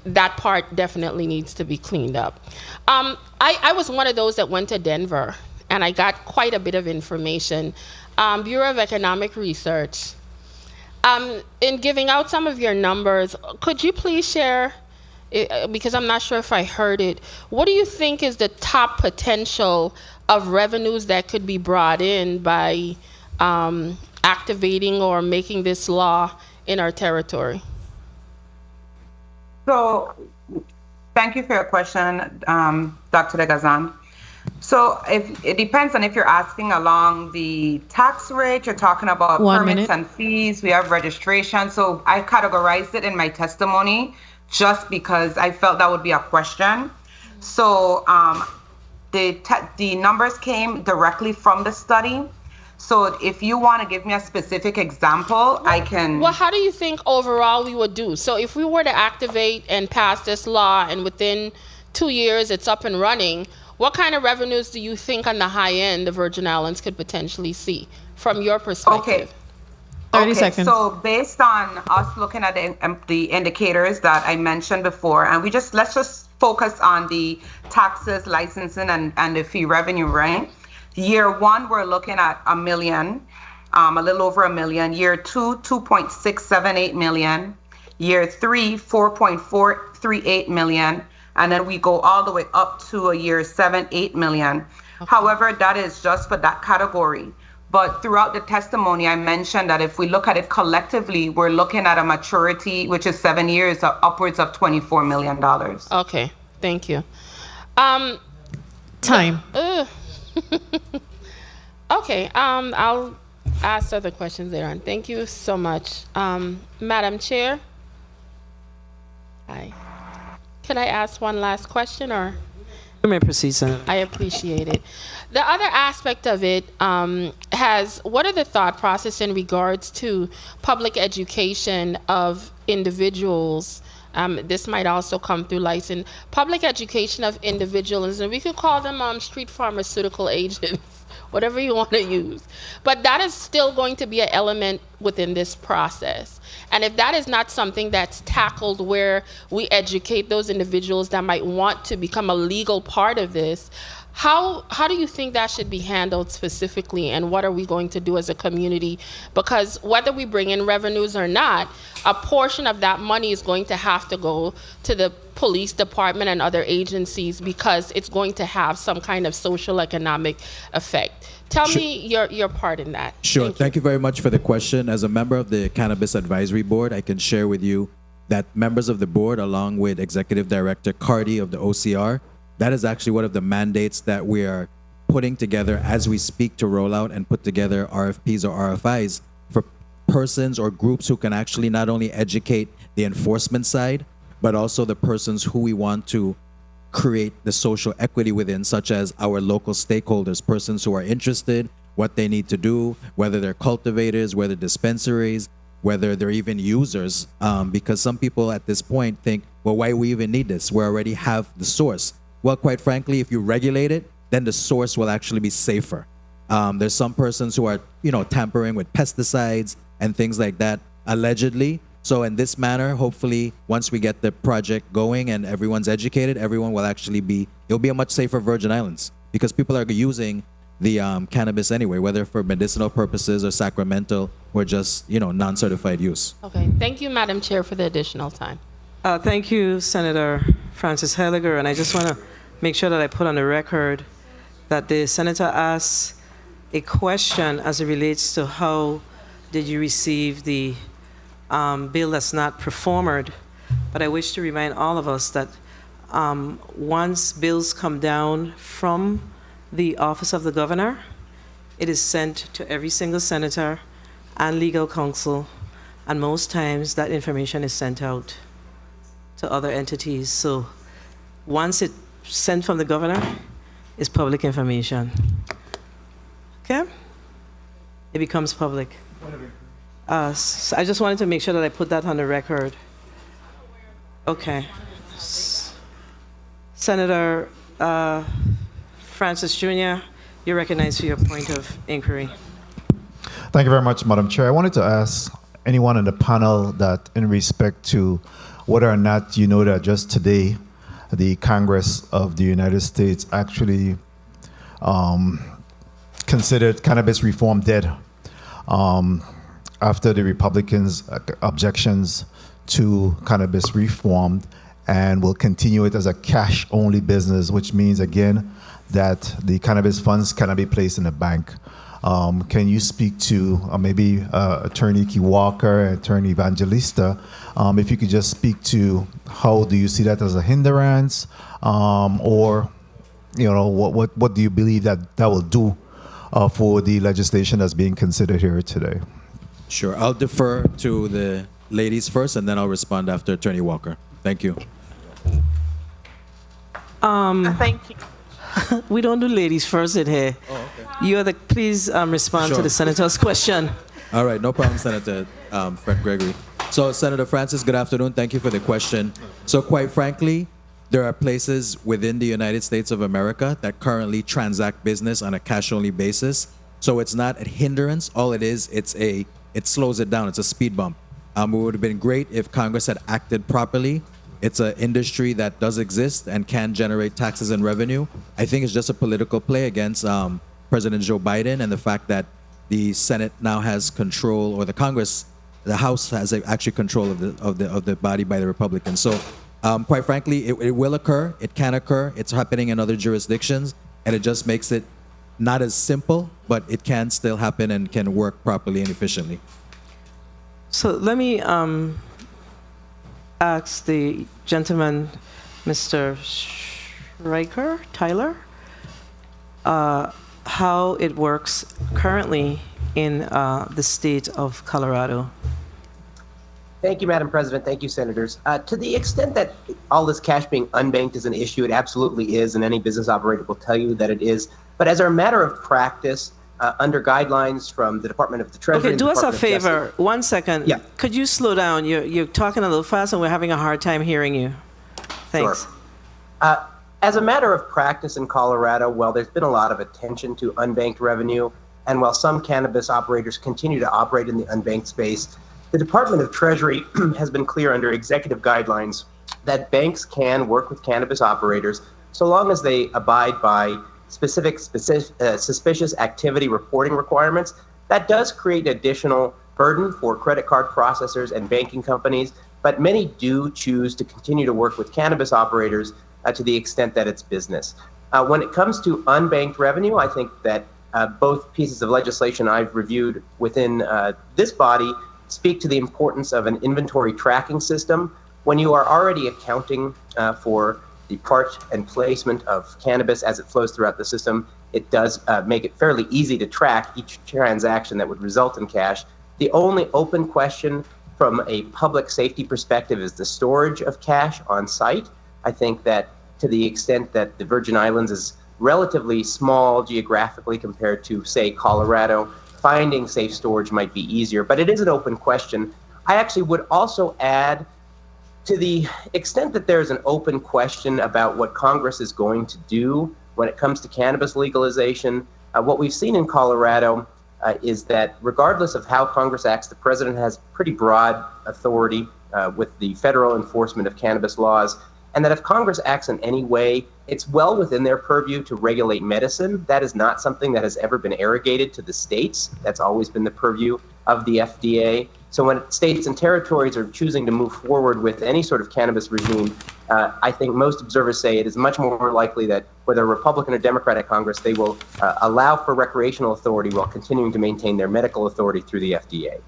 that part definitely needs to be cleaned up. I was one of those that went to Denver, and I got quite a bit of information. Bureau of Economic Research, in giving out some of your numbers, could you please share, because I'm not sure if I heard it, what do you think is the top potential of revenues that could be brought in by activating or making this law in our territory? So, thank you for your question, Dr. Degazan. So if it depends on if you're asking along the tax rate, you're talking about 1 permits minute. and fees, we have registration. So I categorized it in my testimony just because I felt that would be a question. So the numbers came directly from the study. So if you want to give me a specific example, I can. Well, how do you think overall we would do? So if we were to activate and pass this law and within 2 years it's up and running, what kind of revenues do you think on the high end the Virgin Islands could potentially see from your perspective? 30 seconds. So based on us looking at the indicators that I mentioned before, and let's just focus on the taxes, licensing, and the fee revenue, right? Year 1, we're looking at $1 million, a little over $1 million. Year 2, 2.678 million. Year 3, 4.438 million. And then we go all the way up to a year 7, 8 million. Okay. However, that is just for that category. But throughout the testimony, I mentioned that if we look at it collectively, we're looking at a maturity, which is 7 years, upwards of $24 million. Okay, thank you. Time. Okay, I'll ask other questions later on. Thank you so much. Madam Chair? Hi. Could I ask one last question, or? You may proceed, Senator. I appreciate it. The other aspect of it what are the thought process in regards to public education of individuals? This might also come through license. Public education of individuals, and we could call them street pharmaceutical agents, whatever you want to use. But that is still going to be an element within this process. And if that is not something that's tackled where we educate those individuals that might want to become a legal part of this, how do you think that should be handled specifically, and what are we going to do as a community? Because whether we bring in revenues or not, a portion of that money is going to have to go to the police department and other agencies because it's going to have some kind of social economic effect. Tell me your part in that. Sure. Thank you very much for the question. As a member of the Cannabis Advisory Board, I can share with you that members of the board, along with Executive Director Cardi of the OCR, that is actually one of the mandates that we are putting together as we speak to roll out and put together RFPs or RFIs for persons or groups who can actually not only educate the enforcement side, but also the persons who we want to create the social equity within, such as our local stakeholders, persons who are interested, what they need to do, whether they're cultivators, whether dispensaries, whether they're even users, because some people at this point think, well, why do we even need this? We already have the source. Well, quite frankly, if you regulate it, then the source will actually be safer. There's some persons who are, tampering with pesticides and things like that, allegedly. So in this manner, hopefully, once we get the project going and everyone's educated, everyone will actually it'll be a much safer Virgin Islands because people are using the cannabis anyway, whether for medicinal purposes or sacramental or just, non-certified use. Okay, thank you, Madam Chair, for the additional time. Thank you, Senator Francis Helliger, and I just want to make sure that I put on the record that the senator asked a question as it relates to how did you receive the bill that's not performed. But I wish to remind all of us that once bills come down from the office of the governor, it is sent to every single senator and legal counsel, and most times that information is sent out to other entities. So once it's sent from the governor, it's public information. Okay? It becomes public. So I just wanted to make sure that I put that on the record. Okay. Senator Francis Jr., you're recognized for your point of inquiry. Thank you very much, Madam Chair. I wanted to ask anyone on the panel that in respect to whether or not you know that just today, the Congress of the United States actually considered cannabis reform dead after the Republicans' objections to cannabis reform, and will continue it as a cash-only business, which means, again, that the cannabis funds cannot be placed in a bank. Can you speak to maybe Attorney Key Walker and Attorney Evangelista, if you could just speak to how do you see that as a hindrance, or what do you believe that will do for the legislation that's being considered here today? Sure. I'll defer to the ladies first, and then I'll respond after Attorney Walker. Thank you. Thank you. We don't do ladies first in here. You are the, please respond to Sure. the senator's question. All right, no problem, Senator Fred Gregory. So, Senator Francis, good afternoon. Thank you for the question. So, quite frankly, there are places within the United States of America that currently transact business on a cash-only basis. So it's not a hindrance. All it is, it slows it down. It's a speed bump. It would have been great if Congress had acted properly. It's an industry that does exist and can generate taxes and revenue. I think it's just a political play against President Joe Biden and the fact that the Senate now has control, or the Congress, the House has actually control of the body by the Republicans. So, quite frankly, it will occur. It can occur. It's happening in other jurisdictions, and it just makes it not as simple, but it can still happen and can work properly and efficiently. So let me ask the gentleman, Mr. Schreiker, Tyler, how it works currently in the state of Colorado. Thank you, Madam President. Thank you, Senators. To the extent that all this cash being unbanked is an issue, it absolutely is, and any business operator will tell you that it is. But as a matter of practice, under guidelines from the Department of the Treasury... Okay, do us a Department of favor. Justice- 1 second. Yeah. Could you slow down? You're talking a little fast, and we're having a hard time hearing you. Thanks. Sure. As a matter of practice in Colorado, while there's been a lot of attention to unbanked revenue, and while some cannabis operators continue to operate in the unbanked space, the Department of Treasury has been clear under executive guidelines that banks can work with cannabis operators so long as they abide by specific suspicious activity reporting requirements. That does create additional burden for credit card processors and banking companies, but many do choose to continue to work with cannabis operators to the extent that it's business. When it comes to unbanked revenue, I think that both pieces of legislation I've reviewed within this body speak to the importance of an inventory tracking system. When you are already accounting for the part and placement of cannabis as it flows throughout the system, it does make it fairly easy to track each transaction that would result in cash. The only open question from a public safety perspective is the storage of cash on site. I think that to the extent that the Virgin Islands is relatively small geographically compared to, say, Colorado, finding safe storage might be easier, but it is an open question. I actually would also add, to the extent that there's an open question about what Congress is going to do when it comes to cannabis legalization, what we've seen in Colorado is that regardless of how Congress acts, the president has pretty broad authority with the federal enforcement of cannabis laws, and that if Congress acts in any way, it's well within their purview to regulate medicine. That is not something that has ever been arrogated to the states. That's always been the purview of the FDA. So when states and territories are choosing to move forward with any sort of cannabis regime, I think most observers say it is much more likely that whether Republican or Democratic Congress, they will allow for recreational authority while continuing to maintain their medical authority through the FDA.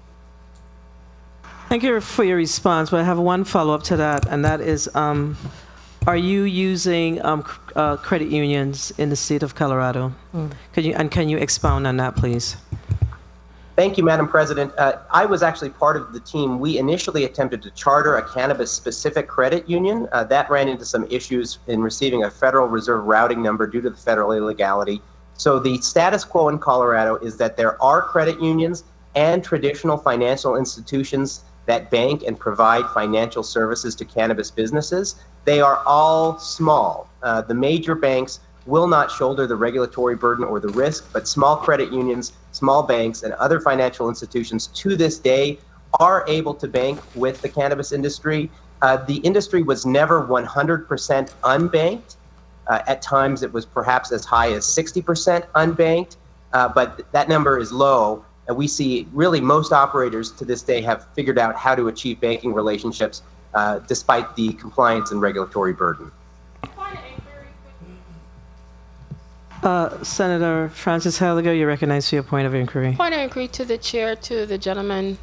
Thank you for your response, but I have one follow-up to that, and that is, are you using credit unions in the state of Colorado? Can you expound on that, please? Thank you, Madam President. I was actually part of the team. We initially attempted to charter a cannabis-specific credit union. That ran into some issues in receiving a Federal Reserve routing number due to the federal illegality. So the status quo in Colorado is that there are credit unions and traditional financial institutions that bank and provide financial services to cannabis businesses. They are all small. The major banks will not shoulder the regulatory burden or the risk, but small credit unions, small banks, and other financial institutions to this day are able to bank with the cannabis industry. The industry was never 100% unbanked. At times it was perhaps as high as 60% unbanked, but that number is low. And we see really most operators to this day have figured out how to achieve banking relationships despite the compliance and regulatory burden. Senator Francis Halliger, you're recognized for your point of inquiry. Point of inquiry to the chair, to the gentleman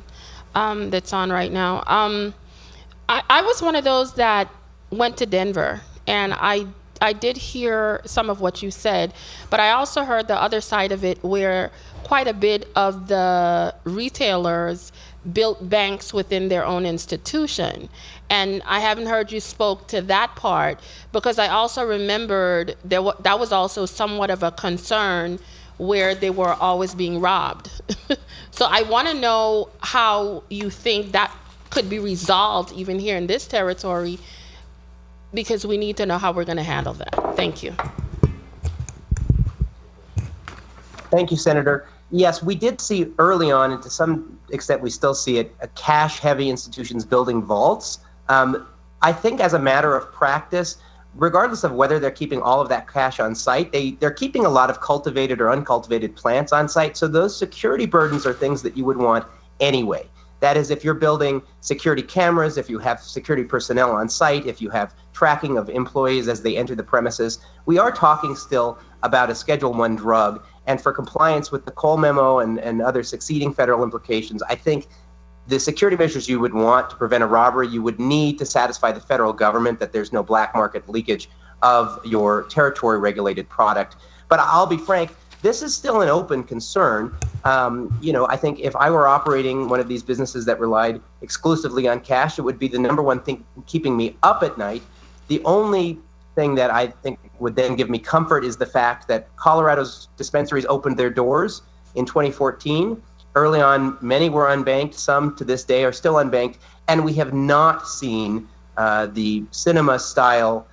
that's on right now. I was one of those that went to Denver, and I did hear some of what you said, but I also heard the other side of it where quite a bit of the retailers built banks within their own institution. And I haven't heard you spoke to that part, because I also remembered that was also somewhat of a concern where they were always being robbed. So I want to know how you think that could be resolved even here in this territory, because we need to know how we're going to handle that. Thank you. Thank you, Senator. Yes, we did see early on, and to some extent we still see it, cash-heavy institutions building vaults. I think as a matter of practice, regardless of whether they're keeping all of that cash on site, they're keeping a lot of cultivated or uncultivated plants on site. So those security burdens are things that you would want anyway. That is, if you're building security cameras, if you have security personnel on site, if you have tracking of employees as they enter the premises, we are talking still about a Schedule I drug. And for compliance with the Cole Memo and other succeeding federal implications, I think the security measures you would want to prevent a robbery, you would need to satisfy the federal government that there's no black market leakage of your territory regulated product. But I'll be frank, this is still an open concern. I think if I were operating one of these businesses that relied exclusively on cash, it would be the number one thing keeping me up at night. The only thing that I think would then give me comfort is the fact that Colorado's dispensaries opened their doors in 2014. Early on, many were unbanked. Some to this day are still unbanked. And we have not seen the cinema style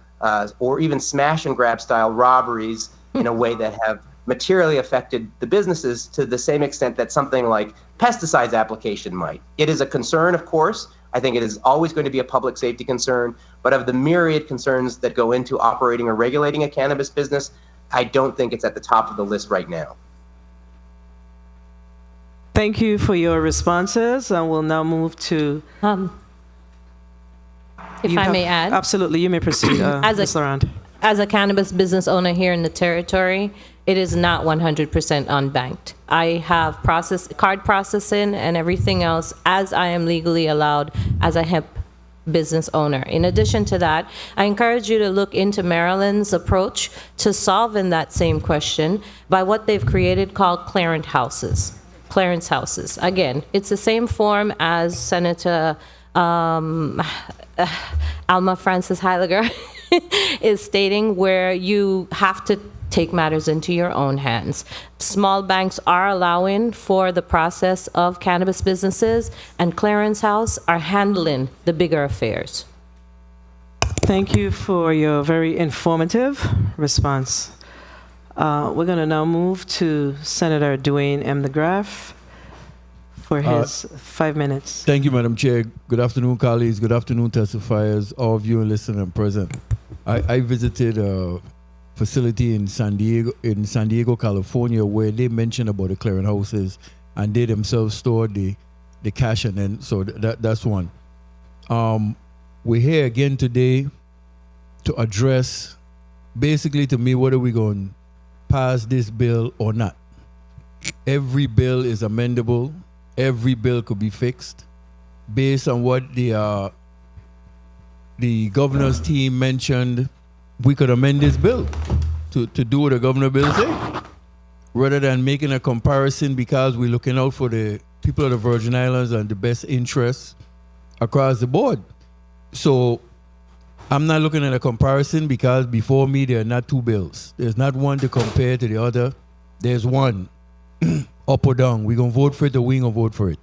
or even smash and grab style robberies in a way that have materially affected the businesses to the same extent that something like pesticides application might. It is a concern, of course. I think it is always going to be a public safety concern, but of the myriad concerns that go into operating or regulating a cannabis business, I don't think it's at the top of the list right now. Thank you for your responses, and we'll now move to... If I may add. Absolutely, you may proceed, Ms. Laurent. As a cannabis business owner here in the territory, it is not 100% unbanked. I have card processing and everything else as I am legally allowed as a hemp business owner. In addition to that, I encourage you to look into Maryland's approach to solving that same question by what they've created called clearance houses. Clearance houses. Again, it's the same form as Senator Alma Francis Heiliger is stating, where you have to take matters into your own hands. Small banks are allowing for the process of cannabis businesses, and Clearance House are handling the bigger affairs. Thank you for your very informative response. We're going to now move to Senator Dwayne M. DeGraff for his 5 minutes. Thank you, Madam Chair. Good afternoon, colleagues. Good afternoon, testifiers, all viewing, listening, and present. I visited a facility in San Diego, California, where they mentioned about the clearing houses, and they themselves stored the cash, and then so that's one. We're here again today to address, basically, to me, whether we're going to pass this bill or not. Every bill is amendable. Every bill could be fixed based on what the governor's team mentioned. We could amend this bill to do what the governor bill say, rather than making a comparison, because we're looking out for the people of the Virgin Islands and the best interests across the board. So I'm not looking at a comparison, because before me there are not two bills. There's not one to compare to the other. There's one, up or down. We're going to vote for it or we ain't going to vote for it.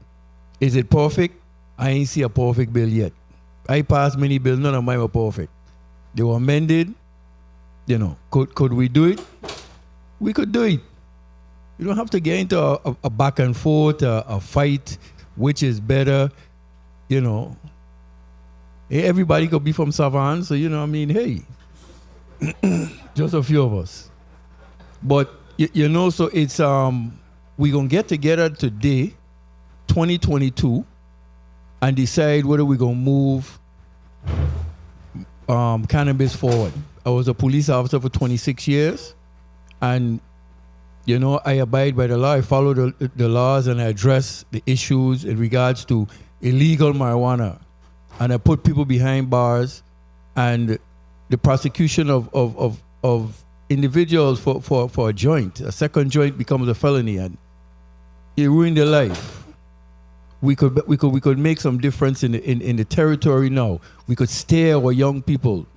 Is it perfect? I ain't see a perfect bill yet. I passed many bills, none of mine were perfect. They were amended. Could we do it? We could do it. You don't have to get into a back and forth, a fight, which is better, Everybody could be from Savannah, so hey, just a few of us. But so it's we're gonna get together today, 2022, and decide whether we're gonna move cannabis forward. I was a police officer for 26 years, and I abide by the law. I follow the laws, and I address the issues in regards to illegal marijuana. And I put people behind bars, and the prosecution of individuals for a joint. A second joint becomes a felony, and it ruined their life. We could make some difference in the territory now. We could steer our young people,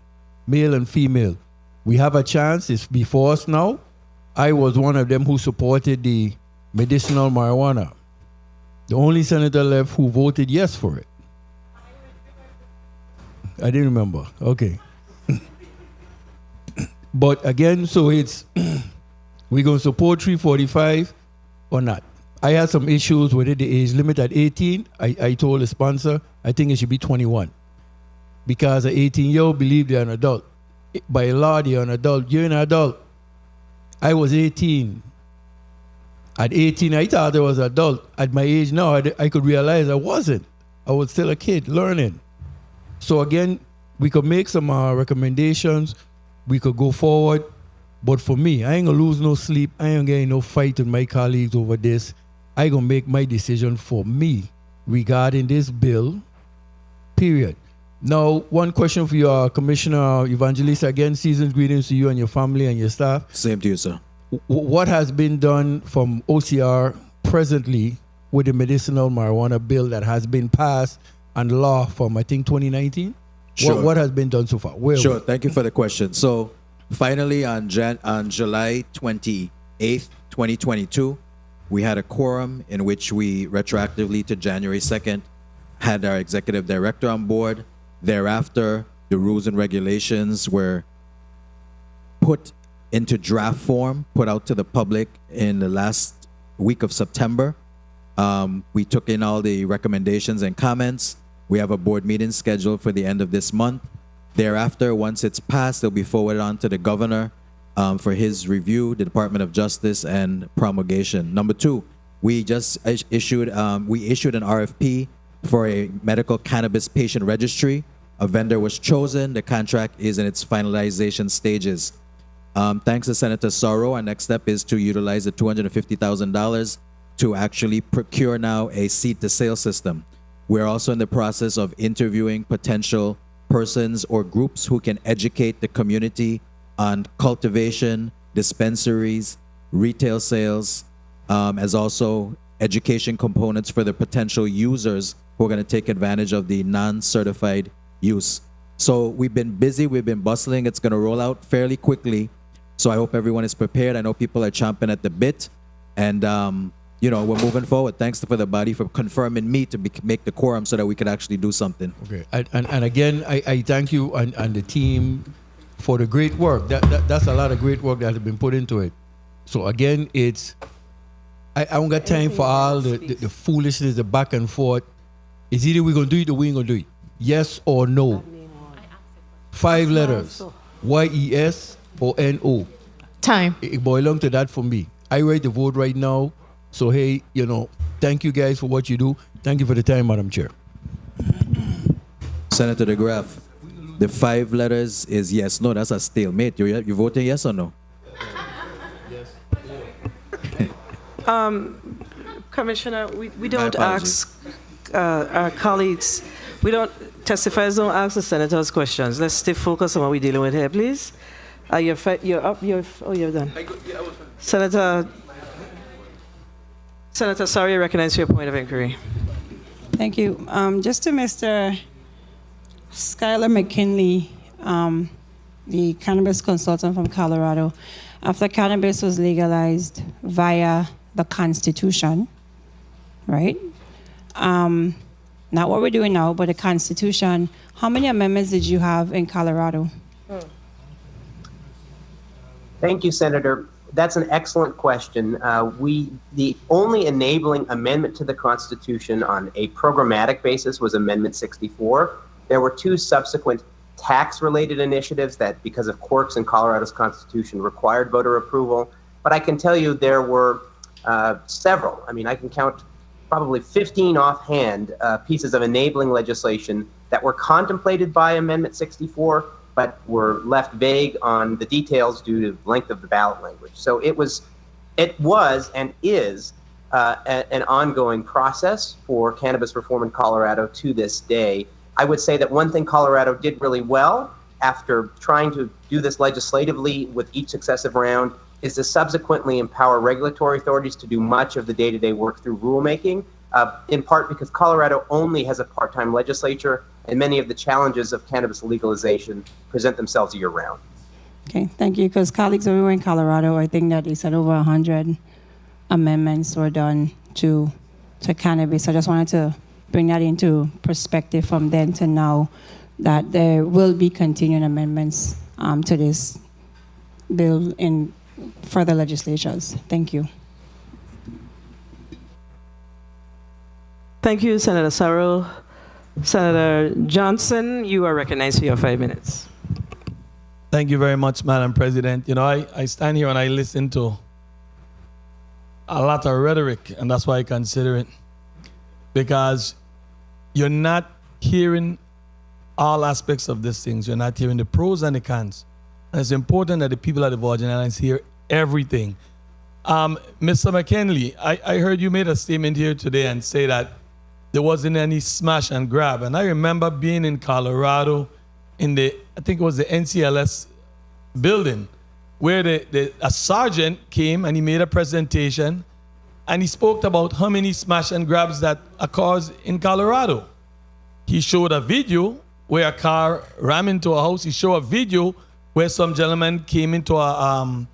male and female. We have a chance. It's before us now. I was one of them who supported the medicinal marijuana. The only senator left who voted yes for it. I didn't remember. Okay. But again, so it's, we're going to support 345 or not. I had some issues with it, the age limit at 18. I told the sponsor, I think it should be 21. Because an 18-year-old believe they're an adult. By law, they're an adult. You're an adult. I was 18. At 18, I thought I was an adult. At my age now, I could realize I wasn't. I was still a kid learning. So again, we could make some recommendations. We could go forward. But for me, I ain't going to lose no sleep. I ain't getting no fight with my colleagues over this. I going to make my decision for me regarding this bill, period. Now, one question for you, Commissioner Evangelista. Again, season's greetings to you and your family and your staff. Same to you, sir. What has been done from OCR presently with the medicinal marijuana bill that has been passed and law from, I think, 2019? Sure. What has been done so far? Sure. Thank you for the question. So, finally, on July 28th, 2022, we had a quorum in which we retroactively to January 2nd had our executive director on board. Thereafter, the rules and regulations were put into draft form, put out to the public in the last week of September. We took in all the recommendations and comments. We have a board meeting scheduled for the end of this month. Thereafter, once it's passed, it'll be forwarded on to the governor for his review, the Department of Justice, and promulgation. Number two, we just issued an RFP for a medical cannabis patient registry. A vendor was chosen. The contract is in its finalization stages. Thanks to Senator Sorrow, our next step is to utilize the $250,000 to actually procure now a seed-to-sale system. We're also in the process of interviewing potential persons or groups who can educate the community on cultivation, dispensaries, retail sales, as also education components for the potential users who are going to take advantage of the non-certified use. So we've been busy, we've been bustling. It's going to roll out fairly quickly. So I hope everyone is prepared. I know people are chomping at the bit. And, we're moving forward. Thanks for the body for confirming me to make the quorum so that we could actually do something. Okay. And again, I thank you and the team for the great work. That's a lot of great work that has been put into it. So again, I don't got time for all the foolishness, the back and forth. It's either we're going to do it or we ain't going to do it. Yes or no. 5 letters. YES or NO. Time. It boils down to that for me. I ready to vote right now. So, hey, thank you guys for what you do. Thank you for the time, Madam Chair. Senator DeGraff, the 5 letters is yes. No, that's a stalemate. You voting yes or no? Commissioner, we don't ask our colleagues, we don't, testifiers don't ask the senators questions. Let's stay focused on what we're dealing with here, please. You're up, you're done. Senator, sorry, I recognize your point of inquiry. Thank you. Just to Mr. Skylar McKinley, the cannabis consultant from Colorado. After cannabis was legalized via the Constitution, right? Not what we're doing now, but the Constitution. How many amendments did you have in Colorado? Thank you, Senator. That's an excellent question. The only enabling amendment to the Constitution on a programmatic basis was Amendment 64. There were 2 subsequent tax-related initiatives that, because of quirks in Colorado's Constitution, required voter approval. But I can tell you there were several. I mean, I can count probably 15 offhand pieces of enabling legislation that were contemplated by Amendment 64, but were left vague on the details due to the length of the ballot language. So it was and is an ongoing process for cannabis reform in Colorado to this day. I would say that one thing Colorado did really well after trying to do this legislatively with each successive round is to subsequently empower regulatory authorities to do much of the day-to-day work through rulemaking, in part because Colorado only has a part-time legislature, and many of the challenges of cannabis legalization present themselves year-round. Okay, thank you. Because colleagues everywhere in Colorado, I think that they said over 100 amendments were done to cannabis. I just wanted to bring that into perspective from then to now, that there will be continuing amendments to this bill in further legislatures. Thank you. Thank you, Senator Sarro. Senator Johnson, you are recognized for your 5 minutes. Thank you very much, Madam President. You know, I stand here and I listen to a lot of rhetoric, and that's why I consider it. Because you're not hearing all aspects of these things. You're not hearing the pros and the cons. And it's important that the people of the Virgin Islands hear everything. Mr. McKinley, I heard you made a statement here today and say that there wasn't any smash and grab. And I remember being in Colorado in the, I think it was the NCLS building, where a sergeant came and he made a presentation and he spoke about how many smash and grabs that occurs in Colorado. He showed a video where a car ran into a house. He showed a video where some gentleman came into a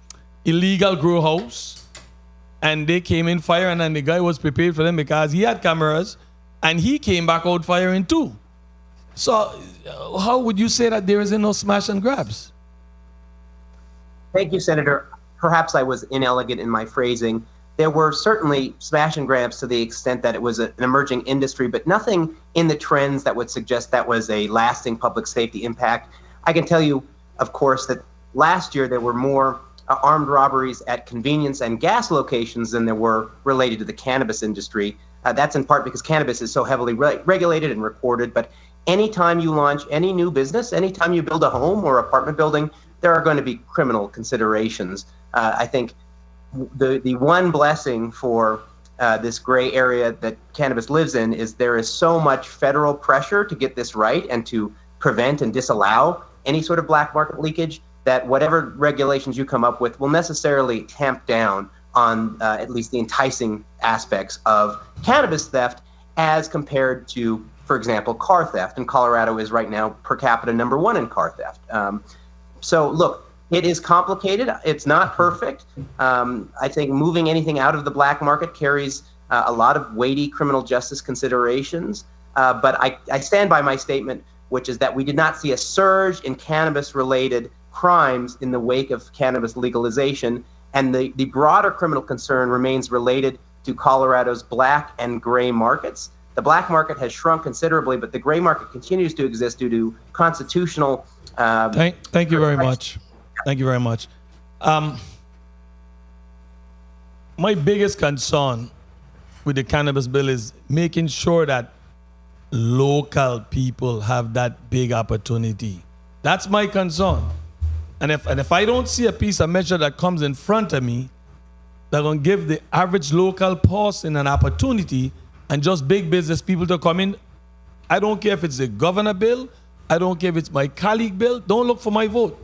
illegal grow house and they came in firing, and the guy was prepared for them because he had cameras and he came back out firing too. So how would you say that there isn't no smash and grabs? Thank you, Senator. Perhaps I was inelegant in my phrasing. There were certainly smash and grabs to the extent that it was an emerging industry, but nothing in the trends that would suggest that was a lasting public safety impact. I can tell you, of course, that last year there were more armed robberies at convenience and gas locations than there were related to the cannabis industry. That's in part because cannabis is so heavily regulated and recorded, but anytime you launch any new business, anytime you build a home or apartment building, there are going to be criminal considerations. I think the one blessing for this gray area that cannabis lives in is there is so much federal pressure to get this right and to prevent and disallow any sort of black market leakage that whatever regulations you come up with will necessarily tamp down on at least the enticing aspects of cannabis theft as compared to, for example, car theft. And Colorado is right now per capita #1 in car theft. So look, it is complicated. It's not perfect. I think moving anything out of the black market carries a lot of weighty criminal justice considerations. But I stand by my statement, which is that we did not see a surge in cannabis-related crimes in the wake of cannabis legalization. And the broader criminal concern remains related to Colorado's black and gray markets. The black market has shrunk considerably, but the gray market continues to exist due to constitutional. Thank you very much. Thank you very much. My biggest concern with the cannabis bill is making sure that local people have that big opportunity. That's my concern. And if I don't see a piece of measure that comes in front of me that going to give the average local person an opportunity and just big business people to come in, I don't care if it's the governor bill, I don't care if it's my colleague bill, don't look for my vote.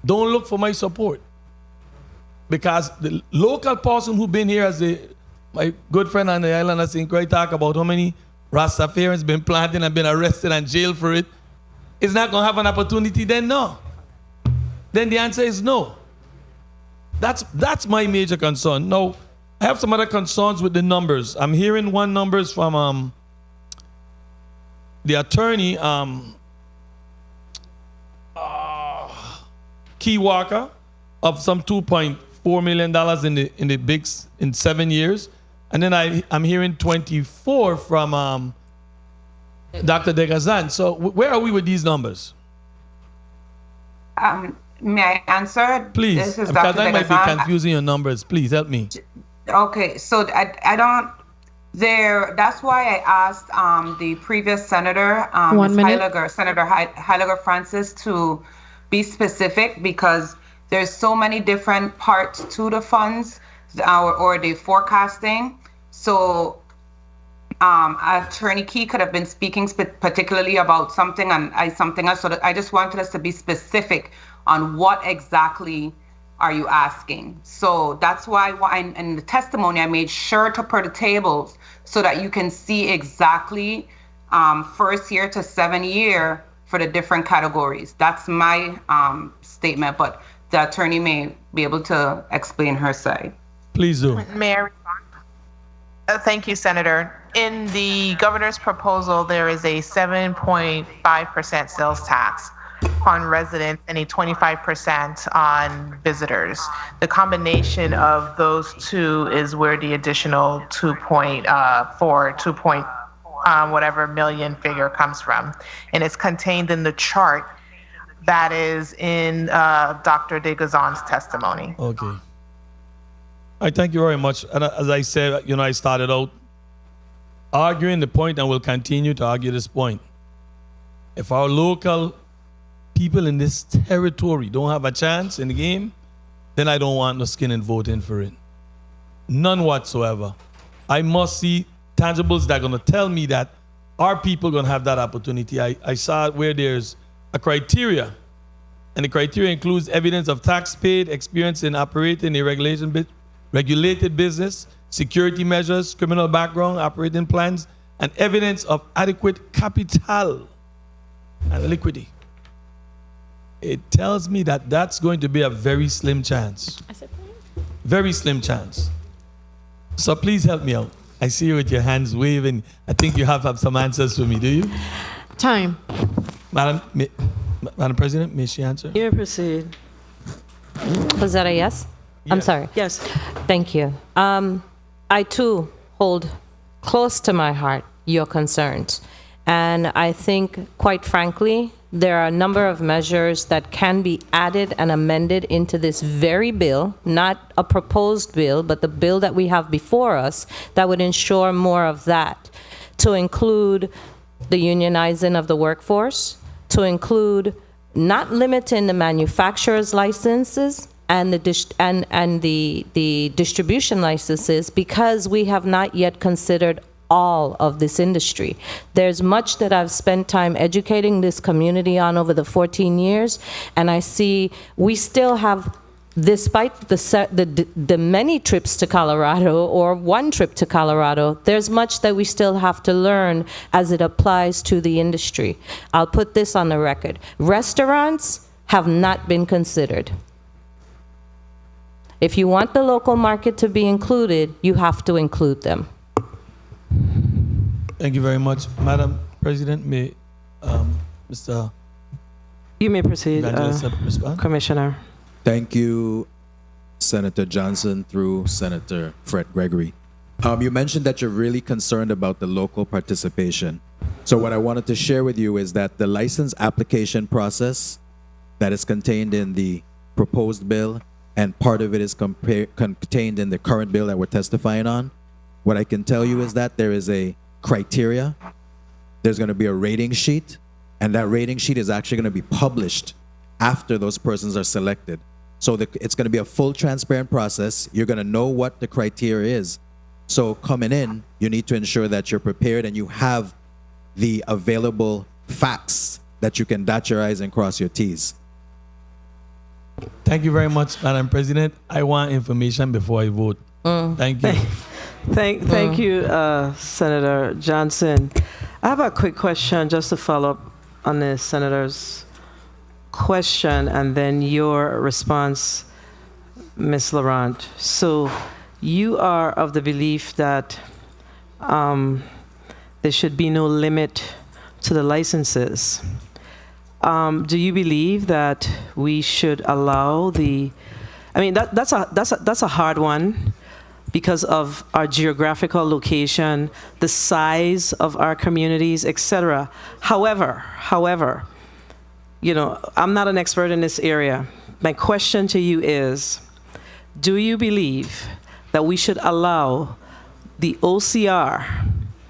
Don't look for my support. Because the local person who been here as my good friend on the island, I think, right, talk about how many Rastafarians been planted and been arrested and jailed for it, is not going to have an opportunity, then no. Then the answer is no. That's my major concern. Now, I have some other concerns with the numbers. I'm hearing one numbers from the attorney, Key Walker, of some $2.4 million in 7 years. And then I'm hearing 24 from Dr. Degazan. So where are we with these numbers? May I answer? Please, This is because Dr. I might be Degazan. confusing your numbers. Please help me. Okay, so I don't. That's why I asked the previous senator, Senator Heiliger Francis, to be specific, because there's so many different parts to the funds or the forecasting. So Attorney Key could have been speaking particularly about something and something else. So that I just wanted us to be specific on what exactly are you asking. So that's why in the testimony, I made sure to put the tables so that you can see exactly first year to 7 year for the different categories. That's my statement, but the attorney may be able to explain her side. Please do. May I respond? Thank you, Senator. In the governor's proposal, there is a 7.5% sales tax on residents and a 25% on visitors. The combination of those two is where the additional 2.4 whatever million figure comes from. And it's contained in the chart that is in Dr. DeGazan's testimony. Okay. I thank you very much. And as I said, I started out arguing the point and will continue to argue this point. If our local people in this territory don't have a chance in the game, then I don't want no skin in voting for it. None whatsoever. I must see tangibles that are going to tell me that our people are going to have that opportunity. I saw it where there's a criteria, and the criteria includes evidence of tax paid, experience in operating a regulated business, security measures, criminal background, operating plans, and evidence of adequate capital and liquidity. It tells me that that's going to be a very slim chance. Very slim chance. So please help me out. I see you with your hands waving. I think you have some answers for me, do you? Time. Madam President, may she answer? You may proceed. Was that a yes? I'm sorry. Yes. Thank you. I too hold close to my heart your concerns. And I think, quite frankly, there are a number of measures that can be added and amended into this very bill, not a proposed bill, but the bill that we have before us that would ensure more of that, to include the unionizing of the workforce, to include not limiting the manufacturer's licenses and the distribution licenses, because we have not yet considered all of this industry. There's much that I've spent time educating this community on over the 14 years, and I see we still have, despite the many trips to Colorado or one trip to Colorado, there's much that we still have to learn as it applies to the industry. I'll put this on the record. Restaurants have not been considered. If you want the local market to be included, you have to include them. Thank you very much. Madam President, may Mr. You may proceed, respond? Commissioner. Thank you, Senator Johnson through Senator Fred Gregory. You mentioned that you're really concerned about the local participation. So what I wanted to share with you is that the license application process that is contained in the proposed bill, and part of it is contained in the current bill that we're testifying on. What I can tell you is that there is a criteria, there's going to be a rating sheet, and that rating sheet is actually going to be published after those persons are selected. So it's going to be a full transparent process. You're going to know what the criteria is. So coming in, you need to ensure that you're prepared and you have the available facts that you can dot your I's and cross your T's. Thank you very much, Madam President. I want information before I vote. Thank you. Thank you, Senator Johnson. I have a quick question just to follow up on the Senator's question and then your response, Ms. Laurent. So you are of the belief that there should be no limit to the licenses. Do you believe that we should allow that's a hard one because of our geographical location, the size of our communities, etc. However, I'm not an expert in this area. My question to you is, do you believe that we should allow the OCR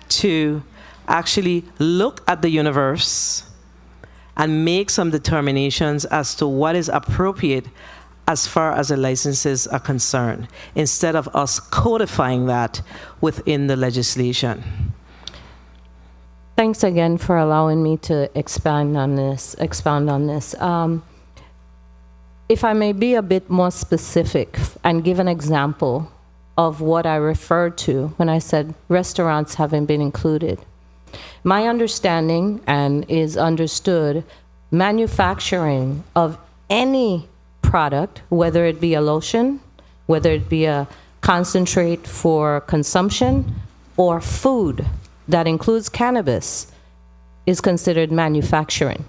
to actually look at the universe and make some determinations as to what is appropriate as far as the licenses are concerned, instead of us codifying that within the legislation? Thanks again for allowing me to expound on this. If I may be a bit more specific and give an example of what I referred to when I said restaurants haven't been included. My understanding and is understood, manufacturing of any product, whether it be a lotion, whether it be a concentrate for consumption, or food that includes cannabis, is considered manufacturing.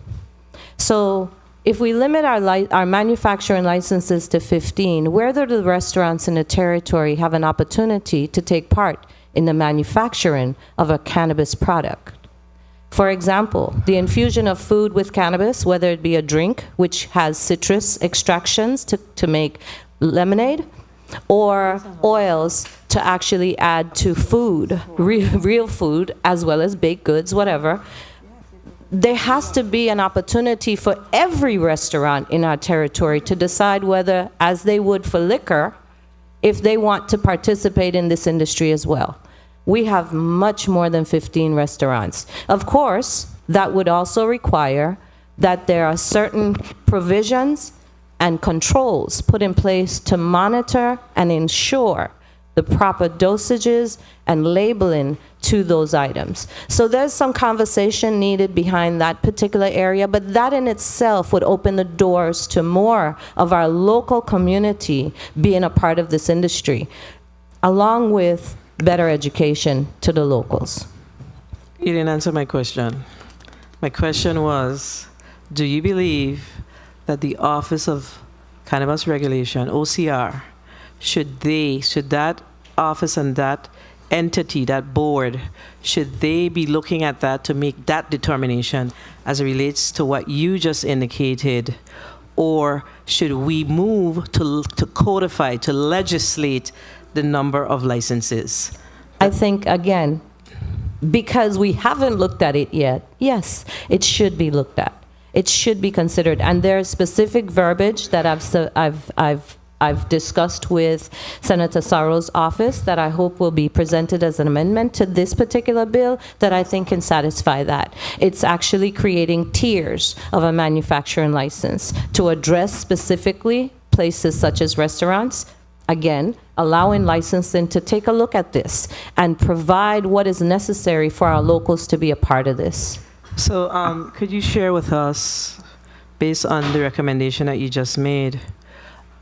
So if we limit our manufacturing licenses to 15, where do the restaurants in the territory have an opportunity to take part in the manufacturing of a cannabis product? For example, the infusion of food with cannabis, whether it be a drink, which has citrus extractions to make lemonade, or oils to actually add to food, real food, as well as baked goods, whatever. There has to be an opportunity for every restaurant in our territory to decide whether, as they would for liquor, if they want to participate in this industry as well. We have much more than 15 restaurants. Of course, that would also require that there are certain provisions and controls put in place to monitor and ensure the proper dosages and labeling to those items. So there's some conversation needed behind that particular area, but that in itself would open the doors to more of our local community being a part of this industry, along with better education to the locals. You didn't answer my question. My question was, do you believe that the Office of Cannabis Regulation, OCR, should that office and that entity, that board, should they be looking at that to make that determination as it relates to what you just indicated? Or should we move to codify, to legislate the number of licenses? I think, again, because we haven't looked at it yet, yes, it should be looked at. It should be considered. And there's specific verbiage that I've discussed with Senator Sarro's office that I hope will be presented as an amendment to this particular bill that I think can satisfy that. It's actually creating tiers of a manufacturing license to address specifically places such as restaurants. Again, allowing licensing to take a look at this and provide what is necessary for our locals to be a part of this. So could you share with us, based on the recommendation that you just made,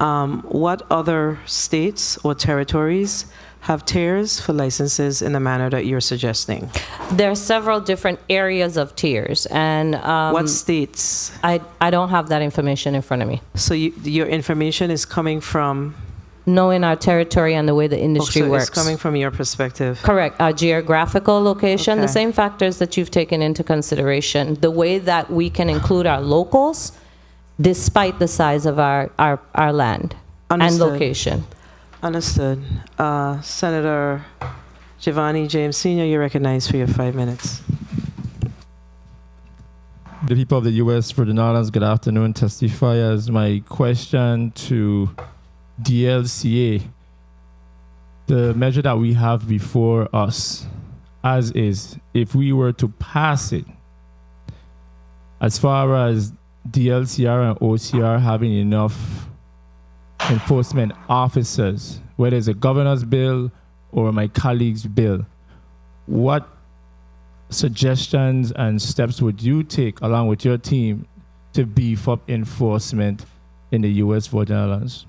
what other states or territories have tiers for licenses in the manner that you're suggesting? There are several different areas of tiers, and what states? I don't have that information in front of me. So your information is coming from? Knowing our territory and the way the industry works. It's coming from your perspective. Correct. Our geographical location, Okay. the same factors that you've taken into consideration, the way that we can include our locals despite the size of our land and Understood. location. Understood. Senator Giovanni James Sr., you're recognized for your 5 minutes. The people of the U.S. Virgin Islands, good afternoon. Testify as my question to DLCA. The measure that we have before us, as is, if we were to pass it, as far as DLCR and OCR having enough enforcement officers, whether it's a governor's bill or my colleague's bill, what suggestions and steps would you take along with your team to beef up enforcement in the U.S. Virgin Islands?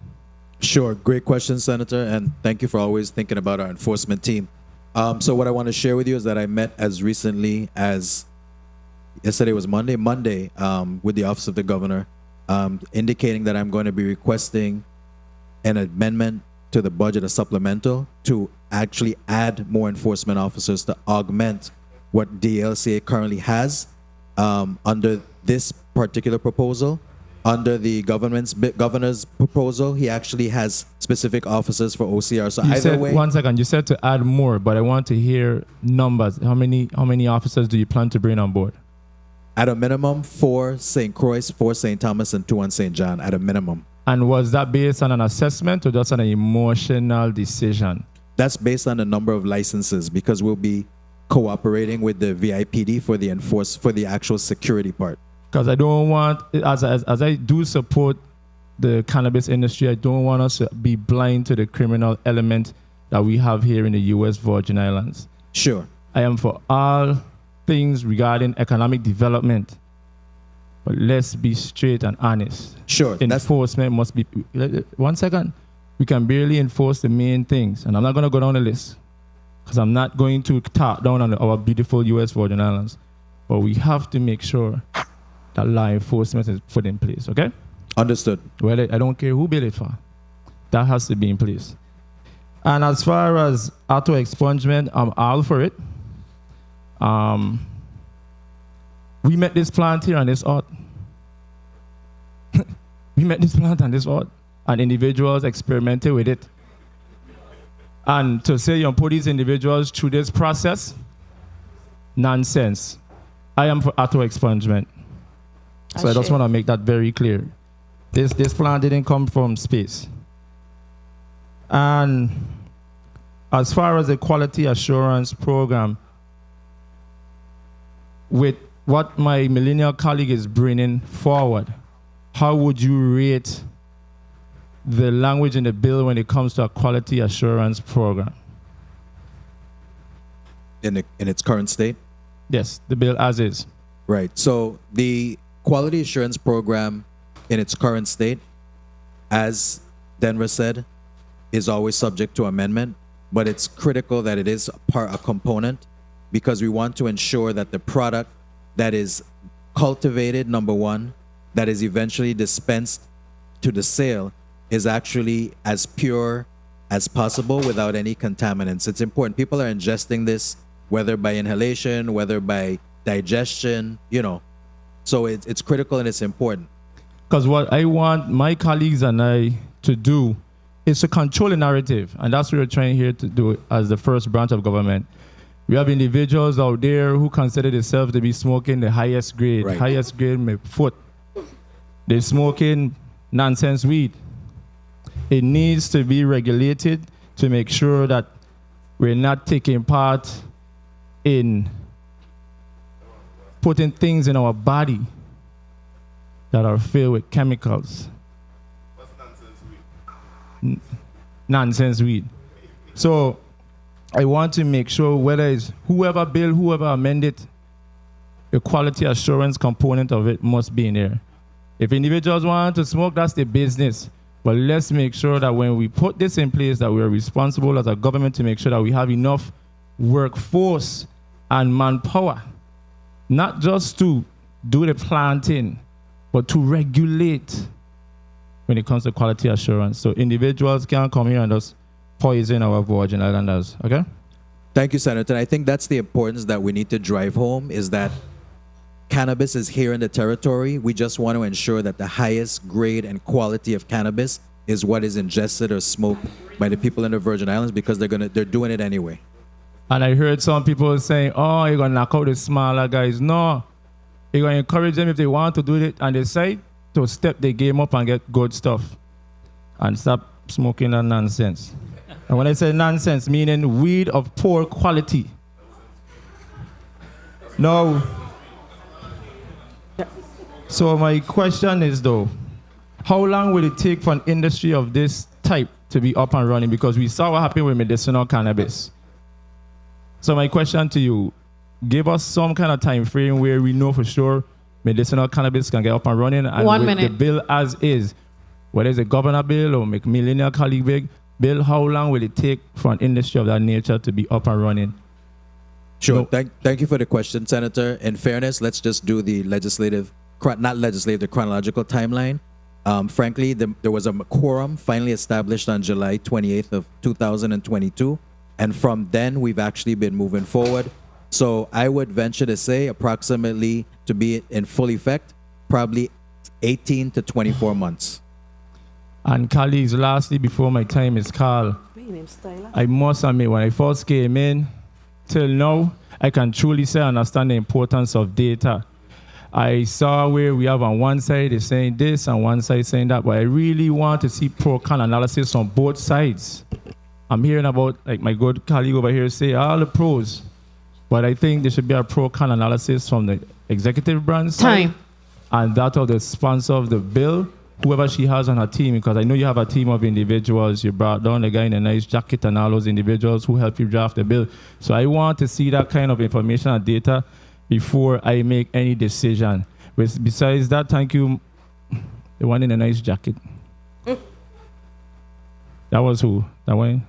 Sure. Great question, Senator, and thank you for always thinking about our enforcement team. So what I want to share with you is that I met as recently as yesterday was Monday with the Office of the Governor, indicating that I'm going to be requesting an amendment to the budget, a supplemental, to actually add more enforcement officers to augment what DLCA currently has under this particular proposal. Under the governor's proposal, he actually has specific officers for OCR. So You either said, way, 1 second, you said to add more, but I want to hear numbers. How many officers do you plan to bring on board? at a minimum, 4 St. Croix, 4 St. Thomas, and 2 on St. John at a minimum. And was that based on an assessment or just on an emotional decision? That's based on the number of licenses, because we'll be cooperating with the VIPD for the actual security part. Because I don't want, as I do support the cannabis industry, I don't want us to be blind to the criminal element that we have here in the U.S. Virgin Islands. Sure. I am for all things regarding economic development, but let's be straight and honest. Sure. Enforcement must be, 1 second, we can barely enforce the main things, and I'm not going to go down the list, because I'm not going to talk down on our beautiful U.S. Virgin Islands, but we have to make sure that law enforcement is put in place, okay? Understood. Well, I don't care who built it for. That has to be in place. And as far as auto expungement, I'm all for it. We met this plant here on this art. We met this plant on this art, and individuals experimented with it. And to say you put these individuals through this process, nonsense. I am for auto expungement. So I just want to make that very clear. This plant didn't come from space. And as far as the quality assurance program, with what my millennial colleague is bringing forward, how would you rate the language in the bill when it comes to a quality assurance program? In its current state? Yes, the bill as is. Right. So the quality assurance program in its current state, as Denver said, is always subject to amendment, but it's critical that it is a component, because we want to ensure that the product that is cultivated, number one, that is eventually dispensed to the sale, is actually as pure as possible without any contaminants. It's important. People are ingesting this, whether by inhalation, whether by digestion, So it's critical and it's important. Because what I want my colleagues and I to do is to control the narrative. And that's what we're trying here to do as the first branch of government. We have individuals out there who consider themselves to be smoking the highest grade, highest grade my foot. They're smoking nonsense weed. It needs to be regulated to make sure that we're not taking part in putting things in our body that are filled with chemicals. What's nonsense weed? Nonsense weed. So I want to make sure whether it's whoever amended, the quality assurance component of it must be in there. If individuals want to smoke, that's their business. But let's make sure that when we put this in place, that we are responsible as a government to make sure that we have enough workforce and manpower, not just to do the planting, but to regulate when it comes to quality assurance. So individuals can't come here and just poison our Virgin Islanders, okay? Thank you, Senator. I think that's the importance that we need to drive home, is that cannabis is here in the territory. We just want to ensure that the highest grade and quality of cannabis is what is ingested or smoked by the people in the Virgin Islands, because they're doing it anyway. And I heard some people saying, oh, you're going to knock out the smaller guys. No. You're going to encourage them if they want to do it and decide to step the game up and get good stuff and stop smoking that nonsense. And when I say nonsense, meaning weed of poor quality. No. So my question is, though, how long will it take for an industry of this type to be up and running? Because we saw what happened with medicinal cannabis. So my question to you, give us some kind of time frame where we know for sure medicinal cannabis can get up and running. And 1 with minute. the bill as is, whether it's a governor bill or make millennial colleague bill, how long will it take for an industry of that nature to be up and running? Sure. No. Thank you for the question, Senator. In fairness, let's just do the the chronological timeline. Frankly, there was a quorum finally established on July 28th of 2022. And from then, we've actually been moving forward. So I would venture to say approximately, to be in full effect, probably 18 to 24 months. And colleagues, lastly, before my time is called, I must admit, when I first came in, till now, I can truly say I understand the importance of data. I saw where we have on one side is saying this and one side saying that, but I really want to see pro-con analysis on both sides. I'm hearing about, like my good colleague over here say, all the pros. But I think there should be a pro-con analysis from the executive branch side. Time. And that of the sponsor of the bill, whoever she has on her team, because I know you have a team of individuals. You brought down the guy in a nice jacket and all those individuals who help you draft the bill. So I want to see that kind of information and data before I make any decision. Besides that, thank you, the one in a nice jacket. That was who? That one?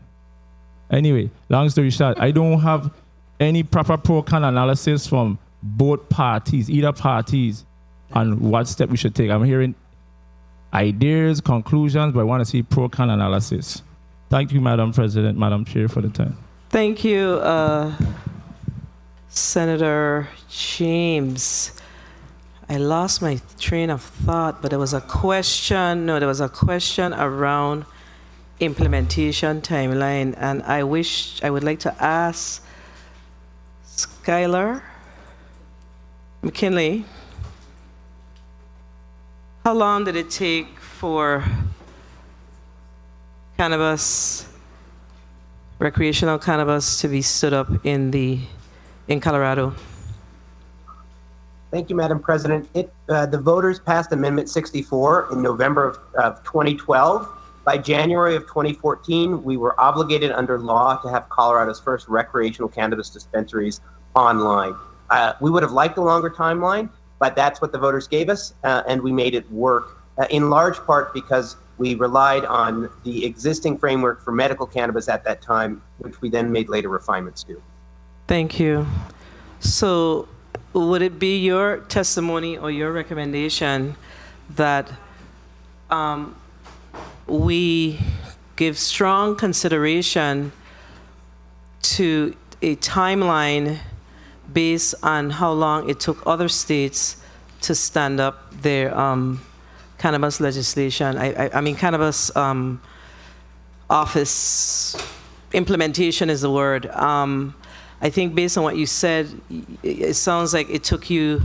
Anyway, long story short, I don't have any proper pro-con analysis from both parties, either parties, on what step we should take. I'm hearing ideas, conclusions, but I want to see pro-con analysis. Thank you, Madam President, Madam Chair, for the time. Thank you, Senator James. I lost my train of thought, but there was a question. No, there was a question around implementation timeline, and I would like to ask Skylar McKinley, how long did it take for cannabis, recreational cannabis, to be stood up in Colorado? Thank you, Madam President. The voters passed Amendment 64 in November of 2012. By January of 2014, we were obligated under law to have Colorado's first recreational cannabis dispensaries online. We would have liked a longer timeline, but that's what the voters gave us, and we made it work, in large part because we relied on the existing framework for medical cannabis at that time, which we then made later refinements to. Thank you. So would it be your testimony or your recommendation that we give strong consideration to a timeline based on how long it took other states to stand up their cannabis legislation? I mean, cannabis office implementation is the word. I think based on what you said, it sounds like it took you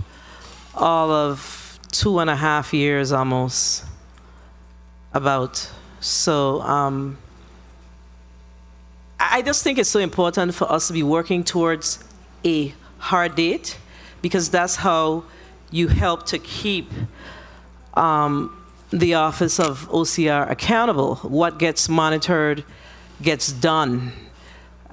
all of 2.5 years almost, about. So I just think it's so important for us to be working towards a hard date, because that's how you help to keep the Office of OCR accountable. What gets monitored gets done,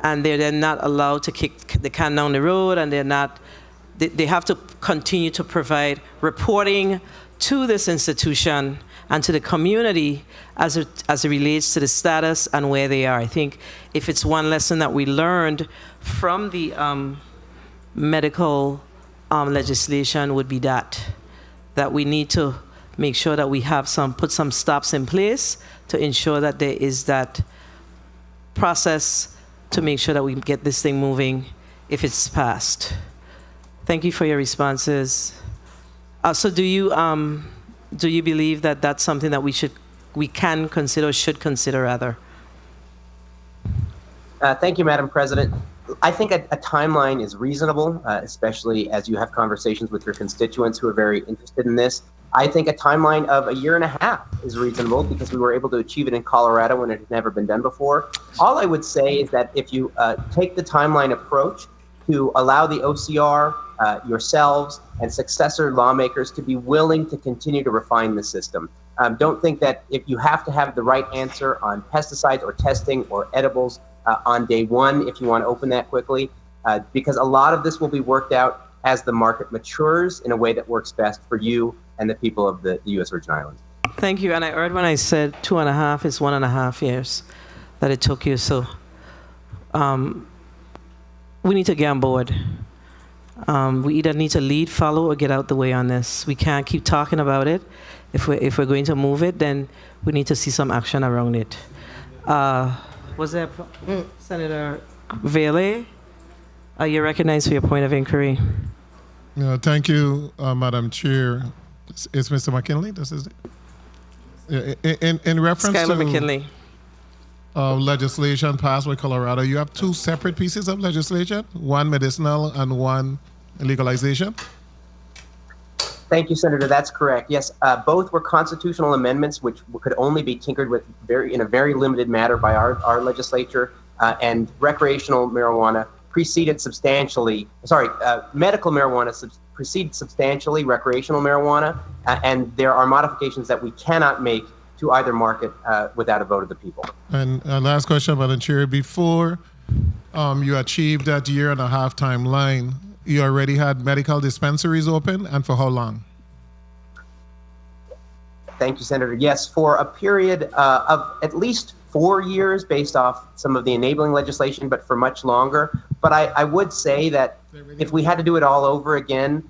and they're then not allowed to kick the can down the road, and they have to continue to provide reporting to this institution and to the community as it relates to the status and where they are. I think if it's one lesson that we learned from the medical legislation would be that we need to make sure that we have put some stops in place to ensure that there is that process to make sure that we get this thing moving if it's passed. Thank you for your responses. So do you believe that that's something that we can consider, or should consider rather? Thank you, Madam President. I think a timeline is reasonable, especially as you have conversations with your constituents who are very interested in this. I think a timeline of 1.5 years is reasonable, because we were able to achieve it in Colorado when it had never been done before. All I would say is that if you take the timeline approach to allow the OCR, yourselves, and successor lawmakers to be willing to continue to refine the system. Don't think that if you have to have the right answer on pesticides or testing or edibles on day one, if you want to open that quickly, because a lot of this will be worked out as the market matures in a way that works best for you and the people of the U.S. Virgin Islands. Thank you. And I heard when I said 2.5 is 1.5 years that it took you. So we need to get on board. We either need to lead, follow, or get out the way on this. We can't keep talking about it. If we're going to move it, then we need to see some action around it. Was there Senator Vele? You're recognized for your point of inquiry. Thank you, Madam Chair. Is Mr. McKinley? This is it. In reference Skylar to McKinley. Legislation passed by Colorado, you have two separate pieces of legislation, one medicinal and one legalization. Thank you, Senator. That's correct. Yes, both were constitutional amendments which could only be tinkered with in a very limited manner by our legislature, and recreational marijuana preceded substantially, medical marijuana preceded substantially recreational marijuana, and there are modifications that we cannot make to either market without a vote of the people. And last question, Madam Chair. Before you achieved that year-and-a-half timeline, you already had medical dispensaries open, and for how long? Thank you, Senator. Yes, for a period of at least 4 years based off some of the enabling legislation, but for much longer. But I would say that if we had to do it all over again,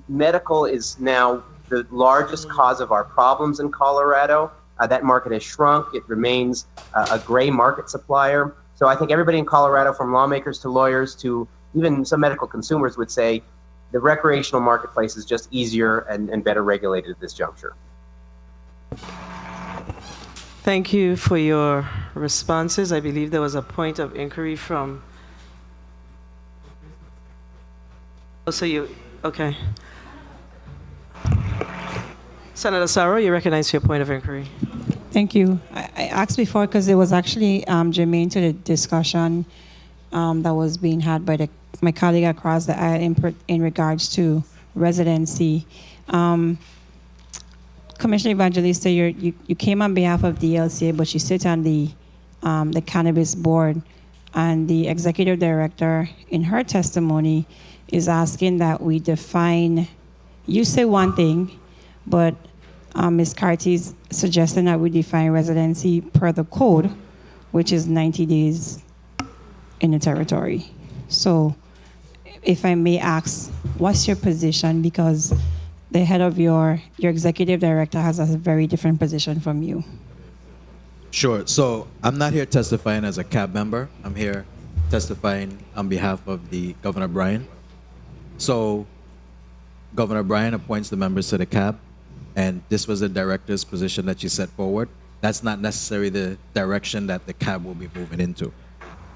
medical is now the largest cause of our problems in Colorado. That market has shrunk. It remains a gray market supplier. So I think everybody in Colorado, from lawmakers to lawyers to even some medical consumers, would say the recreational marketplace is just easier and better regulated at this juncture. Thank you for your responses. I believe there was a point of inquiry from. Oh, so you, okay. Senator Sarro, you recognize your point of inquiry. Thank you. I asked before because it was actually germane to the discussion that was being had by my colleague across the aisle in regards to residency. Commissioner Evangelista, you came on behalf of the LCA, but you sit on the cannabis board, and the executive director, in her testimony, is asking that we define. You say one thing, but Ms. Carty's suggesting that we define residency per the code, which is 90 days in the territory. So, if I may ask, what's your position? Because the head of your executive director has a very different position from you. Sure. So I'm not here testifying as a CAB member. I'm here testifying on behalf of the Governor Bryan. So Governor Bryan appoints the members to the CAB, and this was the director's position that you set forward. That's not necessarily the direction that the CAB will be moving into.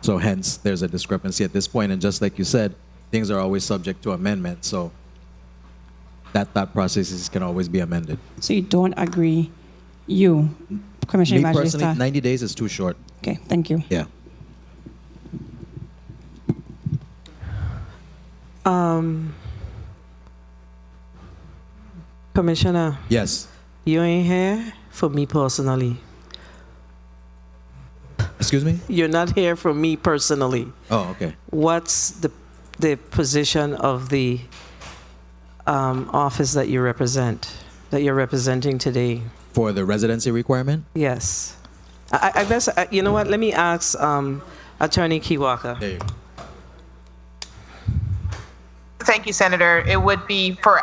So hence, there's a discrepancy at this point. And just like you said, things are always subject to amendment. So that thought processes can always be amended. So you don't agree, you, Commissioner Me Evangelista? personally, 90 days is too short. Okay, thank you. Yeah. Commissioner. Yes. You ain't here for me personally. Excuse me? You're not here for me personally. Oh, okay. What's the position of the office that you represent, that you're representing today? For the residency requirement? Yes. I guess, you know what, let me ask Attorney Kiwaka. There you go. Thank you, Senator. It would be for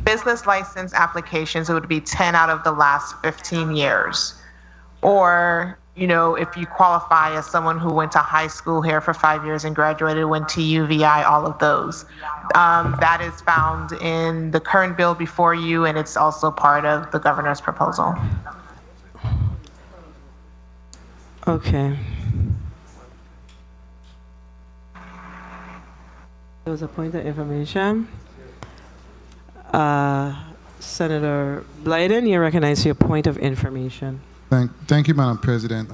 business license applications, it would be 10 out of the last 15 years. Or, you know, if you qualify as someone who went to high school here for 5 years and graduated, went to UVI, all of those. That is found in the current bill before you, and it's also part of the governor's proposal. Okay. There was a point of information. Senator Blyden, you recognize your point of information. Thank you, Madam President.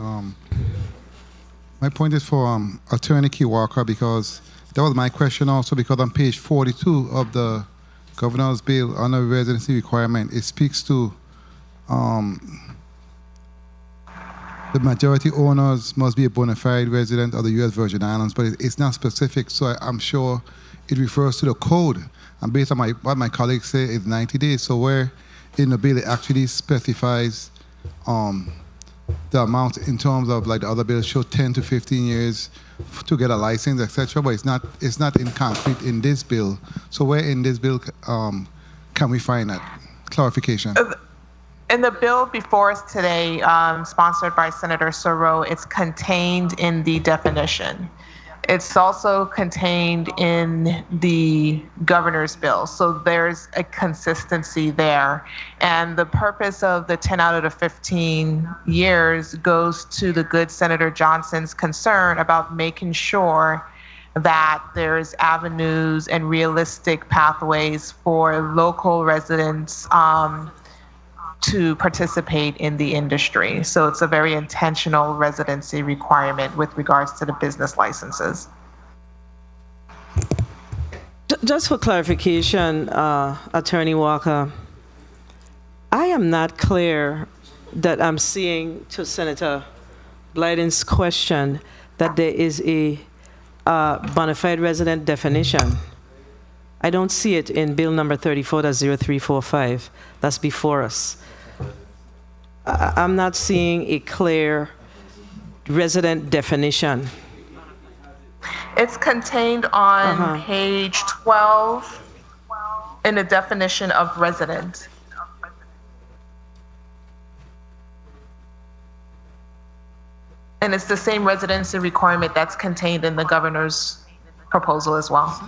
My point is for Attorney Kiwaka, because that was my question also, because on page 42 of the governor's bill on the residency requirement, it speaks to the majority owners must be a bona fide resident of the U.S. Virgin Islands, but it's not specific, so I'm sure it refers to the code. And based on what my colleagues say, it's 90 days. So where in the bill it actually specifies the amount in terms of, like the other bills show 10 to 15 years to get a license, etc. But it's not in concrete in this bill. So where in this bill can we find that clarification? In the bill before us today, sponsored by Senator Sarro, it's contained in the definition. It's also contained in the governor's bill. So there's a consistency there. And the purpose of the 10 out of the 15 years goes to the good Senator Johnson's concern about making sure that there's avenues and realistic pathways for local residents to participate in the industry. So it's a very intentional residency requirement with regards to the business licenses. Just for clarification, Attorney Walker, I am not clear that I'm seeing to Senator Blyden's question that there is a bona fide resident definition. I don't see it in Bill number 34.0345. That's before us. I'm not seeing a clear resident definition. It's contained on page 12 in the definition of resident. And it's the same residency requirement that's contained in the governor's proposal as well.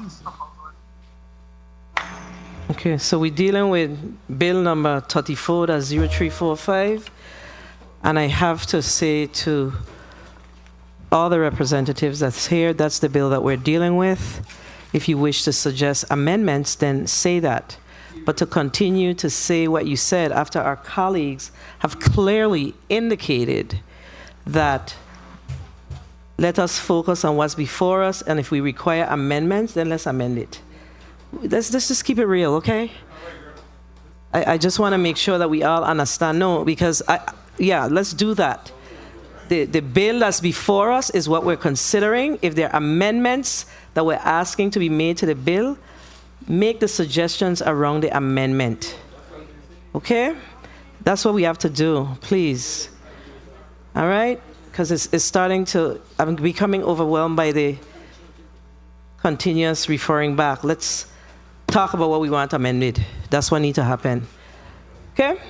Okay, so we're dealing with bill number 34.0345, and I have to say to all the representatives that's here, that's the bill that we're dealing with. If you wish to suggest amendments, then say that. But to continue to say what you said after our colleagues have clearly indicated that let us focus on what's before us, and if we require amendments, then let's amend it. Let's just keep it real, okay? I just want to make sure that we all understand. No, because, let's do that. The bill that's before us is what we're considering. If there are amendments that we're asking to be made to the bill, make the suggestions around the amendment. Okay? That's what we have to do, please. All right? Because it's starting to, I'm becoming overwhelmed by the continuous referring back. Let's talk about what we want amended. That's what needs to happen. Okay?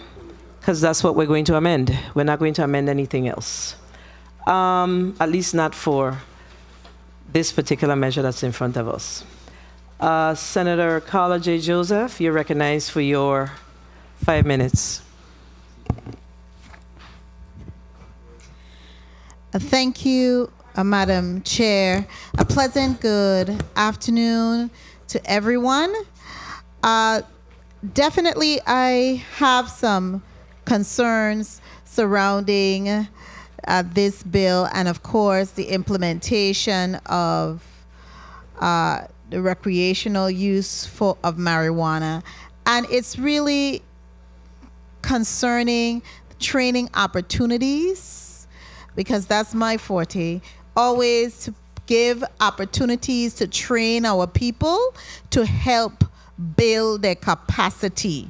Because that's what we're going to amend. We're not going to amend anything else. At least not for this particular measure that's in front of us. Senator Carla J. Joseph, you're recognized for your 5 minutes. Thank you, Madam Chair. A pleasant good afternoon to everyone. Definitely, I have some concerns surrounding this bill and, of course, the implementation of the recreational use of marijuana. And it's really concerning training opportunities, because that's my forte, always to give opportunities to train our people to help build their capacity.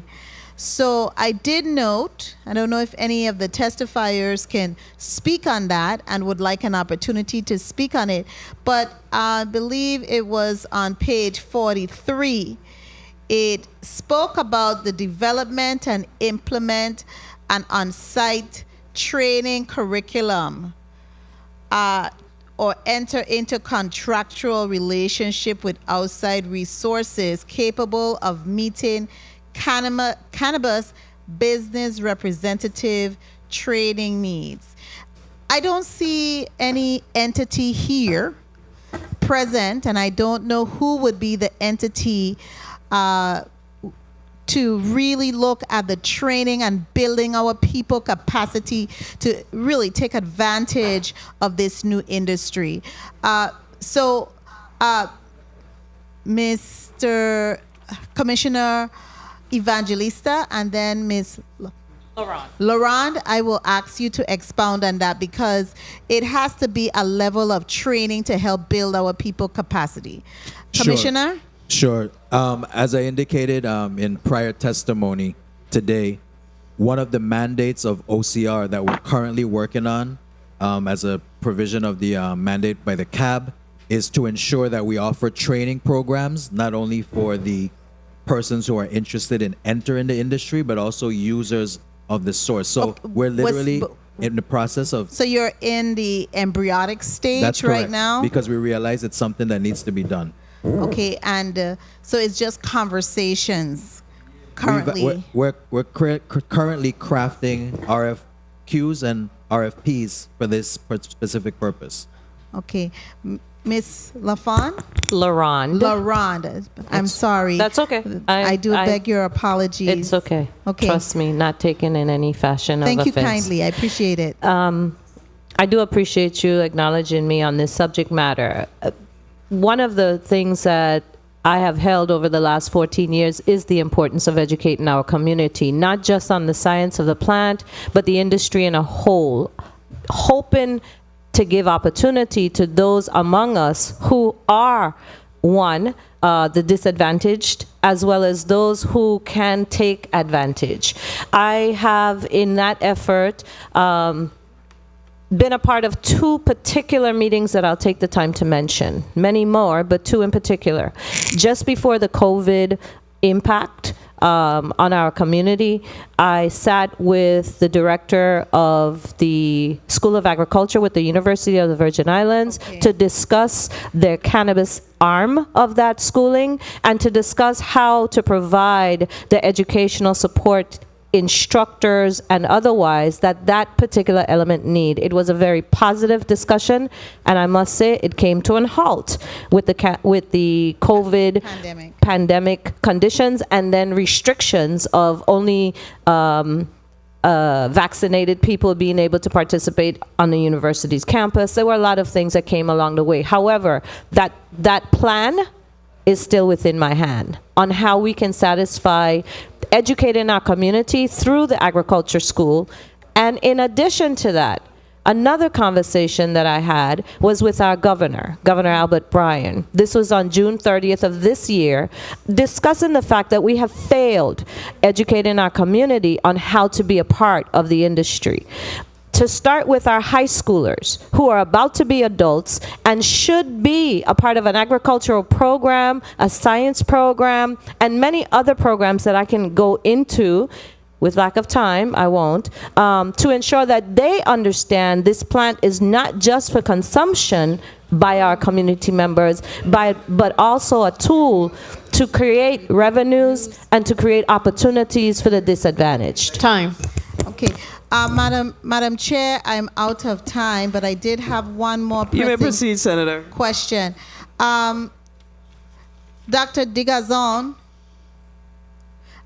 So I did note, I don't know if any of the testifiers can speak on that and would like an opportunity to speak on it, but I believe it was on page 43. It spoke about the development and implement an on-site training curriculum or enter into contractual relationship with outside resources capable of meeting cannabis business representative training needs. I don't see any entity here present, and I don't know who would be the entity to really look at the training and building our people capacity to really take advantage of this new industry. Mr. Commissioner Evangelista, and then Ms. Laurent, I will ask you to expound on that, because it has to be a level of training to help build our people capacity. Commissioner? Sure. As I indicated in prior testimony today, one of the mandates of OCR that we're currently working on as a provision of the mandate by the CAB is to ensure that we offer training programs, not only for the persons who are interested in entering the industry, but also users of the source. So we're literally in the process of... So you're in the embryonic stage That's correct, right now? because we realize it's something that needs to be done. Okay, and so it's just conversations currently. We're currently crafting RFQs and RFPs for this specific purpose. Okay. Miss Lafon? Laurent. I'm sorry. That's okay. I beg your apologies. It's okay. Okay. Trust me, not taken in any fashion of offense. Thank you kindly. I appreciate it. I do appreciate you acknowledging me on this subject matter. One of the things that I have held over the last 14 years is the importance of educating our community, not just on the science of the plant, but the industry in a whole, hoping to give opportunity to those among us who are, one, the disadvantaged, as well as those who can take advantage. I have, in that effort, been a part of 2 particular meetings that I'll take the time to mention. Many more, but 2 in particular. Just before the COVID impact on our community, I sat with the director of the School of Agriculture with the University of the Virgin Islands to discuss their cannabis arm of that schooling and to discuss how to provide the educational support, instructors and otherwise, that particular element need. It was a very positive discussion, and I must say it came to a halt with the COVID pandemic conditions and then restrictions of only vaccinated people being able to participate on the university's campus. There were a lot of things that came along the way. However, that plan is still within my hand on how we can satisfy educating our community through the agriculture school. And in addition to that, another conversation that I had was with our governor, Governor Albert Bryan. This was on June 30th of this year, discussing the fact that we have failed educating our community on how to be a part of the industry. To start with our high schoolers who are about to be adults and should be a part of an agricultural program, a science program, and many other programs that I can go into. With lack of time, I won't, to ensure that they understand this plant is not just for consumption by our community members, but also a tool to create revenues and to create opportunities for the disadvantaged. Time. Okay. Madam Chair, I'm out of time, but I did have one more You may proceed, Senator. question. Dr. Digazon,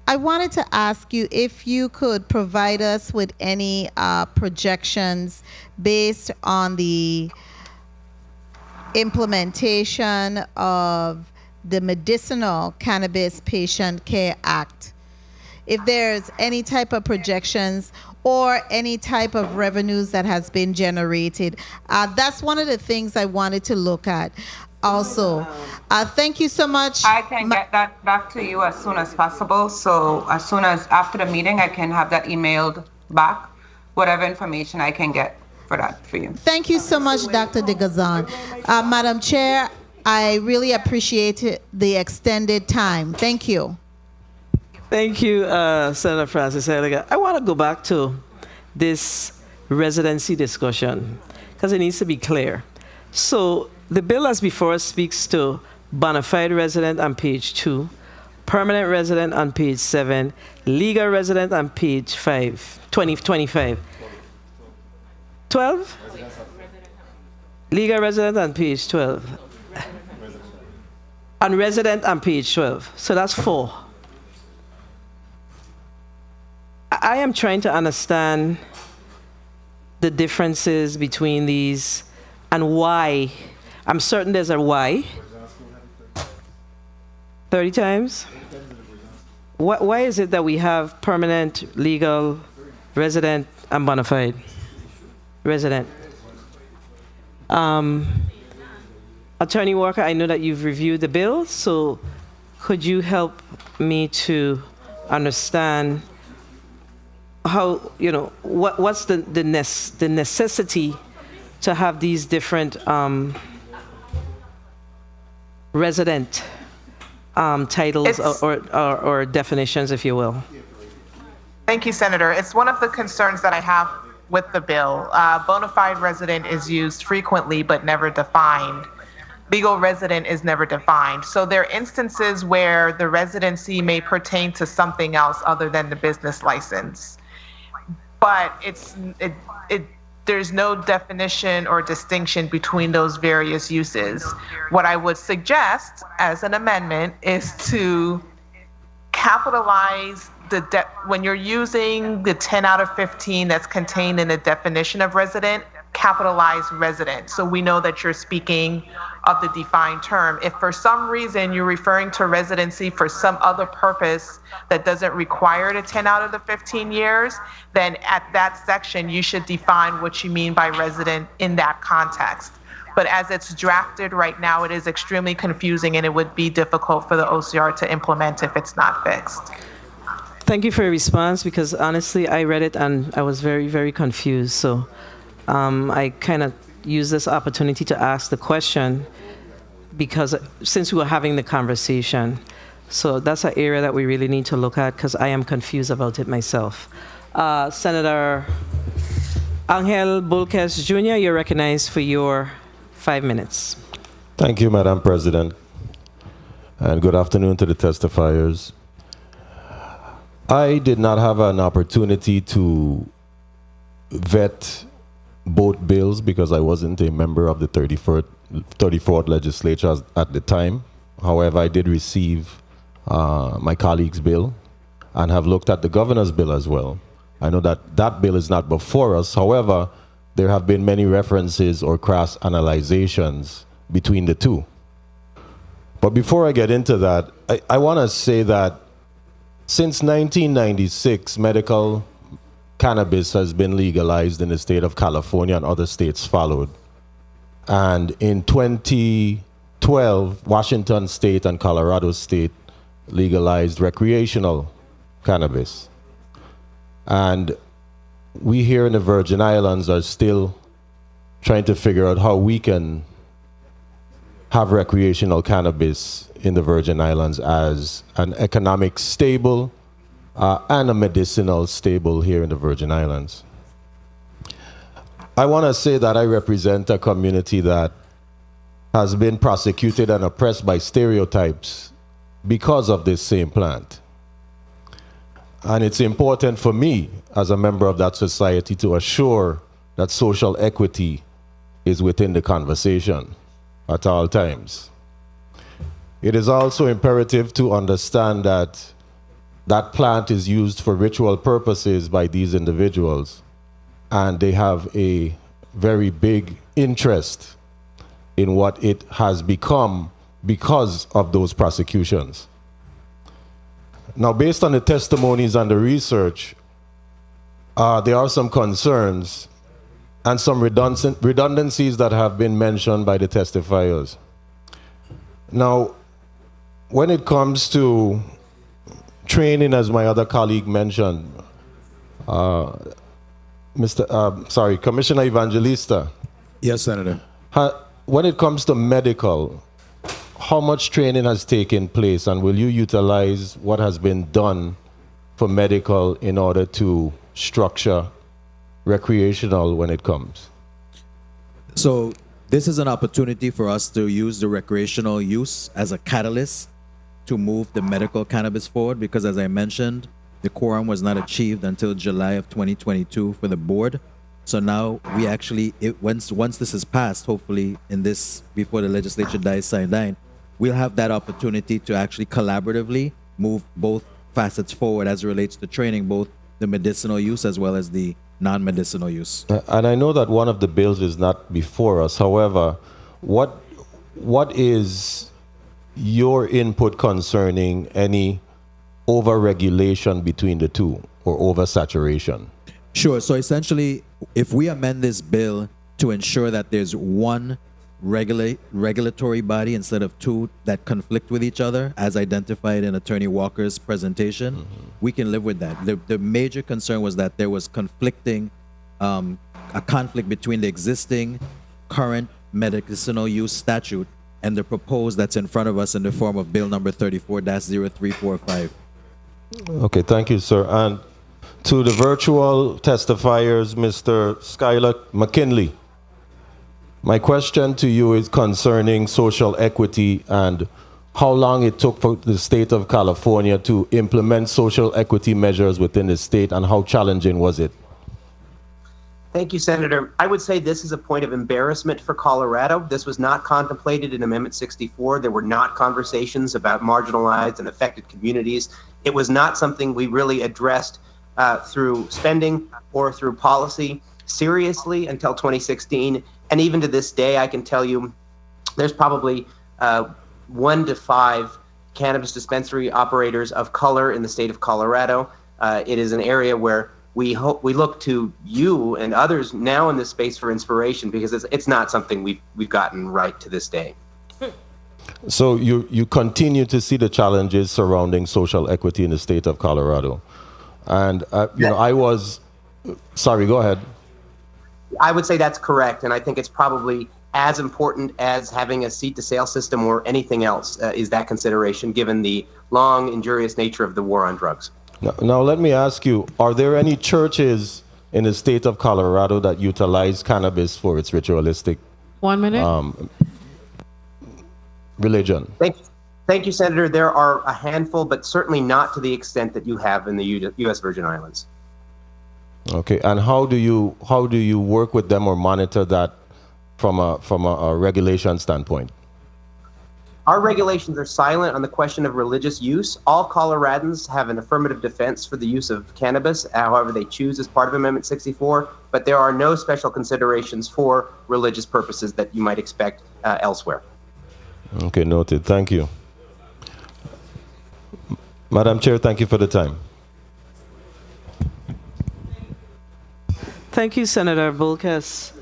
I wanted to ask you if you could provide us with any projections based on the implementation of the Medicinal Cannabis Patient Care Act. If there's any type of projections or any type of revenues that has been generated. That's one of the things I wanted to look at also. Thank you so much. I can get that back to you as soon as possible. So as soon as after the meeting, I can have that emailed back, whatever information I can get for that for you. Thank you so much, Dr. Digazon. Madam Chair, I really appreciate the extended time. Thank you. Thank you, Senator Francis Eliga. I want to go back to this residency discussion because it needs to be clear. So the bill as before us speaks to bona fide resident on page 2, permanent resident on page 7, legal resident on page 25. 12? Legal resident on page 12. And resident on page 12. So that's 4. I am trying to understand the differences between these and why. I'm certain there's a why. 30 times? Why is it that we have permanent, legal, resident, and bona fide resident? Attorney Walker, I know that you've reviewed the bill, so could you help me to understand how, what's the necessity to have these different resident titles or definitions, if you will? Thank you, Senator. It's one of the concerns that I have with the bill. Bona fide resident is used frequently but never defined. Legal resident is never defined. So there are instances where the residency may pertain to something else other than the business license. But there's no definition or distinction between those various uses. What I would suggest as an amendment is to capitalize when you're using the 10 out of 15 that's contained in the definition of resident, capitalize resident. So we know that you're speaking of the defined term. If for some reason you're referring to residency for some other purpose that doesn't require the 10 out of the 15 years, then at that section, you should define what you mean by resident in that context. But as it's drafted right now, it is extremely confusing and it would be difficult for the OCR to implement if it's not fixed. Thank you for your response, because honestly, I read it and I was very, very confused. So I kind of use this opportunity to ask the question because since we were having the conversation. So that's an area that we really need to look at because I am confused about it myself. Senator Angel Bulques Jr., you're recognized for your 5 minutes. Thank you, Madam President, and good afternoon to the testifiers. I did not have an opportunity to vet both bills because I wasn't a member of the 34th legislature at the time. However, I did receive my colleague's bill and have looked at the governor's bill as well. I know that that bill is not before us. However, there have been many references or cross-analyzations between the two. But before I get into that, I want to say that since 1996, medical cannabis has been legalized in the state of California and other states followed. And in 2012, Washington State and Colorado State legalized recreational cannabis. And we here in the Virgin Islands are still trying to figure out how we can have recreational cannabis in the Virgin Islands as an economic stable and a medicinal stable here in the Virgin Islands. I want to say that I represent a community that has been prosecuted and oppressed by stereotypes because of this same plant. And it's important for me as a member of that society to assure that social equity is within the conversation at all times. It is also imperative to understand that that plant is used for ritual purposes by these individuals, and they have a very big interest in what it has become because of those prosecutions. Now, based on the testimonies and the research, there are some concerns and some redundancies that have been mentioned by the testifiers. Now, when it comes to training, as my other colleague mentioned, Commissioner Evangelista. Yes, Senator. When it comes to medical, how much training has taken place, and will you utilize what has been done for medical in order to structure recreational when it comes? So this is an opportunity for us to use the recreational use as a catalyst to move the medical cannabis forward, because as I mentioned, the quorum was not achieved until July of 2022 for the board. So now we actually, once this is passed, hopefully before the legislature dies sine, we'll have that opportunity to actually collaboratively move both facets forward as it relates to training, both the medicinal use as well as the non-medicinal use. And I know that one of the bills is not before us. However, what is your input concerning any over-regulation between the two or oversaturation? Sure. So essentially, if we amend this bill to ensure that there's one regulatory body instead of two that conflict with each other, as identified in Attorney Walker's presentation, we can live with that. The major concern was that there was a conflict between the existing current medicinal use statute and the proposed that's in front of us in the form of Bill number 34-0345. Okay, thank you, sir. And to the virtual testifiers, Mr. Skylar McKinley, my question to you is concerning social equity and how long it took for the state of California to implement social equity measures within the state, and how challenging was it? Thank you, Senator. I would say this is a point of embarrassment for Colorado. This was not contemplated in Amendment 64. There were not conversations about marginalized and affected communities. It was not something we really addressed through spending or through policy. seriously until 2016. And even to this day, I can tell you there's probably 1 to 5 cannabis dispensary operators of color in the state of Colorado. It is an area where we look to you and others now in this space for inspiration, because it's not something we've gotten right to this day. So you continue to see the challenges surrounding social equity in the state of Colorado. And, I was, sorry, go ahead. I would say that's correct. And I think it's probably as important as having a seed-to-sale system or anything else is that consideration, given the long, injurious nature of the war on drugs. Now, let me ask you, are there any churches in the state of Colorado that utilize cannabis for its ritualistic 1 minute. Religion? Thank you, Senator. There are a handful, but certainly not to the extent that you have in the U.S. Virgin Islands. Okay, and how do you work with them or monitor that from a regulation standpoint? Our regulations are silent on the question of religious use. All Coloradans have an affirmative defense for the use of cannabis, however they choose as part of Amendment 64, but there are no special considerations for religious purposes that you might expect elsewhere. Okay, noted. Thank you. Madam Chair, thank you for the time. Thank you, Senator Bulkes.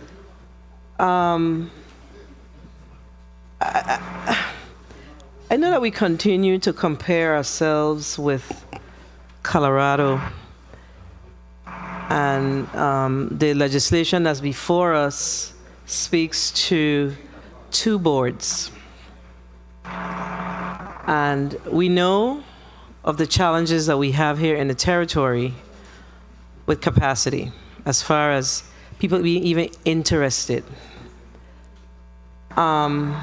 I know that we continue to compare ourselves with Colorado, and the legislation that's before us speaks to 2 boards. And we know of the challenges that we have here in the territory with capacity, as far as people being even interested. I'm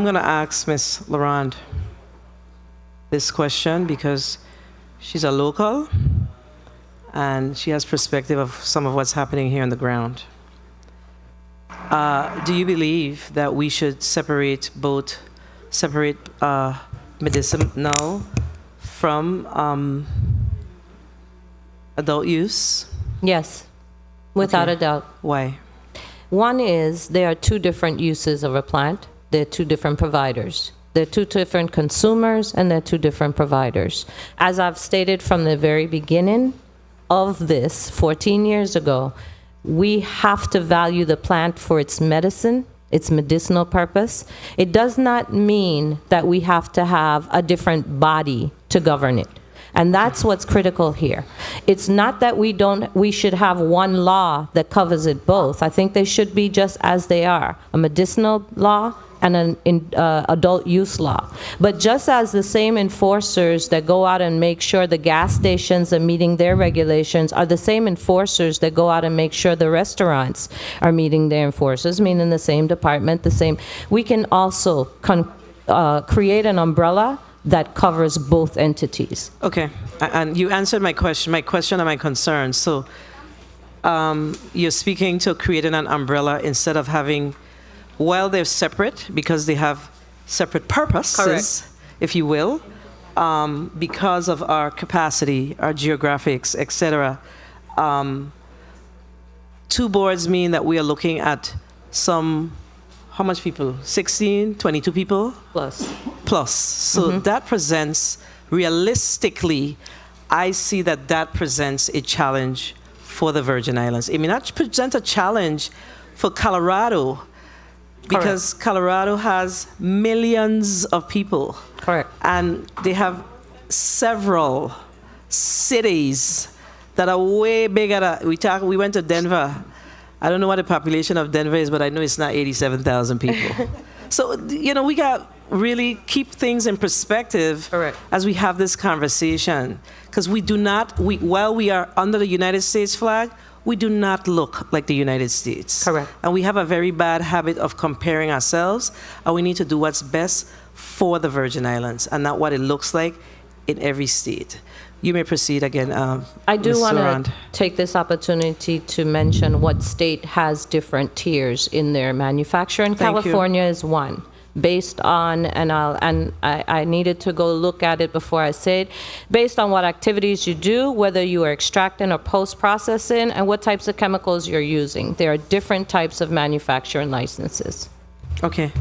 going to ask Ms. Laurent this question because she's a local and she has perspective of some of what's happening here on the ground. Do you believe that we should separate medicinal from adult use? Yes, without a doubt. Why? One is there are 2 different uses of a plant. There are 2 different providers. There are 2 different consumers, and there are 2 different providers. As I've stated from the very beginning of this, 14 years ago, we have to value the plant for its medicine, its medicinal purpose. It does not mean that we have to have a different body to govern it. And that's what's critical here. It's not that we should have one law that covers it both. I think they should be just as they are, a medicinal law and an adult use law. But just as the same enforcers that go out and make sure the gas stations are meeting their regulations are the same enforcers that go out and make sure the restaurants are meeting their enforcers, meaning the same department, we can also create an umbrella that covers both entities. Okay, and you answered my question and my concern. So you're speaking to creating an umbrella instead of having, while they're separate because they have separate purposes, correct, if you will, because of our capacity, our geographics, etc. 2 boards mean that we are looking at how much people? 16, 22 people? Plus. So that presents, realistically, I see that presents a challenge for the Virgin Islands. It may not present a challenge for Colorado, because Colorado has millions of people. Correct. And they have several cities that are way bigger. We went to Denver. I don't know what the population of Denver is, but I know it's not 87,000 people. So, we got really keep things in perspective as we have this conversation. Because while we are under the United States flag, we do not look like the United States. Correct. And we have a very bad habit of comparing ourselves, and we need to do what's best for the Virgin Islands and not what it looks like in every state. You may proceed again. I do Ms. want Laurent. to take this opportunity to mention what state has different tiers in their manufacturing. Thank you. California is one. based on, I needed to go look at it before I say it, based on what activities you do, whether you are extracting or post-processing, and what types of chemicals you're using. There are different types of manufacturing licenses. Okay,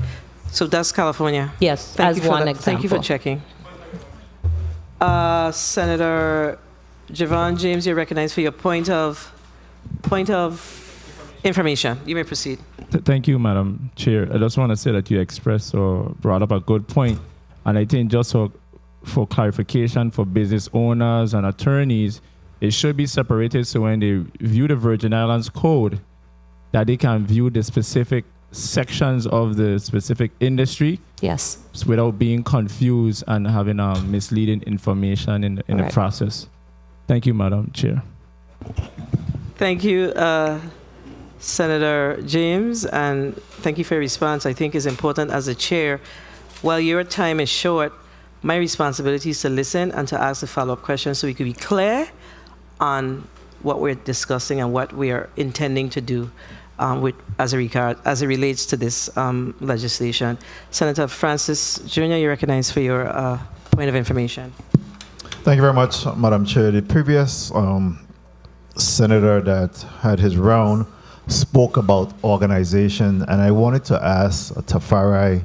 so that's California. Yes, Thank as you for one that. example. Thank you for checking. Senator Javon James, you're recognized for your point of information. You may proceed. Thank you, Madam Chair. I just want to say that you expressed or brought up a good point. And I think just for clarification for business owners and attorneys, it should be separated so when they view the Virgin Islands Code, that they can view the specific sections of the specific industry. Yes. Without being confused and having misleading information in the Right. process. Thank you, Madam Chair. Thank you, Senator James, and thank you for your response. I think is important as a chair. While your time is short, my responsibility is to listen and to ask the follow-up questions so we could be clear on what we're discussing and what we are intending to do as it relates to this legislation. Senator Francis Jr., you're recognized for your point of information. Thank you very much, Madam Chair. The previous senator that had his round spoke about organization, and I wanted to ask Tafari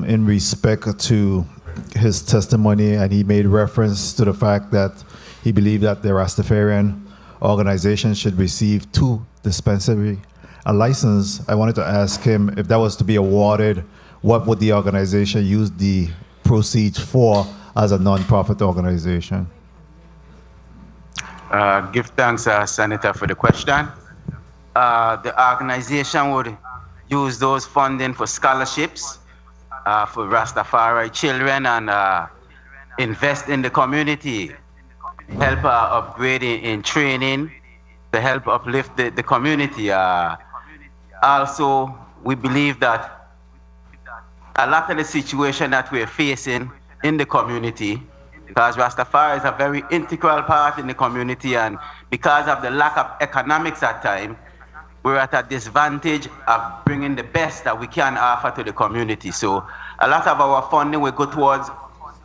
in respect to his testimony, and he made reference to the fact that he believed that the Rastafarian organization should receive 2 dispensary a license. I wanted to ask him if that was to be awarded, what would the organization use the proceeds for as a non-profit organization? Give thanks, Senator, for the question. The organization would use those funding for scholarships for Rastafari children and invest in the community, help upgrade in training, to help uplift the community. Also, we believe that a lot of the situation that we're facing in the community, because Rastafari is a very integral part in the community, and because of the lack of economics at times, we're at a disadvantage of bringing the best that we can offer to the community. So a lot of our funding will go towards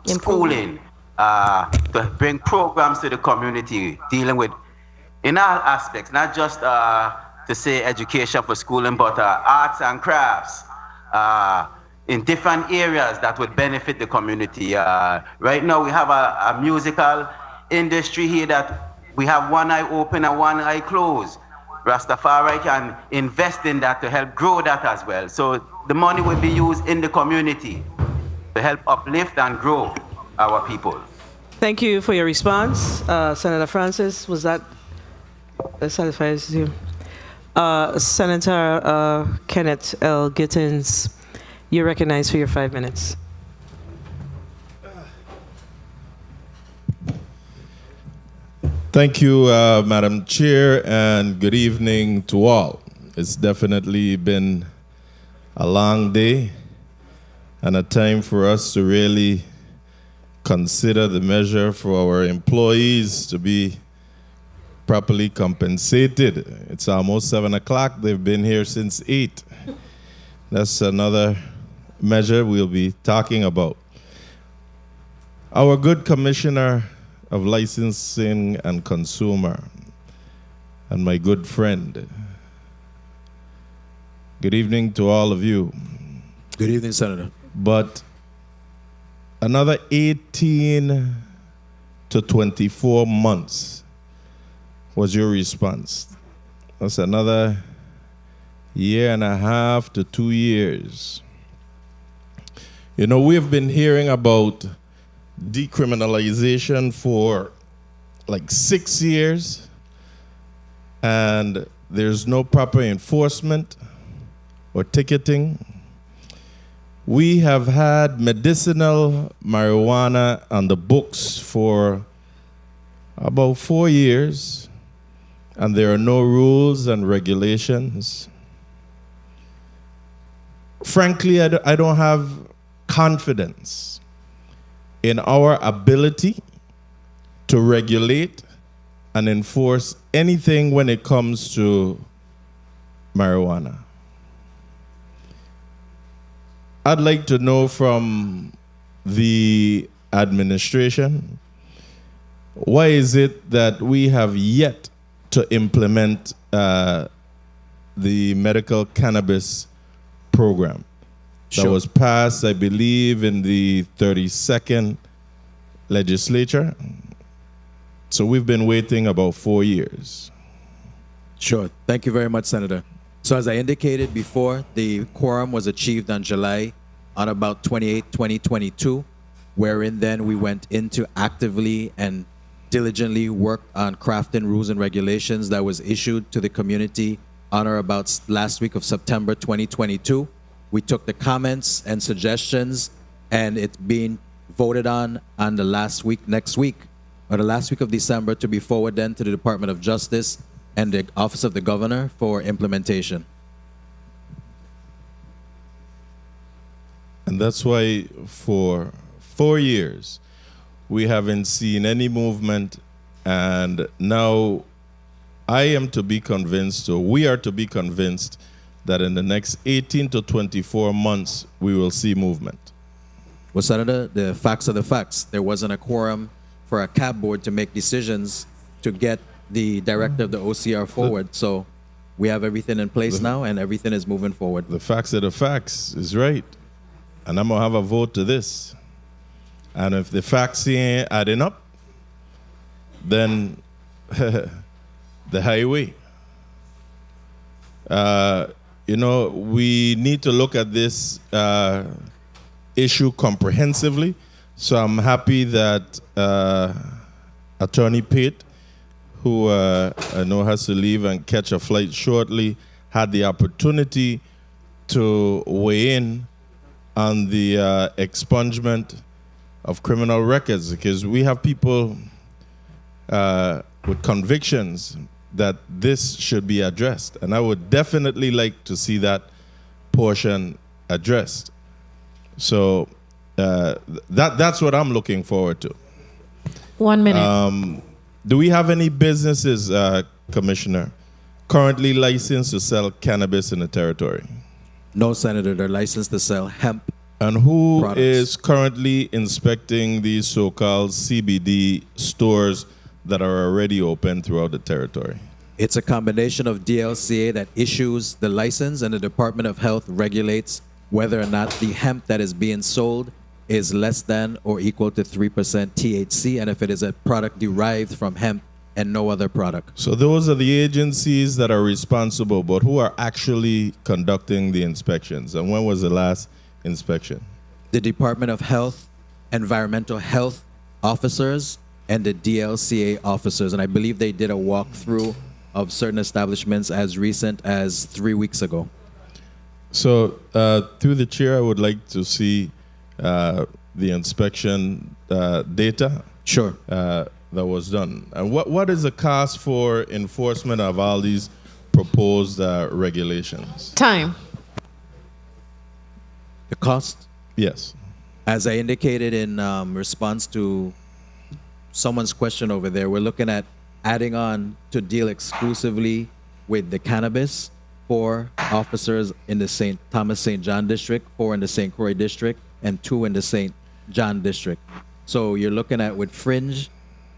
schooling, to bring programs to the community, dealing with, in all aspects, not just to say education for schooling, but arts and crafts in different areas that would benefit the community. Right now we have a musical industry here that we have one eye open and one eye closed. Rastafari can invest in that to help grow that as well. So the money will be used in the community to help uplift and grow our people. Thank you for your response. Senator Francis, was that satisfies you? Senator Kenneth L. Gittins, you're recognized for your 5 minutes. Thank you, Madam Chair, and good evening to all. It's definitely been a long day and a time for us to really consider the measure for our employees to be properly compensated. It's almost 7 o'clock. They've been here since 8. That's another measure we'll be talking about. Our good Commissioner of Licensing and Consumer, and my good friend. Good evening to all of you. Good evening, Senator. But another 18 to 24 months was your response. That's another 1.5 to 2 years. You know, we've been hearing about decriminalization for like 6 years, and there's no proper enforcement or ticketing. We have had medicinal marijuana on the books for about 4 years, and there are no rules and regulations. Frankly, I don't have confidence in our ability to regulate and enforce anything when it comes to marijuana. I'd like to know from the administration, why is it that we have yet to implement the medical cannabis program that was passed, I believe, in the 32nd legislature? So we've been waiting about 4 years. Sure. Thank you very much, Senator. So as I indicated before, the quorum was achieved on July on about 28, 2022, wherein then we went into actively and diligently worked on crafting rules and regulations that was issued to the community on or about last week of September 2022. We took the comments and suggestions, and it's being voted on the last week, next week, or the last week of December, to be forwarded then to the Department of Justice and the Office of the Governor for implementation. And that's why for 4 years, we haven't seen any movement. And now I am to be convinced, or we are to be convinced, that in the next 18 to 24 months, we will see movement. Well, Senator, the facts are the facts. There wasn't a quorum for a CAB board to make decisions to get the director of the OCR forward. So we have everything in place now, and everything is moving forward. The facts are the facts is right. And I'm going to have a vote to this. And if the facts ain't adding up, then the highway. You know, we need to look at this issue comprehensively. So I'm happy that Attorney Pate, who I know has to leave and catch a flight shortly, had the opportunity to weigh in on the expungement of criminal records, because we have people with convictions that this should be addressed. And I would definitely like to see that portion addressed. So that's what I'm looking forward to. 1 minute. Do we have any businesses, Commissioner, currently licensed to sell cannabis in the territory? No, Senator. They're licensed to sell hemp. And who products. is currently inspecting these so-called CBD stores that are already open throughout the territory? It's a combination of DLCA that issues the license, and the Department of Health regulates whether or not the hemp that is being sold is less than or equal to 3% THC, and if it is a product derived from hemp and no other product. So those are the agencies that are responsible, but who are actually conducting the inspections? And when was the last inspection? The Department of Health, Environmental Health officers, and the DLCA officers. And I believe they did a walkthrough of certain establishments as recent as 3 weeks ago. So through the chair, I would like to see the inspection data. Sure. That was done. And what is the cost for enforcement of all these proposed regulations? Time. The cost? Yes. As I indicated in response to someone's question over there, we're looking at adding on to deal exclusively with the cannabis, 4 officers in the St. Thomas St. John district, 4 in the St. Croix district, and 2 in the St. John district. So you're looking at, with fringe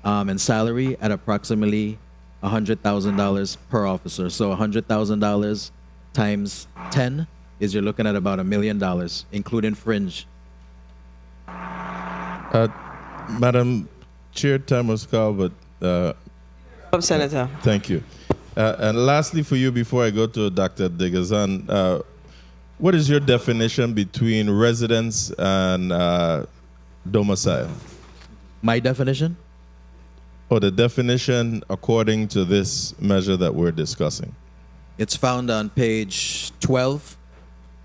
and salary, at approximately $100,000 per officer. So $100,000 times 10 is you're looking at about $1 million, including fringe. Madam Chair, time was called, but... Senator. Thank you. And lastly for you, before I go to Dr. Degazan, what is your definition between residence and domicile? My definition? Or the definition according to this measure that we're discussing? It's found on page 12,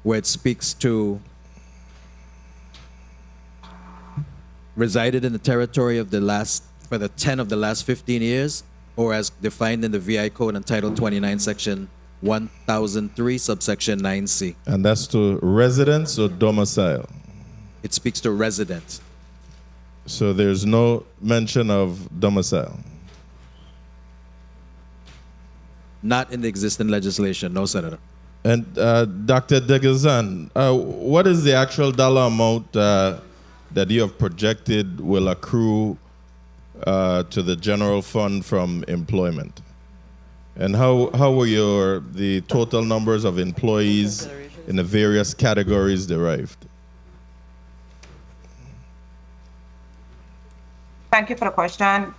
where it speaks to resided in the territory of the last, for the 10 of the last 15 years, or as defined in the VI Code in Title 29, Section 1003, subsection 9C. And that's to residence or domicile? It speaks to resident. So there's no mention of domicile? Not in the existing legislation, no, Senator. And Dr. Degazan, what is the actual dollar amount that you have projected will accrue to the general fund from employment? And how were the total numbers of employees in the various categories derived? Thank you for the question,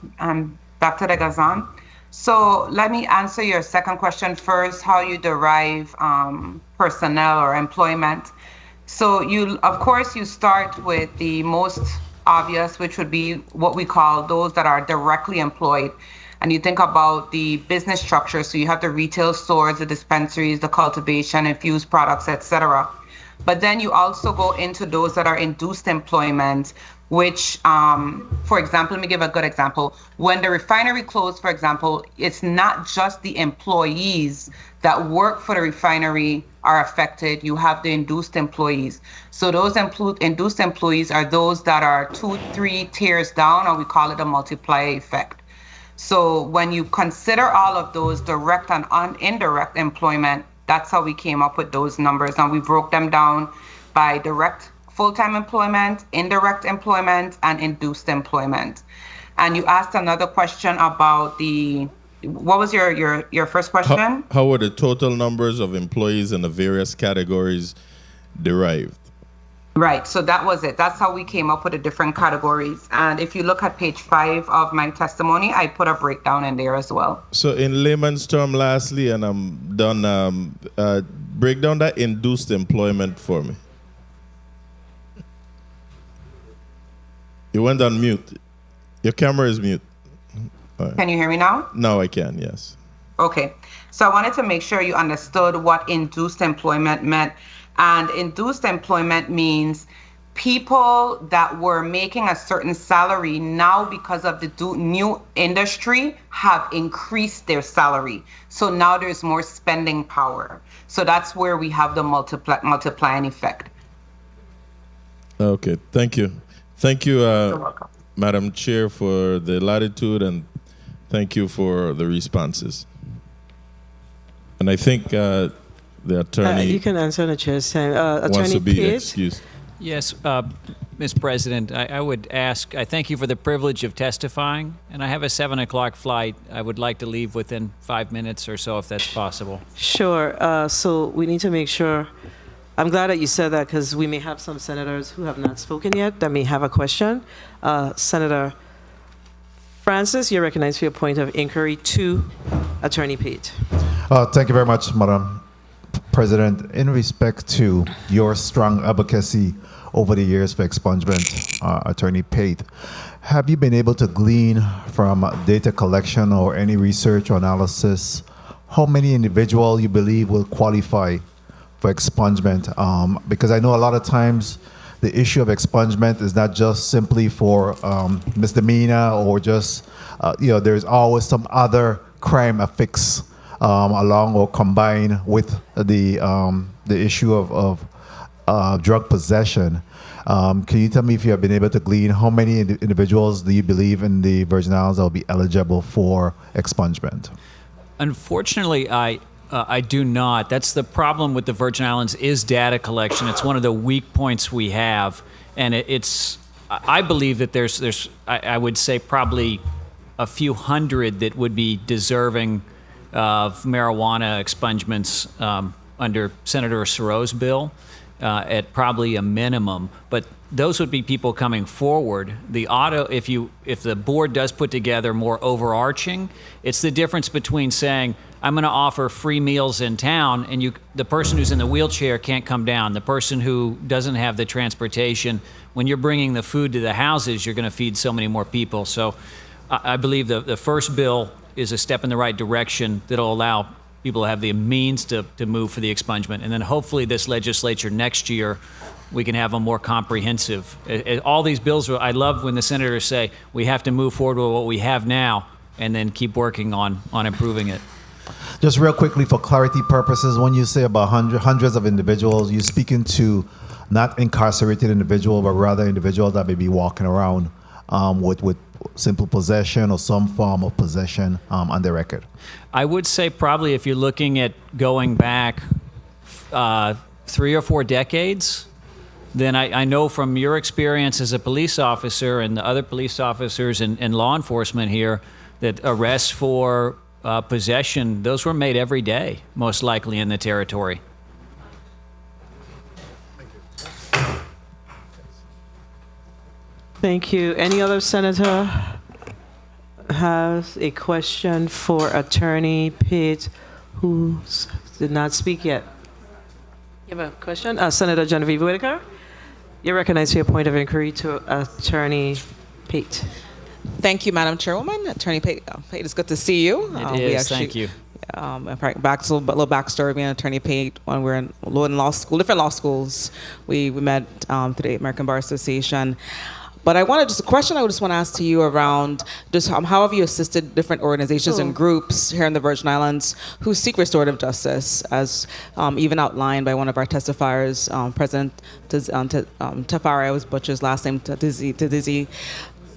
Dr. Degazan. So let me answer your second question first, how you derive personnel or employment. So of course, you start with the most obvious, which would be what we call those that are directly employed. And you think about the business structure. So you have the retail stores, the dispensaries, the cultivation, infused products, etc. But then you also go into those that are induced employment, which, for example, let me give a good example. When the refinery closed, for example, it's not just the employees that work for the refinery are affected. You have the induced employees. So those induced employees are those that are 2-3 tiers down, or we call it a multiplier effect. So when you consider all of those direct and indirect employment, that's how we came up with those numbers. And we broke them down by direct full-time employment, indirect employment, and induced employment. And you asked another question about what was your first question? How were the total numbers of employees in the various categories derived? Right, so that was it. That's how we came up with the different categories. And if you look at page 5 of my testimony, I put a breakdown in there as well. So in layman's term, lastly, and I'm done, break down that induced employment for me. You went on mute. Your camera is mute. Right. Can you hear me now? Now I can, yes. Okay. So I wanted to make sure you understood what induced employment meant. And induced employment means people that were making a certain salary now, because of the new industry, have increased their salary. So now there's more spending power. So that's where we have the multiplying effect. Okay, thank you. Thank you, Madam Chair, for the latitude, and thank you for the responses. And I think the attorney you can answer the chair's time. wants Attorney to be Pate? excused. Yes, Ms. President, I would ask, I thank you for the privilege of testifying, and I have a 7 o'clock flight. I would like to leave within 5 minutes or so, if that's possible. Sure. So we need to make sure. I'm glad that you said that, because we may have some senators who have not spoken yet that may have a question. Senator Francis, you're recognized for your point of inquiry to Attorney Pate. Thank you very much, Madam President. In respect to your strong advocacy over the years for expungement, Attorney Pate, have you been able to glean from data collection or any research or analysis how many individuals you believe will qualify for expungement? Because I know a lot of times the issue of expungement is not just simply for misdemeanor or just, there's always some other crime affixed along or combined with the issue of drug possession. Can you tell me if you have been able to glean how many individuals do you believe in the Virgin Islands that will be eligible for expungement? Unfortunately, I do not. That's the problem with the Virgin Islands, is data collection. It's one of the weak points we have, and I believe that there's I would say probably a few hundred that would be deserving of marijuana expungements under Senator Sero's bill at probably a minimum. But those would be people coming forward. If the board does put together more overarching, it's the difference between saying, I'm going to offer free meals in town, and the person who's in the wheelchair can't come down. The person who doesn't have the transportation, when you're bringing the food to the houses, you're going to feed so many more people. So I believe the first bill is a step in the right direction that'll allow people to have the means to move for the expungement. And then hopefully this legislature next year, we can have a more comprehensive. All these bills, I love when the senators say, we have to move forward with what we have now and then keep working on improving it. Just real quickly, for clarity purposes, when you say about hundreds of individuals, you're speaking to not incarcerated individuals, but rather individuals that may be walking around with simple possession or some form of possession on their record. I would say probably if you're looking at going back 3 or 4 decades, then I know from your experience as a police officer and the other police officers and law enforcement here that arrests for possession, those were made every day, most likely in the territory. Thank you. Any other senator has a question for Attorney Pate who did not speak yet? You have a question? Senator Genevieve Whitaker, you're recognized for your point of inquiry to Attorney Pate. Thank you, Madam Chairwoman. Attorney Pate, it's good to see you. It is. Thank you. Back to a little backstory. Me and Attorney Pate, when we were in law school, different law schools, we met through the American Bar Association. But a question I just want to ask to you around just how have you assisted different organizations and groups here in the Virgin Islands who seek restorative justice, as even outlined by one of our testifiers, President Tafari, I always butcher his last name, Tadizi.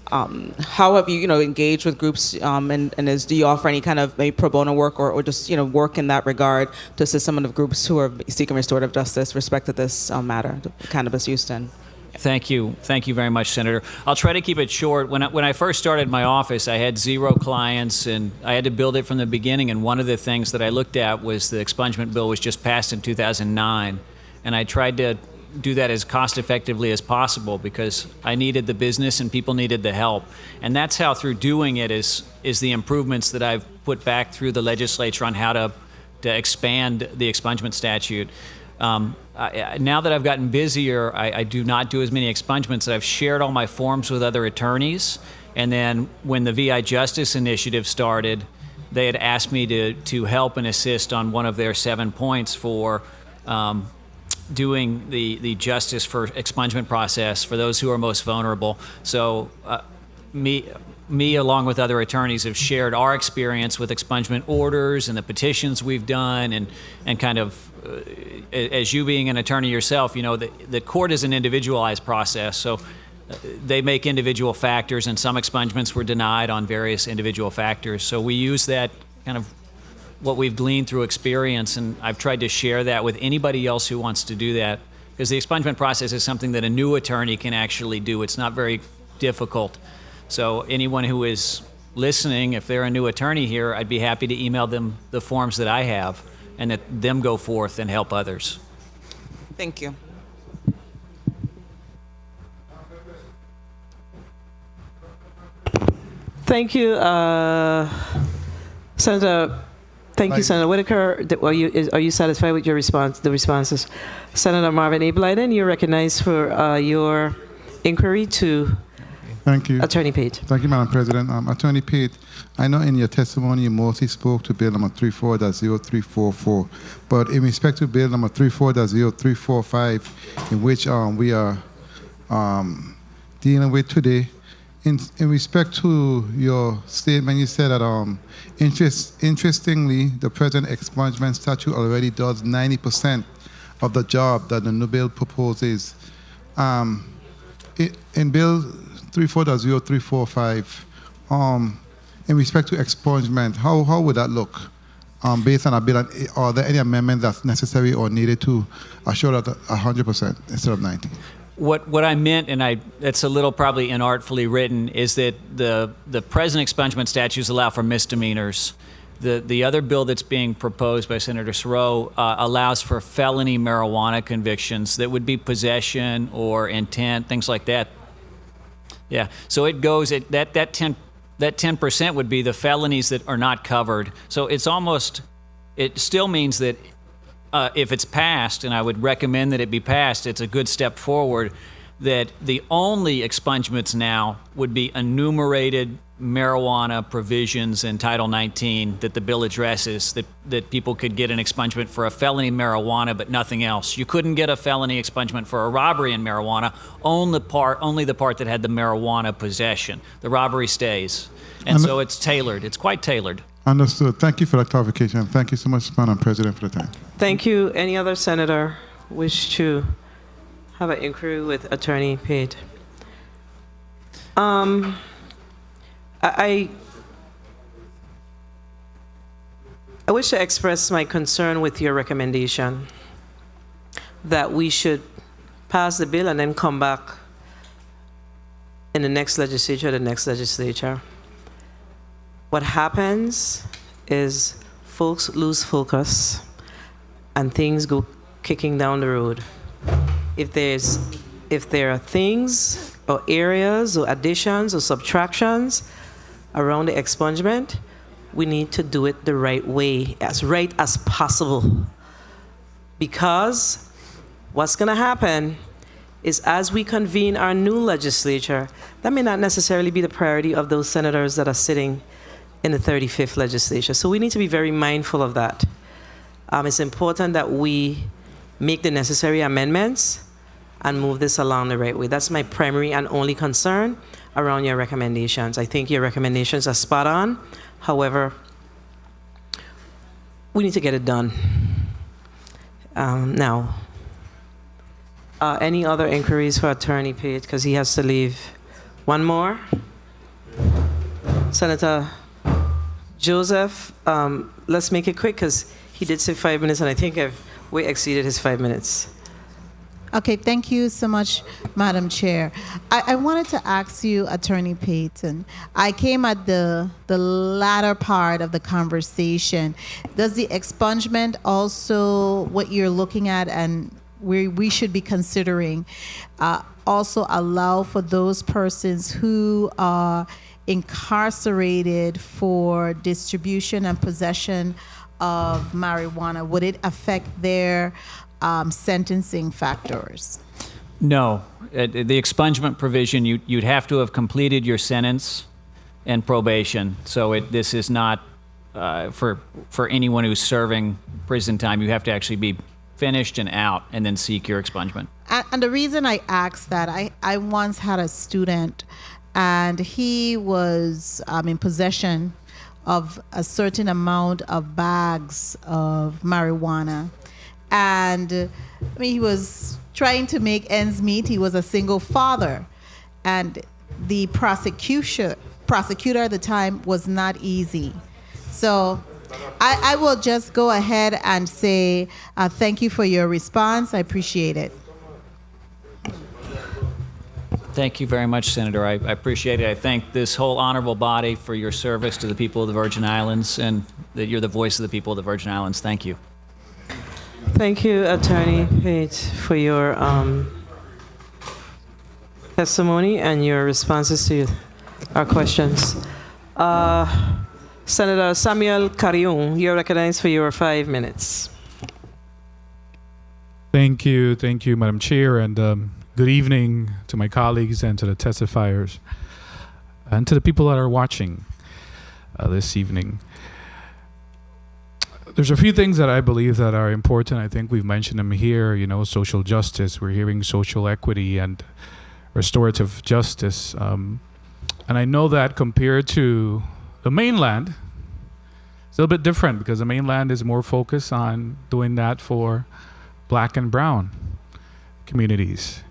How have you, engaged with groups, do you offer any kind of maybe pro bono work or just, work in that regard to assist some of the groups who are seeking restorative justice respect to this matter, the cannabis use in? Thank you. Thank you very much, Senator. I'll try to keep it short. When I first started my office, I had 0 clients, and I had to build it from the beginning. And one of the things that I looked at was the expungement bill was just passed in 2009. And I tried to do that as cost effectively as possible because I needed the business and people needed the help. And that's how, through doing it, is the improvements that I've put back through the legislature on how to expand the expungement statute. Now that I've gotten busier, I do not do as many expungements. I've shared all my forms with other attorneys. And then when the VI Justice Initiative started, they had asked me to help and assist on one of their 7 points for doing the justice for expungement process for those who are most vulnerable. So me along with other attorneys have shared our experience with expungement orders and the petitions we've done and kind of as you being an attorney yourself, the court is an individualized process. So they make individual factors, and some expungements were denied on various individual factors. So we use that kind of what we've gleaned through experience, and I've tried to share that with anybody else who wants to do that, because the expungement process is something that a new attorney can actually do. It's not very difficult. So anyone who is listening, if they're a new attorney here, I'd be happy to email them the forms that I have and let them go forth and help others. Thank you. Thank you, Senator. Thank you, Senator Whitaker. Are you satisfied with your response? The responses, Senator Marvin A. Blyden, you're recognized for your inquiry to. Thank you. Attorney Pate. Thank you, Madam President. Attorney Pate, I know in your testimony you mostly spoke to Bill number 34.0344, but in respect to Bill number 34.0345, in which we are dealing with today, in respect to your statement, you said that interestingly, the present expungement statute already does 90% of the job that the new bill proposes. In Bill 34.0345, in respect to expungement, how would that look based on a bill? Are there any amendments that's necessary or needed to assure that 100% instead of 90%? What I meant, and it's a little probably inartfully written, is that the present expungement statutes allow for misdemeanors. The other bill that's being proposed by Senator Siro allows for felony marijuana convictions that would be possession or intent, things like that. Yeah, so it goes that 10% would be the felonies that are not covered. So it still means that if it's passed, and I would recommend that it be passed, it's a good step forward, that the only expungements now would be enumerated marijuana provisions in Title 19 that the bill addresses, that people could get an expungement for a felony marijuana but nothing else. You couldn't get a felony expungement for a robbery in marijuana, only the part that had the marijuana possession. The robbery stays. And so it's tailored. It's quite tailored. Understood. Thank you for that clarification. Thank you so much, Madam President, for the time. Thank you. Any other senator wish to have an inquiry with Attorney Pate? I wish to express my concern with your recommendation. that we should pass the bill and then come back in the next legislature. What happens is folks lose focus and things go kicking down the road. If there are things or areas or additions or subtractions around the expungement, we need to do it the right way, as right as possible. Because what's going to happen is as we convene our new legislature, that may not necessarily be the priority of those senators that are sitting in the 35th legislature. So we need to be very mindful of that. It's important that we make the necessary amendments and move this along the right way. That's my primary and only concern around your recommendations. I think your recommendations are spot on. However, we need to get it done. Now, any other inquiries for Attorney Pate, because he has to leave? One more. Senator Joseph, let's make it quick because he did say 5 minutes and I think I've way exceeded his 5 minutes. Okay, thank you so much, Madam Chair. I wanted to ask you, Attorney Payton, I came at the latter part of the conversation. Does the expungement also, what you're looking at and we should be considering, also allow for those persons who are incarcerated for distribution and possession of marijuana? Would it affect their sentencing factors? No. The expungement provision, you'd have to have completed your sentence and probation. So this is not for anyone who's serving prison time. You have to actually be finished and out and then seek your expungement. And the reason I asked that, I once had a student and he was in possession of a certain amount of bags of marijuana. And I mean, he was trying to make ends meet. He was a single father. And the prosecutor at the time was not easy. So I will just go ahead and say thank you for your response. I appreciate it. Thank you very much, Senator. I appreciate it. I thank this whole honorable body for your service to the people of the Virgin Islands and that you're the voice of the people of the Virgin Islands. Thank you. Thank you, Attorney Pate, for your testimony and your responses to our questions. Senator Samuel Carrion, you're recognized for your 5 minutes. Thank you, Madam Chair, and good evening to my colleagues and to the testifiers and to the people that are watching this evening. There's a few things that I believe that are important. I think we've mentioned them here, social justice. We're hearing social equity and restorative justice. And I know that compared to the mainland, it's a little bit different because the mainland is more focused on doing that for Black and brown communities.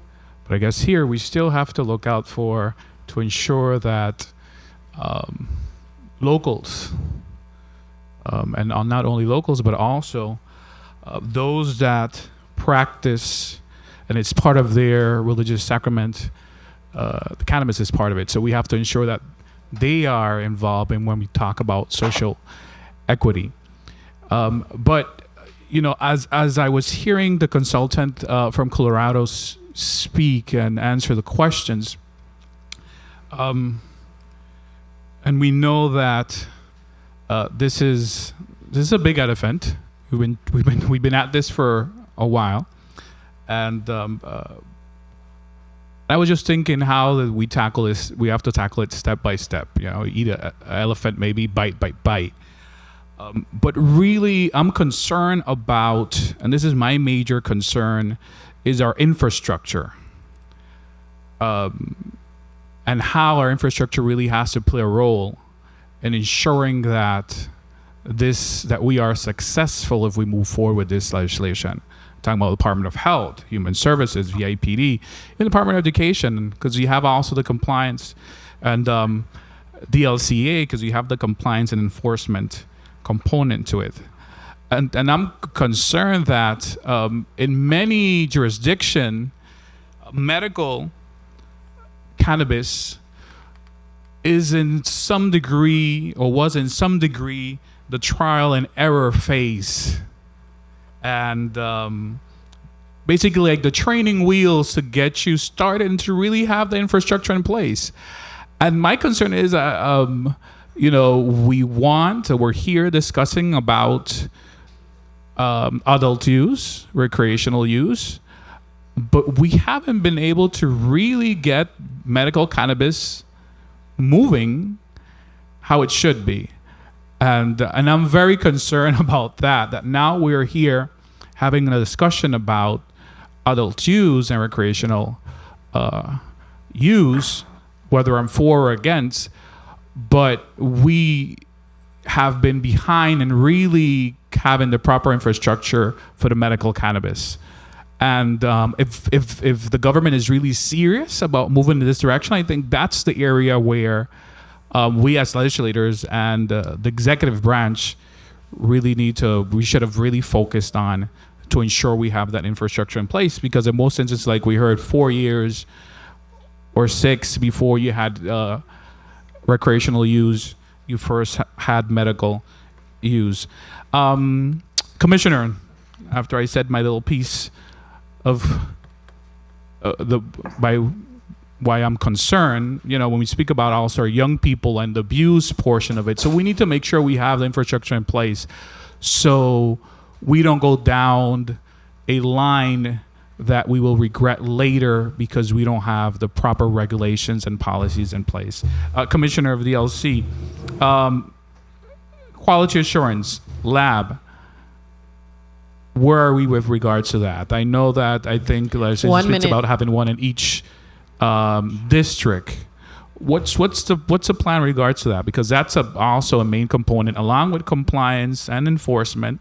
But I guess here we still have to look out to ensure that locals, and not only locals, but also those that practice, and it's part of their religious sacrament, the cannabis is part of it. So we have to ensure that they are involved in when we talk about social equity. But, as I was hearing the consultant from Colorado speak and answer the questions, and we know that this is a big elephant. We've been at this for a while, and I was just thinking how we tackle this. We have to tackle it step by step. Eat an elephant maybe bite by bite. But really, I'm concerned about, and this is my major concern, is our infrastructure, and how our infrastructure really has to play a role in ensuring that we are successful if we move forward with this legislation. I'm talking about the Department of Health, Human Services, VIPD, and the Department of Education, because you have also the compliance, and DLCA, because you have the compliance and enforcement component to it. And I'm concerned that in many jurisdictions, medical cannabis is in some degree, or was in some degree, the trial and error phase. And basically like the training wheels to get you started and to really have the infrastructure in place. And my concern is, we're here discussing about adult use, recreational use, but we haven't been able to really get medical cannabis moving how it should be. And I'm very concerned about that now we're here having a discussion about adult use and recreational use, whether I'm for or against, but we have been behind in really having the proper infrastructure for the medical cannabis. And if the government is really serious about moving in this direction, I think that's the area where we as legislators and the executive branch we should have really focused on to ensure we have that infrastructure in place. Because in most instances, like we heard, 4 years or 6 before you had recreational use, you first had medical use. Commissioner, after I said my little piece of why I'm concerned, when we speak about also our young people and the abuse portion of it. So we need to make sure we have the infrastructure in place so we don't go down a line that we will regret later because we don't have the proper regulations and policies in place. Commissioner of the LC, quality assurance, lab, where are we with regards to that? I know that I think legislation speaks about having one in each district. What's the plan in regards to that? Because that's also a main component, along with compliance and enforcement,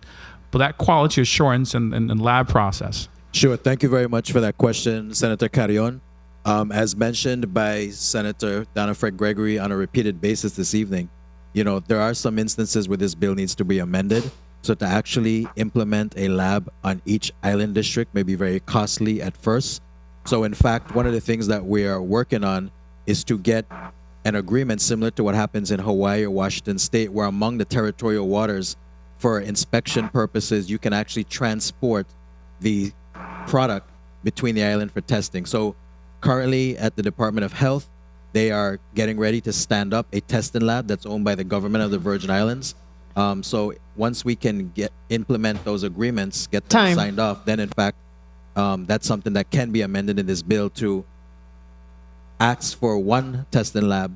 but that quality assurance and lab process. Sure. Thank you very much for that question, Senator Carrion. As mentioned by Senator Donna Fred Gregory on a repeated basis this evening, there are some instances where this bill needs to be amended. So to actually implement a lab on each island district may be very costly at first. So in fact, one of the things that we are working on is to get an agreement similar to what happens in Hawaii or Washington State, where among the territorial waters, for inspection purposes, you can actually transport the product between the island for testing. So currently at the Department of Health, they are getting ready to stand up a testing lab that's owned by the government of the Virgin Islands. So once we can implement those agreements, get them signed off, then in fact, that's something that can be amended in this bill to ask for one testing lab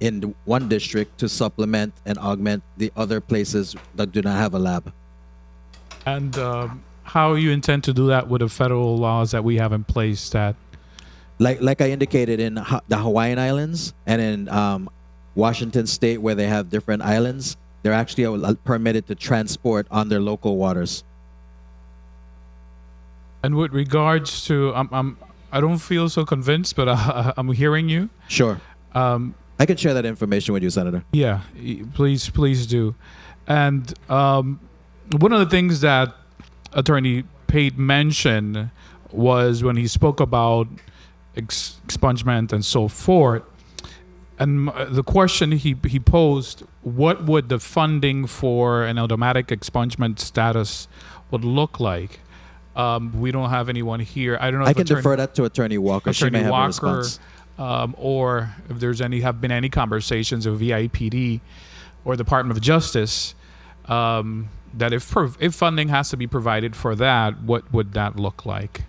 in one district to supplement and augment the other places that do not have a lab. And how you intend to do that with the federal laws that we have in place that... Like I indicated, in the Hawaiian Islands and in Washington State, where they have different islands, they're actually permitted to transport on their local waters. And with regards to, I don't feel so convinced, but I'm hearing you. Sure. I can share that information with you, Senator. Yeah, please do. And one of the things that Attorney Pate mentioned was when he spoke about expungement and so forth. And the question he posed, what would the funding for an automatic expungement status would look like? We don't have anyone here. I don't know. I can defer that to Attorney Walker. She may have a response. Or if there's have been any conversations with VIPD or Department of Justice, that if funding has to be provided for that, what would that look like?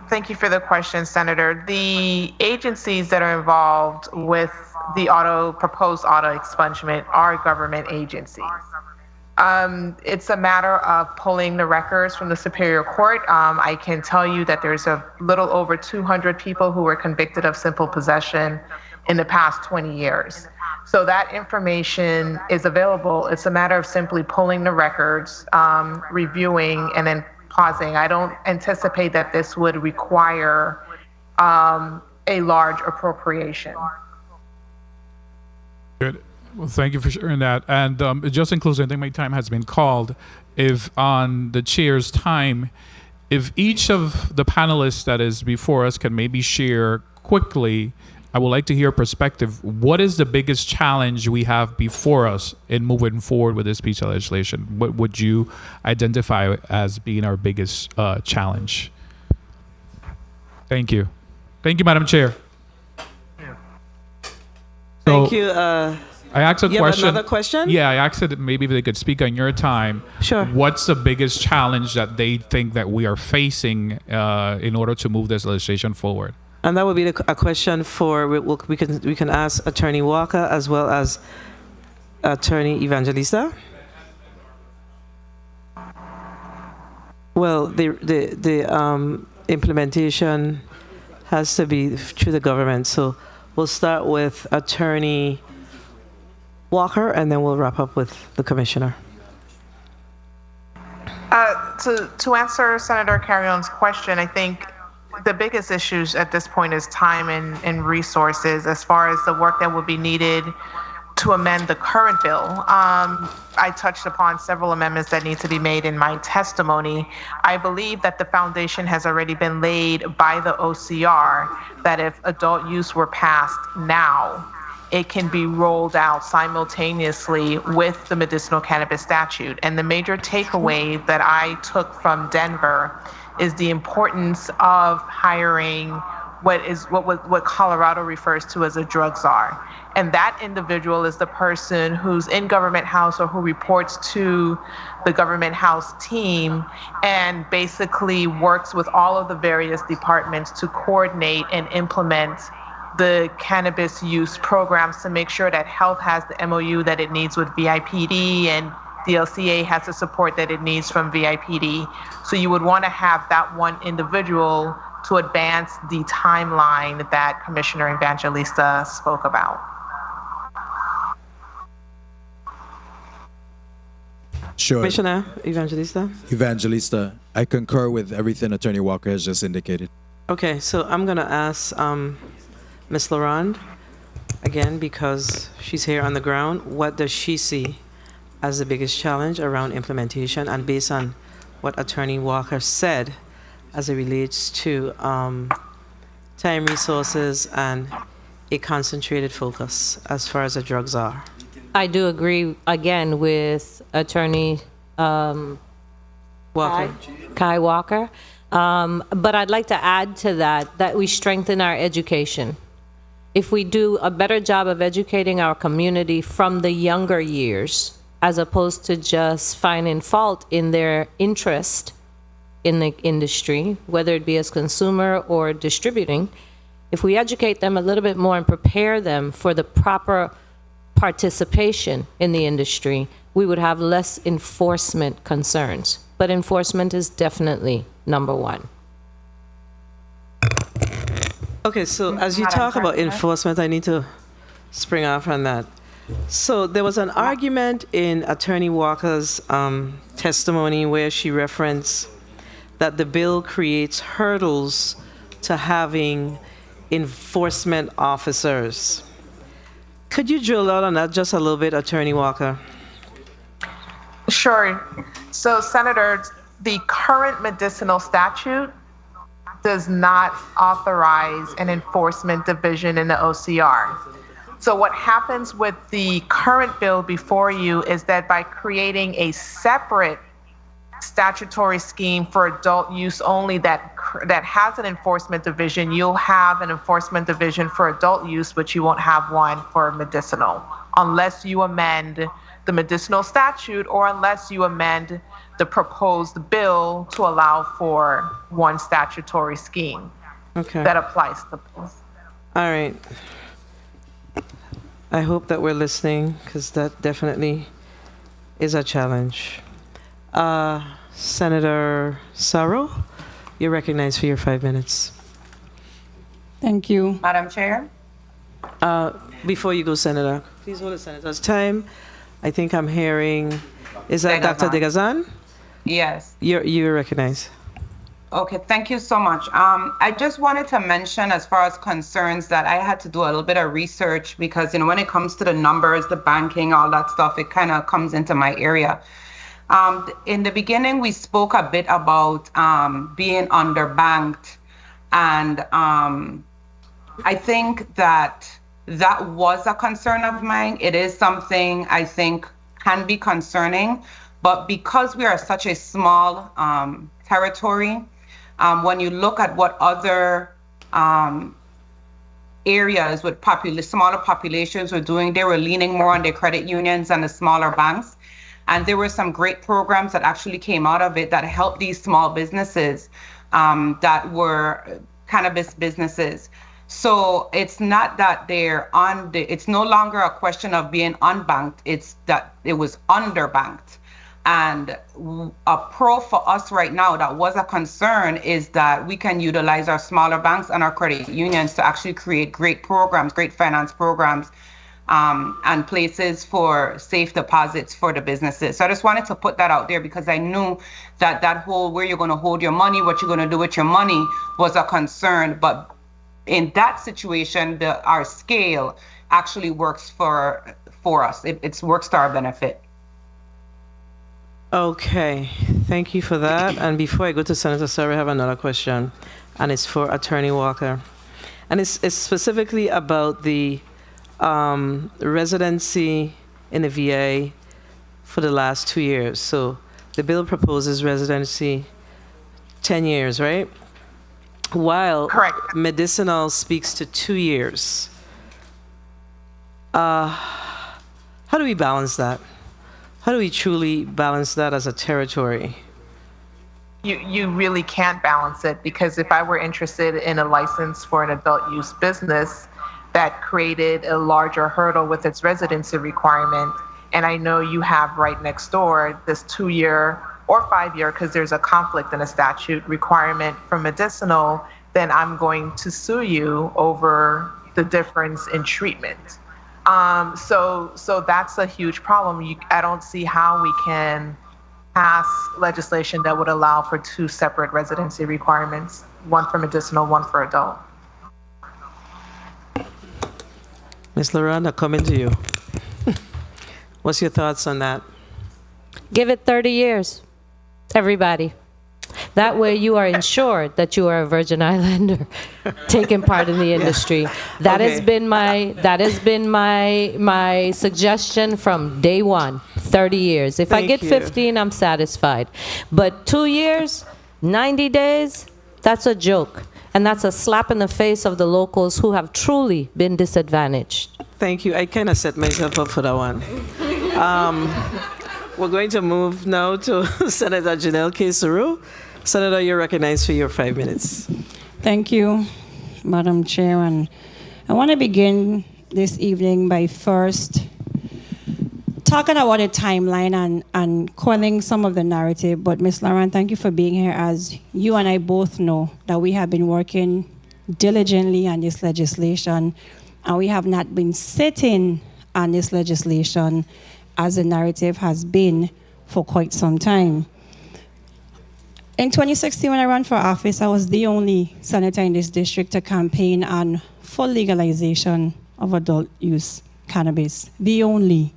Thank you for the question, Senator. The agencies that are involved with the proposed auto expungement are government agencies. It's a matter of pulling the records from the Superior Court. I can tell you that there's a little over 200 people who were convicted of simple possession in the past 20 years. So that information is available. It's a matter of simply pulling the records, reviewing, and then pausing. I don't anticipate that this would require a large appropriation. Good. Well, thank you for sharing that. And just in closing, I think my time has been called. If on the chair's time, if each of the panelists that is before us can maybe share quickly, I would like to hear perspective. What is the biggest challenge we have before us in moving forward with this piece of legislation? What would you identify as being our biggest challenge? Thank you. Thank you, Madam Chair. Thank you. I asked a you question. Have another question? Yeah, I asked it maybe if they could speak on your time. Sure. What's the biggest challenge that they think that we are facing in order to move this legislation forward? And that would be a question for we can ask Attorney Walker as well as Attorney Evangelista. Well, the implementation has to be through the government. So we'll start with Attorney Walker, and then we'll wrap up with the Commissioner. To answer Senator Carrion's question, I think the biggest issues at this point is time and resources as far as the work that will be needed to amend the current bill. I touched upon several amendments that need to be made in my testimony. I believe that the foundation has already been laid by the OCR that if adult use were passed now, it can be rolled out simultaneously with the medicinal cannabis statute. And the major takeaway that I took from Denver is the importance of hiring what Colorado refers to as a drug czar. And that individual is the person who's in government house or who reports to the government house team and basically works with all of the various departments to coordinate and implement the cannabis use programs to make sure that health has the MOU that it needs with VIPD and DLCA has the support that it needs from VIPD. So you would want to have that one individual to advance the timeline that Commissioner Evangelista spoke about. Sure. Commissioner Evangelista. Evangelista, I concur with everything Attorney Walker has just indicated. Okay, so I'm going to ask Ms. Laurent again because she's here on the ground. What does she see as the biggest challenge around implementation, and based on what Attorney Walker said as it relates to time, resources, and a concentrated focus as far as the drugs are? I do agree again with Attorney Walker. Kai Walker. But I'd like to add to that we strengthen our education. If we do a better job of educating our community from the younger years, as opposed to just finding fault in their interest in the industry, whether it be as consumer or distributing, if we educate them a little bit more and prepare them for the proper participation in the industry, we would have less enforcement concerns. But enforcement is definitely number one. Okay, so as you talk about enforcement, I need to spring off on that. So there was an argument in Attorney Walker's testimony where she referenced that the bill creates hurdles to having enforcement officers. Could you drill out on that just a little bit, Attorney Walker? Sure. So, Senator, the current medicinal statute does not authorize an enforcement division in the OCR. So what happens with the current bill before you is that by creating a separate statutory scheme for adult use only that has an enforcement division, you'll have an enforcement division for adult use, but you won't have one for medicinal, unless you amend the medicinal statute or unless you amend the proposed bill to allow for one statutory scheme that applies to both. All right. I hope that we're listening, because that definitely is a challenge. Senator Sarro, you're recognized for your 5 minutes. Thank you, Madam Chair. Before you go, Senator, please hold the Senator's time. I think I'm hearing, is that Dr. Degazan? Yes. You're recognized. Okay, thank you so much. I just wanted to mention, as far as concerns, that I had to do a little bit of research because, when it comes to the numbers, the banking, all that stuff, it kind of comes into my area. In the beginning, we spoke a bit about being underbanked, and I think that was a concern of mine. It is something I think can be concerning, but because we are such a small territory, when you look at what other areas with smaller populations were doing, they were leaning more on their credit unions and the smaller banks. And there were some great programs that actually came out of it that helped these small businesses that were cannabis businesses. So it's not that it's no longer a question of being unbanked, it's that it was underbanked. And a pro for us right now that was a concern is that we can utilize our smaller banks and our credit unions to actually create great programs, great finance programs, and places for safe deposits for the businesses. So I just wanted to put that out there because I knew that whole where you're going to hold your money, what you're going to do with your money was a concern. But in that situation, our scale actually works for us. It works to our benefit. Okay, thank you for that. And before I go to Senator Sarah, I have another question, and it's for Attorney Walker. And it's specifically about the residency in the VA for the last 2 years. So the bill proposes residency 10 years, right? While Correct. medicinal speaks to 2 years. How do we balance that? How do we truly balance that as a territory? You really can't balance it, because if I were interested in a license for an adult use business that created a larger hurdle with its residency requirement, and I know you have right next door this 2-year or 5-year, because there's a conflict in a statute requirement for medicinal, then I'm going to sue you over the difference in treatment. So that's a huge problem. I don't see how we can pass legislation that would allow for 2 separate residency requirements, one for medicinal, one for adult. Ms. Loranda, coming to you. What's your thoughts on that? Give it 30 years, everybody. That way you are ensured that you are a Virgin Islander taking part in the industry. That has been my suggestion from day one, 30 years. If I get 15, I'm satisfied. But 2 years, 90 days, that's a joke. And that's a slap in the face of the locals who have truly been disadvantaged. Thank you. I kind of set myself up for that one. We're going to move now to Senator Janelle K. Senator, you're recognized for your 5 minutes. Thank you, Madam Chair. And I want to begin this evening by first talking about a timeline and quelling some of the narrative. But Ms. Lauren, thank you for being here. As you and I both know that we have been working diligently on this legislation, and we have not been sitting on this legislation as the narrative has been for quite some time. In 2016, when I ran for office, I was the only senator in this district to campaign on full legalization of adult use cannabis. The only.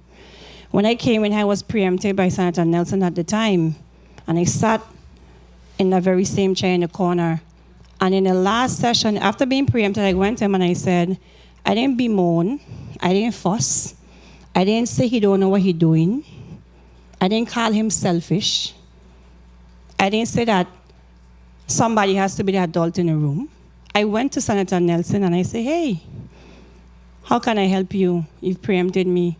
When I came in, I was preempted by Senator Nelson at the time, and I sat in the very same chair in the corner. And in the last session, after being preempted, I went to him and I said, I didn't bemoan, I didn't fuss, I didn't say he don't know what he's doing, I didn't call him selfish, I didn't say that somebody has to be the adult in the room. I went to Senator Nelson and I said, hey, how can I help you? You've preempted me.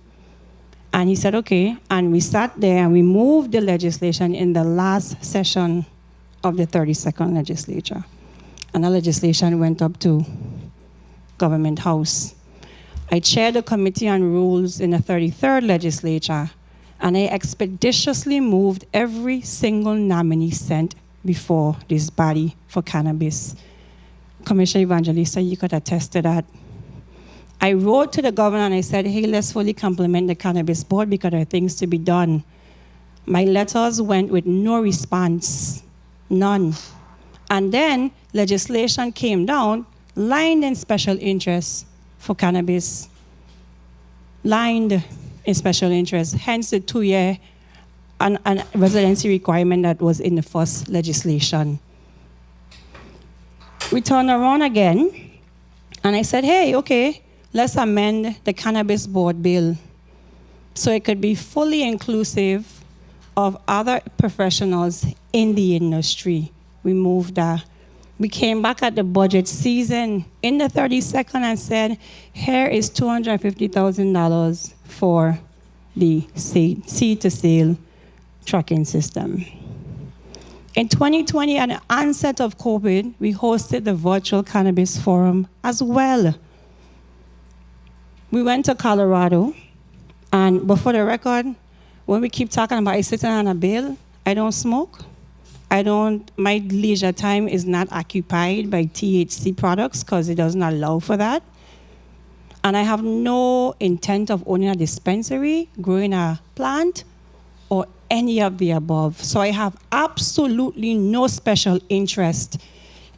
And he said, okay. And we sat there and we moved the legislation in the last session of the 32nd legislature. And the legislation went up to Government House. I chaired the Committee on Rules in the 33rd legislature, and I expeditiously moved every single nominee sent before this body for cannabis. Commissioner Evangelista, you could attest to that. I wrote to the governor and I said, hey, let's fully complement the cannabis board because there are things to be done. My letters went with no response, none. And then legislation came down, lined in special interest for cannabis, lined in special interest, hence the 2-year and residency requirement that was in the first legislation. We turned around again, and I said, hey, okay, let's amend the Cannabis Board bill so it could be fully inclusive of other professionals in the industry. We moved that. We came back at the budget season in the 32nd and said, here is $250,000 for the seed-to-sale tracking system. In 2020, at the onset of COVID, we hosted the virtual cannabis forum as well. We went to Colorado, and but for the record, when we keep talking about sitting on a bill, I don't smoke. My leisure time is not occupied by THC products because it doesn't allow for that. And I have no intent of owning a dispensary, growing a plant, or any of the above. So I have absolutely no special interest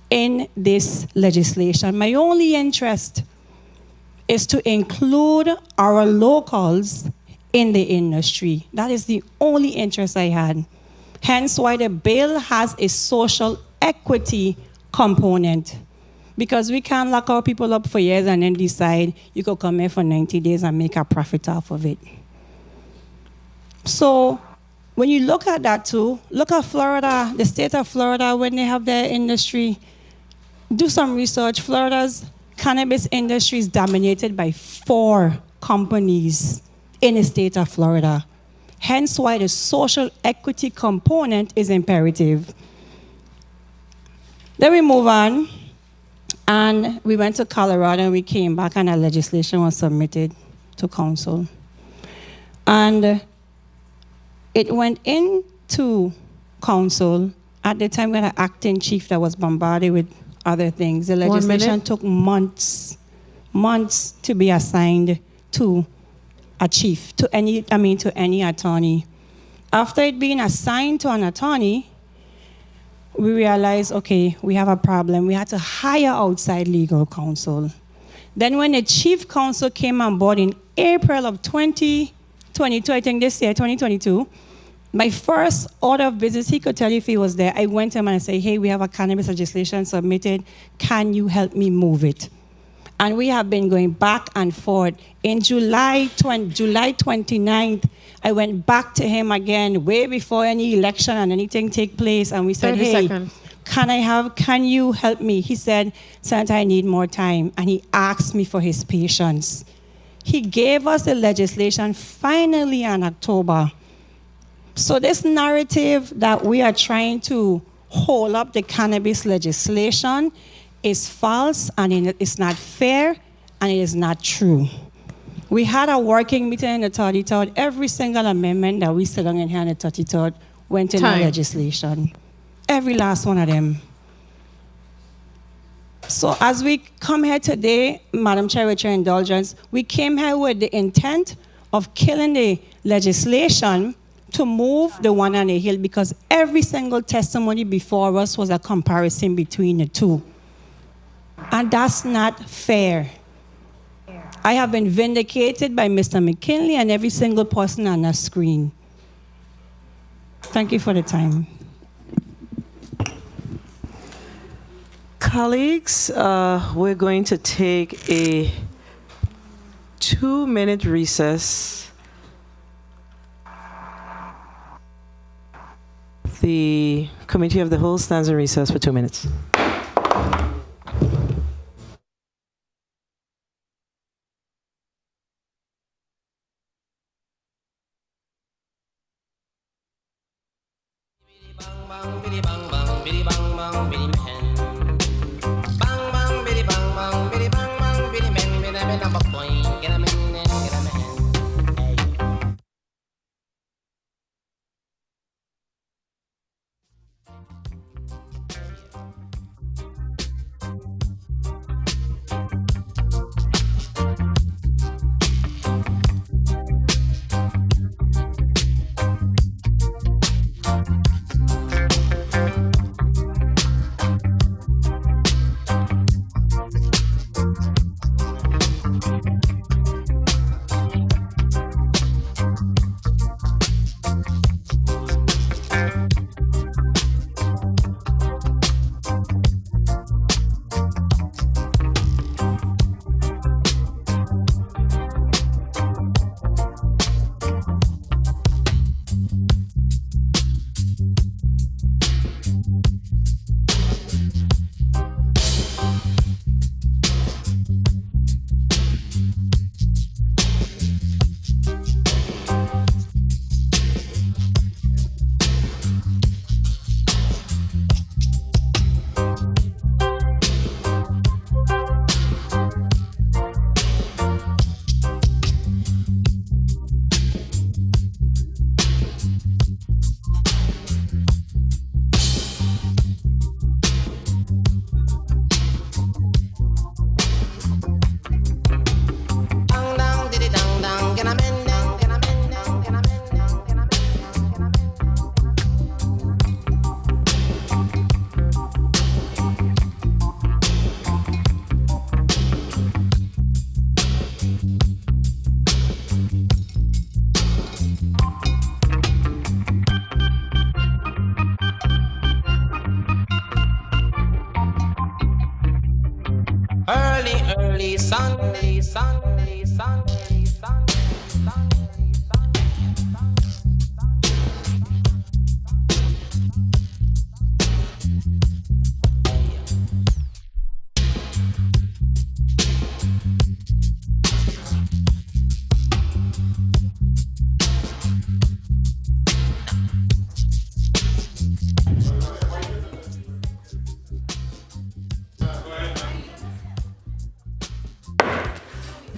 in this legislation. My only interest is to include our locals in the industry. That is the only interest I had. Hence why the bill has a social equity component. Because we can't lock our people up for years and then decide you could come here for 90 days and make a profit off of it. So when you look at that too, look at Florida, the state of Florida, when they have their industry. Do some research. Florida's cannabis industry is dominated by 4 companies in the state of Florida. Hence why the social equity component is imperative. Then we move on, and we went to Colorado, and we came back, and our legislation was submitted to council. And it went into council. At the time, we had an acting chief that was bombarded with other things. The legislation took months to be assigned to a chief, to any attorney. After it being assigned to an attorney, we realized, okay, we have a problem. We had to hire outside legal counsel. Then when the chief counsel came on board in April of 2022, I think this year, 2022, my first order of business, he could tell you if he was there, I went to him and I said, hey, we have a cannabis legislation submitted. Can you help me move it? And we have been going back and forth. In July 29th, I went back to him again, way before any election and anything take place, and we said, hey, can you help me? He said, Senator, I need more time. And he asked me for his patience. He gave us the legislation finally in October. So this narrative that we are trying to hold up the cannabis legislation is false, and it's not fair, and it is not true. We had a working meeting in the 33rd. Every single amendment that we sit down in here in the 33rd went in the legislation. Every last one of them. So as we come here today, Madam Chair, with your indulgence, we came here with the intent of killing the legislation to move the one on the hill, because every single testimony before us was a comparison between the two. And that's not fair. I have been vindicated by Mr. McKinley and every single person on the screen. Thank you for the time. Colleagues, we're going to take a 2-minute recess. The Committee of the Whole stands in recess for 2 minutes.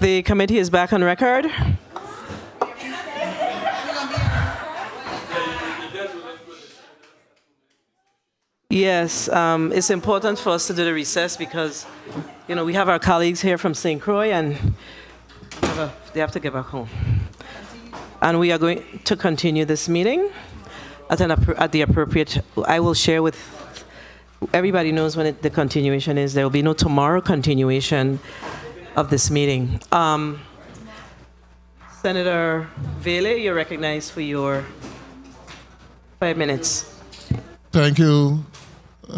The committee is back on record. Yes, it's important for us to do the recess because, you know, we have our colleagues here from St. Croix and they have to get back home. And we are going to continue this meeting at the appropriate, I will share with, everybody knows when the continuation is. There will be no tomorrow continuation of this meeting. Senator Vele, you're recognized for your 5 minutes. Thank you,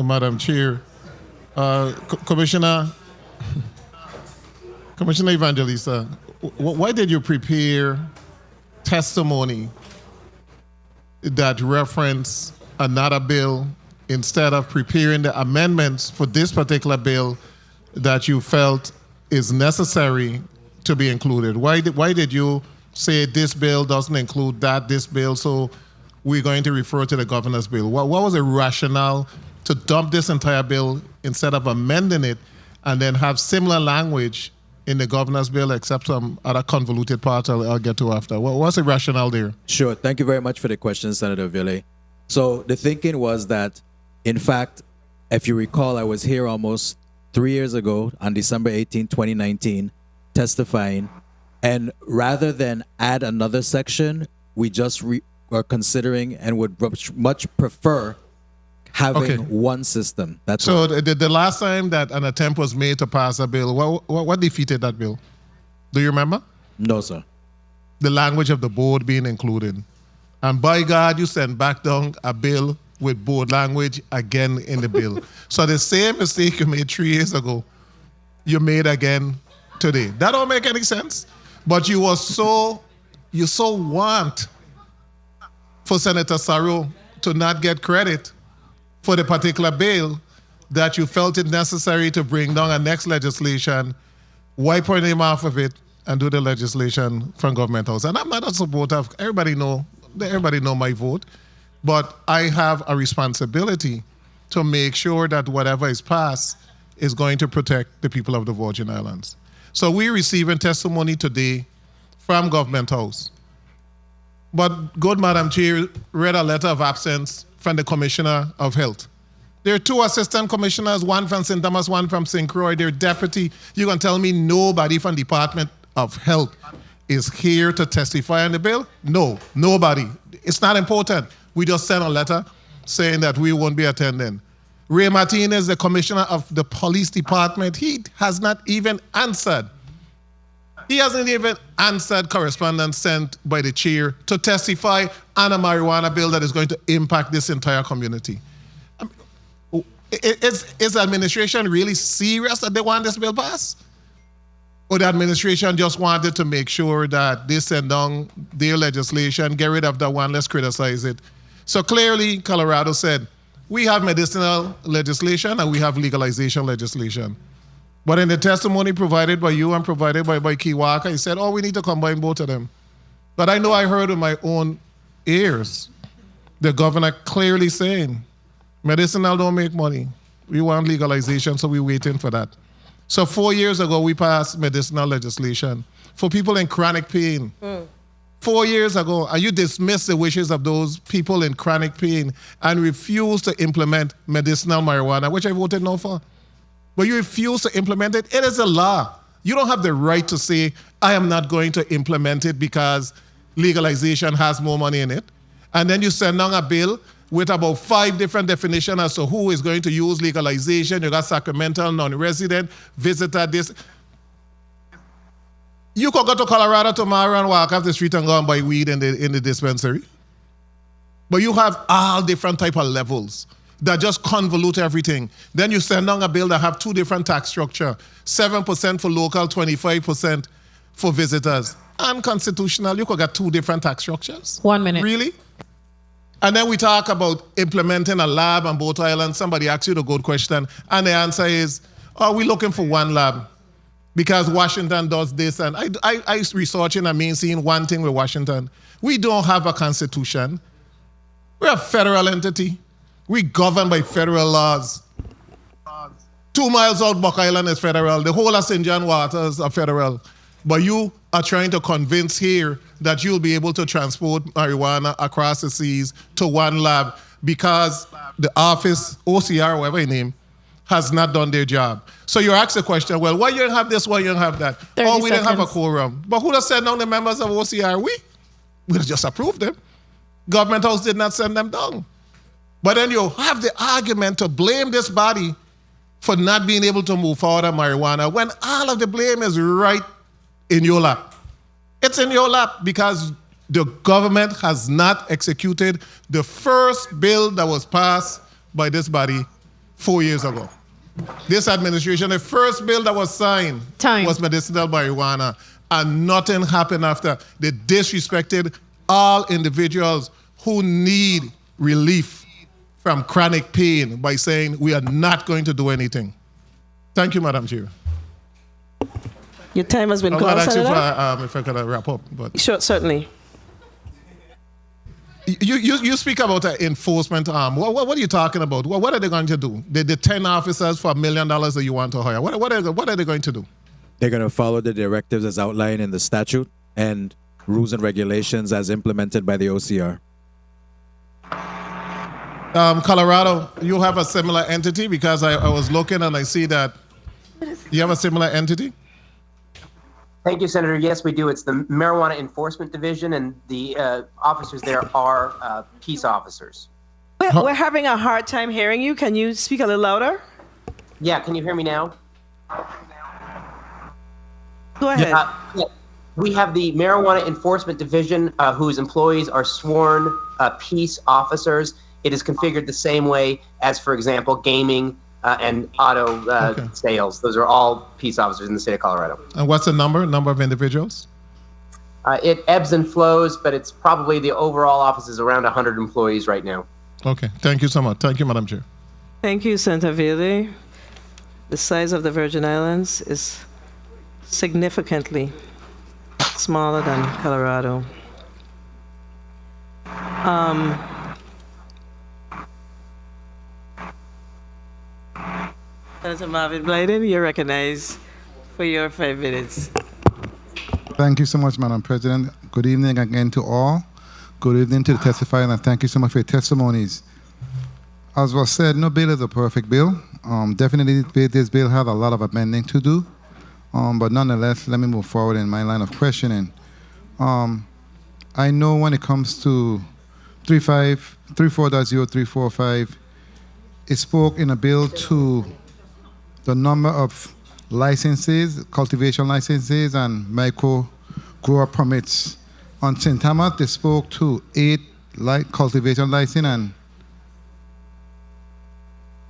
Madam Chair. Commissioner Evangelista, why did you prepare testimony that reference another bill instead of preparing the amendments for this particular bill that you felt is necessary to be included? Why did you say this bill doesn't include this bill, so we're going to refer to the governor's bill? What was the rationale to dump this entire bill instead of amending it and then have similar language in the governor's bill except some other convoluted parts I'll get to after? What's the rationale there? Sure. Thank you very much for the question, Senator Ville. So the thinking was that, in fact, if you recall, I was here almost 3 years ago on December 18, 2019, testifying. And rather than add another section, we just were considering and would much prefer having one system. That's so. The last time that an attempt was made to pass a bill, what defeated that bill? Do you remember? No, sir. The language of the board being included. And by God, you sent back down a bill with board language again in the bill. So the same mistake you made 3 years ago, you made again today. That don't make any sense. But you so want for Senator Sarro to not get credit for the particular bill that you felt it necessary to bring down a next legislation, wipe her name off of it, and do the legislation from Government House. And I'm not a supporter of, everybody know my vote, but I have a responsibility to make sure that whatever is passed is going to protect the people of the Virgin Islands. So we're receiving testimony today from Government House. But good Madam Chair read a letter of absence from the Commissioner of Health. There are 2 assistant commissioners, one from St. Thomas, one from St. Croix. They're deputy. You can tell me nobody from Department of Health is here to testify on the bill? No, nobody. It's not important. We just sent a letter saying that we won't be attending. Ray Martinez, the commissioner of the police department, he has not even answered. He hasn't even answered correspondence sent by the chair to testify on a marijuana bill that is going to impact this entire community. Is the administration really serious that they want this bill passed? Or the administration just wanted to make sure that they send down their legislation, get rid of that one, let's criticize it. So clearly, Colorado said, we have medicinal legislation and we have legalization legislation. But in the testimony provided by you and provided by Key Walker, he said, oh, we need to combine both of them. But I know I heard with my own ears the governor clearly saying, medicinal don't make money. We want legalization, so we're waiting for that. So 4 years ago, we passed medicinal legislation for people in chronic pain. 4 years ago, and you dismissed the wishes of those people in chronic pain and refused to implement medicinal marijuana, which I voted no for. But you refuse to implement it. It is a law. You don't have the right to say, I am not going to implement it because legalization has more money in it. And then you send down a bill with about 5 different definitions as to who is going to use legalization. You got sacramental, non-resident, visitor, this. You could go to Colorado tomorrow and walk off the street and go and buy weed in the dispensary. But you have all different type of levels. that just convolute everything. Then you send down a bill that have two different tax structure, 7% for local, 25% for visitors. Unconstitutional. You could get two different tax structures. 1 minute. Really? And then we talk about implementing a lab on both islands. Somebody asks you the good question, and the answer is, oh, we're looking for one lab because Washington does this. And I researching and seeing one thing with Washington. We don't have a constitution. We're a federal entity. We govern by federal laws. 2 miles out, Buck Island is federal. The whole of St. John Waters are federal. But you are trying to convince here that you'll be able to transport marijuana across the seas to one lab because the office, OCR, whatever your name, has not done their job. So you ask the question, well, why you don't have this, why you don't have that? 30 we didn't have a seconds. quorum. But who has sent down the members of OCR? We just approved them. Government House did not send them down. But then you have the argument to blame this body for not being able to move forward on marijuana when all of the blame is right in your lap. It's in your lap because the government has not executed the first bill that was passed by this body 4 years ago. This administration, the first bill that was signed was medicinal marijuana, and nothing happened after. They disrespected all individuals who need relief from chronic pain by saying we are not going to do anything. Thank you, Madam Chair. Your time has been I'm called, going to ask you Senator. if I could wrap up. But Sure, certainly. You speak about enforcement arm. What are you talking about? What are they going to do? The 10 officers for $1 million that you want to hire. What are they going to do? They're going to follow the directives as outlined in the statute and rules and regulations as implemented by the OCR. Colorado, you have a similar entity because I was looking and I see that you have a similar entity. Thank you, Senator. Yes, we do. It's the Marijuana Enforcement Division, and the officers there are peace officers. We're having a hard time hearing you. Can you speak a little louder? Yeah, can you hear me now? Go ahead. Yeah. We have the Marijuana Enforcement Division, whose employees are sworn peace officers. It is configured the same way as, for example, gaming and auto sales. Those are all peace officers in the state of Colorado. And what's the number of individuals? It ebbs and flows, but it's probably the overall office is around 100 employees right now. Okay, thank you so much. Thank you, Madam Chair. Thank you, Senator Ville. The size of the Virgin Islands is significantly smaller than Colorado. Senator Marvin Blyden, you're recognized for your 5 minutes. Thank you so much, Madam President. Good evening again to all. Good evening to the testifiers, and thank you so much for your testimonies. As was said, no bill is a perfect bill. Definitely, this bill has a lot of amending to do. But nonetheless, let me move forward in my line of questioning. I know when it comes to 34.0345, it spoke in a bill to the number of licenses, cultivation licenses, and micro grower permits. On St. Thomas, they spoke to 8 cultivation licenses and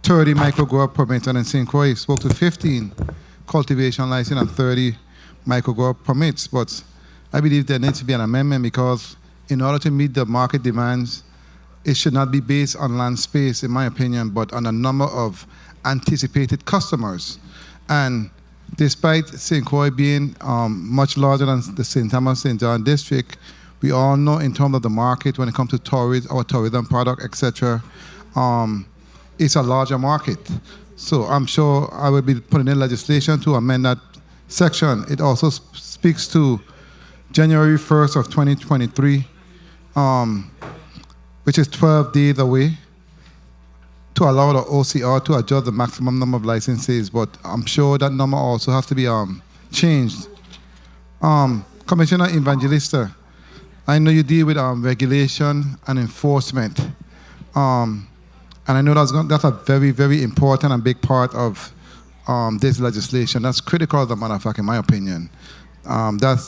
30 micro grower permits. And in St. Croix, it spoke to 15 cultivation licenses and 30 micro grower permits. But I believe there needs to be an amendment because in order to meet the market demands, it should not be based on land space, in my opinion, but on a number of anticipated customers. And despite St. Croix being much larger than the St. Thomas, St. John district, we all know in terms of the market when it comes to tourism, our tourism product, etc., it's a larger market. So I'm sure I will be putting in legislation to amend that section. It also speaks to January 1st of 2023, which is 12 days away, to allow the OCR to adjust the maximum number of licenses, but I'm sure that number also has to be changed. Commissioner Evangelista, I know you deal with regulation and enforcement, and I know that's a very, very important and big part of this legislation. That's critical, as a matter of fact, in my opinion. That's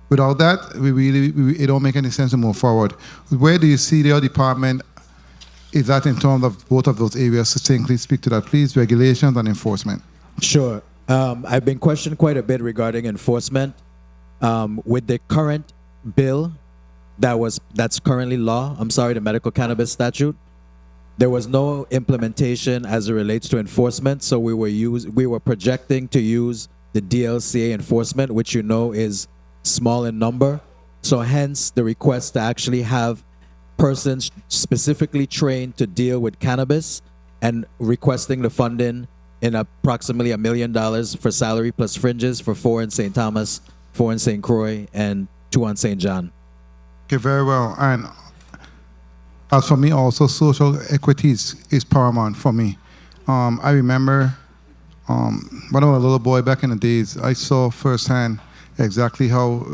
Without that, it don't make any sense to move forward. Where do you see your department is that in terms of both of those areas? Succinctly speak to that, please. Regulations and enforcement. Sure. I've been questioned quite a bit regarding enforcement. With the current bill that's currently law, the medical cannabis statute, there was no implementation as it relates to enforcement. So we were projecting to use the DLCA enforcement, which you know is small in number. So hence the request to actually have persons specifically trained to deal with cannabis and requesting the funding in approximately $1 million for salary plus fringes for 4 in St. Thomas, 4 in St. Croix, and 2 on St. John. Okay, very well. And as for me also, social equity is paramount for me. I remember when I was a little boy back in the days, I saw firsthand exactly how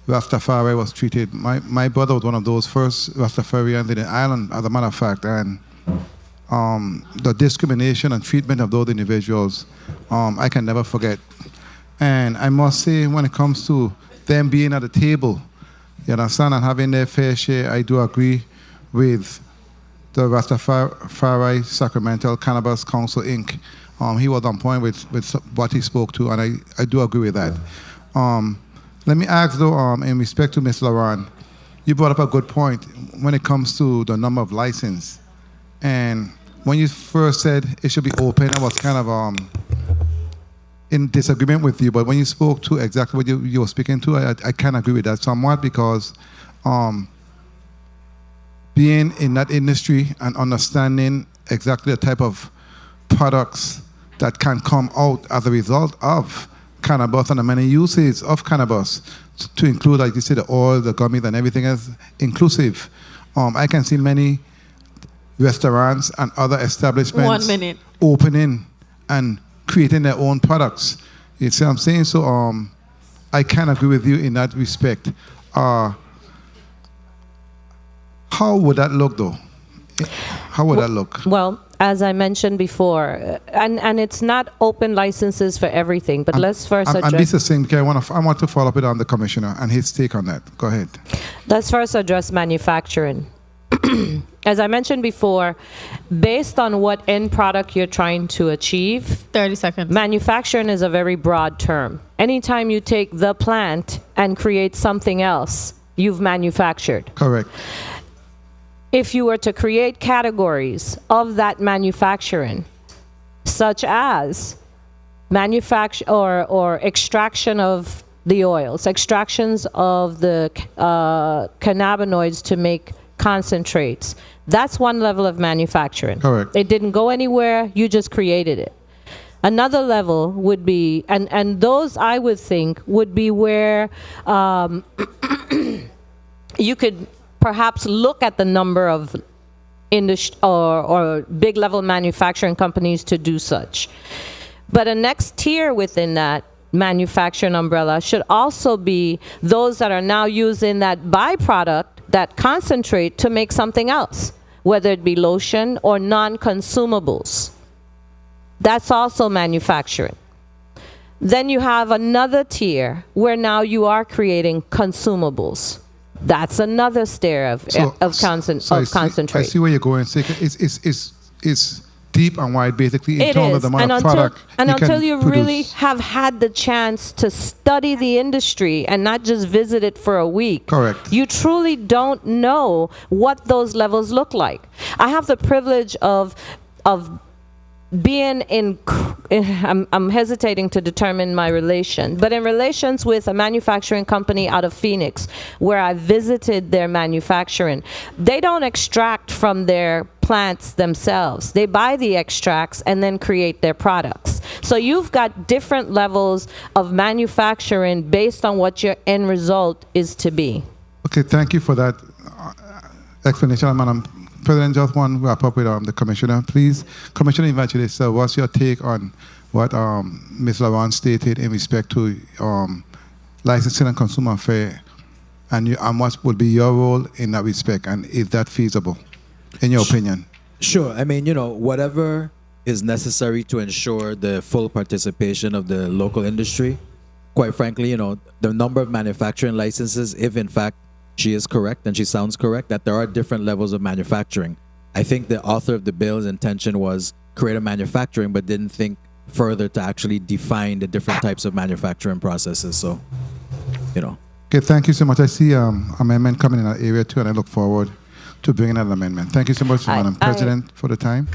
Rastafari was treated. My brother was one of those first Rastafarians in the island, as a matter of fact, and the discrimination and treatment of those individuals, I can never forget. And I must say, when it comes to them being at the table, you understand, and having their fair share, I do agree with the Rastafari Sacramental Cannabis Council, Inc. He was on point with what he spoke to, and I do agree with that. Let me ask, though, in respect to Ms. Laurent, you brought up a good point when it comes to the number of license. And when you first said it should be open, I was kind of in disagreement with you. But when you spoke to exactly what you were speaking to, I can agree with that somewhat, because being in that industry and understanding exactly the type of products that can come out as a result of cannabis and the many uses of cannabis, to include, like you said, the oil, the gummies, and everything else inclusive. I can see many restaurants and other establishments 1 minute. opening and creating their own products. You see what I'm saying? So I can agree with you in that respect. How would that look, though? How would that look? Well, as I mentioned before, and it's not open licenses for everything, but let's first address... And this is saying, okay, I want to follow up with the commissioner and his take on that. Go ahead. Let's first address manufacturing. As I mentioned before, based on what end product you're trying to achieve, 30 seconds. Manufacturing is a very broad term. Anytime you take the plant and create something else, you've manufactured. Correct. If you were to create categories of that manufacturing, such as manufacture or extraction of the oils, extractions of the cannabinoids to make concentrates, that's one level of manufacturing. Correct. It didn't go anywhere, you just created it. Another level would be, and those I would think would be where you could perhaps look at the number of or big level manufacturing companies to do such. But a next tier within that manufacturing umbrella should also be those that are now using that byproduct, that concentrate, to make something else, whether it be lotion or non-consumables. That's also manufacturing. Then you have another tier where now you are creating consumables. That's another stair of concentrate. I see where you're going. So it's deep and wide, basically, in terms of the amount of product. And until you really have had the chance to study the industry and not just visit it for a week, correct, you truly don't know what those levels look like. I have the privilege of being I'm hesitating to determine my relation, but in relations with a manufacturing company out of Phoenix, where I visited their manufacturing, they don't extract from their plants themselves. They buy the extracts and then create their products. So you've got different levels of manufacturing based on what your end result is to be. Okay, thank you for that explanation, Madam President. Just one wrap up with the Commissioner, please. Commissioner Evangelista, what's your take on what Ms. Laurent stated in respect to licensing and consumer affair, and what would be your role in that respect, and is that feasible, in your opinion? Sure. I mean, whatever is necessary to ensure the full participation of the local industry, quite frankly, the number of manufacturing licenses, if in fact she is correct and she sounds correct, that there are different levels of manufacturing. I think the author of the bill's intention was create a manufacturing, but didn't think further to actually define the different types of manufacturing processes. So, Okay, thank you so much. I see amendment coming in that area too, and I look forward to bringing that amendment. Thank you so much, Madam President, for the time.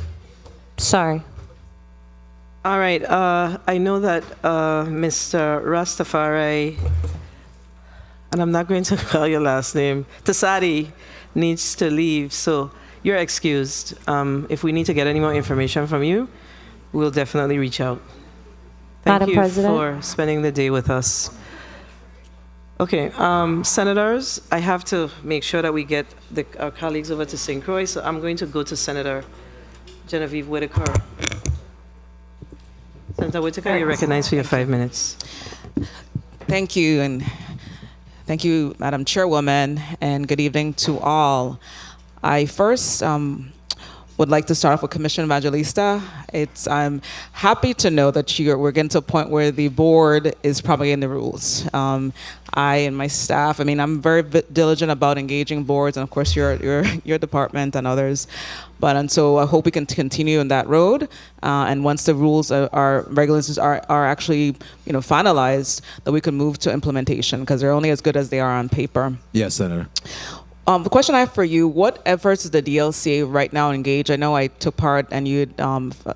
Sorry. All right. I know that Mr. Rastafari, and I'm not going to call your last name, Tasadi, needs to leave, so you're excused. If we need to get any more information from you, we'll definitely reach out. Thank Madam you President? for spending the day with us. Okay, senators, I have to make sure that we get our colleagues over to St. Croix, so I'm going to go to Senator Genevieve Whitaker. Senator Whitaker, you're recognized for your 5 minutes. Thank you, and thank you, Madam Chairwoman, and good evening to all. I first would like to start off with Commissioner Evangelista. I'm happy to know that we're getting to a point where the board is probably in the rules. I and my staff, I'm very diligent about engaging boards, and of course your department and others. And so I hope we can continue on that road. And once the rules regulations are actually finalized, that we can move to implementation, because they're only as good as they are on paper. Yes, Senator. The question I have for you, what efforts is the DLCA right now engaged? I know I took part, and you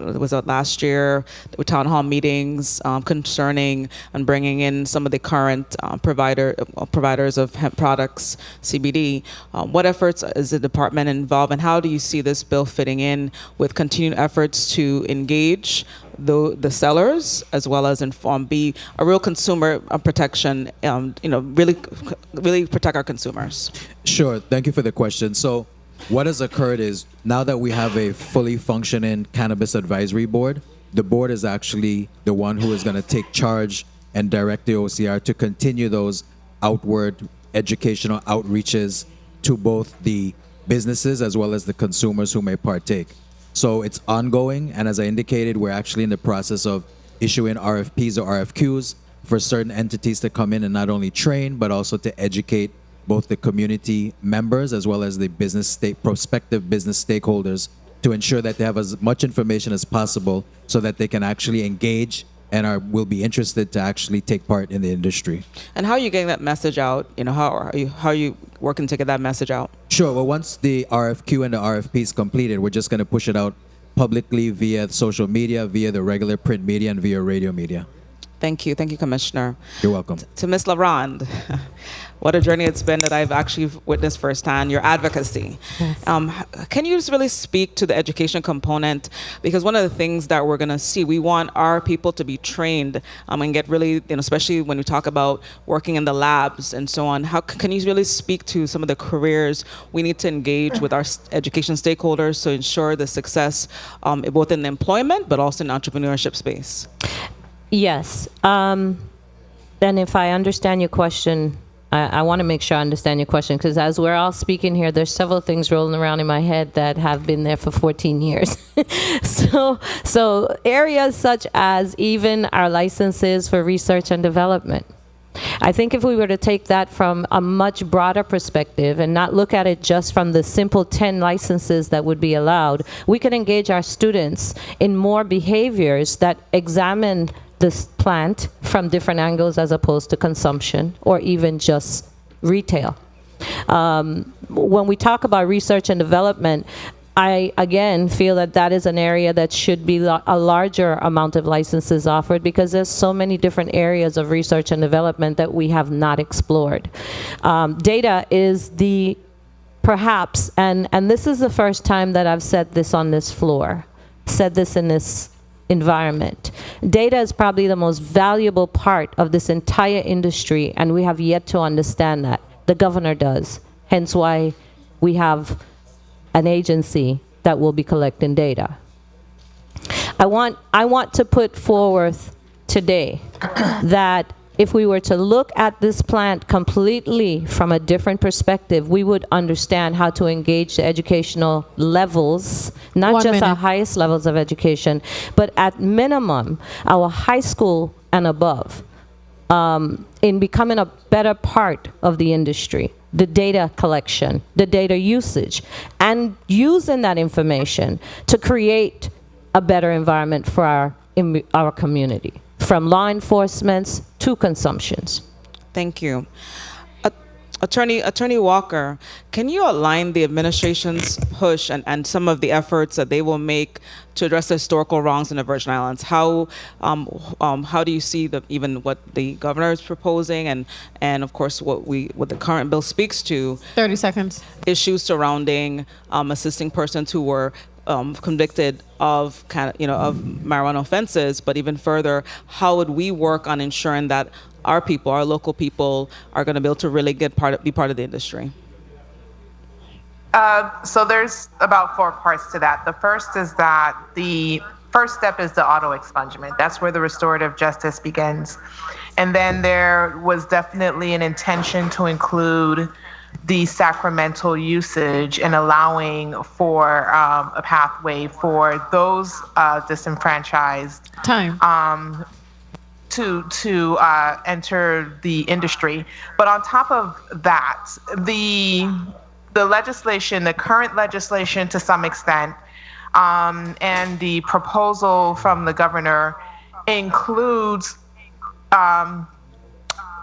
was out last year with town hall meetings concerning and bringing in some of the current providers of hemp products, CBD. What efforts is the department involved, and how do you see this bill fitting in with continued efforts to engage the sellers, as well as be a real consumer protection, really protect our consumers? Sure. Thank you for the question. So what has occurred is, now that we have a fully functioning cannabis advisory board, the board is actually the one who is going to take charge and direct the OCR to continue those outward educational outreaches to both the businesses as well as the consumers who may partake. So it's ongoing, and as I indicated, we're actually in the process of issuing RFPs or RFQs for certain entities to come in and not only train, but also to educate both the community members as well as the prospective business stakeholders, to ensure that they have as much information as possible so that they can actually engage and will be interested to actually take part in the industry. And how are you getting that message out? How are you working to get that message out? Sure. Well, once the RFQ and the RFP is completed, we're just going to push it out publicly via social media, via the regular print media, and via radio media. Thank you, Commissioner. You're welcome. To Ms. LaRonde, what a journey it's been that I've actually witnessed firsthand, your advocacy. Yes. Can you just really speak to the education component? Because one of the things that we're going to see, we want our people to be trained and get really, especially when we talk about working in the labs and so on. How can you really speak to some of the careers we need to engage with our education stakeholders to ensure the success both in employment but also in entrepreneurship space? Yes. Then if I understand your question, I want to make sure I understand your question, because as we're all speaking here, there's several things rolling around in my head that have been there for 14 years. So areas such as even our licenses for research and development. I think if we were to take that from a much broader perspective and not look at it just from the simple 10 licenses that would be allowed, we could engage our students in more behaviors that examine this plant from different angles as opposed to consumption or even just retail. When we talk about research and development, I, again, feel that that is an area that should be a larger amount of licenses offered, because there's so many different areas of research and development that we have not explored. Data is perhaps, and this is the first time that I've said this on this floor, said this in this environment. Data is probably the most valuable part of this entire industry, and we have yet to understand that. The governor does, hence why we have an agency that will be collecting data. I want to put forth today that if we were to look at this plant completely from a different perspective, we would understand how to engage the educational levels, not just our highest levels of education, but at minimum, our high school and above. in becoming a better part of the industry, the data collection, the data usage, and using that information to create a better environment for our community, from law enforcement to consumptions. Thank you. Attorney Walker, can you outline the administration's push and some of the efforts that they will make to address the historical wrongs in the Virgin Islands? How do you see even what the governor is proposing and of course what the current bill speaks to? 30 seconds. Issues surrounding assisting persons who were convicted of of marijuana offenses, but even further, how would we work on ensuring that our people, our local people, are going to be able to really be part of the industry? So there's about 4 parts to that. The first is that the first step is the auto expungement. That's where the restorative justice begins. And then there was definitely an intention to include the sacramental usage and allowing for a pathway for those disenfranchised to enter the industry. But on top of that, the legislation, the current legislation to some extent, and the proposal from the governor includes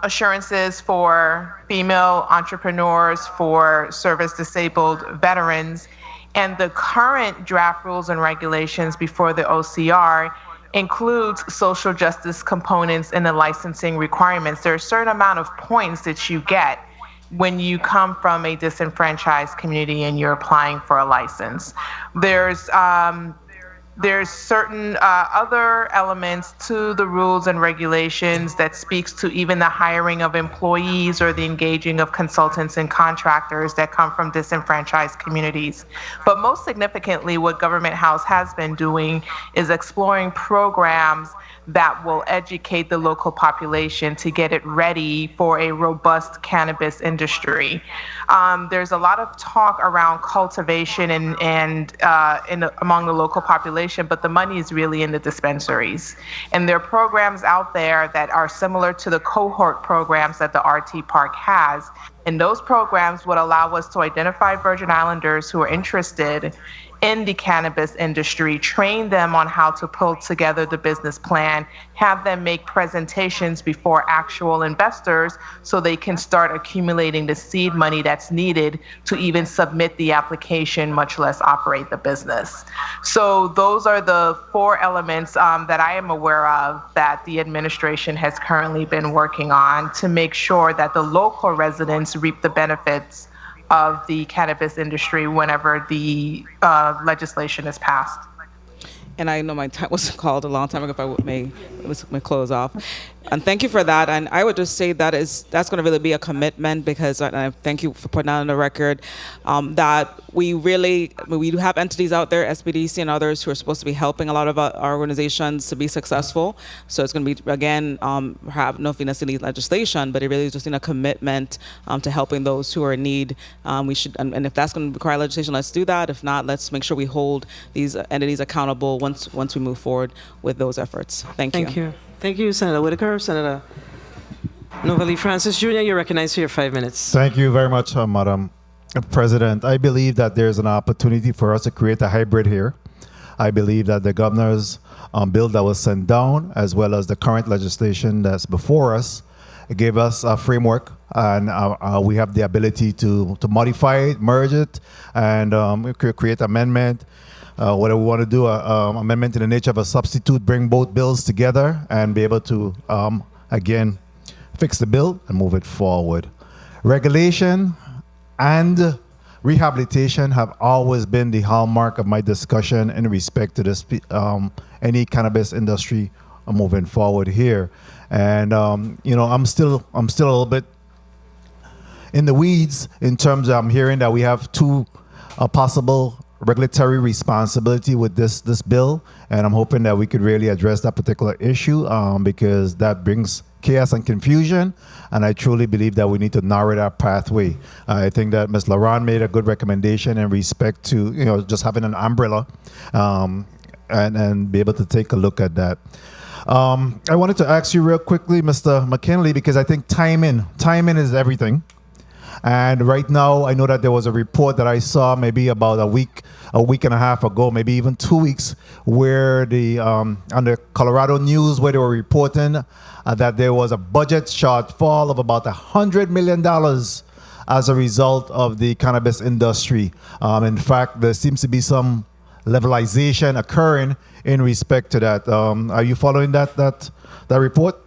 assurances for female entrepreneurs, for service-disabled veterans, and the current draft rules and regulations before the OCR includes social justice components in the licensing requirements. There are a certain amount of points that you get when you come from a disenfranchised community and you're applying for a license. There's certain other elements to the rules and regulations that speaks to even the hiring of employees or the engaging of consultants and contractors that come from disenfranchised communities. But most significantly, what Government House has been doing is exploring programs that will educate the local population to get it ready for a robust cannabis industry. There's a lot of talk around cultivation among the local population, but the money is really in the dispensaries. And there are programs out there that are similar to the cohort programs that the RT Park has. And those programs would allow us to identify Virgin Islanders who are interested in the cannabis industry, train them on how to pull together the business plan, have them make presentations before actual investors so they can start accumulating the seed money that's needed to even submit the application, much less operate the business. So those are the 4 elements that I am aware of that the administration has currently been working on to make sure that the local residents reap the benefits of the cannabis industry whenever the legislation is passed. And I know my time was called a long time ago, if I may close off. And thank you for that. And I would just say that's going to really be a commitment, because I thank you for putting that on the record, that we do have entities out there, SBDC and others, who are supposed to be helping a lot of our organizations to be successful. So it's going to be, again, have no necessarily legislation, but it really is just in a commitment to helping those who are in need. We should, and if that's going to require legislation, let's do that. If not, let's make sure we hold these entities accountable once we move forward with those efforts. Thank you. Thank you. Thank you, Senator Whitaker. Senator Novalee Francis Jr., you're recognized for your 5 minutes. Thank you very much, Madam President. I believe that there's an opportunity for us to create a hybrid here. I believe that the governor's bill that was sent down, as well as the current legislation that's before us, gave us a framework, and we have the ability to modify it, merge it, and create amendment. Whatever we want to do, amendment in the nature of a substitute, bring both bills together and be able to, again, fix the bill and move it forward. Regulation and rehabilitation have always been the hallmark of my discussion in respect to this, any cannabis industry moving forward here. And, I'm still a little bit in the weeds in terms of, I'm hearing that we have 2 possible regulatory responsibility with this bill, and I'm hoping that we could really address that particular issue, because that brings chaos and confusion, and I truly believe that we need to narrow that pathway. I think that Ms. Laron made a good recommendation in respect to just having an umbrella, and be able to take a look at that. I wanted to ask you real quickly, Mr. McKinley, because I think timing is everything. And right now, I know that there was a report that I saw maybe about a week and a half ago, maybe even 2 weeks, where on the Colorado News, where they were reporting that there was a budget shortfall of about $100 million as a result of the cannabis industry. In fact, there seems to be some levelization occurring in respect to that. Are you following that report?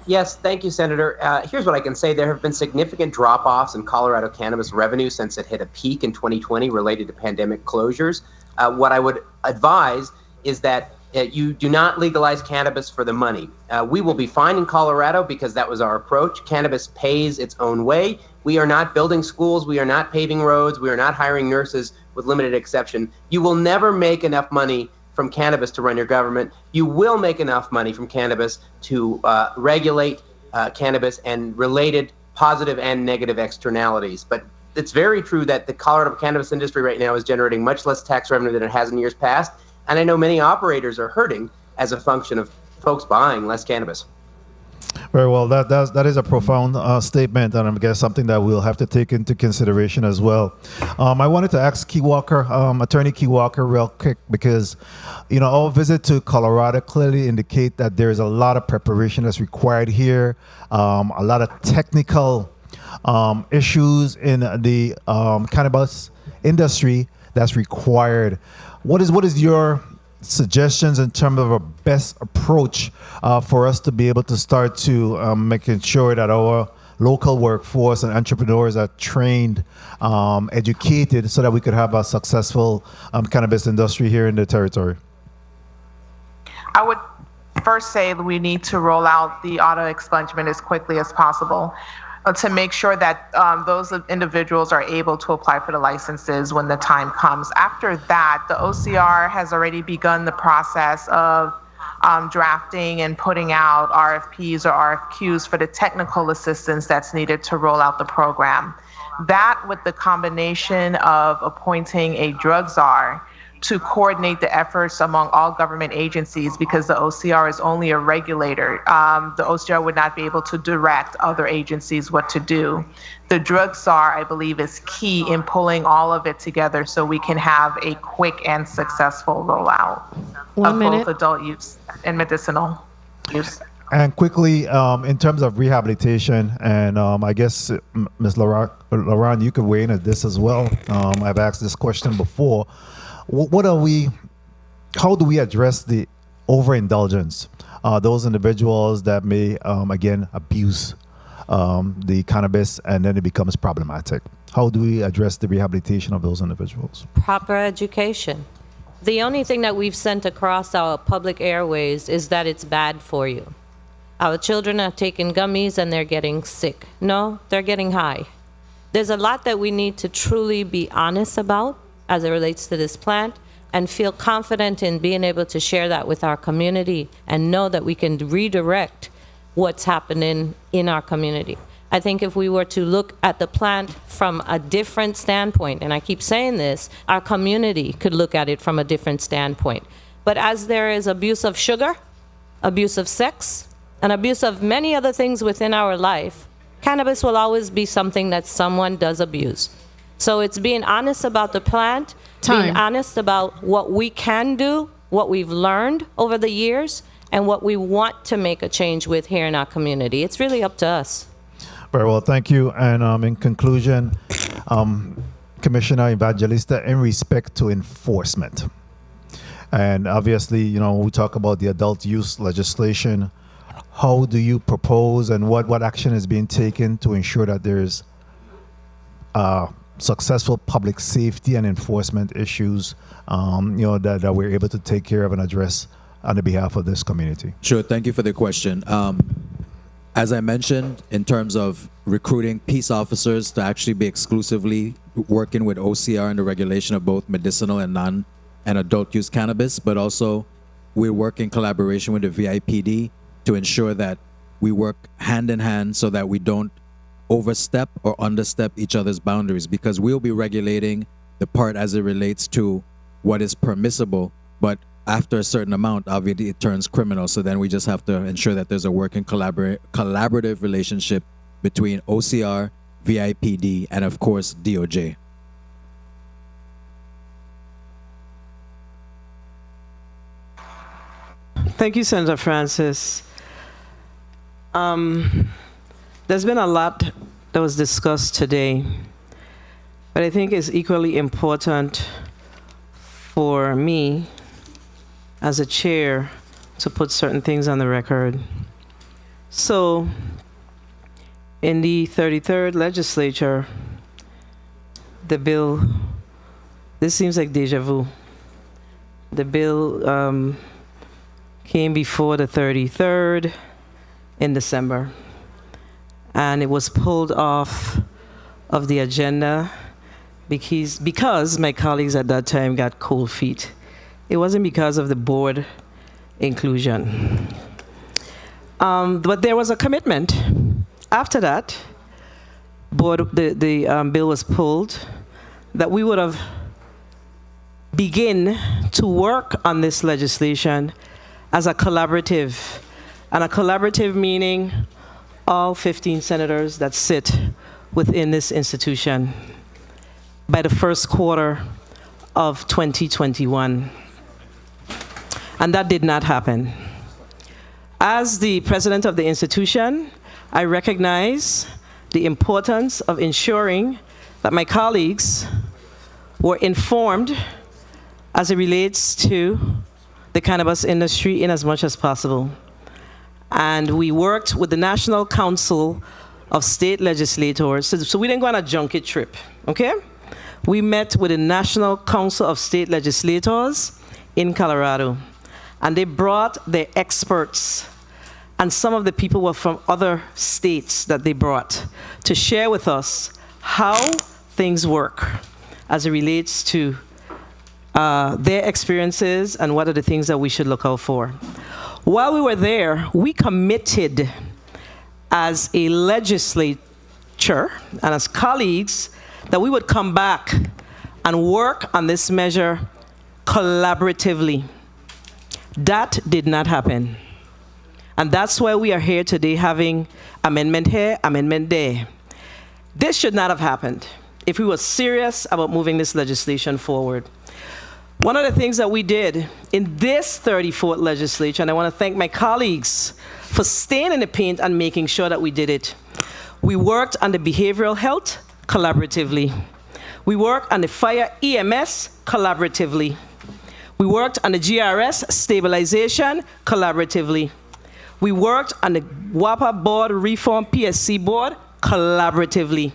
Yes, thank you, Senator. Here's what I can say. There have been significant drop-offs in Colorado cannabis revenue since it hit a peak in 2020 related to pandemic closures. What I would advise is that you do not legalize cannabis for the money. We will be fine in Colorado because that was our approach. Cannabis pays its own way. We are not building schools. We are not paving roads. We are not hiring nurses, with limited exception. You will never make enough money from cannabis to run your government. You will make enough money from cannabis to regulate cannabis and related positive and negative externalities. But it's very true that the Colorado cannabis industry right now is generating much less tax revenue than it has in years past. And I know many operators are hurting as a function of folks buying less cannabis. Very well. That is a profound statement, and I guess something that we'll have to take into consideration as well. I wanted to ask Attorney Key Walker, real quick, because our visit to Colorado clearly indicate that there is a lot of preparation that's required here, a lot of technical issues in the cannabis industry that's required. What is your suggestions in terms of a best approach for us to be able to start to making sure that our local workforce and entrepreneurs are trained, educated, so that we could have a successful cannabis industry here in the territory? I would first say that we need to roll out the auto expungement as quickly as possible to make sure that those individuals are able to apply for the licenses when the time comes. After that, the OCR has already begun the process of drafting and putting out RFPs or RFQs for the technical assistance that's needed to roll out the program. That, with the combination of appointing a drug czar to coordinate the efforts among all government agencies, because the OCR is only a regulator. The OCR would not be able to direct other agencies what to do. The drug czar, I believe, is key in pulling all of it together so we can have a quick and successful rollout of both adult use and medicinal use. And quickly, in terms of rehabilitation, and I guess Ms. Laurent, you could weigh in at this as well. I've asked this question before. How do we address the overindulgence? Those individuals that may, again, abuse the cannabis and then it becomes problematic. How do we address the rehabilitation of those individuals? Proper education. The only thing that we've sent across our public airways is that it's bad for you. Our children are taking gummies and they're getting sick. No, they're getting high. There's a lot that we need to truly be honest about as it relates to this plant, and feel confident in being able to share that with our community and know that we can redirect what's happening in our community. I think if we were to look at the plant from a different standpoint, and I keep saying this, our community could look at it from a different standpoint. But as there is abuse of sugar, abuse of sex, and abuse of many other things within our life, cannabis will always be something that someone does abuse. So it's being honest about the plant, being honest about what we can do, what we've learned over the years, and what we want to make a change with here in our community. It's really up to us. Very well, thank you. And in conclusion, Commissioner Evangelista, in respect to enforcement, and obviously, we talk about the adult use legislation, how do you propose and what action is being taken to ensure that there's successful public safety and enforcement issues, that we're able to take care of and address on the behalf of this community? Sure, thank you for the question. As I mentioned, in terms of recruiting peace officers to actually be exclusively working with OCR in the regulation of both medicinal and non and adult use cannabis, but also we work in collaboration with the VIPD to ensure that we work hand in hand so that we don't overstep or understep each other's boundaries, because we'll be regulating the part as it relates to what is permissible, but after a certain amount, obviously it turns criminal. So then we just have to ensure that there's a working collaborative relationship between OCR, VIPD, and of course DOJ. Thank you, Senator Francis. There's been a lot that was discussed today, but I think it's equally important for me as a chair to put certain things on the record. So, in the 33rd legislature, the bill, this seems like deja vu. The bill came before the 33rd in December, and it was pulled off of the agenda because my colleagues at that time got cold feet. It wasn't because of the board inclusion. But there was a commitment. After that, the bill was pulled, that we would have begin to work on this legislation as a collaborative. And a collaborative meaning all 15 senators that sit within this institution by the first quarter of 2021. And that did not happen. As the president of the institution, I recognize the importance of ensuring that my colleagues were informed as it relates to the cannabis industry in as much as possible. And we worked with the National Council of State Legislators. So we didn't go on a junket trip, okay? We met with the National Council of State Legislators in Colorado. And they brought their experts, and some of the people were from other states that they brought to share with us how things work as it relates to their experiences and what are the things that we should look out for. While we were there, we committed as a legislature and as colleagues that we would come back and work on this measure collaboratively. That did not happen. And that's why we are here today having amendment here, amendment there. This should not have happened if we were serious about moving this legislation forward. One of the things that we did in this 34th legislature, and I want to thank my colleagues for staying in the paint and making sure that we did it. We worked on the behavioral health collaboratively. We worked on the fire EMS collaboratively. We worked on the GRS stabilization collaboratively. We worked on the WAPA board reform PSC board collaboratively.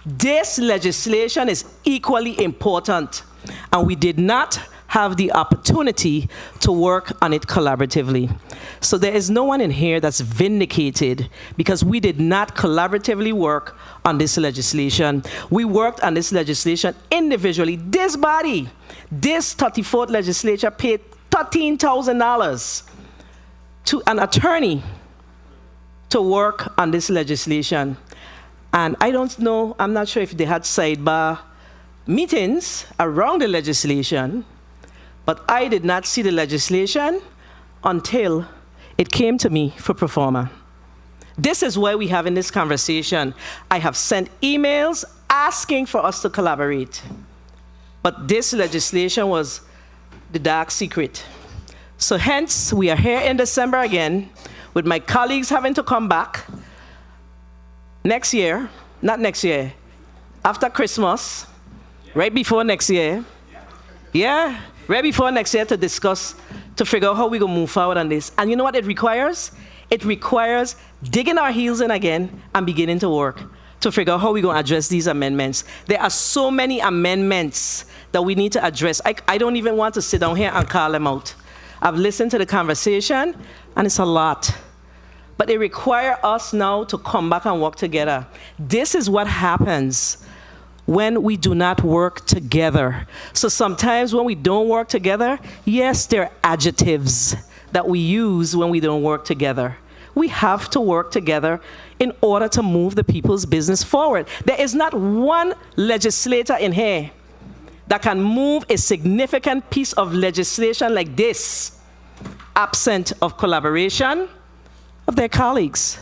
This legislation is equally important, and we did not have the opportunity to work on it collaboratively. So there is no one in here that's vindicated because we did not collaboratively work on this legislation. We worked on this legislation individually. This body, this 34th legislature paid $13,000 to an attorney to work on this legislation. And I don't know, I'm not sure if they had sidebar meetings around the legislation, but I did not see the legislation until it came to me for pro forma. This is why we have in this conversation. I have sent emails asking for us to collaborate. But this legislation was the dark secret. So hence, we are here in December again, with my colleagues having to come back next year, not next year, after Christmas, right before next year. Yeah, right before next year to discuss, to figure out how we're gonna move forward on this. And you know what it requires? It requires digging our heels in again and beginning to work to figure out how we're gonna address these amendments. There are so many amendments that we need to address. I don't even want to sit down here and call them out. I've listened to the conversation, and it's a lot. But it requires us now to come back and work together. This is what happens when we do not work together. So sometimes when we don't work together, yes, there are adjectives that we use when we don't work together. We have to work together in order to move the people's business forward. There is not one legislator in here that can move a significant piece of legislation like this, absent of collaboration of their colleagues.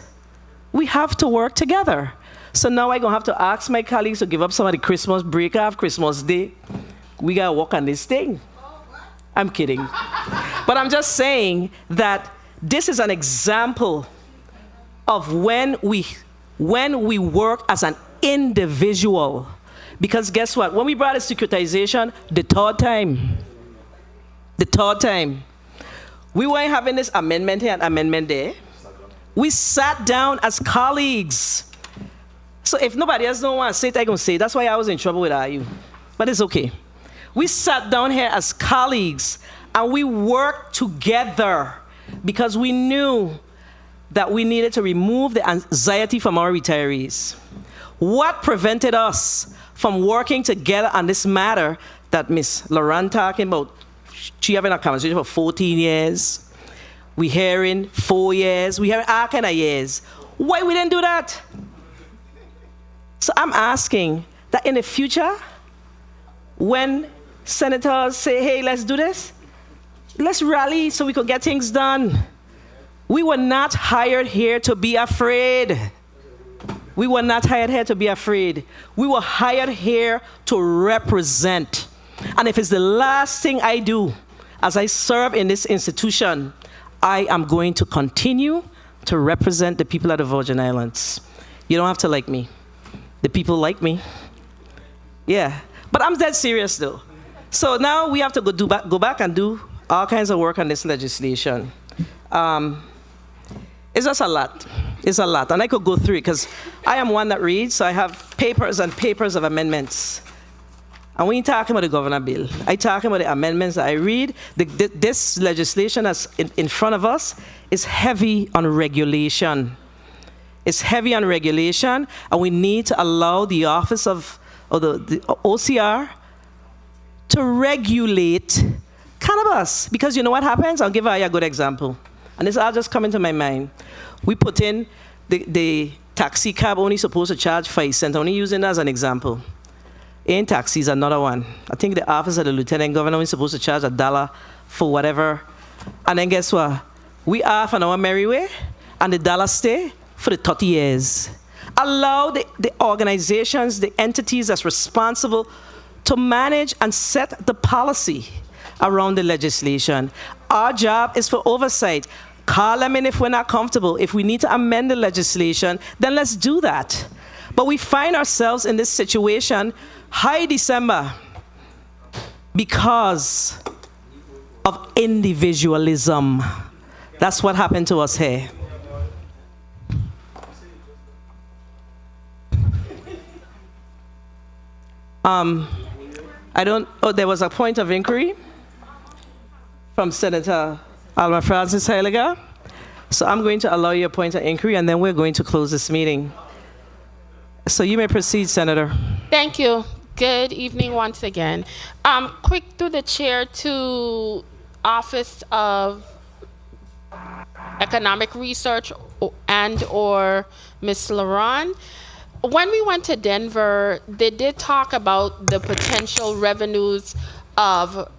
We have to work together. So now I'm gonna have to ask my colleagues to give up some of the Christmas break off, Christmas Day. We gotta work on this thing. I'm kidding. But I'm just saying that this is an example of when we work as an individual. Because guess what? When we brought a securitization, the third time, we weren't having this amendment here and amendment there. We sat down as colleagues. So if nobody else don't want to say it, I can say it. That's why I was in trouble with IU. But it's okay. We sat down here as colleagues and we worked together because we knew that we needed to remove the anxiety from our retirees. What prevented us from working together on this matter that Ms. Laurent talking about? She having a conversation for 14 years. We hearing 4 years. We hearing all kind of years. Why we didn't do that? So I'm asking that in the future, when senators say, hey, let's do this, let's rally so we could get things done. We were not hired here to be afraid. We were not hired here to be afraid. We were hired here to represent. And if it's the last thing I do as I serve in this institution, I am going to continue to represent the people of the Virgin Islands. You don't have to like me. The people like me. Yeah. But I'm dead serious though. So now we have to go back and do all kinds of work on this legislation. It's just a lot. It's a lot. And I could go through it because I am one that reads, so I have papers and papers of amendments. And when you're talking about the governor bill, I'm talking about the amendments that I read. This legislation that's in front of us is heavy on regulation. It's heavy on regulation, and we need to allow the office of the OCR to regulate cannabis. Because you know what happens? I'll give you a good example. And this all just come into my mind. We put in the taxi cab only supposed to charge 5 cents, only using that as an example. In taxis, another one. I think the office of the lieutenant governor is supposed to charge $1 for whatever. And then guess what? We off on our merry way, and the dollar stay for the 30 years. Allow the organizations, the entities that's responsible to manage and set the policy around the legislation. Our job is for oversight. Call them in if we're not comfortable. If we need to amend the legislation, then let's do that. But we find ourselves in this situation, high December, because of individualism. That's what happened to us here. There was a point of inquiry from Senator Alma Francis Heiliger. So I'm going to allow you a point of inquiry, and then we're going to close this meeting. So you may proceed, Senator. Thank you. Good evening once again. Quick through the chair to Office of Economic Research and or Ms. Laurent. When we went to Denver, they did talk about the potential revenues of,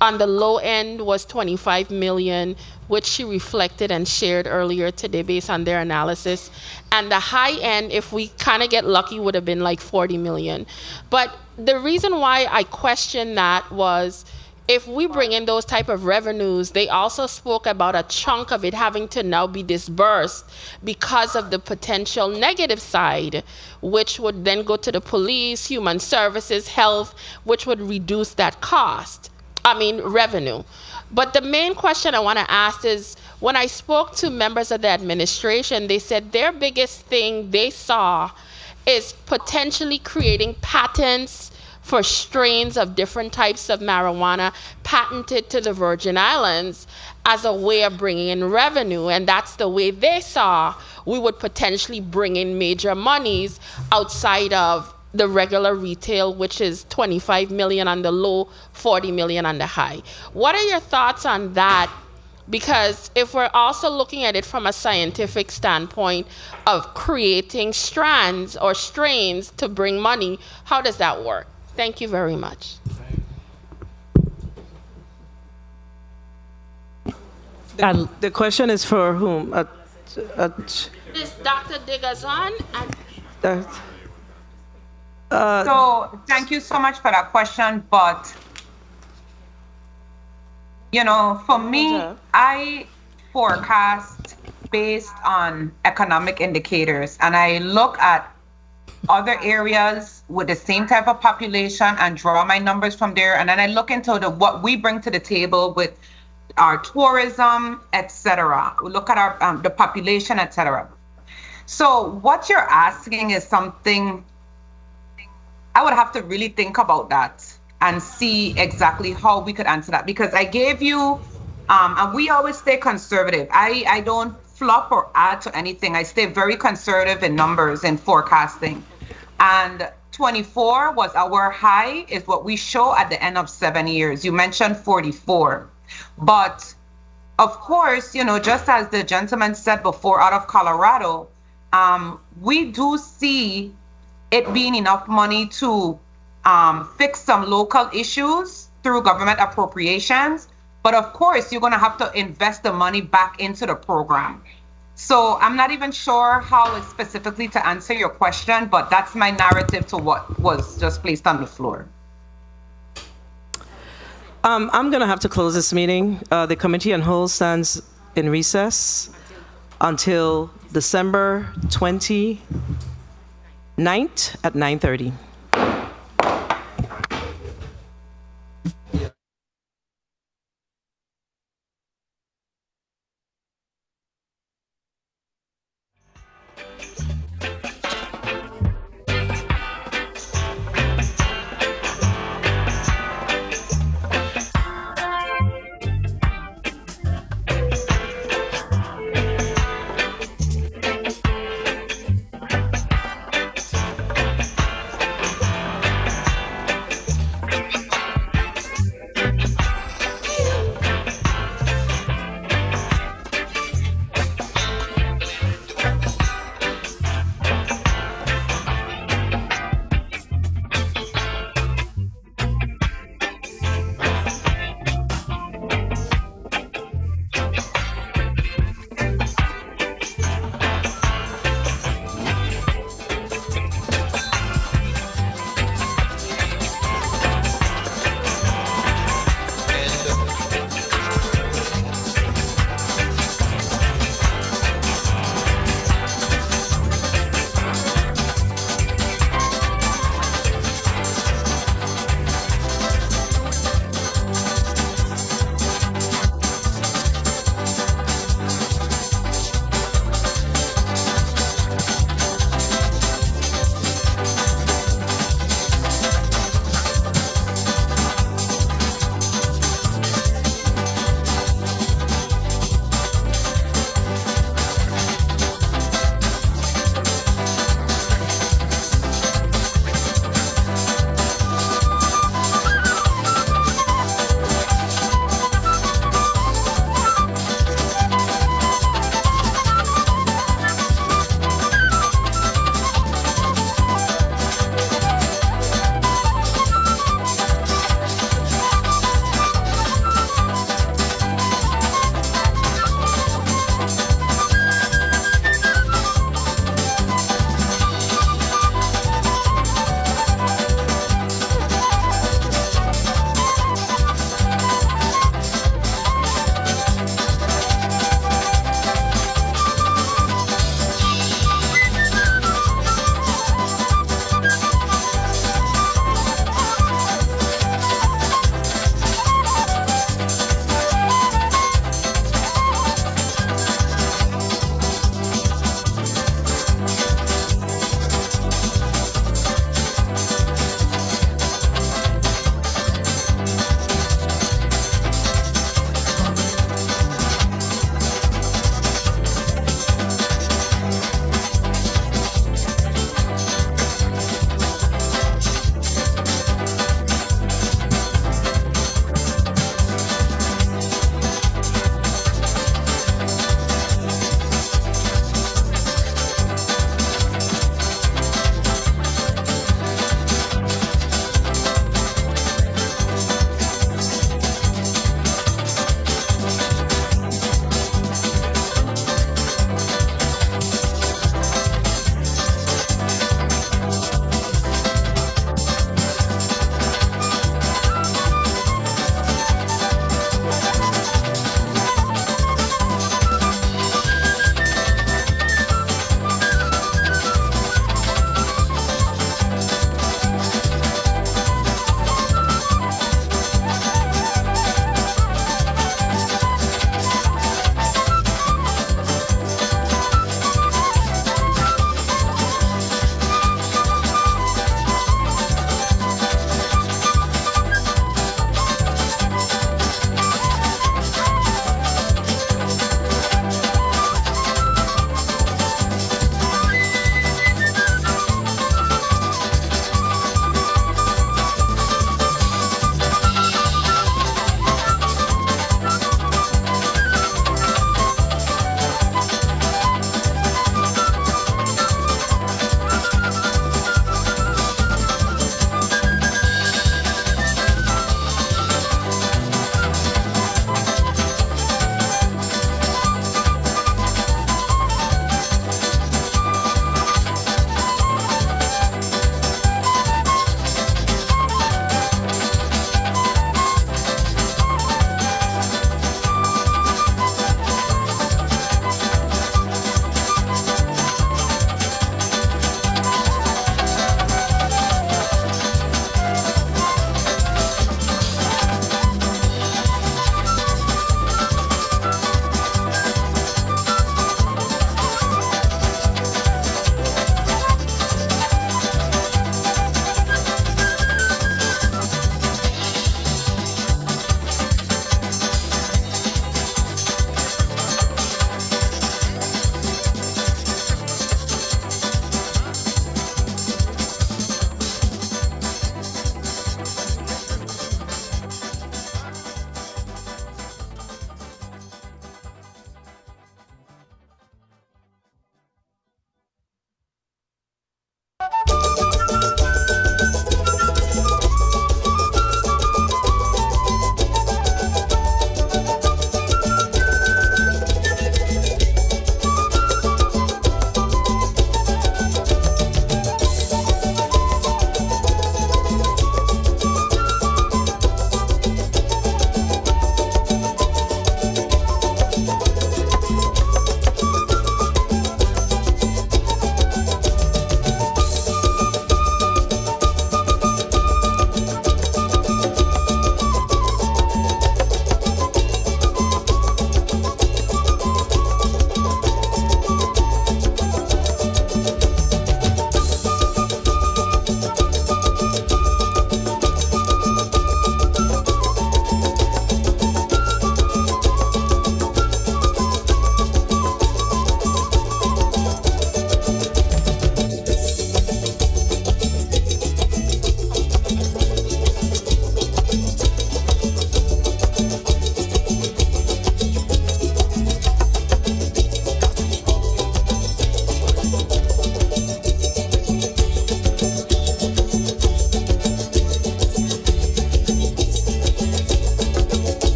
on the low end was 25 million, which she reflected and shared earlier today based on their analysis. And the high end, if we kind of get lucky, would have been like 40 million. But the reason why I question that was, if we bring in those type of revenues, they also spoke about a chunk of it having to now be disbursed because of the potential negative side, which would then go to the police, human services, health, which would reduce that revenue. But the main question I want to ask is, when I spoke to members of the administration, they said their biggest thing they saw is potentially creating patents for strains of different types of marijuana patented to the Virgin Islands as a way of bringing in revenue. And that's the way they saw we would potentially bring in major monies outside of the regular retail, which is 25 million on the low, 40 million on the high. What are your thoughts on that? Because if we're also looking at it from a scientific standpoint of creating strands or strains to bring money, how does that work? Thank you very much. The question is for whom? It's Dr. Digazan and So thank you so much for that question, but you know, for me, I forecast based on economic indicators, and I look at other areas with the same type of population and draw my numbers from there, and then I look into what we bring to the table with our tourism, etc. We look at our the population, etc. So what you're asking is something I would have to really think about that and see exactly how we could answer that, because I gave you, and we always stay conservative. I don't flop or add to anything. I stay very conservative in numbers and forecasting. And 24 was our high, is what we show at the end of 7 years. You mentioned 44. But of course, you know, just as the gentleman said before out of Colorado, we do see it being enough money to fix some local issues through government appropriations. But of course, you're going to have to invest the money back into the program. So I'm not even sure how specifically to answer your question, but that's my narrative to what was just placed on the floor. I'm going to have to close this meeting. The committee on hold stands in recess until December 29th at 9:30.